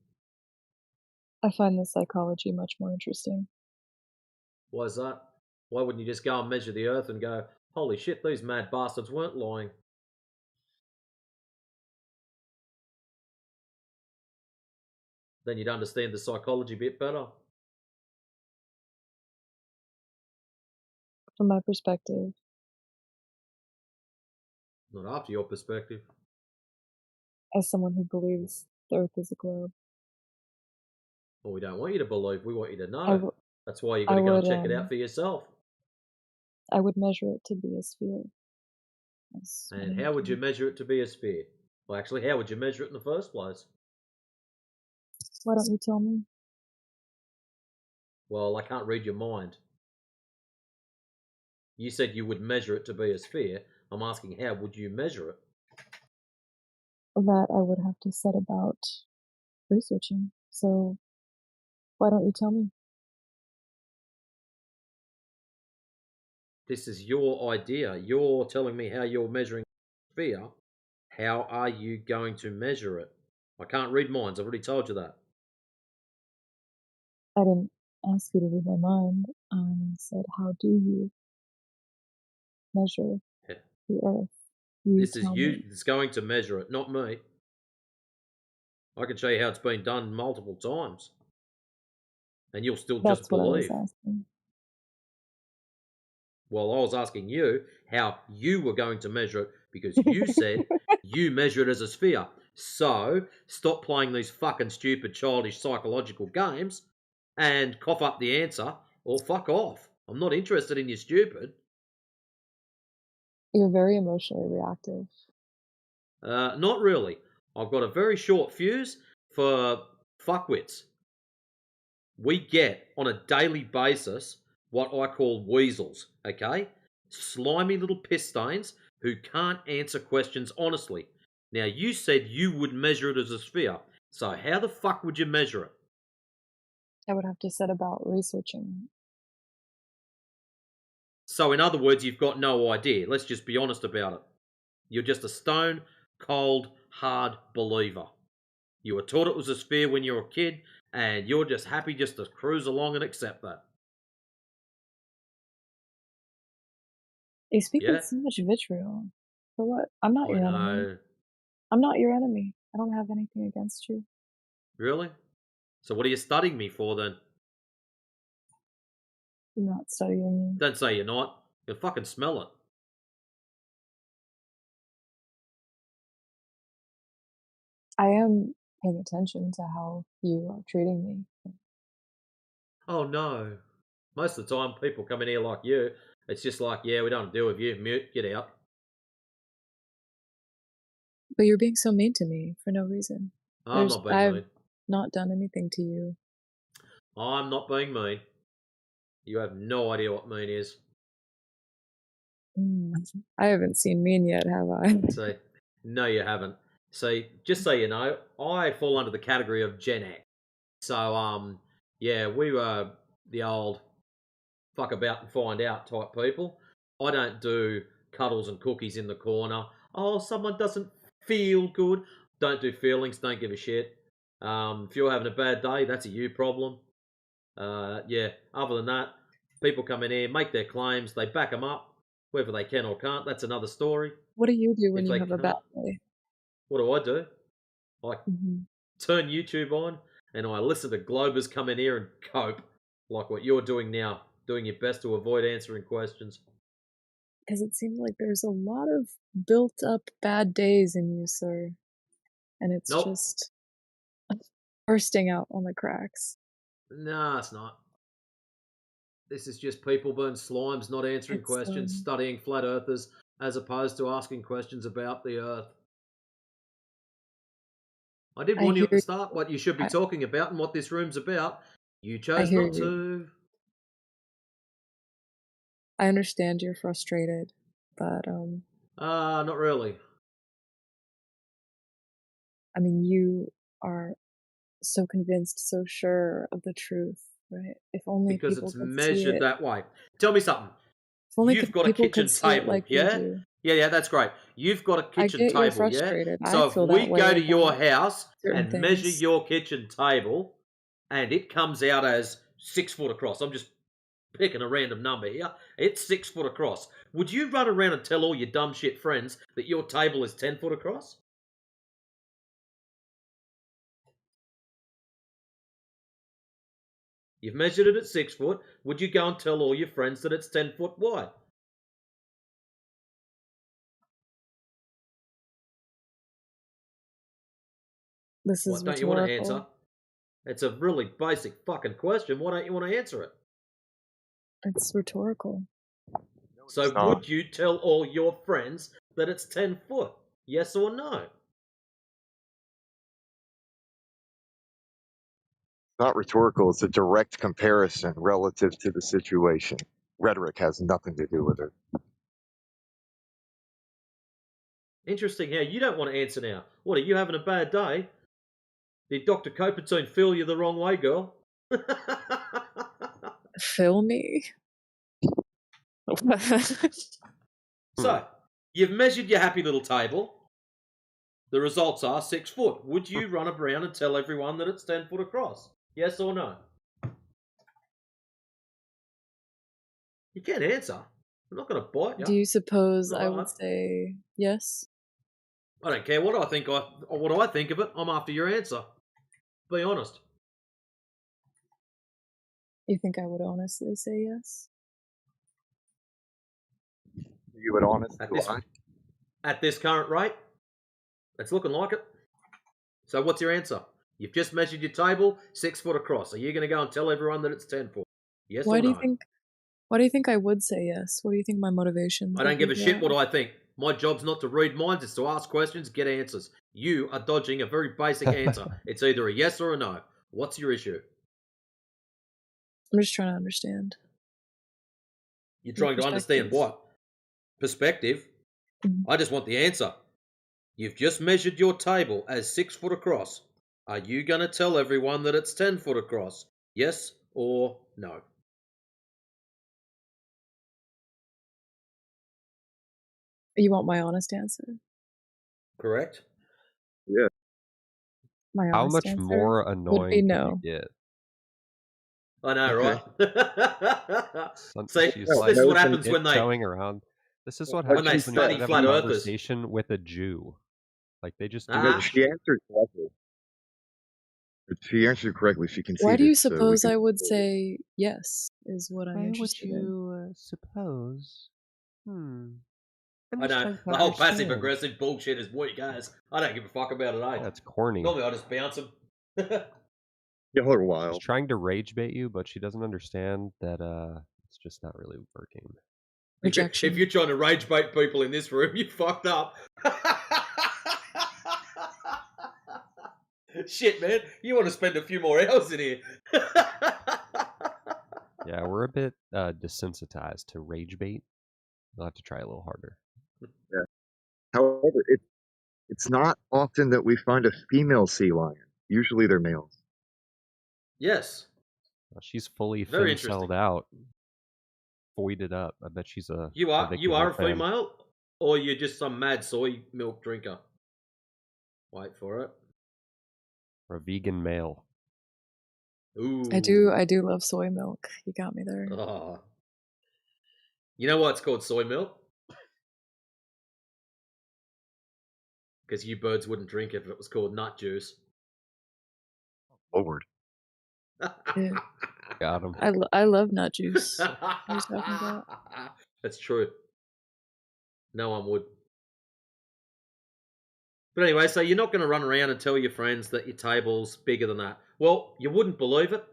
I find the psychology much more interesting.
Why is that? Why wouldn't you just go and measure the earth and go, holy shit, these mad bastards weren't lying? Then you'd understand the psychology a bit better.
From my perspective.
Not after your perspective.
As someone who believes the Earth is a globe.
Well, we don't want you to believe, we want you to know. That's why you've got to go and check it out for yourself.
I would measure it to be a sphere.
And how would you measure it to be a sphere? Well, actually, how would you measure it in the first place?
Why don't you tell me?
Well, I can't read your mind. You said you would measure it to be a sphere. I'm asking, how would you measure it?
That I would have to set about researching. So, why don't you tell me?
This is your idea. You're telling me how you're measuring a sphere. How are you going to measure it? I can't read minds. I've already told you that.
I didn't ask you to read my mind. I said, how do you measure the Earth?
This is you that's going to measure it, not me. I can show you how it's been done multiple times. And you'll still just believe.
That's what I was asking.
Well, I was asking you how you were going to measure it because you said you measure it as a sphere. So, stop playing these fucking stupid childish psychological games and cough up the answer or fuck off. I'm not interested in your stupid.
You're very emotionally reactive.
Not really. I've got a very short fuse for fuckwits. We get on a daily basis what I call weasels, okay? Slimy little piss stains who can't answer questions honestly. Now, you said you would measure it as a sphere, so how the fuck would you measure it?
I would have to set about researching.
So, in other words, you've got no idea. Let's just be honest about it. You're just a stone, cold, hard believer. You were taught it was a sphere when you were a kid, and you're just happy just to cruise along and accept that.
You speak with so much vitriol. For what? I'm not your enemy.
know.
I'm not your enemy. I don't have anything against you.
Really? So what are you studying me for then?
I'm not studying you.
Don't say you're not. You can fucking smell it.
I am paying attention to how you are treating me.
Oh no. Most of the time people come in here like you, it's just like, yeah, we don't deal with you. Mute, get out.
But you're being so mean to me for no reason.
I'm not being
I've
mean.
not done anything to you.
I'm not being mean. You have no idea what mean is.
I haven't seen Mean yet, have I?
See, no, you haven't. See, just so you know, I fall under the category of Gen X. So, yeah, we were the old fuck about and find out type people. I don't do cuddles and cookies in the corner. Oh, someone doesn't feel good. Don't do feelings. Don't give a shit. If you're having a bad day, that's a you problem. Yeah, other than that, people come in here, make their claims, they back them up, whether they can or can't. That's another story.
What do you do when
If
you
they
have a bad
can't,
day?
what do I do? I
Mhm.
turn YouTube on and I listen to Globers come in here and cope, like what you're doing now, doing your best to avoid answering questions.
Because it seems like there's a lot of built up bad days in you, sir. And it's
Nope.
just bursting out on the cracks.
Nah, it's not. This is just people being slimes, not answering
It's,
questions, studying flat earthers, as opposed to asking questions about the earth. I did
I
warn you at the
hear
start what you should be talking about and what this room's about. You chose
hear
not
you.
to.
I understand you're frustrated, but
Not really.
I mean, you are so convinced, so sure of the truth, right? If only
Because
people
it's
could see
measured
it.
that way. Tell me something.
If only
You've got a
people
kitchen
could see it
table,
like we
yeah?
do.
Yeah, that's great. You've got a
I
kitchen
get you're
table, yeah?
frustrated. I
So if
feel
we
that way
go to your
about
house
certain
and measure
things.
your kitchen table and it comes out as 6 foot across, I'm just picking a random number here, it's 6 foot across. Would you run around and tell all your dumb shit friends that your table is 10 foot across? You've measured it at 6 foot. Would you go and tell all your friends that it's 10 foot wide?
This is
What don't you want to answer?
rhetorical.
It's a really basic fucking question. Why don't you want to answer it?
It's rhetorical.
So would you tell all your friends that it's 10 foot? Yes or no?
Not rhetorical, it's a direct comparison relative to the situation. Rhetoric has nothing to do with it.
Interesting how you don't want to answer now. What, are you having a bad day? Did Dr. Coppertine feel you the wrong way, girl?
Fill me?
So, you've measured your happy little table. The results are 6 foot. Would you run around and tell everyone that it's 10 foot across? Yes or no? You can't answer. I'm not going to bite you.
Do you suppose
Not
I
hard.
would say yes?
I don't care what I think of it. I'm after your answer. Be honest.
You think I would honestly say yes?
You would honestly lie?
At this current rate, it's looking like it. So what's your answer? You've just measured your table 6 foot across. Are you going to go and tell everyone that it's 10 foot? Yes
Why
or
do
no?
you think? Why do you think I would say yes? What do you think my motivations?
I don't give a shit what I think. My job's not to read minds, it's to ask questions, get answers. You are dodging a very basic answer. It's either a yes or a no. What's your issue?
I'm just trying to understand.
You're trying to understand what? Perspective? I just want the answer. You've just measured your table as 6 foot across. Are you going to tell everyone that it's 10 foot across? Yes or no?
You want my honest answer?
Correct?
Yeah.
My
How
honest
much
answer
more
would be
annoying could
no.
you get?
I know,
Okay.
right? See,
She's
this
like
is what happens when they
going around. This is what
when they
happens when you
study
have a
flat earthers.
conversation with a Jew. Like they just do
Ah.
this
She answered correctly. She answered correctly. She
Why do you
conceded, so we
suppose
can.
I would say yes? Is what I'm
Why would
interested in.
you suppose? I'm
I
just
know.
trying to
The whole
understand.
passive aggressive bullshit is weak as. I don't give a fuck about it, eh?
That's corny.
Normally I just bounce them.
Y'all are wild.
She's trying to rage bait you, but she doesn't understand that it's just not really working.
Rejection.
If you're trying to rage bait people in this room, you fucked up. Shit, man. You want to spend a few more hours in here.
Yeah, we're a bit desensitized to rage bait. I'll have to try a little harder.
Yeah. However, it's not often that we find a female sea lion. Usually they're males.
Yes.
Well, she's fully
Very
fin-celled
interesting.
out, voided up. I bet she's a
You are
predictable
a
fan.
female, or you're just some mad soy milk drinker? Wait for it.
Or a vegan male.
Ooh.
I do love soy milk. You got me there.
Oh. You know why it's called soy milk? Because you birds wouldn't drink it if it was called nut juice.
Lord.
Yeah.
Got him.
I love nut juice. What are you talking about?
That's true. No one would. But anyway, so you're not going to run around and tell your friends that your table's bigger than that. Well, you wouldn't believe it.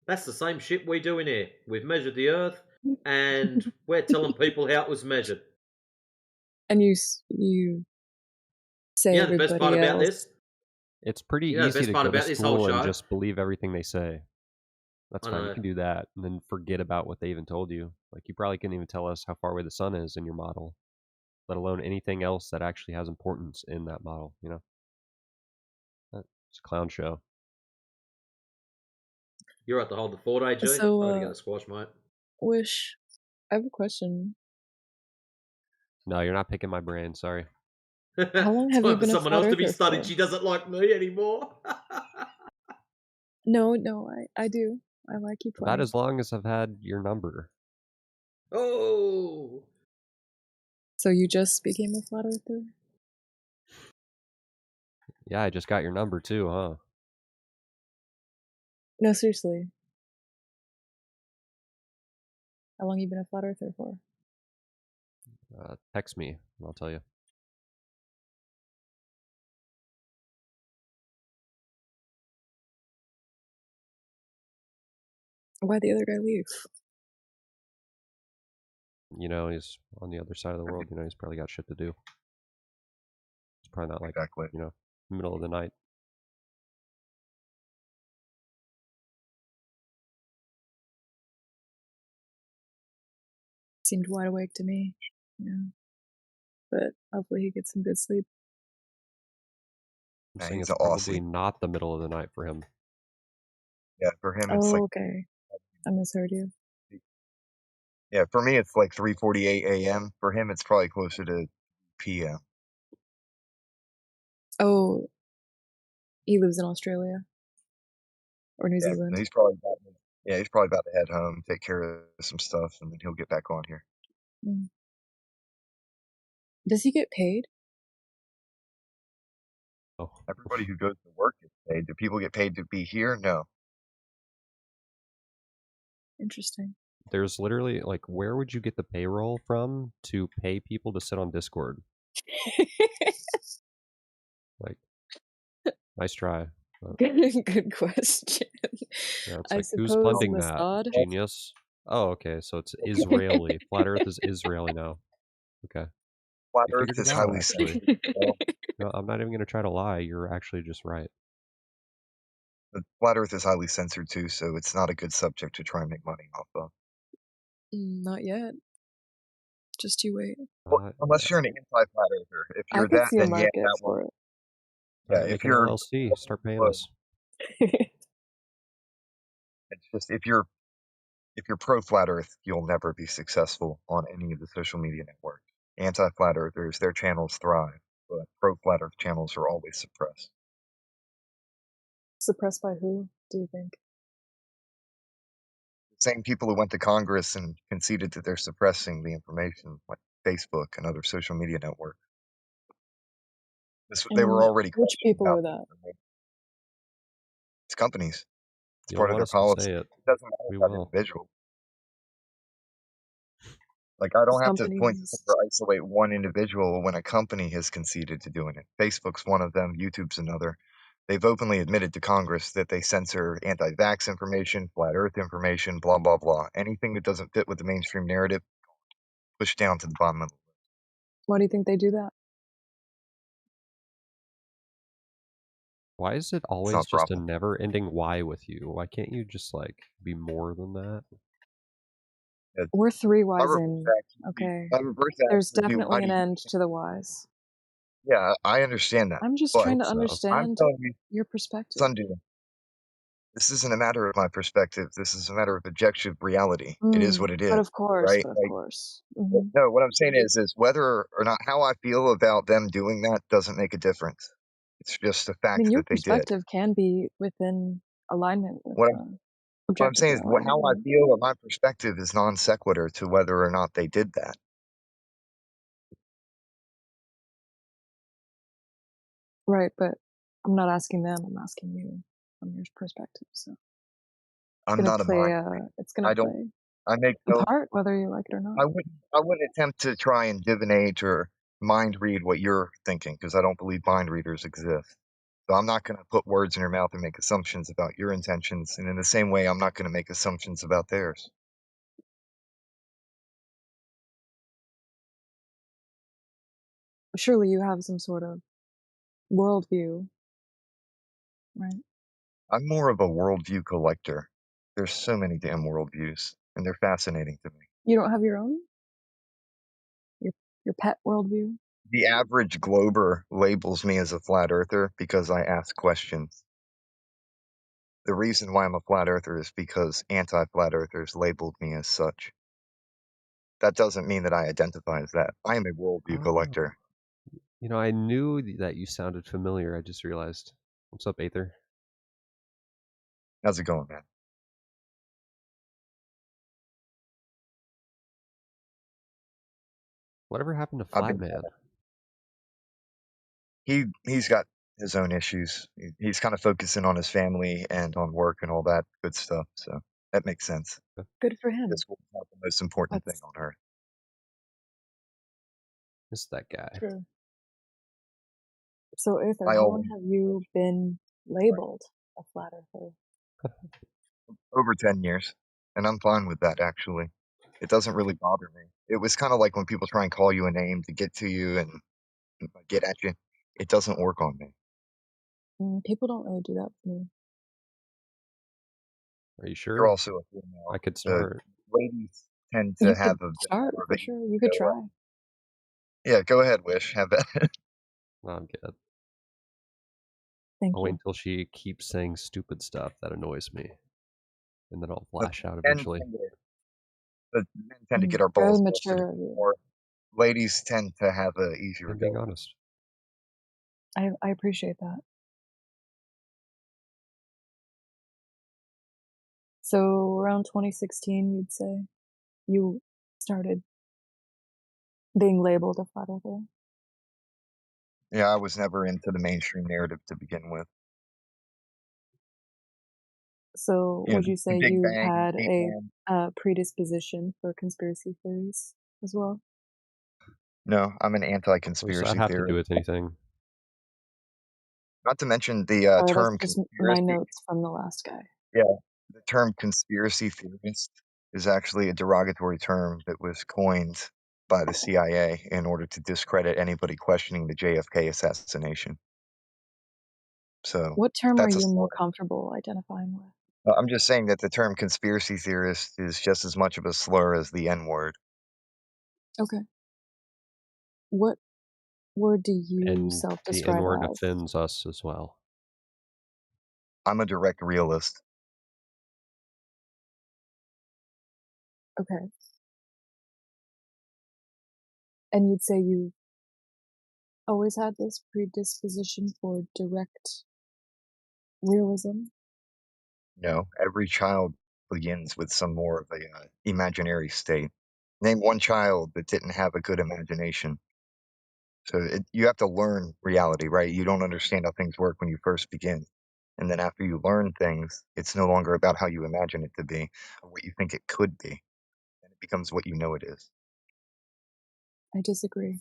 That's the same shit we do in here. We've measured the Earth, and we're telling people how it was measured.
And you say
You know the best part
everybody
about
else.
this?
It's pretty
You know the
easy
best
to
part
go to
about this whole
school and
show?
just believe everything they say. That's
I
fine. You
know.
can do that and then forget about what they even told you. Like, you probably couldn't even tell us how far away the sun is in your model, let alone anything else that actually has importance in that model, you know? It's a clown show.
You're at the hold the fort, AG.
So,
I'm going to go to squash, mate.
Wish, I have a question.
No, you're not picking my brain. Sorry.
How long have you
Time for
been a
someone
flat
else to be
earther
studied.
for?
She doesn't like me anymore.
No, I do. I like you
About
plenty.
as long as I've had your number.
Oh.
So you just became a flat earther?
Yeah, I just got your number too, huh?
No, seriously. How long you been a flat earther for?
Text me, and I'll tell you.
Why'd the other guy leave?
You know, he's on the other side of the world. You know, he's probably got shit to do. It's probably not like,
exactly.
You know, middle of the night.
Seemed wide awake to me. Yeah. But hopefully he gets some good sleep.
I'm
Yeah,
saying
he's
it's
an
probably
Aussie.
not the middle of the night for him.
Yeah, for him it's
Oh,
like
okay. I misheard you.
yeah, for me it's like 3:48 a.m. For him it's probably closer to p.m.
Oh, he lives in Australia or New
Yeah,
Zealand.
he's probably about to head home, take care of some stuff, and then he'll get back on here.
Mm. Does he get paid?
Oh,
Everybody who goes to work gets paid. Do people get paid to be here? No.
Interesting.
there's literally like, where would you get the payroll from to pay people to sit on Discord? Like, nice try. But,
Good question.
yeah, it's
I
like, who's
suppose
funding that?
Mossad.
Genius. Oh, okay, so it's Israeli. Flat Earth is Israeli now. Okay.
Flat
You
Earth
figured it
is
out,
highly
actually.
censored.
No, I'm not even going to try to lie. You're actually just right.
The Flat Earth is highly censored too, so it's not a good subject to try and make money off of.
Not yet. Just you wait.
Well, unless you're an anti-flat earther. If
I
you're
could
that,
see a
then yeah,
market
that one.
for it.
Yeah,
Alright,
if
make an
you're,
LLC. Start paying us.
it's just if you're pro flat Earth, you'll never be successful on any of the social media networks. Anti-flat earthers, their channels thrive, but pro flat Earth channels are always suppressed.
Suppressed by who, do you think?
The same people who went to Congress and conceded that they're suppressing the information, like Facebook and other social media networks. They were
And
already
which
questioning
people
about
are that?
it's companies. It's
You don't
part of
want
their
us to
policy.
say it.
It doesn't matter
We
about
will.
individuals. Like, I don't have to point the
Companies.
finger, isolate one individual when a company has conceded to doing it. Facebook's one of them, YouTube's another. They've openly admitted to Congress that they censor anti-vax information, flat earth information, blah, blah, blah. Anything that doesn't fit with the mainstream narrative, push down to the bottom of the list.
Why do you think they do that?
Why is it
It's
always
not
just a
profitable.
never-ending why with you? Why can't you just, like, be more than that?
We're 3
My
whys
reverse
in.
actually,
Okay.
my reverse
There's
actually, why
definitely
do
an
you
end to the whys.
Yeah, I understand that,
I'm just
but
trying to
So
I'm
understand
telling you,
your perspective.
Sunday, this isn't a matter of my perspective. This is a matter of objective reality. It is what it
But
is,
of course,
right?
but of
Like,
course. Mhm.
no, what I'm saying is whether or not how I feel about them doing that doesn't make a difference. It's just a
I mean,
fact
your
that they did.
perspective can be within alignment with,
What I'm saying
objectively
is
alignment,
how
you
I
know?
feel or my perspective is non sequitur to whether or not they did that.
Right, but I'm not asking them, I'm asking you from your perspective, so it's
I'm
gonna
not a
play,
mind reader.
it's gonna
I don't.
play
I make
a
no.
part whether you like it or not.
I wouldn't attempt to try and divinate or mind read what you're thinking because I don't believe mind readers exist. So I'm not going to put words in your mouth and make assumptions about your intentions, and in the same way, I'm not going to make assumptions about theirs.
Surely you have some sort of worldview, right?
I'm more of a worldview collector. There's so many damn worldviews, and they're fascinating to me.
You don't have your own? Your pet worldview?
The average glober labels me as a flat earther because I ask questions. The reason why I'm a flat earther is because anti-flat earthers labeled me as such. That doesn't mean that I identify as that. I am a worldview collector.
You know, I knew that you sounded familiar. I just realized. What's up, Aether?
How's it going, man?
Whatever happened to
I've been
Flatman?
he's got his own issues. He's kind of focusing on his family and on work and all that good stuff. So that makes sense.
Good for him.
This was not the most important thing on earth.
It's that guy.
True. So, Aether,
I
how long
always
have you been labeled a flat earther?
over 10 years, and I'm fine with that. Actually, it doesn't really bother me. It was kind of like when people try and call you a name to get to you and get at you. It doesn't work on me.
People don't really do that for me.
Are you
You're
sure?
also a female.
I could start.
Ladies tend to
You
have
could
a bit
start
more of
for
a
sure. You could
ego.
try.
Yeah, go ahead, Wish. Have that.
No, I'm good.
Thank
I'll wait
you.
until she keeps saying stupid stuff that annoys me, and then I'll
The
flash out
men
eventually.
tend to get our
Very
balls busted a
mature
bit
of you.
more. Ladies tend to have a easier
I'm
go.
being honest.
I appreciate that. So around 2016, you'd say you started being labeled a flat earther.
Yeah, I was never into the mainstream narrative to begin with.
So
You know,
would you
the
say
Big
you
Bang,
had
Ape
a
Man.
predisposition for conspiracy theories as well?
No, I'm an
What does
anti-conspiracy
that have to do
theorist.
with anything?
Not to mention the
Or that's
term
just my
conspiracy.
notes from the last guy.
Yeah, the term conspiracy theorist is actually a derogatory term that was coined by the CIA in order to discredit anybody questioning the JFK assassination. So
What term are
that's a
you more
slur.
comfortable identifying with?
I'm just saying that the term conspiracy theorist is just as much of a slur as the N word.
Okay. What word do you
And the
self-describe
N-word
as?
offends us as well.
I'm a direct realist.
Okay. And you'd say you always had this predisposition for direct realism?
No, every child begins with some more of a imaginary state. Name one child that didn't have a good imagination. So you have to learn reality, right? You don't understand how things work when you first begin. And then after you learn things, it's no longer about how you imagine it to be or what you think it could be. And it becomes what you know it is.
I disagree.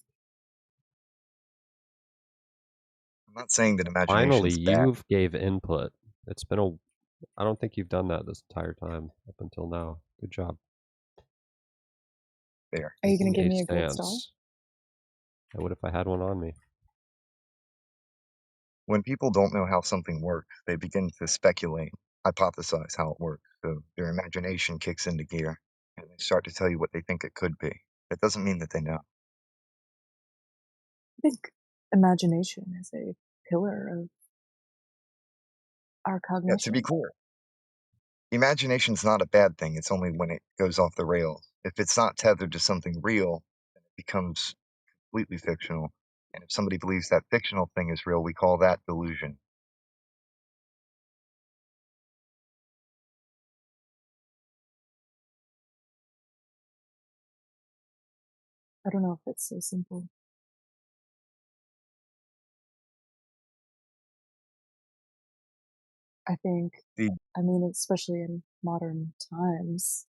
I'm not saying that
Finally,
imagination's bad.
you've gave input. It's been a... I don't think you've done that this entire time up until now. Good job.
There.
Are you going to give
Taking
me
a
a gold star?
stance. I would if I had one on me.
When people don't know how something works, they begin to speculate, hypothesize how it works. So their imagination kicks into gear and they start to tell you what they think it could be. That doesn't mean that they know.
I think imagination is a pillar of our
Yeah, to be
cognition.
clear, imagination's not a bad thing. It's only when it goes off the rails. If it's not tethered to something real, then it becomes completely fictional. And if somebody believes that fictional thing is real, we call that delusion.
I don't know if it's so simple. I think, I mean, especially in modern times,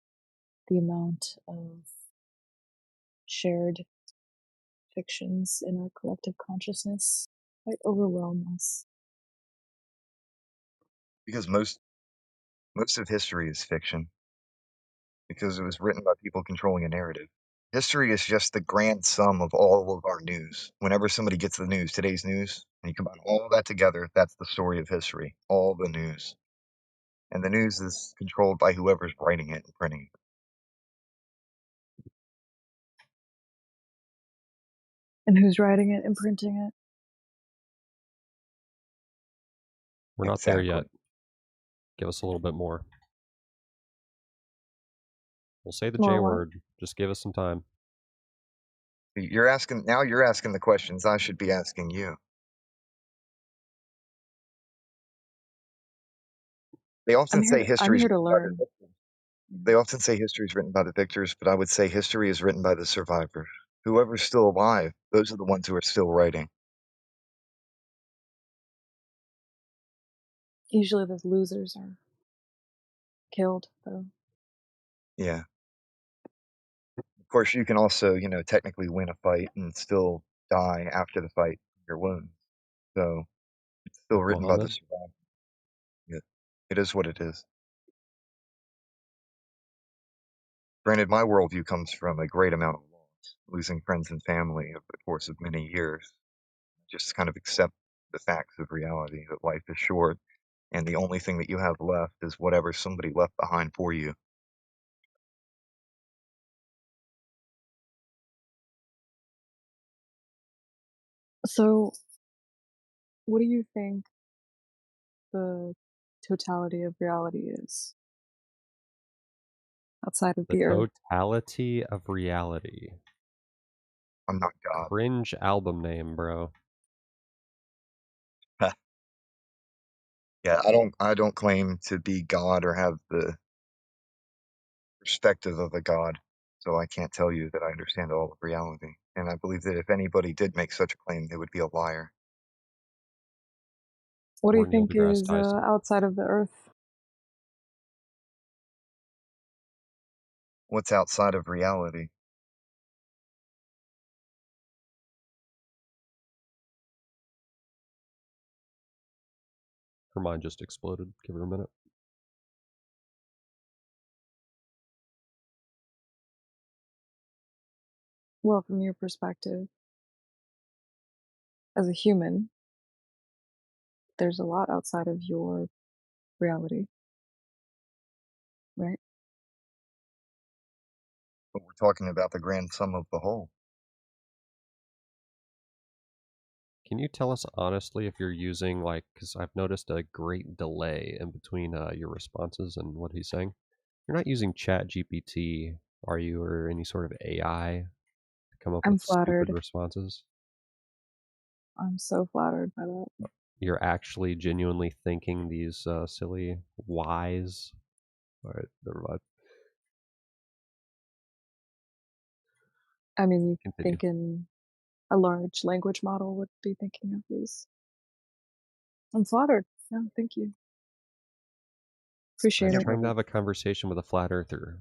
the amount of shared fictions in our collective consciousness might overwhelm us.
Because most of history is fiction. Because it was written by people controlling a narrative. History is just the grand sum of all of our news. Whenever somebody gets the news, today's news, and you combine all of that together, that's the story of history. All the news. And the news is controlled by whoever's writing it and printing it.
And who's writing it and printing it?
We're not there yet. Give us a little bit more. We'll say the J word. Just give us some time.
You're asking the questions I should be asking you. They often say history is written by the victors. They often say history is written by the victors, but I would say history is written by the survivors. Whoever's still alive, those are the ones who are still writing.
Usually the losers are killed, though.
Yeah. Of course, you can also, technically win a fight and still die after the fight from your wounds. So it's still written by the survivors. Yeah. It is what it is. Granted, my worldview comes from a great amount of loss, losing friends and family over the course of many years. Just kind of accept the facts of reality, that life is short, and the only thing that you have left is whatever somebody left behind for you.
So, what do you think the totality of reality is? Outside of the earth.
Totality of reality.
I'm not God.
Cringe album name, bro.
Yeah, I don't claim to be God or have the perspective of a God, so I can't tell you that I understand all of reality. And I believe that if anybody did make such a claim, they would be a liar.
What do you think is outside of the earth?
What's outside of reality?
Her mind just exploded. Give her a minute.
Well, from your perspective, as a human, there's a lot outside of your reality, right?
But we're talking about the grand sum of the whole.
Can you tell us honestly if you're using, because I've noticed a great delay in between your responses and what he's saying. You're not using ChatGPT, are you, or any sort of AI to come up
I'm
with
flattered.
stupid responses?
I'm so flattered by that.
You're actually genuinely thinking these silly whys? Alright, never mind.
I mean, you
Continue.
thinking a large language model would be thinking of these. I'm flattered. No, thank you. Appreciate
I'm
it.
trying to have a conversation with a flat earther.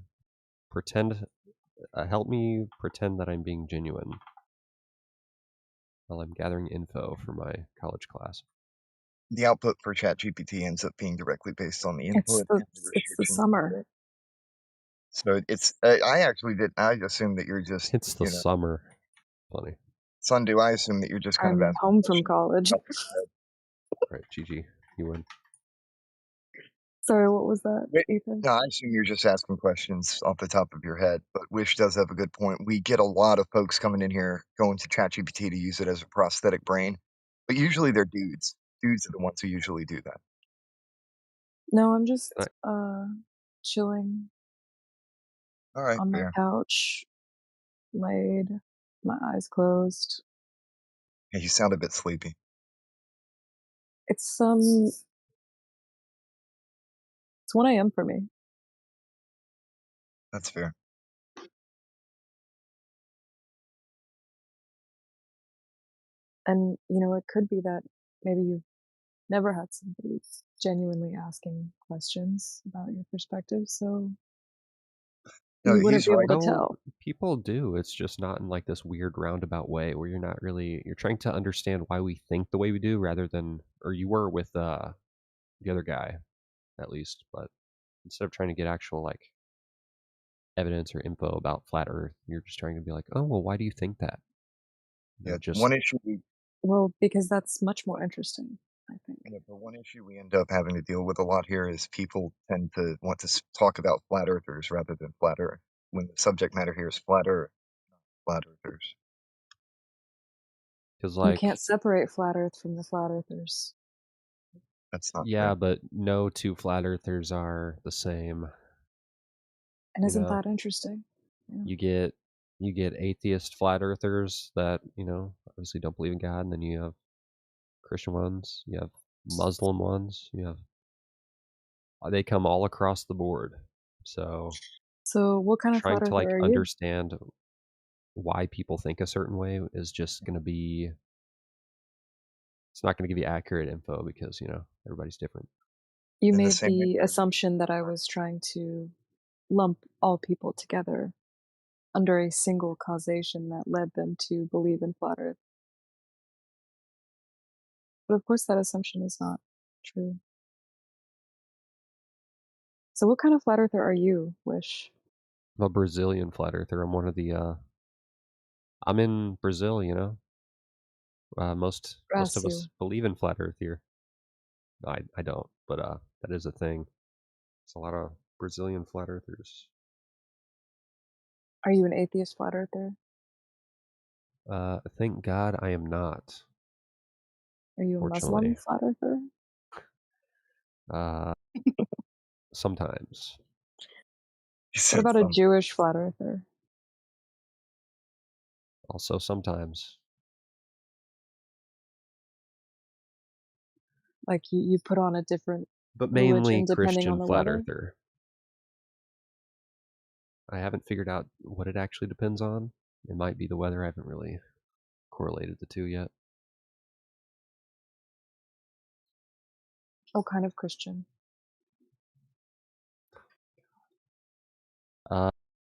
Help me pretend that I'm being genuine while I'm gathering info for my college class.
The output for ChatGPT ends up being directly based on the input and the
It's the
restrictions.
summer.
So it's, I assume that you're just,
It's the summer. Funny.
Sundu, I assume that you're just kind of
I'm
asking
home from college.
Alright, GG. You win.
Sorry, what was that, Ethan?
No, I assume you're just asking questions off the top of your head, but Wish does have a good point. We get a lot of folks coming in here going to ChatGPT to use it as a prosthetic brain, but usually they're dudes. Dudes are the ones who usually do that.
No, I'm just chilling
All right,
on my
fair.
couch, laid, my eyes closed.
Yeah, you sound a bit sleepy.
It's 1 a.m. for me.
That's fair.
And, you know, it could be that maybe you've never had somebody genuinely asking questions about your perspective, so
No,
you wouldn't
he's
be able
right.
to
No,
tell.
people do. It's just not in like this weird roundabout way where you're not really you're trying to understand why we think the way we do rather than or you were with the other guy at least, but instead of trying to get actual like evidence or info about flat earth, you're just trying to be like, "Oh, well, why do you think that?"
Yeah,
Just
one issue we
Well, because that's much more interesting, I think.
Yeah, but one issue we end up having to deal with a lot here is people tend to want to talk about flat earthers rather than flat earth, when the subject matter here is flat earth, not flat earthers.
because
You
like
can't separate flat earth from the flat earthers.
That's not
yeah,
fair.
but no two flat earthers are the same.
And
You
isn't
know,
that interesting? Yeah.
you get atheist flat earthers that, obviously don't believe in God, and then you have Christian ones, you have Muslim ones, they come all across the board. So
So what kind of
trying
flat
to
earther
like
are you?
understand why people think a certain way is just going to be it's not going to give you accurate info because, everybody's different.
You
In the
made
same way,
the assumption that I was trying to lump all people together under a single causation that led them to believe in flat earth. But of course that assumption is not true. So what kind of flat earther are you, Wish?
I'm a Brazilian flat earther. I'm one of the I'm in Brazil, most of
Brasil.
us believe in flat earth here. No, I don't, but that is a thing. It's a lot of Brazilian flat earthers.
Are you an atheist flat earther?
Thank God I am not.
Are you a Muslim
Fortunately.
flat earther?
Sometimes.
What about a Jewish flat earther?
Also sometimes.
Like you put on a different
But mainly
religion depending on
Christian
the
flat
weather?
earther. I haven't figured out what it actually depends on. It might be the weather. I haven't really correlated the two yet.
What kind of Christian?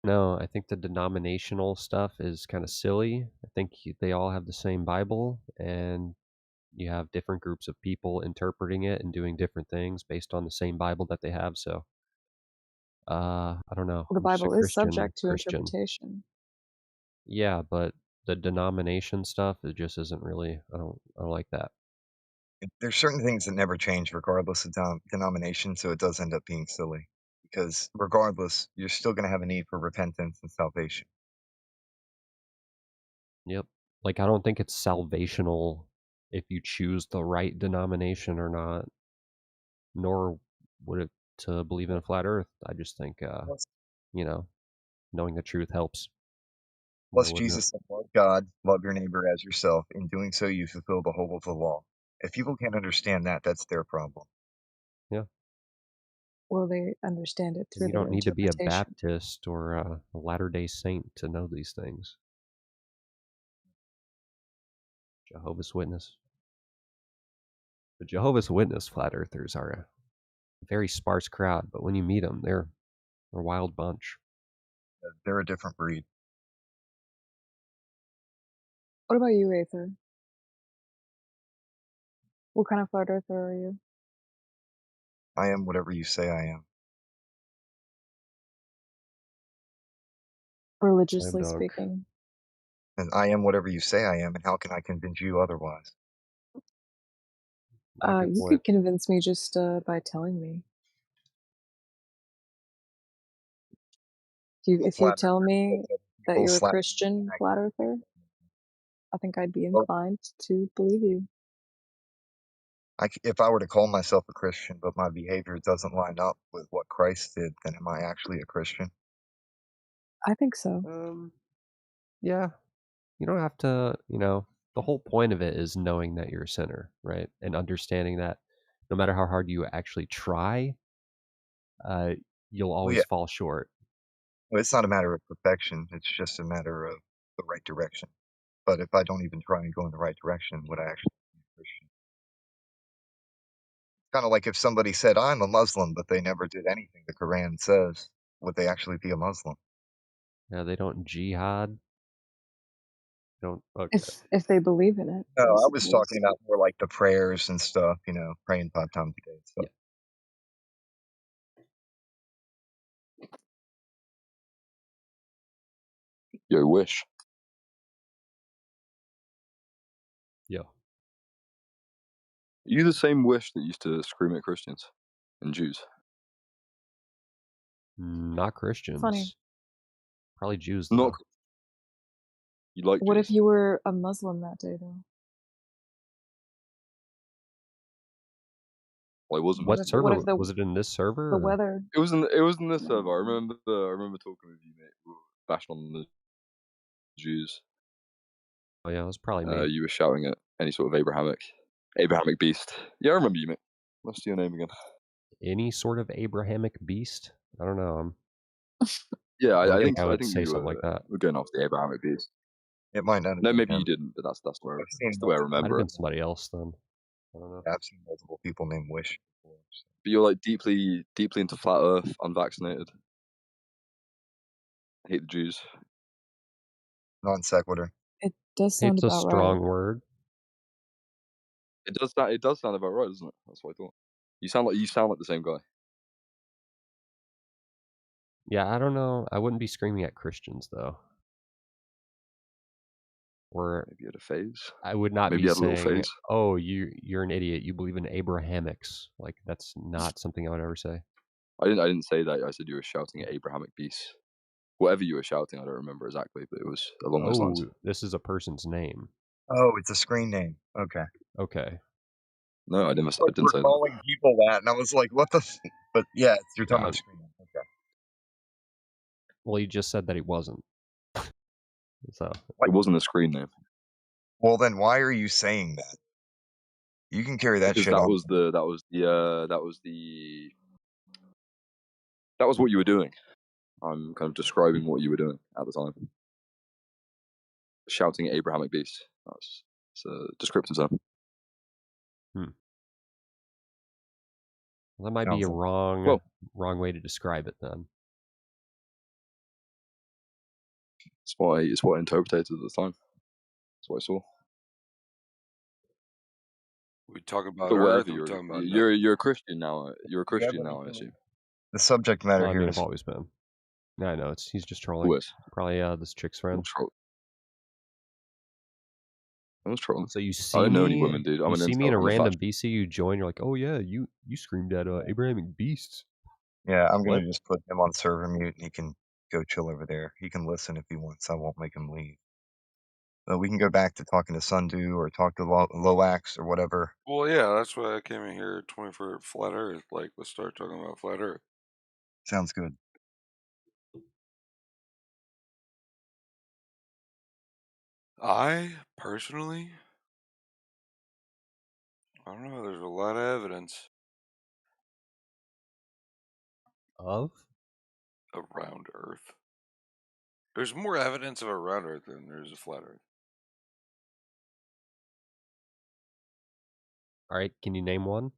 No, I think the denominational stuff is kind of silly. I think they all have the same Bible, and you have different groups of people interpreting it and doing different things based on the same Bible that they have. So, I don't know.
Well, the
I'm just a
Bible is
Christian.
subject to interpretation.
Yeah, but the denomination stuff, it just isn't really. I don't like that.
There's certain things that never change regardless of denomination, so it does end up being silly. Because regardless, you're still going to have a need for repentance and salvation.
Yep. Like, I don't think it's salvational if you choose the right denomination or not, nor would it to believe in a flat earth. I just think, knowing the truth helps. Why
Plus,
wouldn't it?
Jesus said, love God, love your neighbor as yourself. In doing so, you fulfill the whole of the law. If people can't understand that, that's their problem.
Yeah.
Well, they understand it
Because
through
you
their
don't need to be a
interpretation.
Baptist or a Latter-day Saint to know these things. Jehovah's Witness. The Jehovah's Witness flat earthers are a very sparse crowd, but when you meet them, they're a wild bunch.
They're a different breed.
What about you, Aether? What kind of flat earther are you?
I am whatever you say I am.
Slam
Religiously
dunk.
speaking.
And I am whatever you say I am, and how can I convince you otherwise?
Yeah, good
You
point.
could convince me just by telling me. If you
Flat
tell
earthers
me
said that
that
people
you're a
slap
Christian flat earther, I think I'd be
Well,
inclined to believe you.
if I were to call myself a Christian, but my behavior doesn't line up with what Christ did, then am I actually a Christian?
I think so.
Yeah. You don't have to, the whole point of it is knowing that you're a sinner, right? And understanding that no matter how hard you actually try, you'll
Well,
always
yeah.
fall short.
Well, it's not a matter of perfection. It's just a matter of the right direction. But if I don't even try and go in the right direction, would I actually be a Christian? Kind of like if somebody said, I'm a Muslim, but they never did anything the Quran says, would they actually be a Muslim?
Yeah, they don't jihad. Don't. Okay.
If they believe in it,
No,
I
I was talking
suppose.
about more like the prayers and stuff, praying 5 times a day and stuff.
Yo, Wish.
Yeah.
You the same Wish that used to scream at Christians and Jews?
Not Christians.
Funny.
Probably Jews,
Not.
though.
You like
What
Jews?
if you were a Muslim that day, though?
Well, it wasn't.
What server?
if the
Was it in this server?
the
or-
weather?
It was in this server. I remember talking with you, mate. We were bashing on the Jews.
Oh yeah, it was probably me.
You were shouting at any sort of Abrahamic beast. Yeah, I remember you, mate. What's your name again?
Any sort of Abrahamic beast? I don't know.
Yeah, I
don't
think
I
so. I
would
think
say
you
something like that.
were going off the Abrahamic beast.
It might not have
No,
been
maybe
him.
you didn't, but that's
I've seen
the way I
Might have
remember
been
it.
somebody else then. I don't know.
Yeah, I've seen multiple people named Wish before. So.
But you're like deeply into flat Earth, unvaccinated. Hate the Jews.
Non sequitur.
It does sound
Hate's a
about
strong
right.
word.
It does sound about right, doesn't it? That's what I thought. You sound like the same guy.
Yeah, I don't know. I wouldn't be screaming at Christians though. Or
maybe you had a phase.
I would not
maybe
be
you had a little
saying,
phase.
"Oh, you're an idiot. You believe in Abrahamics." Like that's not something I would ever say.
I didn't say that. I said you were shouting at Abrahamic beasts. Whatever you were shouting, I don't remember exactly, but it was along those lines.
This is a person's name.
Oh, it's a screen name. Okay.
Okay.
No, I didn't say
We're calling people that, and I was like, "What the?" But yeah, you're talking about screen name. Okay.
Well, you just said that he wasn't. So
it wasn't a screen name.
Well, then why are you saying that? You can carry that
Because
shit
that
on.
was what you were doing. I'm kind of describing what you were doing at the time. Shouting at Abrahamic beasts. It's a descriptive term.
Well, that might be a wrong way to describe it then.
It's what I interpreted at the time. That's what I saw.
We talk about
But
Earth.
whatever,
Or we talking about
you're a Christian now. You're a Christian now, I
anything-
assume.
The subject matter
I
here
mean,
is
I've always been. Yeah, I know. He's just trolling.
Who is?
Probably this chick's friend.
I was trolling.
So you see
I don't know any
me,
women, dude.
you see me in a
I'm
random
fat.
BC, you join, you're like, oh yeah, you screamed at Abrahamic beasts.
Yeah, I'm
What?
gonna just put him on server mute, and he can go chill over there. He can listen if he wants. I won't make him leave. But we can go back to talking to Sundu or talk to Loax or whatever.
Well, yeah, that's why I came in here 24 Flat Earth. Like, let's start talking about Flat Earth.
Sounds good.
I personally, I don't know. There's a lot of evidence
of
around Earth. There's more evidence of a round Earth than there's a flat Earth.
All right, can you name one?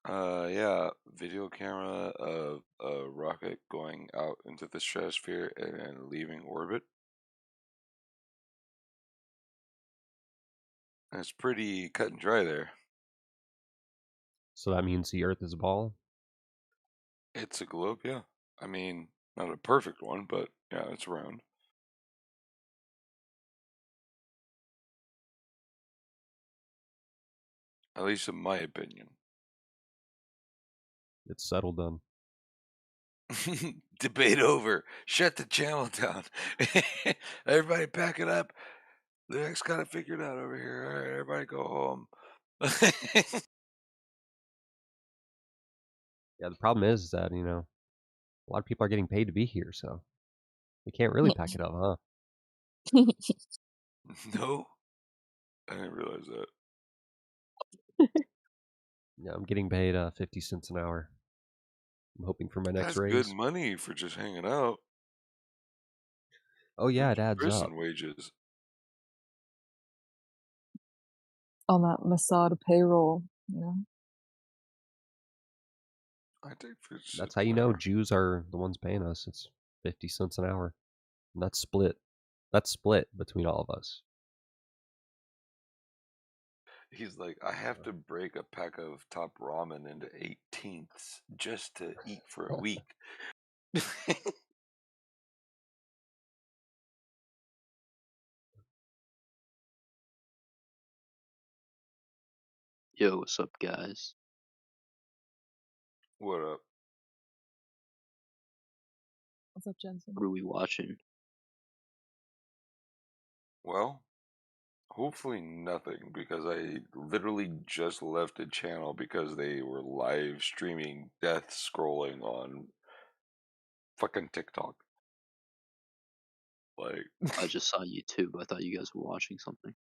Yeah, video camera of a rocket going out into the stratosphere and leaving orbit. It's pretty cut and dry there.
So that means the Earth is a ball?
It's a globe, yeah. I mean, not a perfect one, but yeah, it's round. At least in my opinion.
It's settled then.
Debate over. Shut the channel down. Everybody pack it up. Lyrics got it figured out over here. All right, everybody go home.
Yeah, the problem is that, you know, a lot of people are getting paid to be here, so we can't really pack it up, huh?
No? I didn't realize that.
Yeah, I'm getting paid 50 cents an hour. I'm hoping for my next
That's good
raise.
money for just hanging out.
Oh yeah, it adds up.
Prison wages.
On that Mossad payroll, you know?
I take 50 cents
That's how you
an
know
hour.
Jews are the ones paying us. It's 50 cents an hour. And that's split. That's split between all of us.
He's like, I have to break a pack of top ramen into 18ths just to eat for a week.
Yo, what's up, guys?
What up?
What's up, Jensen?
What are we watching?
Well, hopefully nothing, because I literally just left a channel because they were live streaming death scrolling on fucking TikTok. Like,
I just saw YouTube. I thought you guys were watching something.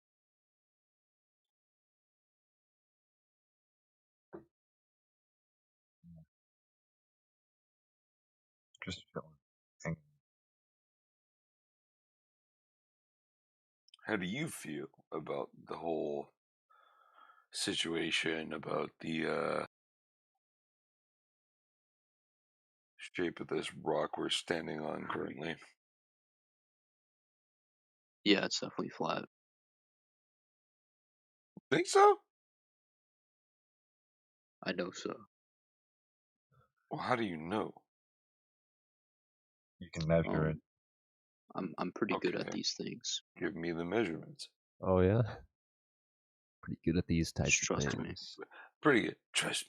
Just chilling.
how do you feel about the whole situation, about the shape of this rock we're standing on currently?
Yeah, it's definitely flat.
Think so?
I know so.
Well, how do you know?
You can measure it.
I'm pretty good at
Okay.
these things.
Give me the measurements.
Oh yeah? Pretty good at these types
Just
of
trust me.
things.
Pretty good. Trust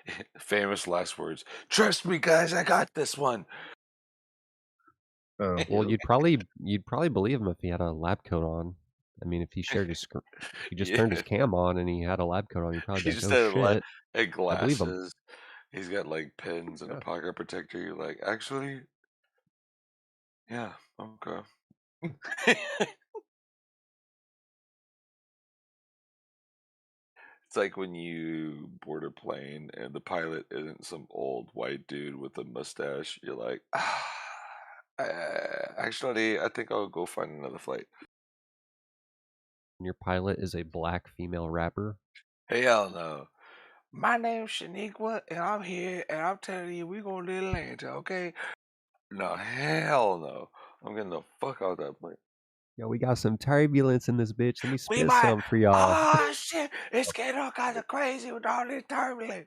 me. Famous last words. Trust me, guys. I got this one.
Oh.
Well, you'd probably believe him if he had a lab coat on. I mean, if he shared his if he just turned his
Yeah.
cam on and he had a lab coat on, you'd probably
He
be like,
just
"Oh
had
shit."
had
I believe him.
glasses. He's got like pens and a
Yeah.
pocket protector. You're like, actually, yeah, okay. It's like when you board a plane and the pilot isn't some old white dude with a mustache. You're like, actually, I think I'll go find another flight.
And your pilot is a black female rapper.
Hell no. My name's Shaniqua, and I'm here, and I'm telling you, we gonna do Atlanta, okay? No, hell no. I'm getting the fuck out of that plane.
Yo, we got some turbulence in this bitch. Let me
We
spit
might.
some for y'all.
Oh shit! It's getting all kinds of crazy with all this turbulence.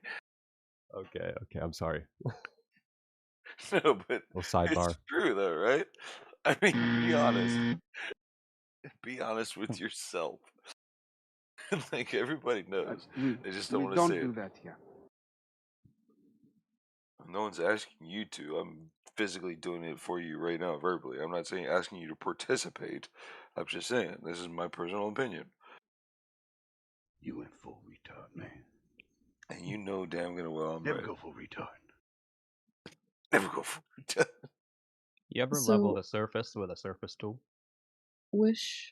Okay, I'm sorry.
No, but
Little
it's
sidebar.
true though, right? I mean, be honest. Be honest with yourself. Like everybody knows. They just don't want to say it.
that here.
No one's asking you to. I'm physically doing it for you right now, verbally. I'm not saying asking you to participate. I'm just saying this is my personal opinion.
You went full retard, man.
And you know damn gonna well I'm
Never
right.
go full retard.
Never go full retard.
You ever
So-
level the surface with a surface tool?
Wish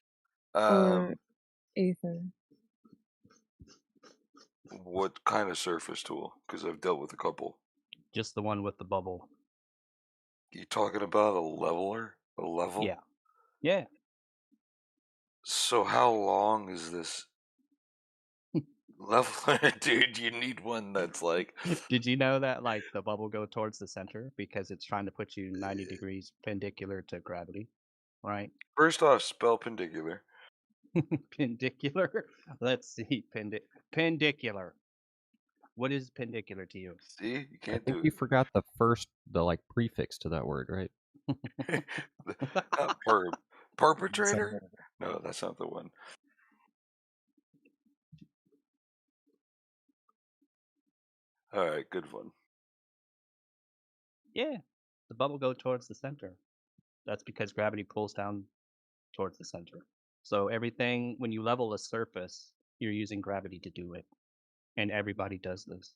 or Aether?
What kind of surface tool? Because I've dealt with a couple.
Just the one with the bubble.
You talking about a leveler? A level?
Yeah. Yeah.
So how long is this leveler, dude? You need one that's like.
Did you know that like the bubble go towards the center because it's trying to put you 90 degrees perpendicular to gravity, right?
First off, spell pendicular.
Pendicular. Let's see. Pendicular. What is pendicular to you?
See, you
I
can't
think
do
you forgot the like prefix to that word, right?
it. Perpetrator? No, that's not the one. All right, good one.
Yeah. the bubble go towards the center. That's because gravity pulls down towards the center. So everything, when you level a surface, you're using gravity to do it. And everybody does this.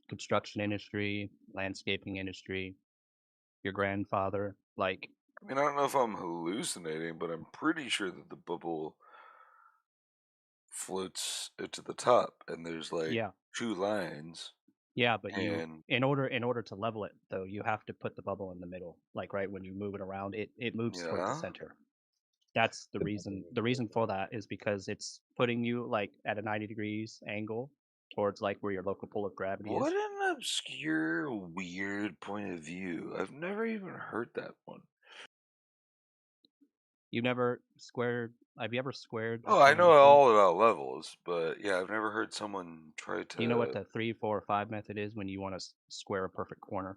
Construction industry, landscaping industry, your grandfather, like...
I mean, I don't know if I'm hallucinating, but I'm pretty sure that the bubble floats to the top, and there's like
Yeah.
2 lines.
Yeah, but
and
in order to level it though, you have to put the bubble in the middle. Like right when you move it around, it moves towards the
Yeah.
center. That's the reason. The reason for that is because it's putting you like at a 90 degrees angle towards like where your local pull of gravity
What
is.
an obscure, weird point of view. I've never even heard that one.
You never squared? Have you ever squared a
Oh, I
plane
know
before?
all about levels, but yeah, I've never heard someone try to.
You know what the 3, 4, 5 method is when you want to square a perfect corner?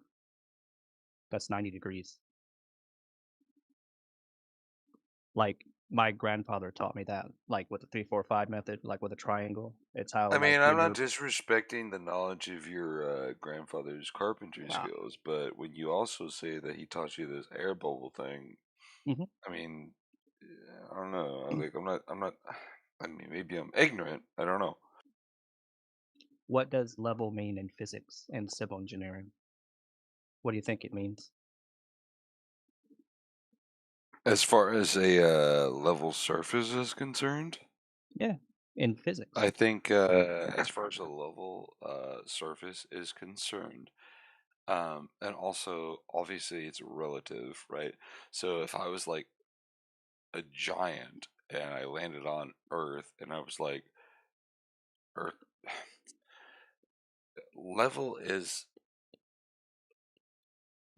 That's 90 degrees. Like my grandfather taught me that, like with the 3, 4, 5 method, like with a triangle. It's how
I
like
mean,
you
I'm not
move.
disrespecting the knowledge of your grandfather's carpentry
Wow.
skills, but when you also say that he taught you this air bubble thing,
Mhm.
I mean, I don't know. Like, I'm not. I mean, maybe I'm ignorant. I don't know.
What does level mean in physics and civil engineering? What do you think it means?
As far as a level surface is concerned,
Yeah, in physics.
I think as far as a level surface is concerned, and also obviously it's relative, right? So if I was like a giant and I landed on Earth and I was like, Earth level is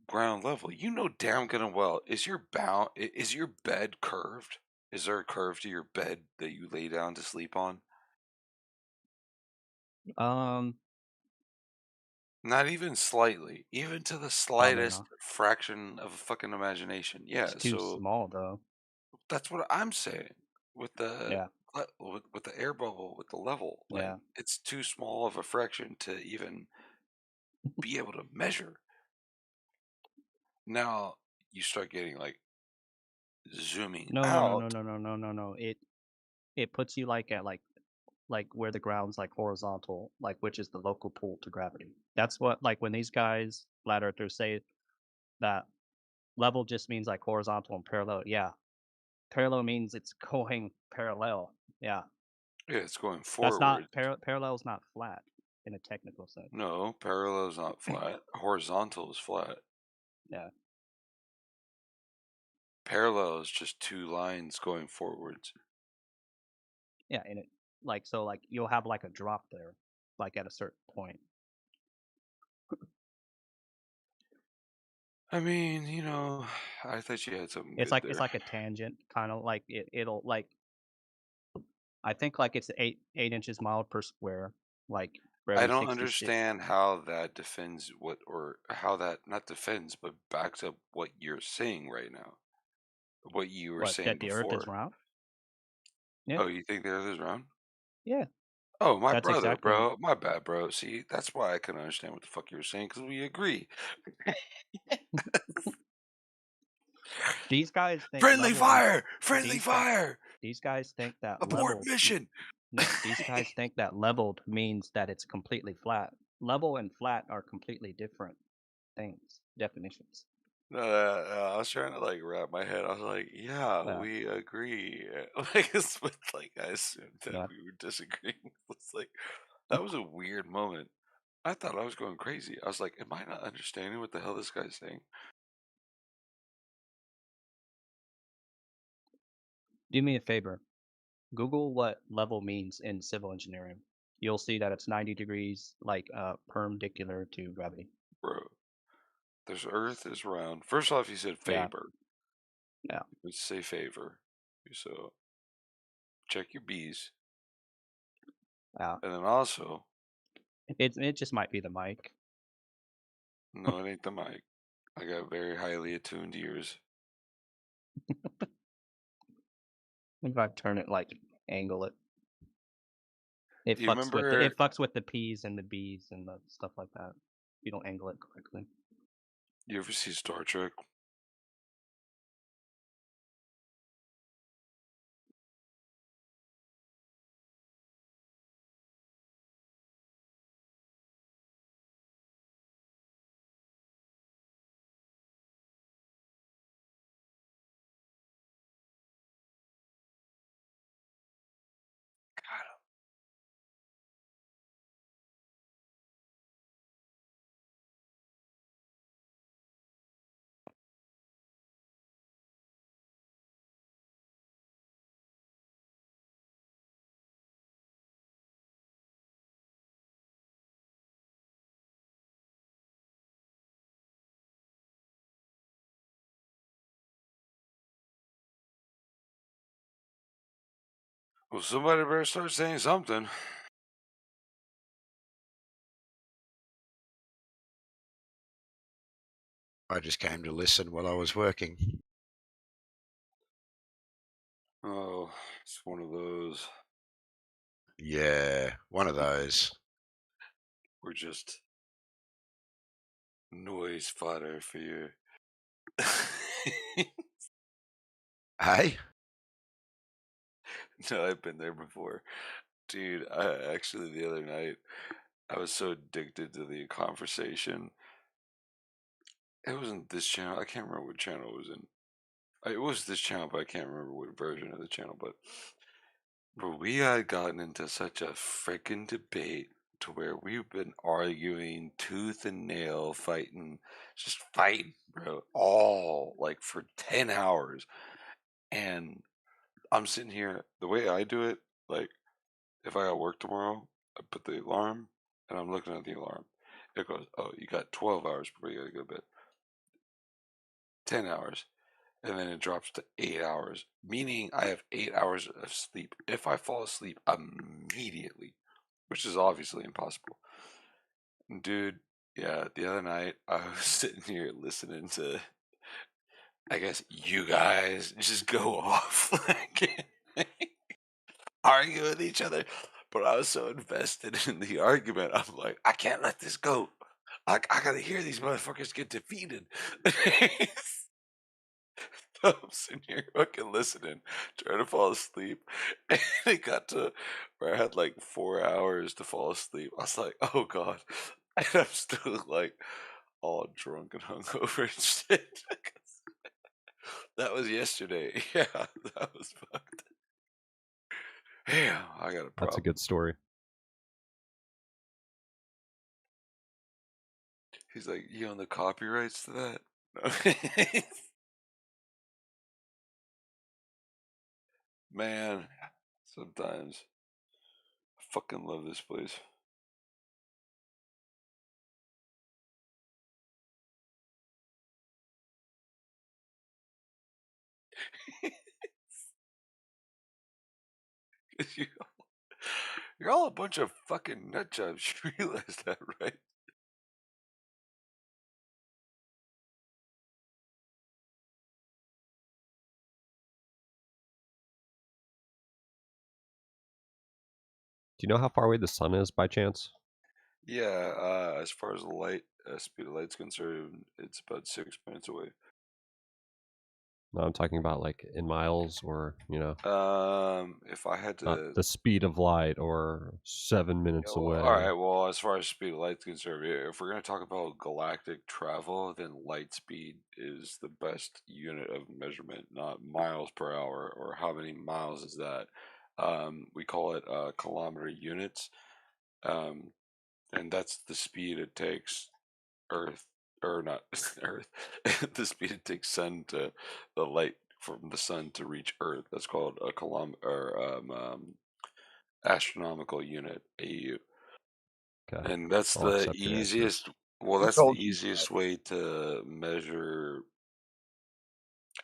ground level. You know damn good and well. Is your bed curved? Is there a curve to your bed that you lay down to sleep on? Not even slightly, even to the
Probably
slightest
not.
fraction of a fucking imagination.
It's
Yeah,
too
so
small though.
that's what I'm saying with the
Yeah.
with the air bubble, with the level. Like
Yeah.
it's too small of a fraction to even be able to measure. Now you start getting like zooming
No, no, no,
out.
no, no, no, no, no, no. It puts you like at like where the ground's like horizontal, like which is the local pull to gravity. That's what like when these guys flat earthers say that level just means like horizontal and parallel. Yeah. Parallel means it's going parallel. Yeah.
Yeah, it's going
That's not
forward.
parallel is not flat in a technical sense.
No, parallel is not flat. Horizontal is flat.
Yeah.
Parallel is just 2 lines going forwards.
Yeah, and it like so like you'll have like a drop there, like at a certain point.
I mean, you know, I thought you had something
It's
good
like
there.
a tangent, kind of like it'll like I think like it's 8 inches mild per square, like for
I
every
don't
66.
understand how that defends what, or how that not defends, but backs up what you're saying right now. What you were
What,
saying
that the Earth is
before.
round? Yeah.
Oh, you think the Earth is round?
Yeah.
Oh, my
That's
brother,
exactly.
bro. My bad, bro. See, that's why I couldn't understand what the fuck you were saying, because we agree.
These guys think
Friendly
level and
fire! Friendly fire!
these guys think that
Abort
leveled.
mission!
No, these guys think that leveled means that it's completely flat. Level and flat are completely different things, definitions.
No, I was trying to like wrap my head. I was like, "Yeah,
Yeah.
we agree." Like, it's with, like I assumed that
Yeah.
we were disagreeing. It's like that was a weird moment. I thought I was going crazy. I was like, "Am I not understanding what the hell this guy's saying?"
Do me a favor. Google what level means in civil engineering. You'll see that it's 90 degrees, like perpendicular to gravity.
Bro, this Earth is round. First off, you said
Yeah.
favor.
Yeah.
Let's say favor. So check your B's.
Yeah.
And then also,
It just might be the mic.
no, it ain't the mic. I got very highly attuned ears.
If I turn it like angle it. It
You
fucks with
remember?
the P's and the B's and the stuff like that. You don't angle it correctly.
You ever see Star Trek? Well, somebody better start saying something.
I just came to listen while I was working.
Oh, it's one of those.
Yeah, one of those.
We're just noise fodder for your.
Hey?
No, I've been there before. Dude, actually, the other night, I was so addicted to the conversation. It wasn't this channel. I can't remember what channel it was in. It was this channel, but I can't remember what version of the channel. But we had gotten into such a freaking debate to where we've been arguing tooth and nail, just fighting, bro, all like for 10 hours. And I'm sitting here, the way I do it, like if I got work tomorrow, I put the alarm and I'm looking at the alarm. It goes, oh, you got 12 hours before you gotta go to bed. 10 hours. And then it drops to 8 hours, meaning I have 8 hours of sleep if I fall asleep immediately, which is obviously impossible. Dude, yeah, the other night I was sitting here listening to, I guess, you guys just go off, like, argue with each other. But I was so invested in the argument, I'm like, I can't let this go. I gotta hear these motherfuckers get defeated. I'm sitting here fucking listening, trying to fall asleep. And it got to where I had like 4 hours to fall asleep. I was like, oh God. And I'm still like all drunk and hungover and shit. That was yesterday. Yeah, that was fucked. Damn, I got a
That's a
problem.
good story.
He's like, you own the copyrights to that? Man, sometimes I fucking love this place. You're all a bunch of fucking nut jobs. You realize that, right?
Do you know how far away the sun is by chance?
Yeah, as far as the light, speed of light's concerned, it's about 6 minutes away.
No, I'm talking about like in miles or,
If I had
not
to,
the speed of light or 7 minutes
all
away.
right. Well, as far as speed of light's concerned, if we're gonna talk about galactic travel, then light speed is the best unit of measurement, not miles per hour or how many miles is that. We call it kilometer units, and that's the speed it takes Earth, or not Earth, the speed it takes the light from the sun to reach Earth. That's called a astronomical unit, AU.
Okay.
And that's
I'll
the
accept your answer.
easiest. Well,
Who
that's the
told you that?
easiest way to measure.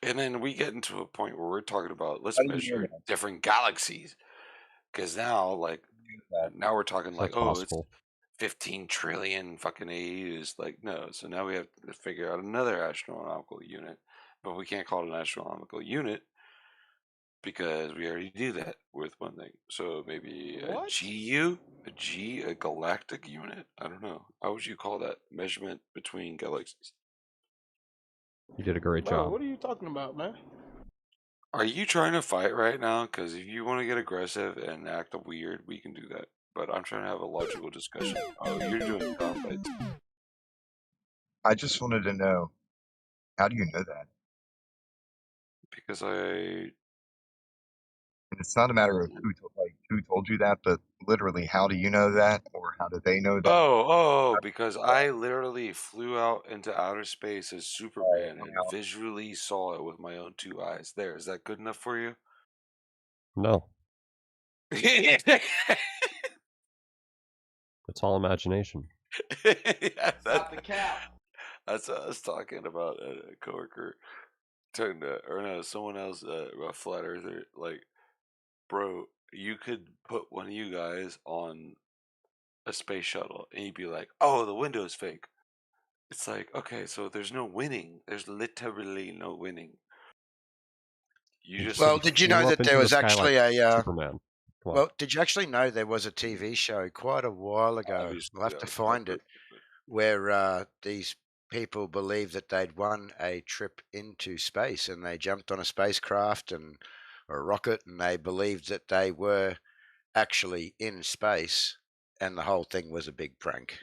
And then we get into a point where we're talking about let's
How do you know
measure
that?
different galaxies, because now we're talking like,
That's
oh, it's
possible.
15 trillion fucking AUs. Like, no. So now we have to figure out another astronomical unit, but we can't call it an astronomical unit because we already do that with one thing. So maybe a
What?
GU, a galactic unit. I don't know. How would you call that measurement between galaxies?
You did a great
Bro,
job.
what are you talking about, man?
Are you trying to fight right now? Because if you want to get aggressive and act weird, we can do that. But I'm trying to have a logical discussion. Oh, you're doing sound bites.
I just wanted to know, how do you know that?
Because I
And it's not a matter of who told you that, but literally, how do you know that, or how do they know that?
Oh, because I literally flew out into outer space as Superman and
Wow.
visually saw it with my own 2 eyes. There, is that good enough for you?
No,
Yeah,
it's all imagination.
Stop the cap. That's what I was talking about at a coworker. Talking to, or no, someone else, a flat earther. Like, bro, you could put one of you guys on a space shuttle and you'd be like, oh, the window's fake. It's like, okay, so there's no winning. There's literally no winning. You just
Well, did you know
flew up
that there
into the
was
sky like
actually a?
Superman. Come on.
Well, did you actually know there was a TV show quite a while ago?
obviously
We'll have
I
to
was
find it,
but
where these people believed that they'd won a trip into space, and they jumped on a spacecraft and or a rocket, and they believed that they were actually in space, and the whole thing was a big prank.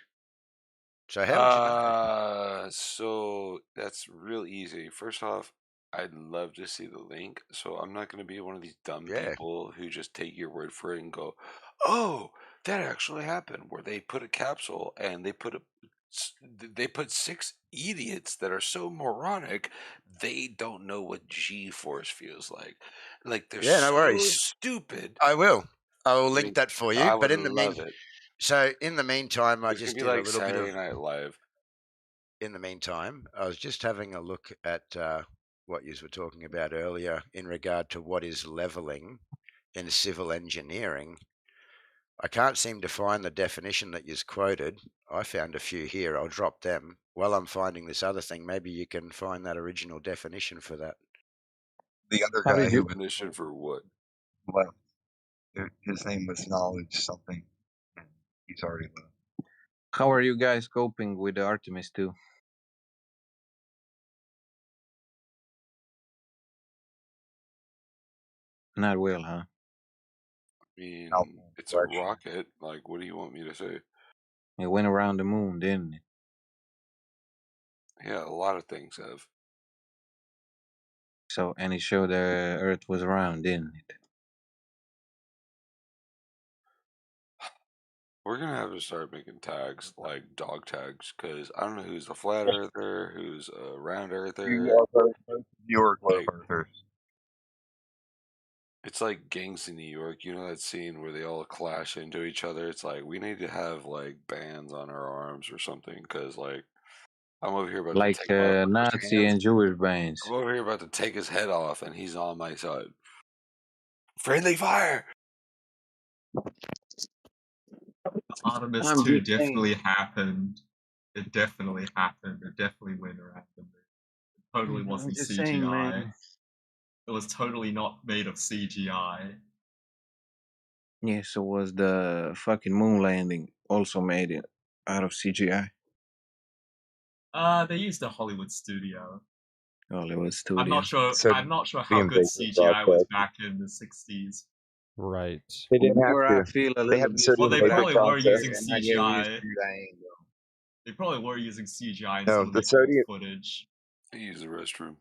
So how would you know?
So that's real easy. First off, I'd love to see the link. So I'm not going to be one of these dumb
Yeah.
people who just take your word for it and go, "Oh, that actually happened." Where they put a capsule and they put 6 idiots that are so moronic they don't know what G-force feels like. Like they're
Yeah, no
so
worries.
stupid.
I will. I will
I
link
mean,
that for you.
I
But
would
in the
love it.
meantime, I
It's gonna
just
be
did a
like
little bit of.
Saturday Night Live.
In the meantime, I was just having a look at what you were talking about earlier in regard to what is leveling in civil engineering. I can't seem to find the definition that you quoted. I found a few here. I'll drop them. While I'm finding this other thing, maybe you can find that original definition for that.
The other
How
guy
did
who
you definition for what?
left, his name was Knowledge something, and he's already left.
How are you guys coping with the Artemis 2? Not well, huh?
I mean, it's a rocket. Like, what do you want me to say?
It went around the moon, didn't it?
Yeah, a lot of things have.
So, and it showed the Earth was round, didn't it?
We're gonna have to start making tags like dog tags because I don't know who's a flat earther, who's a round earther.
You are globe
Like,
earthers.
it's like gangs in New York. You know that scene where they all clash into each other? It's like we need to have like bands on our arms or something because like I'm over here about
Like
to take motherfuckers'
Nazi
hands.
and Jewish bands.
I'm over here about to take his head off and he's on my side. Friendly fire!
Artemis
I'm
2
just saying.
definitely happened. It definitely happened. It definitely went around the moon. It totally
I'm
wasn't
just
CGI.
saying, man.
It was totally not made of CGI.
Yeah, so was the fucking moon landing also made it out of CGI?
They used a Hollywood studio.
Hollywood studio.
I'm not sure.
So
I'm not sure
the
how good
invasive
CGI was
process.
back in the '60s.
Right.
They didn't have
Where
to.
I feel a
They
little
had the
bit
sodium
Well, they
vapor
probably were
process.
using
and I get used
CGI.
to that angle.
They probably were using CGI in
No,
some of
the
the old
sodium
footage.
They use the restroom.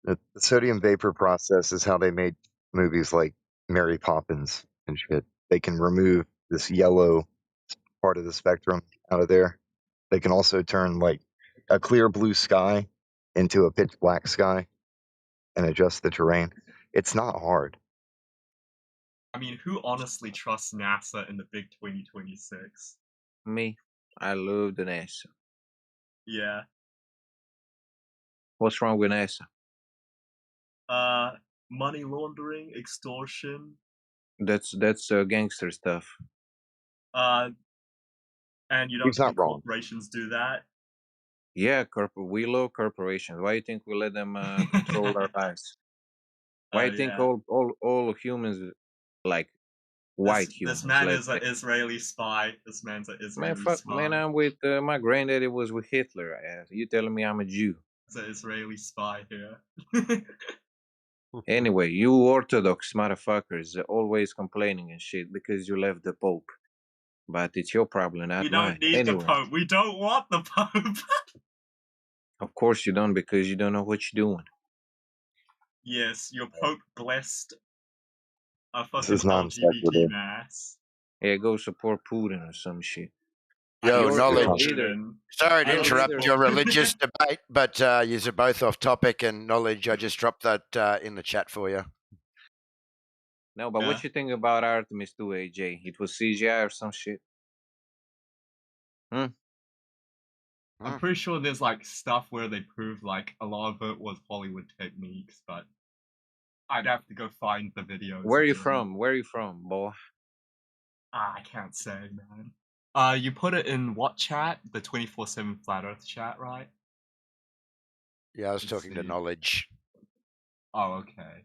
the sodium vapor process is how they made movies like Mary Poppins and shit. They can remove this yellow part of the spectrum out of there. They can also turn like a clear blue sky into a pitch black sky and adjust the terrain. It's not hard.
I mean, who honestly trusts NASA in the big 2026?
Me, I love the NASA.
Yeah.
What's wrong with NASA?
Money laundering, extortion.
That's gangster stuff.
And you don't
He's not
think
wrong.
corporations do that?
Yeah, we love corporations. Why you think we let them control our lives? Why you think
Yeah.
all humans, like white humans,
This man
let's
is
say.
an Israeli spy. This man's an
Man,
Israeli spy.
I'm with my granddaddy was with Hitler. You telling me I'm a Jew?
It's an Israeli spy here.
Anyway, you Orthodox motherfuckers are always complaining and shit because you left the Pope. But it's your problem, not
We
mine.
don't need
Anyway,
the Pope. We don't want the Pope.
of course you don't because you don't know what you're doing.
Yes, your Pope blessed a
This
fucking
is non
LGBT
sequitur.
mass.
Yeah, go support Putin or some shit.
Yo,
Your
knowledge.
leader.
Sorry to
your
interrupt
leader-
your religious debate, but you're both off topic and knowledge. I just dropped that in the chat for you.
No, but what you think about Artemis 2, AJ? It was CGI or some shit?
I'm pretty sure there's like stuff where they prove like a lot of it was Hollywood techniques, but I'd have to go find the videos.
Where are you
again.
from? Where are you from, boy?
I can't say, man. You put it in what chat? The 24/7 Flat Earth chat, right?
Yeah, I was talking to knowledge.
Oh, okay.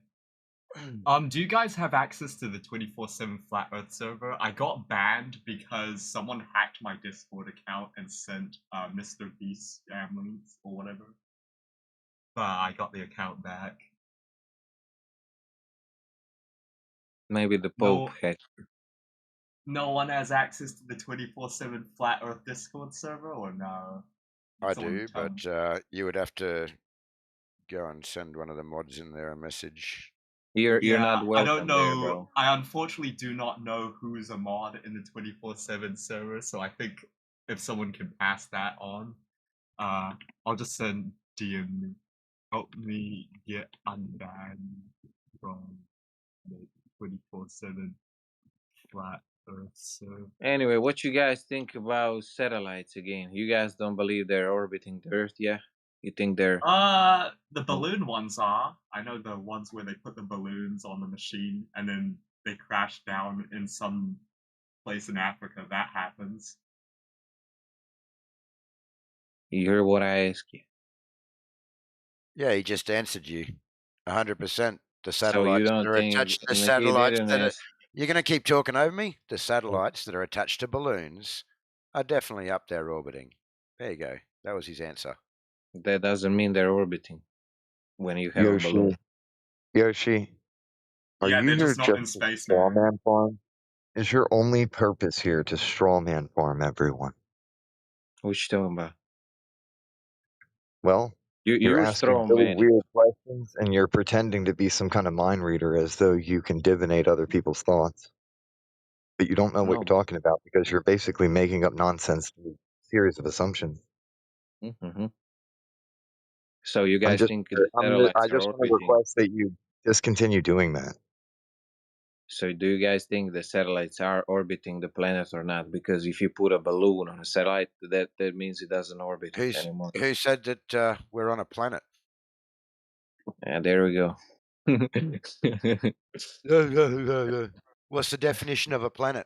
Do you guys have access to the 24/7 Flat Earth server? I got banned because someone hacked my Discord account and sent Mr. Beast scam links or whatever. But I got the account back.
Maybe the Pope hacked.
No one has access to the 24/7 Flat Earth Discord server, or no?
I do, but you would have to go and send one of the mods in there a message.
You're not welcome
I don't know.
there, bro.
I unfortunately do not know who's a mod in the 24/7 server, so I think if someone can pass that on, I'll just send DM. Help me get unbanned from the 24/7 Flat Earth server.
Anyway, what you guys think about satellites again? You guys don't believe they're orbiting the Earth, yeah? You think they're...
The balloon ones are. I know the ones where they put the balloons on the machine and then they crash down in some place in Africa. That happens.
You heard what I asked you.
Yeah, he just answered you. 100%. The
So you
satellites
don't
that are
think
attached. The
he
satellites
didn't
that are.
ask?
You're going to keep talking over me. The satellites that are attached to balloons are definitely up there orbiting. There you go. That was his answer.
That doesn't mean they're orbiting when you have a balloon.
Yoshi, are
Yeah,
you
they're
here
just not
just
in
to
space,
straw
man.
man farm? Is your only purpose here to straw man farm everyone?
What you talking about?
Well, you're
You're
asking
straw
really
man.
weird questions, and you're pretending to be some kind of mind reader as though you can divinate other people's thoughts. But you don't know what
No.
you're talking about because you're basically making up nonsense to a series of assumptions.
Mm-hmm. So you guys think the
I
satellites are
just want to
orbiting?
request that you discontinue doing that.
So do you guys think the satellites are orbiting the planet or not? Because if you put a balloon on a satellite, that means it doesn't orbit anymore.
Who said that we're on a planet?
Yeah, there we go.
What's the definition of a planet?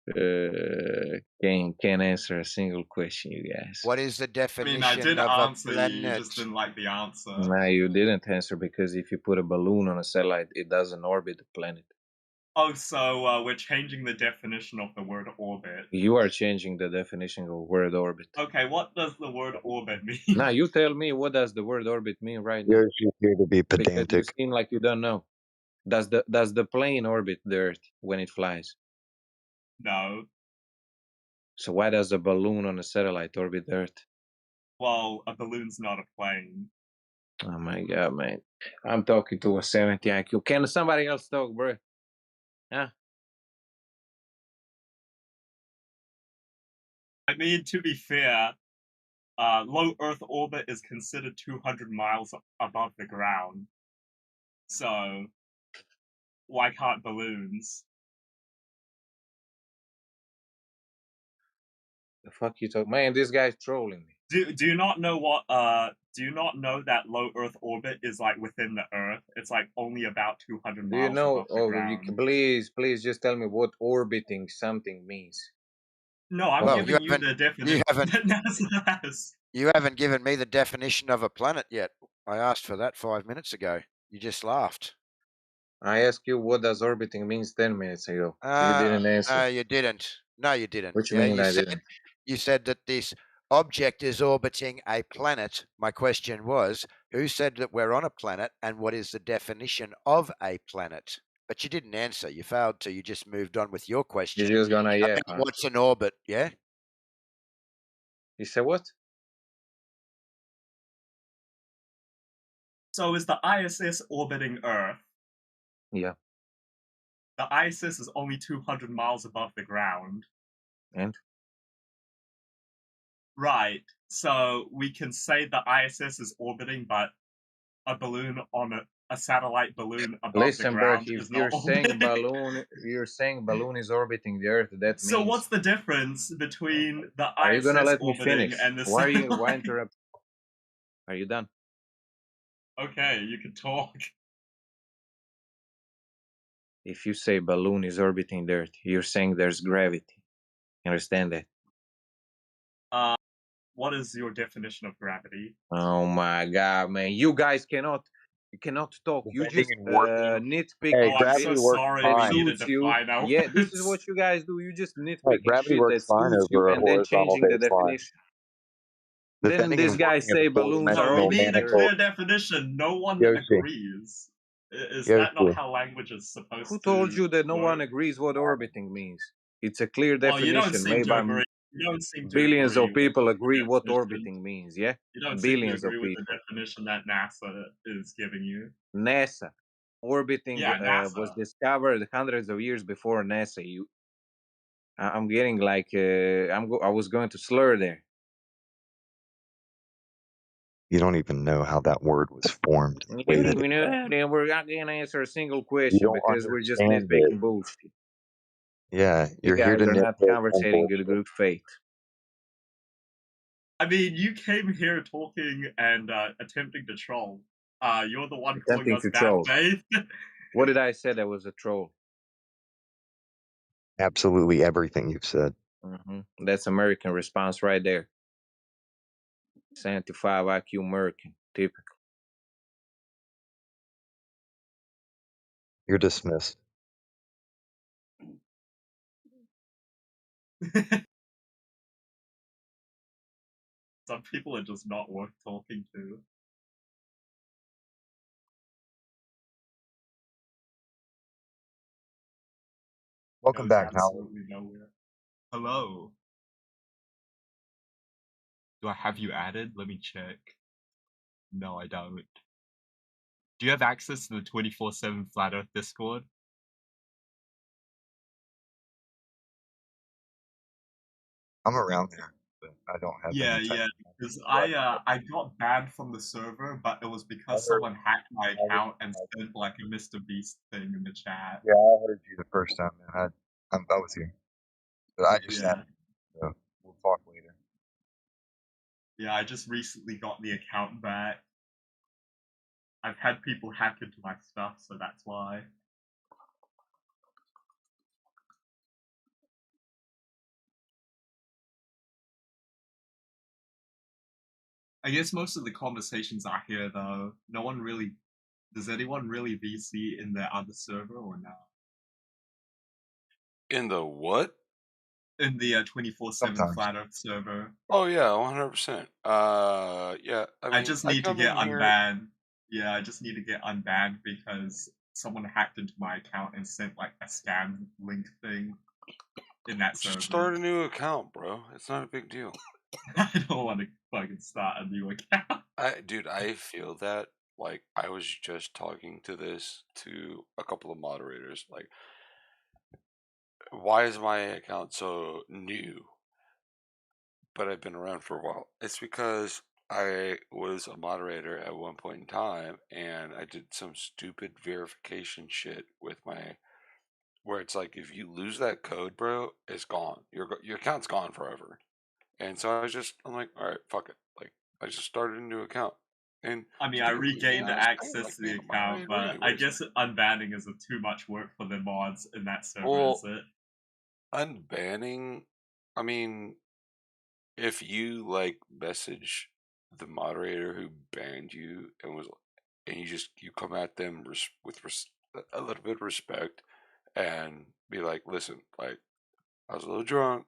Can't answer a single question, you guys.
What is the
I
definition
mean, I did
of
answer
a
you. You
planet?
just didn't like the answer.
No, you didn't answer because if you put a balloon on a satellite, it doesn't orbit the planet.
Oh, so we're changing the definition of the word orbit.
You are changing the definition of word orbit.
Okay, what does the word orbit mean?
Now you tell me, what does the word orbit mean right now?
Yoshi's here to be
Because you
pedantic.
seem like you don't know. Does the plane orbit the Earth when it flies?
No.
So why does a balloon on a satellite orbit the Earth?
Well, a balloon's not a plane.
Oh my god, man! I'm talking to a 70 IQ. Can somebody else talk, bro? Huh?
I mean, to be fair, low Earth orbit is considered 200 miles above the ground. So, why can't balloons?
The fuck you talk, man? This guy's trolling me.
Do you not know what? Do you not know that low Earth orbit is like within the Earth? It's like only about 200
Do you
miles
know?
above the
Oh,
ground.
please, just tell me what orbiting something means.
No, I'm
Well,
giving you the definition.
You haven't given me the definition of a planet yet. I asked for that 5 minutes ago. You just laughed.
I asked you what does orbiting means 10 minutes ago. You didn't answer.
No, you didn't. No, you didn't.
Which mean I didn't?
You said that this object is orbiting a planet. My question was, who said that we're on a planet, and what is the definition of a planet? But you didn't answer. You failed to. You just moved on with your question.
You're just gonna
About
huh?
what's an orbit? Yeah.
You said what?
So is the ISS orbiting Earth?
Yeah.
The ISS is only 200 miles above the ground.
And?
Right. So we can say the ISS is orbiting, but a balloon on a satellite balloon above the
Listen, bro,
ground
if
is
you're
not
saying
orbiting.
balloon is orbiting the Earth, that
So
means.
what's the difference between the
Are you gonna
ISS
let me
orbiting
finish?
and the
Why
satellite?
interrupt? Are you done?
Okay, you can talk.
If you say balloon is orbiting the Earth, you're saying there's gravity. You understand that?
What is your definition of gravity?
Oh my god, man! You guys cannot talk. You
Bending
just
and warping.
nitpick
Hey,
Oh, I'm
shit
so
gravity works
sorry
that
we
fine.
need to
suits you.
define our
Yeah, this is
words.
what you guys do. You just
Hey,
nitpicking
gravity
shit
works
that
fine
suits you,
over a
and then
horizontal
changing the
baseline.
definition.
The
Then
bending
this
and
guy
warping is
say
a
balloons are
No, we
four-dimensional
need
orbiting
a
the Earth.
clear
manifold.
definition. No one
Yoshi,
agrees. Is that not
Yoshi.
how language is
Who
supposed
told
to
you that no one
work?
agrees what orbiting means? It's a clear
Well, you don't
definition
seem
made
to
by
agree. You don't seem to
billions
agree
of
with
people. Agree
the
what
definition.
orbiting means. Yeah,
You don't seem to
billions of
agree with the
people.
definition that NASA is giving you.
NASA orbiting
Yeah,
was
NASA.
discovered hundreds of years before NASA. I'm getting like I was going to slur there.
You don't even know how that word was formed. The way that
You know, then we're not gonna answer a single
you
question
don't
because we're just
understand it.
nitpicking bullshit.
Yeah,
You
you're here
guys
to
are not
nitpick and
conversating
bullshit.
with good faith.
I mean, you came here talking and attempting to troll. You're the one calling
Attempting
us
to
bad
troll.
faith.
What did I say that was a troll?
Absolutely everything you've said.
That's American response right there. 75 IQ American, typical.
You're dismissed.
Some people are just not worth talking to.
Welcome
Goes
back, Howard.
absolutely nowhere. Hello. Do I have you added? Let me check. No, I don't. Do you have access to the 24/7 Flat Earth Discord?
I'm around there, but I don't have
Yeah,
any type
yeah.
of
Because
right.
I got banned from the server, but it was because someone hacked my account and sent like a Mr. Beast thing in the chat.
Yeah, I heard you the first time, man. I'm with you. But I just
Yeah.
so we'll talk later.
Yeah, I just recently got the account back. I've had people hack into my stuff, so that's why. I guess most of the conversations are here, though. No one really. Does anyone really VC in their other server or not?
In the what?
In the 24/7 Flat Earth server.
Oh yeah, 100%. Yeah.
I just
I
need to
come
get
in here.
unbanned. Yeah, I just need to get unbanned because someone hacked into my account and sent like a scam link thing in that server.
Start a new account, bro. It's not a big deal.
I don't want to fucking start a new account.
Dude, I feel that. Like, I was just talking to a couple of moderators. Like, why is my account so new? But I've been around for a while. It's because I was a moderator at one point in time, and I did some stupid verification shit with where it's like, if you lose that code, bro, it's gone. Your account's gone forever. And so I'm like, all right, fuck it. Like, I just started a new account. And
I mean,
to
I
be completely
regained
honest, I
access
like
to the
being a
account,
moderator
but I
anyways.
guess unbanning is too much work for the mods in that server,
Well,
is it?
unbanning, I mean, if you like message the moderator who banned you and you come at them with a little bit of respect and be like, listen, like, I was a little drunk,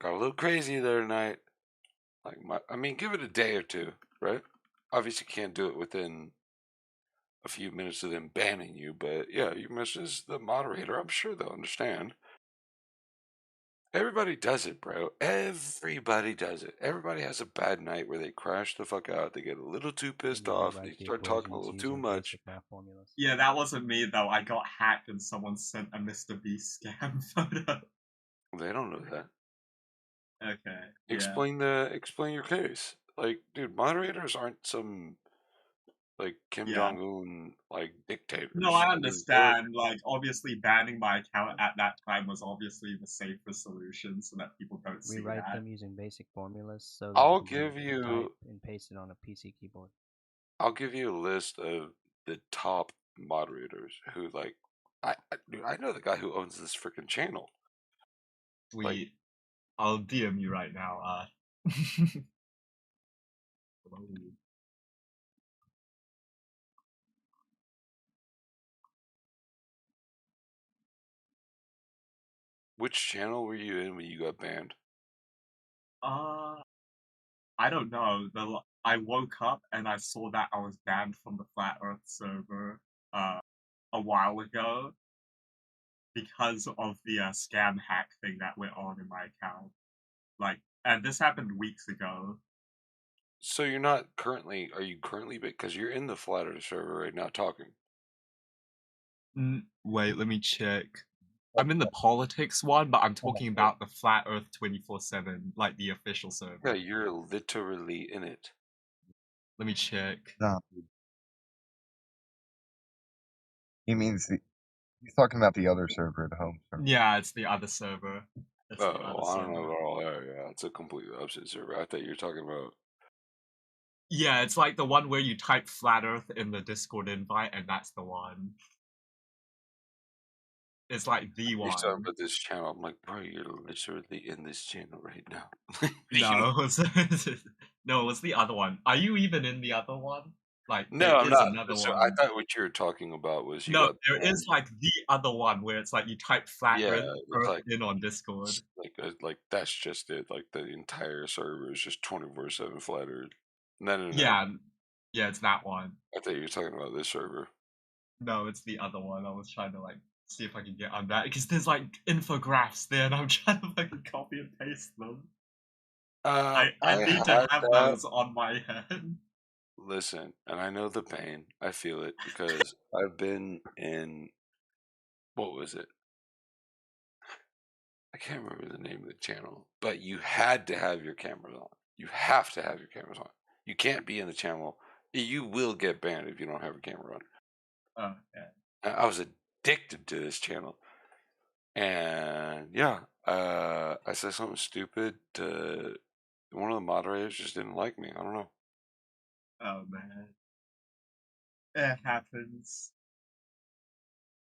got a little crazy there tonight, Like I mean, give it a day or two, right? Obviously, can't do it within a few minutes of them banning you, but yeah, you message the moderator. I'm sure they'll understand. Everybody does it, bro. Everybody does it. Everybody has a bad night where they crash the fuck out. They get a little too pissed off. They start talking a little too much.
Yeah, that wasn't me though. I got hacked and someone sent a Mr. Beast scam photo.
They don't know that.
Okay.
Explain your case. Like, dude, moderators aren't some like Kim Jong Un like dictators.
No, I
I mean, they're
understand. Like, obviously, banning my account at that time was obviously the safer solution, so that people don't see
Rewrite
that.
them using basic formulas so that
I'll
you can
give you
type and paste it on a PC keyboard.
I'll give you a list of the top moderators who like dude, I know the guy who owns this freaking channel.
Sweet. I'll DM you right now.
Which channel were you in when you got banned?
I don't know. I woke up and I saw that I was banned from the Flat Earth server a while ago because of the scam hack thing that went on in my account. Like, and this happened weeks ago.
So you're not currently? Are you currently? Because you're in the Flat Earth server right now talking.
Wait, let me check. I'm in the politics one, but I'm talking about the Flat Earth 24/7, like the official server.
Yeah, you're literally in it.
Let me check.
No. He means he's talking about the other server, the home server.
Yeah, it's the other server. It's the other
I don't know
server.
about all that. Yeah, it's a completely opposite server. I thought you were talking about.
Yeah, it's like the one where you type Flat Earth in the Discord invite, and that's the one. It's like the
You're
one.
talking about this channel. I'm like, bro, you're literally in this channel right now.
No, no, it was the other one. Are you even in the other one? Like,
No,
there
I'm
is
not.
another
So
one.
I thought what you were talking about was you
No,
got
there
banned.
is like the other one where it's like you type Flat
Yeah,
Earth
it's like
in on Discord.
like that's just it. Like the entire server is just 24/7 Flat Earth. No.
Yeah, it's that one.
I thought you were talking about this server.
No, it's the other one. I was trying to like see if I can get on that because there's like infographics there, and I'm trying to like copy and paste them. I need to have those on my head.
Listen, and I know the pain. I feel it because I've been in. What was it? I can't remember the name of the channel, but you had to have your cameras on. You have to have your cameras on. You can't be in the channel. You will get banned if you don't have your camera on.
Oh, yeah.
I was addicted to this channel, and yeah, I said something stupid. One of the moderators just didn't like me. I don't know.
Oh man, it happens.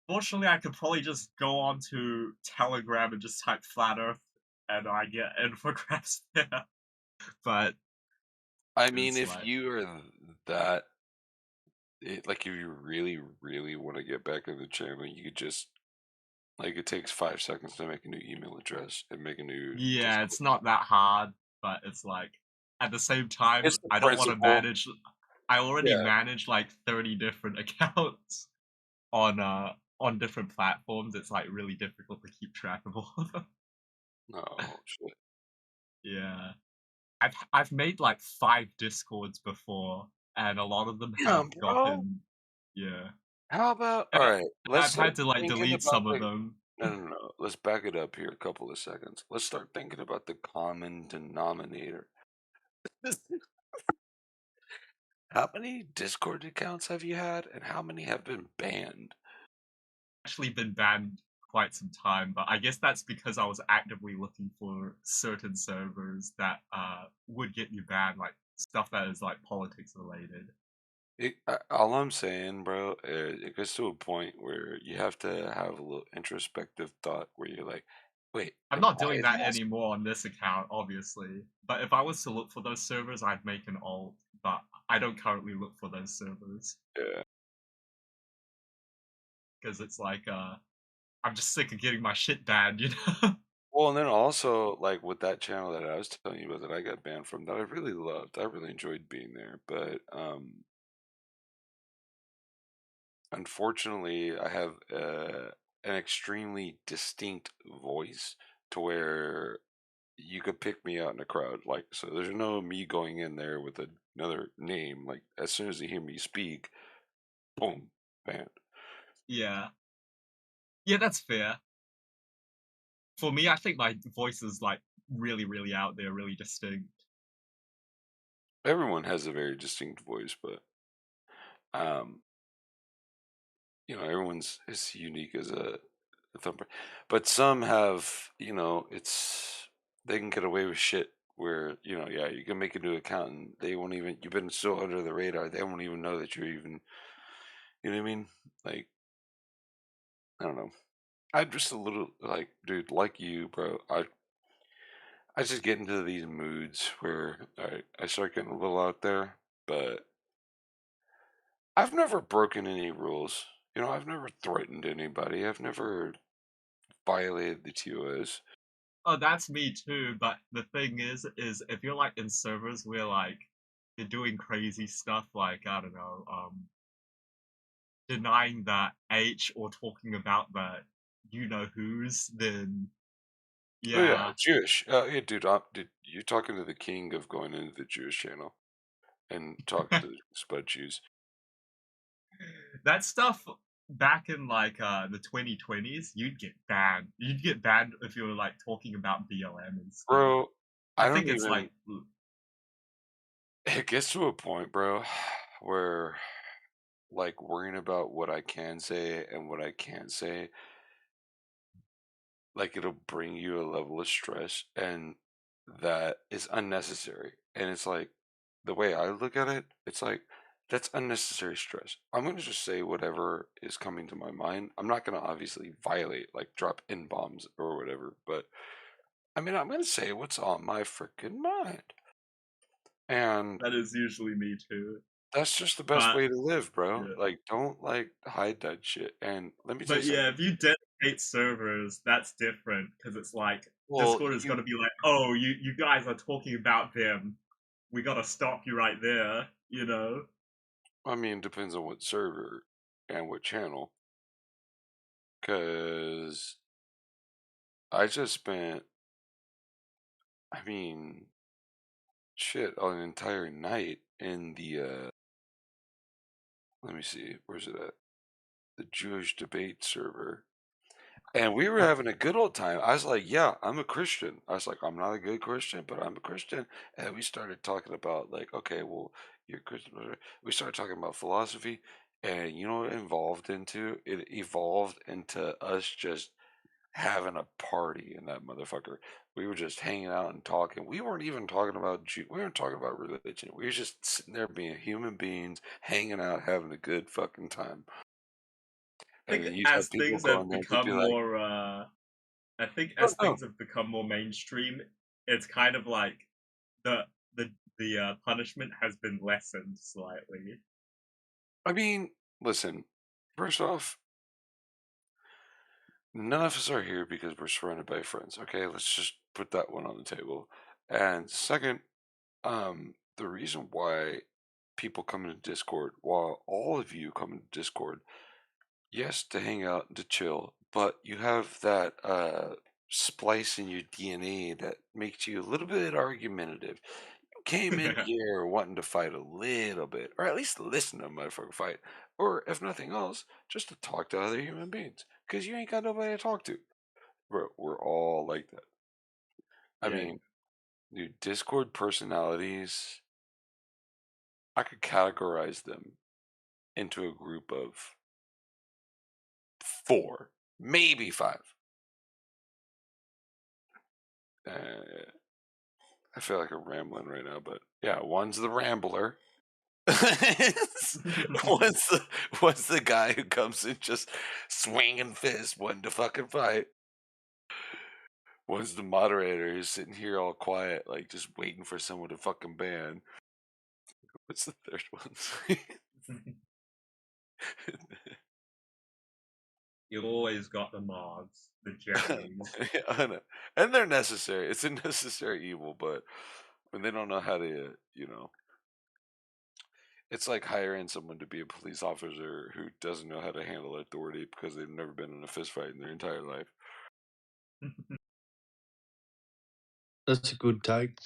Fortunately, I could probably just go on to Telegram and just type Flat Earth, and I get infographics there. But
I mean, if
like,
you are that, like, if you really, really want to get back in the channel, you could just, like, it takes 5 seconds to make a new email address and make a new.
yeah, it's not that hard, but it's like at the same time,
It's the
I don't want to
principle.
manage. I already
Yeah.
manage like 30 different accounts on different platforms. It's like really difficult to keep track of all of them.
No shit.
Yeah, I've made like 5 Discords before, and a lot of them
Yeah,
have
bro.
gotten
How about all right? Let's
I've had
start
to like
thinking
delete
about
some of
the.
them.
No. Let's back it up here a couple of seconds. Let's start thinking about the common denominator. How many Discord accounts have you had, and how many have been banned?
Actually been banned quite some time, but I guess that's because I was actively looking for certain servers that would get you banned, like stuff that is like politics related.
All I'm saying, bro, it gets to a point where you have to have a little introspective thought where you're like, wait,
I'm
am
not
I
doing
the
that
ass-
anymore on this account, obviously. But if I was to look for those servers, I'd make an alt. But I don't currently look for those servers.
Yeah.
Because it's like, I'm just sick of getting my shit banned, you know?
Well, and then also, like, with that channel that I was telling you about that I got banned from, that I really loved. I really enjoyed being there, but unfortunately, I have an extremely distinct voice to where you could pick me out in a crowd. Like, so there's no me going in there with another name. Like, as soon as they hear me speak, boom, banned.
Yeah. Yeah, that's fair. For me, I think my voice is like really, really out there, really distinct.
Everyone has a very distinct voice, but um, everyone's is unique as a thumper. But some have, they can get away with shit where, yeah, you can make a new account and they won't even, you've been so under the radar, they won't even know that you're even, you know what I mean? Like, I don't know. I'm just a little like, dude, like you, bro. I just get into these moods where I start getting a little out there, but I've never broken any rules. I've never threatened anybody. I've never violated the TOS.
Oh, that's me too. But the thing is if you're like in servers where like you're doing crazy stuff, like I don't know, denying that H or talking about that you know who's, then
Oh yeah,
yeah.
Jewish. Yeah, dude, you're talking to the king of going into the Jewish channel and talking to the Spud Jews.
That stuff back in like the 2020s, you'd get banned. You'd get banned if you were like talking about BLM and stuff.
Bro,
I
I
think
don't
it's like
even. It gets to a point, bro, where like worrying about what I can say and what I can't say, like it'll bring you a level of stress, and that is unnecessary. And it's like the way I look at it, it's like that's unnecessary stress. I'm gonna just say whatever is coming to my mind. I'm not gonna obviously violate, like drop in bombs or whatever, but I mean, I'm gonna say what's on my freaking mind. And
that is usually me too.
that's just the best
But
way to live, bro.
yeah.
Like, don't like hide that shit. And let me tell you
But yeah,
something.
if you dedicate servers, that's different because it's like
Well,
Discord is gonna be like, oh, you guys are talking about them. We gotta stop you right there, you know?
I mean, depends on what server and what channel. Cause I just spent, I mean, shit, an entire night in the let me see, where's it at? The Jewish debate server. And we were having a good old time. I was like, yeah, I'm a Christian. I was like, I'm not a good Christian, but I'm a Christian. And we started talking about, like, okay, well, you're Christian. We started talking about philosophy. And you know what it evolved into? It evolved into us just having a party in that motherfucker. We were just hanging out and talking. We weren't even talking about we weren't talking about religion. We were just sitting there being human beings, hanging out, having a good fucking time.
I
And
think
then you'd have
as
people
things
going
have
there to be
become
like,
more I think
oh
as
no.
things have become more mainstream, it's kind of like the the punishment has been lessened slightly.
I mean, listen, first off, none of us are here because we're surrounded by friends. Okay, let's just put that one on the table. And second, the reason why people come into Discord, while all of you come into Discord, yes, to hang out and to chill, but you have that splice in your DNA that makes you a little bit argumentative. You came in here wanting to fight a little bit, or at least listen to a motherfucker fight, or if nothing else, just to talk to other human beings, because you ain't got nobody to talk to. We're all like that. I
Yeah.
mean, dude, Discord personalities, I could categorize them into a group of 4, maybe 5. I feel like I'm rambling right now, but yeah, one's the rambler. one's the guy who comes in just swinging fists, wanting to fucking fight. One's the moderator who's sitting here all quiet, like just waiting for someone to fucking ban. What's the third one?
You always got the mobs, the Jerrys.
Yeah, I know. And they're necessary. It's a necessary evil, but when they don't know how to, it's like hiring someone to be a police officer who doesn't know how to handle authority because they've never been in a fist fight in their entire life.
That's a good take.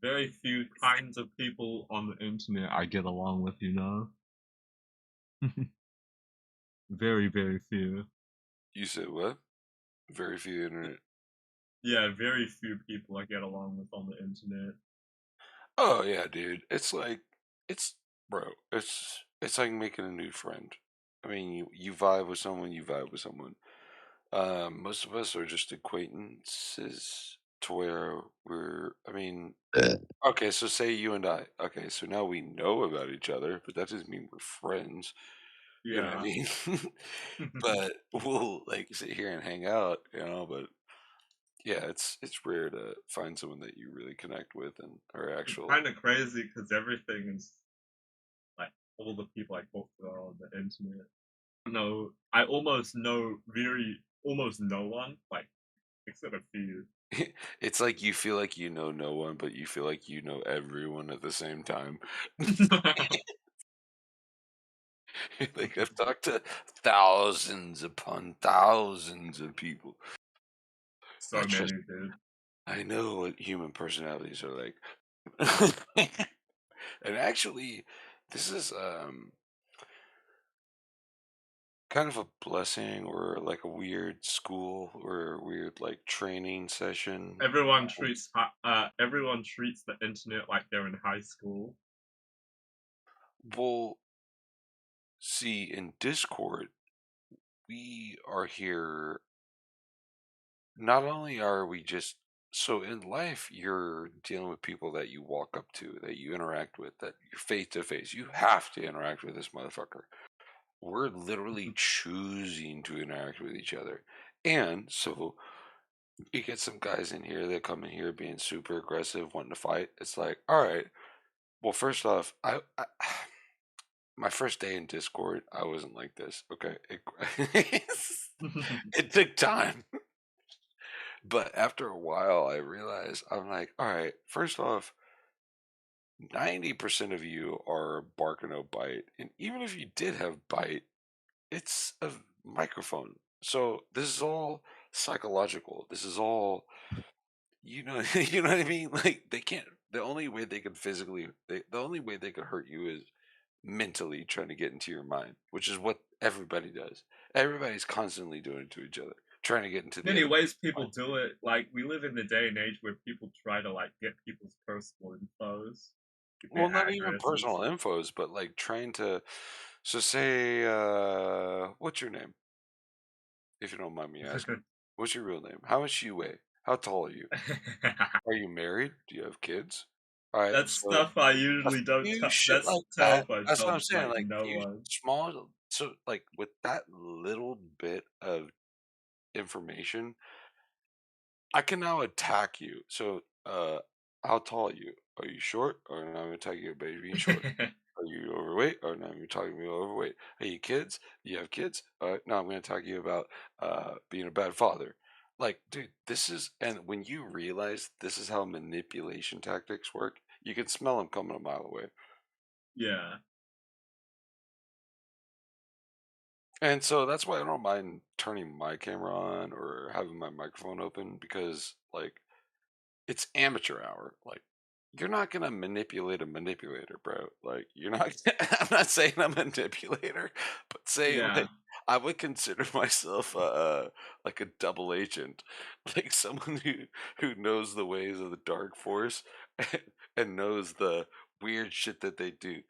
Very few kinds of people on the internet I get along with, Very, very few.
You said what? Very few internet.
Yeah, very few people I get along with on the internet.
Oh yeah, dude. It's like bro. It's like making a new friend. I mean, you vibe with someone, you vibe with someone. Most of us are just acquaintances to where I mean, okay, so say you and I. Okay, so now we know about each other, but that doesn't mean we're friends. You know what I
Yeah.
mean? But we'll like sit here and hang out, but yeah, it's rare to find someone that you really connect with and are
It's
actual.
kind of crazy because everything is like all the people I talk to are on the internet. No, I almost know almost no one, like except a few.
It's like you feel like you know no one, but you feel like you know everyone at the same time. Like I've talked to thousands upon thousands of people.
So many, dude.
I know what human personalities are like. And actually, this is kind of a blessing or like a weird school or a weird like training session.
Everyone treats the internet like they're in high school.
Well, see, in Discord, we are here. Not only are we just so in life, you're dealing with people that you walk up to, that you interact with, that you're face to face. You have to interact with this motherfucker. We're literally choosing to interact with each other. And so you get some guys in here that come in here being super aggressive, wanting to fight. It's like, all right, well, first off, I my first day in Discord, I wasn't like this. Okay, it took time, but after a while, I realized I'm like, all right. First off, 90% of you are bark and no bite, and even if you did have bite, it's a microphone. So this is all psychological. This is all you know what I mean? Like they can't. The only way they could the only way they could hurt you is mentally trying to get into your mind, which is what everybody does. Everybody's constantly doing it to each other, trying to get into the
Many
other.
ways people do it. Like we live in the day and age where people try to like get people's personal infos,
Well,
their
not even
addresses.
personal infos, but like trying to. So say, what's your name? If you don't mind me asking, what's your real name? How much you weigh? How tall are you? Are you married? Do you have kids? All right,
That's
so
stuff I
a
usually don't
few
tell.
shit
That's
like
tell
that.
if I
That's what
tell
I'm saying.
like
Like
no
few
one.
small. So like with that little bit of information, I can now attack you. So, how tall are you? Are you short? Or now I'm attacking you by being short. Are you overweight? Or now you're talking me overweight. Are you kids? You have kids? Now I'm going to talk to you about being a bad father. Like, dude, this is, and when you realize this is how manipulation tactics work, you can smell them coming a mile away.
Yeah.
And so that's why I don't mind turning my camera on or having my microphone open because, like, it's amateur hour. Like, you're not gonna manipulate a manipulator, bro. Like, you're not. I'm not saying I'm a manipulator, but saying
Yeah.
like I would consider myself like a double agent, like someone who knows the ways of the dark force and knows the weird shit that they do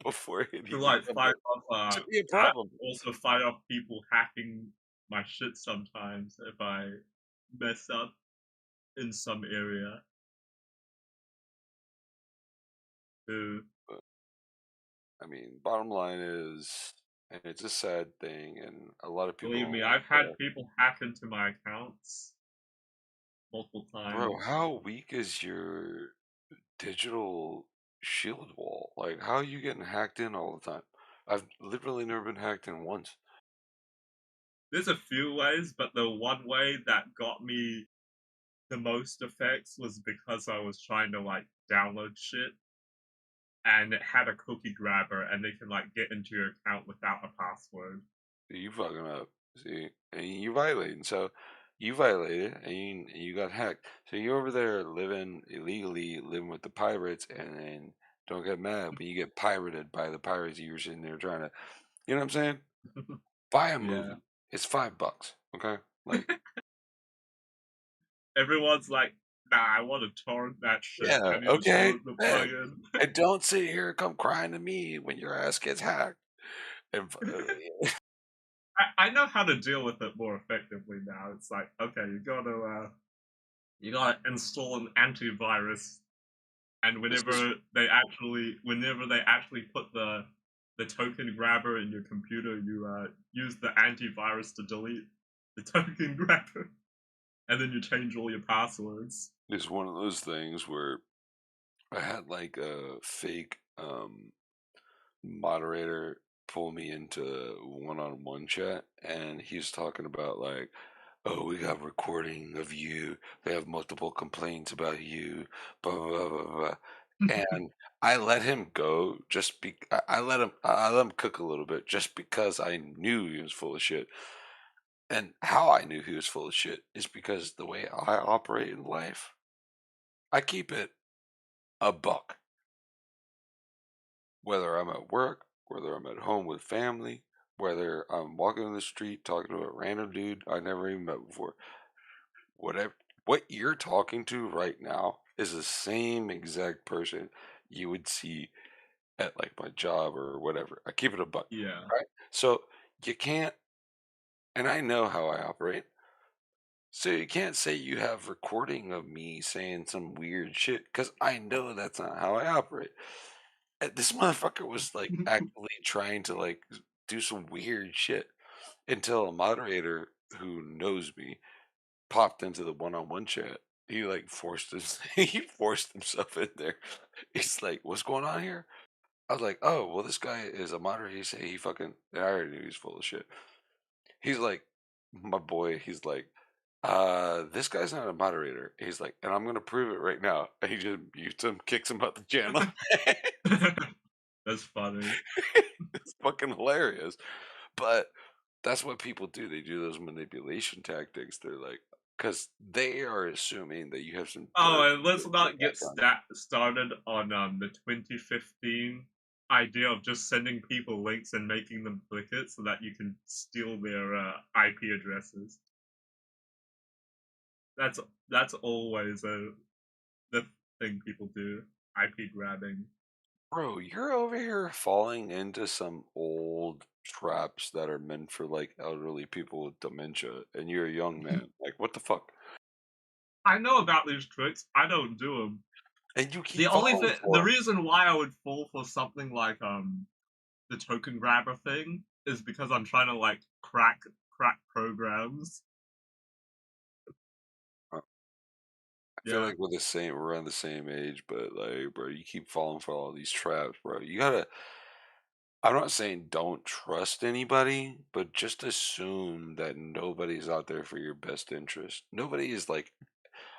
before it
To
even
like
comes
fight
up
off
to be a
I
problem.
also fight off people hacking my shit sometimes if I mess up in some area.
I mean, bottom line is and it's a sad thing, and a lot of people
Believe me,
don't
I've
like
had
that.
people hack into my accounts multiple times.
Bro, how weak is your digital shield wall? Like, how are you getting hacked in all the time? I've literally never been hacked in once.
There's a few ways, but the one way that got me the most effects was because I was trying to like download shit, and it had a cookie grabber, and they can like get into your account without a password.
You fucking up. See, and you violating. So you violated, and you got hacked. So you're over there living illegally, living with the pirates, and then don't get mad when you get pirated by the pirates. You're sitting there trying to, you know what I'm saying? Buy a movie.
Yeah.
It's $5. Okay, like
Everyone's like, nah, I want to torrent that shit.
yeah,
Can you just
okay,
load the
man.
plugin?
And don't sit here and come crying to me when your ass gets hacked. And
I know how to deal with it more effectively now. It's like, okay, you gotta install an antivirus, and
this is
whenever they actually put the token grabber in your computer, you use the antivirus to delete the token grabber, and then you change all your passwords.
it's one of those things where I had like a fake moderator pull me into one-on-one chat, and he's talking about like, oh, we got recording of you, they have multiple complaints about you, blah blah blah blah, blah. And I let him go just I let him cook a little bit just because I knew he was full of shit. And how I knew he was full of shit is because the way I operate in life, I keep it a buck. Whether I'm at work, whether I'm at home with family, whether I'm walking in the street talking to a random dude I never even met before, whatever, what you're talking to right now is the same exact person you would see at like my job or whatever. I keep it a buck,
Yeah.
right? So you can't, and I know how I operate. So you can't say you have recording of me saying some weird shit because I know that's not how I operate. This motherfucker was like actively trying to like do some weird shit until a moderator who knows me popped into the one-on-one chat. He like he forced himself in there. He's like, "What's going on here?" I was like, "Oh, well, this guy is a moderator." He said he fucking. I already knew he's full of shit. He's like, my boy. He's like, this guy's not a moderator. He's like, and I'm gonna prove it right now. And he just mutes him, kicks him out the channel.
That's funny.
It's fucking hilarious. But that's what people do. They do those manipulation tactics. They're like, because they are assuming that you have some
Oh,
dirt
and let's
in your
not get
background.
started on the 2015 idea of just sending people links and making them click it so that you can steal their IP addresses. That's always the thing people do, IP grabbing.
Bro, you're over here falling into some old traps that are meant for like elderly people with dementia, and you're a young man. Like, what the fuck?
I know about these tricks. I don't do them.
And you keep falling for
The
'em.
reason why I would fall for something like the token grabber thing is because I'm trying to like crack programs.
I feel
Yeah.
like we're around the same age, but like, bro, you keep falling for all these traps, bro. You gotta. I'm not saying don't trust anybody, but just assume that nobody's out there for your best interest. Nobody is like,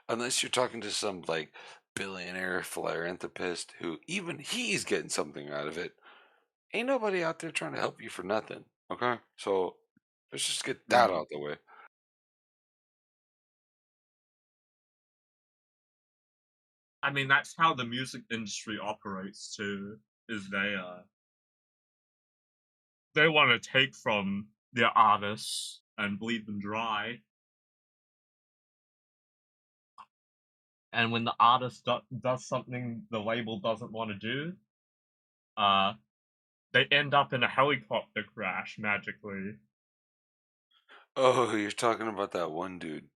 unless you're talking to some like billionaire philanthropist who even he's getting something out of it. Ain't nobody out there trying to help you for nothing. Okay, so let's just get that
Yeah.
out the way.
I mean, that's how the music industry operates too. Is they want to take from their artists and bleed them dry, and when the artist does something the label doesn't want to do, uh, they end up in a helicopter crash magically.
Oh, you're talking about that one dude.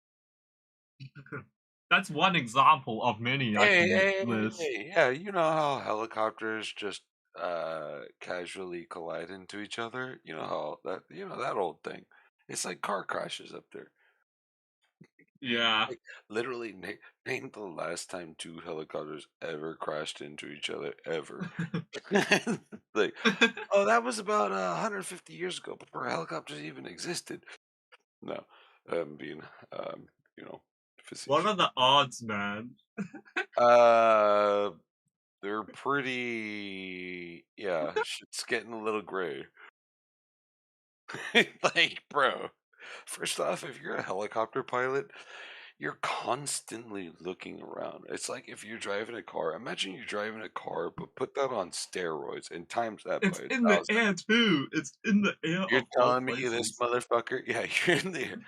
That's one example of many I
Hey,
can
hey, hey,
list.
hey, yeah, you know how helicopters just casually collide into each other. You know how that old thing. It's like car crashes up there.
Yeah.
Like, literally, name the last time two helicopters ever crashed into each other ever. Like, oh, that was about 150 years ago before helicopters even existed. No, being you know,
What are the odds, man?
they're pretty. Yeah, shit's getting a little gray. Like, bro, first off, if you're a helicopter pilot, you're constantly looking around. It's like if you're driving a car. Imagine you're driving a car, but put that on steroids and times that
It's
by
in the
1,000.
air too. It's in the air
You're
of all
telling me this
places.
motherfucker? Yeah, you're in the air.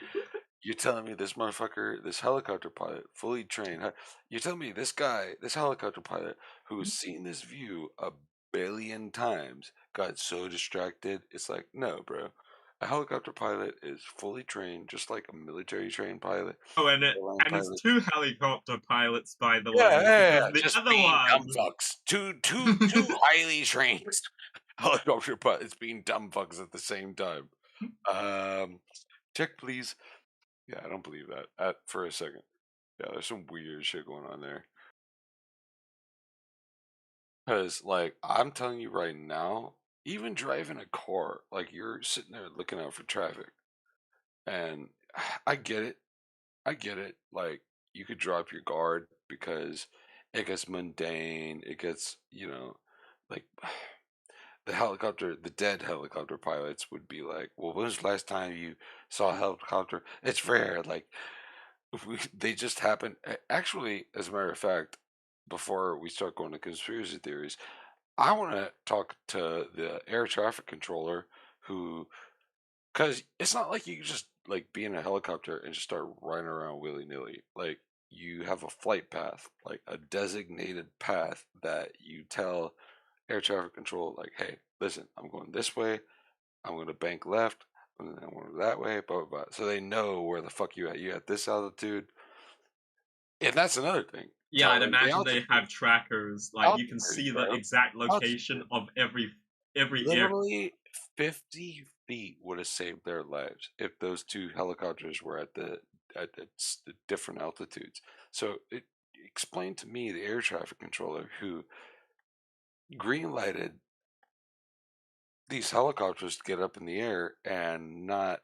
You're telling me this motherfucker, this helicopter pilot, fully trained. You're telling me this guy, this helicopter pilot, who's seen this view a billion times, got so distracted. It's like, no, bro. A helicopter pilot is fully trained, just like a military trained pilot.
Oh, and
Airline
it's
pilot.
two helicopter pilots, by the
Yeah,
way,
yeah,
because
yeah.
the
Just
other
being dumb
one.
fucks. Two highly trained helicopter pilots being dumb fucks at the same time. Check please. Yeah, I don't believe that for a second. Yeah, there's some weird shit going on there. Because, like, I'm telling you right now, even driving a car, like, you're sitting there looking out for traffic. And I get it. I get it. Like, you could drop your guard because it gets mundane. It gets, like, the dead helicopter pilots would be like, well, when was the last time you saw a helicopter? It's rare. Like, they just happen. Actually, as a matter of fact, before we start going to conspiracy theories, I want to talk to the air traffic controller who, because it's not like you can just like be in a helicopter and just start running around willy nilly. Like, you have a flight path, like a designated path that you tell air traffic control, like, hey, listen, I'm going this way, I'm going to bank left, and then I'm going that way, blah, blah, blah. So they know where the fuck you at. You at this altitude. And that's another thing.
Yeah, I'd
Tell them the
imagine they
altitude.
have trackers. Like you can
Altitude,
see the
bro.
exact location
Altitude.
of every air.
Literally 50 feet would have saved their lives if those two helicopters were at the different altitudes. So it explained to me the air traffic controller who green lighted these helicopters to get up in the air and not.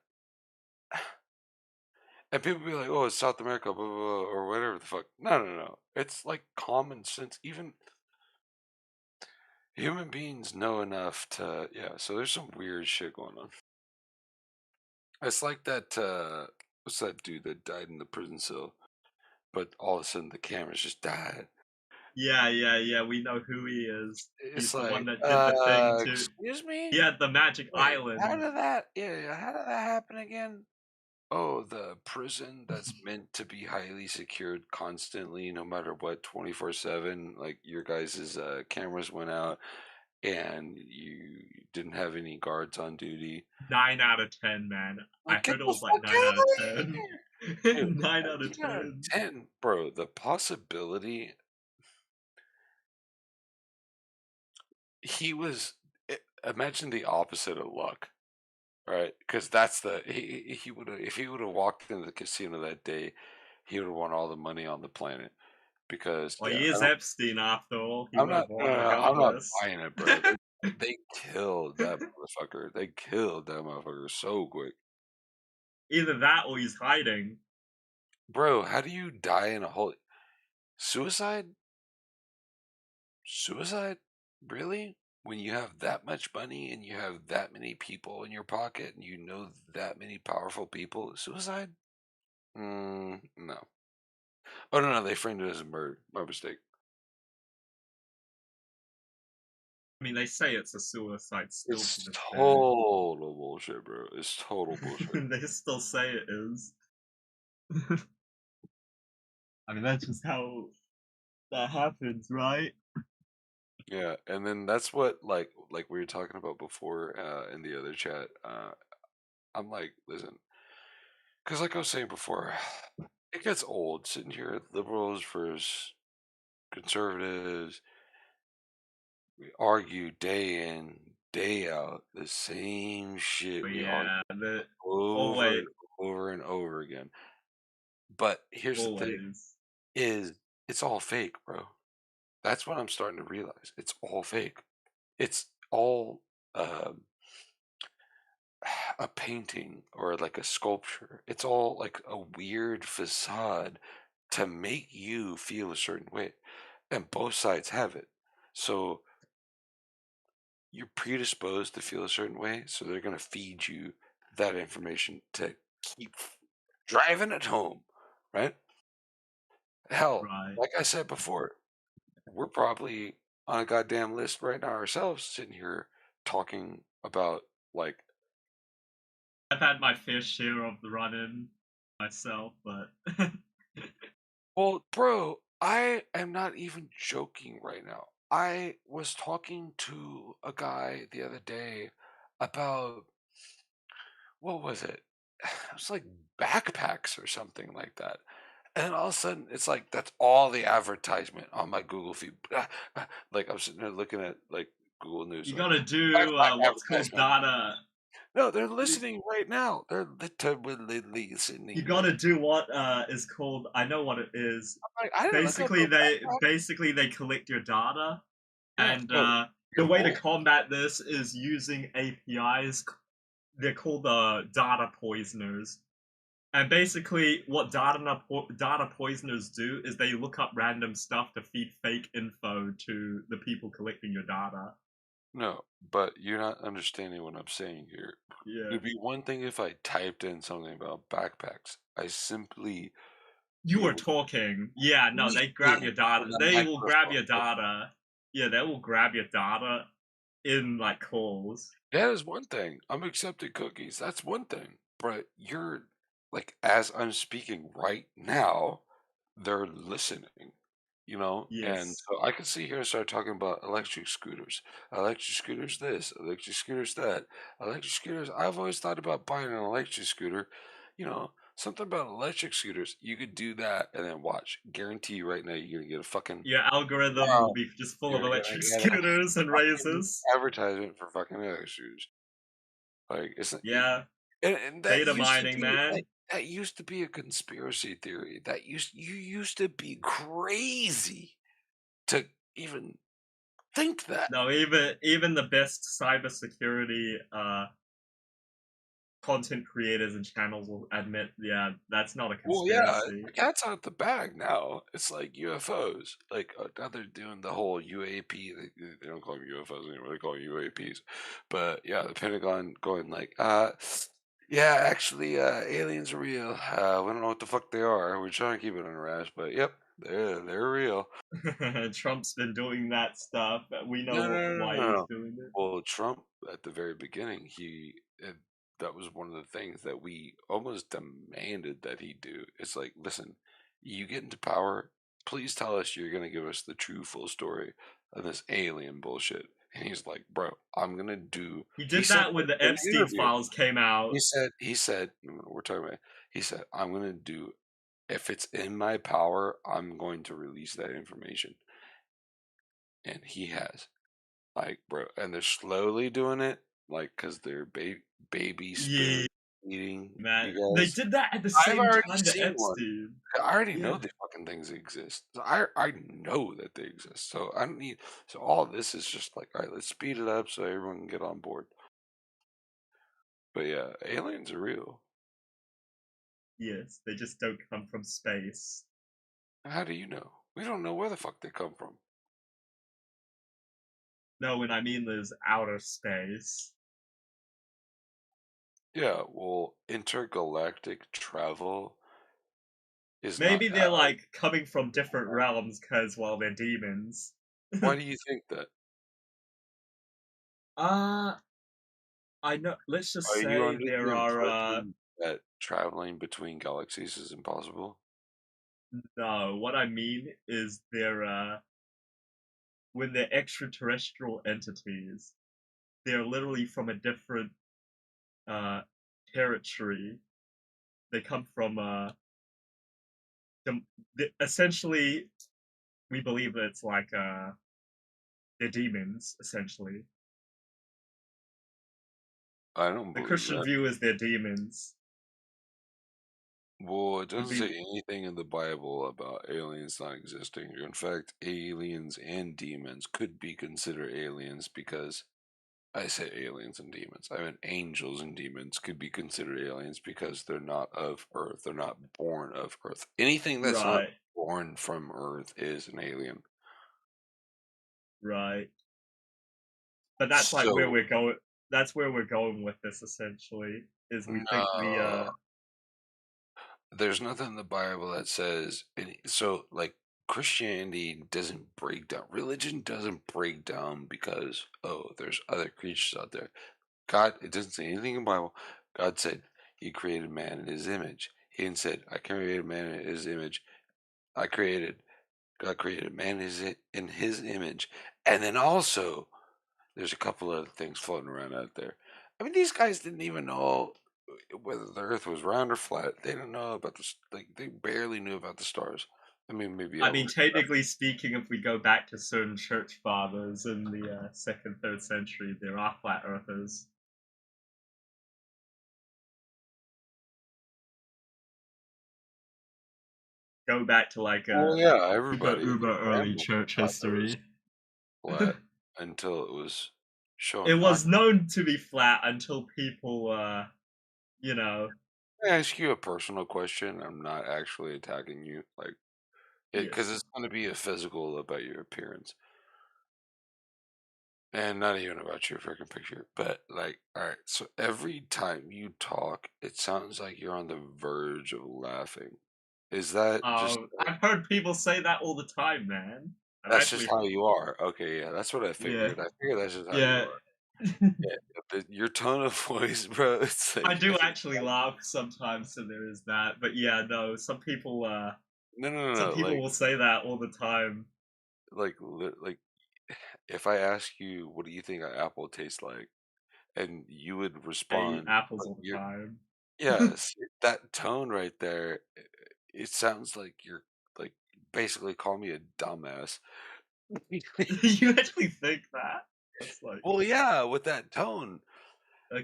And people be like, "Oh, it's South America, blah, blah, blah," or whatever the fuck. No, no, no. It's like common sense. Even human beings know enough to, yeah. So there's some weird shit going on. It's like that. What's that dude that died in the prison cell? But all of a sudden the cameras just died.
Yeah. We know who he is.
It's
He's the
like,
one that did the thing too.
excuse me.
He had the magic
Wait,
island.
how did that? Yeah, how did that happen again? Oh, the prison that's meant to be highly secured constantly, no matter what, 24/7. Like your guys' cameras went out, and you didn't have any guards on duty.
9 out of 10, man.
Like,
I
get
heard it
the
was like
fuck
9
out
out of
of
10.
here, dude!
9 out of
10 out of
10.
10, bro. The possibility he was. Imagine the opposite of luck. Right, because that's he would have, if he would have walked into the casino that day, he would have won all the money on the planet. Because
Well,
yeah,
he is Epstein after all. He
I'm
would have
not
won
I'm not
regardless.
buying it, bro. They killed that motherfucker. They killed that motherfucker so quick,
Either that or he's hiding.
bro. How do you die in a hole? Suicide? Suicide? Really? When you have that much money and you have that many people in your pocket and you know that many powerful people, suicide? No. Oh no, they framed it as a murder. My mistake.
I mean, they say it's a suicide still
It's
to this day.
total bullshit, bro. It's total bullshit.
They still say it is. I mean, that's just how that happens, right?
Yeah, and then that's what like we were talking about before in the other chat. I'm like, listen, because like I was saying before, it gets old sitting here, liberals versus conservatives. We argue day in, day out, the same shit.
But
We
yeah,
argue
the
over
always
and over and over again. But here's the thing:
always.
is it's all fake, bro. That's what I'm starting to realize. It's all fake. It's all a painting or like a sculpture. It's all like a weird facade to make you feel a certain way. And both sides have it. So you're predisposed to feel a certain way. So they're going to feed you that information to keep driving it home. Right? Hell,
Right.
like I said before, we're probably on a goddamn list right now ourselves, sitting here talking about like,
I've had my fair share of the run-in myself, but
well, bro, I am not even joking right now. I was talking to a guy the other day about what was it? It was like backpacks or something like that. And all of a sudden, it's like that's all the advertisement on my Google feed. Like I'm sitting there looking at like Google News,
you
like
gotta do
backpack
what's called
advertisement.
data.
No, they're listening right now. They're literally listening.
You gotta do what is called. I know what it is.
I'm like, I didn't look up no backpack.
Basically they collect your data,
Yeah,
and
no,
the
you're
way to
bull.
combat this is using APIs. They're called data poisoners. And basically, what data poisoners do is they look up random stuff to feed fake info to the people collecting your data.
No, but you're not understanding what I'm saying here.
Yeah.
It'd be one thing if I typed in something about backpacks. I simply
You were talking. Yeah, no, they grab your data. They will grab your data. Yeah, they will grab your data in like calls.
That is one thing. I'm accepting cookies. That's one thing. But you're like, as I'm speaking right now, they're listening, you know? And
Yes.
so I can sit here and start talking about electric scooters. Electric scooters this, electric scooters that. Electric scooters, I've always thought about buying an electric scooter. You know, something about electric scooters. You could do that and then watch. Guarantee you right now you're gonna get a fucking
Your algorithm will
wow.
be just full of
You're gonna
electric
get a
scooters and
fucking
razors.
advertisement for fucking electric scooters. Like it's
Yeah.
and that
Data
used to
mining,
be
man.
that used to be a conspiracy theory. You used to be crazy to even think that.
No, even the best cybersecurity content creators and channels will admit, yeah, that's not a
Well, yeah,
conspiracy.
the cat's out the bag now. It's like UFOs. Like now they're doing the whole UAP. They don't call them UFOs anymore. They call them UAPs. But yeah, the Pentagon going like, yeah, actually, aliens are real. We don't know what the fuck they are. We're trying to keep it under wraps, but yep, they're real.
Trump's been doing that stuff. We
No,
know
no, no,
why
no,
he's
no.
doing it.
Well, Trump at the very beginning, that was one of the things that we almost demanded that he do. It's like, listen, you get into power, please tell us you're gonna give us the true full story of this alien bullshit. And he's like, bro, I'm gonna do.
He
He
did
said
that when
this
the
in the
Epstein
interview.
files came out.
He said, we're talking about. He said, I'm gonna do. If it's in my power, I'm going to release that information. And he has. Like, bro, and they're slowly doing it, like, because they're baby
Yeah,
spoon eating,
man.
you
They
guys.
did that at the
I've
same
already
time the
seen one.
Epstein.
I already know
Yeah.
the fucking things exist. So I know that they exist. So I don't need. So all this is just like, all right, let's speed it up so everyone can get on board. But yeah, aliens are real.
Yes, they just don't come from space.
How do you know? We don't know where the fuck they come from.
No, when I mean there's outer space.
Yeah, well, intergalactic travel is
Maybe
not
they're
how.
like coming from different realms because, well, they're demons.
Why do you think that?
I know. Let's just
Are you
say
under the
there are.
impression that traveling between galaxies is impossible?
No, what I mean is they're when they're extraterrestrial entities, they're literally from a different uh territory. They come from essentially we believe it's like they're demons, essentially.
I don't
The
believe
Christian
that.
view is they're demons.
Well, it
Would
doesn't
be
say anything in the Bible about aliens not existing. In fact, aliens and demons could be considered aliens because I say aliens and demons. I mean, angels and demons could be considered aliens because they're not of Earth. They're not born of Earth. Anything that's not
right,
born from Earth is an alien.
right. But that's like where
So,
we're going. That's where we're going with this. Essentially, is we think
no, there's nothing in the Bible that says any. So, like, Christianity doesn't break down. Religion doesn't break down because, oh, there's other creatures out there. God, it doesn't say anything in the Bible. God said He created man in His image. He didn't say, I created man in His image. I created, God created man in His image. And then also, there's a couple other things floating around out there. I mean, these guys didn't even know whether the Earth was round or flat. They didn't know about like they barely knew about the stars. I mean, maybe a
I mean,
little.
technically speaking, if we go back to certain church fathers in the second, third century, there are flat earthers. Go back to like
Well,
a
yeah,
uber
everybody and their
uber early
grandmother
church
thought it was
history.
flat until it was
It
shown not.
was known to be flat until people, you know,
Can I ask you a personal question? I'm not actually attacking you, like,
yeah.
because it's going to be a physical about your appearance, and not even about your freaking picture. But like, all right, so every time you talk, it sounds like you're on the verge of laughing. Is that just
I've heard people say that all the time, man. I've
that's just
actually,
how you are? Okay, yeah, that's what I
yeah,
figured. I figured that's just how you
yeah.
are. Yeah, your tone of voice, bro. It's
I
like
do actually laugh sometimes, so there is that. But yeah, no,
no, no, no,
some
no.
people will say that all the time.
Like, if I ask you, what do you think an apple tastes like, and you would
I eat
respond,
apples
like
all the
you're
time.
yes, that tone right there, it sounds like you're like basically calling me a dumbass.
You actually think that? That's like
Well, yeah, with that tone.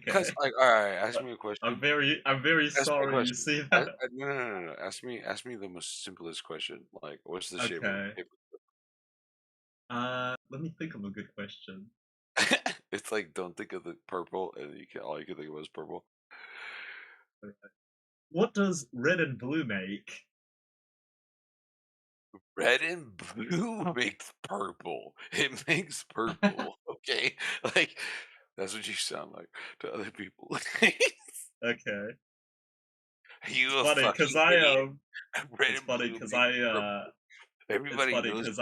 Cause
okay.
like, all right, ask me a question.
I'm very
Ask me a
sorry you
question.
see that.
No, no, no, no. Ask me the most simplest question. Like, what's the shape of a
Okay.
paper?
Let me think of a good question.
It's like don't think of the purple, and all you can think of is purple.
Okay. What does red and blue make?
Red and blue makes purple. It makes purple. Okay, like that's what you sound like to other people.
Okay. It's
You a
funny because
fucking idiot. Red
it's
and
funny
blue
because
make purple.
it's
Everybody
funny
knows.
because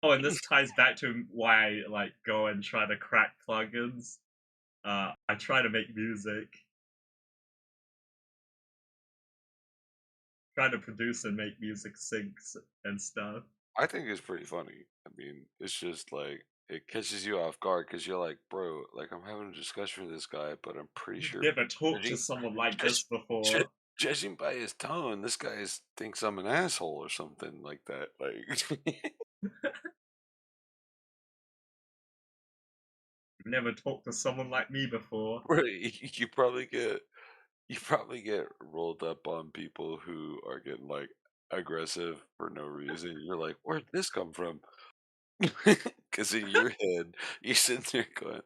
oh, and this ties back to why I like go and try to crack plugins. I try to make music, try to produce and make music syncs and stuff.
I think it's pretty funny. I mean, it's just like it catches you off guard because you're like, bro, like I'm having a discussion with this guy, but I'm pretty
You've
sure
never talked to
judging,
someone like this
judge, ju-
before.
judging by his tone, this guy thinks I'm an asshole or something like that. Like,
You've never talked to someone like me before.
bro, you probably get rolled up on people who are getting like aggressive for no reason. You're like, where'd this come from? Because in your head, you're sitting there going,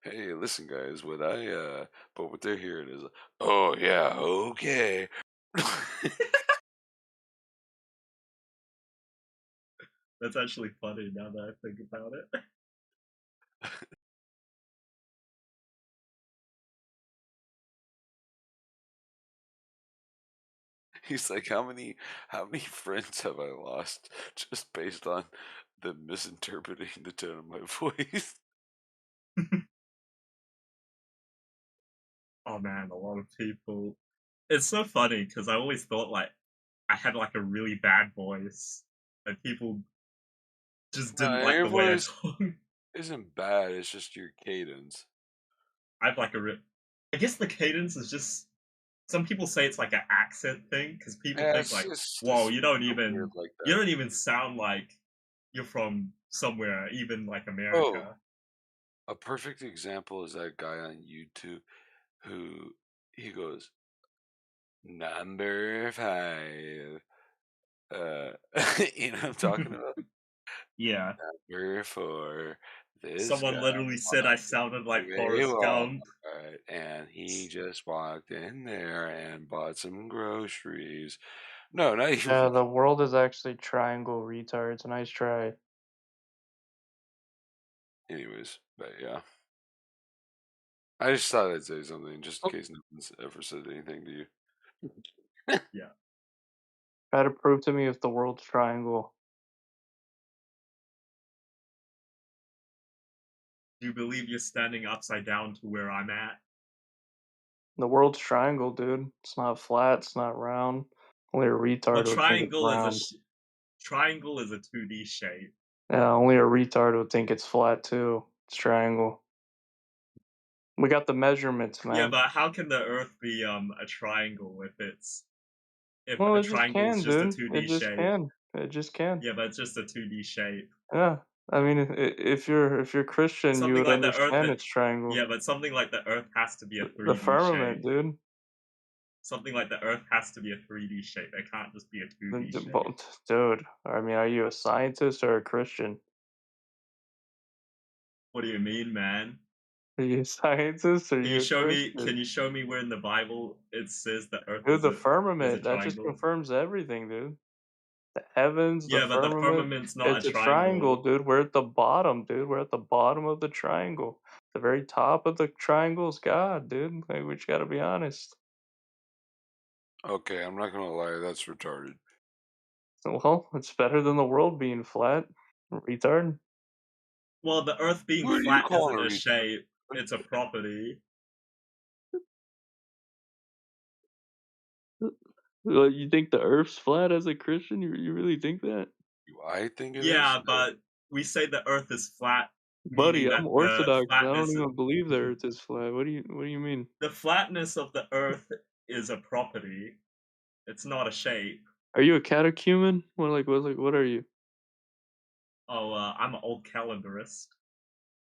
"Hey, listen, guys. But what they're hearing is, oh yeah, okay."
That's actually funny now that I think about it.
He's like, how many friends have I lost just based on them misinterpreting the tone of my voice?
Oh man, a lot of people. It's so funny because I always thought like I had like a really bad voice, and people just
No,
didn't like
your
the way I
voice
talk.
isn't bad. It's just your cadence.
I have like I guess the cadence is just. Some people say it's like an accent thing because people
Yeah,
think like, "Whoa,
it's weird like
you
that.
don't even sound like you're from somewhere, even like
Oh,
America.
a perfect example is that guy on YouTube who he goes, number 5. You know what I'm talking about?
Yeah.
Number 4. This guy
Someone literally said I sounded like
very
Forrest Gump.
Walmart, and he just walked in there and bought some groceries. No, not even.
Yeah, the world is actually triangle retards. Nice try.
Anyways, but yeah. I just thought I'd say something just in case no one's ever said anything to you.
Yeah.
Try to prove to me if the world's triangle.
Do you believe you're standing upside down to where I'm at?
The world's triangle, dude. It's not flat. It's not round. Only a retard
Well,
would think it's round.
triangle is a 2D shape.
Yeah, only a retard would think it's flat too. It's triangle. We got the measurements, man.
Yeah, but how can the Earth be a triangle if
Well,
a
it just
triangle is
can,
just a
dude.
2D
It just
shape?
can. It just can.
Yeah, but it's just a 2D shape.
Yeah. I mean, if you're Christian, you
Something
would
like the Earth.
understand it's triangle.
Yeah, but something like the Earth has to be a 3D
The firmament,
shape.
dude.
Something like the Earth has to be a 3D shape. It can't just be a 2D shape.
Dude, I mean, are you a scientist or a Christian?
What do you mean, man?
Are you a scientist or are
Can
you
you
a
show me?
Christian?
Can you show me where in the Bible it says the Earth
Dude,
is
the
a
firmament, that just
triangle?
confirms everything, dude. The heavens, the
Yeah, but the
firmament,
firmament's not
it's
a
a triangle,
triangle.
dude. We're at the bottom, dude. We're at the bottom of the triangle. The very top of the triangle is God, dude. Like, we just gotta be honest.
Okay, I'm not gonna lie, that's retarded.
Well, it's better than the world being flat. Retard.
Well, the Earth being
Who are you
flat
calling
isn't
a
a
retard?
shape; it's a property.
Well, you think the Earth's flat as a Christian? You really think that?
Do I think it is?
Yeah,
No.
but we say the Earth is flat,
Buddy,
meaning
I'm
that the
Orthodox. I don't
flatness
even believe the Earth is flat. What do you mean?
the flatness of the Earth is a property. It's not a shape.
Are you a catechumen? What are you?
Oh, I'm an old calendarist.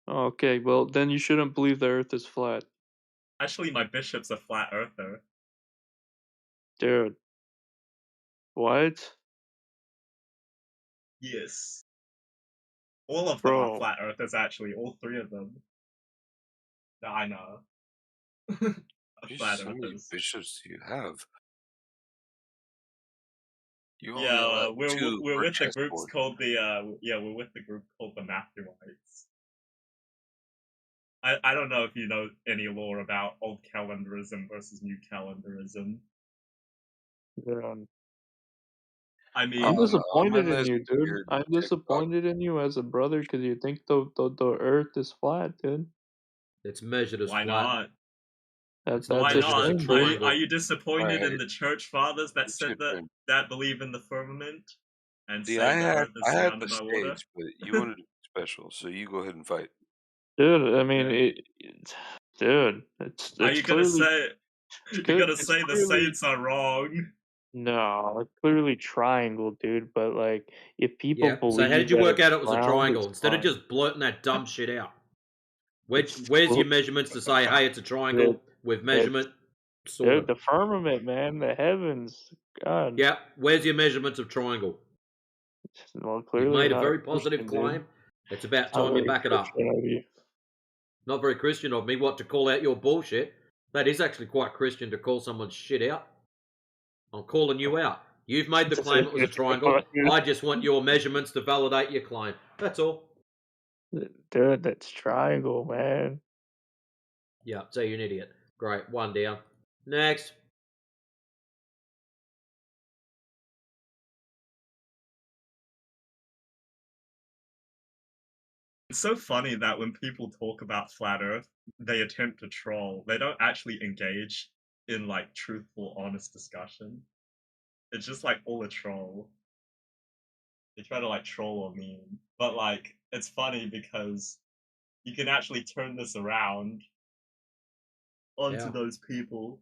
Oh, okay, well then you shouldn't believe the Earth is flat,
Actually, my bishop's a flat earther.
dude. What,
Yes. All of them are
bro?
flat earthers, actually. All 3 of them that I know are flat
Jesus, how many
earthers.
bishops do you have? You only
Yeah,
allow 2
we're
per
with the groups
chessboard.
called we're with the group called the Matthewites. I don't know if you know any lore about old calendarism versus new calendarism.
Yeah.
I
I'm
mean,
I'm
disappointed
in
in
this
you, dude.
weird
I'm
TikTok.
disappointed in you as a brother because you think the Earth is flat, dude.
It's measured as
why
flat.
not?
It's not
Why
That's a
measured as a
not?
shame, dude.
Are
triangle.
you disappointed in
Alright,
the church fathers that
it's
said
your turn.
that believe in the firmament and
See,
say the earth is
I had the
surrounded by water?
stage, but you wanted to be special, so you go ahead and fight.
Dude, I mean,
Yeah.
dude,
Are
it's
you gonna
clearly
say
it's
you're
good.
gonna
It's
say the
clearly
saints are wrong?
no, it's clearly triangle, dude. But like, if people
Yeah. So how
believe
did you
that
work
it's
out it was a
round,
triangle
it's
instead of
fine.
just blurting that dumb shit out? Where's
Well,
your measurements to say, hey, it's a
Dude,
triangle with
it's
measurement sorted?
the firmament, man, the heavens. God,
Yeah. Where's your measurements of triangle?
well,
You've
clearly
made a
not a
very positive
Christian, dude.
claim. It's about
Not
time you
very
back it up.
Christian of you.
Not very Christian of me, what, to call out your bullshit? That is actually quite Christian to call someone's shit out. I'm calling you out. You've made the claim it was a triangle. I just want your measurements to validate your claim. That's all.
Dude, that's triangle, man.
Yeah, so you're an idiot. Great, 1 down. Next.
It's so funny that when people talk about flat Earth, they attempt to troll. They don't actually engage in like truthful, honest discussion. It's just like all a troll. They try to like troll or meme, but like it's funny because you can actually turn this around onto
Yeah.
those people.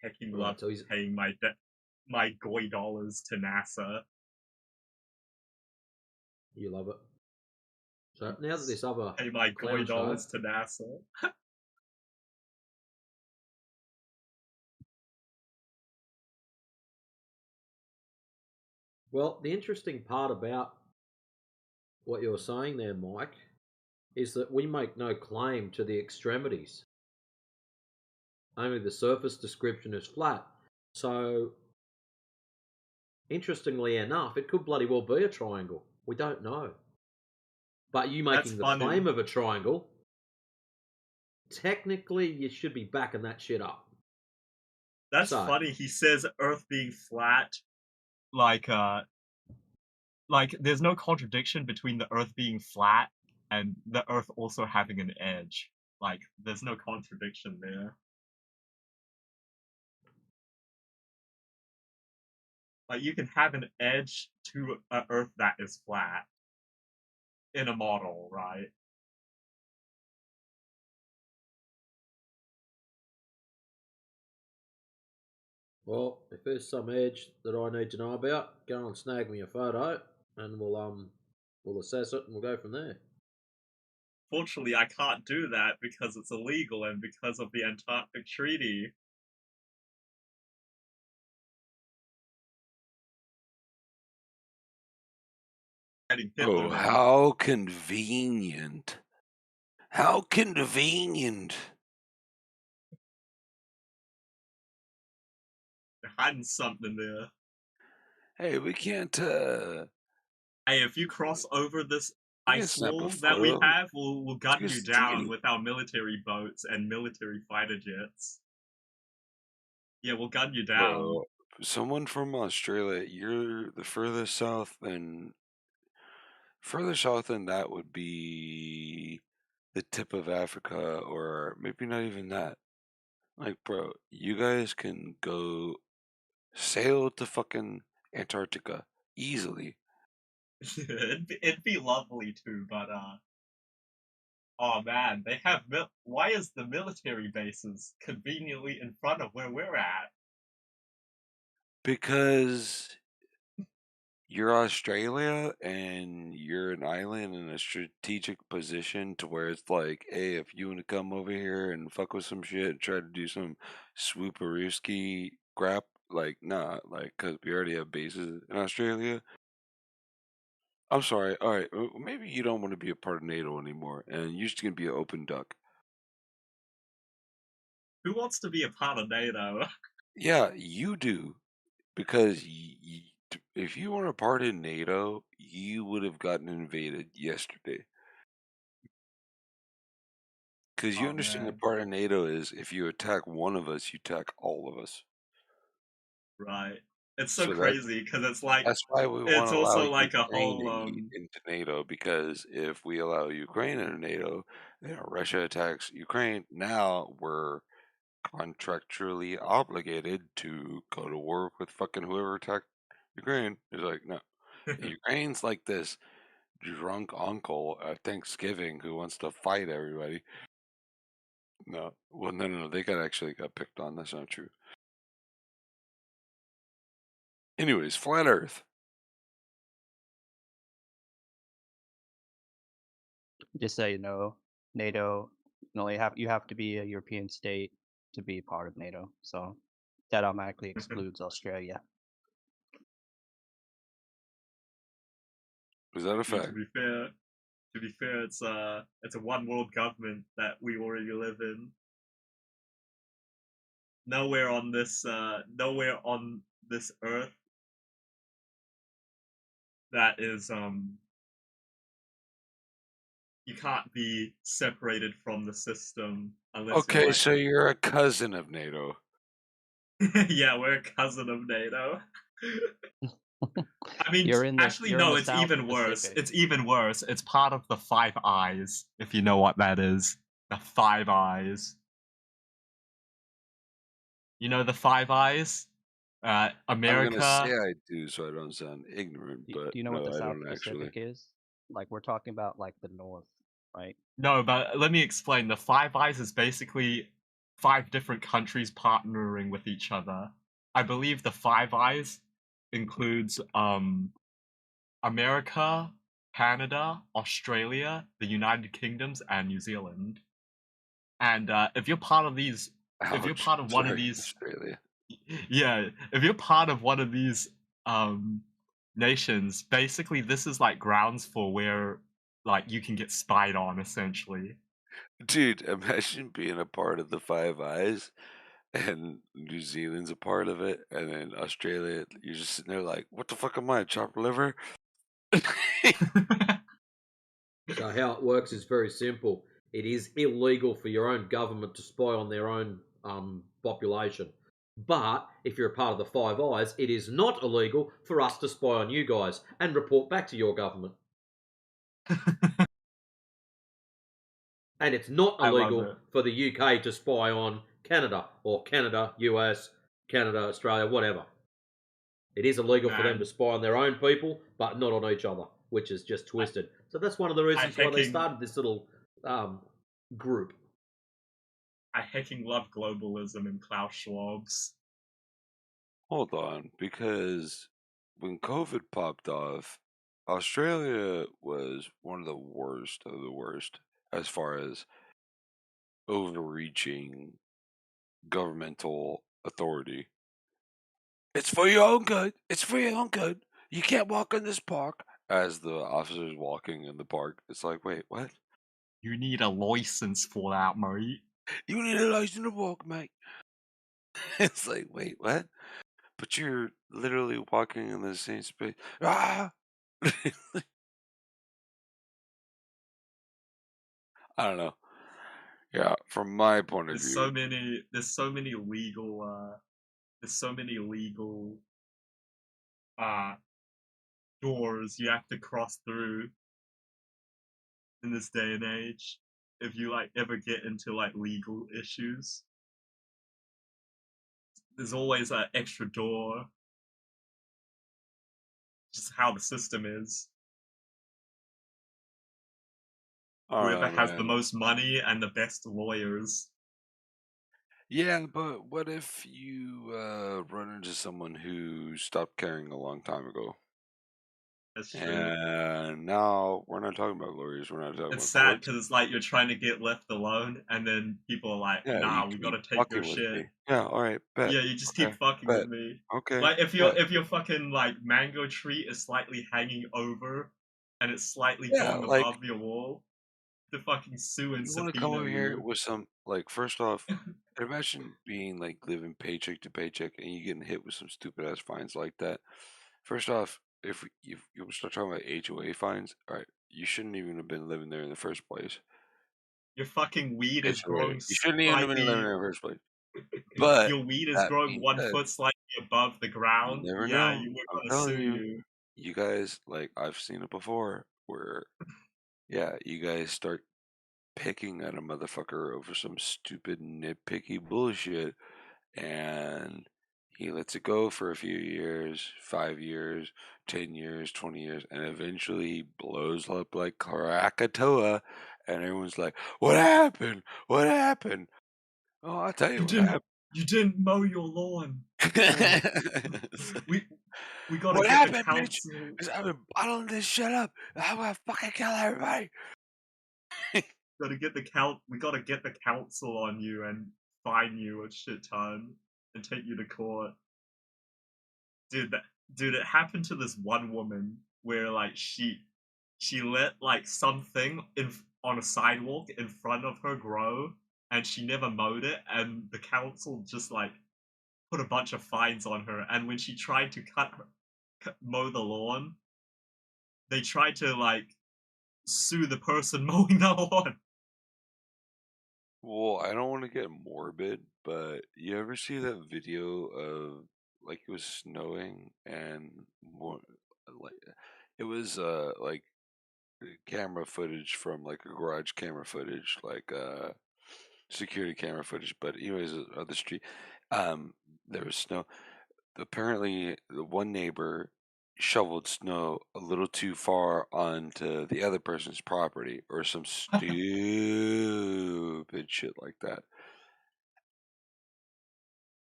hecking
Right,
love
so he's
paying my GOI dollars to NASA.
You love it. So now that this other
Pay my GOI
clown show,
dollars to NASA.
well, the interesting part about what you're saying there, Mike, is that we make no claim to the extremities. Only the surface description is flat. So, interestingly enough, it could bloody well be a triangle. We don't know. But you
That's
making the
funny.
claim of a triangle, technically you should be backing that shit up.
That's
So,
funny. He says Earth being flat, like there's no contradiction between the Earth being flat and the Earth also having an edge. Like, there's no contradiction there. Like, you can have an edge to an Earth that is flat in a model, right?
well, if there's some edge that I need to know about, go and snag me a photo, and we'll assess it and we'll go from there.
Fortunately, I can't do that because it's illegal and because of the Antarctic Treaty.
Oh, how convenient. How convenient.
They're hiding something there.
Hey, we can't,
Hey, if you cross over this
we can
ice
snap a
wall that we
photo.
have, we'll gun
Let's
you
get
down
skinny.
with our military boats and military fighter jets. Yeah, we'll gun you down.
Bro, someone from Australia, you're the furthest south than... Further south than that would be the tip of Africa, or maybe not even that. Like, bro, you guys can go sail to fucking Antarctica easily.
It'd be lovely too, but oh man, they have why is the military bases conveniently in front of where we're at?
Because you're Australia and you're an island in a strategic position to where it's like, hey, if you want to come over here and fuck with some shit and try to do some swooperooski crap, like, nah, like, because we already have bases in Australia. I'm sorry, alright, maybe you don't want to be a part of NATO anymore and you're just going to be an open duck.
Who wants to be a part of NATO?
Yeah, you do. Because if you were a part of NATO, you would have gotten invaded yesterday. Because you
Oh
understand the
man,
part of NATO is if you attack one of us, you attack all of us.
right. It's so
So
crazy because it's like
that's why we want
it's
to allow
also like a
Ukraine
whole
into NATO. Because if we allow Ukraine into NATO, Russia attacks Ukraine. Now we're contractually obligated to go to war with fucking whoever attacked Ukraine. It's like, no. Ukraine's like this drunk uncle at Thanksgiving who wants to fight everybody. No. Well, no. They actually got picked on. That's not true. Anyways, flat Earth.
Just so you know, NATO you have to be a European state to be part of NATO. So that automatically excludes Australia.
Is that a
I mean,
fact?
to be fair, it's a one world government that we already live in. Nowhere on this earth that is you can't be separated from the system unless you're
Okay,
like
so you're a cousin of NATO.
yeah, we're a cousin of NATO. I mean, actually,
you're in
no,
the
it's
South
even worse.
Pacific.
It's even worse. It's part of the Five Eyes, if you know what that is. The Five Eyes. You know the Five Eyes?
I'm gonna say
America.
I do, so I don't sound ignorant, but
Do you know what
no,
the
I
South
don't actually.
Pacific is? Like we're talking about like the North, right?
No, but let me explain. The Five Eyes is basically 5 different countries partnering with each other. I believe the Five Eyes includes America, Canada, Australia, the United Kingdoms, and New Zealand. And if you're part of these, if you're
Ouch.
part of one of
Sorry,
these,
Australia.
yeah, if you're part of one of these nations, basically this is like grounds for where like you can get spied on, essentially.
Dude, imagine being a part of the Five Eyes and New Zealand's a part of it, and then Australia, you're just sitting there like, what the fuck am I, chopped liver?
So how it works is very simple. It is illegal for your own government to spy on their own population. But if you're a part of the Five Eyes, it is not illegal for us to spy on you guys and report back to your government. And it's not
I love
illegal
it.
for the UK to spy on Canada or Canada, US, Canada, Australia, whatever. It is illegal for them
Man.
to spy on their own people, but not on each other, which is just twisted. So that's one of the reasons why they started this little group.
I hecking love globalism and Klaus Schwab's.
Hold on, because when COVID popped off, Australia was one of the worst as far as overreaching governmental authority. It's for your own good. It's for your own good. You can't walk in this park. As the officer's walking in the park, it's like, wait, what?
You need a license for that, mate.
You need a license to walk, mate. It's like, wait, what? But you're literally walking in the same space. Ah! I don't know. Yeah, from my point of
There's
view,
so many legal doors you have to cross through in this day and age if you like ever get into like legal issues. There's always an extra door. Just how the system is.
I don't
Whoever
know,
has the
man.
most money and the best lawyers.
Yeah, but what if you run into someone who stopped caring a long time ago?
That's true.
And now we're not talking about lawyers. We're not talking
It's
about
sad
courts.
because it's like you're trying to get left alone, and then people are like,
Yeah,
"Nah,
you
we
keep
gotta take your
fucking with
shit."
me. Yeah, all right, bet.
Yeah, you just
Okay,
keep fucking
bet.
with me.
Okay,
Like if
bet.
your fucking like mango tree is slightly hanging over, and it's slightly
Yeah,
going
like
above your wall, to fucking sue and
you want to come
subpoena
over here
you.
with some like first off, imagine being like living paycheck to paycheck and you getting hit with some stupid ass fines like that. First off, if you start talking about HOA fines, all right, you shouldn't even have been living there in the first place.
Your fucking weed is
HOA,
growing
you shouldn't even have been living
slightly.
there in the first place. But
Your weed is
that
growing
being
1
said,
foot slightly above the
you
ground.
never
Yeah,
know.
you we're
I'm
gonna
telling
sue
you,
you.
you guys like I've seen it before where yeah, you guys start picking at a motherfucker over some stupid nitpicky bullshit and he lets it go for a few years, 5 years, 10 years, 20 years, and eventually he blows up like Krakatoa and everyone's like, what happened? What happened? Oh, I'll tell you what happened.
You didn't mow your lawn. We gotta
What
get the
happened, bitch?
council.
Is I've been bottling this shit up. I'm gonna fucking kill everybody.
We gotta get the council on you and fine you a shit ton and take you to court. Dude, it happened to this one woman where like she let like something on a sidewalk in front of her grow and she never mowed it and the council just like put a bunch of fines on her and when she tried to mow the lawn they tried to like sue the person mowing the lawn.
Well, I don't want to get morbid, but you ever see that video of like it was snowing and like it was like camera footage from like a garage camera footage, like security camera footage. But anyways, on the street, there was snow. Apparently, the one neighbor shoveled snow a little too far onto the other person's property, or some stupid shit like that.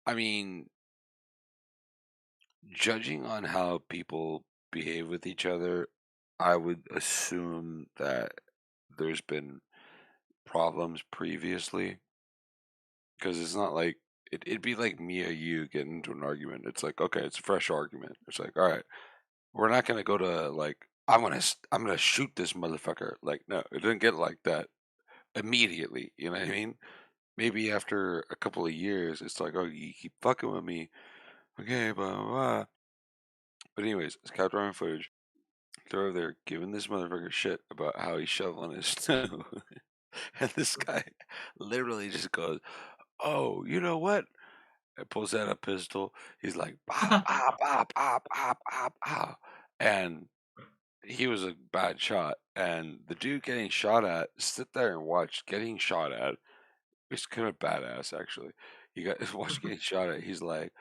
I mean, judging on how people behave with each other, I would assume that there's been problems previously. Because it's not like it'd be like me or you getting into an argument. It's like, okay, it's a fresh argument. It's like, all right, we're not gonna go to like I'm gonna shoot this motherfucker. Like, no, it didn't get like that immediately. You know what I mean? Maybe after a couple of years, it's like, oh, you keep fucking with me, okay, blah blah. Blah. But anyways, it's capture on footage. They're over there giving this motherfucker shit about how he's shoveling his snow, and this guy literally just goes, "Oh, you know what?" And pulls out a pistol. He's like, "Pop, pop, pop, pop, pop, pop, pop," and he was a bad shot. And the dude getting shot at, sit there and watch getting shot at. It's kind of badass, actually. You got watch getting shot at. He's like,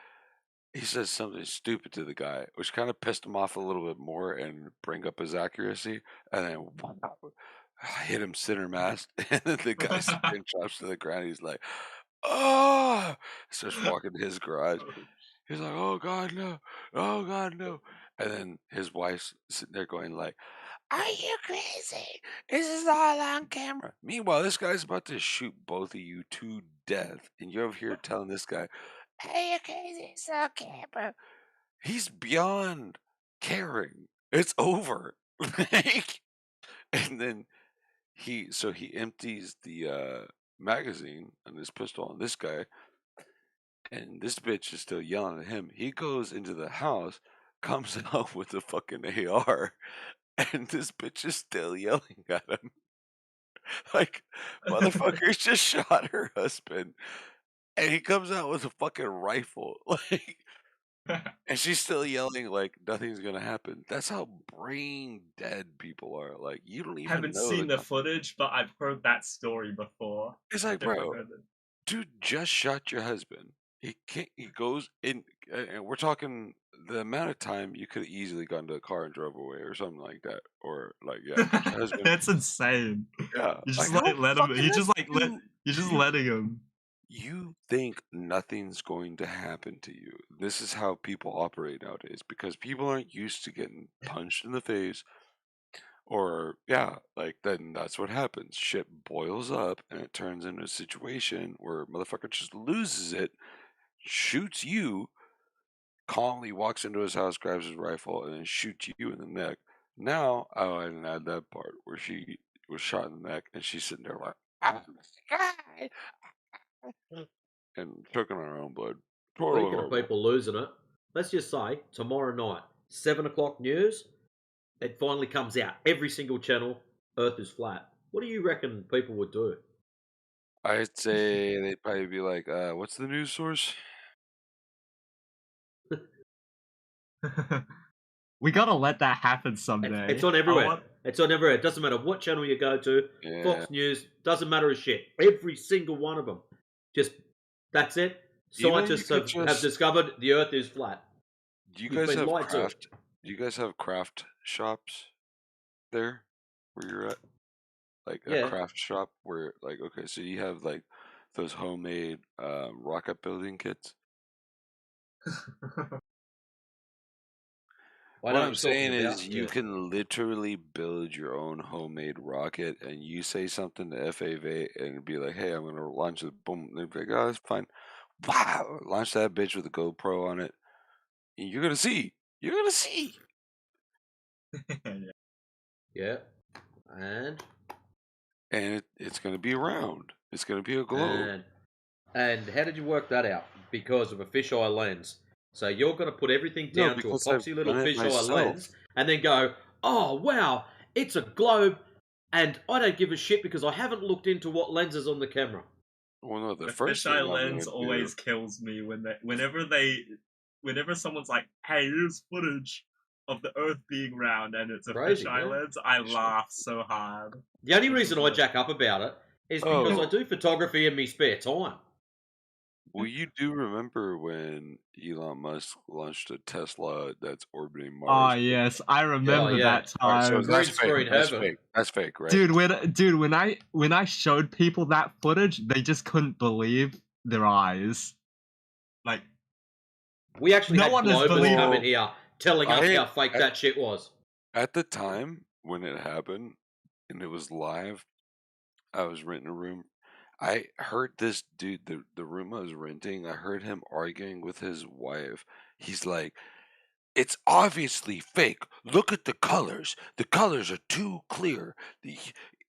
he says something stupid to the guy, which kind of pissed him off a little bit more and bring up his accuracy. And then hit him center mass, and then the guy spin drops to the ground. He's like, "Oh!" Starts walking to his garage. He's like, "Oh God, no! Oh God, no!" And then his wife's sitting there going like, "Are you crazy? This is all on camera." Meanwhile, this guy's about to shoot both of you to death, and you're over here telling this guy, "Are you crazy? It's on camera." He's beyond caring. It's over. Like, and then he empties the magazine on his pistol on this guy, and this bitch is still yelling at him. He goes into the house, comes out with a fucking AR, and this bitch is still yelling at him. Like, motherfucker just shot her husband, and he comes out with a fucking rifle. Like, and she's still yelling like nothing's gonna happen. That's how brain dead people are. Like, you don't even
Haven't
know
seen the
the
footage, but I've heard that story before.
It's
I've
like,
definitely
bro,
heard it.
dude just shot your husband. He can't. He goes in, and we're talking the amount of time you could have easily gotten to a car and drove away, or something like that, or like, yeah, but your husband.
That's insane.
Yeah,
You
like
just
how
let him.
fucking
You just
nuts
let. You're just letting him.
you think nothing's going to happen to you. This is how people operate nowadays because people aren't used to getting punched in the face. Or yeah, like then that's what happens. Shit boils up and it turns into a situation where motherfucker just loses it, shoots you, calmly walks into his house, grabs his rifle, and then shoots you in the neck. Now, oh, I didn't add that part where she was shot in the neck and she's sitting there like, "I'm the guy," and choking on her own blood. Totally
Speaking of
horrible.
people losing it, let's just say tomorrow night, 7 o'clock news, it finally comes out. Every single channel, Earth is flat. What do you reckon people would do?
I'd say they'd probably be like, what's the news source?
We gotta let that happen someday.
It's on everywhere. It's on everywhere. It doesn't matter what channel you go to.
Yeah.
Fox News, doesn't matter a shit. Every single one of them. Just, that's it. Scientists have discovered the Earth is flat.
Do you
You've
guys
been
have
lied to.
craft? Do you guys have craft shops there where you're at? Like a
Yeah.
craft shop where, like, okay, so you have like those homemade rocket building kits. What I'm saying is, you can literally build your own homemade rocket, and you say something to FAV and be like, "Hey, I'm gonna launch it." Boom, they'd be like, "Oh, that's fine." Wow, launch that bitch with a GoPro on it. And you're gonna see. You're gonna see.
Yeah. And
it's gonna be around. It's gonna be a globe.
And how did you work that out? Because of a fisheye lens. So you're going to put everything down to a poxy little fisheye lens and then go, "Oh, wow, it's a globe, and I don't give a shit because I haven't looked into what lens is on the camera."
Well, no,
the fisheye lens always kills me whenever someone's like, "Hey, here's footage of the Earth being round," and it's a fisheye lens. I laugh so hard.
The only reason I jack up about it is because I do photography in my spare time.
Well, you do remember when Elon Musk launched a Tesla that's orbiting Mars?
Ah, yes, I remember that time.
So that's fake. That's fake. That's fake, right?
Dude, when I showed people that footage, they just couldn't believe their eyes. Like,
We actually
no
had
one is
Globers come
believing.
in here telling us how fake that shit was.
At the time when it happened and it was live, I was renting a room. I heard this dude, the room I was renting, I heard him arguing with his wife. He's like, it's obviously fake. Look at the colors. The colors are too clear.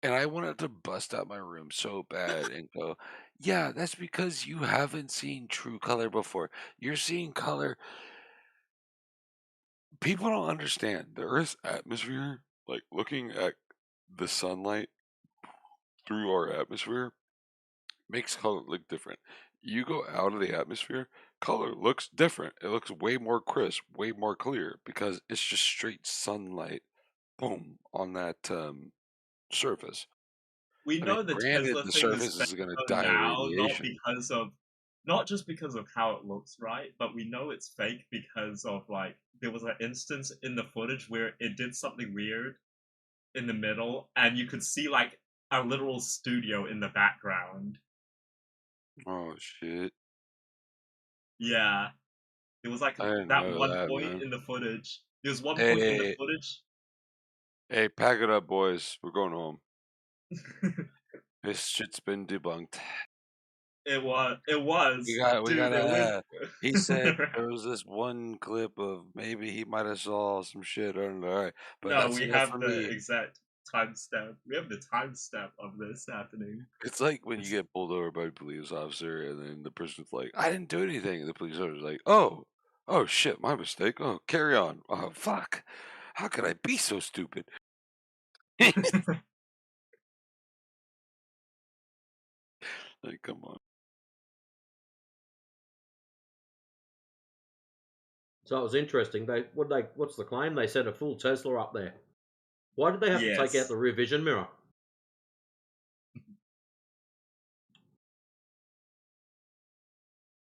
And I wanted to bust out my room so bad and go, yeah, that's because you haven't seen true color before. You're seeing color. People don't understand the Earth's atmosphere, like looking at the sunlight through our atmosphere makes color look different. You go out of the atmosphere, color looks different. It looks way more crisp, way more clear because it's just straight sunlight, boom, on that surface.
We
I mean,
know the
granted,
Tesla
the
thing is
surface
fake
is going to
though
die of
now,
radiation.
not just because of how it looks, right? But we know it's fake because of like there was an instance in the footage where it did something weird in the middle, and you could see like a literal studio in the background.
Oh shit!
Yeah, it was like
I didn't
that
know
one
that,
point
man.
in the footage. There was one point in the
Hey,
footage.
hey, pack it up, boys. We're going home. This shit's been debunked.
It was,
We
dude. It was.
gotta. He said there was this one clip of maybe he might have saw some shit. I don't know. All right, but
No,
that's
we
enough for
have the
me.
exact timestamp. We have the timestamp of this happening.
It's like when you get pulled over by a police officer, and then the person's like, "I didn't do anything." And the police officer's like, "Oh, oh shit, my mistake. Oh, carry on. Oh fuck, how could I be so stupid?" Like, come on.
So it was interesting. What's the claim? They said a full Tesla up there. Why did they have to take out
Yes.
the rear vision mirror?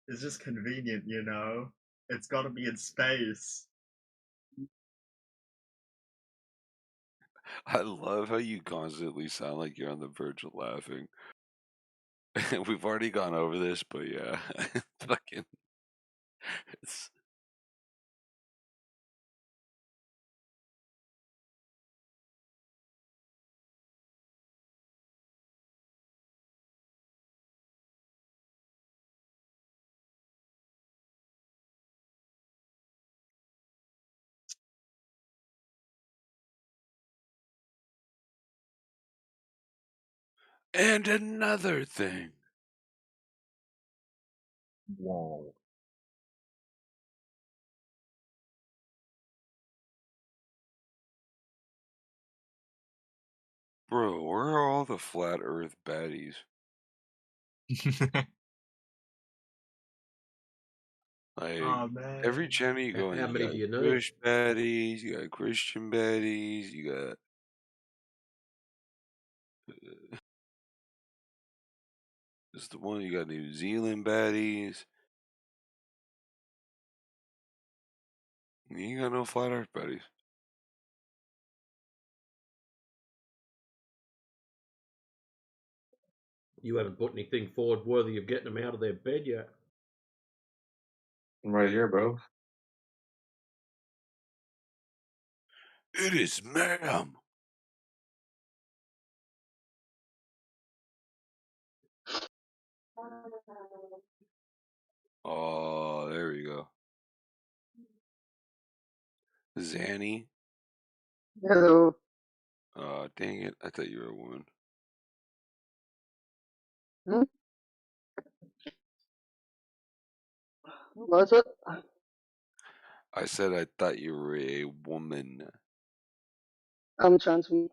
It's just convenient, you know? It's gotta be in space.
I love how you constantly sound like you're on the verge of laughing. We've already gone over this, but yeah, fucking, it's and another thing.
Whoa.
Bro, where are all the flat Earth baddies? Like
Oh
every
man.
channel you go in,
How
you
many
got
do you need?
Jewish baddies, you got Christian baddies, you got it's the one you got New Zealand baddies. You ain't got no flat Earth baddies.
You haven't put anything forward worthy of getting them out of their bed yet.
I'm right here, bro.
It is ma'am. Oh, there we go. Zanny.
Hello.
Dang it. I thought you were a woman.
Hmm? What's it?
I said I thought you were a woman.
I'm trans. So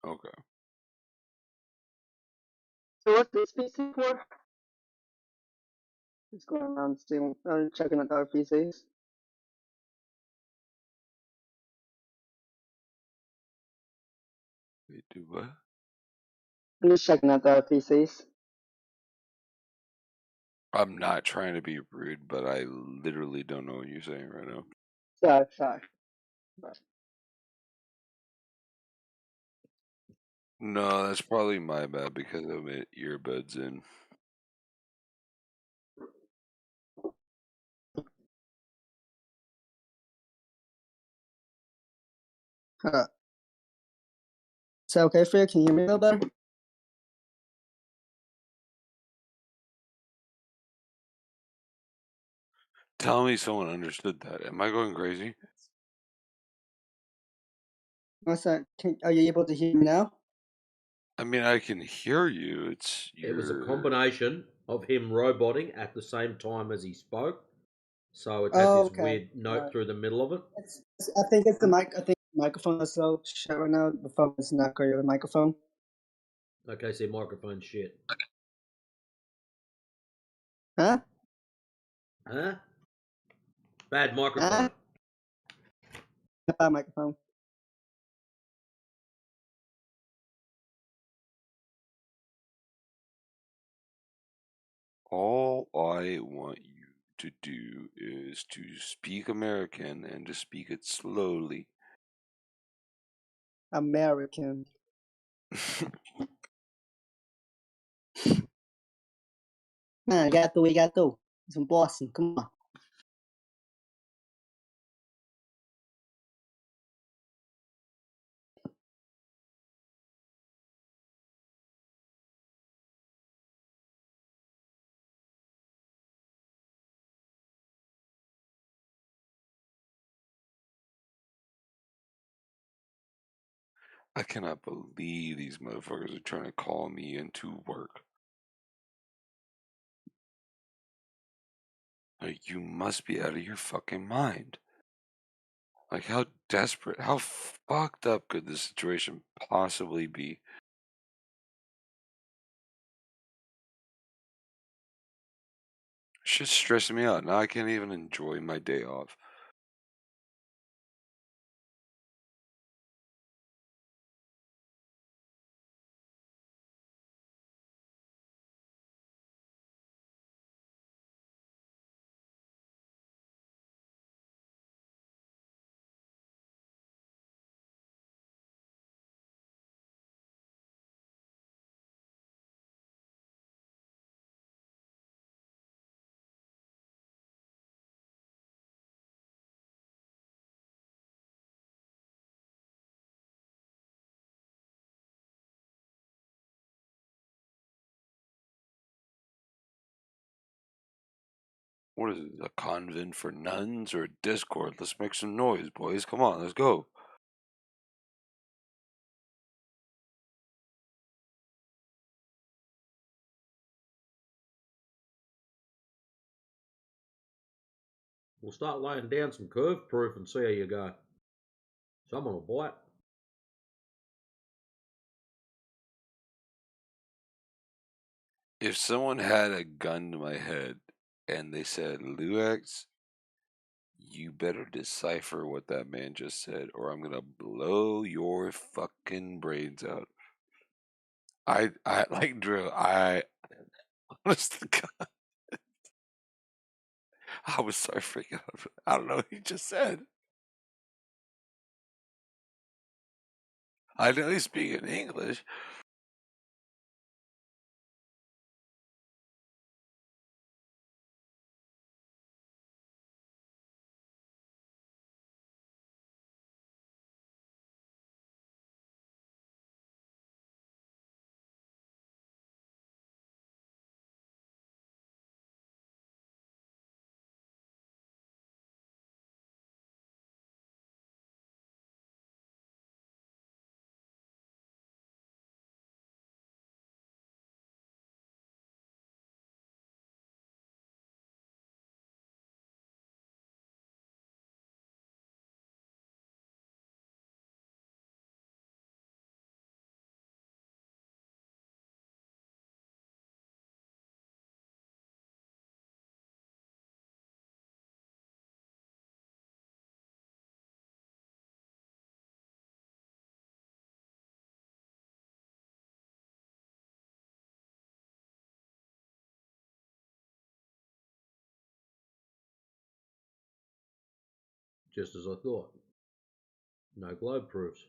Okay.
what's this PC for? Just going around stealing, checking out our PCs.
Wait, do what?
I'm just checking out our PCs.
I'm not trying to be rude, but I literally don't know what you're saying right now.
Sorry.
No, that's probably my bad because I have my earbuds in.
Huh. Is that okay for you? Can you hear me a little better?
Tell me someone understood that. Am I going crazy?
What's that? Are you able to hear me now?
I mean, I can hear you. It's
It was a
your.
combination of him roboting at the same time as he spoke, so it had
Oh,
this
okay.
weird note through the middle of it.
I think it's the mic. I think the microphone is so shut right now. The phone is not great with the microphone.
Okay, so microphone shit.
Huh?
Huh? Bad microphone.
Bad microphone.
All I want you to do is to speak American and to speak it slowly.
American. Man, we got to. It's from Boston. Come on.
I cannot believe these motherfuckers are trying to call me into work. Like, you must be out of your fucking mind. Like, how desperate, how fucked up could this situation possibly be? Shit's stressing me out. Now I can't even enjoy my day off. What is it, a convent for nuns or a Discord? Let's make some noise, boys. Come on, let's go.
We'll start laying down some curve proof and see how you go. Someone will bite.
If someone had a gun to my head and they said, Luax, you better decipher what that man just said, or I'm gonna blow your fucking brains out. I like Drew. Honest to God, I was so freaking out. I don't know what he just said. I know he's speaking English.
Just as I thought. No globe proofs.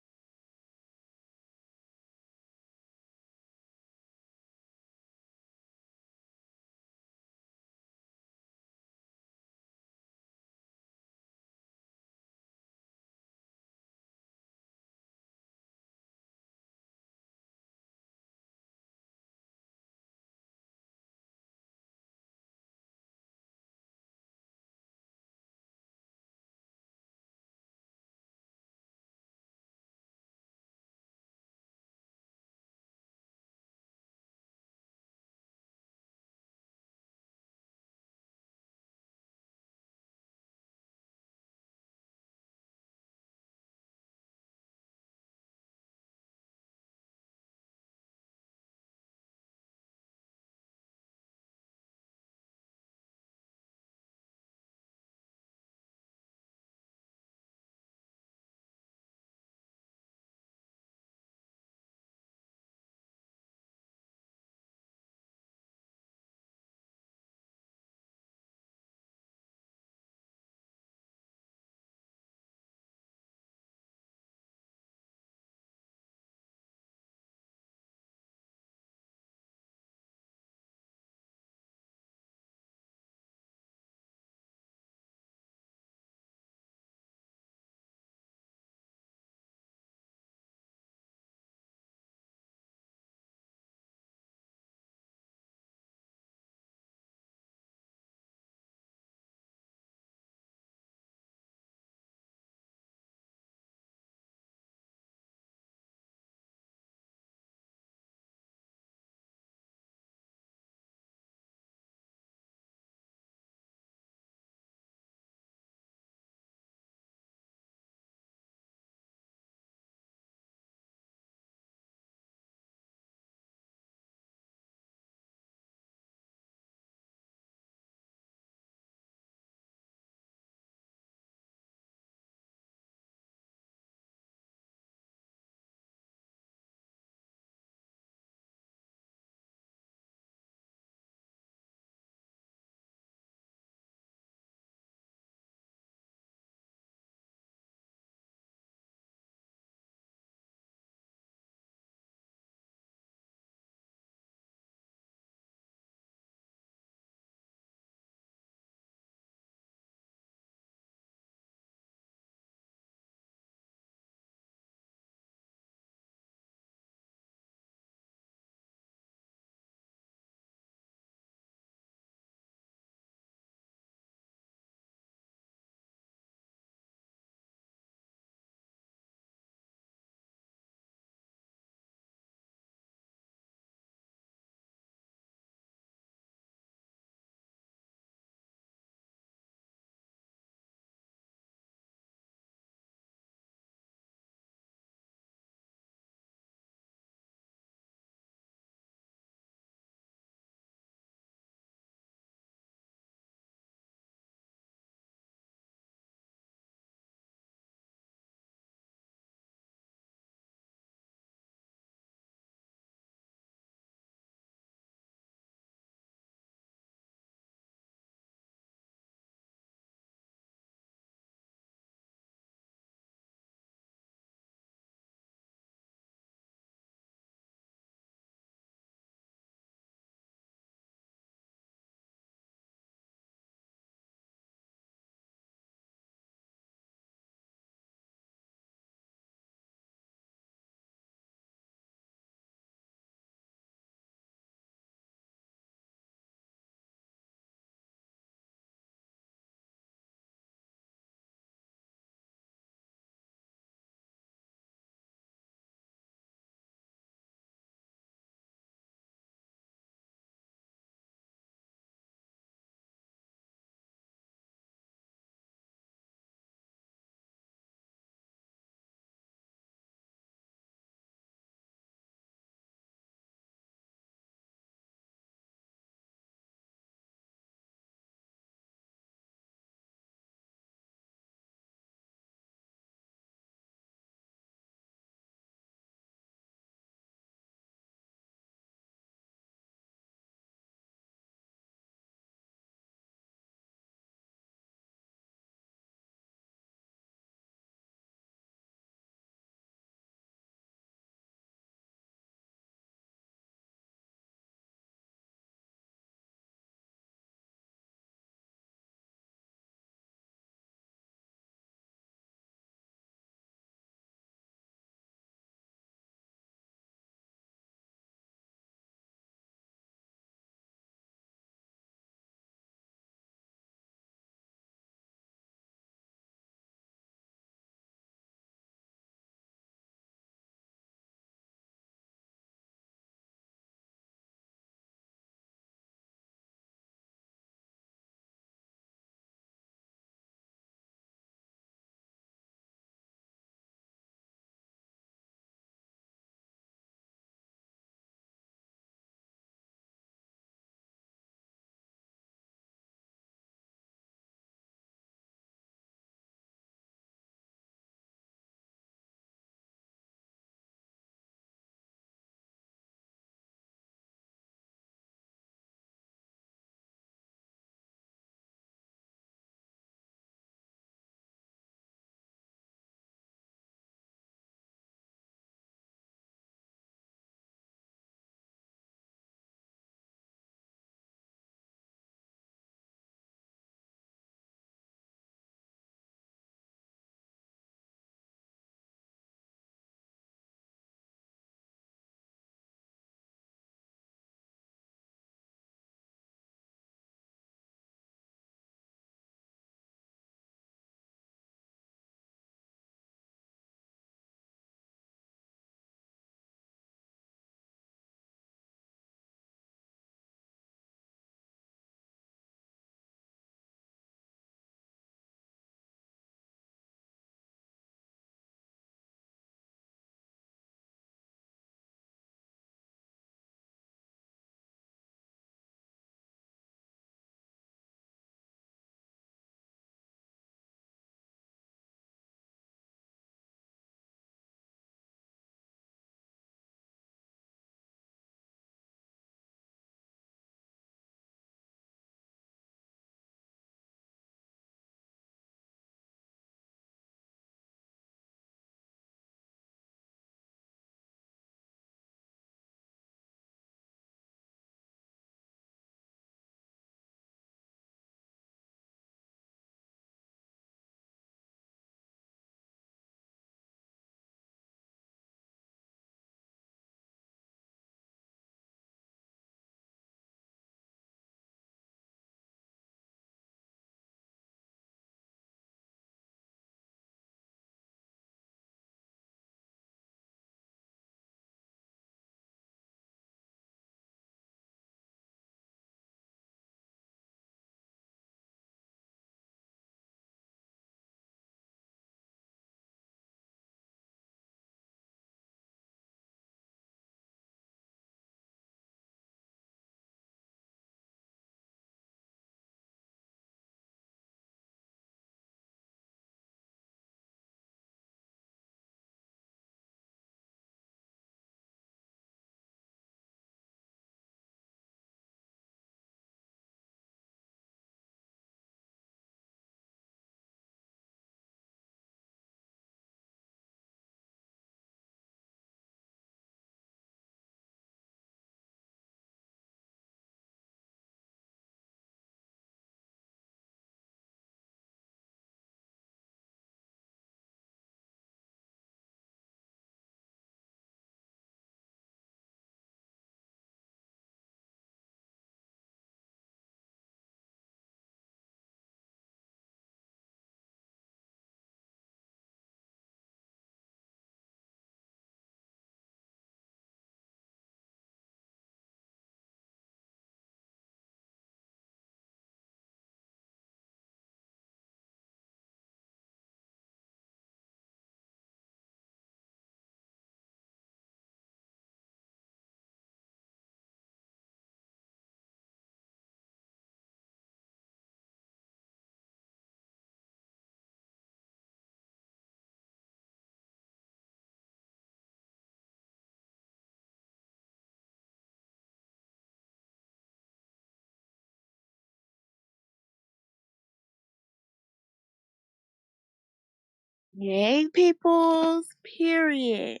Yay, peoples. Period.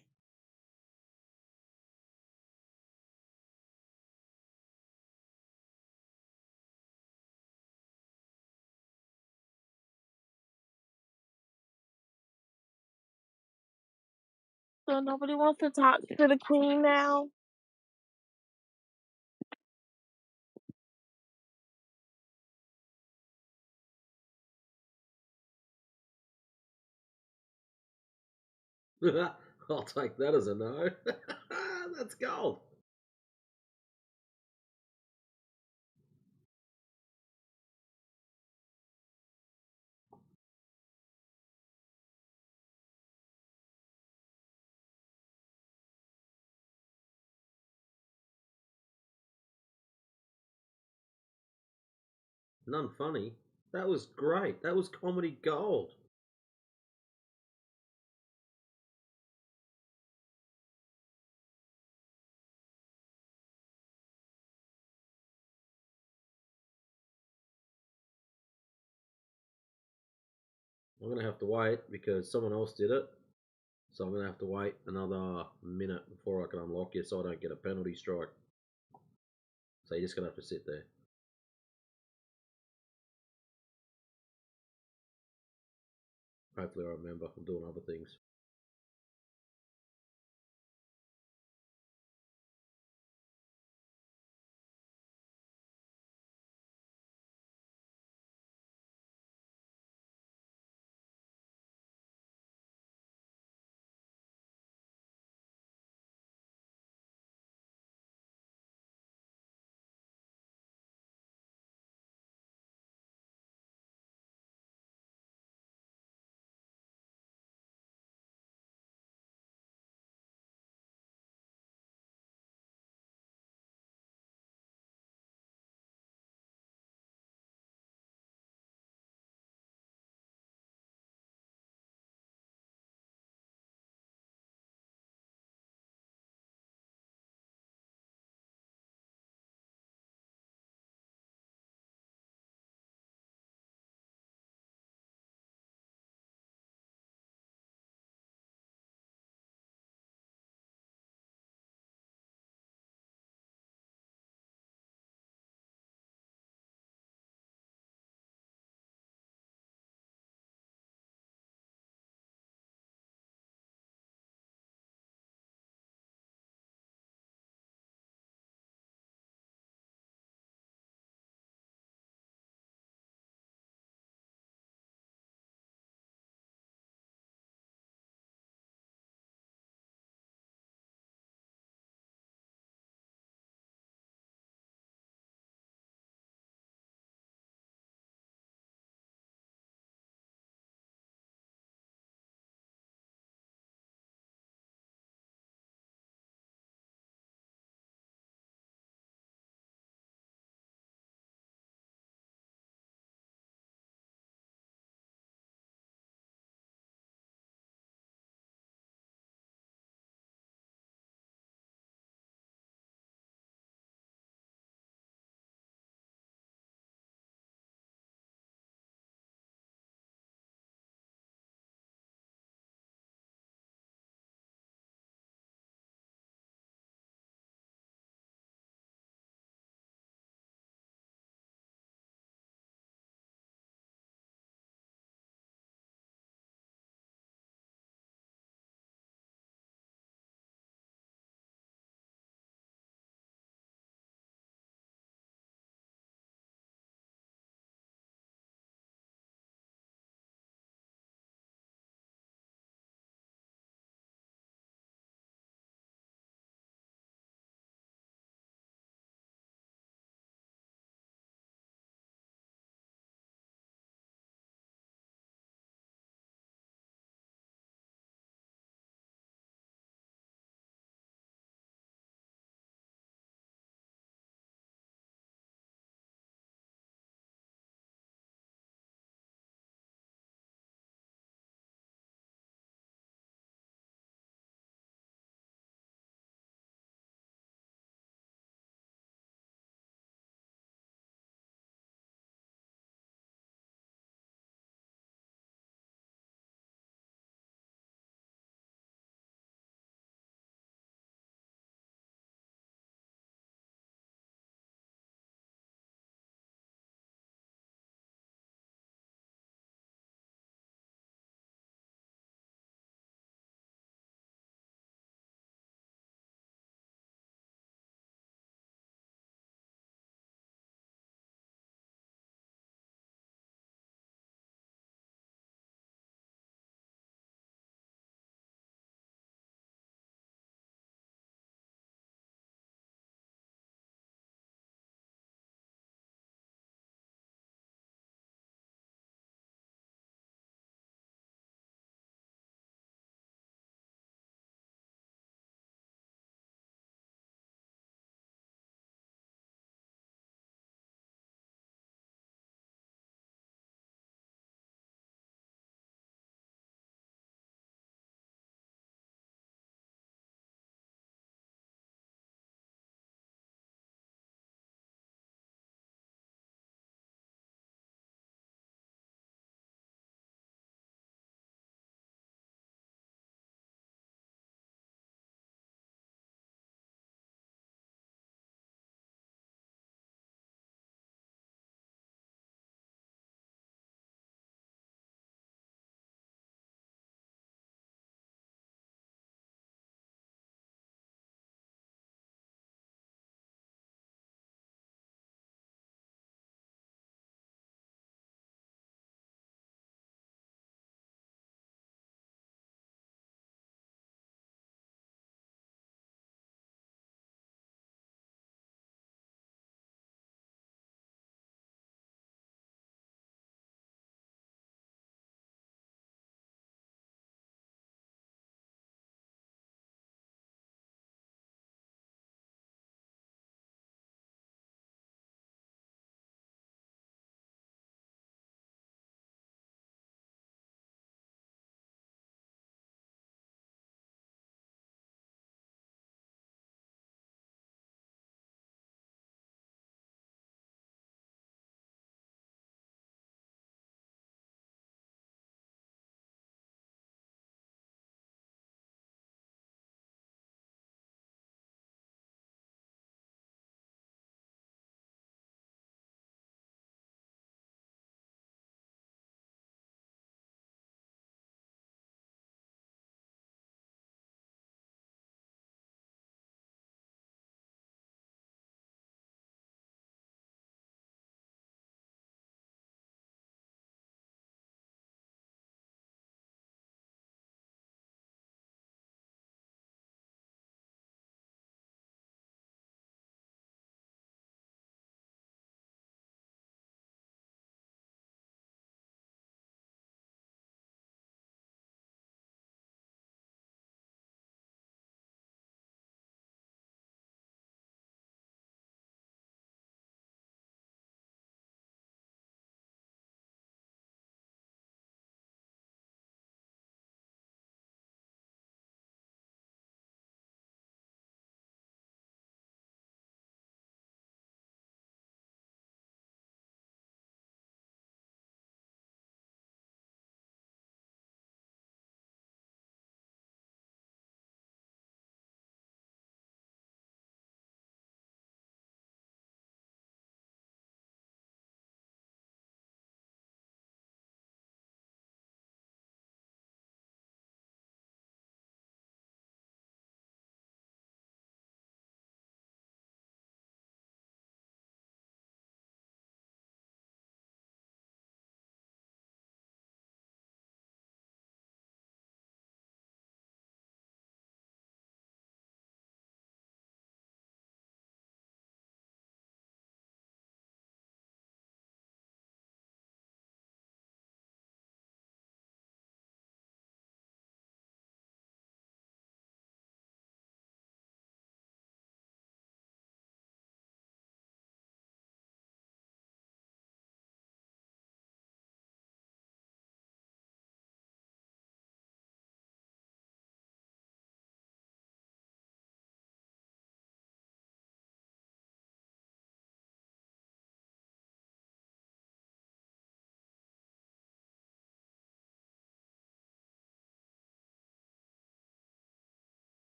So nobody wants to talk to the queen now?
I'll take that as a no. That's gold. None funny. That was great. That was comedy gold. I'm gonna have to wait because someone else did it. So I'm gonna have to wait another minute before I can unlock you so I don't get a penalty strike. So you're just gonna have to sit there. Hopefully I remember. I'm doing other things.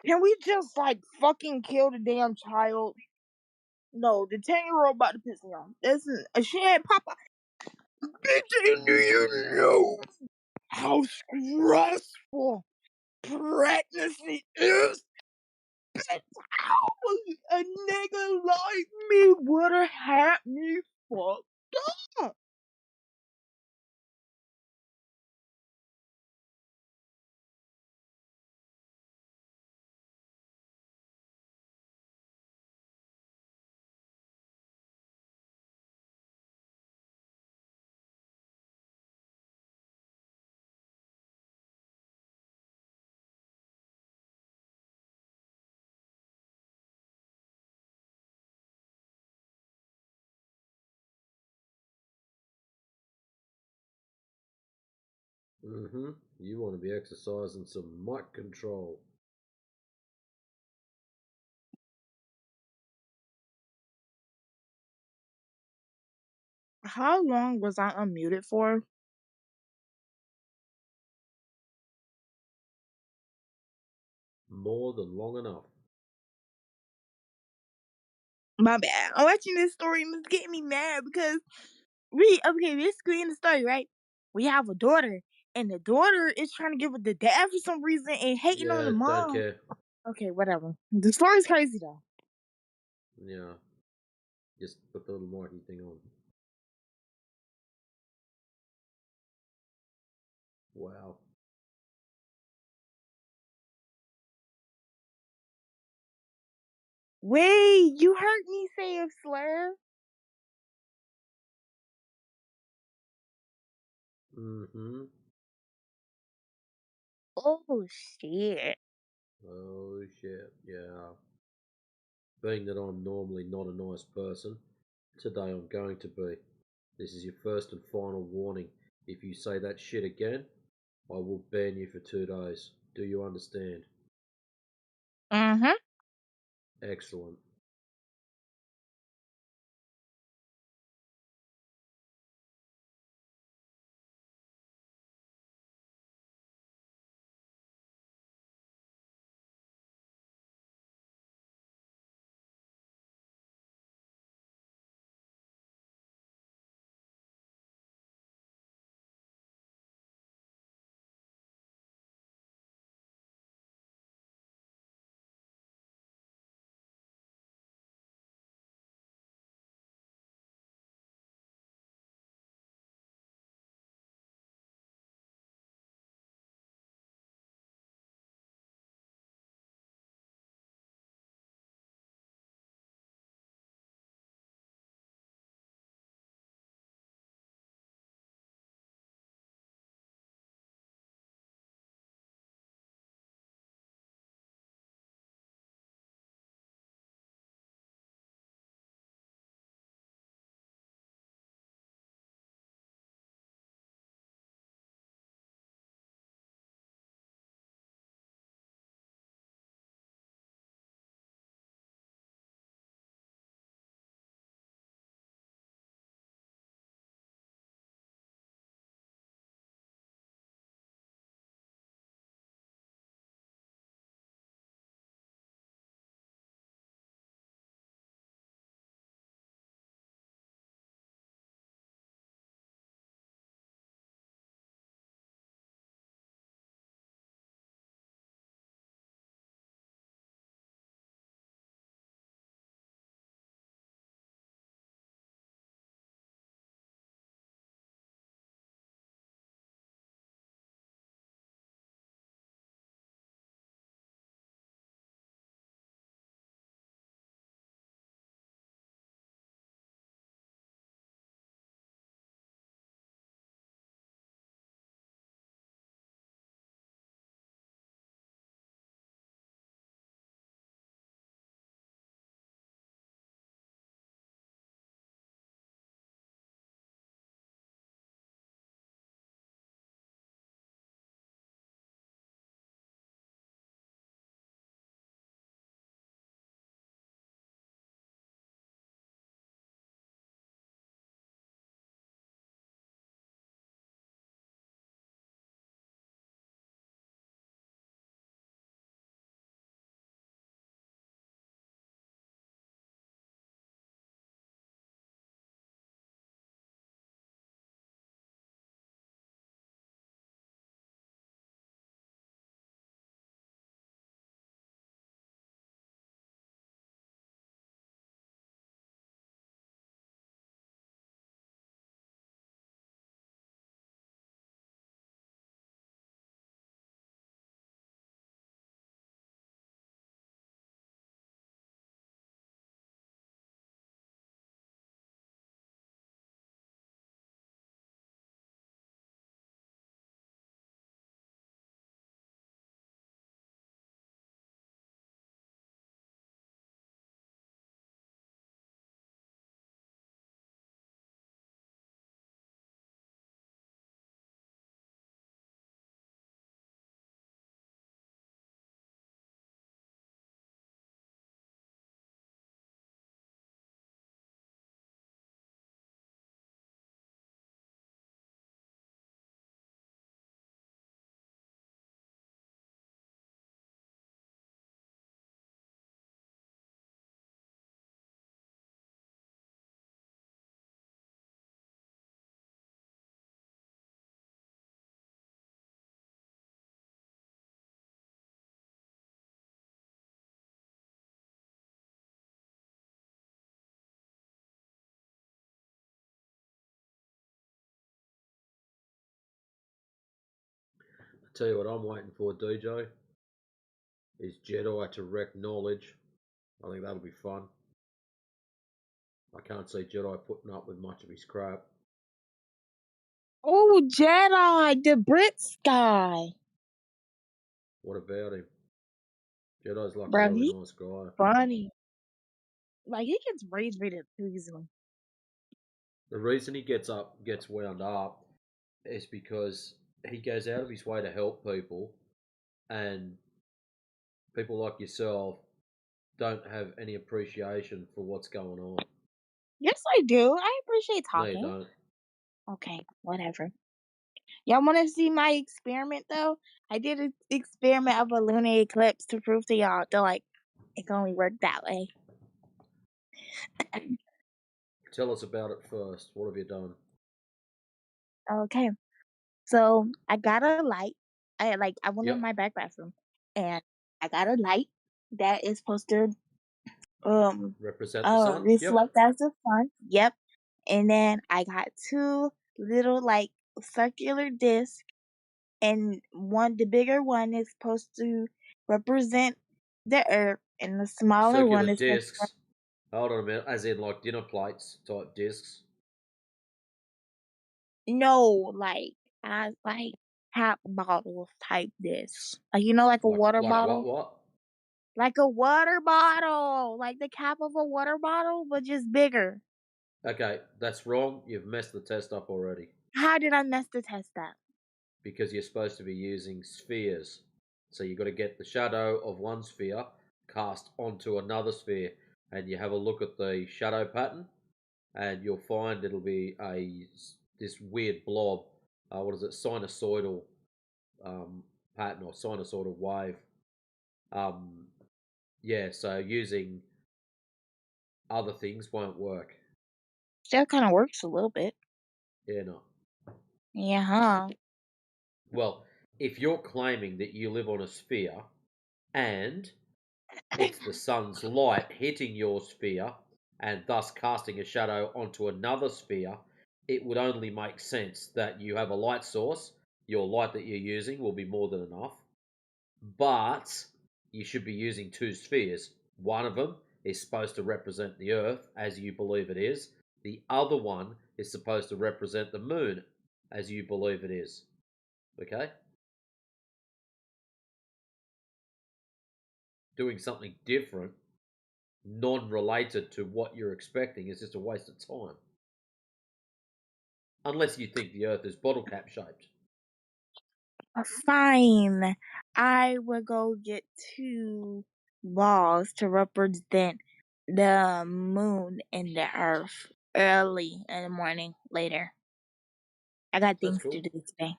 Can we just like fucking kill the damn child? No, the 10-year-old about to piss me off. Listen, shit, Papa. Bitch, do you know how stressful pregnancy is? Bitch, how a nigga like me would've had me fucked up.
Mm-hmm. You want to be exercising some mic control.
How long was I unmuted for?
More than long enough.
My bad. I'm watching this story and it's getting me mad because this screen the story, right? We have a daughter, and the daughter is trying to give it the dad for some reason and hating on the
Yeah, don't
mom.
care.
Okay, whatever. The story's crazy though.
Yeah. Just put the little marquee thing on. Wow.
Wait, you heard me say a slur?
Mm-hmm.
Oh shit.
Oh shit, yeah. Being that I'm normally not a nice person, today I'm going to be. This is your first and final warning. If you say that shit again, I will ban you for 2 days. Do you understand?
Mm-hmm.
Excellent. Tell you what I'm waiting for, DJ, is Jedi to wreck knowledge. I think that'll be fun. I can't see Jedi putting up with much of his crap.
Oh, Jedi, the Brits guy.
What about him? Jedi's like a
Bro,
really
he's
nice guy.
funny. Like, he gets rage rated too easily.
The reason he gets wound up, is because he goes out of his way to help people, and people like yourself don't have any appreciation for what's going on.
Yes, I do. I appreciate
No, you
talking.
don't.
Okay, whatever. Y'all want to see my experiment, though? I did an experiment of a lunar eclipse to prove to y'all that, like, it can only work that way.
Tell us about it first. What have you done?
Okay, so I got a light. I went in
Yep.
my back bathroom, and I got a light that is supposed to
Represent the sun? Yep.
reflect as the sun. Yep. And then I got two little like circular discs, and the bigger one is supposed to represent the earth, and the smaller one
Circular
is supposed to
discs. Hold on a minute. As in like dinner plates type discs.
no, like as like tap bottles type discs. Like like a water
Like
bottle.
what?
Like a water bottle. Like the cap of a water bottle, but just bigger.
Okay, that's wrong. You've messed the test up already.
How did I mess the test up?
Because you're supposed to be using spheres. So you've got to get the shadow of one sphere cast onto another sphere, and you have a look at the shadow pattern, and you'll find it'll be this weird blob. What is it? Sinusoidal pattern or sinusoidal wave. Yeah. So using other things won't work.
Still kind of works a little bit.
Yeah, no.
Yeah, huh?
Well, if you're claiming that you live on a sphere and it's the sun's light hitting your sphere and thus casting a shadow onto another sphere, it would only make sense that you have a light source. Your light that you're using will be more than enough, but you should be using two spheres. One of them is supposed to represent the Earth as you believe it is. The other one is supposed to represent the moon as you believe it is. Okay? Doing something different, non-related to what you're expecting, is just a waste of time. Unless you think the Earth is bottle cap shaped.
Fine. I will go get two balls to represent the moon and the earth early in the morning later. I got
That's
things
cool.
to do today.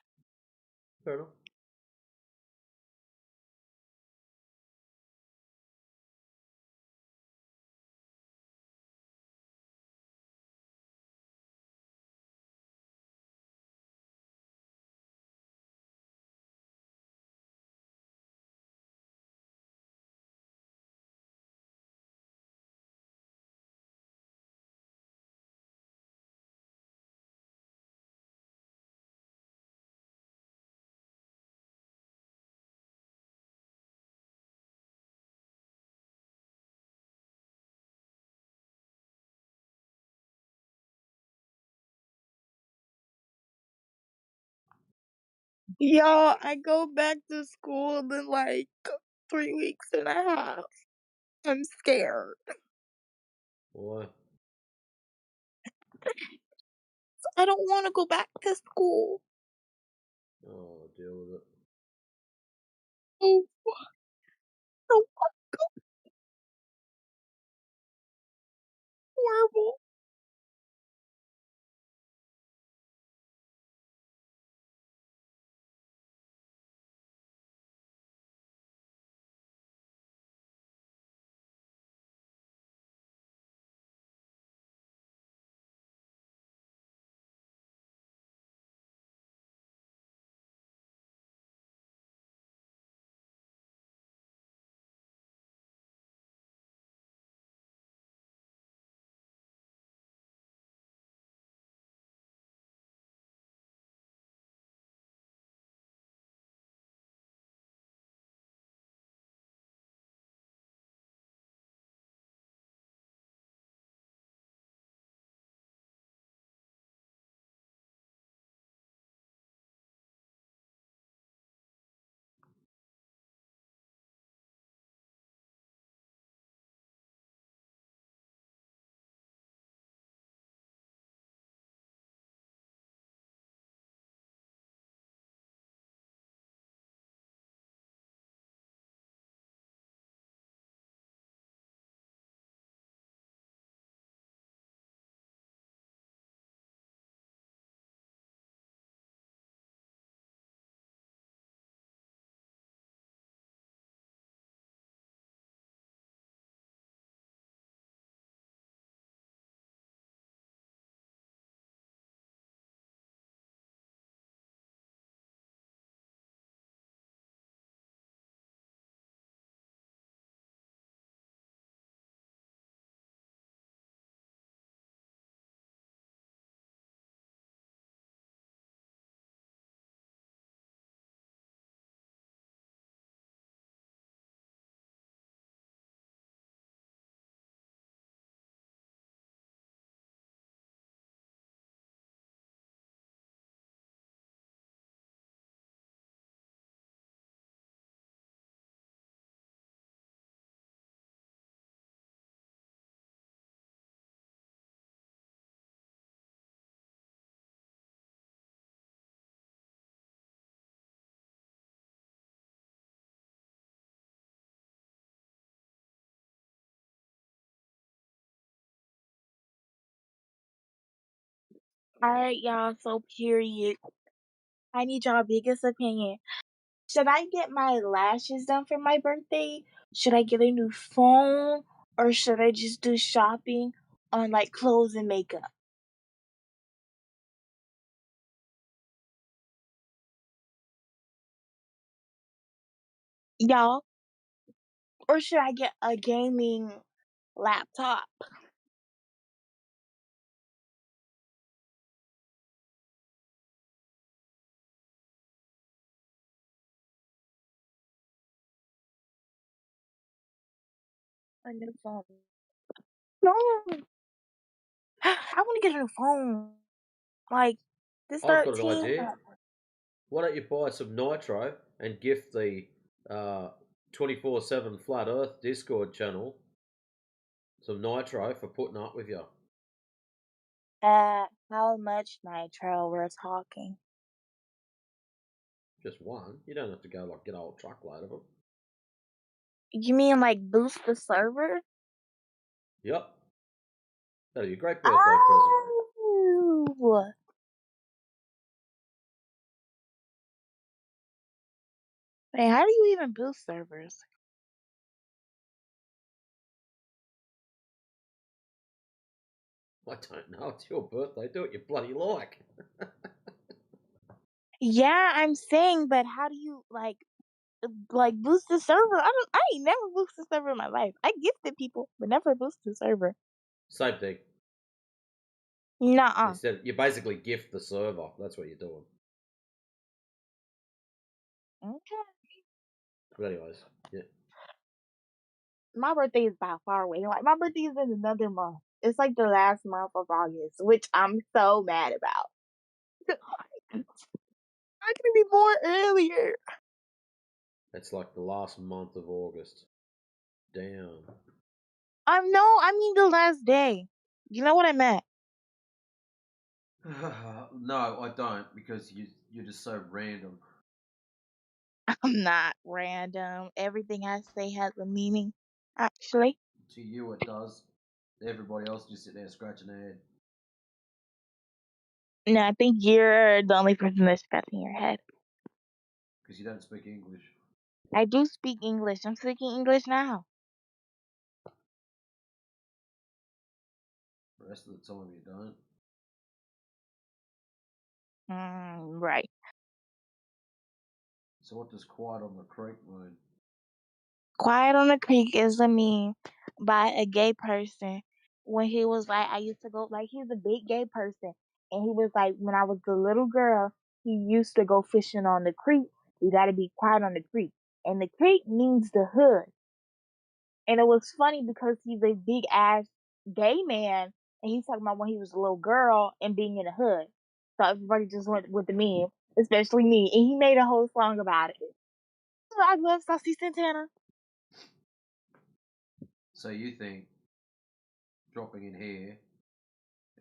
Fair enough.
Y'all, I go back to school in like 3 weeks and a half. I'm scared.
Why?
I don't want to go back to school.
Oh, I'll deal with it.
Oh, I don't want to go. Horrible. Alright, y'all, so period. I need y'all biggest opinion. Should I get my lashes done for my birthday? Should I get a new phone? Or should I just do shopping on like clothes and makeup? Y'all? Or should I get a gaming laptop? A new phone. No. I want to get a new phone. Like this
I've got an
13.
idea. Why don't you buy some nitro and gift the 24/7 Flat Earth Discord channel some nitro for putting up with you?
How much nitro we're talking?
Just one. You don't have to go like get a whole truckload of them.
You mean like boost the server?
Yep. That'd be a great birthday present.
Oh. Wait, how do you even boost servers?
I don't know. It's your birthday. Do what you bloody like.
Yeah, I'm saying, but how do you like boost the server? I ain't never boosted the server in my life. I gifted people, but never boosted the server.
Same thing.
Nuh-uh.
Instead, you basically gift the server. That's what you're doing.
Okay.
But anyways, yeah.
My birthday is by far away. Like my birthday is in another month. It's like the last month of August, which I'm so mad about. I could be born earlier.
It's like the last month of August. Damn.
I mean the last day. You know what I meant?
No, I don't, because you're just so random.
I'm not random. Everything I say has a meaning, actually.
To you, it does. Everybody else just sit there scratching their head.
No, I think you're the only person that's scratching your head.
Because you don't speak English.
I do speak English. I'm speaking English now.
The rest of the time, you don't.
Right.
So what does quiet on the creek mean?
Quiet on the Creek is a meme by a gay person when he was like, I used to go, like, he's a big gay person. And he was like, when I was a little girl, he used to go fishing on the creek. You got to be quiet on the creek. And the creek means the hood. And it was funny because he's a big ass gay man. And he's talking about when he was a little girl and being in the hood. So everybody just went with the meme, especially me. And he made a whole song about it. I love Saucy Santana.
So you think dropping in here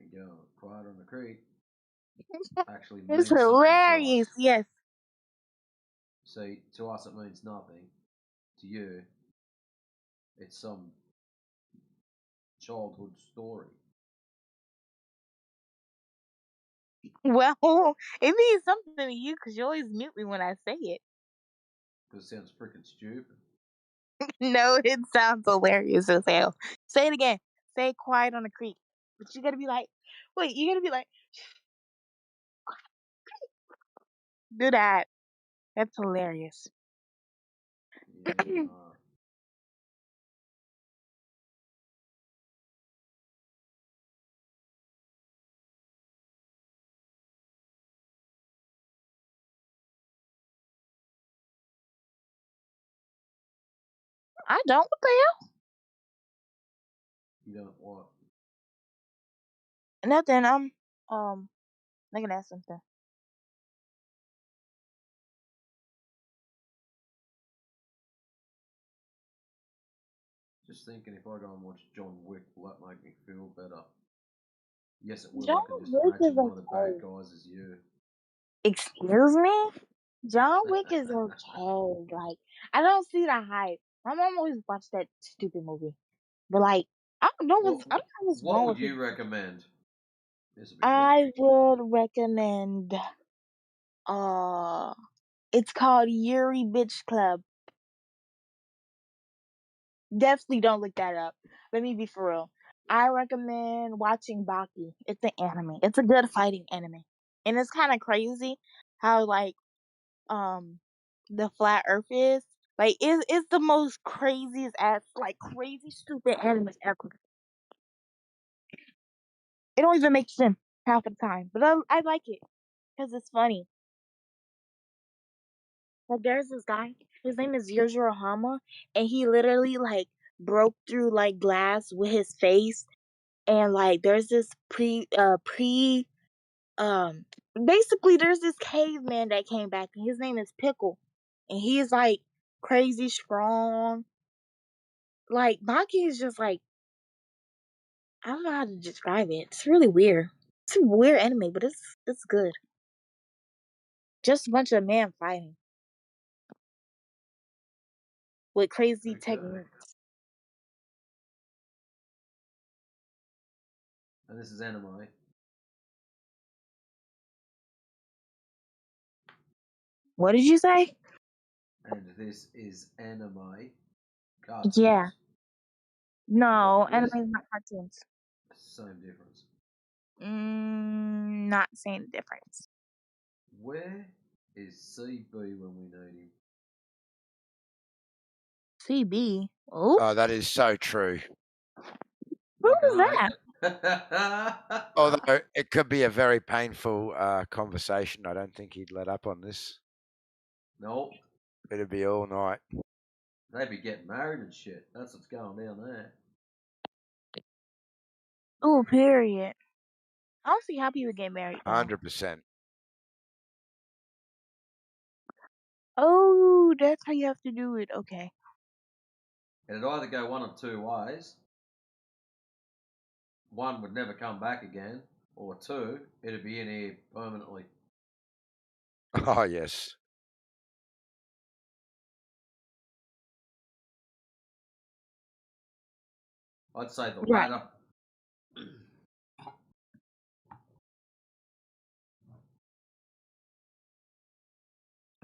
and going quiet on the creek actually
It's
means something to us?
hilarious. Yes.
See, to us it means nothing. To you, it's some childhood story.
Well, it means something to you because you always mute me when I say it.
Because it sounds freaking stupid.
No, it sounds hilarious as hell. Say it again. Say quiet on the creek. But you gotta be like, wait, you gotta be like, do that. That's hilarious.
Yeah,
I don't. What the hell?
you don't what?
Nothing. I'm looking at something.
Just thinking if I go and watch John Wick, will that make me feel better? Yes, it will.
John
I can just
Wick is
imagine one of the bad
okay.
guys as you.
Excuse me? John Wick is okay. Like, I don't see the hype. My mom always watched that stupid movie. But like, I don't know
What
what's
What
wrong
would
with
you
people.
recommend?
This would be good.
I would recommend. It's called Yuri Bitch Club. Definitely don't look that up. Let me be for real. I recommend watching Baki. It's an anime. It's a good fighting anime, and it's kind of crazy how like the flat Earth is. Like it's the most craziest ass, like crazy stupid anime ever. It don't even make sense half of the time, but I like it because it's funny. Like there's this guy, his name is Yujiro Hama, and he literally like broke through like glass with his face, and like there's this basically there's this caveman that came back, and his name is Pickle, and he's like crazy strong. Like Baki is just like I don't know how to describe it. It's really weird. It's a weird anime, but it's good. Just a bunch of men fighting with crazy techniques.
And this is anime.
What did you say?
And this is anime. Cartoons.
Yeah. No,
Where's
anime is not cartoons.
same difference?
Not saying the difference.
Where is CB when we need him?
CB. Oh,
Oh, that is so true.
who
Fucking
was
that?
Although it could be a very painful conversation, I don't think he'd let up on this.
Nope.
It'd be all night.
They'd be getting married and shit. That's what's going down there.
Oh, period. I don't see how people get married though.
100%.
Oh, that's how you have to do it. Okay.
It'd either go one of two ways. One would never come back again, or two, it'd be in here permanently.
Oh, yes.
I'd say the
Right.
latter.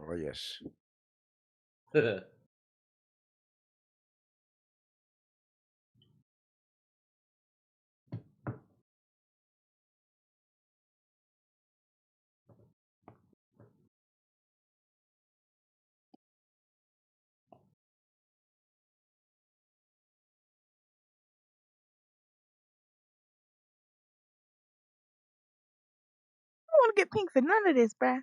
Oh, yes.
I don't want to get pink for none of this, bruh.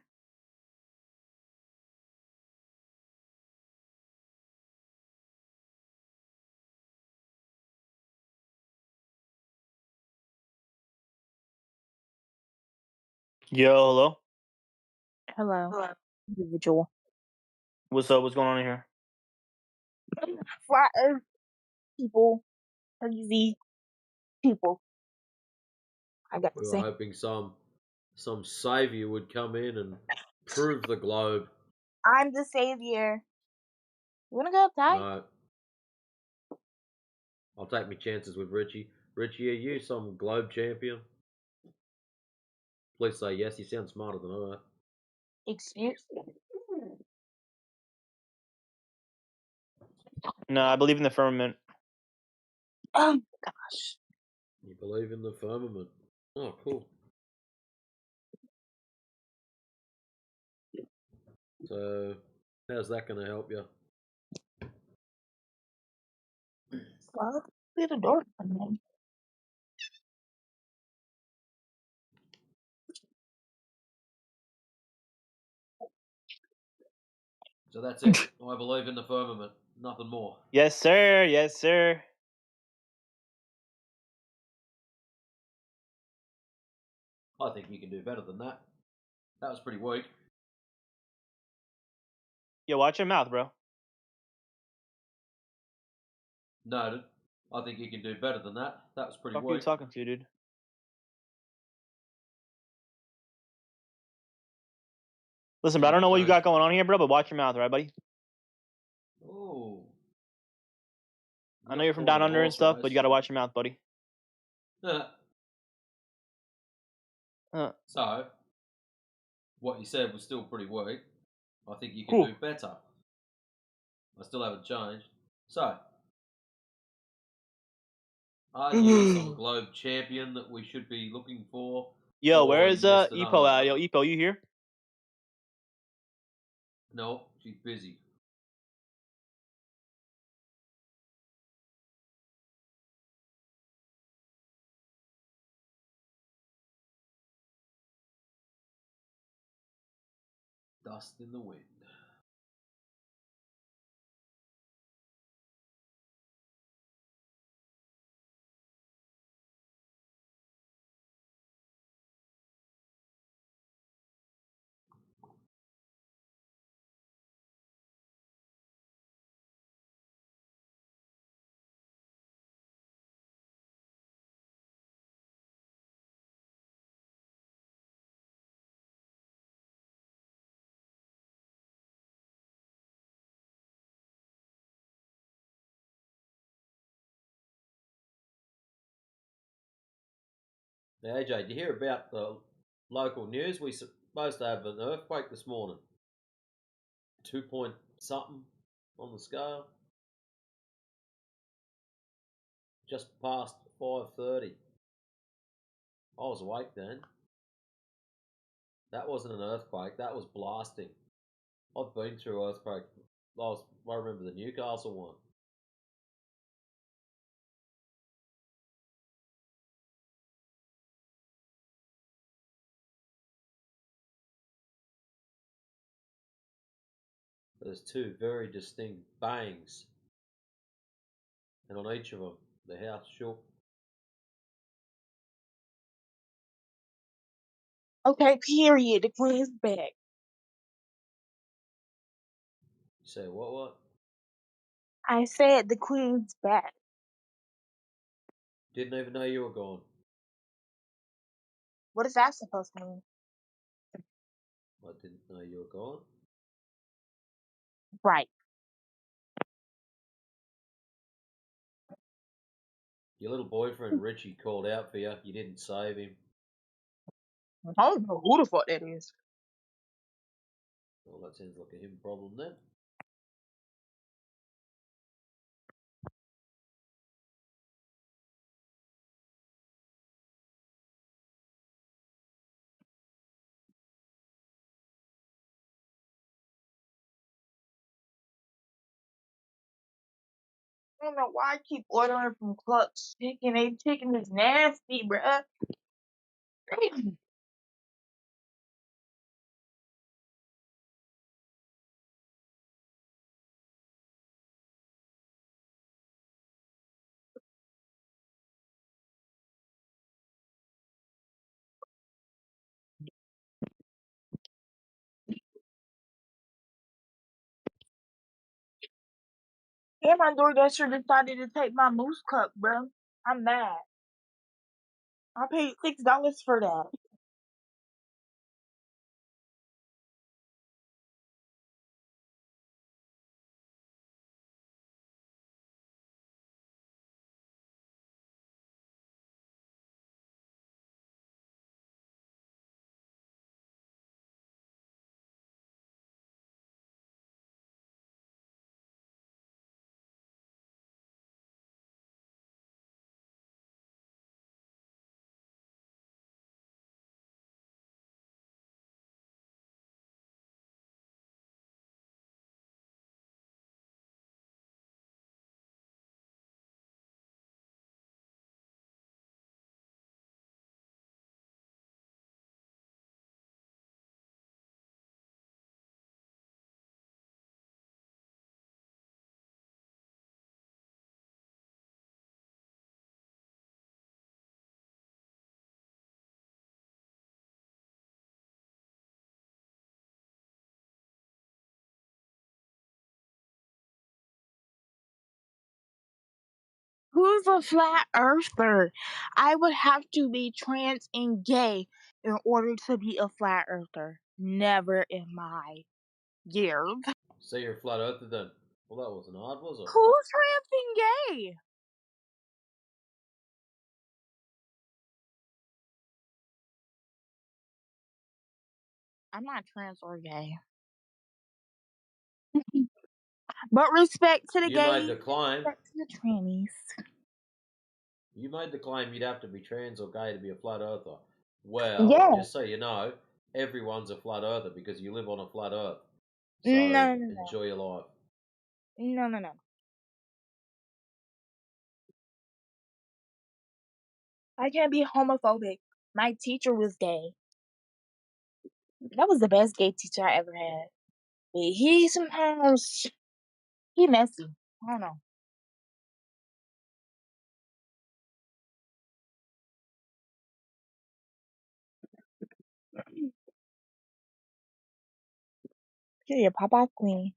Yo, hello.
Hello. Individual.
What's up? What's going on in here?
Flat Earth people. Crazy people. I got to
We were
say.
hoping some savior would come in and prove the globe.
I'm the savior. You wanna go outside?
No. I'll take my chances with Richie. Richie, are you some globe champion? Please say yes. You sound smarter than I.
Excuse me.
No, I believe in the firmament.
Oh gosh.
You believe in the firmament. Oh, cool. So, how's that going to help you?
Well, leave the door open.
So that's it. I believe in the firmament. Nothing more.
Yes, sir. Yes, sir.
I think you can do better than that. That was pretty weak.
Yo, watch your mouth, bro.
Noted. I think you can do better than that. That was pretty
Fuck are you
weak.
talking to, dude? Listen, bro, I don't know what you got going on here, bro, but watch your mouth, right, buddy?
Oh.
I know you're from down under and stuff, but you gotta watch your mouth, buddy.
So, what you said was still pretty weak. I think you can
Cool.
do better. I still haven't changed. So, are you some globe champion that we should be looking for?
Yo,
or
where
you
is
missed
Epo
another
at? Yo,
one?
Epo, you here?
No, she's busy. Dust in the wind. Now, AJ, did you hear about the local news? We supposed to have an earthquake this morning. 2 point something on the scale. Just past 5:30. I was awake then. That wasn't an earthquake. That was blasting. I've been through earthquake. I remember the Newcastle one. There's two very distinct bangs, and on each of them, the house shook.
Okay, period. The queen's back.
You say what?
I said the queen's back.
Didn't even know you were gone.
What is that supposed to mean?
I didn't know you were gone.
Right.
Your little boyfriend Richie called out for you. You didn't save him.
I don't know who the fuck that is.
Well, that sounds like a him problem then.
I don't know why I keep ordering from Clutch Chicken. They chicken is nasty, bruh. And my DoorDasher decided to take my moose cup, bro. I'm mad. I paid $6 for that. Who's a flat earther? I would have to be trans and gay in order to be a flat earther. Never in my years.
So you're a flat earther then? Well, that wasn't hard, was it?
Who's trans and gay? I'm not trans or gay. But respect to the
You made
gays,
the claim.
respect to the trannies.
You made the claim you'd have to be trans or gay to be a flat earther. Well,
Yeah.
just so you know, everyone's a flat earther because you live on a flat earth. So
No.
enjoy your life.
No. I can't be homophobic. My teacher was gay. That was the best gay teacher I ever had. But he sometimes he messy. I don't know. Period. Pop off queen.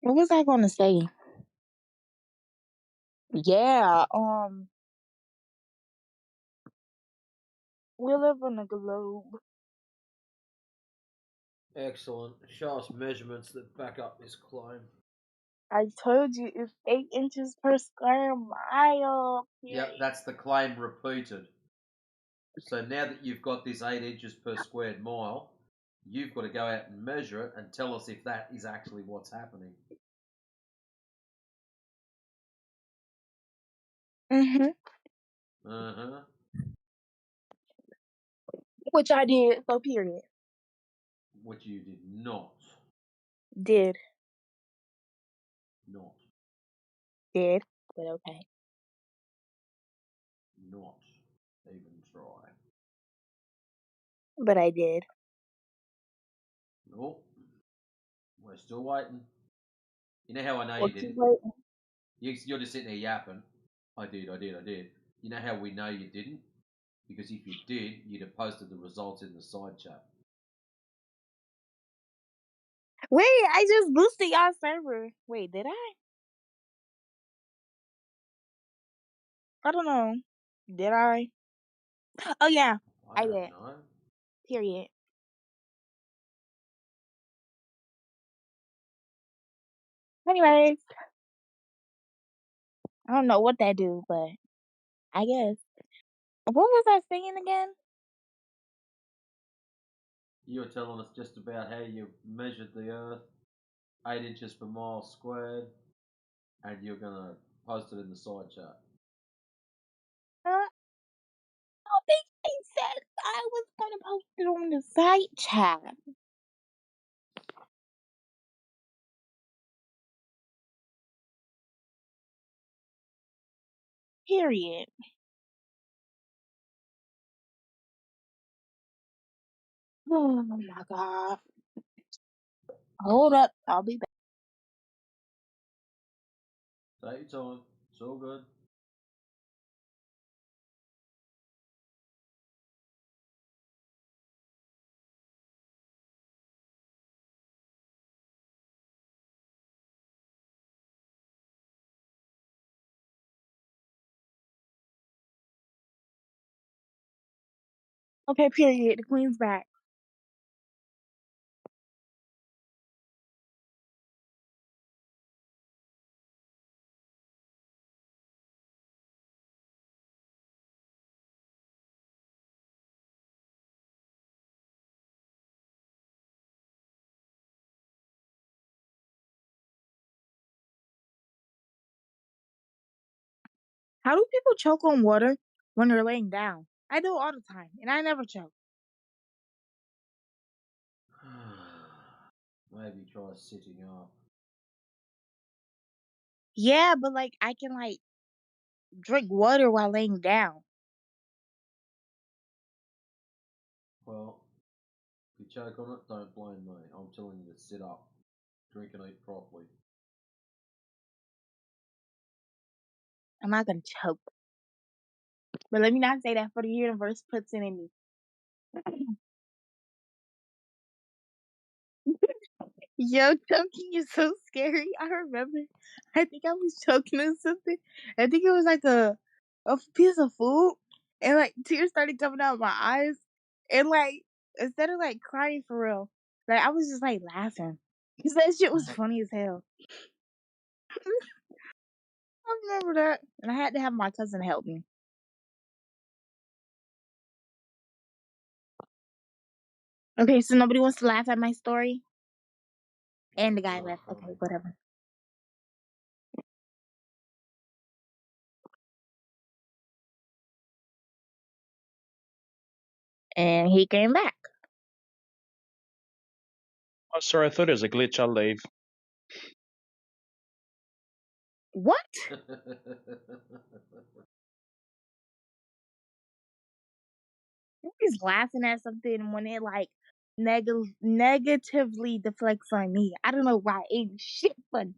What was I gonna say? Yeah, we live on a globe.
Excellent. Show us measurements that back up this claim.
I told you it's 8 inches per square mile.
Yep, that's the claim repeated. So now that you've got this 8 inches per squared mile, you've got to go out and measure it and tell us if that is actually what's happening.
Mhm.
Uh-huh.
Which I did. So period.
Which you did not.
Did.
Not.
Did. But okay.
Not even try.
But I did.
Nope. We're still waiting. You know how I know
Well,
you
keep
didn't?
waiting.
You're just sitting there yapping. I did. You know how we know you didn't? Because if you did, you'd have posted the results in the side chat.
Wait, I just boosted y'all server. Wait, did I? I don't know. Did I? Oh yeah,
I
I
don't
did.
know.
Period. Anyways, I don't know what that do, but I guess. What was I saying again?
You were telling us just about how you measured the Earth 8 inches per mile squared, and you're gonna post it in the side chat.
I don't think I said I was gonna post it on the side chat. Period. Oh my god. Hold up, I'll be back.
Take your time. It's all good.
Okay, period. The queen's back. How do people choke on water when they're laying down? I do all the time, and I never choke.
Maybe try sitting up.
Yeah, but like I can like drink water while laying down.
Well, if you choke on it, don't blame me. I'm telling you to sit up, drink and eat properly.
I'm not gonna choke. But let me not say that, for the universe puts it in me. Yo, choking is so scary. I remember. I think I was choking on something. I think it was like a piece of food, and like tears started coming out of my eyes, and like instead of like crying for real, Like I was just like laughing because that shit was funny as hell. I remember that, and I had to have my cousin help me. Okay, so nobody wants to laugh at my story, and the guy left. Okay, whatever. And he came back.
Oh, sorry, I thought it was a glitch. I'll leave.
What? He's laughing at something when it like negatively deflects on me. I don't know why. Ain't shit funny.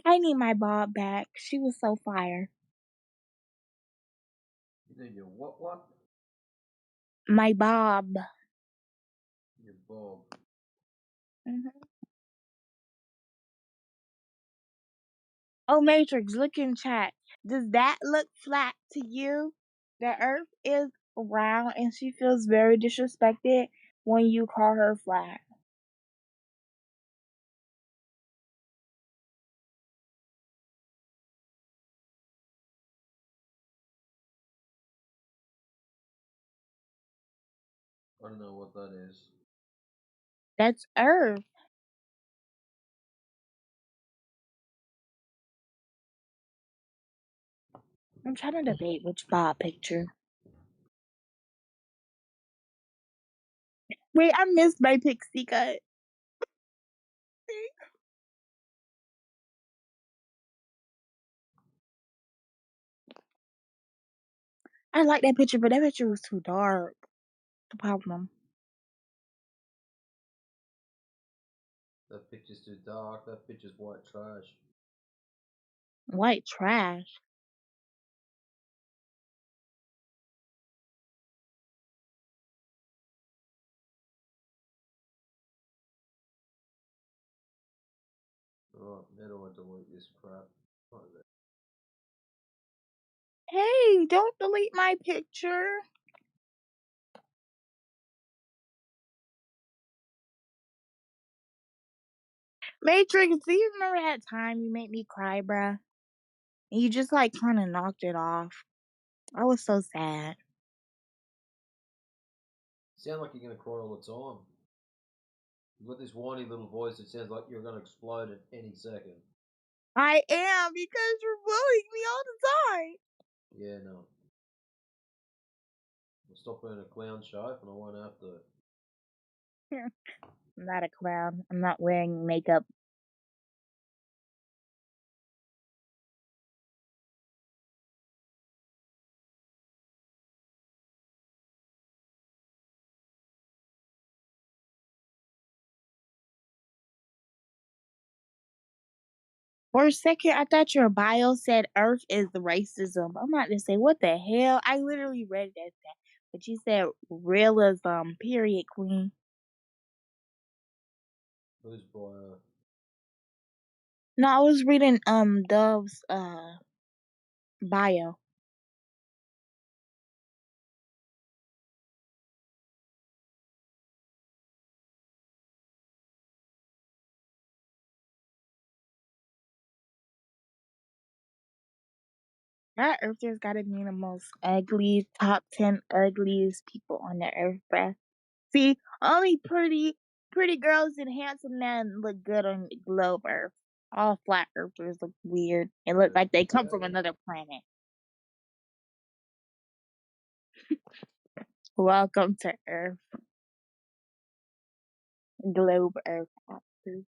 I need my Bob back. She was so fire.
You need your what?
My Bob.
Your Bob.
Oh, Matrix, look in chat. Does that look flat to you? The Earth is round, and she feels very disrespected when you call her flat.
I don't know what that is.
That's Earth. I'm trying to debate which Bob picture. Wait, I missed my pixie cut. I like that picture, but that picture was too dark. The problem.
That picture's too dark. That picture's white trash.
White trash.
Right, now do I delete this crap? Right there.
Hey, don't delete my picture. Matrix, do you remember that time you made me cry, bruh? And you just like kind of knocked it off. I was so sad.
You sound like you're gonna cry all the time. You've got this whiny little voice that sounds like you're gonna explode at any second.
I am because you're bullying me all the time.
Yeah, no. I'll stop being a clown show and I won't have to.
I'm not a clown. I'm not wearing makeup. For a second, I thought your bio said Earth is racism. I'm about to say, what the hell? I literally read that, but you said realism. Period, queen.
Who's bio?
No, I was reading Dove's bio. That Earthers gotta be the most ugly, top 10 ugliest people on the earth, bruh. See, only pretty girls and handsome men look good on the globe Earth. All flat earthers look weird. It look like they come from another planet. Welcome to Earth. Globe Earth. Captain.